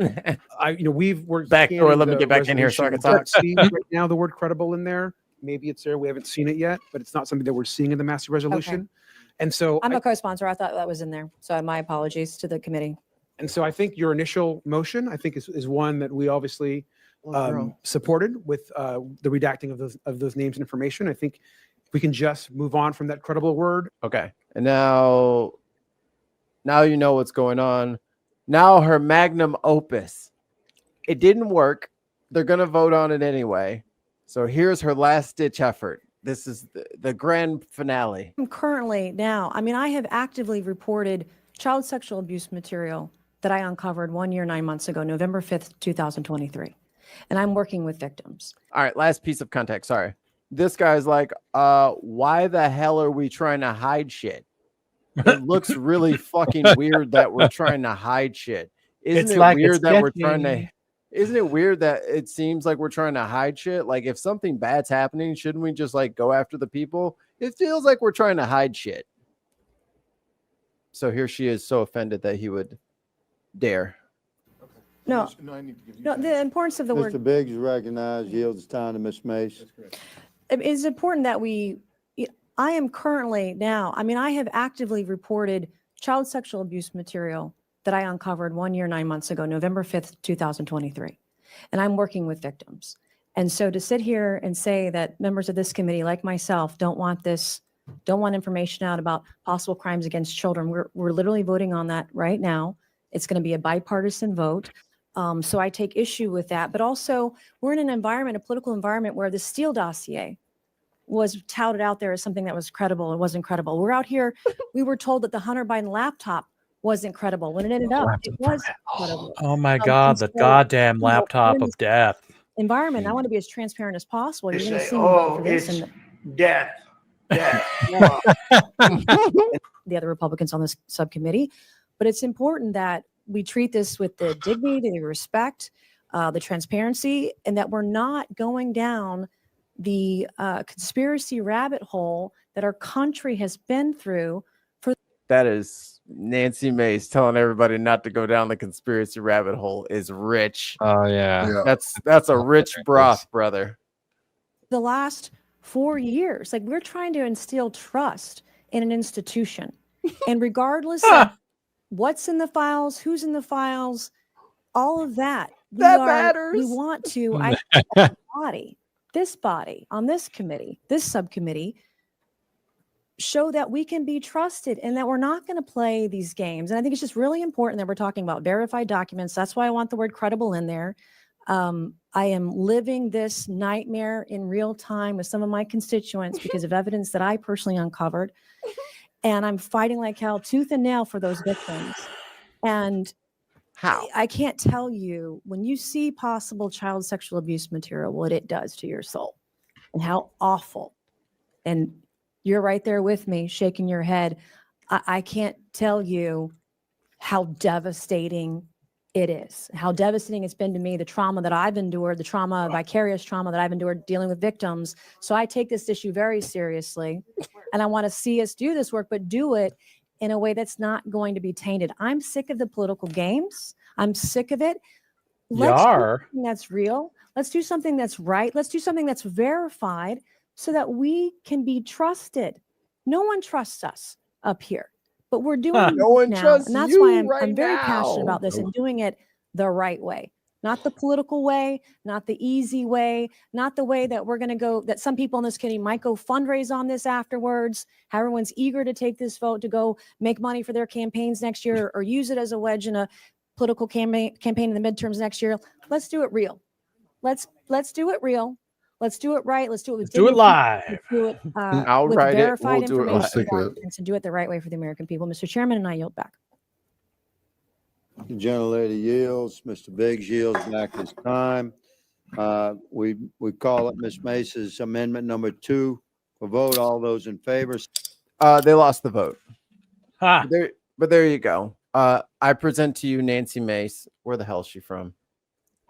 We've worked
Back door, let me get back in here so I can talk.
See right now the word credible in there. Maybe it's there. We haven't seen it yet, but it's not something that we're seeing in the master resolution. And so
I'm a co-sponsor. I thought that was in there. So my apologies to the committee.
And so I think your initial motion, I think is one that we obviously supported with the redacting of those names and information. I think we can just move on from that credible word.
Okay. And now you know what's going on. Now her magnum opus. It didn't work. They're going to vote on it anyway. So here's her last ditch effort. This is the grand finale.
I'm currently now, I have actively reported child sexual abuse material that I uncovered 1 year, 9 months ago, November 5th, 2023. And I'm working with victims.
All right. Last piece of context. Sorry. This guy's like, why the hell are we trying to hide shit? It looks really fucking weird that we're trying to hide shit. Isn't it weird that it seems like we're trying to hide shit? Like if something bad's happening, shouldn't we just like go after the people? It feels like we're trying to hide shit. So here she is, so offended that he would dare.
No, the importance of the word.
Mr. Biggs is recognized, yields time to Ms. Mace.
It's important that I am currently now, I have actively reported child sexual abuse material that I uncovered 1 year, 9 months ago, November 5th, 2023. And I'm working with victims. And so to sit here and say that members of this committee, like myself, don't want information out about possible crimes against children, we're literally voting on that right now. It's going to be a bipartisan vote. So I take issue with that. But also, we're in a political environment where the Steele dossier was touted out there as something that was credible. It wasn't credible. We're out here, we were told that the Hunter Biden laptop wasn't credible. When it ended up, it was credible.
Oh my God, the goddamn laptop of death.
Environment, I want to be as transparent as possible. You're going to
say,
see
oh,
me this
it's
and
death.
the other Republicans on this subcommittee. But it's important that we treat this with the dignity, the respect, the transparency, and that we're not going down the conspiracy rabbit hole that our country has been through.
That is Nancy Mace telling everybody not to go down the conspiracy rabbit hole is rich.
Oh yeah.
That's a rich broth, brother.
The last 4 years, like we're trying to instill trust in an institution, and regardless of what's in the files, who's in the files, all of that.
That matters.
We want to, this body on this committee, this subcommittee, show that we can be trusted and that we're not going to play these games. And I think it's just really important that we're talking about verified documents. That's why I want the word credible in there. I am living this nightmare in real time with some of my constituents because of evidence that I personally uncovered. And I'm fighting like hell, tooth and nail for those victims. And
how?
I can't tell you, when you see possible child sexual abuse material, what it does to your soul and how awful. And you're right there with me, shaking your head. I can't tell you how devastating it is, how devastating it's been to me, the trauma that I've endured, the trauma, vicarious trauma that I've endured dealing with victims. So I take this issue very seriously, and I want to see us do this work, but do it in a way that's not going to be tainted. I'm sick of the political games. I'm sick of it. Let's do something that's real. Let's do something that's right. Let's do something that's verified so that we can be trusted. No one trusts us up here, but we're doing
No one
now,
trusts
and that's
you
why
right
I'm very passionate
now.
about this and doing it the right way, not the political way, not the easy way, not the way that we're going to go, that some people in this community might go fundraise on this afterwards. How everyone's eager to take this vote to go make money for their campaigns next year or use it as a wedge in a political campaign in the midterms next year. Let's do it real. Let's do it real. Let's do it right. Let's do it with
Do it
dignity.
live.
Let's do it
I'll
with
write it.
verified
We'll do it
information
live.
documents and do it the right way for the American people. Mr. Chairman, and I yield back.
The gentlelady yields. Mr. Biggs yields back his time. We call it Ms. Mace's amendment number 2 for vote. All those in favor?
They lost the vote.
Ha.
But there you go. I present to you Nancy Mace. Where the hell is she from?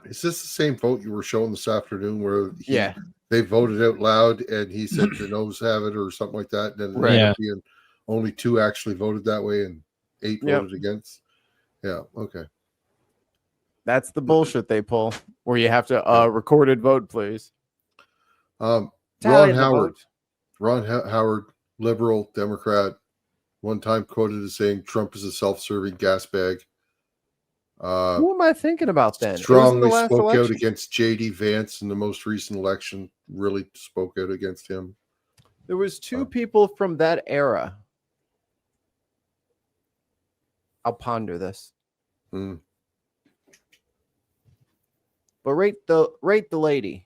Is this the same vote you were showing this afternoon where
Yeah.
they voted out loud and he said the noes have it or something like that? And then it ended up being only 2 actually voted that way and 8 voted against. Yeah. Okay.
That's the bullshit they pull where you have to recorded vote, please.
Ron
Tally the
Howard,
vote.
Howard, liberal Democrat, one time quoted as saying Trump is a self-serving gas bag.
Who am I thinking about then?
Strongly spoke out against J.D. Vance in the most recent election. Really spoke out against him.
There was 2 people from that era. I'll ponder this. But rate the lady.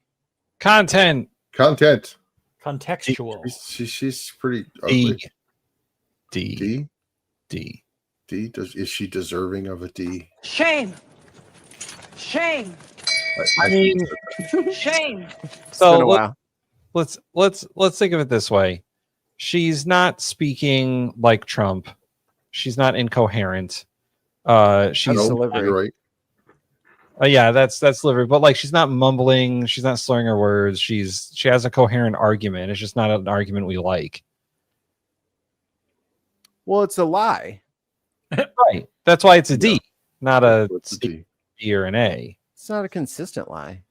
Content.
Contextual.
She's pretty ugly.
D.
Is she deserving of a D?
Shame. Shame.
I mean,
Shame.
So let's think of it this way. She's not speaking like Trump. She's not incoherent. She's
right.
Yeah, that's delivery. But like, she's not mumbling. She's not slurring her words. She has a coherent argument. It's just not an argument we like.
Well, it's a lie.
Right. That's why it's a D, not a C or an A.
It's not a consistent lie.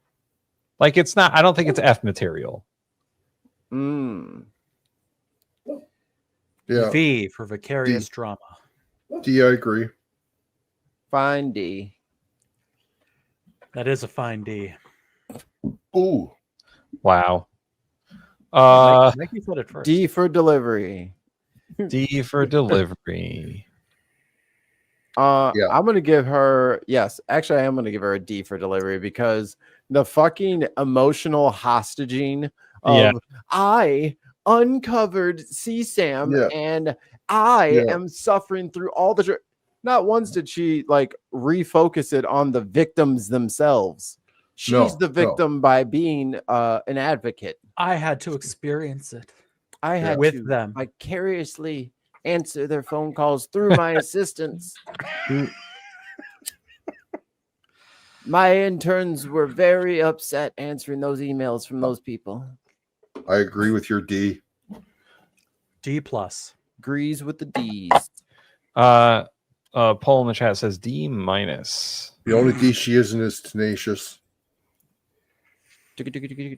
Like, it's not. I don't think it's F material.
Yeah.
V for vicarious drama.
D, I agree.
Fine D.
That is a fine D.
Ooh.
Wow.
Mikey said it first.
D for delivery.
D for delivery.
I'm gonna give her actually I am gonna give her a D for delivery because the fucking emotional hostaging of I uncovered CSAM and I am suffering through all the not once did she like refocus it on the victims themselves. She's the victim by being an advocate.
I had to experience it.
I had
with
to
them
vicariously answer their phone calls through my assistants. My interns were very upset answering those emails from those people.
I agree with your D.
D plus.
Agrees with the D's.
Poll in the chat says D minus.
The only D she isn't is tenacious.
Vibes.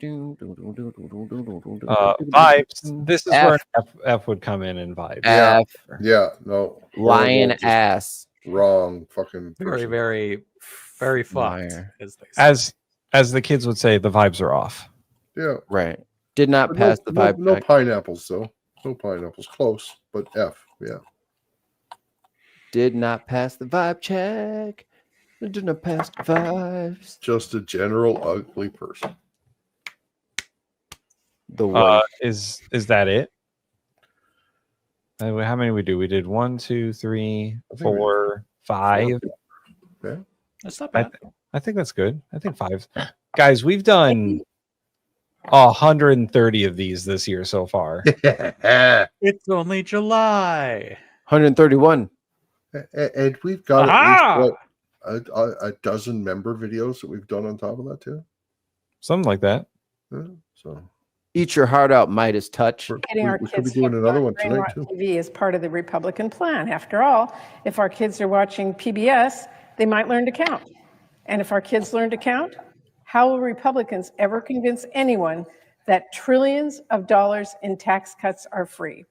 This is where F would come in vibes.
Yeah. No.
Lion ass.
Wrong fucking
Very,
person.
very, very fucked.
Liar.
As they say.
As the kids would say, the vibes are off.
Yeah.
Right. Did not
But
pass the vibe
no
check.
pineapples though. No pineapples. Close, but F. Yeah.
Did not pass the vibe check. Did not pass the vibes.
Just a general ugly person.
The wife.
Is that it? How many we do? We did 1, 2, 3, 4, 5.
Yeah.
That's not bad.
I think that's good. I think 5. Guys, we've done 130 of these this year so far.
It's only July.
131.
And we've got at least a dozen member videos that we've done on top of that too.
Something like that.
Yeah, so
Eat your heart out, Midas touch.
Getting our
we could
kids
be doing
hooked
another
on
one tonight
brainwash
too.
TV is part of the Republican plan. After all, if our kids are watching PBS, they might learn to count. And if our kids learn to count, how will Republicans ever convince anyone that trillions of dollars in tax cuts are free?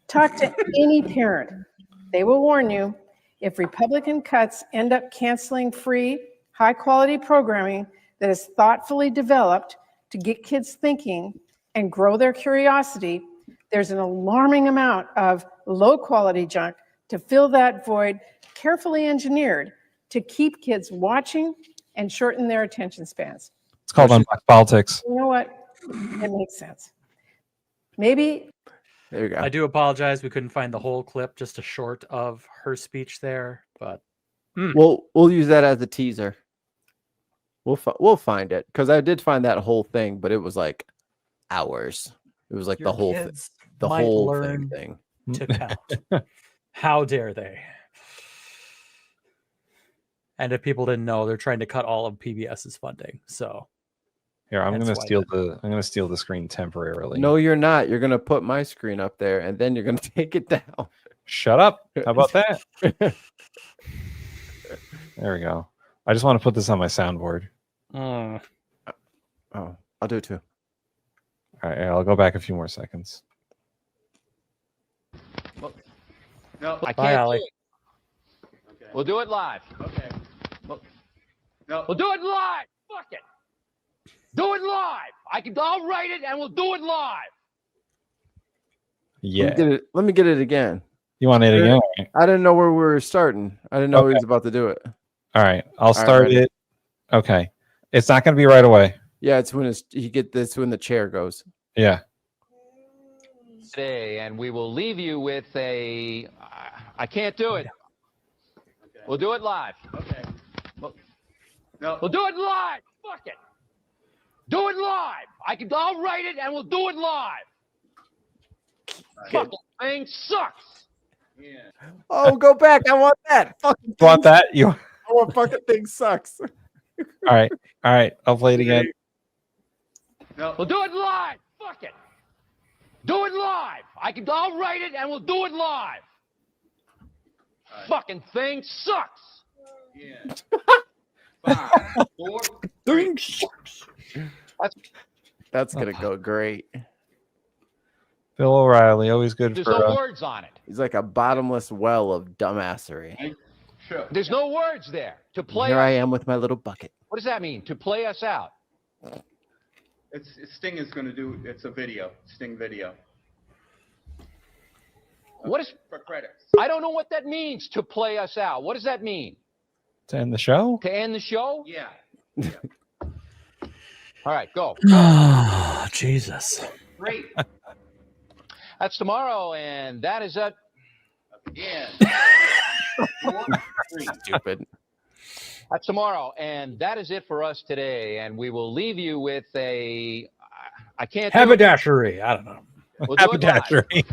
Talk to any parent. They will warn you, if Republican cuts end up canceling free, high-quality programming that is thoughtfully developed to get kids thinking and grow their curiosity, there's an alarming amount of low-quality junk to fill that void, carefully engineered to keep kids watching and shorten their attention spans.
It's called Unbox Politics.
You know what? It makes sense. Maybe.
There you go.
I do apologize. We couldn't find the whole clip, just a short of her speech there. But
We'll use that as a teaser. We'll find it because I did find that whole thing, but it was like hours. It was like
Your
the whole
kids
the
might
whole
learn
thing.
to count. How dare they? And if people didn't know, they're trying to cut all of PBS's funding. So
Here, I'm
That's
gonna
why
steal the screen temporarily.
No, you're not. You're gonna put my screen up there, and then you're gonna take it down.
Shut up. How about that? There we go. I just want to put this on my soundboard.
Oh, I'll do it too.
All right, I'll go back a few more seconds.
No, I
Bye,
can't.
Allie.
Do it. We'll do it live. Okay. We'll do it live. Fuck it. Do it live. I'll write it and we'll do it live.
Yeah.
Let me get it again.
You want it again?
I didn't know where we were starting. I didn't know he was about to do it.
All right, I'll
right,
start
ready.
it. Okay, it's not going to be right away.
Yeah, it's when you get this when the chair goes.
Yeah.
Today, and we will leave you with a. I can't do it. Okay. We'll do it live. Okay. We'll do it live. Fuck it. Do it live. I'll write it and we'll do it live. Fucking thing sucks. Yeah.
Oh, go back. I want that. Fucking
You want that? You.
I want fucking thing sucks.
All right. I'll play it again.
We'll do it live. Fuck it. Do it live. I'll write it and we'll do it live. Fucking thing sucks. Yeah. 5, 4, 3.
That's gonna go great.
Bill O'Reilly, always good
There's
for.
no words on it.
He's like a bottomless well of dumbassery.
There's no words there. To play.
Here I am with my little bucket.
What does that mean? To play us out.
Sting is going to do. It's a video. Sting video.
What is
for credits?
I don't know what that means. To play us out. What does that mean?
To end the show?
To end the show?
Yeah.
All right, go.
Oh, Jesus.
Great.
That's tomorrow, and that is it.
Again.
Stupid.
That's tomorrow, and that is it for us today. And we will leave you with a. I can't.
Haberdashery. I don't know.
We'll do it live.
Haberdashery.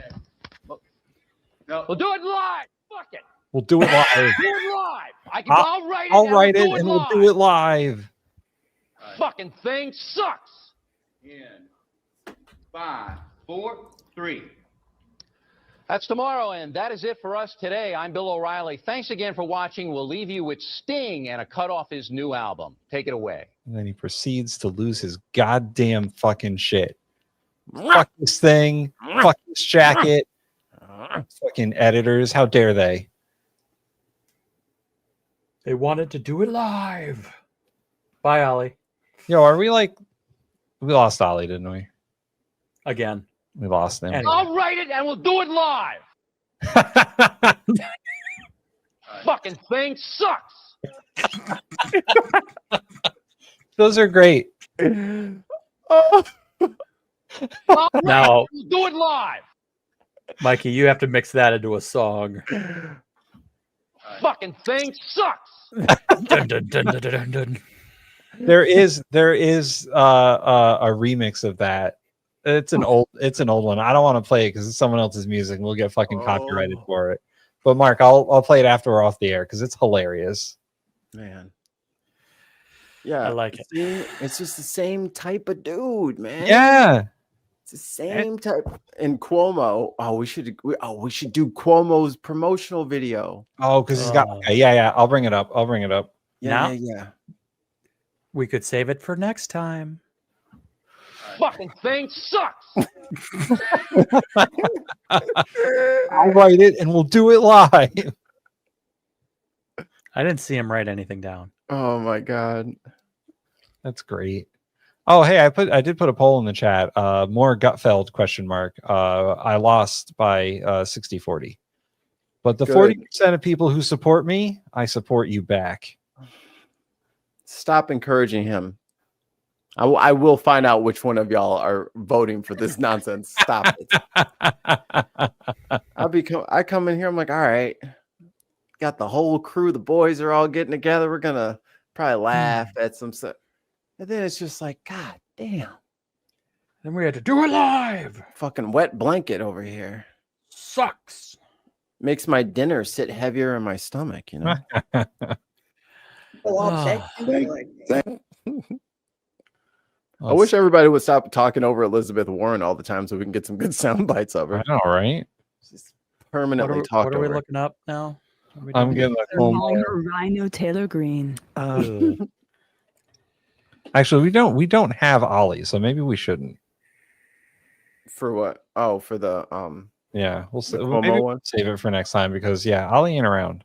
We'll do it live. Fuck it.
We'll do it live.
Do it live. I'll write it.
I'll
and
write
we'll
it
do
and
live.
we'll do it live.
Fucking thing sucks.
In 5, 4, 3.
That's tomorrow, and that is it for us today. I'm Bill O'Reilly. Thanks again for watching. We'll leave you with Sting and a cut off his new album. Take it away.
And then he proceeds to lose his goddamn fucking shit. Fuck this thing. Fuck this jacket. Fucking editors. How dare they?
They wanted to do it live. Bye, Ollie.
Yo, are we like? We lost Ollie, didn't we?
Again.
We lost him.
Anyway.
I'll write it and we'll do it live. Fucking thing sucks.
Those are great.
I'll write
Now-
it and we'll do it live.
Mikey, you have to mix that into a song.
Fucking thing sucks.
Dun, dun, dun, dun, dun, dun.
There is a remix of that. It's an old one. I don't want to play it because it's someone else's music. And we'll get fucking copyrighted for it. But Mark, I'll play it after we're off the air because it's hilarious.
Man. Yeah,
I like it.
see, it's just the same type of dude, man.
Yeah.
It's the same type. And Cuomo, we should do Cuomo's promotional video.
Oh, because he's got yeah. I'll bring it up.
Now?
Yeah.
We could save it for next time.
Fucking thing sucks.
I'll write it and we'll do it live.
I didn't see him write anything down.
Oh my god.
That's great. Oh, hey, I did put a poll in the chat. More Gutfeld ? I lost by 60-40. But the
Good.
40% of people who support me, I support you back.
Stop encouraging him. I will find out which one of y'all are voting for this nonsense. Stop it. I come in here, I'm like, all right. Got the whole crew, the boys are all getting together. We're gonna probably laugh at some stuff. And then it's just like, God damn.
Then we had to do it live.
Fucking wet blanket over here.
Sucks.
Makes my dinner sit heavier in my stomach, you know. I wish everybody would stop talking over Elizabeth Warren all the time so we can get some good sound bites of her.
I know, right?
Just permanently
What
talked
are we
over.
looking up now?
I'm getting a
Rhino Taylor Green.
Actually, we don't have Ollie, so maybe we shouldn't.
For what? Oh, for the
Yeah,
the
maybe
Cuomo
we'll
one.
save it for next time because Ollie ain't around.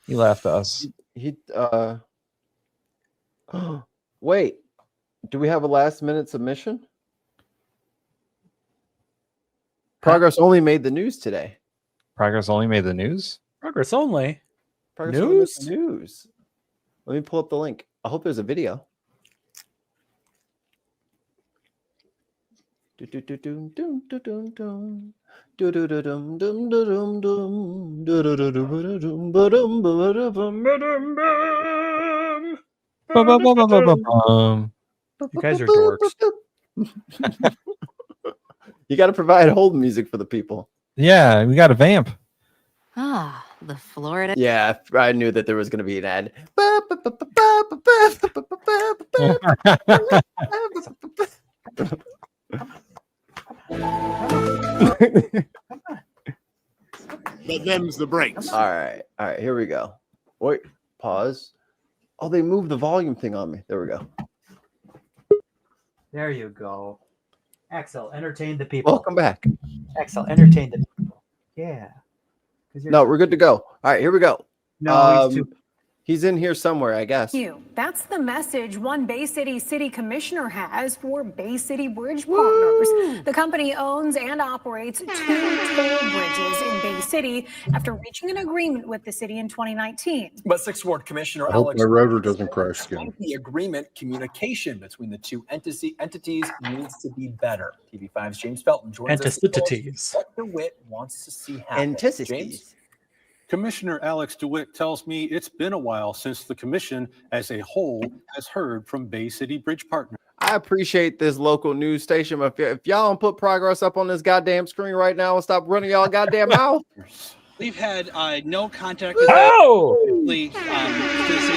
He left us.
He wait. Do we have a last minute submission? Progress only made the news today.
Progress only made the news.
Progress only.
Progress only made the news. Let me pull up the link. I hope there's a video.
You guys are dorks.
You got to provide hold music for the people.
Yeah, we got a vamp.
Ah, the Florida.
Yeah, I knew that there was going to be an ad.
That them's the breaks.
All right, here we go. Wait, pause. Oh, they moved the volume thing on me. There we go.
There you go. Axel, entertain the people.
Welcome back.
Axel, entertain the people. Yeah.
No, we're good to go. All right, here we go.
No, he's too.
He's in here somewhere, I guess.
That's the message one Bay City City Commissioner has for Bay City Bridge Partners. The company owns and operates 2 toll bridges in Bay City after reaching an agreement with the city in 2019.
But 6th Ward Commissioner
I hope
Alex
my rotor doesn't crash again.
despite the agreement, communication between the two entities needs to be better. TV5's James Felton joins us. to tell us what DeWitt wants to see happen. James?
Commissioner Alex DeWitt tells me it's been a while since the commission as a whole has heard from Bay City Bridge Partners.
I appreciate this local news station, but if y'all don't put progress up on this goddamn screen right now and stop running y'all goddamn mouth.
We've had no contact with the city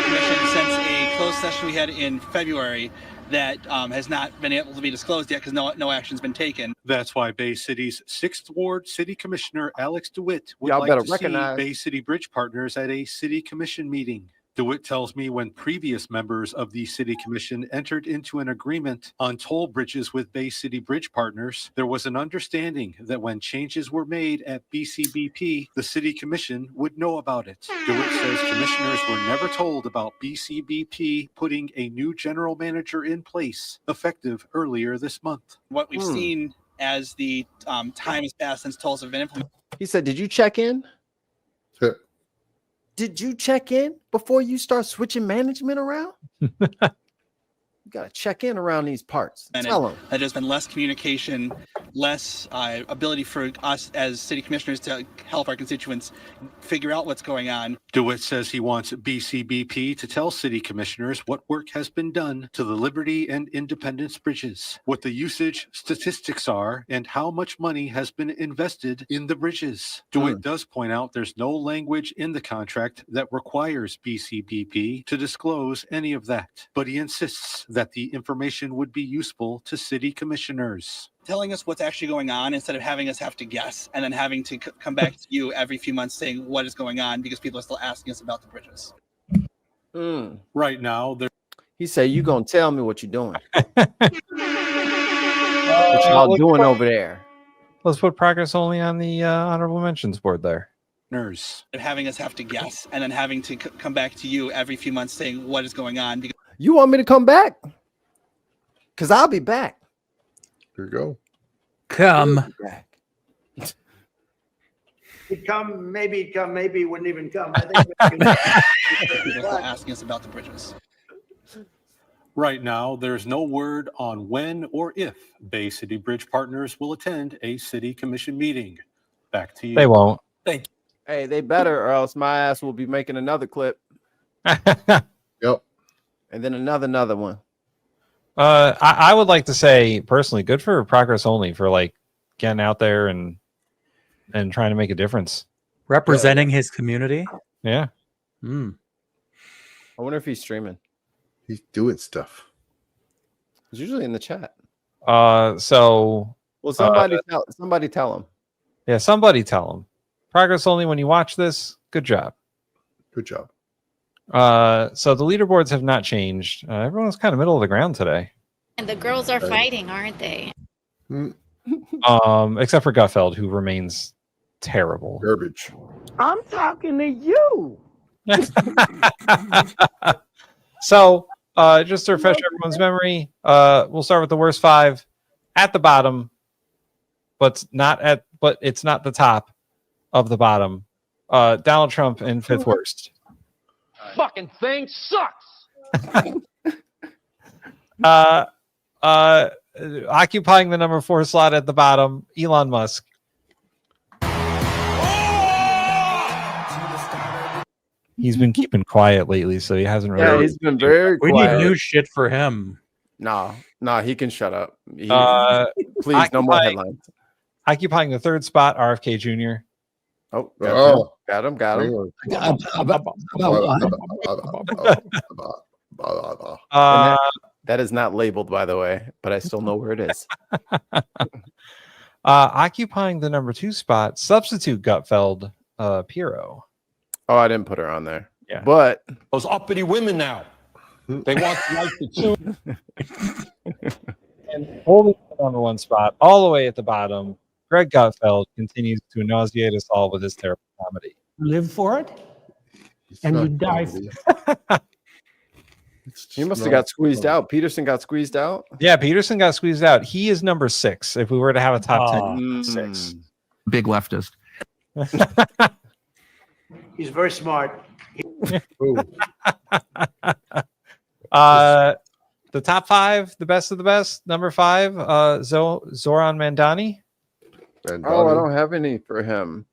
commission since a closed session we had in February that has not been able to be disclosed yet because no action's been taken.
That's why Bay City's 6th Ward City Commissioner Alex DeWitt would
Y'all
like
better
to
recognize-
see Bay City Bridge Partners at a city commission meeting. DeWitt tells me when previous members of the City Commission entered into an agreement on toll bridges with Bay City Bridge Partners, there was an understanding that when changes were made at BCBP, the City Commission would know about it. DeWitt says commissioners were never told about BCBP putting a new general manager in place, effective earlier this month.
What we've seen as the time has passed since tolls have been implemented.
He said, "Did you check in? Did you check in before you start switching management around? You got to check in around these parts. Tell them."
That there's been less communication, less ability for us as city commissioners to help our constituents figure out what's going on.
DeWitt says he wants BCBP to tell city commissioners what work has been done to the Liberty and Independence bridges, what the usage statistics are, and how much money has been invested in the bridges. DeWitt does point out there's no language in the contract that requires BCBP to disclose any of that, but he insists that the information would be useful to city commissioners.
Telling us what's actually going on instead of having us have to guess and then having to come back to you every few months saying what is going on because people are still asking us about the bridges.
Right now,
he said, "You gonna tell me what you're doing? What y'all doing over there?"
Let's put progress only on the honorable mentions board there.
Having us have to guess and then having to come back to you every few months saying what is going on. Because
You want me to come back? Because I'll be back.
Here you go.
Come.
He'd come, maybe he wouldn't even come. I think
people are still asking us about the bridges.
Right now, there's no word on when or if Bay City Bridge Partners will attend a city commission meeting. Back to you.
They won't.
Thank you.
Hey, they better, or else my ass will be making another clip.
Yep.
And then another one.
I would like to say personally, good for progress only for like getting out there and trying to make a difference.
Representing his community.
Yeah.
I wonder if he's streaming.
He's doing stuff.
He's usually in the chat.
So
Well, somebody tell him.
Yeah, somebody tell him. Progress only when you watch this. Good job.
Good job.
So the leaderboards have not changed. Everyone's kind of middle of the ground today.
And the girls are fighting, aren't they?
Except for Gutfeld, who remains terrible.
Garbage.
I'm talking to you.
So, just to refresh everyone's memory, we'll start with the worst five at the bottom, but it's not the top of the bottom. Donald Trump in fifth worst.
Fucking thing sucks.
Occupying the number 4 slot at the bottom, Elon Musk. He's been keeping quiet lately, so he hasn't really.
Yeah, he's been very
We
quiet.
need new shit for him.
No, he can shut up.
Please,
no more headlines.
Occupying the 3rd spot, RFK Jr.
Oh, got him. That is not labeled, by the way, but I still know where it is.
Occupying the number 2 spot, substitute Gutfeld, Piero.
Oh, I didn't put her on there.
Yeah,
but
those uppity women now, they want to like the two.
And holding the number 1 spot all the way at the bottom, Greg Gutfeld continues to nauseate us all with his terrible comedy.
Live for it, and you die for it.
He must have got squeezed out. Peterson got squeezed out.
Yeah, Peterson got squeezed out. He is number 6. If we were to have a top 10, 6.
Big leftist.
He's very smart.
The top 5, the best of the best. Number 5, Zoran Mandani.
Oh, I don't have any for him.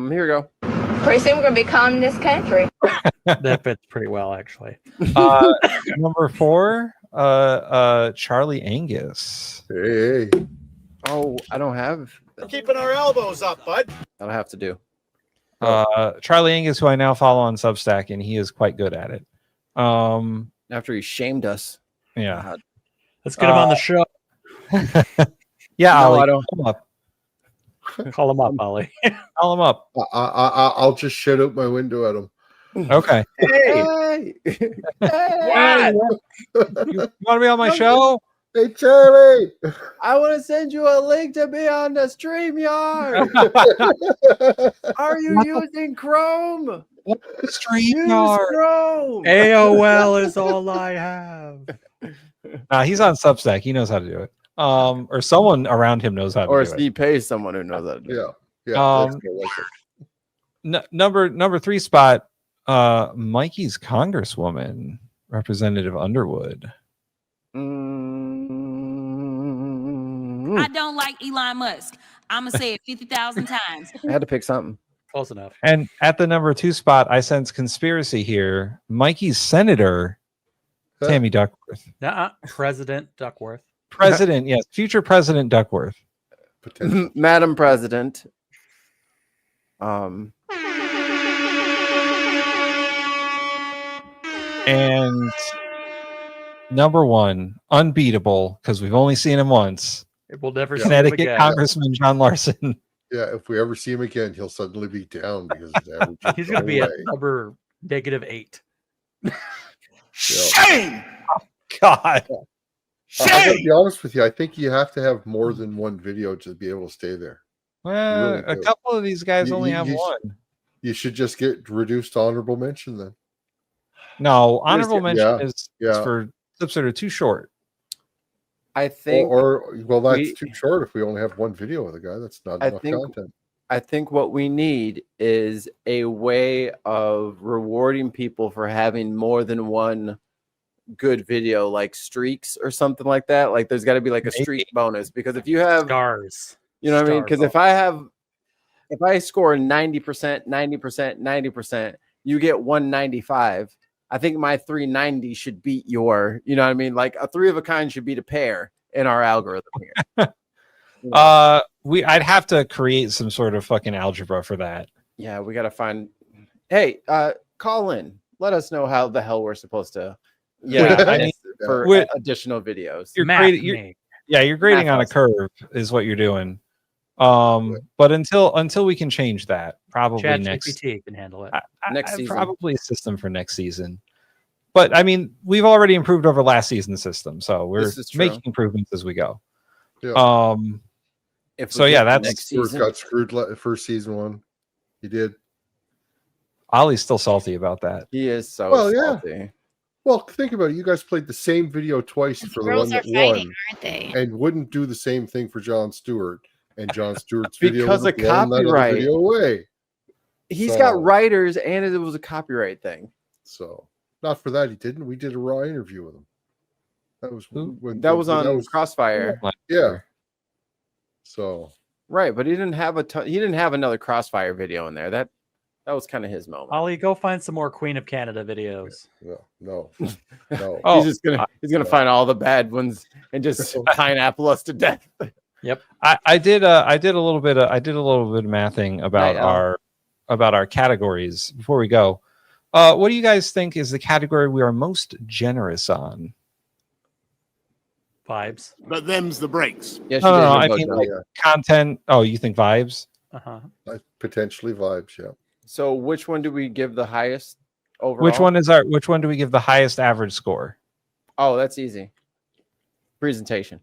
Here we go.
Pretty soon we're gonna be calm in this country.
That fits pretty well, actually.
Number 4, Charlie Angus.
Hey.
Oh, I don't have.
We're keeping our elbows up, bud.
That'll have to do.
Charlie Angus, who I now follow on Substack, and he is quite good at it.
After he shamed us.
Yeah.
Let's get him on the show.
Yeah,
No,
Ollie,
I don't.
come up.
Call him up, Ollie.
Call him up.
I'll just shut out my window at him.
Okay.
Hey,
What? You want to be on my show?
Hey, Charlie.
I want to send you a link to be on the StreamYard. Are you using Chrome? Use
StreamYard.
Chrome.
AOL is all I have.
He's on Substack. He knows how to do it. Or someone around him knows how to
Or
do it.
he pays someone who knows how to do it.
Yeah.
Number 3 spot, Mikey's Congresswoman, Representative Underwood.
I don't like Elon Musk. I'm gonna say it 50,000 times.
I had to pick something.
Close enough.
And at the number 2 spot, I sense conspiracy here. Mikey's Senator, Tammy Duckworth.
President Duckworth.
President, yes. Future President Duckworth.
Madam President.
And number 1, unbeatable, because we've only seen him once.
We'll never see him
Connecticut
again.
Congressman John Larson.
Yeah, if we ever see him again, he'll suddenly be down because his average is
He's going to be
way.
at number -8.
Shame! God.
I gotta be honest with you. I think you have to have more than one video to be able to stay there.
Well,
really
a
do.
couple of these guys only have
you
one.
You should just get reduced to honorable mention then.
No, honorable mention
Yeah,
is
yeah.
for clips that are too short.
I think
Well, that's
we-
too short if we only have one video with a guy. That's not enough content.
I think what we need is a way of rewarding people for having more than one good video, like streaks or something like that. Like there's got to be like a streak bonus, because if you have
stars,
you know what I mean?
Stars.
Because if I score 90%, 90%, 90%, you get 195. I think my 390 should beat your, you know what I mean? Like a 3 of a kind should beat a pair in our algorithm here.
I'd have to create some sort of fucking algebra for that.
Yeah, we got to find. Hey, call in. Let us know how the hell we're supposed to.
Yeah, I mean,
for
with-
additional videos.
You're grading on a curve is what you're doing. But until we can change that, probably next
ChatGPT can handle it.
Next season.
Probably a system for next season. But I mean, we've already improved over last season's system, so we're
This is true.
making improvements as we go.
Yeah.
If
So
we
yeah,
get
that's
next
Stewart
season.
got screwed first season one. He did.
Ollie's still salty about that.
He is so
Well, yeah.
salty.
Well, think about it. You guys played the same video twice for the
Girls
one
are
that
fighting,
won,
aren't they?
and wouldn't do the same thing for Jon Stewart. And Jon Stewart's video
Because
would
of
have blown that other
copyright.
video away.
He's
So-
got writers, and it was a copyright thing.
So not for that he didn't. We did a raw interview with him. That was when
That was on Crossfire.
Yeah. So
Right, but he didn't have he didn't have another Crossfire video in there. That was kind of his moment.
Ollie, go find some more Queen of Canada videos.
no.
He's gonna find all the bad ones and just pineapple us to death.
Yep.
I did a little bit of mathing about
Night
our categories before we go. What do you guys think is the category we are most generous on?
Vibes.
But them's the breaks.
Yeah,
No, I mean like content. Oh, you think vibes?
Uh-huh.
Potentially vibes, yeah.
So which one do we give the highest overall?
Which one do we give the highest average score?
Oh, that's easy. Presentation.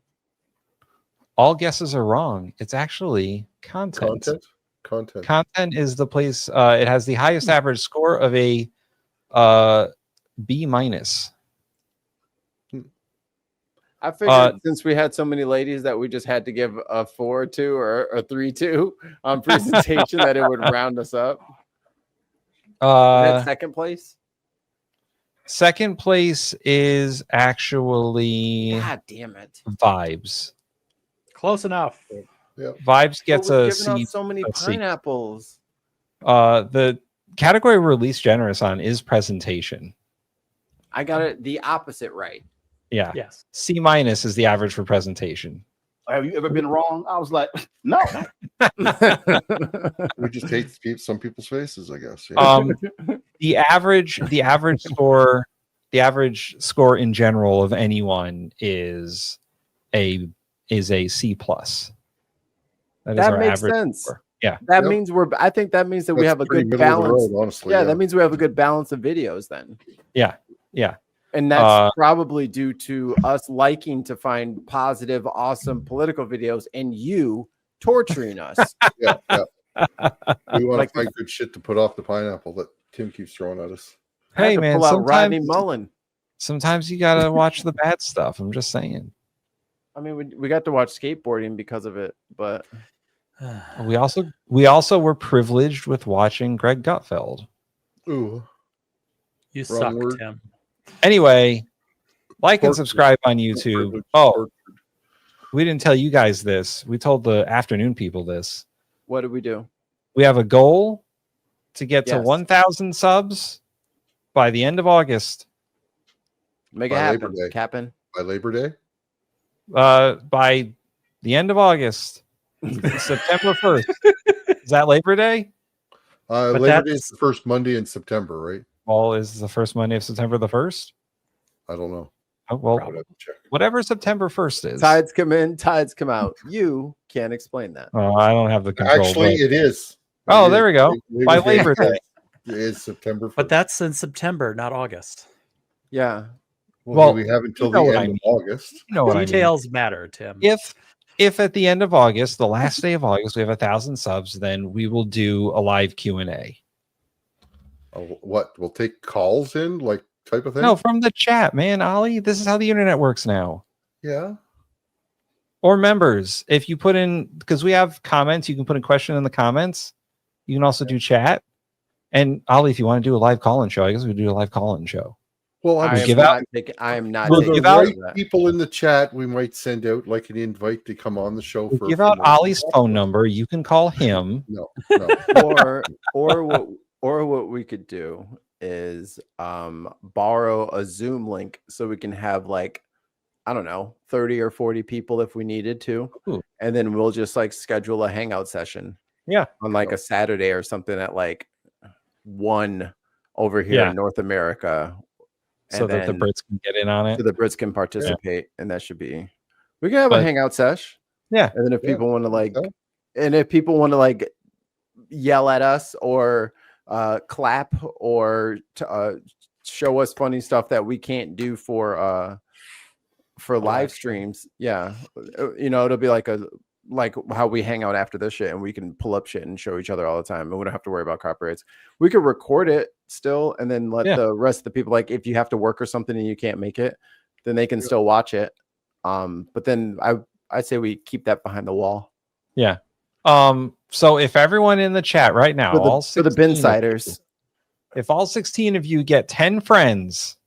All guesses are wrong. It's actually content. Content is the place. It has the highest average score of a B minus.
I figured since we had so many ladies that we just had to give a 4-2 or a 3-2 on presentation that it would round us up. That second place?
Second place is actually
God damn it.
Vibes.
Close enough.
Yeah.
Vibes gets
But we're
a
giving out
C.
so many
a C.
pineapples.
The category we're least generous on is presentation.
I got it the opposite right.
Yeah.
Yes.
C minus is the average for presentation.
Have you ever been wrong? I was like, no.
We just hate some people's faces, I guess. Yeah.
The average score in general of anyone is a C plus. That is
That
our
makes
average
sense.
score. Yeah.
That means I think that means that we
That's
have a
pretty
good
middle of the
balance.
road, honestly,
yeah,
yeah.
that means we have a good balance of videos then.
Yeah. Yeah.
And that's probably due to us liking to find positive, awesome political videos and you torturing us.
Yeah. We want to find good shit to put off the pineapple that Tim keeps throwing at us.
Hey, man,
pull out Rodney Mullen.
Sometimes you got to watch the bad stuff. I'm just saying.
I mean, we got to watch skateboarding because of it, but
we also were privileged with watching Greg Gutfeld.
Ooh.
You suck, Tim.
Anyway, like and subscribe on YouTube. Oh, we didn't tell you guys this. We told the afternoon people this.
What did we do?
We have a goal to get to 1,000 subs by the end of August.
Make it happen, Captain.
By Labor Day?
By the end of August, September 1st. Is that Labor Day?
Labor Day is the first Monday in September, right?
Well, is the first Monday of September the 1st?
I don't know.
Oh, well, whatever September 1st is.
Tides come in, tides come out. You can't explain that.
Oh, I don't have the control.
Actually, it is.
Oh, there we go. By Labor Day.
It is September 1st.
But that's in September, not August.
Yeah.
Well, we have until the end of August.
You know what
Details matter, Tim.
If at the end of August, the last day of August, we have 1,000 subs, then we will do a live Q&A.
What? We'll take calls in, like type of thing?
No, from the chat, man, Ollie. This is how the internet works now.
Yeah.
Or members. If you put in, because we have comments, you can put a question in the comments. You can also do chat. And Ollie, if you want to do a live call-in show, I guess we could do a live call-in show.
Well,
I am not
the
taking
right
that.
people in the chat. We might send out like an invite to come on the show.
We'll
for
give out Ollie's phone number. You can call him.
No.
Or what we could do is borrow a Zoom link so we can have like, I don't know, 30 or 40 people if we needed to.
Ooh.
And then we'll just like schedule a hangout session.
Yeah.
On like a Saturday or something at like 1 over here in North America.
So that the Brits can get in on it.
So the Brits can participate. And that should be, we can have a hangout sesh.
Yeah.
And then if people want to like, and if people want to like yell at us or clap or show us funny stuff that we can't do for live streams, it'll be like how we hang out after this shit and we can pull up shit and show each other all the time and we don't have to worry about copyrights. We could record it still and then let the rest of the people, like if you have to work or something and you can't make it, then they can still watch it. But then I'd say we keep that behind the wall.
Yeah. So if everyone in the chat right now,
for the Binsiders,
if all 16 of you get 10 friends,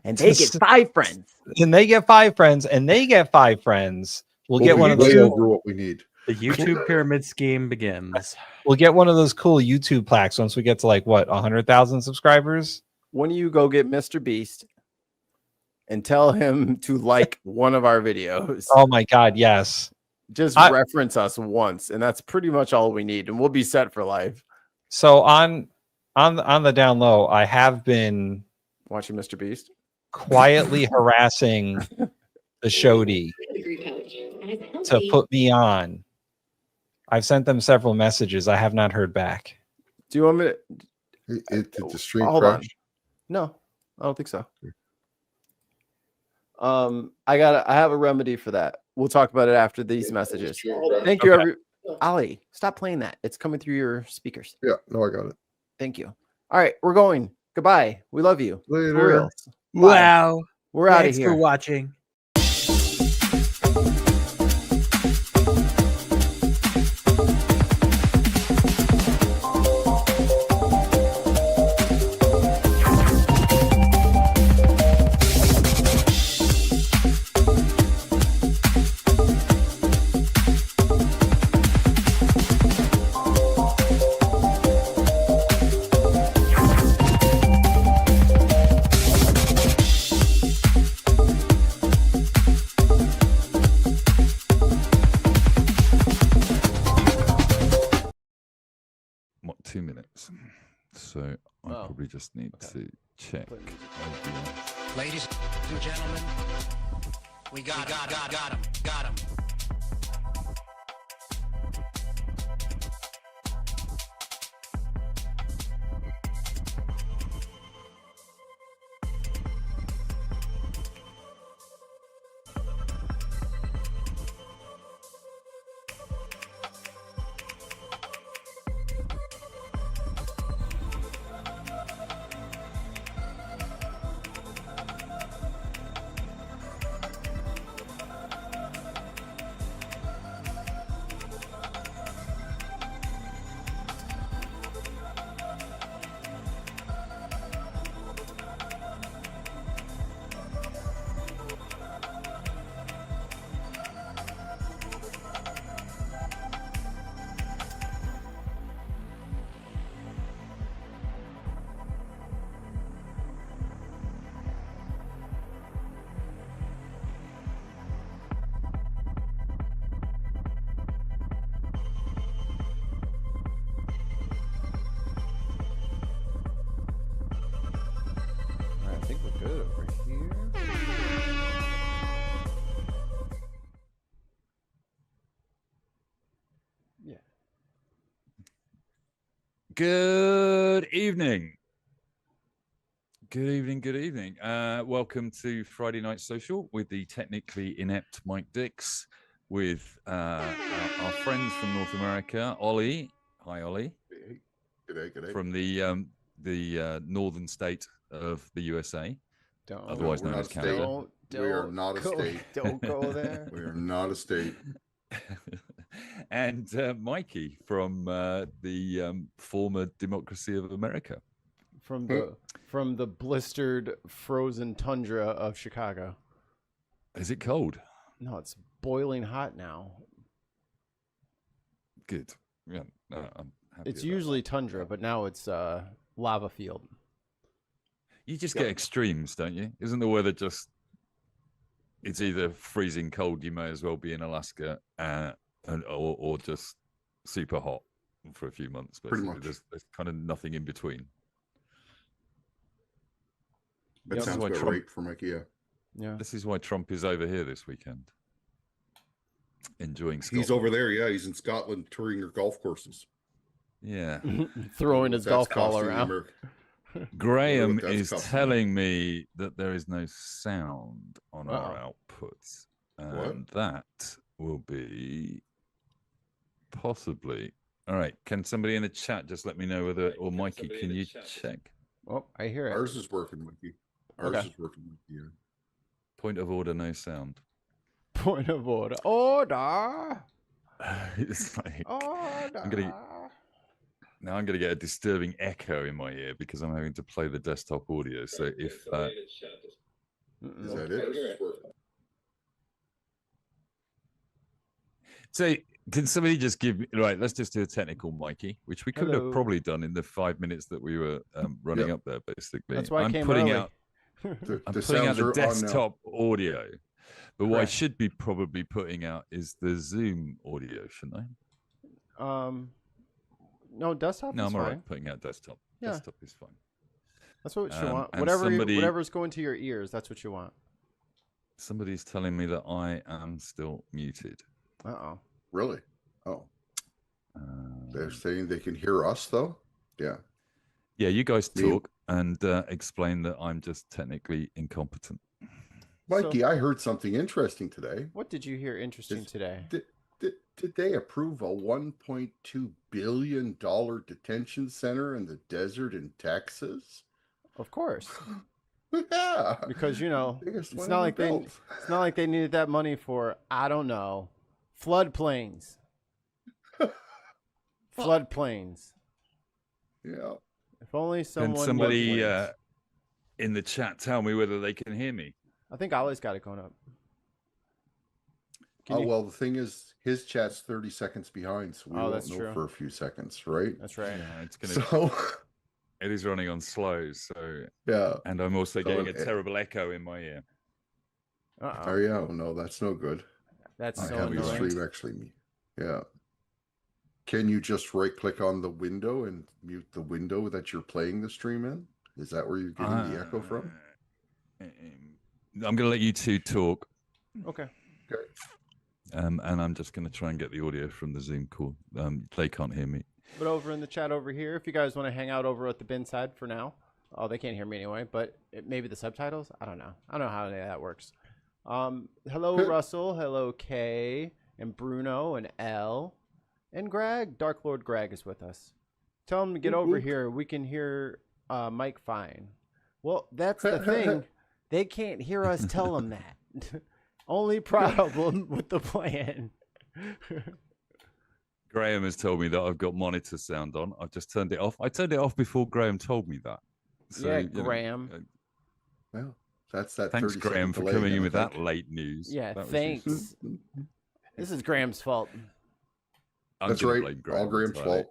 and they get 5 friends,
and they get 5 friends, and they get 5 friends, we'll get one of those.
What we need.
The YouTube pyramid scheme begins.
We'll get one of those cool YouTube plaques once we get to like 100,000 subscribers.
When you go get Mr. Beast and tell him to like one of our videos.
Oh my God, yes.
Just reference us once, and that's pretty much all we need, and we'll be set for life.
So on the down low, I have been
watching Mr. Beast,
quietly harassing the Shody to put me on. I've sent them several messages. I have not heard back.
Do you want me to?
Did the stream
hold
crash?
on. No, I don't think so. I have a remedy for that. We'll talk about it after these messages. Thank you, Ollie. Stop playing that. It's coming through your speakers.
Yeah, no, I got it.
Thank you. All right, we're going. Goodbye. We love you.
Later.
For real.
Wow.
We're out of
Thanks
here.
for watching.
What, 2 minutes? So I probably just need to check.
Ladies and gentlemen, we got him.
Good evening. Good evening. Welcome to Friday Night Social with the technically inept Mike Dix, with our friends from North America, Ollie. Hi, Ollie.
Hey. G'day.
From the northern state of the USA, otherwise known as Canada.
We are not a state.
Don't go there.
We are not a state.
And Mikey from the former Democracy of America.
From the blistered, frozen tundra of Chicago.
Is it cold?
No, it's boiling hot now.
Good. Yeah, I'm happy.
It's usually tundra, but now it's lava field.
You just get extremes, don't you? Isn't the weather just? It's either freezing cold. You may as well be in Alaska, or just super hot for a few months. Basically.
Pretty much.
There's kind of nothing in between.
That sounds about right for Mikey.
Yeah.
This is why Trump is over here this weekend, enjoying Scotland.
He's over there. Yeah, he's in Scotland touring your golf courses.
Yeah,
throwing his golf ball around.
Graham is telling me that there is no sound on our outputs, and that will be possibly. All right, can somebody in the chat just let me know whether, or Mikey, can you check?
Oh, I hear it.
Ours is working, Mikey. Ours is working, Mikey. Yeah.
Point of order, no sound.
Point of order. Order.
It's like
order.
I'm gonna get a disturbing echo in my ear because I'm having to play the desktop audio. So if
is that it?
So can somebody just give me, right, let's just do a technical, Mikey, which we could have probably done in the 5 minutes that we were running up there, basically.
That's why
I'm putting out the desktop audio, but what I should be probably putting out is the Zoom audio, shouldn't
I? No, desktop
no,
is
I'm
fine.
all right putting out desktop.
Yeah.
Desktop is fine.
That's what you want. Whatever's going to your ears, that's what you want.
Somebody's telling me that I am still muted.
Uh-oh.
Really? Oh. They're saying they can hear us, though? Yeah.
Yeah, you guys talk and explain that I'm just technically incompetent.
Mikey, I heard something interesting today.
What did you hear interesting today?
Did they approve a $1.2 billion detention center in the desert in Texas?
Of course.
Yeah.
Because, it's not like they needed that money for, I don't know, floodplains. Floodplains.
Yeah.
If only someone.
Can somebody in the chat tell me whether they can hear me?
I think Ollie's got it going up.
Well, the thing is, his chat's 30 seconds behind, so we won't know for a few seconds, right?
That's right.
Yeah, it's gonna. It is running on slow, so
yeah.
And I'm also getting a terrible echo in my ear.
Oh yeah, no, that's no good.
That's
so annoying. Stream actually, yeah. Can you just right-click on the window and mute the window that you're playing the stream in? Is that where you're getting the echo from?
I'm going to let you two talk.
Okay.
Okay.
And I'm just going to try and get the audio from the Zoom call. They can't hear me.
But over in the chat over here, if you guys want to hang out over at the bin side for now. Oh, they can't hear me anyway, but maybe the subtitles? I don't know. I don't know how that works. Hello, Russell. Hello, Kay, and Bruno, and L, and Greg. Dark Lord Greg is with us. Tell him to get over here. We can hear Mike fine. Well, that's the thing. They can't hear us tell them that. Only problem with the plan.
Graham has told me that I've got monitor sound on. I've just turned it off. I turned it off before Graham told me that. So,
yeah, Graham.
Well, that's that.
Thanks, Graham, for coming in with that late news.
Yeah, thanks. This is Graham's fault.
That's right. All Graham's fault.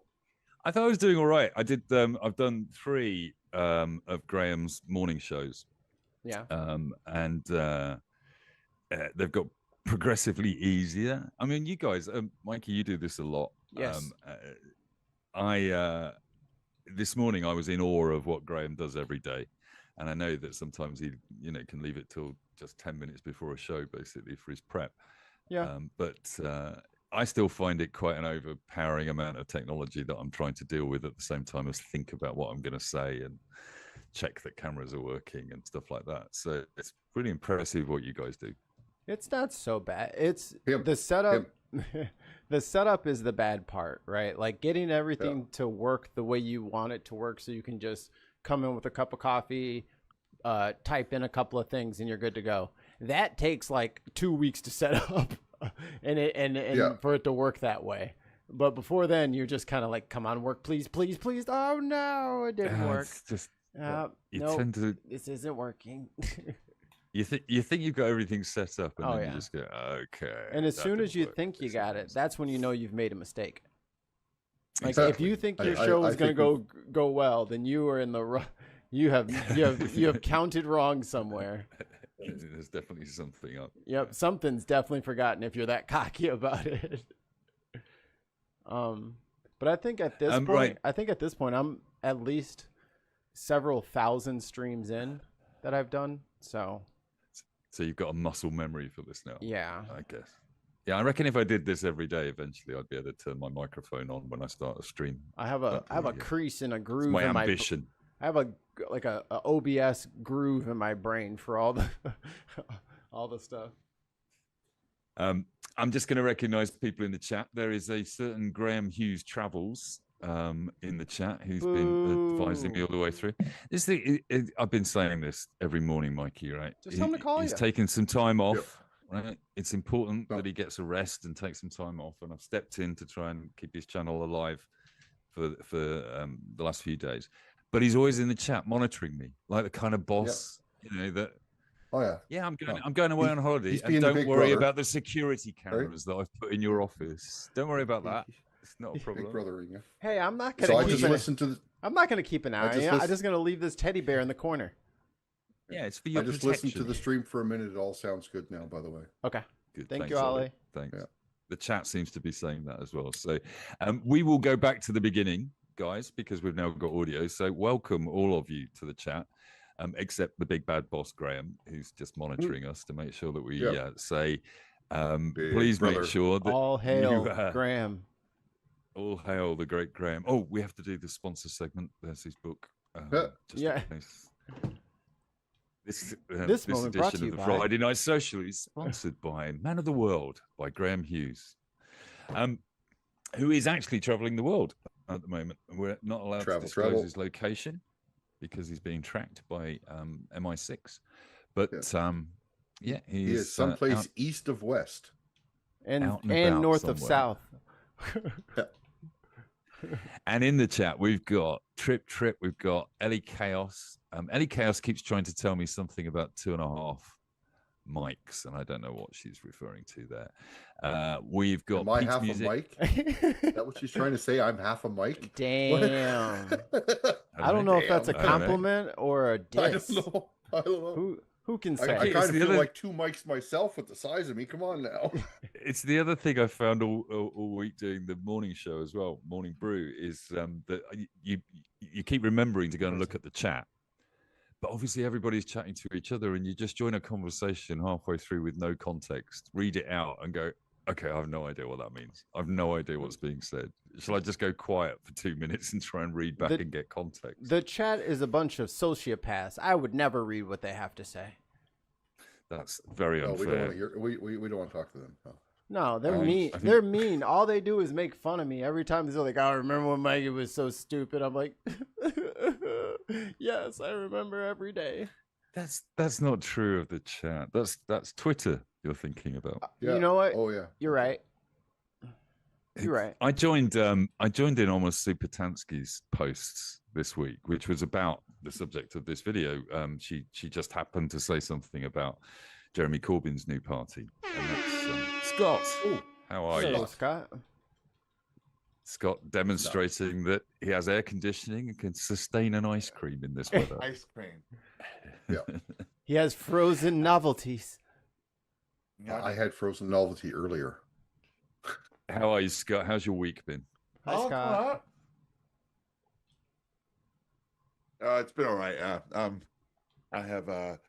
I thought I was doing all right. I did. I've done 3 of Graham's morning shows.
Yeah.
And they've got progressively easier. I mean, you guys, Mikey, you do this a lot.
Yes.
This morning I was in awe of what Graham does every day, and I know that sometimes he, can leave it till just 10 minutes before a show, basically, for his prep.
Yeah.
But I still find it quite an overpowering amount of technology that I'm trying to deal with at the same time as think about what I'm going to say and check that cameras are working and stuff like that. So it's really impressive what you guys do.
It's not so bad. It's the setup. The setup is the bad part, right? Like getting everything to work the way you want it to work, so you can just come in with a cup of coffee, type in a couple of things, and you're good to go. That takes like 2 weeks to set up, and for it to work that way. But before then, you're just kind of like, come on, work, please, please, please. Oh no, it didn't work.
It's just
no, this isn't working.
You think you've got everything set up, and then you just go, okay.
And as soon as you think you got it, that's when you know you've made a mistake. Like if you think your show is going to go well, then you are in the you have counted wrong somewhere.
There's definitely something up.
Yep, something's definitely forgotten if you're that cocky about it. But I think at this point, I'm at least several thousand streams in that I've done. So
you've got a muscle memory for this now.
Yeah,
I guess. Yeah, I reckon if I did this every day, eventually I'd be able to turn my microphone on when I start a stream.
I have a crease and a groove.
It's my ambition.
I have a OBS groove in my brain for all the stuff.
I'm just going to recognize people in the chat. There is a certain Graham Hughes Travels in the chat who's been advising me all the way through. I've been saying this every morning, Mikey, right?
Just tell him to call you.
He's taking some time off, right? It's important that he gets a rest and takes some time off, and I've stepped in to try and keep his channel alive for the last few days. But he's always in the chat monitoring me, like the kind of boss, that.
Oh yeah.
Yeah, I'm going away on holiday, and don't worry about the security cameras that I've put in your office. Don't worry about that. It's not a problem.
Big brothering.
Hey, I'm not gonna. I'm not gonna keep an eye on you. I'm just gonna leave this teddy bear in the corner.
Yeah, it's for your
protection. Listened to the stream for a minute. It all sounds good now, by the way.
Okay.
Good.
Thank you, Ollie.
Thanks. Yeah. The chat seems to be saying that as well. So we will go back to the beginning, guys, because we've now got audio. So welcome all of you to the chat, except the big bad boss, Graham, who's just monitoring us to make sure that we say, please make sure that
all hail Graham.
All hail the great Graham. Oh, we have to do the sponsor segment. There's his book. This edition of the Friday Night Social is sponsored by Man of the World by Graham Hughes, who is actually traveling the world at the moment. We're not allowed to disclose his location because he's being tracked by MI6. But he
is someplace east of west
and north
somewhere.
Of south.
And in the chat, we've got Trip, we've got Ellie Chaos. Ellie Chaos keeps trying to tell me something about 2.5 mics, and I don't know what she's referring to there. We've got
Am I half a mic? Is that what she's trying to say? I'm half a mic?
Damn. I don't know if that's a compliment or a diss.
I don't know.
Who can say?
I kind of feel like 2 mics myself with the size of me. Come on now.
It's the other thing I found all week doing the morning show as well, Morning Brew, is that you keep remembering to go and look at the chat. But obviously everybody's chatting to each other, and you just join a conversation halfway through with no context, read it out and go, okay, I have no idea what that means. I have no idea what's being said. Shall I just go quiet for 2 minutes and try and read back and get context?
The chat is a bunch of sociopaths. I would never read what they have to say.
That's very unfair.
We don't want to talk to them.
No, they're mean. They're mean. All they do is make fun of me every time. They're like, "I remember when Maggie was so stupid." I'm like, "Yes, I remember every day."
That's not true of the chat. That's Twitter you're thinking about.
You know what?
Oh yeah,
you're right. You're right.
I joined in almost Supertansky's posts this week, which was about the subject of this video. She just happened to say something about Jeremy Corbyn's new party, and that's Scott.
Ooh.
How are you,
Scott?
Scott demonstrating that he has air conditioning and can sustain an ice cream in this weather.
Ice cream. Yeah.
He has frozen novelties.
I had frozen novelty earlier.
How are you, Scott? How's your week been?
Hi, Scott.
It's been all right. I have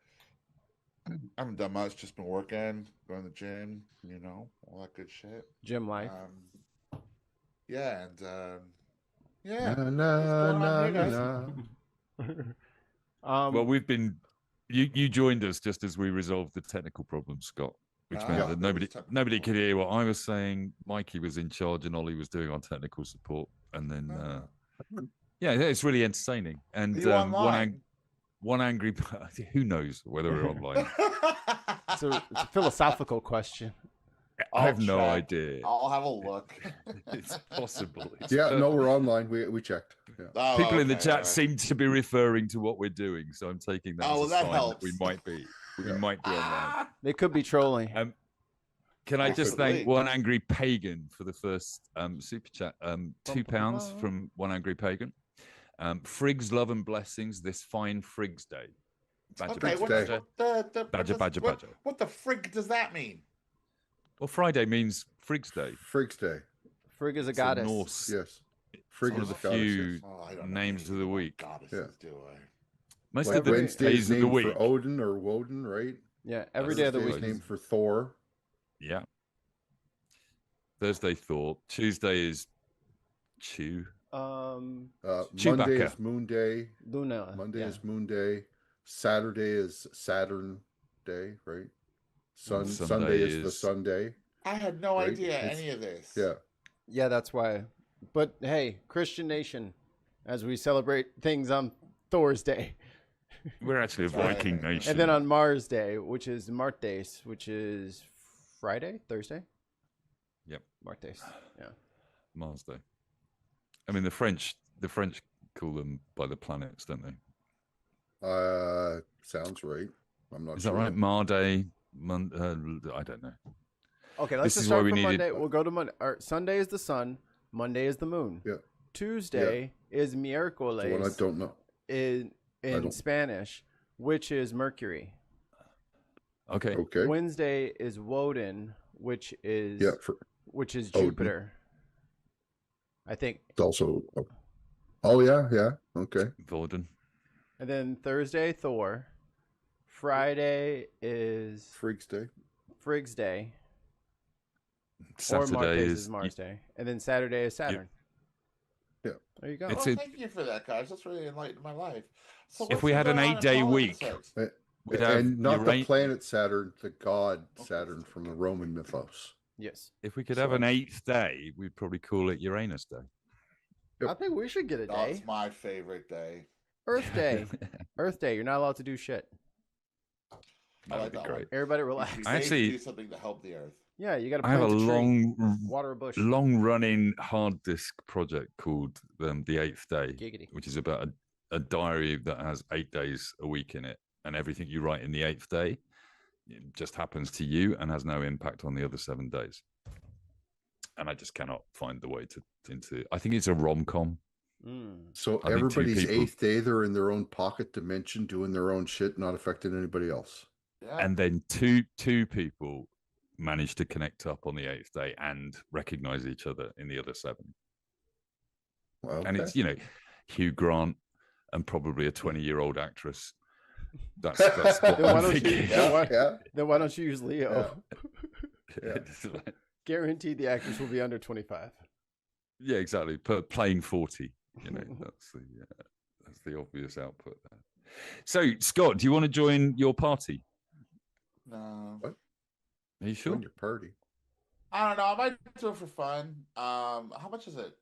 I haven't done much. Just been working, going to the gym. All that good shit.
Gym life.
Yeah, and yeah.
Na,
What's
na,
going on
na,
here, guys?
Well, we've been. You joined us just as we resolved the technical problem, Scott, which meant that nobody could hear what I was saying. Mikey was in charge, and Ollie was doing our technical support, and then yeah, it's really entertaining. And
Are you online?
one angry. Who knows whether we're online?
It's a philosophical question.
I have no
check.
idea.
I'll have a look.
It's possible.
No, we're online. We checked. Yeah.
Oh,
People in the
okay,
chat
right.
seem to be referring to what we're doing, so I'm taking that as a
that
sign
helps.
that we might be online.
They could be trolling.
Can I just
Possibly.
thank One Angry Pagan for the first super chat? £2 from One Angry Pagan. Frigg's love and blessings this fine Frigg's day. Badger.
What the frig does that mean?
Well, Friday means Frigg's day.
Frigg's day.
Frigg is a
It's
goddess.
Norse.
Yes.
Frigg is one of the few names of the week.
Goddesses, do I?
Most
Like
of the
Wednesday
days
is
of the
named
week.
for Odin or Woden, right?
Yeah, every day of the
Thursday
week
is named for Thor.
Yeah. Thursday, Thor. Tuesday is Chew.
Monday is Moon Day.
Luna.
Monday is Moon Day. Saturday is Saturn Day, right? Sunday is the Sunday.
I had no
right?
idea any of this.
Yeah.
Yeah, that's why. But hey, Christian nation, as we celebrate things on Thor's Day.
We're actually a Viking nation.
And then on Mars Day, which is Martes, which is Thursday?
Yep.
Martes. Yeah.
Mars Day. I mean, the French call them by the planets, don't they?
Sounds right. I'm not
Is
sure.
that right? Mar Day, I don't know.
Okay, let's just start from Monday. We'll go to Monday. Sunday is the sun. Monday is the moon.
Yeah.
Tuesday is miércoles.
The one I don't know.
In Spanish, which is Mercury.
Okay.
Wednesday is Woden, which is
Odin.
Jupiter. I think.
It's also. Oh yeah. Okay.
Woden.
And then Thursday, Thor. Friday is
Frigg's Day.
Frigg's Day.
Saturday
or Martes
is
Mars Day. And then Saturday is Saturn.
Yeah.
There you go.
Thank you for that, guys. That's really enlightened my life. So
if we had an 8-day week,
and not the planet Saturn, the god Saturn from the Roman mythos.
Yes.
If we could have an 8th day, we'd probably call it Uranus Day.
I think we should get a day.
That's my favorite day.
Earth Day. Earth Day. You're not allowed to do shit.
That would be great.
Everybody relax.
I actually do something to help the Earth.
Yeah, you got to.
I have a
water a bush.
long-running hard disk project called the 8th Day,
Giggity.
which is about a diary that has 8 days a week in it, and everything you write in the 8th day it just happens to you and has no impact on the other 7 days. And I just cannot find the way into. I think it's a rom-com.
So everybody's 8th day, they're in their own pocket dimension, doing their own shit, not affecting anybody else.
Yeah.
And then two people manage to connect up on the 8th day and recognize each other in the other 7.
Okay.
And it's Hugh Grant and probably a 20-year-old actress. That's what
then,
I'm thinking.
Then why don't you use Leo? Yeah. Guaranteed the actress will be under 25.
Yeah, exactly. Playing 40. That's the obvious output there. So, Scott, do you want to join your party?
No.
What?
Are you sure?
Join your party.
I don't know. I might do it for fun. How much is it?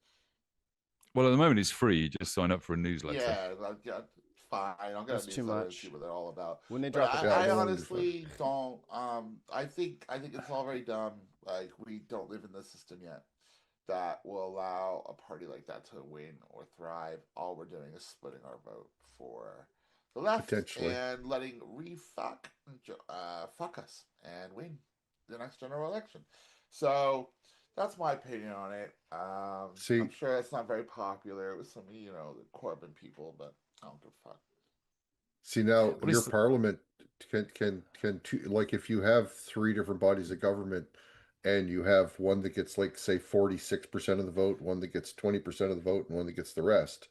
Well, at the moment it's free. You just sign up for a newsletter.
Yeah, fine. I'm gonna
too much.
See what they're all about.
When they drop
I honestly don't. I think it's all very dumb. Like we don't live in the system yet that will allow a party like that to win or thrive. All we're doing is splitting our vote for the left and letting fuck us and win the next general election. So that's my opinion on it. I'm sure it's not very popular with some, the Corbyn people, but I don't give a fuck.
See now, your parliament can like if you have 3 different bodies of government, and you have one that gets say 46% of the vote, one that gets 20% of the vote, and one that gets the rest,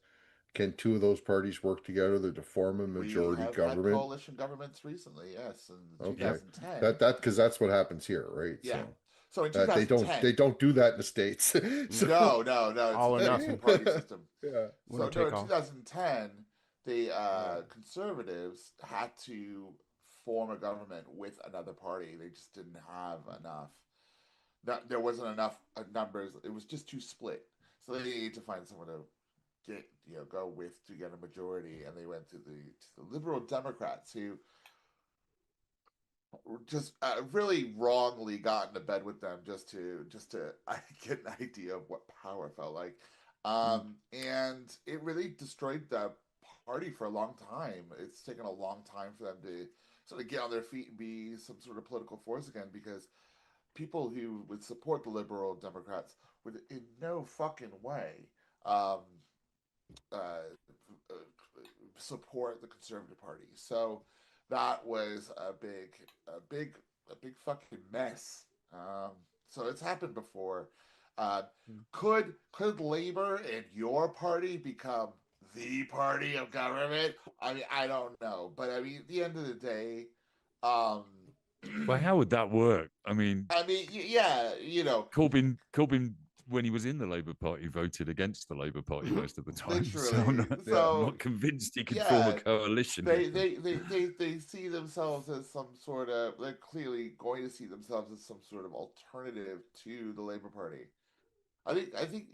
Can two of those parties work together to form a majority
We have
government?
had coalition governments recently, yes, in
Okay,
2010.
that because that's what happens here, right?
Yeah. So in
they
2010,
don't do that in the States. So-
no,
All or
it's a
nothing.
two-party system.
Yeah.
So
Winner
no,
take
in
all.
2010, the conservatives had to form a government with another party. They just didn't have enough. There wasn't enough numbers. It was just too split. So they needed to find someone to go with to get a majority, and they went to the Liberal Democrats, who just really wrongly got into bed with them just to get an idea of what power felt like. And it really destroyed the party for a long time. It's taken a long time for them to sort of get on their feet and be some sort of political force again, because people who would support the Liberal Democrats would in no fucking way support the Conservative Party. So that was a big fucking mess. So it's happened before. Could Labor and your party become the party of government? I mean, I don't know, but I mean, at the end of the day,
well, how would that work? I mean,
yeah,
Corbyn, when he was in the Labour Party, voted against the Labour Party most of the time.
Literally.
I'm not convinced he could form a coalition.
They see themselves as some sort of, they're clearly going to see themselves as some sort of alternative to the Labour Party. I think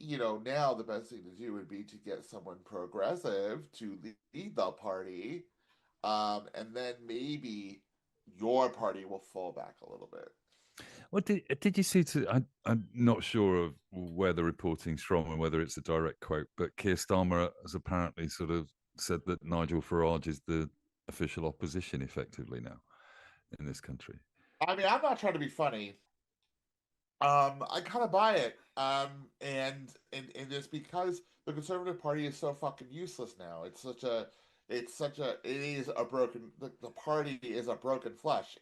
now the best thing to do would be to get someone progressive to lead the party, and then maybe your party will fall back a little bit.
Well, did you see? I'm not sure of where the reporting's from and whether it's a direct quote, but Keir Starmer has apparently sort of said that Nigel Farage is the official opposition effectively now in this country.
I mean, I'm not trying to be funny. I kind of buy it. And it's because the Conservative Party is so fucking useless now. It is a broken. The party is a broken flesh.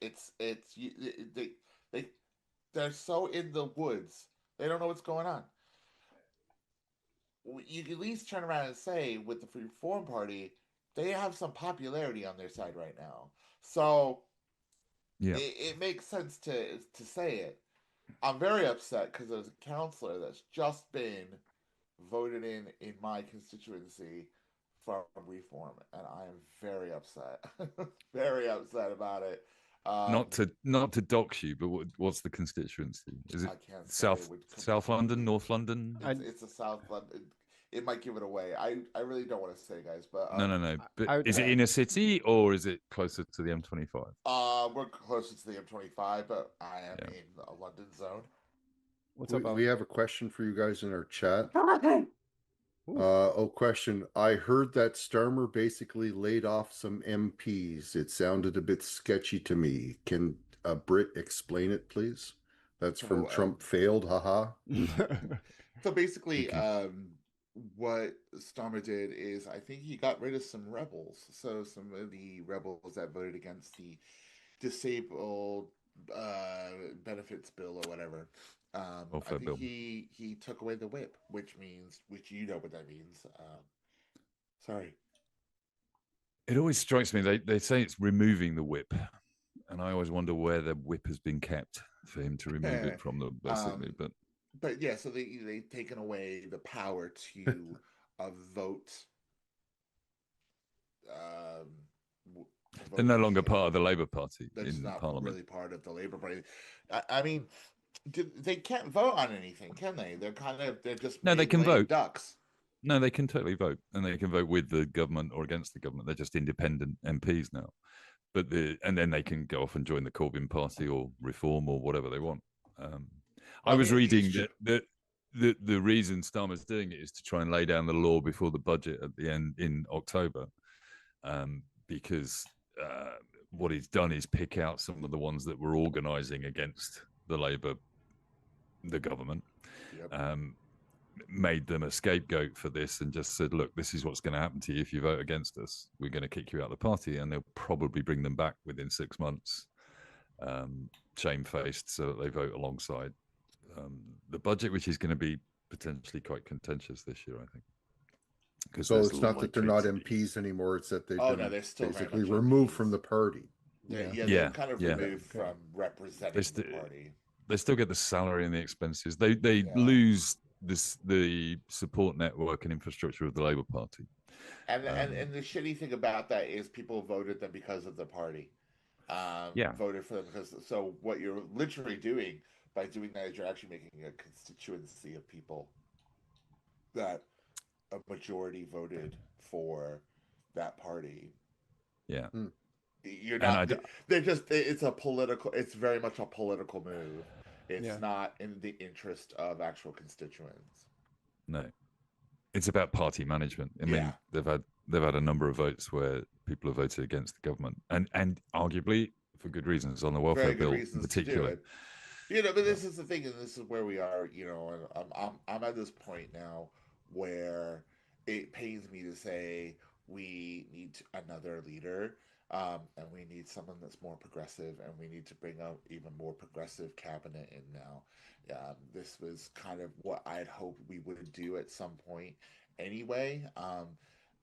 They're so in the woods. They don't know what's going on. You can at least turn around and say, with the Reform Party, they have some popularity on their side right now. So
yeah,
it makes sense to say it. I'm very upset because there's a counselor that's just been voted in my constituency from Reform, and I am very upset. Very upset about it.
Not to dox you, but what's the constituency? Is it
I can't
South London, North London?
It's a South London. It might give it away. I really don't want to say, guys, but
No. But is it in a city or is it closer to the M25?
We're closer to the M25, but I am in a London zone.
What's up?
We have a question for you guys in our chat. Question. I heard that Starmer basically laid off some MPs. It sounded a bit sketchy to me. Can a Brit explain it, please? That's from Trump failed. Haha.
So basically, what Starmer did is, I think he got rid of some rebels. So some of the rebels that voted against the disabled benefits bill or whatever. I think he took away the whip, which you know what that means. Sorry.
It always strikes me they say it's removing the whip, and I always wonder where the whip has been kept for him to remove it from them, basically.
But yeah, so they've taken away the power to vote.
They're no longer part of the Labour Party in
not
Parliament.
Really part of the Labour Party. I mean, they can't vote on anything, can they? They're just
they can vote.
Ducks.
No, they can totally vote, and they can vote with the government or against the government. They're just independent MPs now. And then they can go off and join the Corbyn Party or Reform or whatever they want. I was reading that the reason Starmer's doing it is to try and lay down the law before the budget at the end in October, because what he's done is pick out some of the ones that were organising against the government, made them a scapegoat for this, and just said, look, this is what's going to happen to you if you vote against us. We're going to kick you out of the party, and they'll probably bring them back within 6 months, shamefaced, so that they vote alongside the budget, which is going to be potentially quite contentious this year, I think.
So it's not that they're not MPs anymore; it's that they've been basically removed from the party.
They're kind of removed from representing the party.
They still get the salary and the expenses. They lose the support network and infrastructure of the Labour Party.
And the shitty thing about that is people voted them because of the party. Voted for them because. So what you're literally doing by doing that is you're actually making a constituency of people that a majority voted for that party.
Yeah.
You're not. They're just. It's a political. It's very much a political move. It's not in the interest of actual constituents.
No, it's about party management. I mean, they've had a number of votes where people have voted against the government, and arguably for good reasons on the welfare bill in particular.
But this is the thing, and this is where we are. And I'm at this point now where it pains me to say we need another leader. And we need someone that's more progressive, and we need to bring up even more progressive cabinet in now. This was kind of what I'd hoped we would do at some point anyway.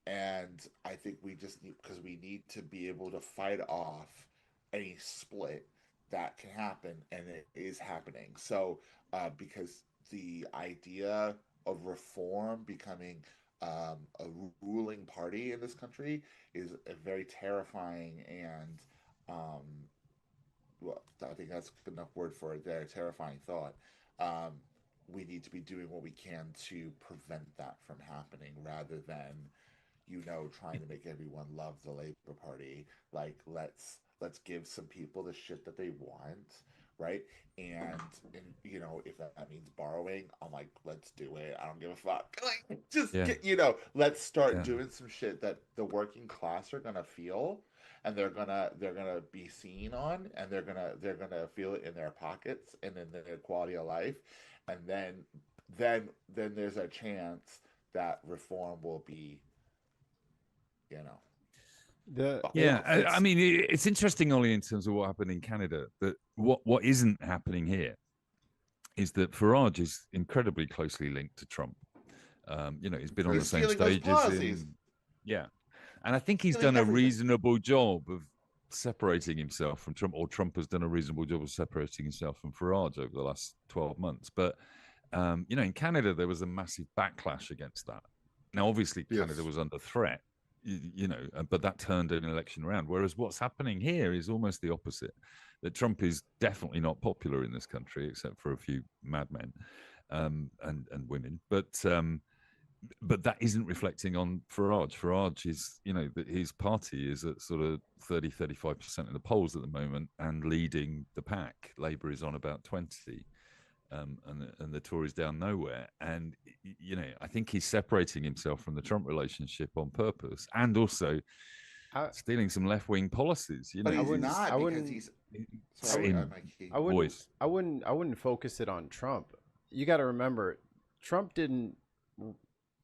And I think we just need, because we need to be able to fight off any split that can happen, and it is happening. So, because the idea of reform becoming a ruling party in this country is a very terrifying and well, I think that's enough word for it there, terrifying thought. We need to be doing what we can to prevent that from happening rather than trying to make everyone love the Labor Party. Like, let's give some people the shit that they want, right? And if that means borrowing, I'm like, let's do it. I don't give a fuck. Like, just let's start doing some shit that the working class are gonna feel, and they're gonna be seen on, and they're gonna feel it in their pockets and in their quality of life, and then there's a chance that reform will be,
I mean, it's interesting only in terms of what happened in Canada. That what isn't happening here is that Farage is incredibly closely linked to Trump. He's been on the same stages. And I think he's done a reasonable job of separating himself from Trump, or Trump has done a reasonable job of separating himself from Farage over the last 12 months. But in Canada, there was a massive backlash against that. Now, obviously, Canada was under threat. But that turned an election around. Whereas what's happening here is almost the opposite. That Trump is definitely not popular in this country, except for a few madmen and women. But that isn't reflecting on Farage. Farage is, his party is at sort of 30-35% in the polls at the moment and leading the pack. Labour is on about 20%. And the Tories down nowhere. And, I think he's separating himself from the Trump relationship on purpose, and also stealing some left-wing policies.
But he's not, because he's... Sorry,
I wouldn't focus it on Trump. You got to remember, Trump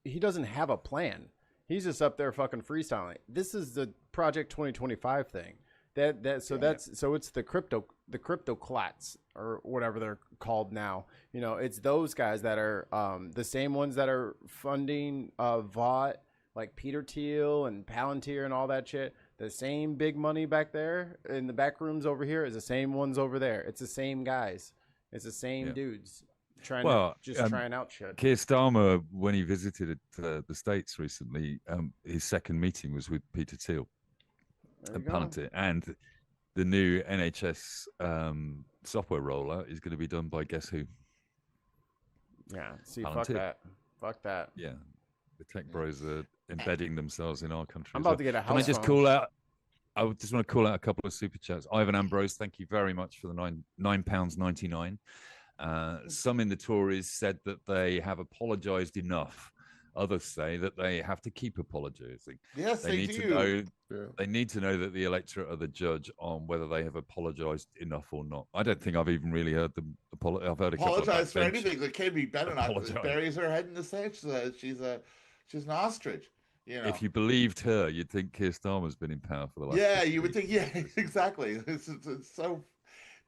he doesn't have a plan. He's just up there fucking freestyling. This is the Project 2025 thing. So it's the cryptocrats or whatever they're called now. It's those guys that are the same ones that are funding Vought, like Peter Thiel and Palantir and all that shit. The same big money back there in the back rooms over here is the same ones over there. It's the same guys. It's the same dudes trying out shit.
Keir Starmer, when he visited the States recently, his second meeting was with Peter Thiel and Palantir, and the new NHS software rollout is going to be done by guess who?
Yeah, see,
Palantir.
fuck that.
Yeah, the tech bros are embedding themselves in our country.
I'm about to get a house.
Can I just call out? I would just want to call out a couple of super chats. Ivan Ambrose, thank you very much for the £9.99. Some in the Tories said that they have apologised enough. Others say that they have to keep apologising.
Yes, they
need
do.
To know, They need to know that the electorate are the judge on whether they have apologised enough or not. I don't think I've even really heard them apologize. I've heard a couple
apologize for
backbench
anything. The kid be better not buries her head in the sand. She's an ostrich.
If you believed her, you'd think Keir Starmer's been in power for the last.
Yeah, you would think. Yeah, exactly. It's so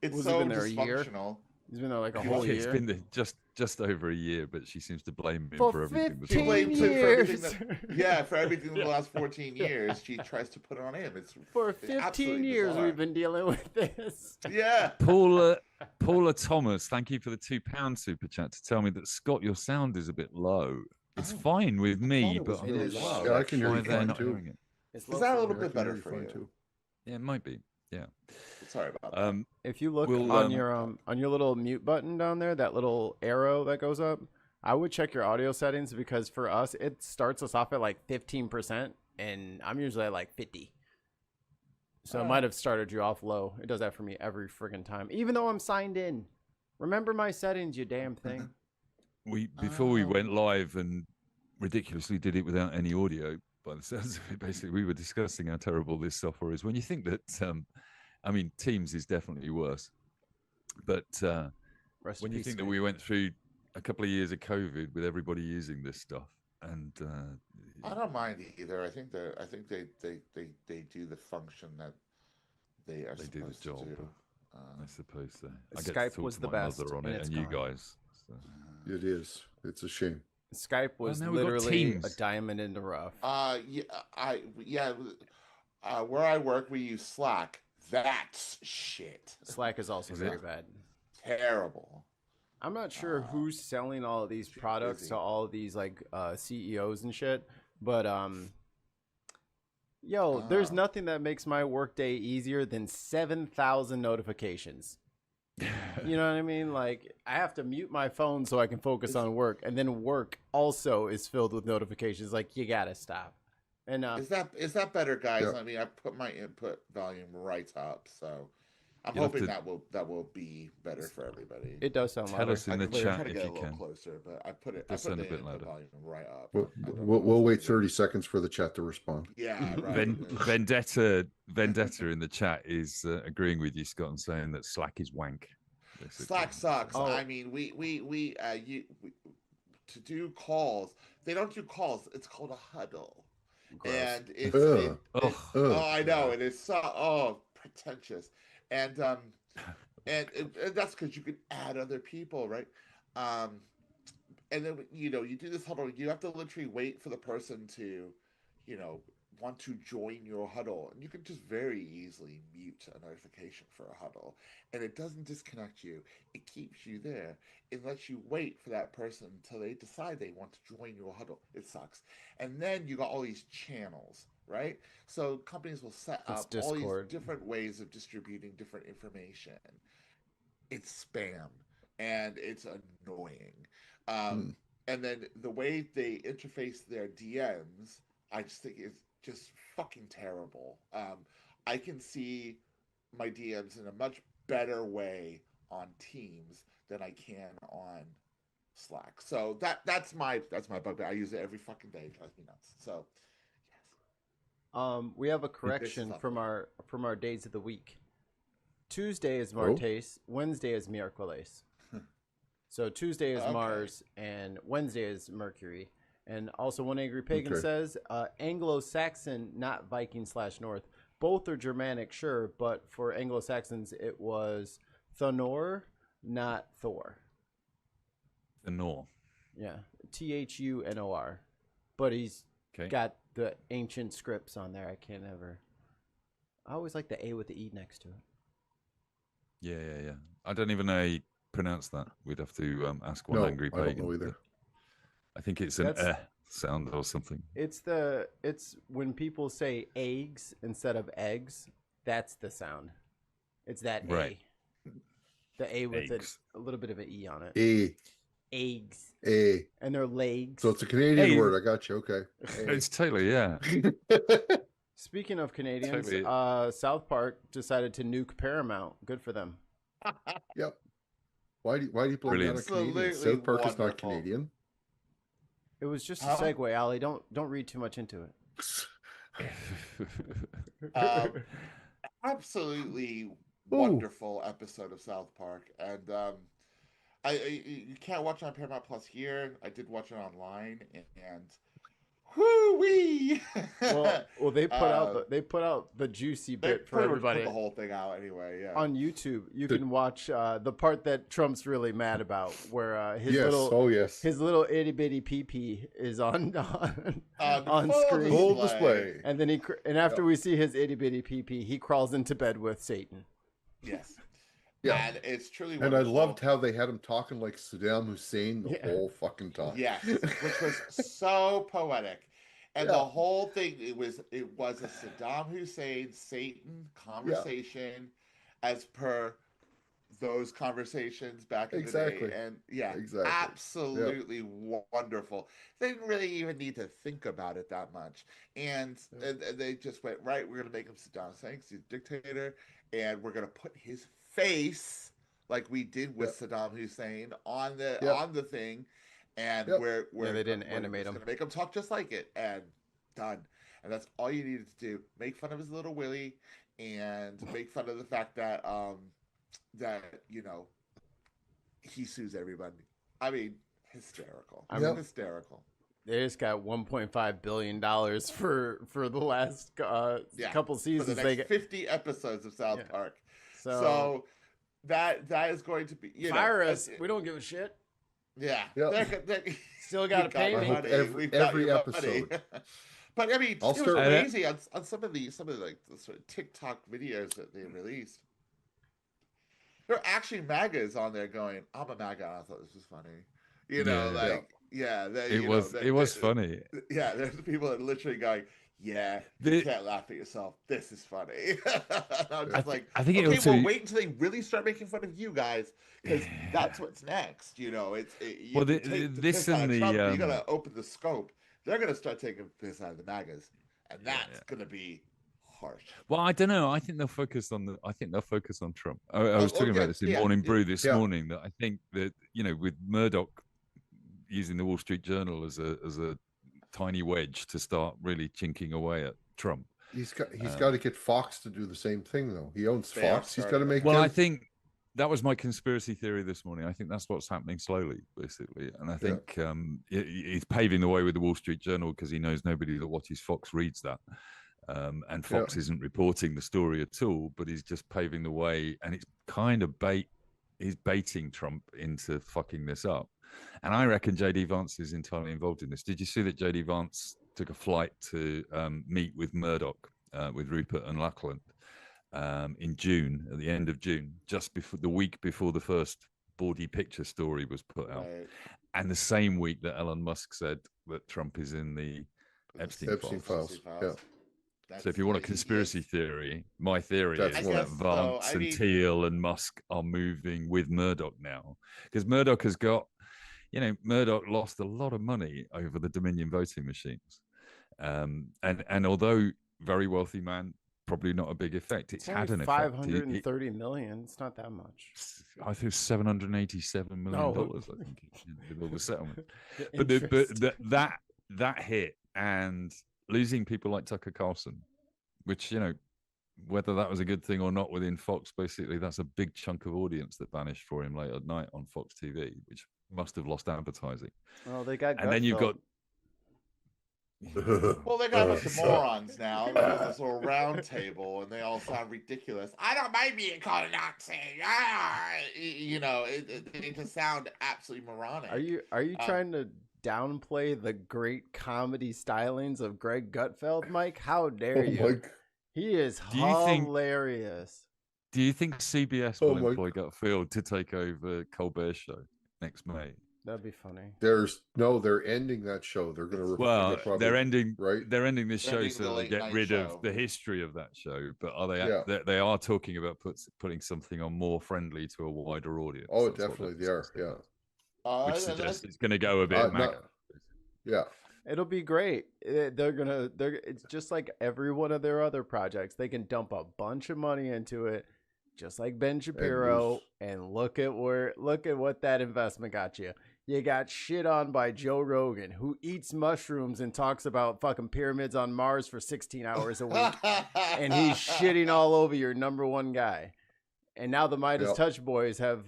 dysfunctional.
He's been there like a whole
It's
year.
been there just over a year, but she seems to blame him
For
for everything.
She blames him for everything
years.
for everything in the last 14 years. She tries to put it on him. It's
For 15 years
bizarre.
we've been dealing with this.
Yeah.
Paula Thomas, thank you for the £2 super chat to tell me that Scott, your sound is a bit low. It's fine with me, but I'm not sure
Yeah, I can hear
why
you
they're
fine
not
too.
hearing it.
Is that a little
I
bit
can hear
better
you
for
fine
you?
too.
Yeah, it might be. Yeah.
Sorry about that.
If you look
We'll,
on your little mute button down there, that little arrow that goes up, I would check your audio settings because for us it starts us off at like 15%, and I'm usually at like 50. So it might have started you off low. It does that for me every friggin' time, even though I'm signed in. Remember my settings, you damn thing.
Before we went live and ridiculously did it without any audio, by the sounds of it, basically we were discussing how terrible this software is. When you think that, I mean, Teams is definitely worse, but when you think that we went through a couple of years of COVID with everybody using this stuff, and
I don't mind either. I think they do the function that they are
they do the
supposed
job.
to do.
I suppose so. I
Skype
get to talk
was
to
the
my
best,
mother on
and
it,
it's
and you
gone.
guys. So.
It is. It's a shame.
Skype was
now we've got
literally a
Teams.
diamond in the rough.
Where I work, we use Slack. That's shit.
Slack is also very bad.
Terrible.
I'm not sure who's selling all of these products to all of these like CEOs and shit, but there's nothing that makes my workday easier than 7,000 notifications. You know what I mean? Like I have to mute my phone so I can focus on work, and then work also is filled with notifications. Like you gotta stop. And
is that better, guys?
Yeah.
I mean, I put my input volume right up, so I'm
You'll have
hoping
to-
that will be better for everybody.
It does sound
Tell
louder.
us in the
I try
chat
to
if
get
you
a little
can.
closer, but I put
Does sound a
the
bit
input
louder.
volume right up.
We'll wait 30 seconds for the chat to respond.
Yeah, right.
Vendetta in the chat is agreeing with you, Scott, and saying that Slack is wank. Basically.
Slack sucks. I mean, we to do calls. They don't do calls. It's called a huddle, and it's I know it is so pretentious, and that's because you can add other people, right? And then you do this huddle. You have to literally wait for the person to, want to join your huddle, and you can just very easily mute a notification for a huddle, and it doesn't disconnect you. It keeps you there. It lets you wait for that person until they decide they want to join your huddle. It sucks. And then you got all these channels, right? So companies will set up all these different ways of distributing different information. It's spam, and it's annoying. And then the way they interface their DMs, I just think is just fucking terrible. I can see my DMs in a much better way on Teams than I can on Slack. So that's my bugbear. I use it every fucking day. It drives me nuts. So
we have a correction from our days of the week. Tuesday is Martes, Wednesday is Miércoles. So Tuesday is Mars and Wednesday is Mercury. And also One Angry Pagan says Anglo-Saxon, not Viking/North. Both are Germanic, sure, but for Anglo-Saxons it was Thunor, not Thor.
Thunor.
Yeah, Thunor. But he's got the ancient scripts on there. I always like the A with the E next to it.
Yeah. I don't even know how you pronounce that. We'd have to ask One Angry Pagan.
I don't know either.
I think it's an sound or something.
It's when people say eggs instead of eggs, that's the sound. It's that
right.
A. The A with a little bit of an E on it. Eggs. And they're legs.
So it's a Canadian word. I got you. Okay.
It's totally, yeah.
Speaking of Canadians,
Totally.
South Park decided to nuke Paramount. Good for them.
Yep. Why do you blame that on Canadians? South Park is not Canadian.
It was just a segue, Ali. Don't read too much into it.
Absolutely wonderful episode of South Park, and you can't watch it on Paramount Plus here. I did watch it online, and Whoo-wee!
Well, they put out the juicy bit for everybody.
Put the whole thing out anyway. Yeah.
On YouTube, you can watch the part that Trump's really mad about, where his his little itty bitty pee is on screen,
full display,
and then after we see his itty bitty pee, he crawls into bed with Satan.
Yes.
Yeah,
and it's truly
and
wonderful.
I loved how they had him talking like Saddam Hussein the whole fucking time.
Yes, which was so poetic. And the whole thing, it was a Saddam Hussein Satan conversation as per those conversations back in the day. And absolutely wonderful. They didn't really even need to think about it that much. And they just went, right, we're going to make him Saddam Hussein, he's a dictator, and we're going to put his face, like we did with Saddam Hussein, on the thing. And
they didn't animate him.
Going to make him talk just like it, and done. And that's all you needed to do. Make fun of his little willy, and make fun of the fact that he sues everybody. I mean, hysterical. Hysterical.
They just got $1.5 billion for the last couple seasons.
For the next 50 episodes of South Park. So that is going to be
fire us. We don't give a shit.
Yeah.
Still got to pay me.
Every episode.
But I mean, it was crazy on some of the sort of TikTok videos that they released. There are actually MAGAs on there going, "I'm a MAGA." I thought this was funny.
It was funny.
Yeah, there's people that are literally going, "Yeah, you can't laugh at yourself. This is funny." I'm just I think well, wait until they really start making fun of you guys, because that's what's next. This and the Trump, you gotta open the scope. They're gonna start taking piss out of the MAGAs, and that's gonna be harsh.
Well, I don't know. I think they'll focus on Trump. I was talking about this in Morning Brew this morning, that I think that with Murdoch using the Wall Street Journal as a tiny wedge to start really chinking away at Trump.
He's got to get Fox to do the same thing, though. He owns Fox. He's got to make.
Well, I think that was my conspiracy theory this morning. I think that's what's happening slowly, basically, and I think he's paving the way with the Wall Street Journal because he knows nobody that watches Fox reads that, and Fox isn't reporting the story at all. But he's just paving the way, and it's kind of he's baiting Trump into fucking this up. And I reckon J.D. Vance is entirely involved in this. Did you see that J.D. Vance took a flight to meet with Murdoch, with Rupert and Lachlan, in June, at the end of June, just before the week before the first bawdy picture story was put out, and the same week that Elon Musk said that Trump is in the Epstein files.
Yeah.
So if you want a conspiracy theory, my theory is that Vance and Thiel and Musk are moving with Murdoch now, because Murdoch has got, Murdoch lost a lot of money over the Dominion voting machines, and although very wealthy man, probably not a big effect. It's had an effect.
$530 million. It's not that much.
I think $787 million. I think with all the settlement. but that hit, and losing people like Tucker Carlson, which whether that was a good thing or not within Fox, basically that's a big chunk of audience that vanished for him late at night on Fox TV, which must have lost advertising.
Well, they got,
and then you've got.
Well, they got a bunch of morons now. There's this little round table, and they all sound ridiculous. I don't mind being called a Nazi. They just sound absolutely moronic.
Are you trying to downplay the great comedy stylings of Greg Gutfeld, Mike? How dare you? He is hilarious.
Do you think CBS will employ Gutfeld to take over Colbert's show next May?
That'd be funny.
They're ending that show. They're going to
they're ending this show so they get rid of the history of that show. But are they? They are talking about putting something on more friendly to a wider audience.
Oh, definitely they are. Yeah.
Which suggests it's going to go a bit MAGA.
Yeah.
It'll be great. It's just like every one of their other projects. They can dump a bunch of money into it, just like Ben Shapiro, and look at what that investment got you. You got shit on by Joe Rogan, who eats mushrooms and talks about fucking pyramids on Mars for 16 hours a week. And he's shitting all over your number one guy. And now the Midas Touch Boys have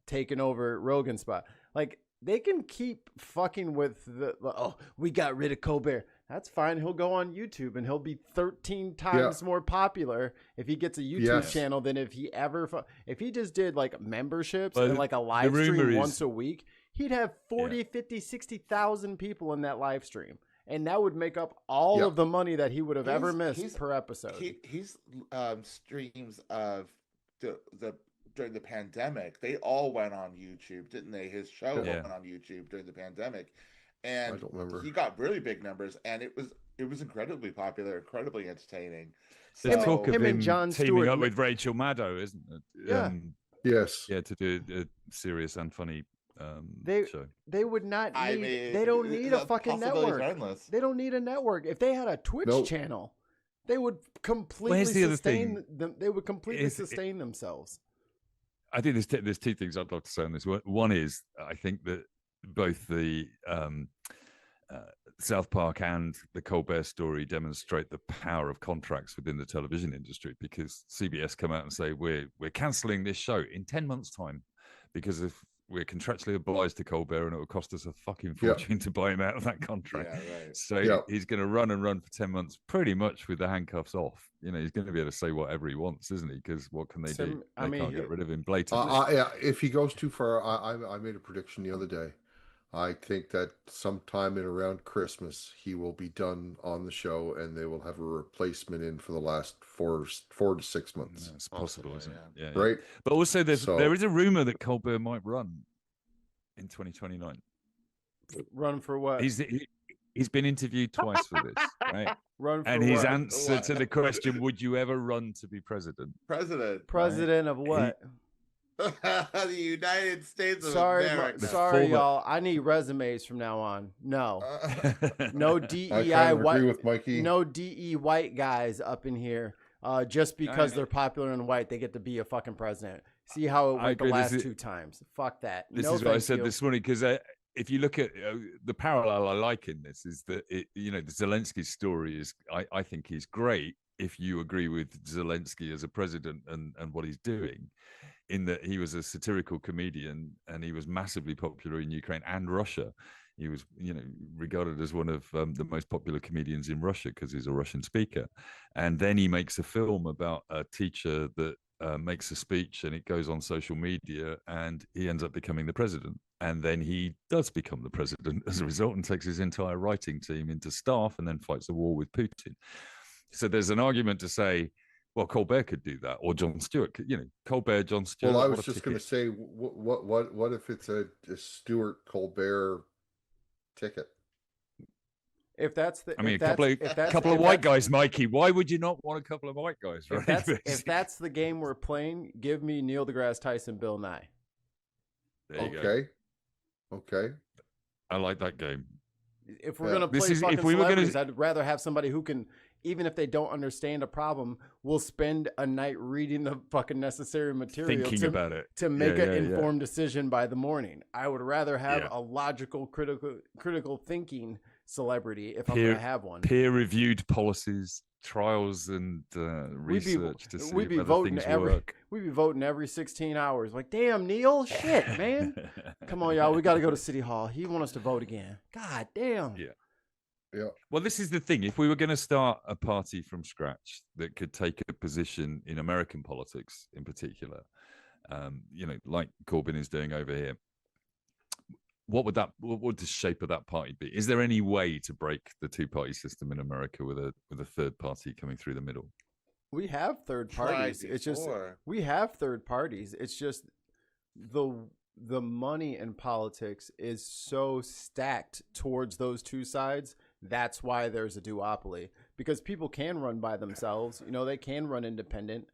taken over Rogan's spot. Like, they can keep fucking with we got rid of Colbert. That's fine. He'll go on YouTube and he'll be 13 times more popular if he gets a YouTube channel than if he ever if he just did like memberships and like a live stream once a week. He'd have 40, 50, 60,000 people in that live stream. And that would make up all of the money that he would have ever missed per episode.
He's streams of the during the pandemic, they all went on YouTube, didn't they? His show went on YouTube during the pandemic, and I don't remember. He got really big numbers, and it was incredibly popular, incredibly entertaining. So,
there's talk of him
and John
teaming
Stewart
up with Rachel Maddow, isn't it?
Yeah.
Yes.
Yeah, to do a serious and funny show.
They would not need. They don't need a fucking network. They don't need a network. If they had a Twitch channel, they would completely sustain them. They would completely sustain themselves.
I think there's two things I'd love to say on this. One is I think that both the South Park and the Colbert Story demonstrate the power of contracts within the television industry, because CBS come out and say we're cancelling this show in 10 months' time because if we're contractually obliged to Colbert and it will cost us a fucking fortune to buy him out of that contract. Yeah, right. So he's going to run for 10 months pretty much with the handcuffs off. You know, he's going to be able to say whatever he wants, isn't he? Because what can they do? They can't get rid of him blatantly.
If he goes too far, I made a prediction the other day. I think that sometime in around Christmas, he will be done on the show and they will have a replacement in for the last 4 to 6 months.
It's possible, isn't it? Yeah.
Right.
But also there is a rumor that Colbert might run in 2029.
Run for what?
He's been interviewed twice for this, right?
Run for
and his
what?
answer to the question, would you ever run to be president?
President of what?
The United States of
Sorry,
America.
Sorry, y'all. I need resumes from now on. No, no DEI
I kind of
white.
agree with Mikey.
No DE white guys up in here. Just because they're popular and white, they get to be a fucking president. See how it went the last 2 times. Fuck that.
This is what I said this morning, because if you look at the parallel I like in this is that the Zelensky story is I think he's great if you agree with Zelensky as a president and what he's doing, in that he was a satirical comedian and he was massively popular in Ukraine and Russia. He was, regarded as one of the most popular comedians in Russia because he's a Russian speaker. And then he makes a film about a teacher that makes a speech and it goes on social media and he ends up becoming the president. And then he does become the president as a result and takes his entire writing team into staff and then fights a war with Putin. So there's an argument to say, well, Colbert could do that, or Jon Stewart. Colbert, Jon Stewart.
Well, I was just going to say, what if it's a Stewart Colbert ticket?
If that's the,
I mean, a couple of white guys, Mikey. Why would you not want a couple of white guys? Right?
If that's the game we're playing, give me Neil deGrasse Tyson, Bill Nye.
There you go.
Okay.
I like that game.
If we're gonna play fucking celebrities, I'd rather have somebody who can, even if they don't understand a problem, will spend a night reading the fucking necessary material to make an informed decision by the morning. I would rather have a logical, critical thinking celebrity if I'm going to have one.
Peer-reviewed policies, trials, and research to see whether things work.
We'd be voting every 16 hours. Like, damn, Neil, shit, man. Come on, y'all. We got to go to City Hall. He wants us to vote again. God damn.
Yeah.
Well, this is the thing. If we were going to start a party from scratch that could take a position in American politics in particular, like Corbyn is doing over here, what would the shape of that party be? Is there any way to break the 2-party system in America with a third party coming through the middle?
We have third parties. It's just we have third parties. It's just the money in politics is so stacked towards those two sides. That's why there's a duopoly, because people can run by themselves. They can run independent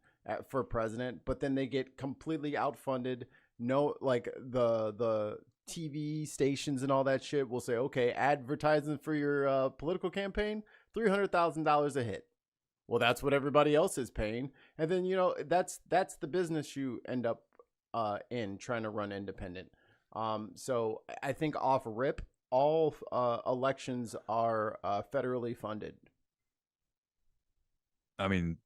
for president, but then they get completely outfunded. No, like the TV stations and all that shit will say, okay, advertising for your political campaign, $300,000 a hit. Well, that's what everybody else is paying. And then, that's the business you end up in trying to run independent. So I think off rip, all elections are federally funded.
I mean,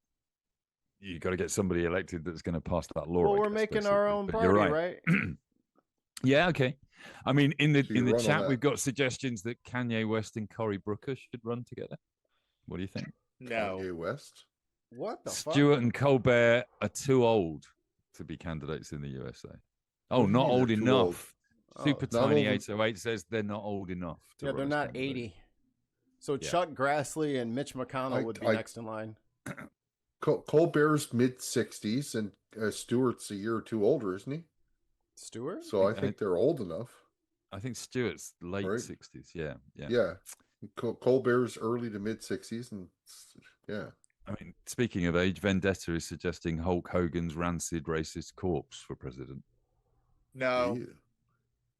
you got to get somebody elected that's going to pass that law.
Well, we're making our own party, right?
Yeah, okay. I mean, in the
So you run on
chat,
that.
we've got suggestions that Kanye West and Cory Booker should run together. What do you think?
No.
Kanye West.
What the fuck?
Stewart and Colbert are too old to be candidates in the USA. Oh,
What do you
not
mean
old
they're too
enough.
old?
Super
Not
Tiny
old
808 says they're not old enough.
Yeah, they're
run as
not
candidates.
80. So
Yeah.
Chuck Grassley and Mitch McConnell would be next in line.
Colbert's mid-60s, and Stewart's a year or two older, isn't he?
Stewart?
So I think they're old enough.
I think Stewart's late 60s. Yeah.
Yeah. Colbert's early to mid-60s, and yeah.
I mean, speaking of age, Vendetta is suggesting Hulk Hogan's rancid racist corpse for president.
No.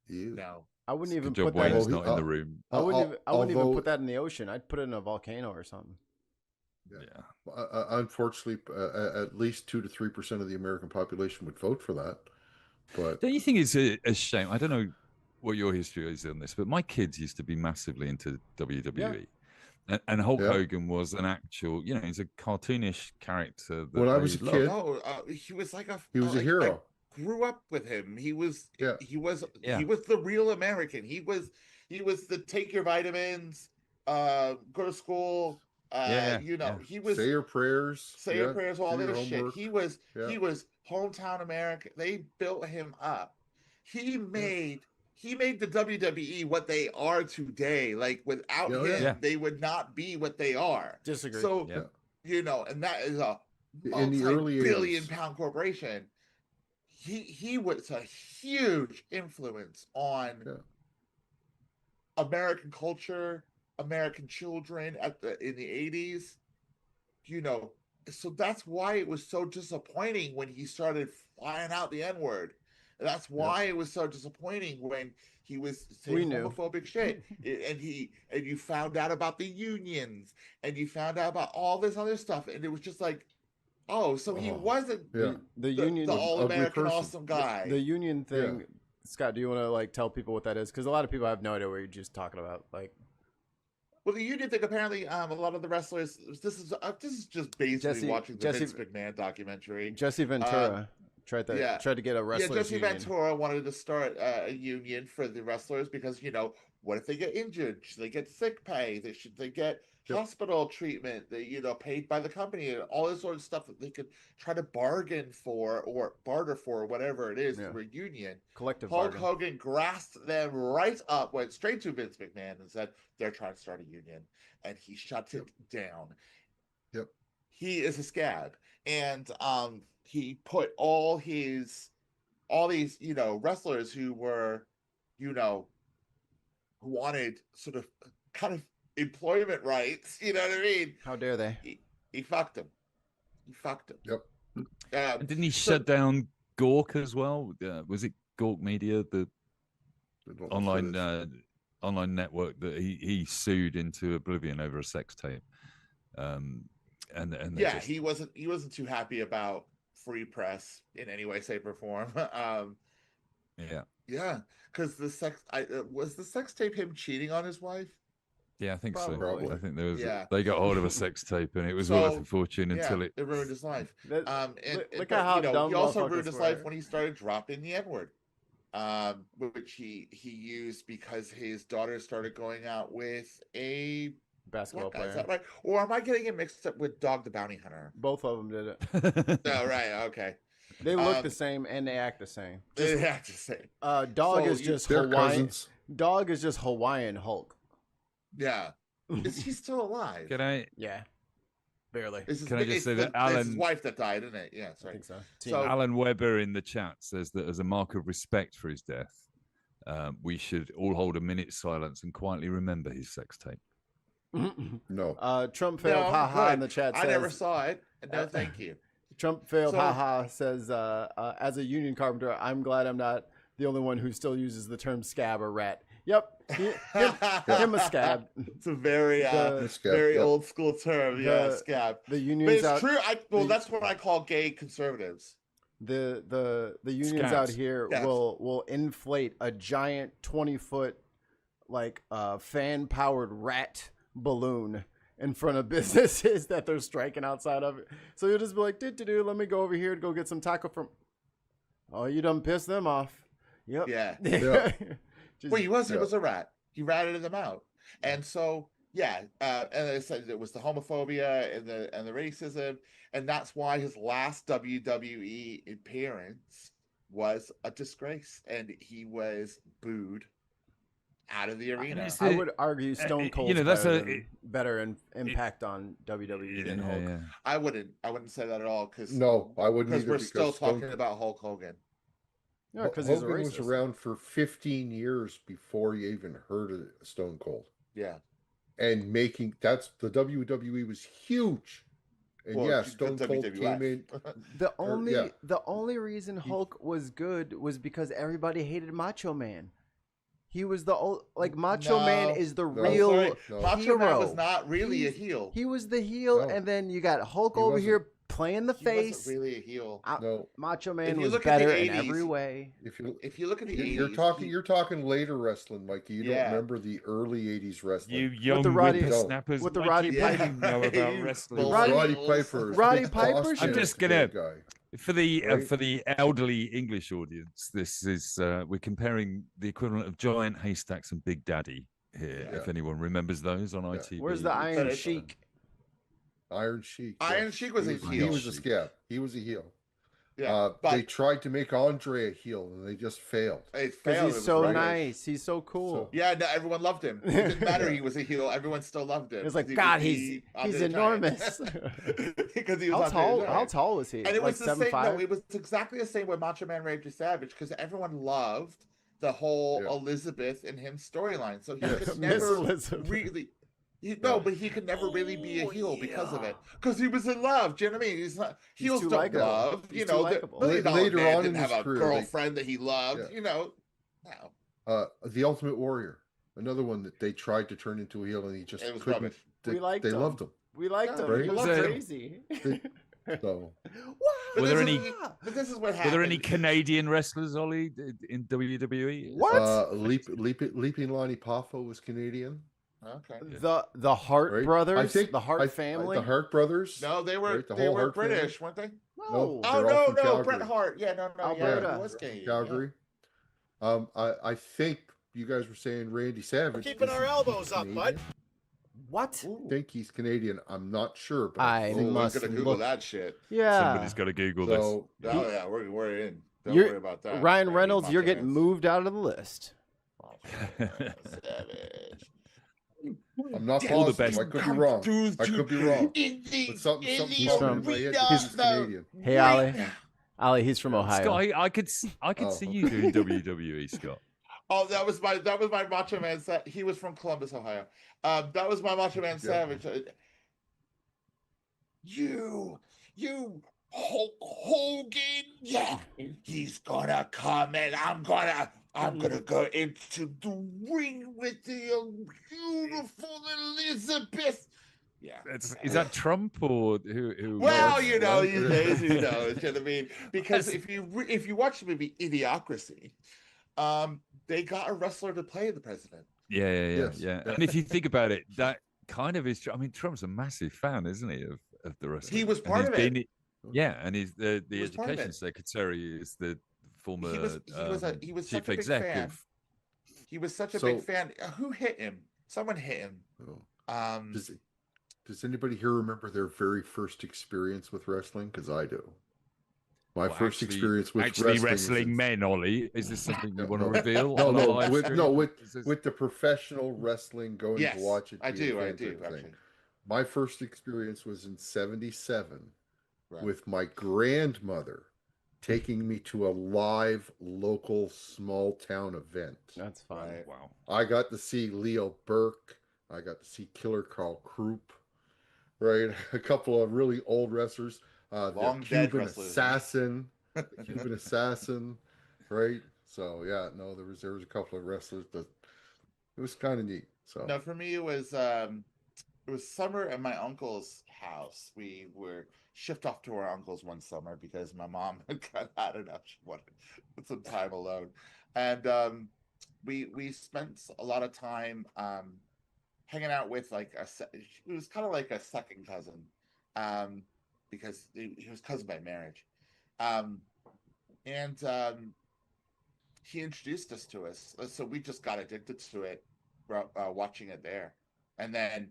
Ew.
No.
I wouldn't even
Good job
put that.
Wayne's not in the room.
I wouldn't even
vote-
put that in the ocean. I'd put it in a volcano or something.
Yeah.
Unfortunately, at least 2 to 3% of the American population would vote for that. But
Don't you think it's a shame? I don't know what your history is on this, but my kids used to be massively into WWE. And Hulk Hogan was an actual, he's a cartoonish character. That
when I was a kid,
he was like
he was a hero.
I grew up with him. He was
Yeah.
he was the real American. He was the take your vitamins, go to school. He was
say your prayers,
all
do your
this shit.
homework.
He was hometown American. They built him up. He made the WWE what they are today. Like without him, they would not be what they are.
Disagree.
So and that is a
In the early
multi-billion-pound corporation. He was a huge influence on American culture, American children in the 80s. So that's why it was so disappointing when he started flying out the N-word. That's why it was so disappointing when he was saying homophobic shit, and you found out about the unions, and you found out about all this other stuff, and it was just like, he wasn't
the union,
the all-American awesome guy.
The union thing, Scott. Do you want to tell people what that is? Because a lot of people have no idea what you're just talking about.
Well, the union thing, apparently, a lot of the wrestlers. This is just basically watching the Vince McMahon documentary.
Jesse Ventura tried to get a wrestler.
Yeah, Jesse Ventura wanted to start a union for the wrestlers because what if they get injured? Should they get sick pay? Should they get hospital treatment? Paid by the company and all this sort of stuff that they could try to bargain for or barter for, whatever it is, through a union.
Collective
Hulk
bargain.
Hogan grasped them right up, went straight to Vince McMahon and said, they're trying to start a union. And he shut it down.
Yep.
He is a scab. And he put all these wrestlers who were, who wanted sort of kind of employment rights, you know what I mean?
How dare they?
He fucked him.
Yep.
And didn't he shut down Gawk as well? Was it Gawk Media, the online network that he sued into oblivion over a sex tape?
He wasn't too happy about free press in any way, shape, or form. Because the sex tape him cheating on his wife?
Yeah, I think
Probably.
so. I think there was. They got hold of a sex tape, and it was worth a fortune until it
ruined his life.
Look at how dumb
he also ruined
motherfuckers
his life when he started dropping the N-word, which he used because his daughter started going out with a
basketball player.
Is that right? Or am I getting it mixed up with Dog the Bounty Hunter?
Both of them did it.
Oh, right. Okay.
They look the same and they act the same.
They act the same.
Dog is just Hawaiian.
Cousins.
Dog is just Hawaiian Hulk.
Yeah. Is he still alive?
Can I?
Yeah. Barely.
Can I just say that
it's his wife that died, isn't it? Yeah, sorry.
I think so.
So
Alan Weber in the chat says that as a mark of respect for his death, we should all hold a minute's silence and quietly remember his sex tape.
No.
Trump failed haha in the chat says,
I never saw it. No, thank you.
Trump failed haha says, as a union carpenter, I'm glad I'm not the only one who still uses the term scab or rat. Yep. Him a scab.
It's a very old school term. Scab.
The unions
but it's true. That's what I call gay conservatives.
The unions
Scabs.
out here will inflate a giant 20-foot fan powered rat balloon in front of businesses that they're striking outside of it. So you'll just be like, let me go over here to go get some taco from. Oh, you done pissed them off. Yep.
Yeah. Well, he was a rat. He ratted them out, and so and I said it was the homophobia and the racism, and that's why his last WWE appearance was a disgrace, and he was booed out of the arena.
I would argue Stone Cold's better impact on WWE than Hulk.
Yeah. I wouldn't say that at all because
no, I wouldn't either.
We're still talking about Hulk Hogan.
No, because Hogan was around for 15 years before you even heard of Stone Cold.
Yeah,
and that's the WWE was huge. And Stone Cold came in.
The only reason Hulk was good was because everybody hated Macho Man. He was Macho Man is the real hero.
Macho Man was not really a heel.
He was the heel, and then you got Hulk over here playing the face.
He wasn't really a heel.
No,
Macho Man was better in every way.
If you
look at the
80s, you're talking later wrestling, Mikey. You don't remember the early 80s wrestling.
You young whippersnappers.
With the Roddy Piper.
know about wrestling.
Roddy Piper.
Roddy Piper.
I'm just gonna for the elderly English audience. This is we're comparing the equivalent of Giant Haystacks and Big Daddy here. If anyone remembers those on ITV.
Where's the Iron Sheik?
Iron Sheik.
Iron Sheik was a heel.
He was a scab. He was a heel.
Yeah,
they tried to make Andre a heel, and they just failed.
Because he's so nice. He's so cool.
No, everyone loved him. It didn't matter he was a heel. Everyone still loved him.
It's like, God, he's enormous.
Because he was
how tall was he?
And it was the
7'5"?
same. No, it was exactly the same with Macho Man Randy Savage because everyone loved the whole Elizabeth and him storyline. So he could never really. But he could never really be a heel because of it. Because he was in love. Do you know what I mean? Heels don't love.
Later
on
in
didn't have
his
a
career,
girlfriend that he loved. No.
The Ultimate Warrior, another one that they tried to turn into a heel, and he just couldn't. They loved him.
We liked him.
Right?
He was crazy.
So,
were there any?
But this is what happened.
Were there any Canadian wrestlers, Ollie, in WWE?
What?
Leaping Lonnie Poffo was Canadian.
Okay.
The Hart brothers, the Hart family,
the Hart brothers.
No, they were British, weren't they?
No.
No, Bret Hart. Yeah, no,
Alberta.
he was Canadian.
Calgary. I think you guys were saying Randy Savage.
Keeping our elbows up, bud.
What?
I think he's Canadian. I'm not sure, but
I'm gonna Google that shit.
Yeah,
somebody's got to Google this.
Oh yeah, we're in. Don't worry about that.
Ryan Reynolds, you're getting moved out of the list.
Savage.
I'm not positive. I could be wrong. I could be wrong. But something
he's Canadian. Hey, Ali, he's from Ohio.
Scott, I could see you doing WWE, Scott.
Oh, that was my Macho Man. He was from Columbus, Ohio. That was my Macho Man Savage. You Hulk Hogan, yeah, he's gonna come and I'm gonna go into the ring with the beautiful Elizabeth. Yeah,
is that Trump or who?
Well, these days, who knows? You know what I mean? Because if you watch the movie Idiocracy, they got a wrestler to play the president.
Yeah. And if you think about it, that kind of is true. I mean, Trump's a massive fan, isn't he, of the wrestling?
He was part of it.
Yeah, and he's the education secretary is the former
he was
chief
such a big
executive.
fan. He was such a big fan. Who hit him? Someone hit him.
Does anybody here remember their very first experience with wrestling? Because I do. My first experience with
wrestling men, Ollie. Is this something you want to reveal?
With the professional wrestling, going to watch it.
I do actually.
My first experience was in '77 with my grandmother taking me to a live local small town event.
That's fun.
Right.
Wow.
I got to see Leo Burke. I got to see Killer Carl Krupp. Right, a couple of really old wrestlers. The Cuban Assassin, right? So there was a couple of wrestlers, but it was kind of neat. So
no, for me it was summer at my uncle's house. We were shipped off to our uncle's one summer because my mom had had enough. She wanted some time alone, and we spent a lot of time hanging out with it was kind of like a second cousin, because he was cousin by marriage, and he introduced us to us, so we just got addicted to it, watching it there, and then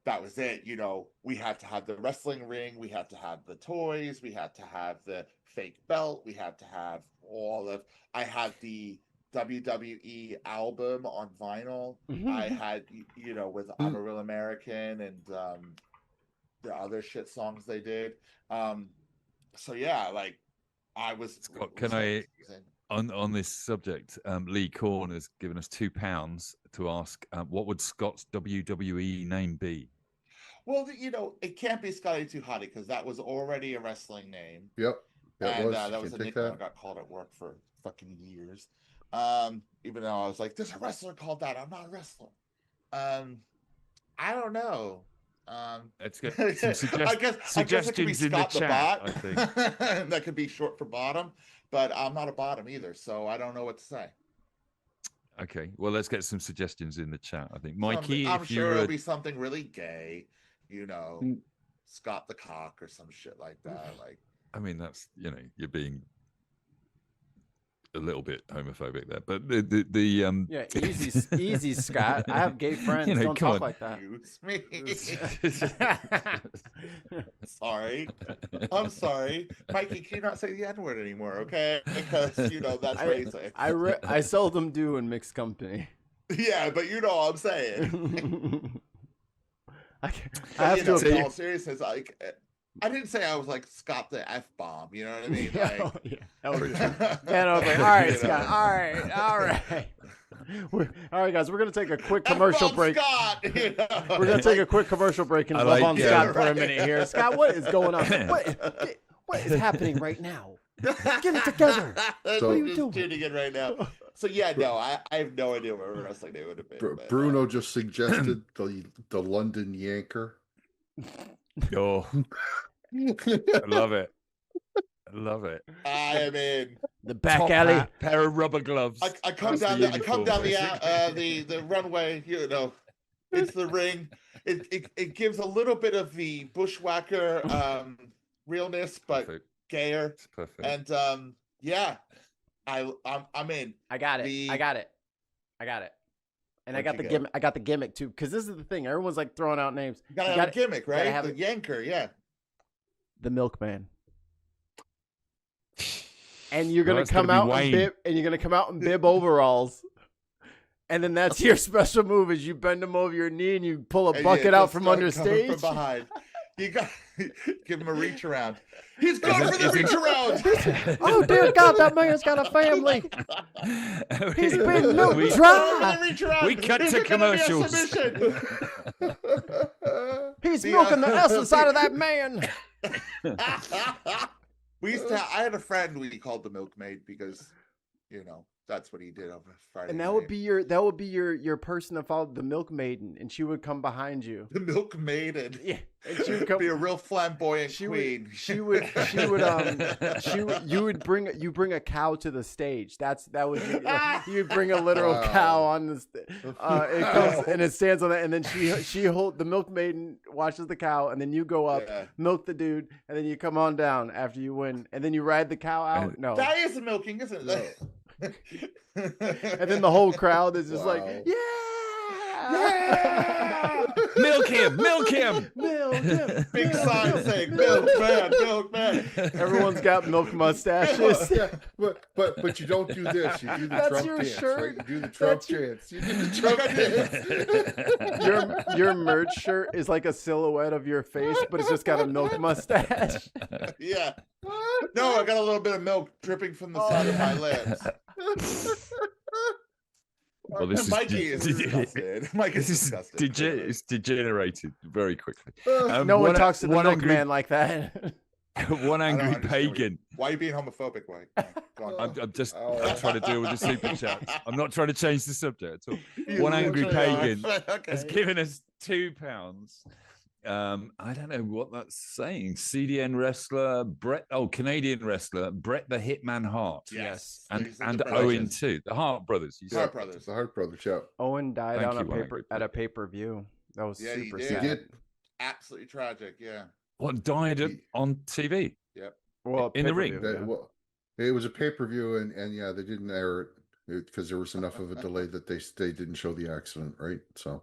that was it. You know, we had to have the wrestling ring, we had to have the toys, we had to have the fake belt, we had to have all of. I had the WWE album on vinyl. I had, you know, with I'm a Real American and the other shit songs they did. So yeah, like I was.
Scott, can I on this subject? Lee Korn has given us £2 to ask what would Scott's WWE name be.
Well, you know, it can't be Scotty Too Hottie because that was already a wrestling name.
Yep,
and that was a nickname I got called at work for fucking years. Even though I was like, "There's a wrestler called that. I'm not a wrestler." I don't know.
Let's get some suggestions in the chat. I think
that could be short for bottom, but I'm not a bottom either, so I don't know what to say.
Okay, well, let's get some suggestions in the chat. I think Mikey,
I'm sure it'll be something really gay, you know, Scott the Cock or some shit like that. Like,
I mean, that's, you know, you're being a little bit homophobic there, but the
yeah, easy, Scott. I have gay friends. You know, don't talk like that.
Excuse me. Sorry, I'm sorry, Mikey. Can you not say the N-word anymore? Okay, because you know that's racist.
I seldom do in mixed company.
Yeah, but you know what I'm saying.
I have to.
In all seriousness, like. I didn't say I was like Scott the F-bomb, you know what I mean? Like,
I was like, all right, Scott, all right. All right, guys, we're gonna take a quick commercial break.
Scott, you know?
We're gonna take a quick commercial break and love on Scott for a minute here. Scott, what is going on? What is happening right now? Get it together. What are you doing?
Tuning in right now. So yeah, no, I have no idea where wrestling they would have been.
Bruno just suggested the London Yanker.
Oh, I love it. I love it.
I am in
the back alley.
Pair of rubber gloves.
I come down the runway. You know, it's the ring. It gives a little bit of the bushwhacker realness, but gayer.
It's perfect.
And yeah, I'm in.
I got it. And I got the gimmick. I got the gimmick too, because this is the thing. Everyone's like throwing out names.
You gotta have a gimmick, right? Have the Yanker, yeah.
The Milkman. And you're gonna come out in bib overalls. And then that's your special move: is you bend them over your knee and you pull a bucket out from under stage.
From behind. You got give him a reach around. He's going for the reach around.
Oh dear God, that man's got a family. He's been milked dry.
We cut to commercials.
He's milking the essence out of that man.
I had a friend we called the Milkmaid because, you know, that's what he did on Friday.
And that would be your person that followed the Milkmaiden, and she would come behind you.
The Milkmaiden.
Yeah. And she would
be a real flamboyant queen.
You would bring a cow to the stage. You'd bring a literal cow on the it comes and it stands on that, and then the Milkmaiden watches the cow, and then you go up, milk the dude, and then you come on down after you win, and then you ride the cow out. No,
that is milking, isn't it?
And then the whole crowd is just like, yeah.
Milk him.
Big sign saying milkman.
Everyone's got milk mustaches.
Yeah, but you don't do this. You do the Trump dance.
Shirt.
Right? You do the Trump chance. You do the Trump
dance. Your merch shirt is like a silhouette of your face, but it's just got a milk mustache.
Yeah. No, I got a little bit of milk dripping from the side of my lips.
Well, this
Mikey is disgusted.
It's degenerated very quickly.
No one talks to the milkman like that.
One angry pagan.
Why are you being homophobic, Mike?
I'm trying to deal with the super chat. I'm not trying to change the subject at all. One angry pagan has given us £2. I don't know what that's saying. CDN wrestler Canadian wrestler Bret the Hitman Hart.
Yes,
and Owen too. The Hart brothers.
The Hart brothers. Yeah.
Owen died at a pay-per-view. That was super sad.
He did.
Absolutely tragic. Yeah.
What, died on TV?
Yep.
Well,
in the ring.
It was a pay-per-view, and yeah, they didn't air it because there was enough of a delay that they didn't show the accident, right? So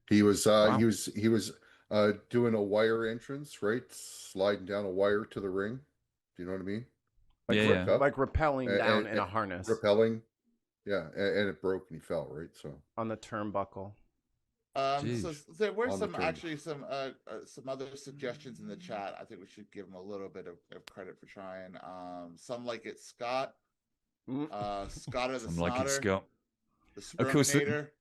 he was
Wow.
he was doing a wire entrance, right? Sliding down a wire to the ring. Do you know what I mean?
Like,
Yeah.
like rappelling down in a harness.
Rappelling. Yeah, and it broke and he fell, right? So
on the turnbuckle.
So there were
On the
some other suggestions in the chat. I think we should give them a little bit of credit for trying. Some like it Scott. Scott or the
Some like it
Snotter.
Scott.
The
Of course,
Sperminator.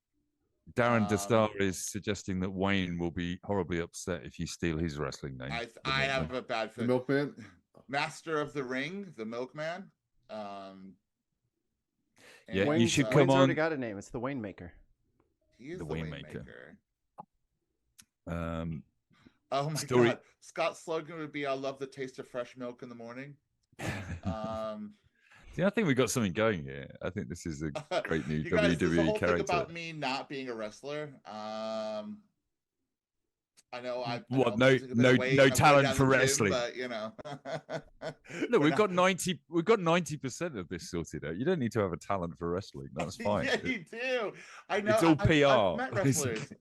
Darren DeStar is suggesting that Wayne will be horribly upset if you steal his wrestling name.
I have a bad
the
fit.
Milkman.
Master of the Ring, the Milkman.
Yeah,
Wayne's,
you should come
Wayne's
on.
already got a name. It's the Wayne Maker.
He is
The
the
Wayne
Waymaker.
Oh
my God. Scott's slogan would be, "I love the taste of fresh milk in the morning."
See, I think we got something going here. I think this is a great new
you guys,
WWE
there's a whole
character.
thing about me not being a wrestler. I know
no talent for wrestling.
But you know,
no, we've got 90% of this sorted out. You don't need to have a talent for wrestling. That's fine.
Yeah, you do. I know.
It's all PR.
I've met wrestlers.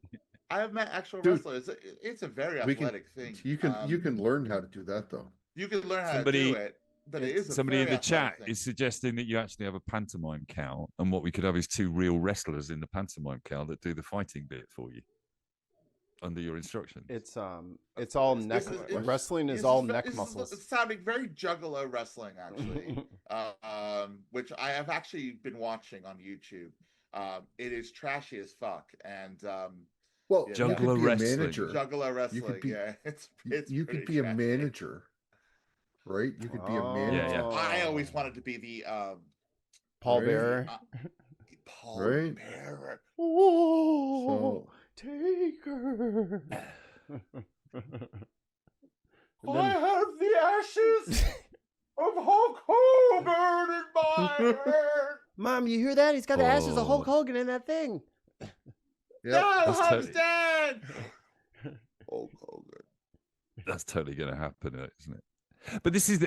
I have met actual wrestlers. It's a very athletic thing.
You can learn how to do that though.
You can learn how to do it, but it is
somebody in the chat
thing.
is suggesting that you actually have a pantomime cow, and what we could have is two real wrestlers in the pantomime cow that do the fighting bit for you under your instructions.
It's all neck. Wrestling is all neck muscles.
It's sounding very Juggalo wrestling, actually, which I have actually been watching on YouTube. It is trashy as fuck, and
well,
yeah,
you could be a manager.
Juggalo wrestling,
you could be a manager, right? You could be a manager.
Yeah.
I always wanted to be the
Paul Bearer.
Paul
Right?
Bearer.
Oh, Taker.
I have the ashes of Hulk Hogan in my hand.
Mom, you hear that? He's got the ashes of Hulk Hogan in that thing.
No, Hulk's dead. Hulk Hogan.
That's totally going to happen, isn't it? But this is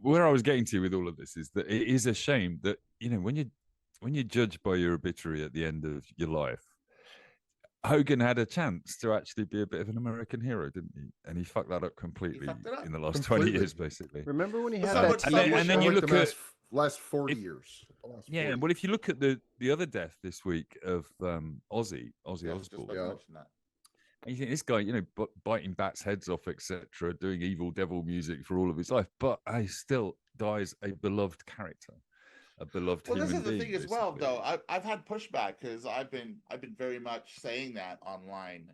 where I was getting to with all of this is that it is a shame that, you know, when you're judged by your obituary at the end of your life, Hogan had a chance to actually be a bit of an American hero, didn't he? And he fucked that up completely in the last 20 years, basically.
Remember when he had that?
And then you look at
last 40 years.
Yeah, well, if you look at the other death this week of Ozzy Osbourne, and you think this guy, you know, biting bats' heads off, etc., doing evil devil music for all of his life, but he still dies a beloved character. A beloved human being.
Well, this is the thing
basically.
as well, though. I've had pushback because I've been very much saying that online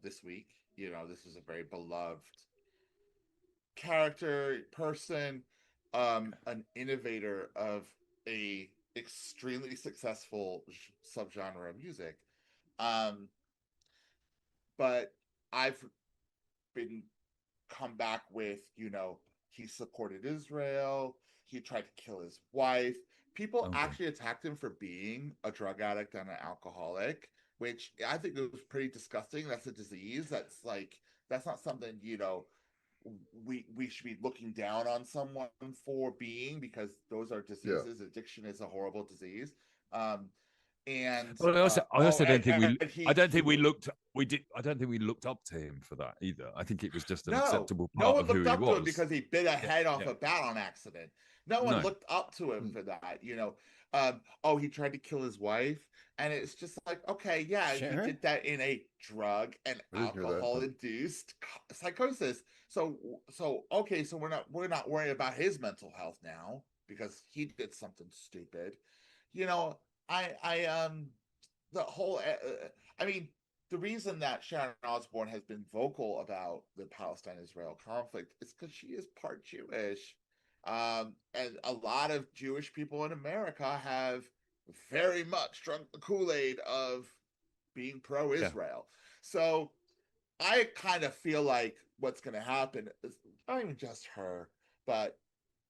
this week. You know, this is a very beloved character, person, an innovator of a extremely successful subgenre of music. But I've been come back with, you know, he supported Israel. He tried to kill his wife. People actually attacked him for being a drug addict and an alcoholic, which I think it was pretty disgusting. That's a disease. That's not something, you know, we should be looking down on someone for being, because those are diseases. Yeah. Addiction is a horrible disease. And
well, I also don't think we looked up to him for that either. I think it was just an acceptable part of who he was. No one looked up to him
because he bit a head off a bat on accident. No one looked up to him for that, you know. He tried to kill his wife, and it's just like, okay, yeah, he did that in a drug and alcohol-induced psychosis. So we're not worried about his mental health now because he did something stupid, you know. The reason that Sharon Osbourne has been vocal about the Palestine-Israel conflict is because she is part Jewish. And a lot of Jewish people in America have very much drunk the Kool-Aid of being pro-Israel. Yeah. So I kind of feel like what's going to happen is not even just her, but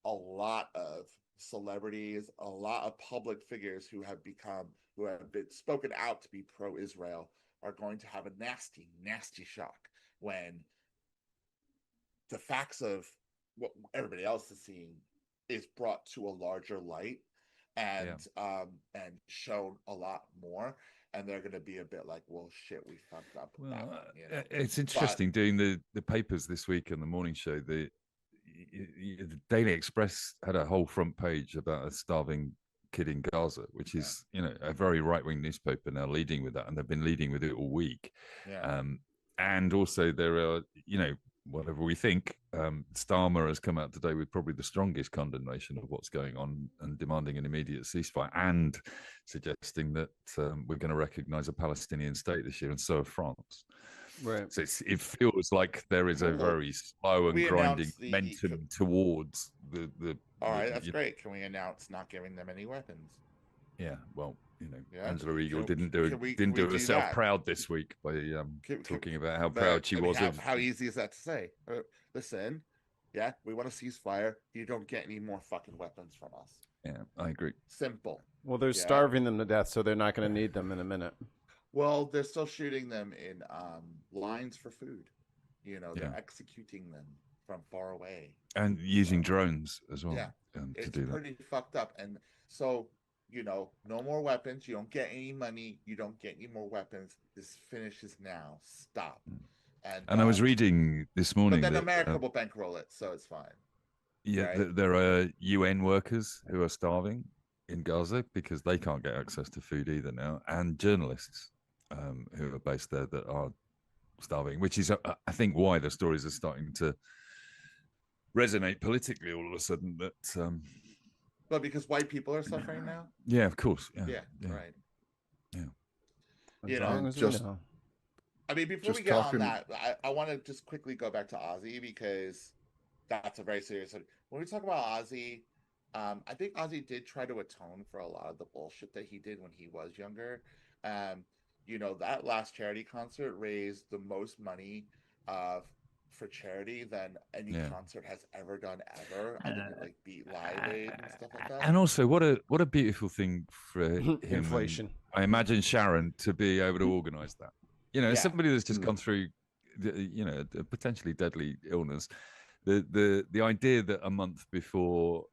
a lot of celebrities, a lot of public figures who have been spoken out to be pro-Israel are going to have a nasty, nasty shock when the facts of what everybody else is seeing is brought to a larger light. and shown a lot more, and they're going to be a bit like, well, shit, we fucked up with that one, you know?
It's interesting doing the papers this week and the morning show. The Daily Express had a whole front page about a starving kid in Gaza, which is a very right-wing newspaper now leading with that, and they've been leading with it all week. And also there are, whatever we think, Starmer has come out today with probably the strongest condemnation of what's going on and demanding an immediate ceasefire, and suggesting that we're going to recognize a Palestinian state this year, and so have France.
Right.
So it feels like there is a very slow and grinding momentum towards the.
All right, that's great. Can we announce not giving them any weapons?
Yeah, well, Angela Eagle didn't do herself proud this week by talking about how proud she was of.
How easy is that to say? Listen, we want a ceasefire. You don't get any more fucking weapons from us.
Yeah, I agree.
Simple.
Well, they're starving them to death, so they're not going to need them in a minute.
Well, they're still shooting them in lines for food. They're executing them from far away.
And using drones as well.
Yeah,
to do that.
It's pretty fucked up. And so, no more weapons. You don't get any money. You don't get any more weapons. This finishes now. Stop. And
I was reading this morning.
But then America will bankroll it, so it's fine.
Yeah, right? There are UN workers who are starving in Gaza because they can't get access to food either now, and journalists who are based there that are starving, which is, I think, why the stories are starting to resonate politically all of a sudden. That
but because white people are suffering now.
Yeah, of course.
Yeah. Right.
Yeah.
I mean, before we get on that, I want to just quickly go back to Ozzy, because that's a very serious one. When we talk about Ozzy, I think Ozzy did try to atone for a lot of the bullshit that he did when he was younger. That last charity concert raised the most money for charity than any concert has ever done ever. I think it beat Live Aid and stuff like that.
And also, what a beautiful thing for him.
Inflation.
I imagine Sharon to be able to organise that. Somebody that's just gone through, a potentially deadly illness. The idea that a month before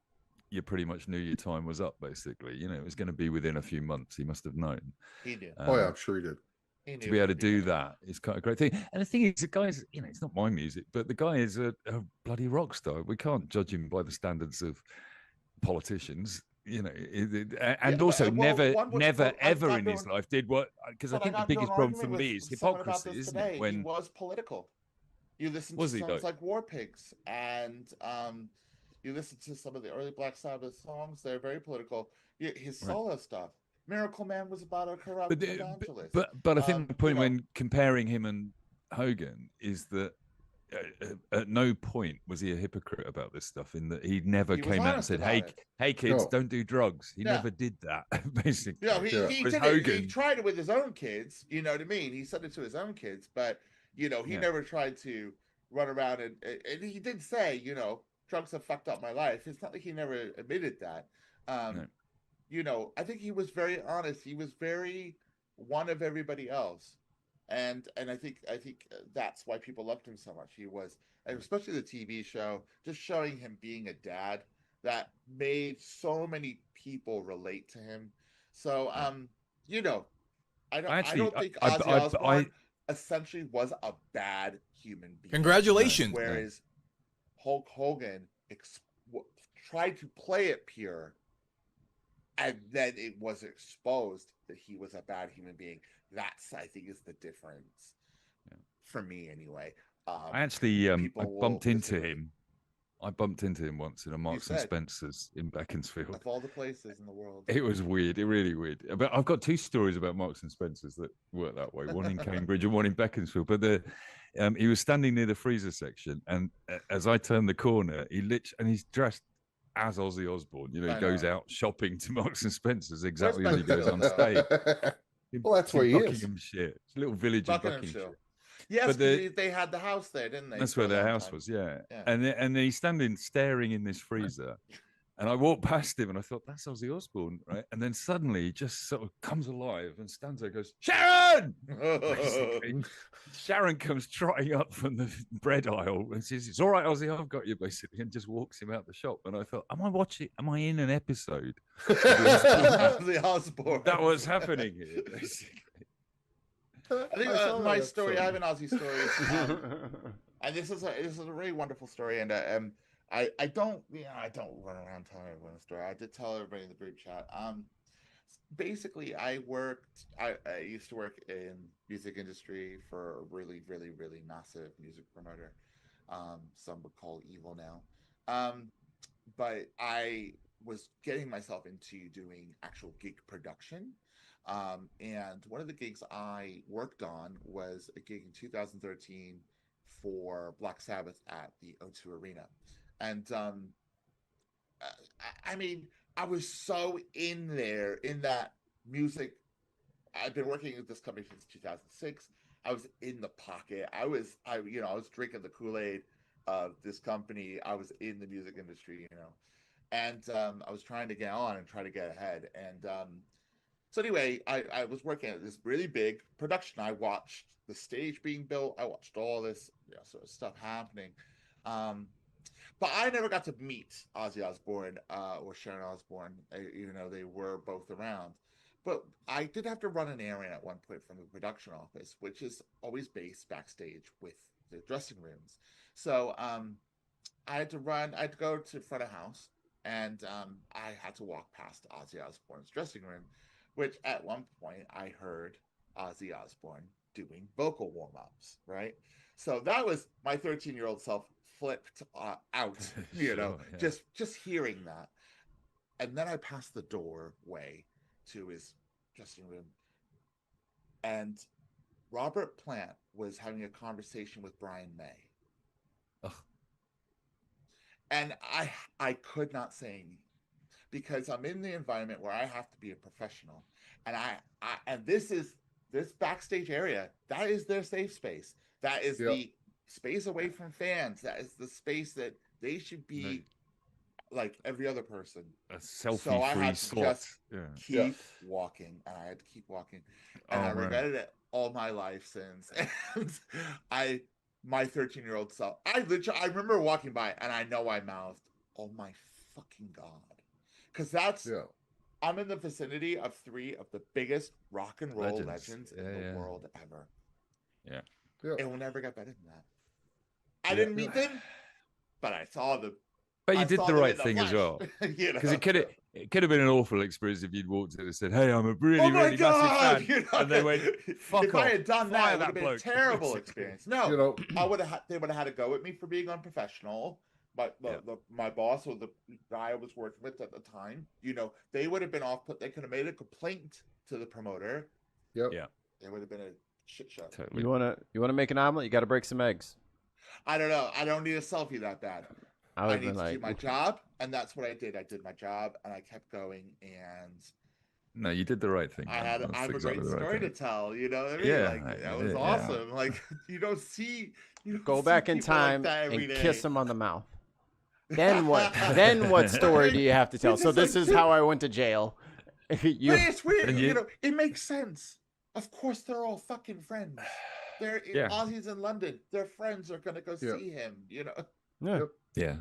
you pretty much knew your time was up, basically. It was going to be within a few months. He must have known.
He did.
I'm sure he did.
To be able to do that is quite a great thing. And the thing is, the guy's, it's not my music, but the guy is a bloody rock star. We can't judge him by the standards of politicians, and also never ever in his life did what, because I think the biggest problem for me is hypocrisy, isn't it?
When he was political. You listen to songs like War Pigs, and you listen to some of the early Black Sabbath songs, they're very political. His solo stuff. Miracle Man was about a corrupt evangelist.
But I think the point when comparing him and Hogan is that at no point was he a hypocrite about this stuff, in that he never came out and said, hey kids, don't do drugs. He never did that, basically.
He did Hogan. He tried it with his own kids, you know what I mean? He said it to his own kids, but, he never tried to run around and he did say, drugs have fucked up my life. It's not like he never admitted that. I think he was very honest. He was very one of everybody else. And I think that's why people loved him so much. He was, especially the TV show, just showing him being a dad that made so many people relate to him. So, I don't think Ozzy Osbourne essentially was a bad human being.
Congratulations.
Whereas Hulk Hogan tried to play it pure, and then it was exposed that he was a bad human being. That's, I think, is the difference for me, anyway.
I actually I bumped into him. I bumped into him once in a Marks and Spencer's in Beaconsfield.
Of all the places in the world.
It was weird. It really weird. But I've got two stories about Marks and Spencer's that work that way. One in Cambridge and one in Beaconsfield. But he was standing near the freezer section, and as I turned the corner, and he's dressed as Ozzy Osbourne. He goes out shopping to Marks and Spencer's exactly as he goes on stage.
Well, that's where he is.
Buckinghamshire. It's a little village in Buckinghamshire.
Yes, they had the house there, didn't they?
That's where their house was, yeah. And he's staring in this freezer, And I walked past him and I thought, that's Ozzy Osbourne, right? And then suddenly he just sort of comes alive and stands there and goes, Sharon! Basically, Sharon comes trotting up from the bread aisle and says, it's all right, Ozzy, I've got you, basically, and just walks him out the shop. And I thought, am I in an episode of
The Osbourne?
That was happening here, basically.
I think my story, I have an Ozzy story. And this is a really wonderful story. And I don't run around telling everyone the story. I did tell everybody in the group chat. Basically, I used to work in music industry for a really, really, really massive music promoter. Some would call evil now. But I was getting myself into doing actual gig production. And one of the gigs I worked on was a gig in 2013 for Black Sabbath at the O2 Arena. And I mean, I was so in there in that music. I've been working with this company since 2006. I was in the pocket. I was drinking the Kool-Aid of this company. I was in the music industry, and I was trying to get on and try to get ahead. And so anyway, I was working at this really big production. I watched the stage being built. I watched all this sort of stuff happening. But I never got to meet Ozzy Osbourne or Sharon Osbourne, even though they were both around. But I did have to run an errand at one point from the production office, which is always based backstage with the dressing rooms. So I had to go to front of house, and I had to walk past Ozzy Osbourne's dressing room, which at one point I heard Ozzy Osbourne doing vocal warm-ups, right? So that was my 13-year-old self flipped out, just hearing that. And then I passed the doorway to his dressing room, and Robert Plant was having a conversation with Brian May. Ugh. And I could not say anything because I'm in the environment where I have to be a professional, and and this backstage area, that is their safe space. That is the space away from fans. That is the space that they should be like every other person.
A selfie-free slot.
Keep walking, and I had to keep walking, and I regretted it all my life since. And my 13-year-old self, I remember walking by, and I know I mouthed, "Oh my fucking god," because I'm in the vicinity of 3 of the biggest rock and roll legends in the world ever.
Yeah.
It will never get better than that. I didn't meet them, but I saw them.
But you did the right thing as well, because it could have been an awful experience if you'd walked in and said, "Hey, I'm a really massive fan," and they went, "Fuck
if
off."
I had done that, it would have been a
bloke.
terrible experience. No, they would have had to go with me for being unprofessional. But my boss or the guy I was working with at the time, they would have been off put. They could have made a complaint to the promoter.
Yep.
Yeah.
It would have been a shit show.
Totally.
You wanna make an omelet? You got to break some eggs.
I don't know. I don't need a selfie that bad. I need to do my job, and that's what I did. I did my job, and I kept going. And
no, you did the right thing.
I have a great story to tell. You know what I mean?
Yeah,
that was awesome. Yeah. Like you don't see.
Go back in time and kiss him on the mouth. Then what? Then what story do you have to tell? So this is how I went to jail.
It's weird. It makes sense. Of course, they're all fucking friends. Ozzy's in London. Their friends are gonna go see him.
Yeah.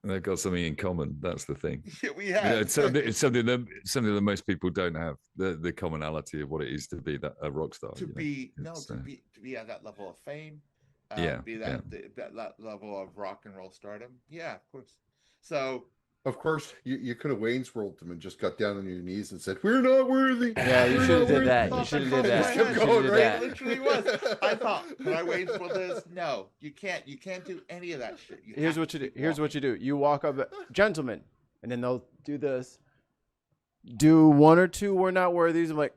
They've got something in common. That's the thing.
Yeah, we have.
It's something that most people don't have. The commonality of what it is to be a rock star.
To be at that level of fame. That level of rock and roll stardom. Yeah, of course. So
of course you could have Wayne's World them and just got down on your knees and said, "We're not worthy."
Yeah, you should have did that. You should have did that.
Kept going, right? It literally was. I thought, could I Wayne's World this? No, you can't. You can't do any of that shit.
Here's what you do. You walk up, gentlemen, and then they'll do this. Do 1 or 2 we're not worthy. I'm like,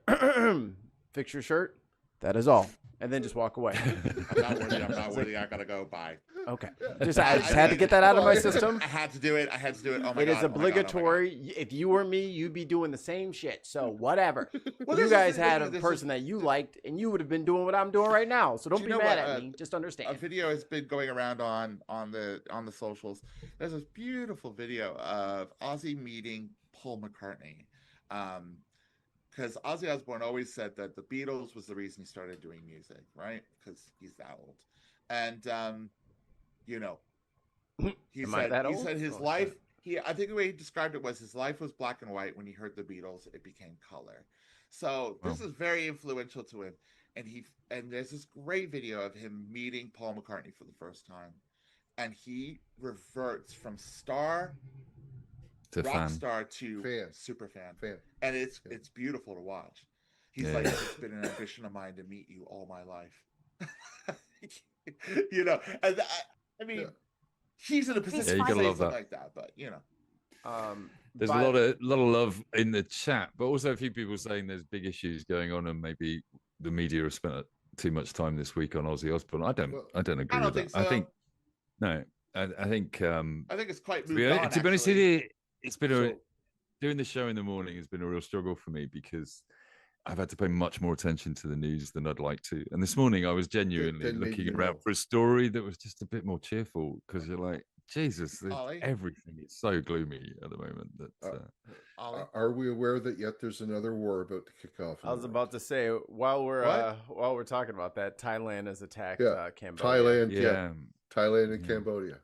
fix your shirt. That is all. and then just walk away.
I'm not worthy. I'm not worthy. I gotta go. Bye.
Okay. I just had to get that out of my system.
I had to do it. Oh my
It
God.
is obligatory. If you were me, you'd be doing the same shit. So whatever. You guys had a person that you liked, and you would have been doing what I'm doing right now. So don't be mad at me. Just understand.
A video has been going around on the socials. There's this beautiful video of Ozzy meeting Paul McCartney. Because Ozzy Osbourne always said that the Beatles was the reason he started doing music, right? Because he's that old. And he said his life. I think the way he described it was his life was black and white. When he heard the Beatles, it became color. So this is very influential to him. And there's this great video of him meeting Paul McCartney for the first time, and he reverts from rock star to super fan. And it's beautiful to watch. He's like, it's been an ambition of mine to meet you all my life. And I mean, he's in a position to say something like that, but
there's a lot of love in the chat, but also a few people saying there's big issues going on, and maybe the media have spent too much time this week on Ozzy Osbourne. I don't agree with that.
So.
I think
it's quite moved on.
To be honest with you, it's been doing the show in the morning has been a real struggle for me because I've had to pay much more attention to the news than I'd like to. And this morning I was genuinely looking around for a story that was just a bit more cheerful, because you're like, Jesus, everything is so gloomy at the moment. That
are we aware that yet there's another war about to kick off?
I was about to say, while we're talking about that, Thailand has attacked
Cambodia. Thailand and Cambodia.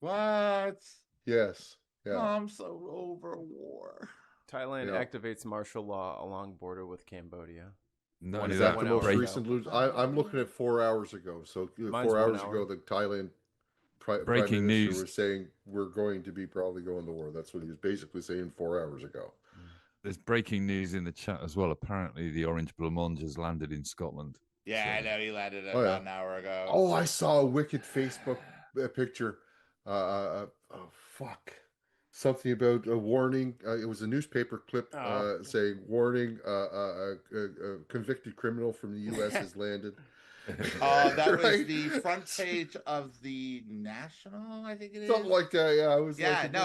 What?
Yes. Yeah.
Oh, I'm so over war.
Thailand activates martial law along border with Cambodia.
No,
is that the most recent news? I'm looking at 4 hours ago. So 4 hours ago, the Thailand Prime Minister was saying we're going to be probably going to war. That's what he was basically saying 4 hours ago.
There's breaking news in the chat as well. Apparently, the Orange Blancmange has landed in Scotland.
Yeah, I know he landed about an hour ago.
Oh, I saw a wicked Facebook picture. Fuck. Something about a warning. It was a newspaper clip saying, warning, a convicted criminal from the U.S. has landed.
That was the front page of the National, I think it is.
Something like that, yeah.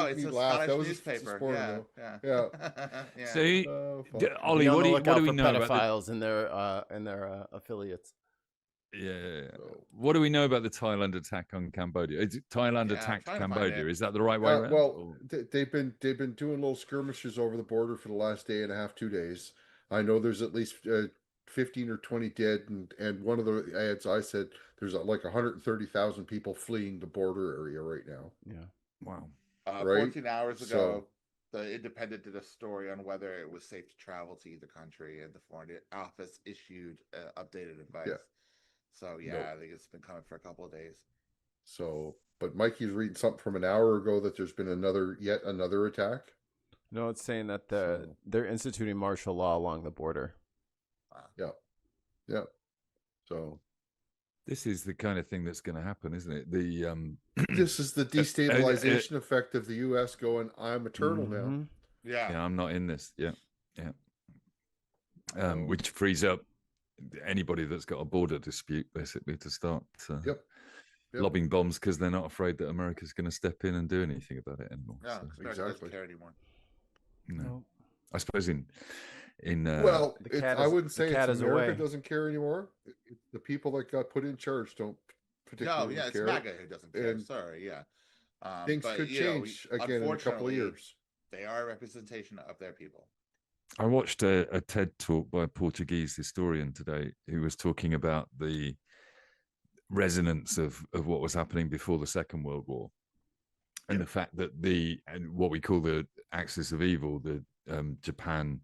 It's a Scottish newspaper. Yeah.
So, Ollie, what do we know about
pedophiles and their affiliates?
Yeah. What do we know about the Thailand attack on Cambodia? Is it Thailand attacked Cambodia? Is that the right way around?
Well, they've been doing little skirmishes over the border for the last day and a half, 2 days. I know there's at least 15 or 20 dead, and one of the ads I said there's like 130,000 people fleeing the border area right now.
Yeah.
Wow.
14 hours ago, the Independent did a story on whether it was safe to travel to either country, and the Foreign Office issued updated advice.
Yeah.
So I think it's been coming for a couple of days.
So, but Mikey's reading something from an hour ago that there's been yet another attack.
No, it's saying that they're instituting martial law along the border.
Yeah. So,
this is the kind of thing that's going to happen, isn't it?
This is the destabilization effect of the U.S. going, I'm eternal now.
Yeah,
I'm not in this. Yeah. Which frees up anybody that's got a border dispute basically to start lobbing bombs, because they're not afraid that America's going to step in and do anything about it anymore.
Yeah, America doesn't care anymore.
No. I suppose in
I wouldn't say it's America doesn't care anymore. The people that got put in charge don't particularly care.
It's MAGA who doesn't care. And sorry,
things could change again in a couple of years.
They are a representation of their people.
I watched a TED talk by a Portuguese historian today who was talking about the resonance of what was happening before the Second World War, and the fact that what we call the axis of evil, the Japan,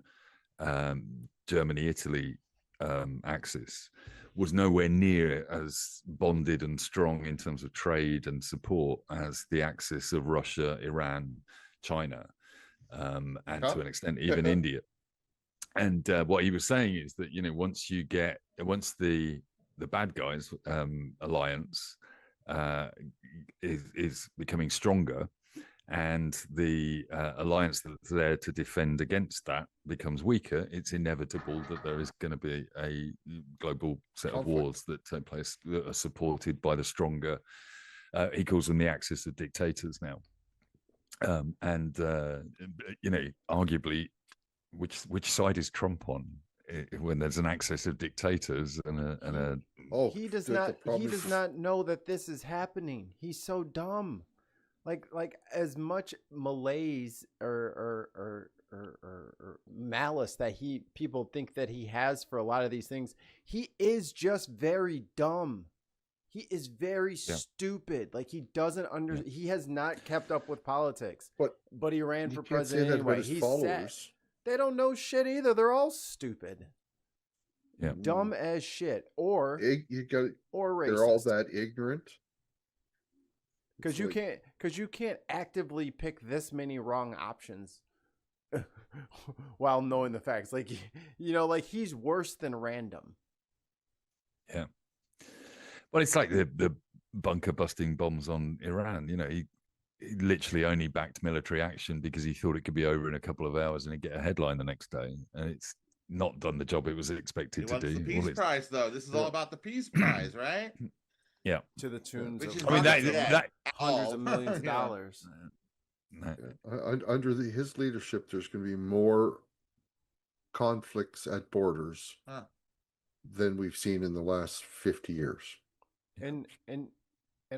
Germany, Italy axis, was nowhere near as bonded and strong in terms of trade and support as the axis of Russia, Iran, China, and to an extent even India. And what he was saying is that once the bad guys alliance is becoming stronger, and the alliance that's there to defend against that becomes weaker, it's inevitable that there is going to be a global set of wars that take place that are supported by the stronger. He calls them the axis of dictators now. Arguably, which side is Trump on when there's an axis of dictators and a
he does not know that this is happening. He's so dumb. Like as much malaise or malice that people think that he has for a lot of these things, he is just very dumb. He is very stupid. Like he doesn't he has not kept up with politics. But he ran for president anyway. He's set. They don't know shit either. They're all stupid.
Yeah.
Dumb as shit. Or racist.
They're all that ignorant.
Because you can't actively pick this many wrong options while knowing the facts. Like he's worse than random.
Yeah. Well, it's like the bunker busting bombs on Iran. He literally only backed military action because he thought it could be over in a couple of hours and he'd get a headline the next day. And it's not done the job it was expected to do.
The Peace Prize, though. This is all about the Peace Prize, right?
Yeah.
To the tunes of
that
hundreds of millions of dollars.
Under his leadership, there's going to be more conflicts at borders than we've seen in the last 50 years.
And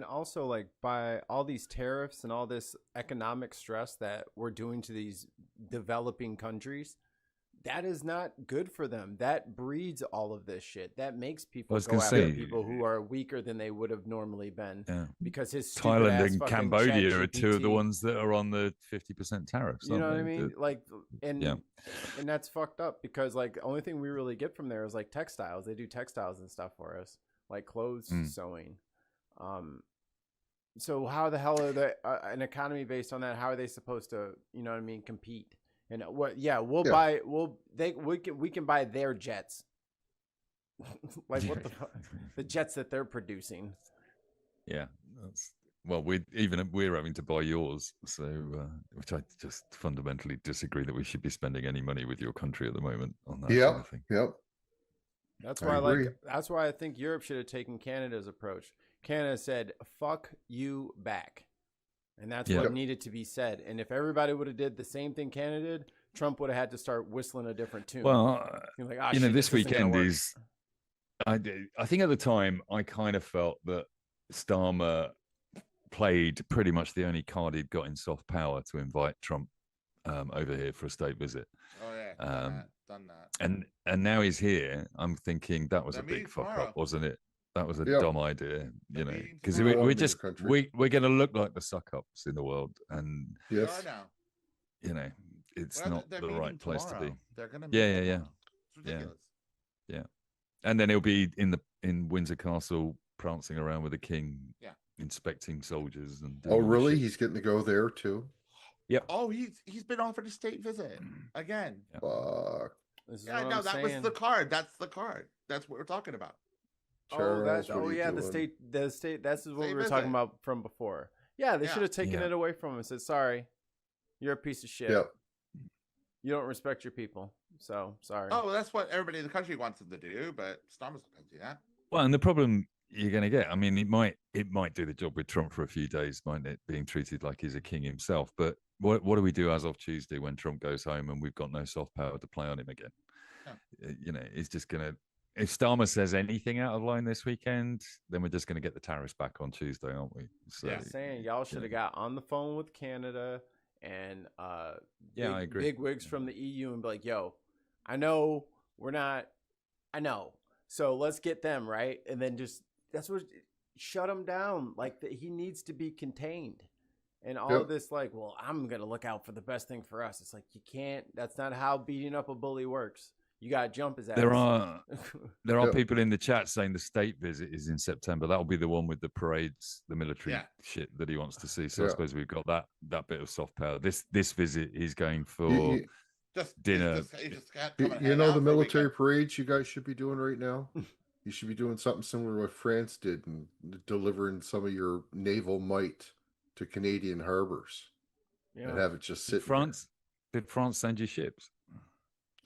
also, like, by all these tariffs and all this economic stress that we're doing to these developing countries, that is not good for them. That breeds all of this shit. That makes people go after people who are weaker than they would have normally been.
Yeah.
Because his
Thailand and Cambodia are two of the ones that are on the 50% tariffs.
You know what I mean? And that's fucked up because, like, the only thing we really get from there is like textiles. They do textiles and stuff for us, like clothes sewing. So how the hell are they an economy based on that? How are they supposed to, compete? And we can buy their jets. Like what the jets that they're producing.
Yeah. We're having to buy yours. So, which I just fundamentally disagree that we should be spending any money with your country at the moment on that kind of thing.
Yep.
That's why I think Europe should have taken Canada's approach. Canada said, "Fuck you back," and that's what needed to be said. And if everybody would have did the same thing Canada did, Trump would have had to start whistling a different tune.
Well, this weekend is. I think at the time I kind of felt that Starmer played pretty much the only card he'd got in soft power to invite Trump over here for a state visit.
Oh yeah, done that.
And now he's here. I'm thinking that was a big fuck up, wasn't it? That was a dumb idea, because we're going to look like the suck ups in the world, and it's not the right place to be.
They're gonna
yeah.
It's ridiculous.
Yeah, and then he'll be in Windsor Castle prancing around with the king, inspecting soldiers and.
Oh, really? He's getting to go there too.
Yeah.
Oh, he's been offered a state visit again.
Fuck.
No, that was the card. That's the card. That's what we're talking about.
The state. That's what we were talking about from before. Yeah, they should have taken it away from him and said, "Sorry, you're a piece of shit.
Yep.
You don't respect your people. So sorry."
Oh, well, that's what everybody in the country wants them to do, but Starmer's not going to do that.
Well, and the problem you're going to get, I mean, it might do the job with Trump for a few days, mightn't it? Being treated like he's a king himself. But what do we do as of Tuesday when Trump goes home and we've got no soft power to play on him again? It's just going to. If Starmer says anything out of line this weekend, then we're just going to get the tariffs back on Tuesday, aren't we? So,
saying y'all should have got on the phone with Canada and
I agree.
Big wigs from the EU and be like, "Yo, I know we're not. I know. So let's get them right, and then shut him down. Like he needs to be contained." And all of this, like, well, I'm gonna look out for the best thing for us. It's like you can't. That's not how beating up a bully works. You got to jump his ass.
There are people in the chat saying the state visit is in September. That'll be the one with the parades, the military shit that he wants to see. So I suppose we've got that bit of soft power. This visit, he's going for dinner.
The military parades you guys should be doing right now? You should be doing something similar to what France did and delivering some of your naval might to Canadian harbors. and have it just sit.
Did France send you ships?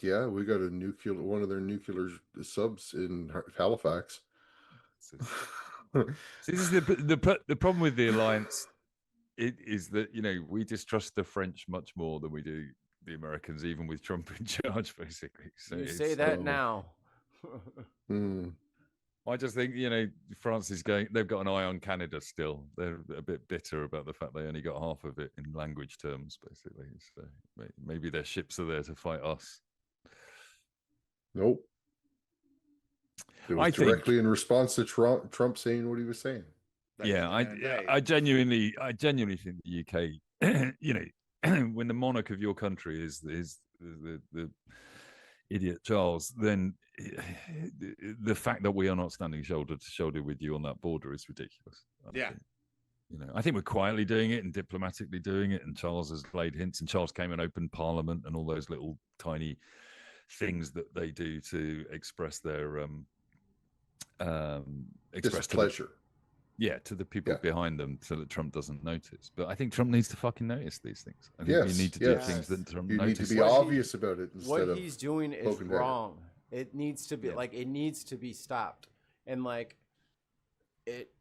Yeah, we got one of their nuclear subs in Halifax.
See, this is the problem with the alliance. It is that we distrust the French much more than we do the Americans, even with Trump in charge, basically. So
you say that now.
I just think France is going. They've got an eye on Canada still. They're a bit bitter about the fact they only got half of it in language terms, basically. So maybe their ships are there to fight us.
Nope. It was directly in response to Trump saying what he was saying.
Yeah, I genuinely think the UK, when the monarch of your country is the idiot Charles, then the fact that we are not standing shoulder to shoulder with you on that border is ridiculous. I think we're quietly doing it and diplomatically doing it, and Charles has laid hints, and Charles came and opened Parliament and all those little tiny things that they do to express their
displeasure.
To the people behind them, so that Trump doesn't notice. But I think Trump needs to fucking notice these things. I think you need to do things that Trump notices.
You need to be obvious about it instead of
what he's doing is wrong. It needs to be it needs to be stopped. And it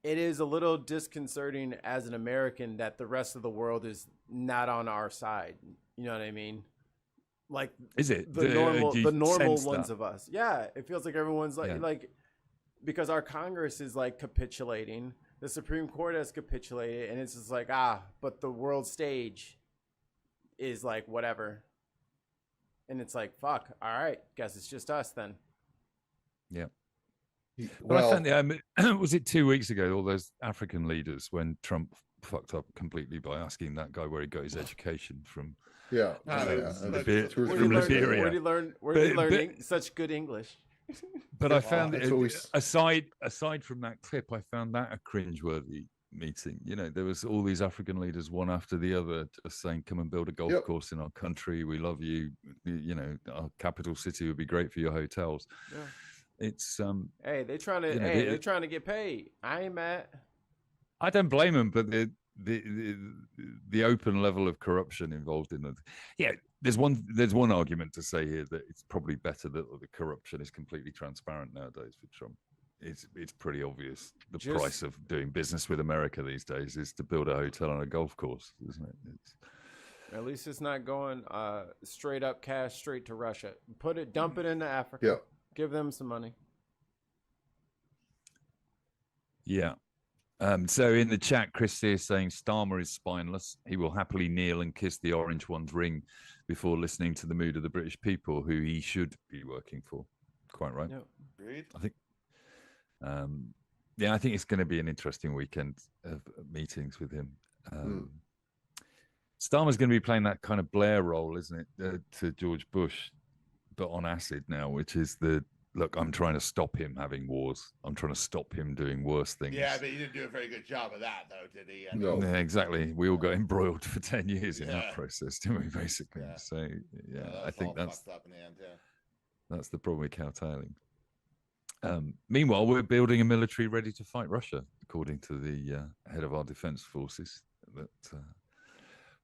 is a little disconcerting as an American that the rest of the world is not on our side. You know what I mean? Like,
is it
the normal ones of us? Yeah, it feels like everyone's like. Because our Congress is capitulating, the Supreme Court has capitulated, and it's just but the world stage is whatever. And it's fuck, all right, guess it's just us then.
Yeah. Well, I found was it 2 weeks ago, all those African leaders, when Trump fucked up completely by asking that guy where he got his education from.
Yeah.
Where did he learn such good English?
But I found aside from that clip, I found that a cringeworthy meeting. There was all these African leaders, one after the other, just saying, "Come and build a golf course in our country. We love you. Our capital city would be great for your hotels." Yeah. It's
hey, they're trying to get paid. I ain't mad.
I don't blame them, but the open level of corruption involved in it. There's one argument to say here that it's probably better that the corruption is completely transparent nowadays with Trump. It's pretty obvious. The price of doing business with America these days is to build a hotel and a golf course, isn't it?
At least it's not going straight up cash straight to Russia. Dump it into Africa. Yeah. Give them some money.
Yeah. So in the chat, Chris is saying Starmer is spineless. He will happily kneel and kiss the orange one's ring before listening to the mood of the British people, who he should be working for. Quite right.
Yeah, agreed.
I think. I think it's going to be an interesting weekend of meetings with him. Starmer's going to be playing that kind of Blair role, isn't it, to George Bush, but on acid now, which is look, I'm trying to stop him having wars. I'm trying to stop him doing worse things.
Yeah, but he didn't do a very good job of that, though, did he?
No. Yeah, exactly. We all got embroiled for 10 years in that process, didn't we, basically? Yeah. So, I think that's
up in the end,
that's the problem with cowtailing. Meanwhile, we're building a military ready to fight Russia, according to the head of our defense forces. That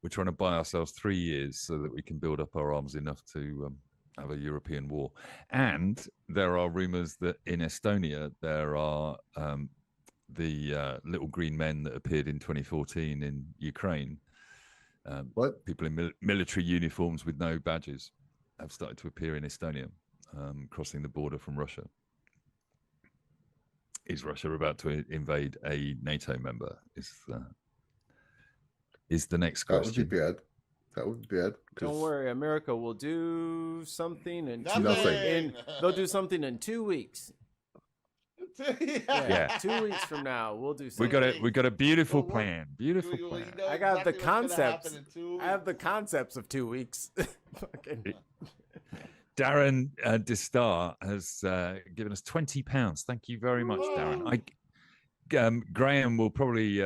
we're trying to buy ourselves 3 years so that we can build up our arms enough to have a European war. And there are rumors that in Estonia there are the little green men that appeared in 2014 in Ukraine. People in military uniforms with no badges have started to appear in Estonia, crossing the border from Russia. Is Russia about to invade a NATO member? Is the next question.
That would be bad. That would be bad.
Don't worry, America will do something in
nothing.
They'll do something in 2 weeks.
Yeah.
2 weeks from now, we'll do something.
We got a beautiful plan. Beautiful plan.
I got the concepts. I have the concepts of 2 weeks.
Darren Distar has given us £20. Thank you very much, Darren. Graham will probably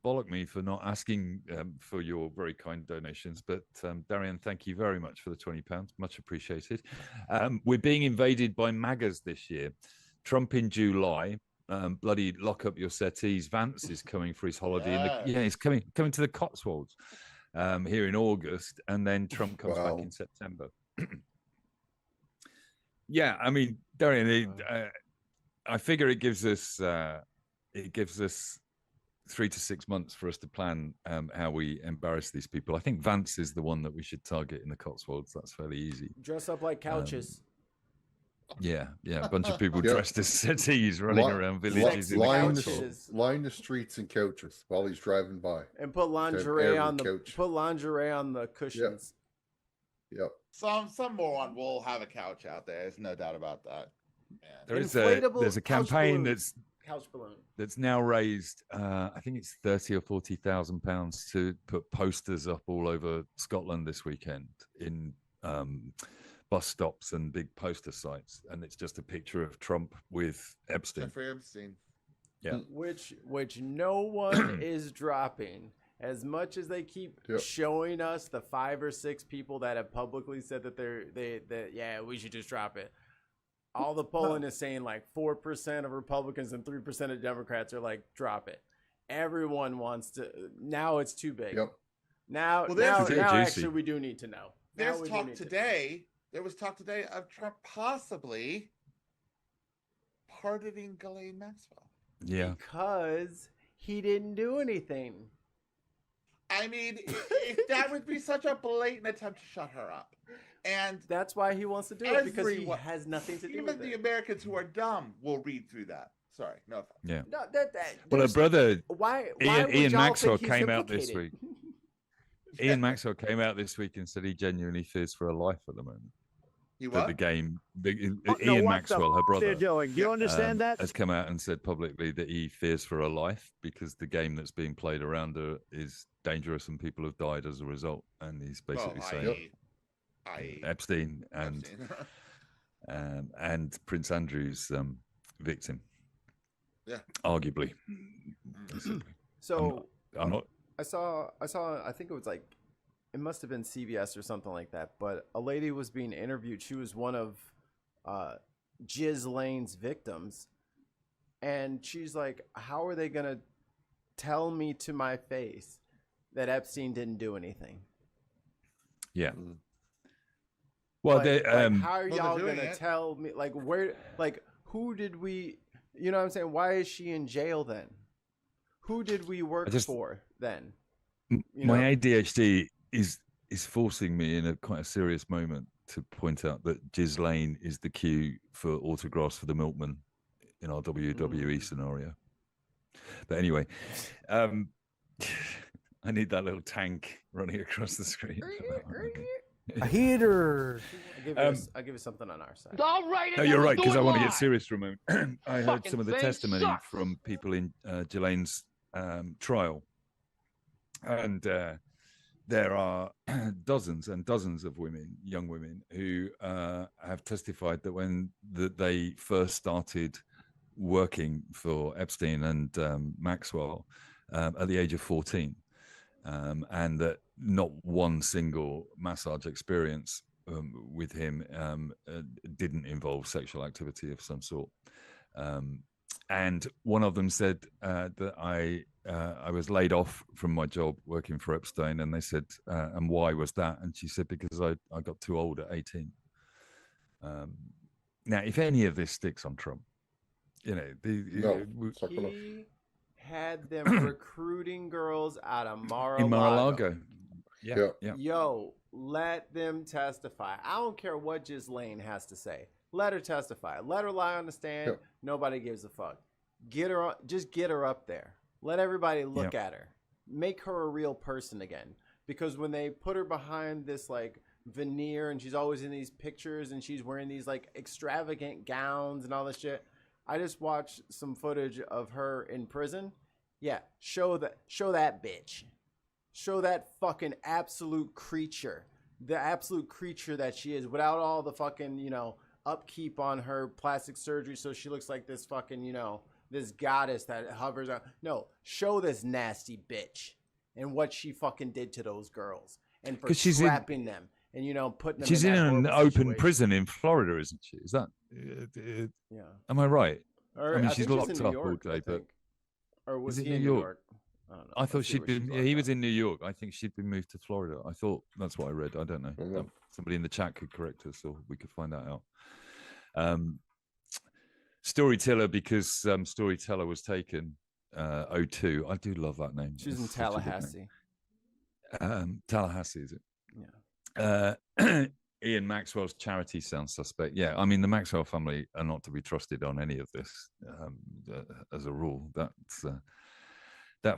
bollock me for not asking for your very kind donations, but Darian, thank you very much for the £20. Much appreciated. We're being invaded by MAGAs this year. Trump in July. Bloody lock up your settees. Vance is coming for his holiday. He's coming to the Cotswolds. here in August, and then Trump comes back in September. Yeah, I mean, Darian, I figure it gives us 3 to 6 months for us to plan how we embarrass these people. I think Vance is the one that we should target in the Cotswolds. That's fairly easy.
Dress up like couches.
Yeah, a bunch of people dressed as settees running around villages.
Line the streets and couches while he's driving by,
and put lingerie on the cushions.
Yep.
Some moron will have a couch out there. There's no doubt about that.
Yeah. There's a campaign
couch balloon
that's now raised. I think it's £30,000 or £40,000 to put posters up all over Scotland this weekend in bus stops and big poster sites, and it's just a picture of Trump with Epstein. Yeah,
which no one is dropping. As much as they keep showing us the 5 or 6 people that have publicly said that we should just drop it. All the polling is saying like 4% of Republicans and 3% of Democrats are like, drop it. Everyone wants to. Now it's too big.
Yep.
Now actually we do need to know.
There was talk today of Trump possibly pardoning Ghislaine Maxwell.
Yeah.
Because he didn't do anything.
I mean, that would be such a blatant attempt to shut her up. And
that's why he wants to do it, because he has nothing to do with it.
Even the Americans who are dumb will read through that. Sorry, no offense.
Yeah.
No,
well, her brother,
why
Ian Maxwell came out this week. Ian Maxwell came out this week and said he genuinely fears for her life at the moment. The game, Ian Maxwell, her brother,
doing. Do you understand that?
Has come out and said publicly that he fears for her life because the game that's being played around her is dangerous and people have died as a result. And he's basically saying Epstein and Prince Andrew's victim.
Yeah,
arguably.
So
I'm not.
I saw. I think it was like. It must have been CBS or something like that, but a lady was being interviewed. She was one of Ghislaine's victims. And she's like, how are they going to tell me to my face that Epstein didn't do anything?
Yeah. Well,
how are y'all going to tell me? Like, where, like, who did we, you know what I'm saying? Why is she in jail then? Who did we work for then?
My ADHD is forcing me in quite a serious moment to point out that Ghislaine is the cue for autographs for the milkman in our WWE scenario. But anyway, I need that little tank running across the screen.
A heater. I'll give you something on our side.
All right.
No, you're right, because I want to get serious for a moment. I heard some of the testimony from people in Ghislaine's trial. And there are dozens and dozens of women, young women, who have testified that when they first started working for Epstein and Maxwell at the age of 14, and that not one single massage experience with him didn't involve sexual activity of some sort. And one of them said that I was laid off from my job working for Epstein, and they said, and why was that? And she said, because I got too old at 18. Now, if any of this sticks on Trump, you know,
he had them recruiting girls out of Mar-a-Lago.
In Mar-a-Lago. Yeah.
Yo, let them testify. I don't care what Ghislaine has to say. Let her testify. Let her lie on the stand. Yep. Nobody gives a fuck. Just get her up there. Let everybody look at her. Make her a real person again. Because when they put her behind this like veneer and she's always in these pictures and she's wearing these like extravagant gowns and all this shit. I just watched some footage of her in prison. Yeah, show that bitch. Show that fucking absolute creature. The absolute creature that she is without all the fucking, you know, upkeep on her plastic surgery so she looks like this fucking, you know, this goddess that hovers out. No, show this nasty bitch and what she fucking did to those girls and for trapping them and, you know, putting them
she's
in
an
that
open
situation.
prison in Florida, isn't she? Is that
yeah,
am I right?
Or,
I mean,
I
she's
think
locked
in New
up
York,
all day, but
or was
is it
he in New York? I don't know.
I thought
Let's see
she'd
what
been.
she's
Yeah,
like
he
now.
was in New York. I think she'd been moved to Florida. I thought that's what I read. I don't know. Somebody in the chat could correct us, or we could find that out. Storyteller, because Storyteller was taken 02. I do love that name.
She's
It's
in
such a good
Tallahassee.
name. Tallahassee, is it?
Yeah.
Ian Maxwell's charity sounds suspect. Yeah, I mean the Maxwell family are not to be trusted on any of this. As a rule, that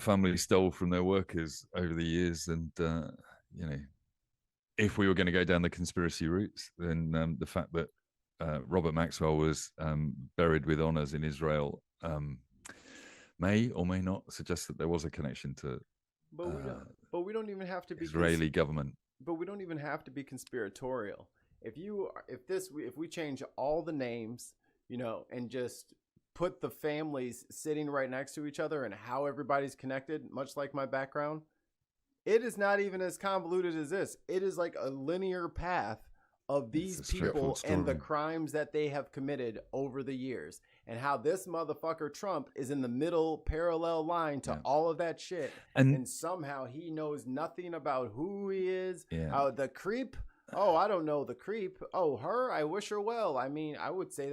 family stole from their workers over the years, and you know, if we were going to go down the conspiracy routes, then the fact that Robert Maxwell was buried with honors in Israel may or may not suggest that there was a connection to
But we don't even have to be
Israeli government.
But we don't even have to be conspiratorial. If we change all the names, you know, and just put the families sitting right next to each other and how everybody's connected, much like my background, it is not even as convoluted as this. It is like a linear path of these people and the crimes that they have committed over the years, and how this motherfucker Trump is in the middle parallel line to all of that shit, and somehow he knows nothing about who he is. The creep, oh, I don't know the creep. Oh, her, I wish her well. I mean, I would say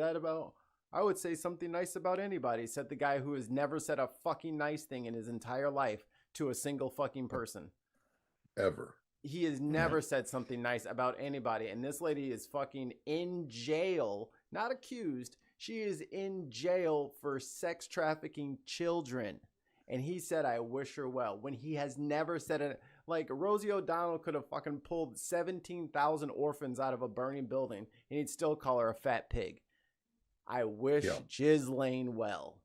something nice about anybody, said the guy who has never said a fucking nice thing in his entire life to a single fucking person
ever.
He has never said something nice about anybody. And this lady is fucking in jail, not accused. She is in jail for sex trafficking children. And he said, I wish her well, when he has never said it. Like, Rosie O'Donnell could have fucking pulled 17,000 orphans out of a burning building, and he'd still call her a fat pig. I wish Ghislaine well.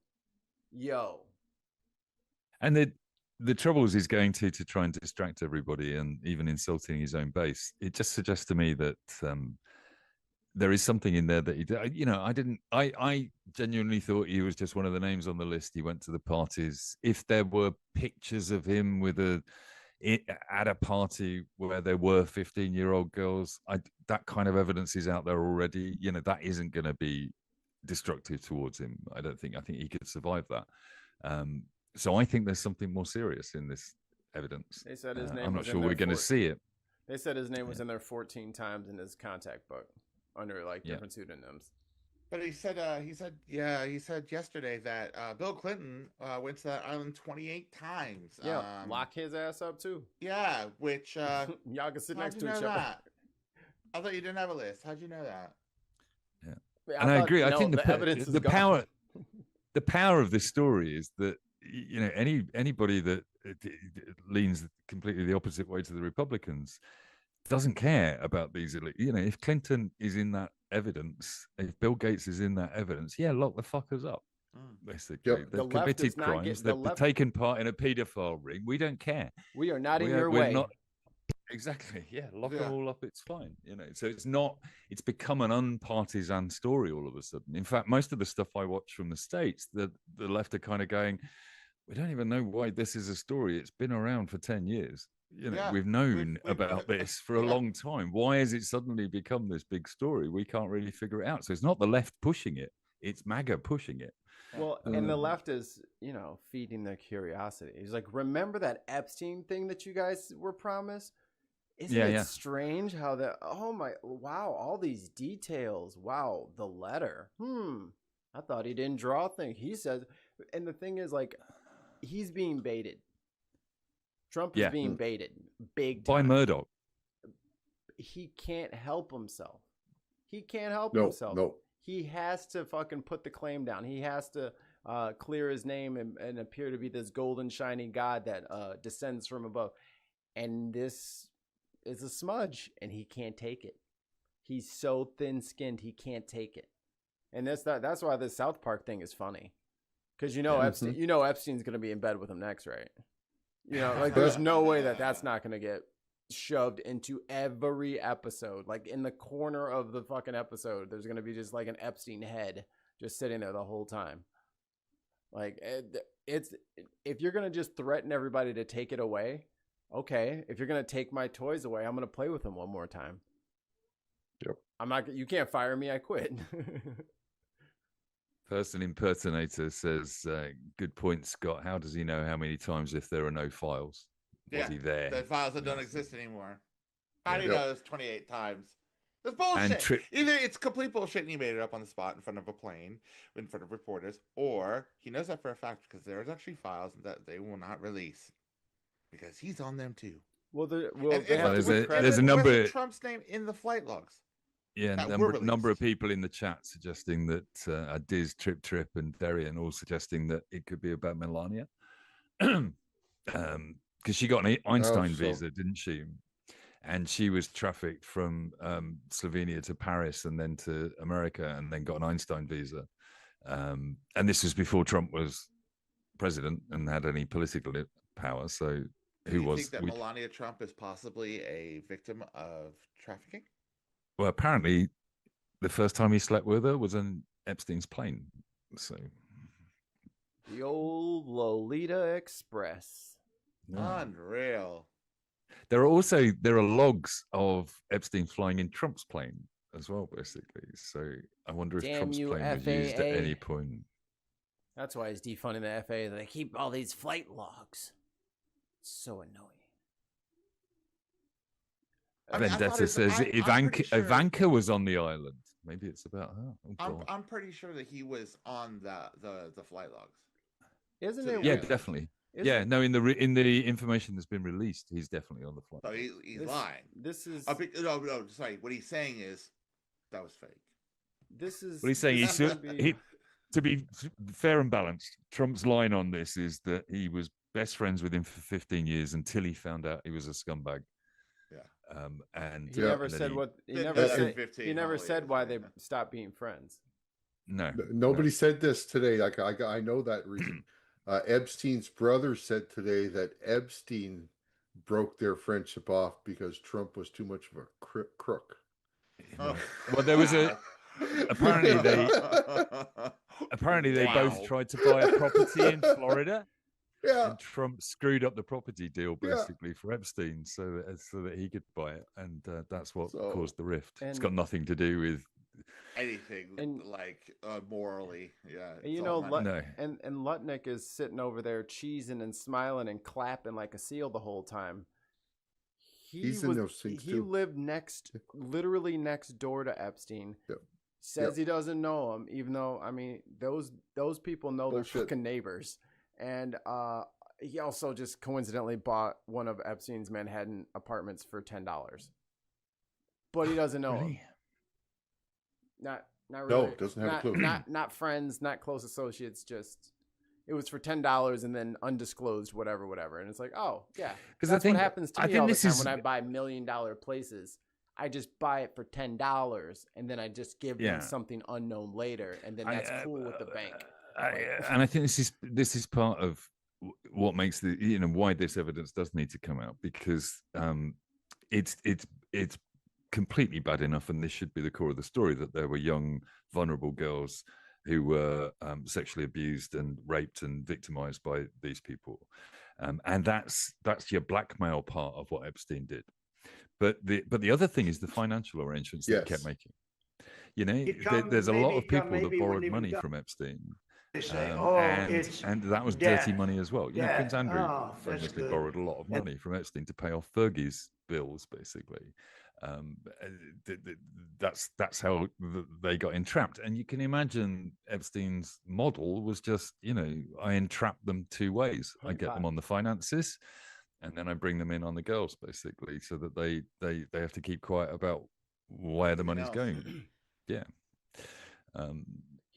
Yo.
And the trouble is he's going to try and distract everybody, and even insulting his own base. It just suggests to me that there is something in there that I genuinely thought he was just one of the names on the list. He went to the parties. If there were pictures of him at a party where there were 15-year-old girls, that kind of evidence is out there already. You know, that isn't going to be destructive towards him. I think he could survive that. So I think there's something more serious in this evidence.
They said his name
I'm not
was
sure
in there
we're going to see it.
They said his name was in there 14 times in his contact book under like different pseudonyms.
But he said yesterday that Bill Clinton went to that island 28 times.
Yeah, lock his ass up too.
Yeah, which
y'all can sit next to each other.
That? I thought you didn't have a list. How'd you know that?
Yeah, and I agree. I think the power of this story is that, you know, anybody that leans completely the opposite way to the Republicans doesn't care about these elite. You know, if Clinton is in that evidence, if Bill Gates is in that evidence, lock the fuckers up. Basically, they've committed crimes. They've taken part in a paedophile ring. We don't care.
We are not in your way.
Exactly. Yeah. Lock them all up. It's fine. You know, so it's become an unpartisan story all of a sudden. In fact, most of the stuff I watch from the States, the left are kind of going, we don't even know why this is a story. It's been around for 10 years. You know, we've known about this for a long time. Why has it suddenly become this big story? We can't really figure it out. So it's not the left pushing it. It's MAGA pushing it.
Well, and the left is, you know, feeding their curiosity. He's like, remember that Epstein thing that you guys were promised? Isn't it strange how wow, all these details. Wow, the letter. I thought he didn't draw things. He says, and the thing is, like, he's being baited. Trump is being baited big time.
By Murdoch.
He can't help himself. No. He has to fucking put the claim down. He has to clear his name and appear to be this golden shining god that descends from above. And this is a smudge, and he can't take it. He's so thin-skinned, he can't take it. And that's why this South Park thing is funny, because Epstein, Epstein's gonna be in bed with him next, right? You know, like there's no way that's not gonna get shoved into every episode. Like in the corner of the fucking episode, there's gonna be just like an Epstein head just sitting there the whole time. Like it's if you're gonna just threaten everybody to take it away, okay. If you're gonna take my toys away, I'm gonna play with them one more time.
Yep.
I'm not. You can't fire me. I quit.
Person impersonator says, "Good point, Scott. How does he know how many times if there are no files? Was he there?
The files that don't exist anymore. How do you
Yep.
know it's 28 times? That's bullshit. Either it's complete bullshit and he made it up on the spot in front of a plane, in front of reporters, or he knows that for a fact because there's actually files that they will not release because he's on them too.
Well,
there's a number of
Trump's name in the flight logs.
Yeah, number of people in the chat suggesting that Diz, Trip, and Darian all suggesting that it could be about Melania, because she got an Einstein visa, didn't she? And she was trafficked from Slovenia to Paris and then to America, and then got an Einstein visa. And this was before Trump was president and had any political power. So,
Do you think that Melania Trump is possibly a victim of trafficking?
Well, apparently, the first time he slept with her was on Epstein's plane. So,
the old Lolita Express.
Yeah.
Unreal.
There are logs of Epstein flying in Trump's plane as well, basically. So I wonder if Trump's plane was used at any point.
That's why he's defunding the FAA. They keep all these flight logs. It's so annoying.
Vendetta says Ivanka was on the island. Maybe it's about her. Oh,
I'm pretty sure that he was on the flight logs.
Isn't it?
Yeah, definitely. In the information that's been released, he's definitely on the flight.
So he's lying.
This is
no. Sorry, what he's saying is that was fake.
This is
what he's saying. To be fair and balanced, Trump's line on this is that he was best friends with him for 15 years until he found out he was a scumbag.
Yeah.
And
he never said he never said why they stopped being friends.
No.
Nobody said this today. I know that reason. Epstein's brother said today that Epstein broke their friendship off because Trump was too much of a crook.
Oh. Well, there was apparently they both tried to buy a property in Florida.
Yeah.
And Trump screwed up the property deal basically for Epstein so that he could buy it, and that's what caused the rift. It's got nothing to do with
anything morally. Yeah.
You know, and Lutnick is sitting over there cheesing and smiling and clapping like a seal the whole time. He lived literally next door to Epstein.
Yep.
Says he doesn't know him, even though those people know their fucking neighbors. And he also just coincidentally bought one of Epstein's Manhattan apartments for $10. But he doesn't know him. Not really.
No, doesn't have a clue.
Not friends, not close associates, just it was for $10 and then undisclosed whatever. And it's like, oh yeah. Because that's what happens to me all the time when I buy $1 million places. I just buy it for $10 and then I just give them something unknown later, and then that's cool with the bank.
And I think this is part of what makes why this evidence does need to come out, because it's completely bad enough, and this should be the core of the story, that there were young vulnerable girls who were sexually abused and raped and victimized by these people, and that's your blackmail part of what Epstein did. But the other thing is the financial arrangements that he kept making. There's a lot of people that borrowed money from Epstein. And that was dirty money as well. Prince Andrew famously borrowed a lot of money from Epstein to pay off Fergie's bills, basically. That's how they got entrapped. And you can imagine Epstein's model was just, I entrap them two ways. I get them on the finances, and then I bring them in on the girls, basically, so that they have to keep quiet about where the money's going. Yeah.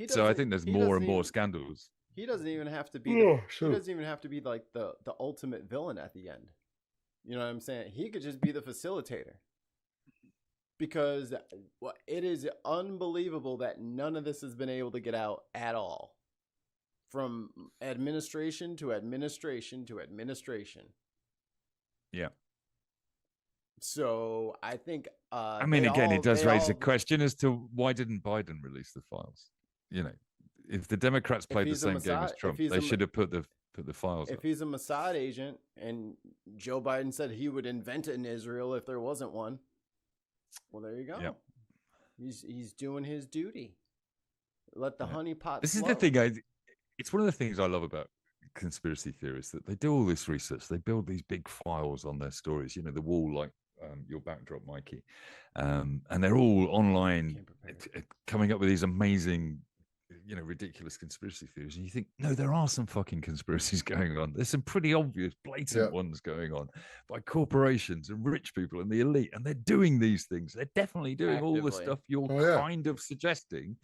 So I think there's more and more scandals.
He doesn't even have to be. He doesn't even have to be like the ultimate villain at the end. You know what I'm saying? He could just be the facilitator. Because it is unbelievable that none of this has been able to get out at all, from administration to administration to administration.
Yeah.
So I think.
It does raise a question as to why didn't Biden release the files? If the Democrats played the same game as Trump, they should have put the files.
If he's a Mossad agent, and Joe Biden said he would invent it in Israel if there wasn't one, well, there you go.
Yep.
He's doing his duty. Let the honey pot.
This
flow.
is the thing. It's one of the things I love about conspiracy theorists, that they do all this research. They build these big files on their stories. You know, the wall, like your backdrop, Mikey, and they're all online, coming up with these amazing, ridiculous conspiracy theories. And you think, no, there are some fucking conspiracies going on. There's some pretty obvious, blatant ones going on by corporations and rich people and the elite, and they're doing these things. They're definitely doing all the stuff you're kind of suggesting.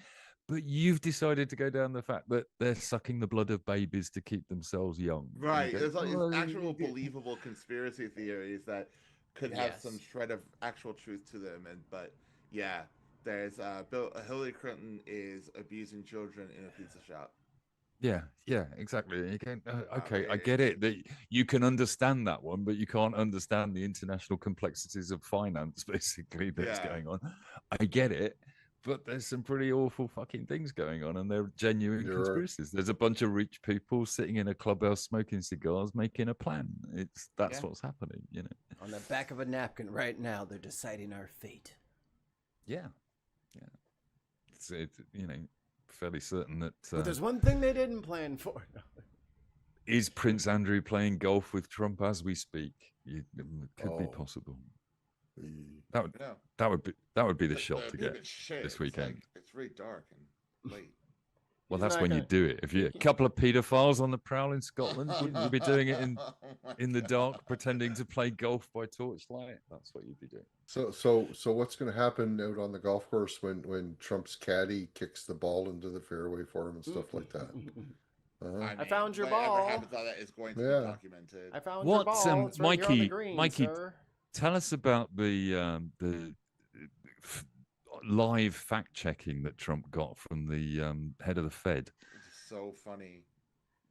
But you've decided to go down the fact that they're sucking the blood of babies to keep themselves young.
Right.
Go,
It's actual believable conspiracy theories that could have some shred of actual truth to them. But yeah, there's Hillary Clinton is abusing children in a pizza shop.
Yeah, exactly. You can, okay, I get it that you can understand that one, but you can't understand the international complexities of finance, basically, that's going on. I get it. But there's some pretty awful fucking things going on, and they're genuine conspiracies. There's a bunch of rich people sitting in a clubhouse smoking cigars, making a plan. That's what's happening,
On the back of a napkin right now, they're deciding our fate.
Yeah. It's fairly certain that.
But there's one thing they didn't plan for.
Is Prince Andrew playing golf with Trump as we speak? It could be possible. That would be the shot to get this weekend.
It's really dark and late.
Well, that's when you do it. If you're a couple of paedophiles on the prowl in Scotland, wouldn't you be doing it in the dark, pretending to play golf by torchlight? That's what you'd be doing.
So what's going to happen out on the golf course when Trump's caddy kicks the ball into the fairway for him and stuff like that?
I found your ball.
Happens, all that is going to be documented.
I found your ball. It's right here on the green,
Mikey,
sir.
Tell us about the live fact checking that Trump got from the head of the Fed.
It's so funny.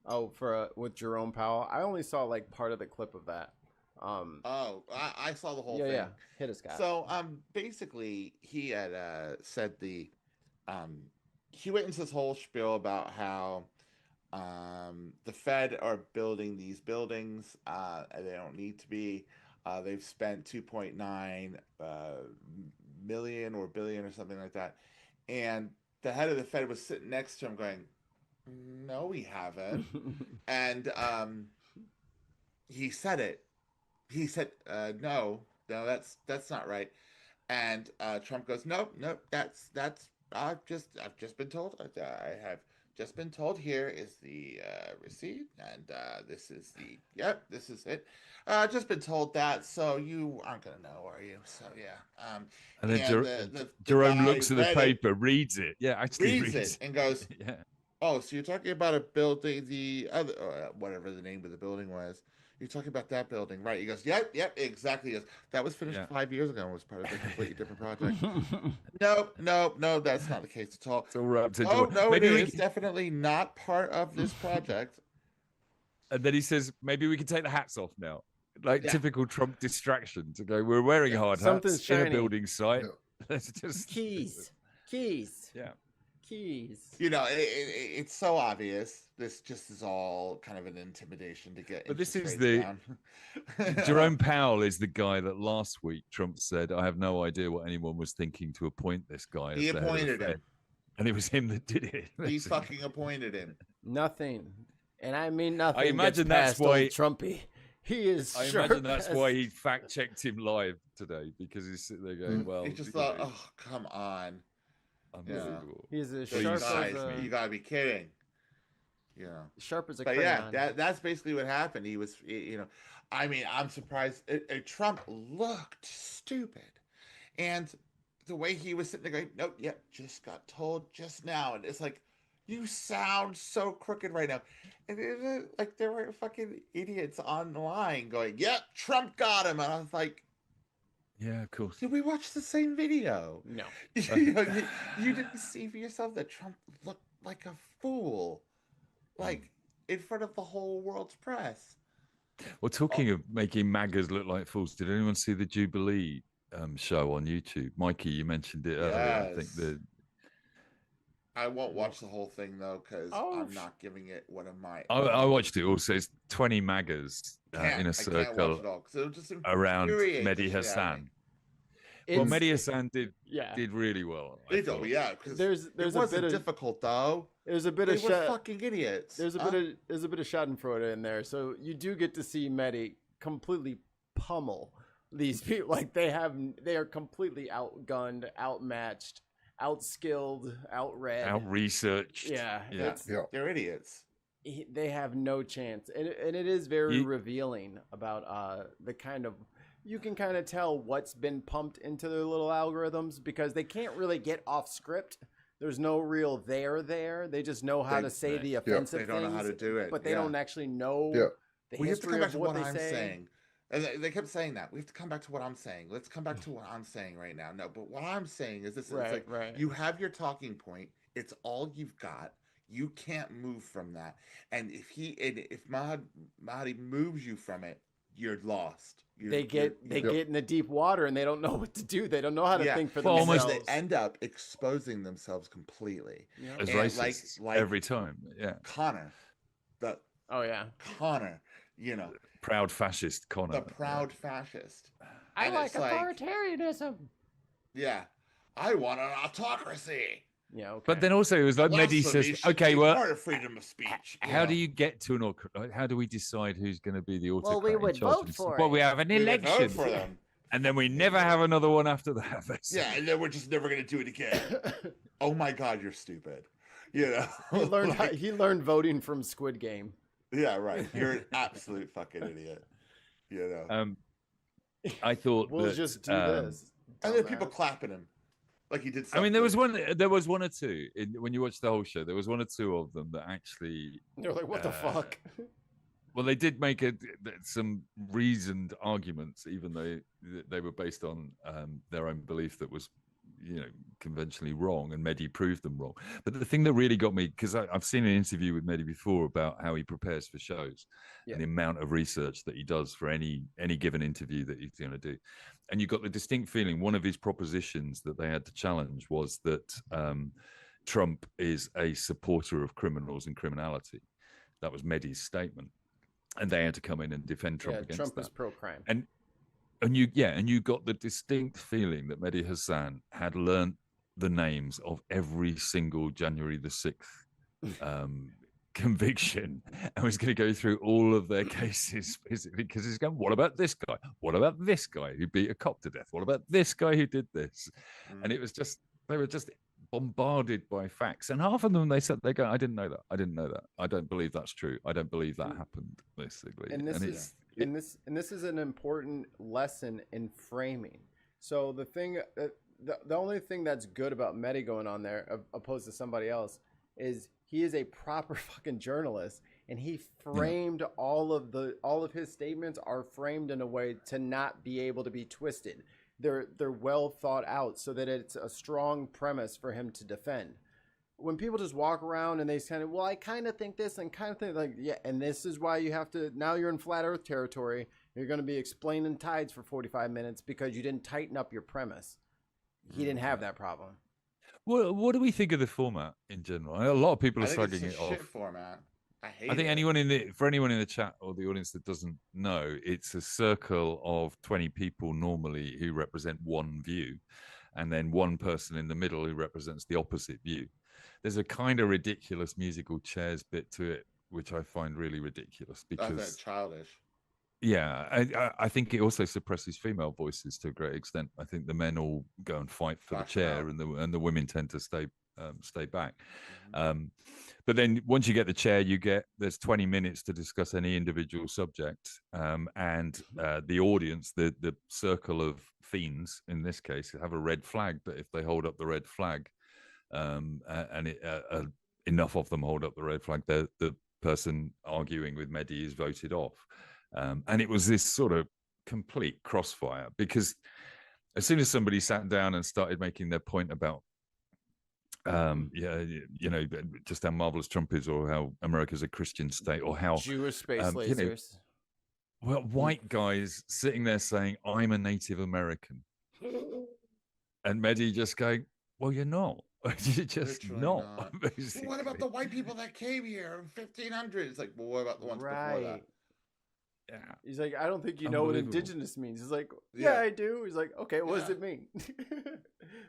Oh, with Jerome Powell, I only saw like part of the clip of that.
I saw the whole thing.
Yeah, hit us, guys.
So basically, he had said he went into this whole spiel about how the Fed are building these buildings and they don't need to be. They've spent 2.9 million or billion or something like that. And the head of the Fed was sitting next to him going, no, we haven't. And he said it. He said, no, that's not right. And Trump goes, nope, I've just been told. I have just been told here is the receipt, and this is this is it. Just been told that, so you aren't gonna know, are you? So yeah.
And then Jerome looks at the paper, reads it. Yeah, actually
reads it, and goes,
yeah.
Oh, so you're talking about a building, the other, whatever the name of the building was. You're talking about that building, right? He goes, yep, exactly. He goes, that was finished 5 years ago and was part of a completely different project. No, that's not the case at all.
It's all wrapped into
Oh, no,
maybe
it is definitely not part of this project.
And then he says, maybe we can take the hats off now. Like typical Trump distraction to go, we're wearing hard hats in a building site. Let's just
keys.
Yeah.
Keys.
It's so obvious. This just is all kind of an intimidation to get.
But this is
down.
Jerome Powell is the guy that last week Trump said, I have no idea what anyone was thinking to appoint this guy.
He appointed him.
And it was him that did it.
He fucking appointed him.
Nothing. And I mean nothing.
I imagine that's why
Trumpy. He is.
I imagine that's why he fact checked him live today, because he's sitting there going, well,
he just thought, oh, come on.
Unbelievable.
He's as sharp as
you gotta be kidding.
Sharp as a
but
crayon.
that's basically what happened. He was, I mean, I'm surprised. Trump looked stupid, and the way he was sitting there going, nope, just got told just now, and it's like, you sound so crooked right now. And like there were fucking idiots online going, yep, Trump got him, and I was like,
yeah, of course.
Did we watch the same video?
No.
You didn't see for yourself that Trump looked like a fool, like in front of the whole world's press.
Well, talking of making MAGAs look like fools, did anyone see the Jubilee show on YouTube? Mikey, you mentioned it earlier. I think
I won't watch the whole thing though, because I'm not giving it one of my.
I watched it also. It's 20 MAGAs in a circle around Mehdi Hassan. Well, Mehdi Hassan did
Yeah.
did really well. I
They
thought.
don't, yeah, because
There's
it
a
wasn't
bit of
difficult though.
There's a bit
They
of
were
shot.
fucking idiots.
There's a bit of Schadenfreude in there, so you do get to see Mehdi completely pummel these people. Like they are completely outgunned, outmatched, outskilled, outread,
Out-researched.
Yeah,
Yeah.
They're idiots.
They have no chance, and it is very revealing about the kind of. You can kind of tell what's been pumped into their little algorithms because they can't really get off script. There's no real there. They just know how to say the offensive things.
They don't know how to do it,
but they don't actually know the
We have to
history
come back
of
to
what
what
they
I'm
say.
saying. And they kept saying that. We have to come back to what I'm saying. Let's come back to what I'm saying right now. No, but what I'm saying is this. It's like you have your talking point. It's all you've got. You can't move from that. And if Mahdi moves you from it, you're lost.
They get in the deep water and they don't know what to do. They don't know how to think for
well,
themselves.
Almost they end up exposing themselves completely
As
and
racists every time. Yeah.
Connor, Connor, you know,
proud fascist Connor.
The proud fascist.
I
And
like
it's
authoritarianism.
Yeah, I want an autocracy.
Yeah, okay.
But then also it was like Mehdi says, "Okay, well,
part of freedom of speech.
How do you get to an how do we decide who's going to be the autocrat?
Well, we would
in charge
vote
of
for
Well,
it.
we have an
We would
election
vote for them.
and then we never have another one after that.
Yeah, and then we're just never going to do it again. Oh my God, you're stupid. You know,
He learned voting from Squid Game.
Yeah, right. You're an absolute fucking idiot. You know.
I thought
we'll
that,
just do this,
and then people clapping him like he did something.
I mean, there was one or two when you watch the whole show. There was one or two of them that actually.
They're like, "What the fuck?"
Well, they did make some reasoned arguments, even though they were based on their own belief that was, conventionally wrong, and Mehdi proved them wrong. But the thing that really got me, because I've seen an interview with Mehdi before about how he prepares for shows and the amount of research that he does for any given interview that he's going to do. And you got the distinct feeling one of his propositions that they had to challenge was that Trump is a supporter of criminals and criminality. That was Mehdi's statement. And they had to come in and defend Trump against
Trump
that.
is pro-crime.
And you got the distinct feeling that Mehdi Hassan had learned the names of every single January the 6th conviction and was going to go through all of their cases because he's going, what about this guy? What about this guy who beat a cop to death? What about this guy who did this? And it was just, they were just bombarded by facts. And half of them, they go, I didn't know that. I didn't know that. I don't believe that's true. I don't believe that happened, basically.
And this is an important lesson in framing. So the thing, the only thing that's good about Mehdi going on there, opposed to somebody else, is he is a proper fucking journalist, and he framed all of his statements are framed in a way to not be able to be twisted. They're well thought out so that it's a strong premise for him to defend. When people just walk around and they kind of, well, I kind of think this and kind of think like, yeah, and this is why you have to, now you're in flat earth territory. You're going to be explaining tides for 45 minutes because you didn't tighten up your premise. He didn't have that problem.
Well, what do we think of the format in general? A lot of people are slugging
it's
it
a shit
off.
Format. I hate
I think
it.
for anyone in the chat or the audience that doesn't know, it's a circle of 20 people normally who represent one view, and then one person in the middle who represents the opposite view. There's a kind of ridiculous musical chairs bit to it, which I find really ridiculous because
that's childish.
Yeah, I think it also suppresses female voices to a great extent. I think the men all go and fight for the chair, and the women tend to stay back. But then once you get the chair, there's 20 minutes to discuss any individual subject, and the audience, the circle of fiends in this case, have a red flag. But if they hold up the red flag, and enough of them hold up the red flag, the person arguing with Mehdi is voted off. And it was this sort of complete crossfire because as soon as somebody sat down and started making their point about, just how marvelous Trump is, or how America's a Christian state, or how
Jewish space lasers.
White guys sitting there saying, "I'm a Native American," and Mehdi just going, "Well, you're not. You're just not."
Well, what about the white people that came here in 1500? It's like, well, what about the ones before that?
He's like, I don't think you know what
Unbelievable.
indigenous means. He's like, yeah, I do. He's like, okay, what does it mean?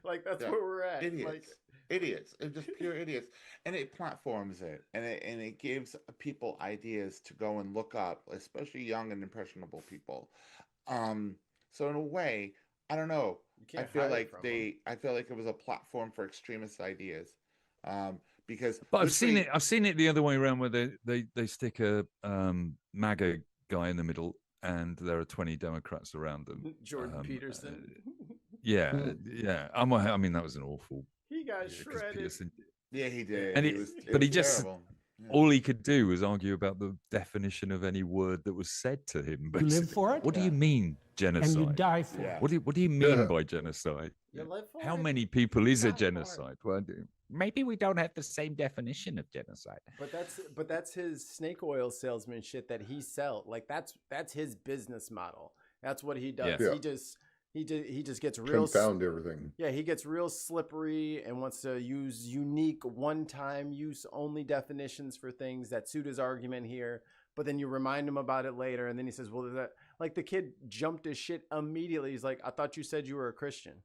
Like, that's where we're at.
Idiots.
Like,
idiots. It's just pure idiots. And it platforms it. And it gives people ideas to go and look up, especially young and impressionable people. So in a way, I don't know.
You can't hide it from
I feel like it was a platform for extremist ideas. Because
But I've seen it the other way around, where they stick a MAGA guy in the middle, and there are 20 Democrats around them.
Jordan Peterson.
Yeah. I mean, that was an awful.
He got shredded.
Peterson,
yeah, he did.
and
he was
terrible. All he could do was argue about the definition of any word that was said to him.
You live for it?
What do you mean genocide?
And you die for it.
What do you mean by genocide?
You live for
How
it?
many people is a genocide? Well, maybe we don't have the same definition of genocide.
But that's his snake oil salesman shit that he sells. Like, that's his business model. That's what he does.
Yeah.
He just gets real
Confound everything.
Yeah, he gets real slippery and wants to use unique, one-time use only definitions for things that suit his argument here. But then you remind him about it later, and then he says, "Well, that like the kid jumped his shit immediately." He's like, "I thought you said you were a Christian."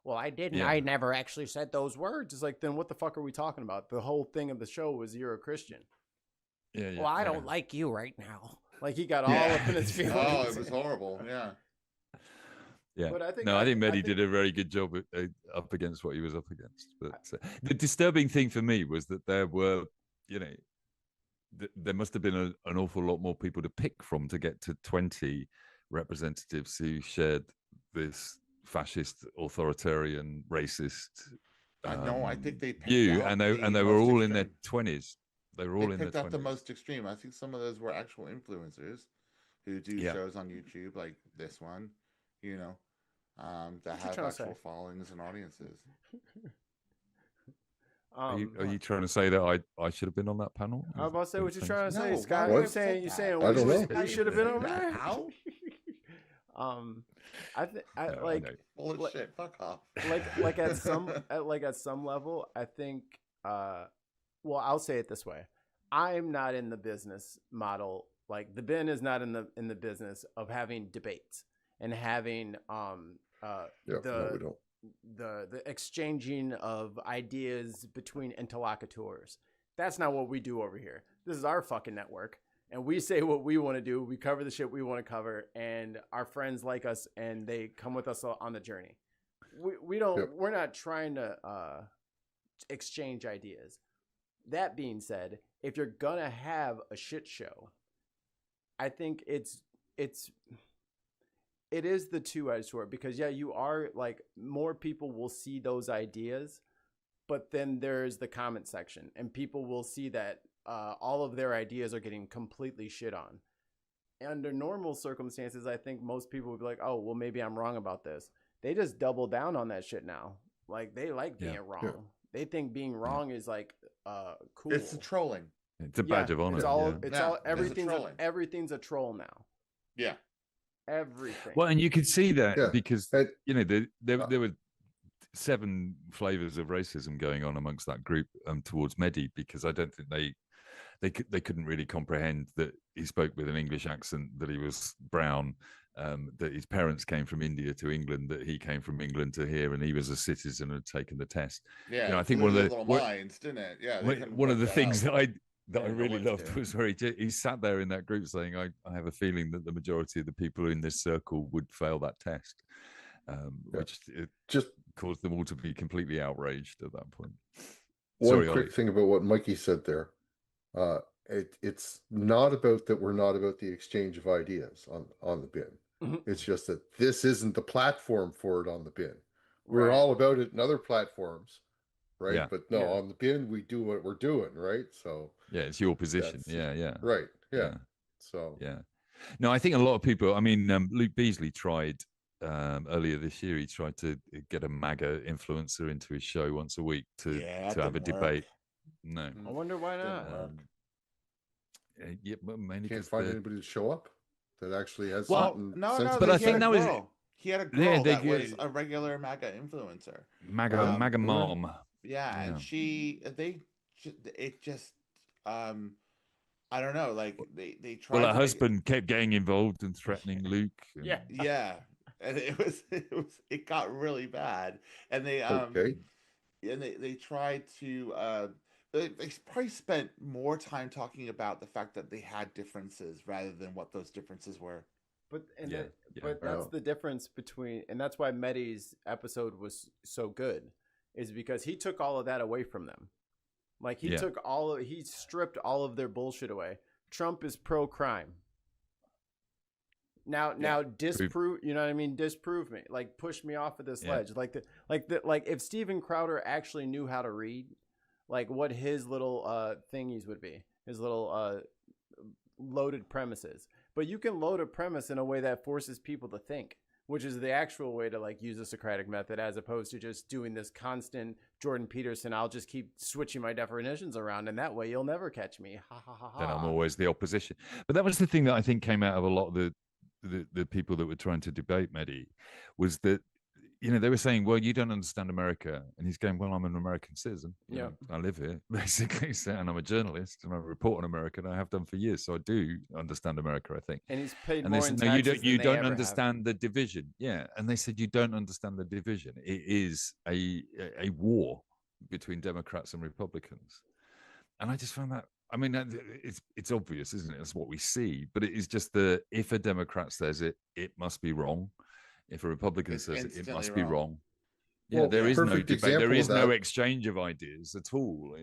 Well, I didn't.
Yeah.
I never actually said those words. It's like, then what the fuck are we talking about? The whole thing of the show was you're a Christian.
Yeah.
Well, I don't like you right now. Like, he got all up in his feelings.
Oh, it was horrible. Yeah.
Yeah,
But I think
Mehdi did a very good job up against what he was up against. But the disturbing thing for me was that there were, there must have been an awful lot more people to pick from to get to 20 representatives who shared this fascist, authoritarian, racist.
I think they picked
view,
out
and they
the
were
most
all in their
extreme.
20s. They were all in their
picked out
20s.
the most extreme. I think some of those were actual influencers who do shows on YouTube, like this one, that have actual followings and audiences.
Are you trying to say that I should have been on that panel?
I was about to say what you're trying to say,
No,
Scott.
why
You're
would
saying
you
should have been over there.
How?
Bullshit.
Fuck off.
Like at some level, I think. Well, I'll say it this way: I'm not in the business model. Like, the bin is not in the business of having debates and having the exchanging of ideas between interlocutors. That's not what we do over here. This is our fucking network, and we say what we want to do. We cover the shit we want to cover, and our friends like us, and they come with us on the journey. We don't. Yep. We're not trying to exchange ideas. That being said, if you're gonna have a shit show, I think it is the two-edged sword, because you are like, more people will see those ideas, but then there's the comment section, and people will see that all of their ideas are getting completely shit on. Under normal circumstances, I think most people would be like, oh, well, maybe I'm wrong about this. They just double down on that shit now. Like, they like being wrong. Yeah. They think being wrong is like cool.
It's the trolling.
It's a badge of honor.
Everything's a troll now.
Yeah.
Everything.
Well, and you could see that because there were 7 flavors of racism going on amongst that group towards Mehdi, because I don't think they couldn't really comprehend that he spoke with an English accent, that he was brown, that his parents came from India to England, that he came from England to here, and he was a citizen and had taken the test.
Yeah,
I think one of the
little minds, didn't it? Yeah,
one of the things that I really loved was where he sat there in that group saying, I have a feeling that the majority of the people in this circle would fail that test, which just caused them all to be completely outraged at that point.
One quick thing about what Mikey said there. It's not about that we're not about the exchange of ideas on the bin. Mm-hmm. It's just that this isn't the platform for it on the bin. We're all about it in other platforms. Right. Yeah. But no, on the bin, we do what we're doing. Right. So
it's your position. Yeah.
Right. Yeah. So,
no, I think a lot of people, I mean, Luke Beasley tried earlier this year, he tried to get a MAGA influencer into his show once a week to have a debate. No.
I wonder why not.
Mainly
can't find anybody to show up that actually has
something. No,
but I think that was
he had a girl that was a regular MAGA influencer.
MAGA mom.
Yeah, and I don't know. Like they tried.
Well, her
to make
husband kept getting involved and threatening Luke. And...
yeah, and it got really bad, and they
Okay.
and they tried to they probably spent more time talking about the fact that they had differences rather than what those differences were.
But
Yeah.
but that's the difference between, and that's why Mehdi's episode was so good, is because he took all of that away from them. Like he he stripped all of their bullshit away. Trump is pro crime. Now disprove, you know what I mean? Disprove me. Like push me off of this ledge. Like if Steven Crowder actually knew how to read, like what his little thingies would be, his little loaded premises. But you can load a premise in a way that forces people to think, which is the actual way to like use the Socratic method, as opposed to just doing this constant Jordan Peterson. I'll just keep switching my definitions around, and that way you'll never catch me. Ha ha ha ha.
Then I'm always the opposition. But that was the thing that I think came out of a lot of the people that were trying to debate Mehdi, was that, you know, they were saying, well, you don't understand America. And he's going, well, I'm an American citizen. You know, I live here, basically. So, and I'm a journalist and I report on America, and I have done for years. So I do understand America, I think.
And he's paid
and
more in taxes
you
than
don't
they ever
understand the division. Yeah. And they said, you don't understand the division. It is a war between Democrats and Republicans. And I just found that, I mean, it's obvious, isn't it? That's what we see. But it is just if a Democrat says it, it must be wrong. If a Republican says it, it must be wrong. Yeah, there is no debate. There is no exchange of ideas at all.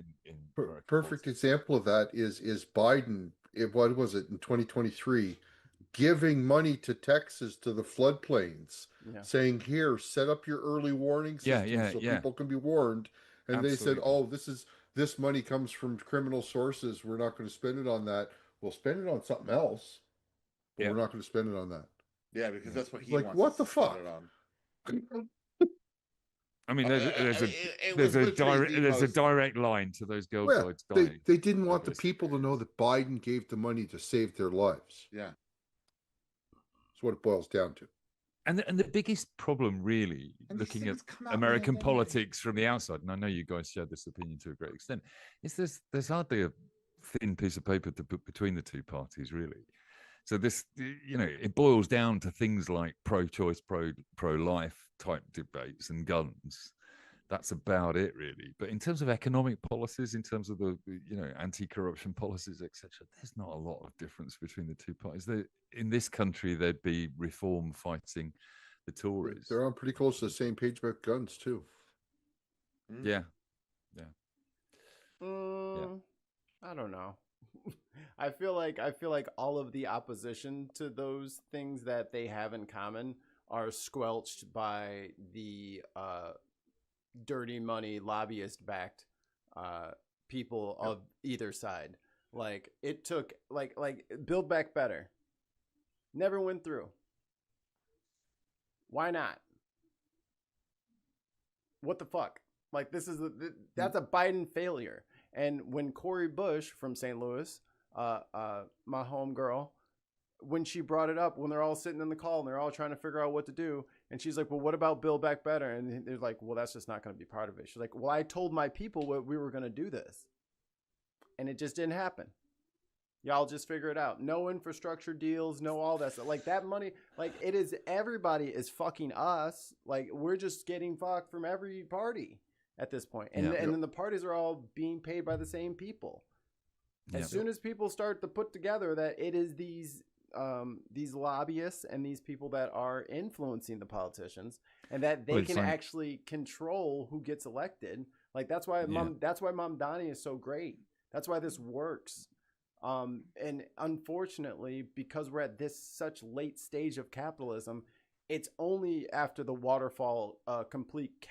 Perfect example of that is Biden. What was it in 2023? Giving money to Texas, to the floodplains, saying, "Here, set up your early warning system so people can be warned." And they said, "Oh, this money comes from criminal sources. We're not going to spend it on that. We'll spend it on something else, but we're not going to spend it on that."
Yeah, because that's what he
like.
wants
What
to
the fuck?
I mean, there's a direct line to those girl guides dying.
They didn't want the people to know that Biden gave the money to save their lives.
Yeah,
that's what it boils down to.
And the biggest problem, really, looking at American politics from the outside, and I know you guys share this opinion to a great extent, is there's hardly a thin piece of paper to put between the two parties, really. So this, you know, it boils down to things like pro-choice, pro-life type debates and guns. That's about it, really. But in terms of economic policies, in terms of the, you know, anti-corruption policies, etc., there's not a lot of difference between the two parties. In this country, there'd be reform fighting the Tories.
They're on pretty close to the same page about guns too.
Yeah.
I don't know. I feel like all of the opposition to those things that they have in common are squelched by the dirty money lobbyist backed people of either side. Like it took like Build Back Better never went through. Why not? What the fuck? Like this is that's a Biden failure. And when Cori Bush from St. Louis, my home girl, when she brought it up, when they're all sitting in the call and they're all trying to figure out what to do, and she's like, well, what about Build Back Better? And they're like, well, that's just not going to be part of it. She's like, well, I told my people what we were going to do this. And it just didn't happen. Y'all just figure it out. No infrastructure deals, no all that stuff. Like that money, like it is, everybody is fucking us. Like we're just getting fucked from every party at this point. And, and then the parties are all being paid by the same people. As soon as people start to put together that it is these lobbyists and these people that are influencing the politicians, and that they can actually control who gets elected. Like that's why Mamdani is so great. That's why this works. And unfortunately, because we're at this such late stage of capitalism, it's only after the waterfall, complete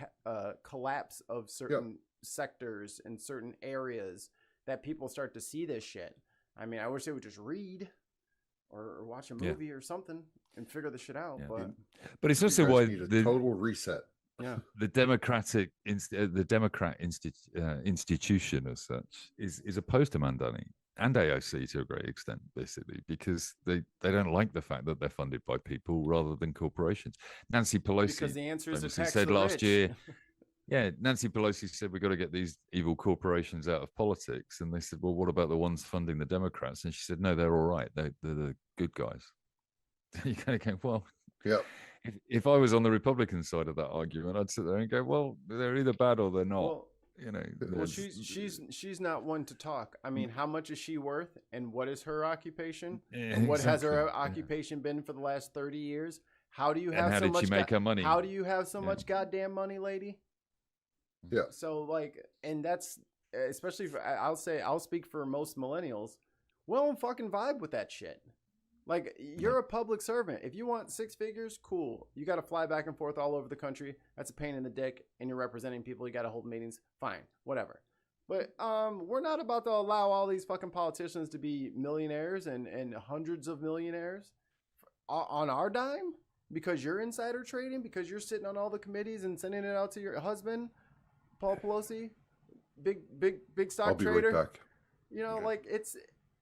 collapse of certain sectors and certain areas that people start to see this shit. I mean, I wish they would just read or watch a movie or something and figure the shit out.
But it's also why
the total reset.
Yeah, the Democrat institution as such is opposed to Mamdani and AOC to a great extent, basically, because they don't like the fact that they're funded by people rather than corporations. Nancy Pelosi
because the answer is
said last year, Yeah, Nancy Pelosi said we've got to get these evil corporations out of politics, and they said, "Well, what about the ones funding the Democrats?" And she said, "No, they're all right. They're the good guys." You kind of go, "Well,
yeah."
If I was on the Republican side of that argument, I'd sit there and go, "Well, they're either bad or they're not."
Well,
you know,
well, she's not one to talk. I mean, how much is she worth, and what is her occupation, and what has her occupation been for the last 30 years? How do you have
how
so
did
much?
She make her money?
How do you have so much goddamn money, lady?
Yeah.
So like, and that's especially for, I'll speak for most millennials. We don't fucking vibe with that shit. Like, you're a public servant. If you want 6 figures, cool. You got to fly back and forth all over the country. That's a pain in the dick. And you're representing people. You got to hold meetings. Fine, whatever. But we're not about to allow all these fucking politicians to be millionaires and hundreds of millionaires on our dime because you're insider trading, because you're sitting on all the committees and sending it out to your husband, Paul Pelosi, big stock
I'll be
trader.
right back.
You know, like, it's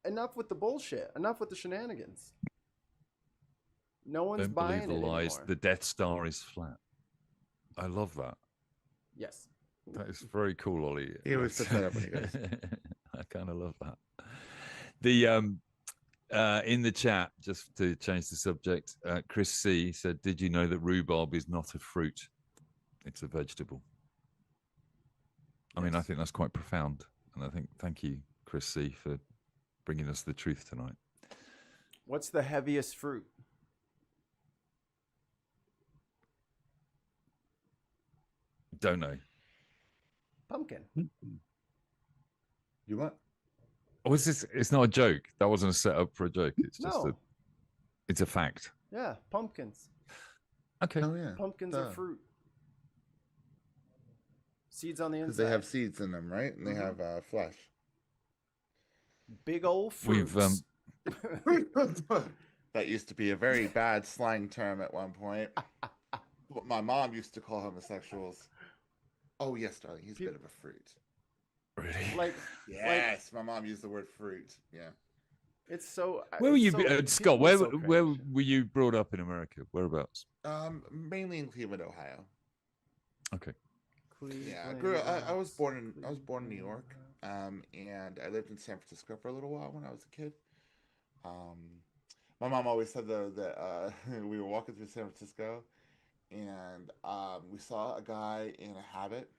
enough with the bullshit. Enough with the shenanigans. No one's
Don't
buying
believe the
it
lies.
anymore.
The Death Star is flat. I love that.
Yes.
That is very cool, Ollie.
He always puts that up when he goes.
I kind of love that. The in the chat, just to change the subject, Chris C said, "Did you know that rhubarb is not a fruit? It's a vegetable." I mean, I think that's quite profound, and I think thank you, Chris C, for bringing us the truth tonight.
What's the heaviest fruit?
Don't know.
Pumpkin.
You what?
Oh, is this? It's not a joke. That wasn't a setup for a joke. It's just
No.
it's a fact.
Yeah, pumpkins.
Okay.
Oh yeah.
Pumpkins are fruit. Seeds on the
Because
inside.
they have seeds in them, right? And they have flesh.
Big old fruits.
That used to be a very bad slang term at one point. What my mom used to call homosexuals. Oh yes, darling, he's a bit of a fruit.
Really?
Like,
yes, my mom used the word fruit. Yeah.
It's so.
Where were you, Scott? Where
so
were you brought up in America? Whereabouts?
Mainly in Cleveland, Ohio.
Okay.
Yeah, I grew. I was born in New York, and I lived in San Francisco for a little while when I was a kid. My mom always said though that we were walking through San Francisco, and we saw a guy in a habit,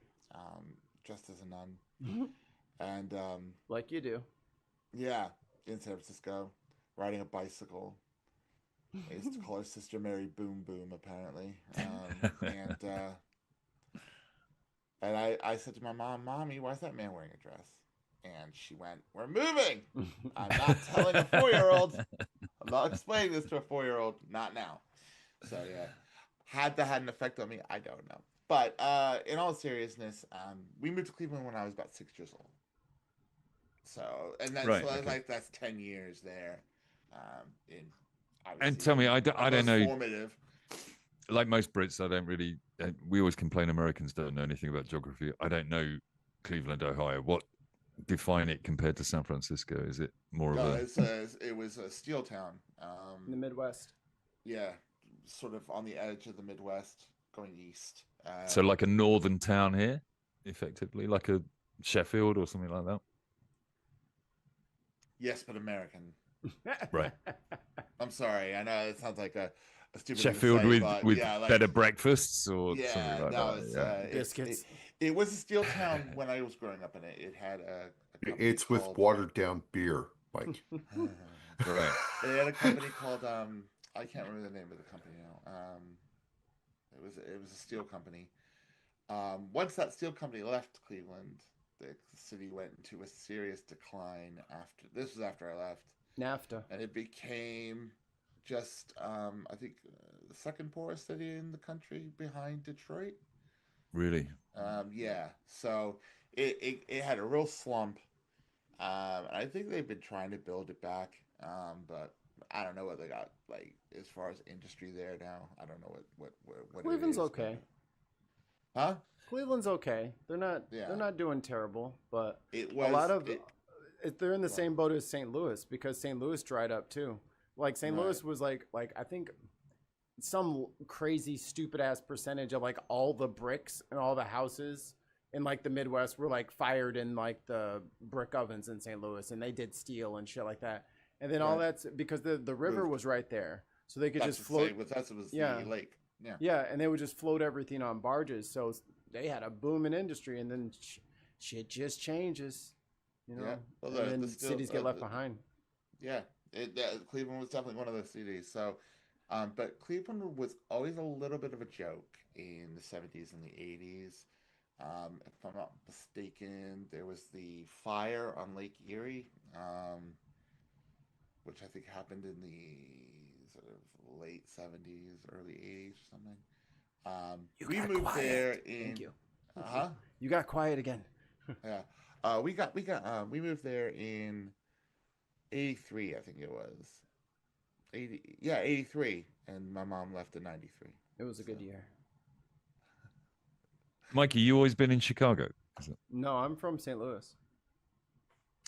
dressed as a nun, and
like you do.
Yeah, in San Francisco, riding a bicycle. I used to call her Sister Mary Boom Boom, apparently, and I said to my mom, "Mommy, why is that man wearing a dress?" And she went, "We're moving." I'm not telling a 4-year-old. I'm not explaining this to a 4-year-old. Not now. So yeah, had that had an effect on me? I don't know. But in all seriousness, we moved to Cleveland when I was about 6 years old. So that's that's 10 years there.
And tell me, I don't know.
Formative.
Like most Brits, I don't really. We always complain Americans don't know anything about geography. I don't know Cleveland, Ohio. What define it compared to San Francisco? Is it more of a?
It was a steel town.
In the Midwest.
Yeah, sort of on the edge of the Midwest, going east.
So like a northern town here, effectively, like a Sheffield or something like that.
Yes, but American.
Right.
I'm sorry. I know it sounds like a stupid
Sheffield
thing to say,
with
yeah, like,
better breakfasts or
yeah,
something like
no,
that.
Biscuits.
It was a steel town when I was growing up in it. It had a
It's with watered down beer, Mike.
Right.
They had a company called I can't remember the name of the company now. It was a steel company. Once that steel company left Cleveland, the city went into a serious decline. This was after I left.
NAFTA.
And it became just I think the second poorest city in the country behind Detroit.
Really?
Yeah. So it had a real slump. I think they've been trying to build it back, but I don't know what they got like as far as industry there now. I don't know what
Cleveland's
it is.
okay.
Huh?
Cleveland's okay. They're not doing terrible, but
it was
a lot of they're in the same boat as St. Louis because St. Louis dried up too. Like St. Louis was like I think some crazy stupid ass percentage of like all the bricks and all the houses in like the Midwest were like fired in like the brick ovens in St. Louis, and they did steel and shit like that. And then all that's because the river was right there, so they could just float.
It was
yeah,
the lake. Yeah,
yeah, and they would just float everything on barges. So they had a booming industry, and then shit just changes, you know.
Yeah. Well,
and then cities get left behind.
Yeah, Cleveland was definitely one of those cities. So, but Cleveland was always a little bit of a joke in the 70s and the 80s. If I'm not mistaken, there was the fire on Lake Erie, which I think happened in the sort of late 70s, early 80s or something. We moved there in.
Thank you.
Huh?
You got quiet again.
Yeah. We moved there in 83, I think it was. 83, and my mom left in 93.
It was a good year.
Mikey, you always been in Chicago?
No, I'm from St. Louis.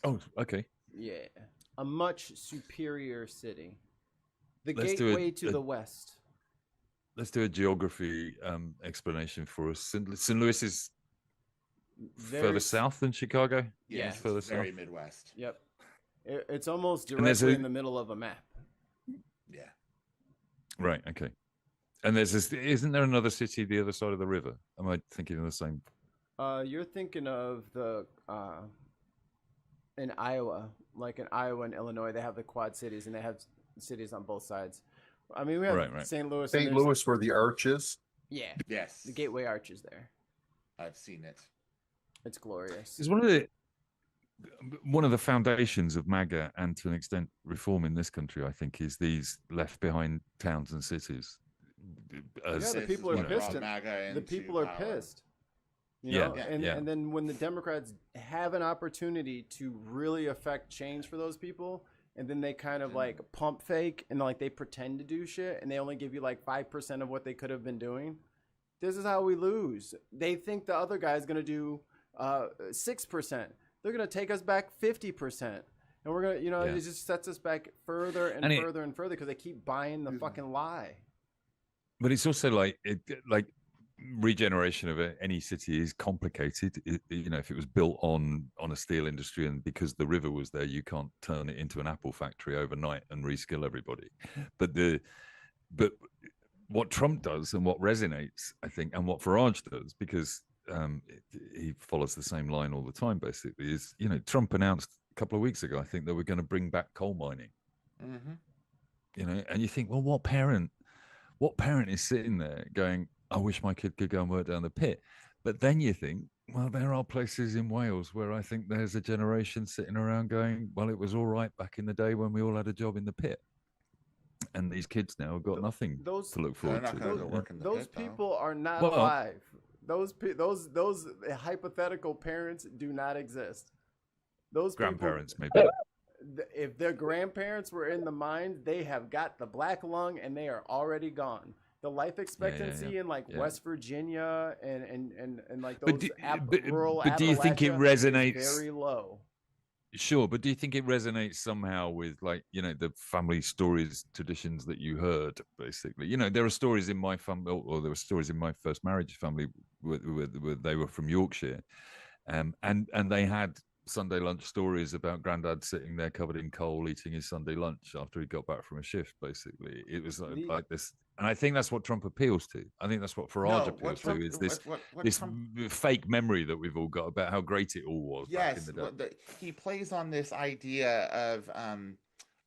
Oh, okay.
Yeah, a much superior city. The
Let's
gateway to the west.
Let's do a geography explanation for us. St. Louis is further south than Chicago?
Yeah,
it's further
very
south.
Midwest.
Yep. It's almost directly in the middle of a map.
Yeah.
Right, okay. And there's this, isn't there another city the other side of the river? Am I thinking of the same?
You're thinking of the in Iowa, like in Iowa and Illinois, they have the Quad Cities, and they have cities on both sides. I mean, we have St. Louis.
St. Louis, where the arch is.
Yeah.
Yes.
The Gateway Arch is there.
I've seen it.
It's glorious.
It's one of the foundations of MAGA and to an extent reform in this country, I think, is these left behind towns and cities.
The people are pissed. The people are pissed. You know? And then when the Democrats have an opportunity to really affect change for those people, and then they kind of like pump fake and like they pretend to do shit, and they only give you like 5% of what they could have been doing. This is how we lose. They think the other guy is going to do 6%. They're going to take us back 50%. And we're going to, it just sets us back further and further and further because they keep buying the fucking lie.
But it's also like regeneration of any city is complicated. If it was built on a steel industry, and because the river was there, you can't turn it into an apple factory overnight and reskill everybody. But what Trump does and what resonates, I think, and what Farage does, because he follows the same line all the time, basically, is, Trump announced a couple of weeks ago, I think, that we're going to bring back coal mining.
Mm-hmm.
And you think, well, what parent is sitting there going, I wish my kid could go and work down the pit? But then you think, well, there are places in Wales where I think there's a generation sitting around going, well, it was all right back in the day when we all had a job in the pit. And these kids now have got nothing to look forward to.
Those people are not alive. Those hypothetical parents do not exist. Those
grandparents,
people,
maybe.
If their grandparents were in the mine, they have got the black lung and they are already gone. The life expectancy in West Virginia and like those rural
but do you think it resonates?
Is very low.
Sure, but do you think it resonates somehow with the family stories, traditions that you heard? Basically, there are stories in my family, or there were stories in my first marriage family where they were from Yorkshire, and they had Sunday lunch stories about Grandad sitting there covered in coal eating his Sunday lunch after he got back from a shift. Basically, it was like this, and I think that's what Trump appeals to. I think that's what Farage appeals to, is this fake memory that we've all got about how great it all was back in the day.
He plays on this idea of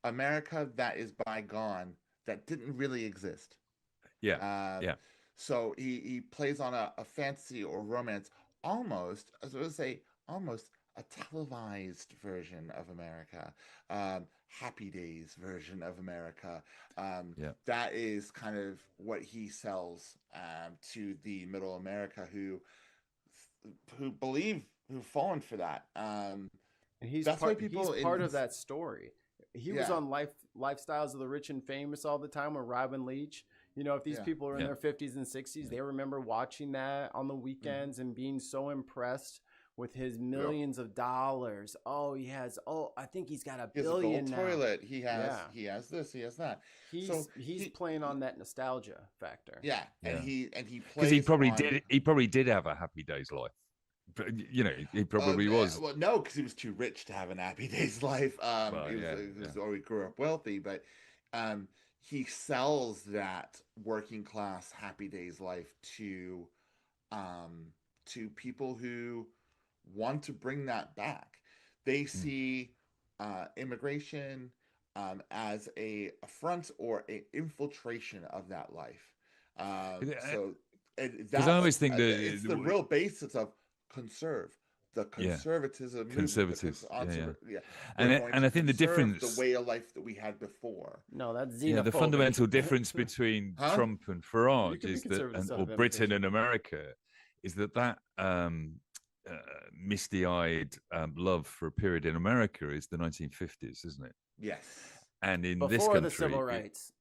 America that is bygone, that didn't really exist. So he plays on a fantasy or romance, almost, as I would say, almost a televised version of America, Happy Days version of America. That is kind of what he sells to the middle America who've fallen for that.
And he's part of that story. He was on Lifestyles of the Rich and Famous all the time with Robin Leach. If these people are in their 50s and 60s, they remember watching that on the weekends and being so impressed with his millions of dollars. Oh, he has. Oh, I think he's got a
He has
billion
a gold
now.
toilet. He has.
Yeah.
He has this. He has that.
He's playing on that nostalgia factor.
Yeah, and
Yeah.
he plays
Because he probably
on,
did. He probably did have a happy days life. But, you know, he probably was.
Well, no, because he was too rich to have an happy days life.
Well,
He was or he grew up wealthy, but he sells that working class happy days life to people who want to bring that back. They see immigration as a affront or an infiltration of that life. So
because I always think that
it's the real basis of conserve. The conservatism
conservatives,
movement,
and I think the difference,
the way of life that we had before.
No, that's xenophobic.
Yeah, the fundamental difference between Trump and Farage is that, or Britain and America, is that misty-eyed love for a period in America is the 1950s, isn't it?
Yes.
And in
before
this country,
the civil rights.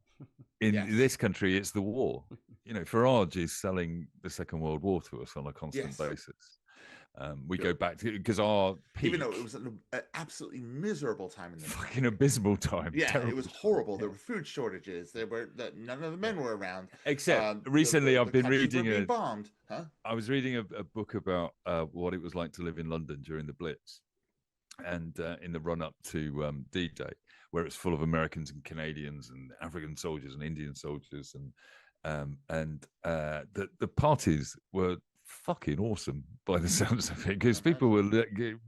In this country, it's the war. You know, Farage is selling the Second World War to us on a constant basis. We go back to, because our peak,
even though it was an absolutely miserable time in the
fucking abysmal time.
Yeah,
terrible.
It was horrible. There were food shortages. None of the men were around.
Except recently, I've been reading
bombed. Huh?
I was reading a book about what it was like to live in London during the Blitz, and in the run up to D-Day, where it's full of Americans and Canadians and African soldiers and Indian soldiers, and the parties were fucking awesome by the sounds of it, because people were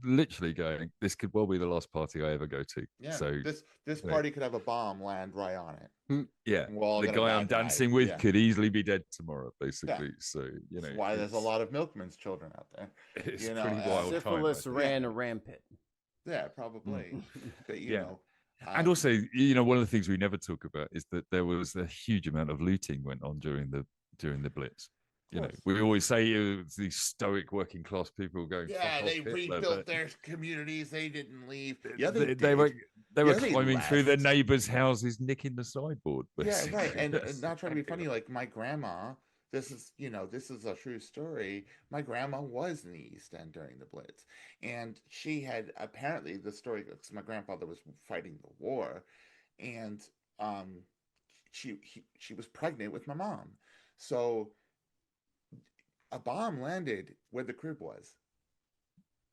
literally going, this could well be the last party I ever go to.
Yeah,
so
this party could have a bomb land right on it.
Yeah,
the
guy I'm dancing with could easily be dead tomorrow, basically. So
that's why there's a lot of milkman's children out there.
It's pretty wild.
Syphilis ran rampant.
Yeah, probably. But you know.
And also, one of the things we never talk about is that there was a huge amount of looting went on during the Blitz. We always say it was these stoic working class people going.
Yeah, they rebuilt their communities. They didn't leave.
Yeah, they were climbing through their neighbors' houses, nicking the sideboard. Basically.
Yeah, right. And not trying to be funny, like my grandma. This is a true story. My grandma was in the East End during the Blitz, and she had apparently the story because my grandfather was fighting the war, and she was pregnant with my mom, so a bomb landed where the crib was.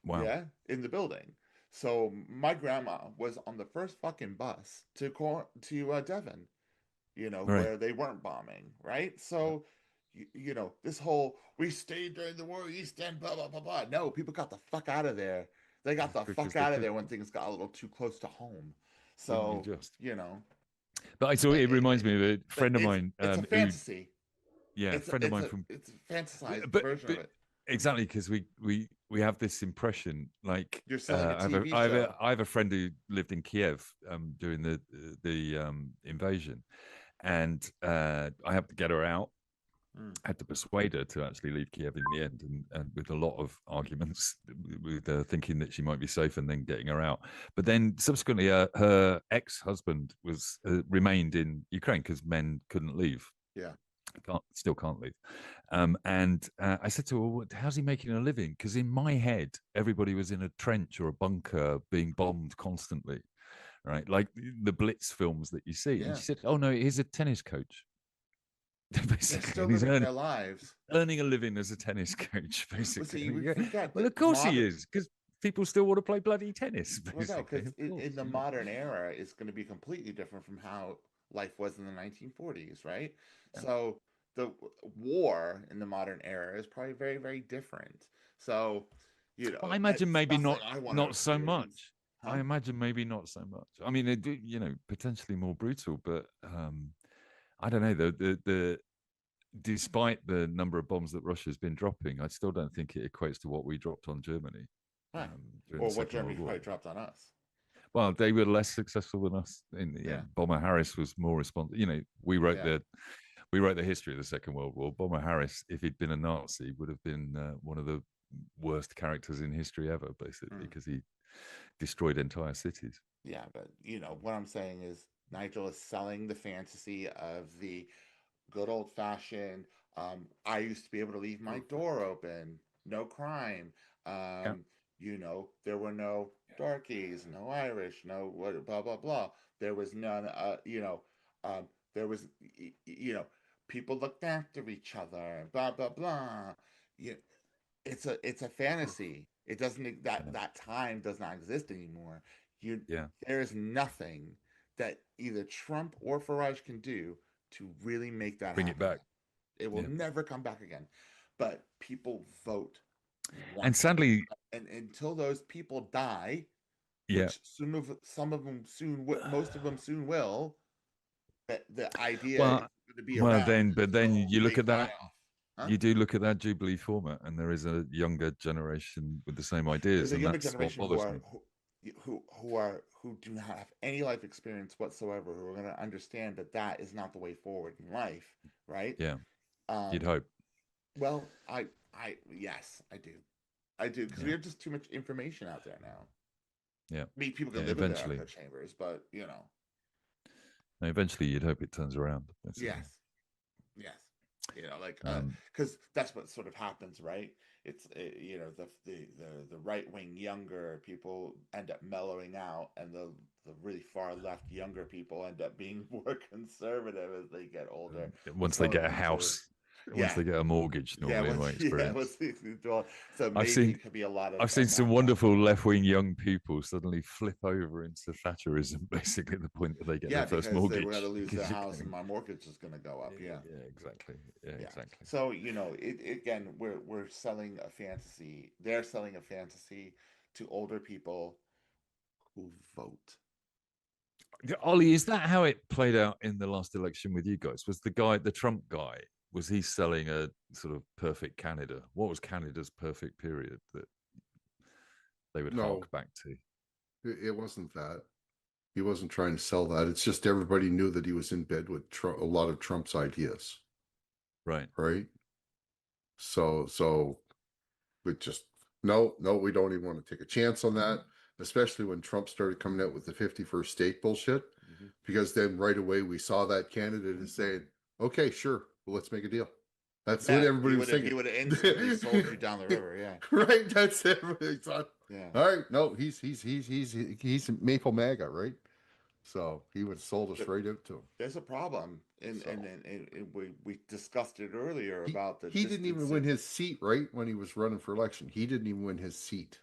Wow.
Yeah, in the building. So my grandma was on the first fucking bus to Devon, where they weren't bombing, right? So, this whole, we stayed during the war, East End, blah, blah, blah, blah. No, people got the fuck out of there. They got the fuck out of there when things got a little too close to home. So,
But it reminds me of a friend of mine.
It's a fantasy.
A friend of mine from.
It's a fantasized version of it.
Exactly, because we have this impression, like
you're selling a TV show.
I have a friend who lived in Kiev during the invasion, and I had to get her out. I had to persuade her to actually leave Kiev in the end, and with a lot of arguments, with thinking that she might be safe, and then getting her out. But then subsequently, her ex-husband remained in Ukraine because men couldn't leave.
Yeah.
Still can't leave. And I said to her, well, how's he making a living? Because in my head, everybody was in a trench or a bunker being bombed constantly, right? Like the Blitz films that you see.
Yeah.
And she said, oh, no, he's a tennis coach.
Basically, they're still living their lives.
Earning a living as a tennis coach, basically.
Well,
of course he is, because people still want to play bloody tennis.
Well, no, because in the modern era, it's going to be completely different from how life was in the 1940s, right? Yeah. So the war in the modern era is probably very, very different. So,
I imagine maybe not so much.
Huh?
I imagine maybe not so much. I mean, they do, potentially more brutal, but I don't know. The despite the number of bombs that Russia's been dropping, I still don't think it equates to what we dropped on Germany.
Or what Germany probably dropped on us.
Well, they were less successful than us. Bomber Harris was more responsive. We wrote the history of the Second World War. Bomber Harris, if he'd been a Nazi, would have been one of the worst characters in history ever, basically, because he destroyed entire cities.
Yeah, but what I'm saying is Nigel is selling the fantasy of the good old fashioned. I used to be able to leave my door open, no crime. You know, there were no darkies, no Irish, no what, blah blah blah. There was none. There was, people looked after each other, blah blah blah. You, it's a fantasy. It doesn't that time does not exist anymore. There is nothing that either Trump or Farage can do to really make that
Bring
happen.
it back.
It will never come back again. But people vote once.
And sadly,
and until those people die,
yeah,
which some of them soon, most of them soon will. The idea
well,
is going to be
well,
around.
then you look
they
at that.
die off. Huh?
You do look at that Jubilee format, and there is a younger generation with the same ideas,
There's a
and
younger
that's
generation
what bothers me.
who do not have any life experience whatsoever, who are going to understand that is not the way forward in life, right?
Yeah, you'd hope.
Well, yes, I do, because we have just too much information out there now.
Yeah,
I mean, people can live in their echo chambers, but
eventually you'd hope it turns around.
Yes. Because that's what sort of happens, right? It's the right wing younger people end up mellowing out, and the really far left younger people end up being more conservative as they get older.
Once they get a house. Once they get a mortgage, normally, in my experience.
So maybe it could be a lot of.
I've seen some wonderful left-wing young people suddenly flip over into Thatcherism, basically at the point that they get their first mortgage.
They were going to lose their house, and my mortgage is going to go up. Yeah,
exactly. Exactly.
So again, we're selling a fantasy. They're selling a fantasy to older people who vote.
Ollie, is that how it played out in the last election with you guys? Was the Trump guy? Was he selling a sort of perfect Canada? What was Canada's perfect period that they would hark back to?
It wasn't that. He wasn't trying to sell that. It's just everybody knew that he was in bed with a lot of Trump's ideas.
Right.
So we just, no, we don't even want to take a chance on that, especially when Trump started coming out with the 51st state bullshit, because then right away we saw that candidate and saying, okay, sure. Well, let's make a deal. That's what everybody was thinking.
He would have instantly sold you down the river. Yeah.
Right. That's everybody thought.
Yeah.
All right. No, he's Maple MAGA, right? So he would have sold us right out to him.
There's a problem, and we discussed it earlier about the.
He didn't even win his seat, right, when he was running for election. He didn't even win his seat.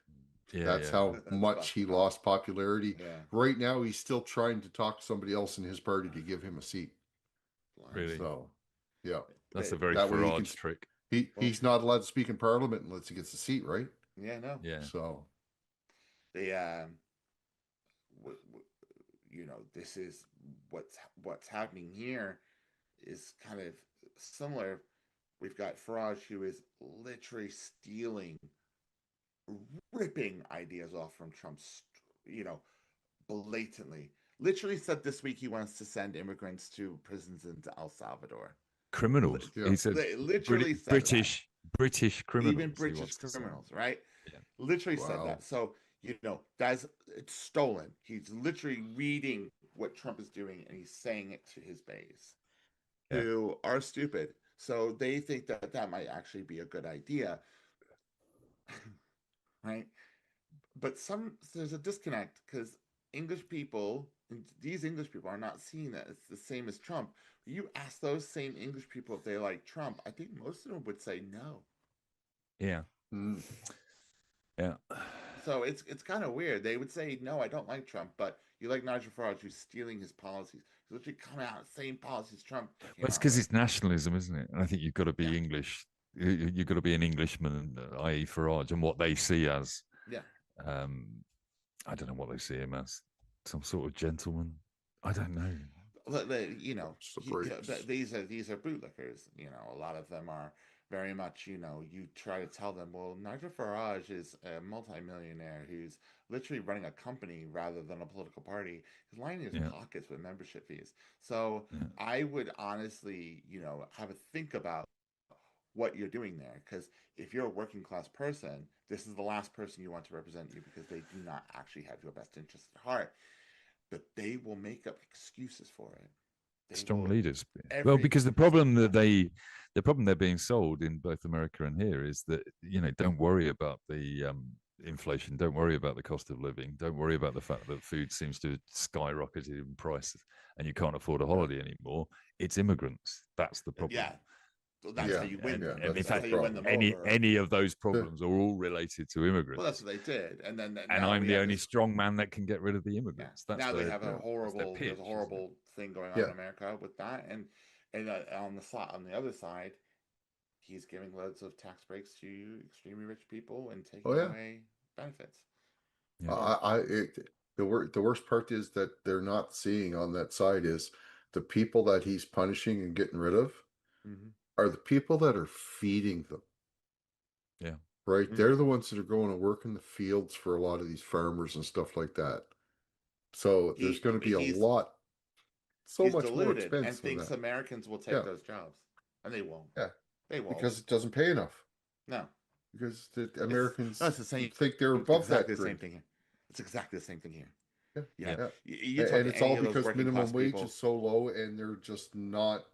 That's how much he lost popularity.
Yeah.
Right now, he's still trying to talk somebody else in his party to give him a seat.
Really?
So, yeah.
That's a very Farage trick.
He's not allowed to speak in Parliament unless he gets a seat, right?
Yeah, no.
Yeah.
So,
this is what's happening here is kind of similar. We've got Farage, who is literally ripping ideas off from Trump, blatantly. Literally said this week he wants to send immigrants to prisons in El Salvador.
Criminals. He said
literally said
British criminals.
Even British criminals, right? Yeah. Literally said that. So, it's stolen. He's literally reading what Trump is doing, and he's saying it to his base, who are stupid. So they think that might actually be a good idea, right? But there's a disconnect, because these English people are not seeing that it's the same as Trump. You ask those same English people if they like Trump, I think most of them would say no.
Yeah. Yeah.
So it's kind of weird. They would say, no, I don't like Trump, but you like Nigel Farage, who's stealing his policies. He's literally coming out same policies Trump.
Well, it's because it's nationalism, isn't it? And I think you've got to be English. You've got to be an Englishman, i.e. Farage, and what they see as.
Yeah.
I don't know what they see him as. Some sort of gentleman. I don't know.
These are bootlickers. A lot of them are very much, you try to tell them, well, Nigel Farage is a multimillionaire who's literally running a company rather than a political party. He's lining his pockets with membership fees. So I would honestly, have a think about what you're doing there, because if you're a working class person, this is the last person you want to represent you, because they do not actually have your best interest at heart. But they will make up excuses for it.
strong leaders.
every
Because the problem they're being sold in both America and here is that, don't worry about the inflation, don't worry about the cost of living, don't worry about the fact that food seems to have skyrocketed in prices and you can't afford a holiday anymore. It's immigrants. That's the problem.
Yeah. So that's how you win them.
And in
That's
fact,
how you win them over.
any of those problems are all related to immigrants.
Well, that's what they did, and then
and I'm the only strong man that can get rid of the immigrants.
Yeah.
That's
now
their,
they have a
there's
there's a horrible thing going on in America with that, and on the other side, he's giving loads of tax breaks to extremely rich people and taking away benefits.
The worst part is that they're not seeing on that side is the people that he's punishing and getting rid of are the people that are feeding them.
Yeah.
Right? They're the ones that are going to work in the fields for a lot of these farmers and stuff like that. So there's going to be a lot, so much more expense
and thinks Americans will take those jobs, and they won't.
Yeah,
they won't
because it doesn't pay enough.
No,
because the Americans
it's the same,
think they're above
exactly
that.
The same thing here. It's exactly the same thing here.
Yeah.
You
And it's all because minimum wage is so low, and they're just not.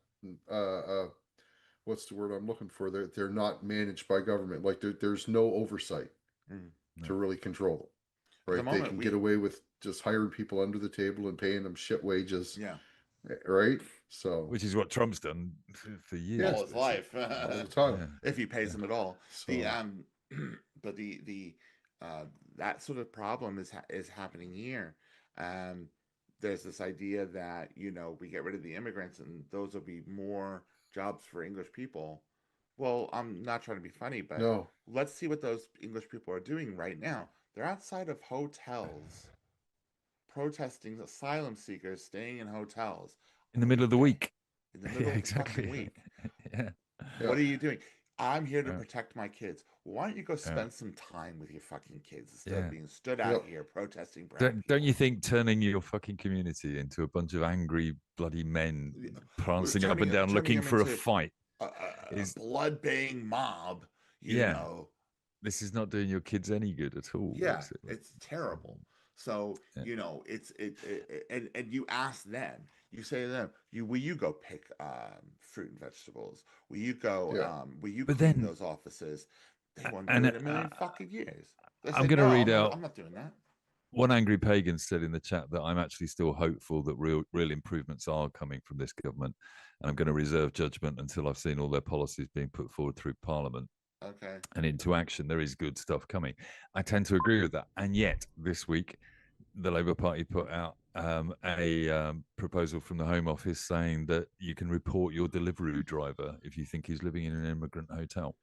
What's the word I'm looking for? They're not managed by government. Like there's no oversight to really control them. Right? They can get away with just hiring people under the table and paying them shit wages.
Yeah.
Right. So,
which is what Trump's done for years,
all his life,
all the time,
if he pays them at all.
So,
But the that sort of problem is happening here. There's this idea that we get rid of the immigrants and those will be more jobs for English people. Well, I'm not trying to be funny, but let's see what those English people are doing right now. They're outside of hotels protesting asylum seekers staying in hotels
in the middle of the week.
In the middle of the fucking week. What are you doing? I'm here to protect my kids. Why don't you go spend some time with your fucking kids instead of being stood out here protesting?
Don't you think turning your fucking community into a bunch of angry bloody men prancing up and down looking for a fight
is a blood-baying mob? You know,
this is not doing your kids any good at all.
Yeah, it's terrible. So it's and you ask them, you say to them, will you go pick fruit and vegetables? Will you go? Will you clean those offices? They won't do it in a million fucking years.
I'm going to read out.
I'm not doing that.
One angry pagan said in the chat that I'm actually still hopeful that real improvements are coming from this government, and I'm going to reserve judgment until I've seen all their policies being put forward through Parliament.
Okay.
And into action. There is good stuff coming. I tend to agree with that. And yet, this week, the Labour Party put out a proposal from the Home Office saying that you can report your delivery driver if you think he's living in an immigrant hotel.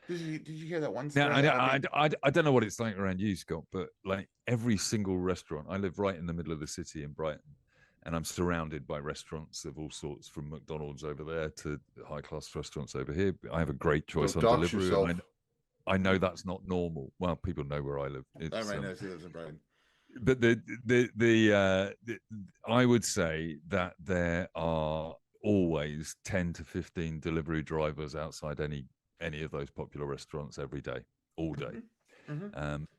Did you hear that one
story? Now, I don't know what it's like around you, Scott, but like every single restaurant, I live right in the middle of the city in Brighton, and I'm surrounded by restaurants of all sorts, from McDonald's over there to high-class restaurants over here. I have a great choice on delivery. I know that's not normal. Well, people know where I live.
Everybody knows he lives in Brighton.
But I would say that there are always 10 to 15 delivery drivers outside any of those popular restaurants every day, all day.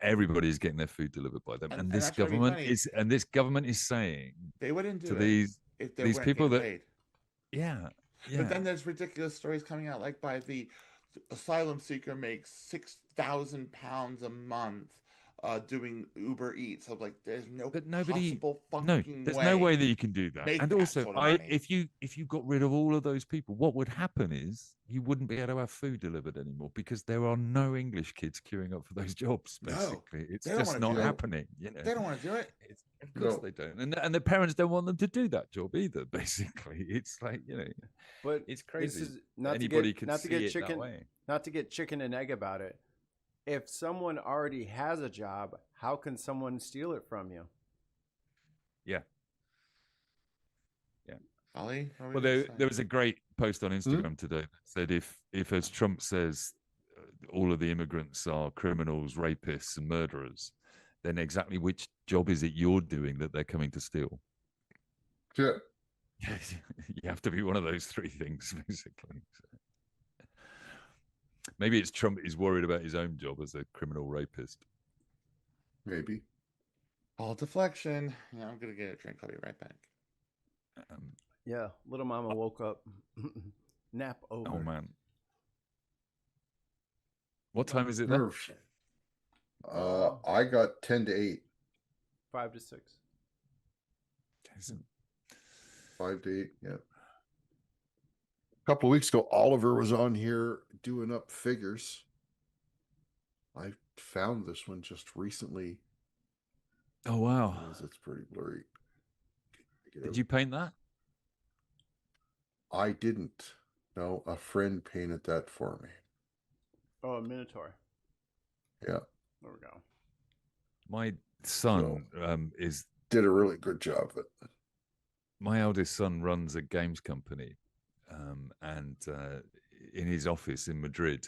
Everybody's getting their food delivered by them, and this government is saying
they wouldn't do
to
it if
these people that
paid.
Yeah.
But then there's ridiculous stories coming out, like by the asylum seeker makes £6,000 a month doing Uber Eats. I'm like, there's no possible fucking
there's
way.
No way that you can do that. And also,
sort of
if you got rid of all of those people, what would happen is you wouldn't be able to have food delivered anymore because there are no English kids queuing up for those jobs. Basically, it's just not happening.
They don't want to do it.
Of course they don't, and the parents don't want them to do that job either. Basically, it's like
but
it's crazy.
This is not
Anybody
to get
chicken,
that way. Not to get chicken and egg about it. If someone already has a job, how can someone steal it from you?
Yeah.
Ollie,
well, there was a great post on Instagram today that said if as Trump says, all of the immigrants are criminals, rapists, and murderers, then exactly which job is it you're doing that they're coming to steal?
Yeah.
You have to be one of those three things, basically. Maybe it's Trump is worried about his own job as a criminal rapist.
Maybe.
All deflection. Yeah, I'm going to get a drink. I'll be right back.
Yeah, little mama woke up. Nap over.
Oh man. What time is it there?
I got 10 to 8.
5 to 6.
5 to 8, yeah. A couple of weeks ago, Oliver was on here doing up figures. I found this one just recently.
Oh wow.
It's pretty blurry.
Did you paint that?
I didn't. No, a friend painted that for me.
Oh, a Minotaur.
Yeah.
There we go.
My son
did a really good job of it.
My eldest son runs a games company, and in his office in Madrid,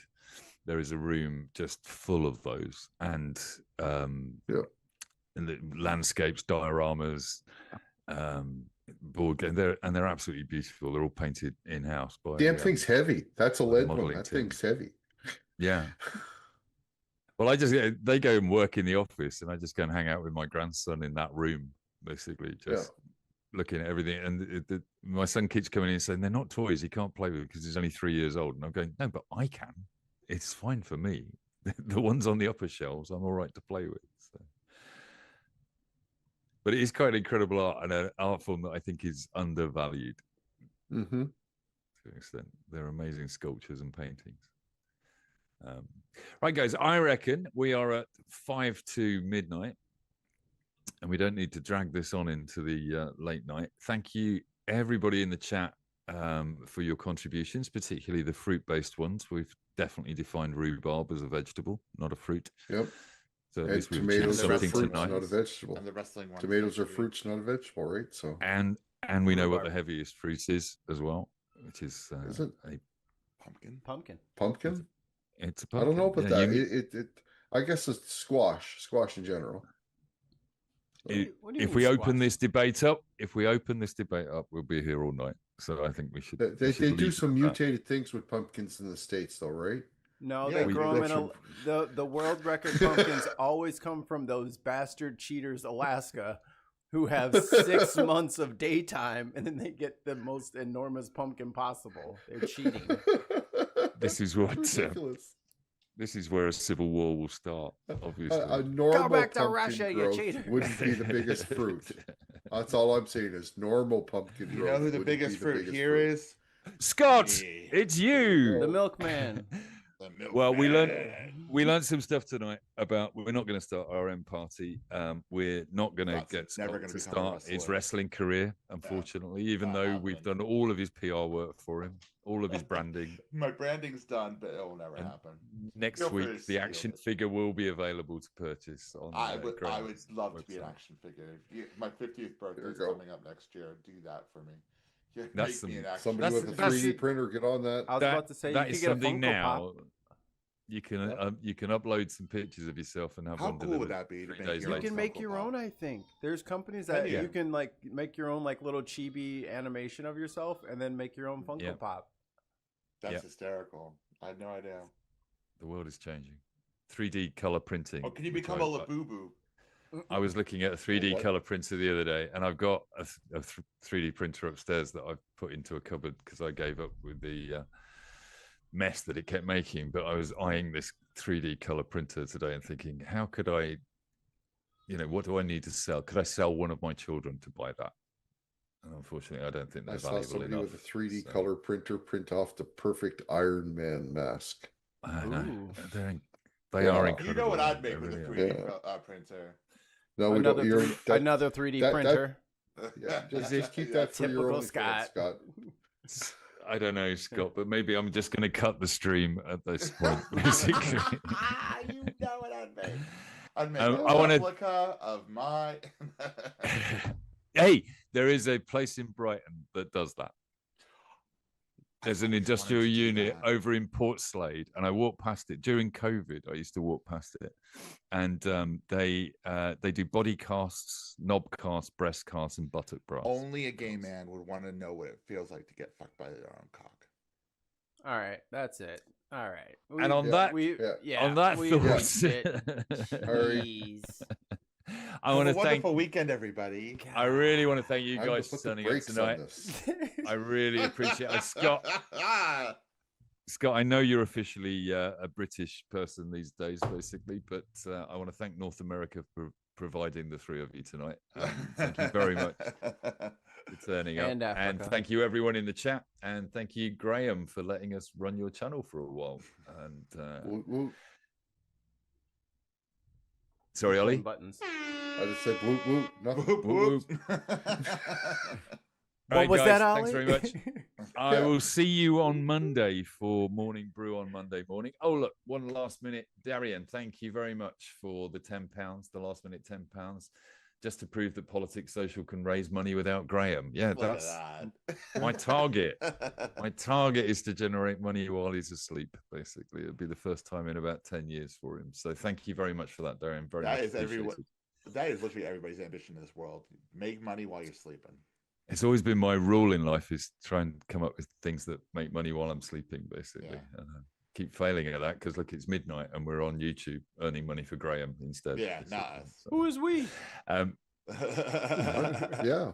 there is a room just full of those, and the landscapes, dioramas, board game. They're absolutely beautiful. They're all painted in house by.
Damn thing's heavy. That's a lead one. That
team.
thing's heavy.
Yeah. Well, they go and work in the office, and I just go and hang out with my grandson in that room, basically, just looking at everything. And my son keeps coming in and saying, they're not toys, he can't play with because he's only 3 years old. And I'm going, no, but I can. It's fine for me. The ones on the upper shelves, I'm all right to play with. So. But it is quite an incredible art, and an art form that I think is undervalued.
Mm-hmm.
To an extent. They're amazing sculptures and paintings. Right, guys, I reckon we are at 5 to midnight, and we don't need to drag this on into the late night. Thank you, everybody in the chat, for your contributions, particularly the fruit-based ones. We've definitely defined rhubarb as a vegetable, not a fruit.
Yep.
So
and tomatoes are fruits, not a vegetable.
And the wrestling one.
Tomatoes are fruits, not a vegetable, right? So
and we know what the heaviest fruit is as well, which is
it
a
pumpkin.
Pumpkin.
It's a pumpkin.
I don't know about that. I guess it's squash in general.
If we open this debate up, we'll be here all night. So I think we should.
They do some mutated things with pumpkins in the States, though, right?
No, they grow them in the world record pumpkins always come from those bastard cheaters, Alaska, who have 6 months of daytime, and then they get the most enormous pumpkin possible. They're cheating.
This is what. This is where a civil war will start. Obviously,
a normal
go back to
pumpkin
Russia,
growth
you cheater.
wouldn't be the biggest fruit. That's all I'm saying is normal pumpkin growth.
You know who the biggest fruit here is?
Scott, it's you,
the milkman.
Well, we learned some stuff tonight about we're not going to start our own party. We're not going to get Scott to start his wrestling career, unfortunately, even though we've done all of his PR work for him, all of his branding.
My branding's done, but it will never happen.
Next week, the action figure will be available to purchase.
I would love to be an action figure. My 50th birthday is coming up next year. Do that for me.
That's
somebody with a 3D printer. Get on that.
I was about to say
that
you
is
can get
something
a Funko
now.
Pop.
You can upload some pictures of yourself and have
How
one
cool
delivered
would that be?
3 days
You
later.
can make your own. I think there's companies that you can like make your own like little chibi animation of yourself, and then make your own Funko Pop.
That's hysterical. I had no idea.
The world is changing. 3D color printing.
Oh, can you become a Labubu?
I was looking at a 3D color printer the other day, and I've got a 3D printer upstairs that I've put into a cupboard because I gave up with the mess that it kept making. But I was eyeing this 3D color printer today and thinking, how could I, what do I need to sell? Could I sell one of my children to buy that? And unfortunately, I don't think they're valuable enough.
I saw somebody with a 3D color printer print off the perfect Iron Man mask.
I know. They are incredible.
You know what I'd make with a 3D printer?
No, we don't.
Another 3D printer.
Just keep that for your own Scott.
I don't know, Scott, but maybe I'm just going to cut the stream at this point. Basically,
you know what I'd make? I'd make
a replica
of my.
Hey, there is a place in Brighton that does that. There's an industrial unit over in Port Slade, and I walked past it during COVID. I used to walk past it, and they do body casts, knob casts, breast casts, and buttock bras.
Only a gay man would want to know what it feels like to get fucked by their own cock.
All right, that's it. All right,
on that thought, I want to
Have a
thank.
wonderful weekend, everybody.
I really want to thank you
Time to
guys for
put the
turning up
brakes on
tonight.
this.
I really appreciate it. Scott, I know you're officially a British person these days, basically, but I want to thank North America for providing the three of you tonight. Thank you very much for turning up. And thank you, everyone in the chat. And thank you, Graham, for letting us run your channel for a while. And sorry, Ollie.
Buttons.
I just said whoop whoop. Nothing.
Whoop, whoop.
What was
guys,
that, Ollie?
thanks very much. I will see you on Monday for Morning Brew on Monday morning. Oh, look, one last minute. Darian, thank you very much for the £10, the last minute £10, just to prove that Politics Social can raise money without Graham. Yeah, that's my target. My target is to generate money while he's asleep, basically. It'll be the first time in about 10 years for him. So thank you very much for that, Darian. Very much appreciated.
That is literally everybody's ambition in this world. Make money while you're sleeping.
It's always been my rule in life is try and come up with things that make money while I'm sleeping, basically. Yeah. And I keep failing at that because, look, it's midnight and we're on YouTube earning money for Graham instead.
Yeah, nice.
So, who is we?
Yeah.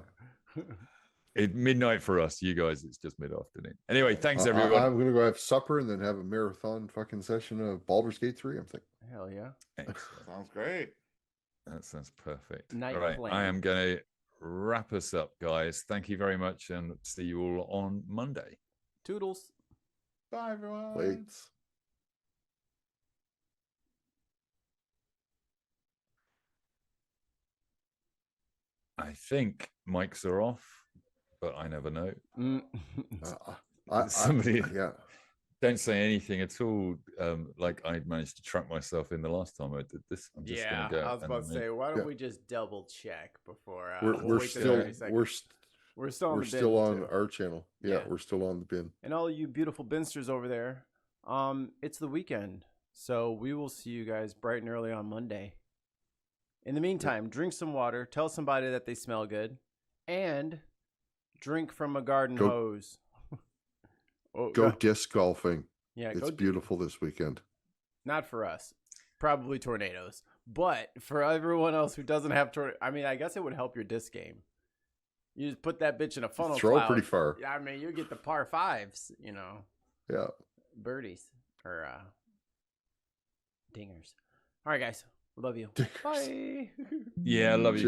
Midnight for us, you guys, it's just mid-afternoon. Anyway, thanks, everyone.
I'm going to go have supper and then have a marathon fucking session of Baldur's Gate 3, I'm thinking.
Hell yeah.
Excellent.
Sounds great.
That sounds perfect.
Night
all right,
plan.
I am going to wrap us up, guys. Thank you very much and see you all on Monday.
Toodles.
Bye, everyone.
Plates.
I think mics are off, but I never know. Somebody don't say anything at all. Like I managed to trap myself in the last time I did this. I'm just gonna go.
I was about to say, why don't we just double check before
we're still on
too.
our channel. Yeah, we're still on the bin.
And all you beautiful binsters over there, it's the weekend, so we will see you guys bright and early on Monday. In the meantime, drink some water, tell somebody that they smell good, and drink from a garden hose.
Go disc golfing.
Yeah,
it's beautiful this weekend.
Not for us. Probably tornadoes. But for everyone else who doesn't have tornadoes, I mean, I guess it would help your disc game. You just put that bitch in a funnel
Throw
cloud.
it pretty far.
I mean, you get the par fives, you know.
Yeah.
Birdies. Or dingers. All right, guys. Love you. Bye.
Yeah, I love you.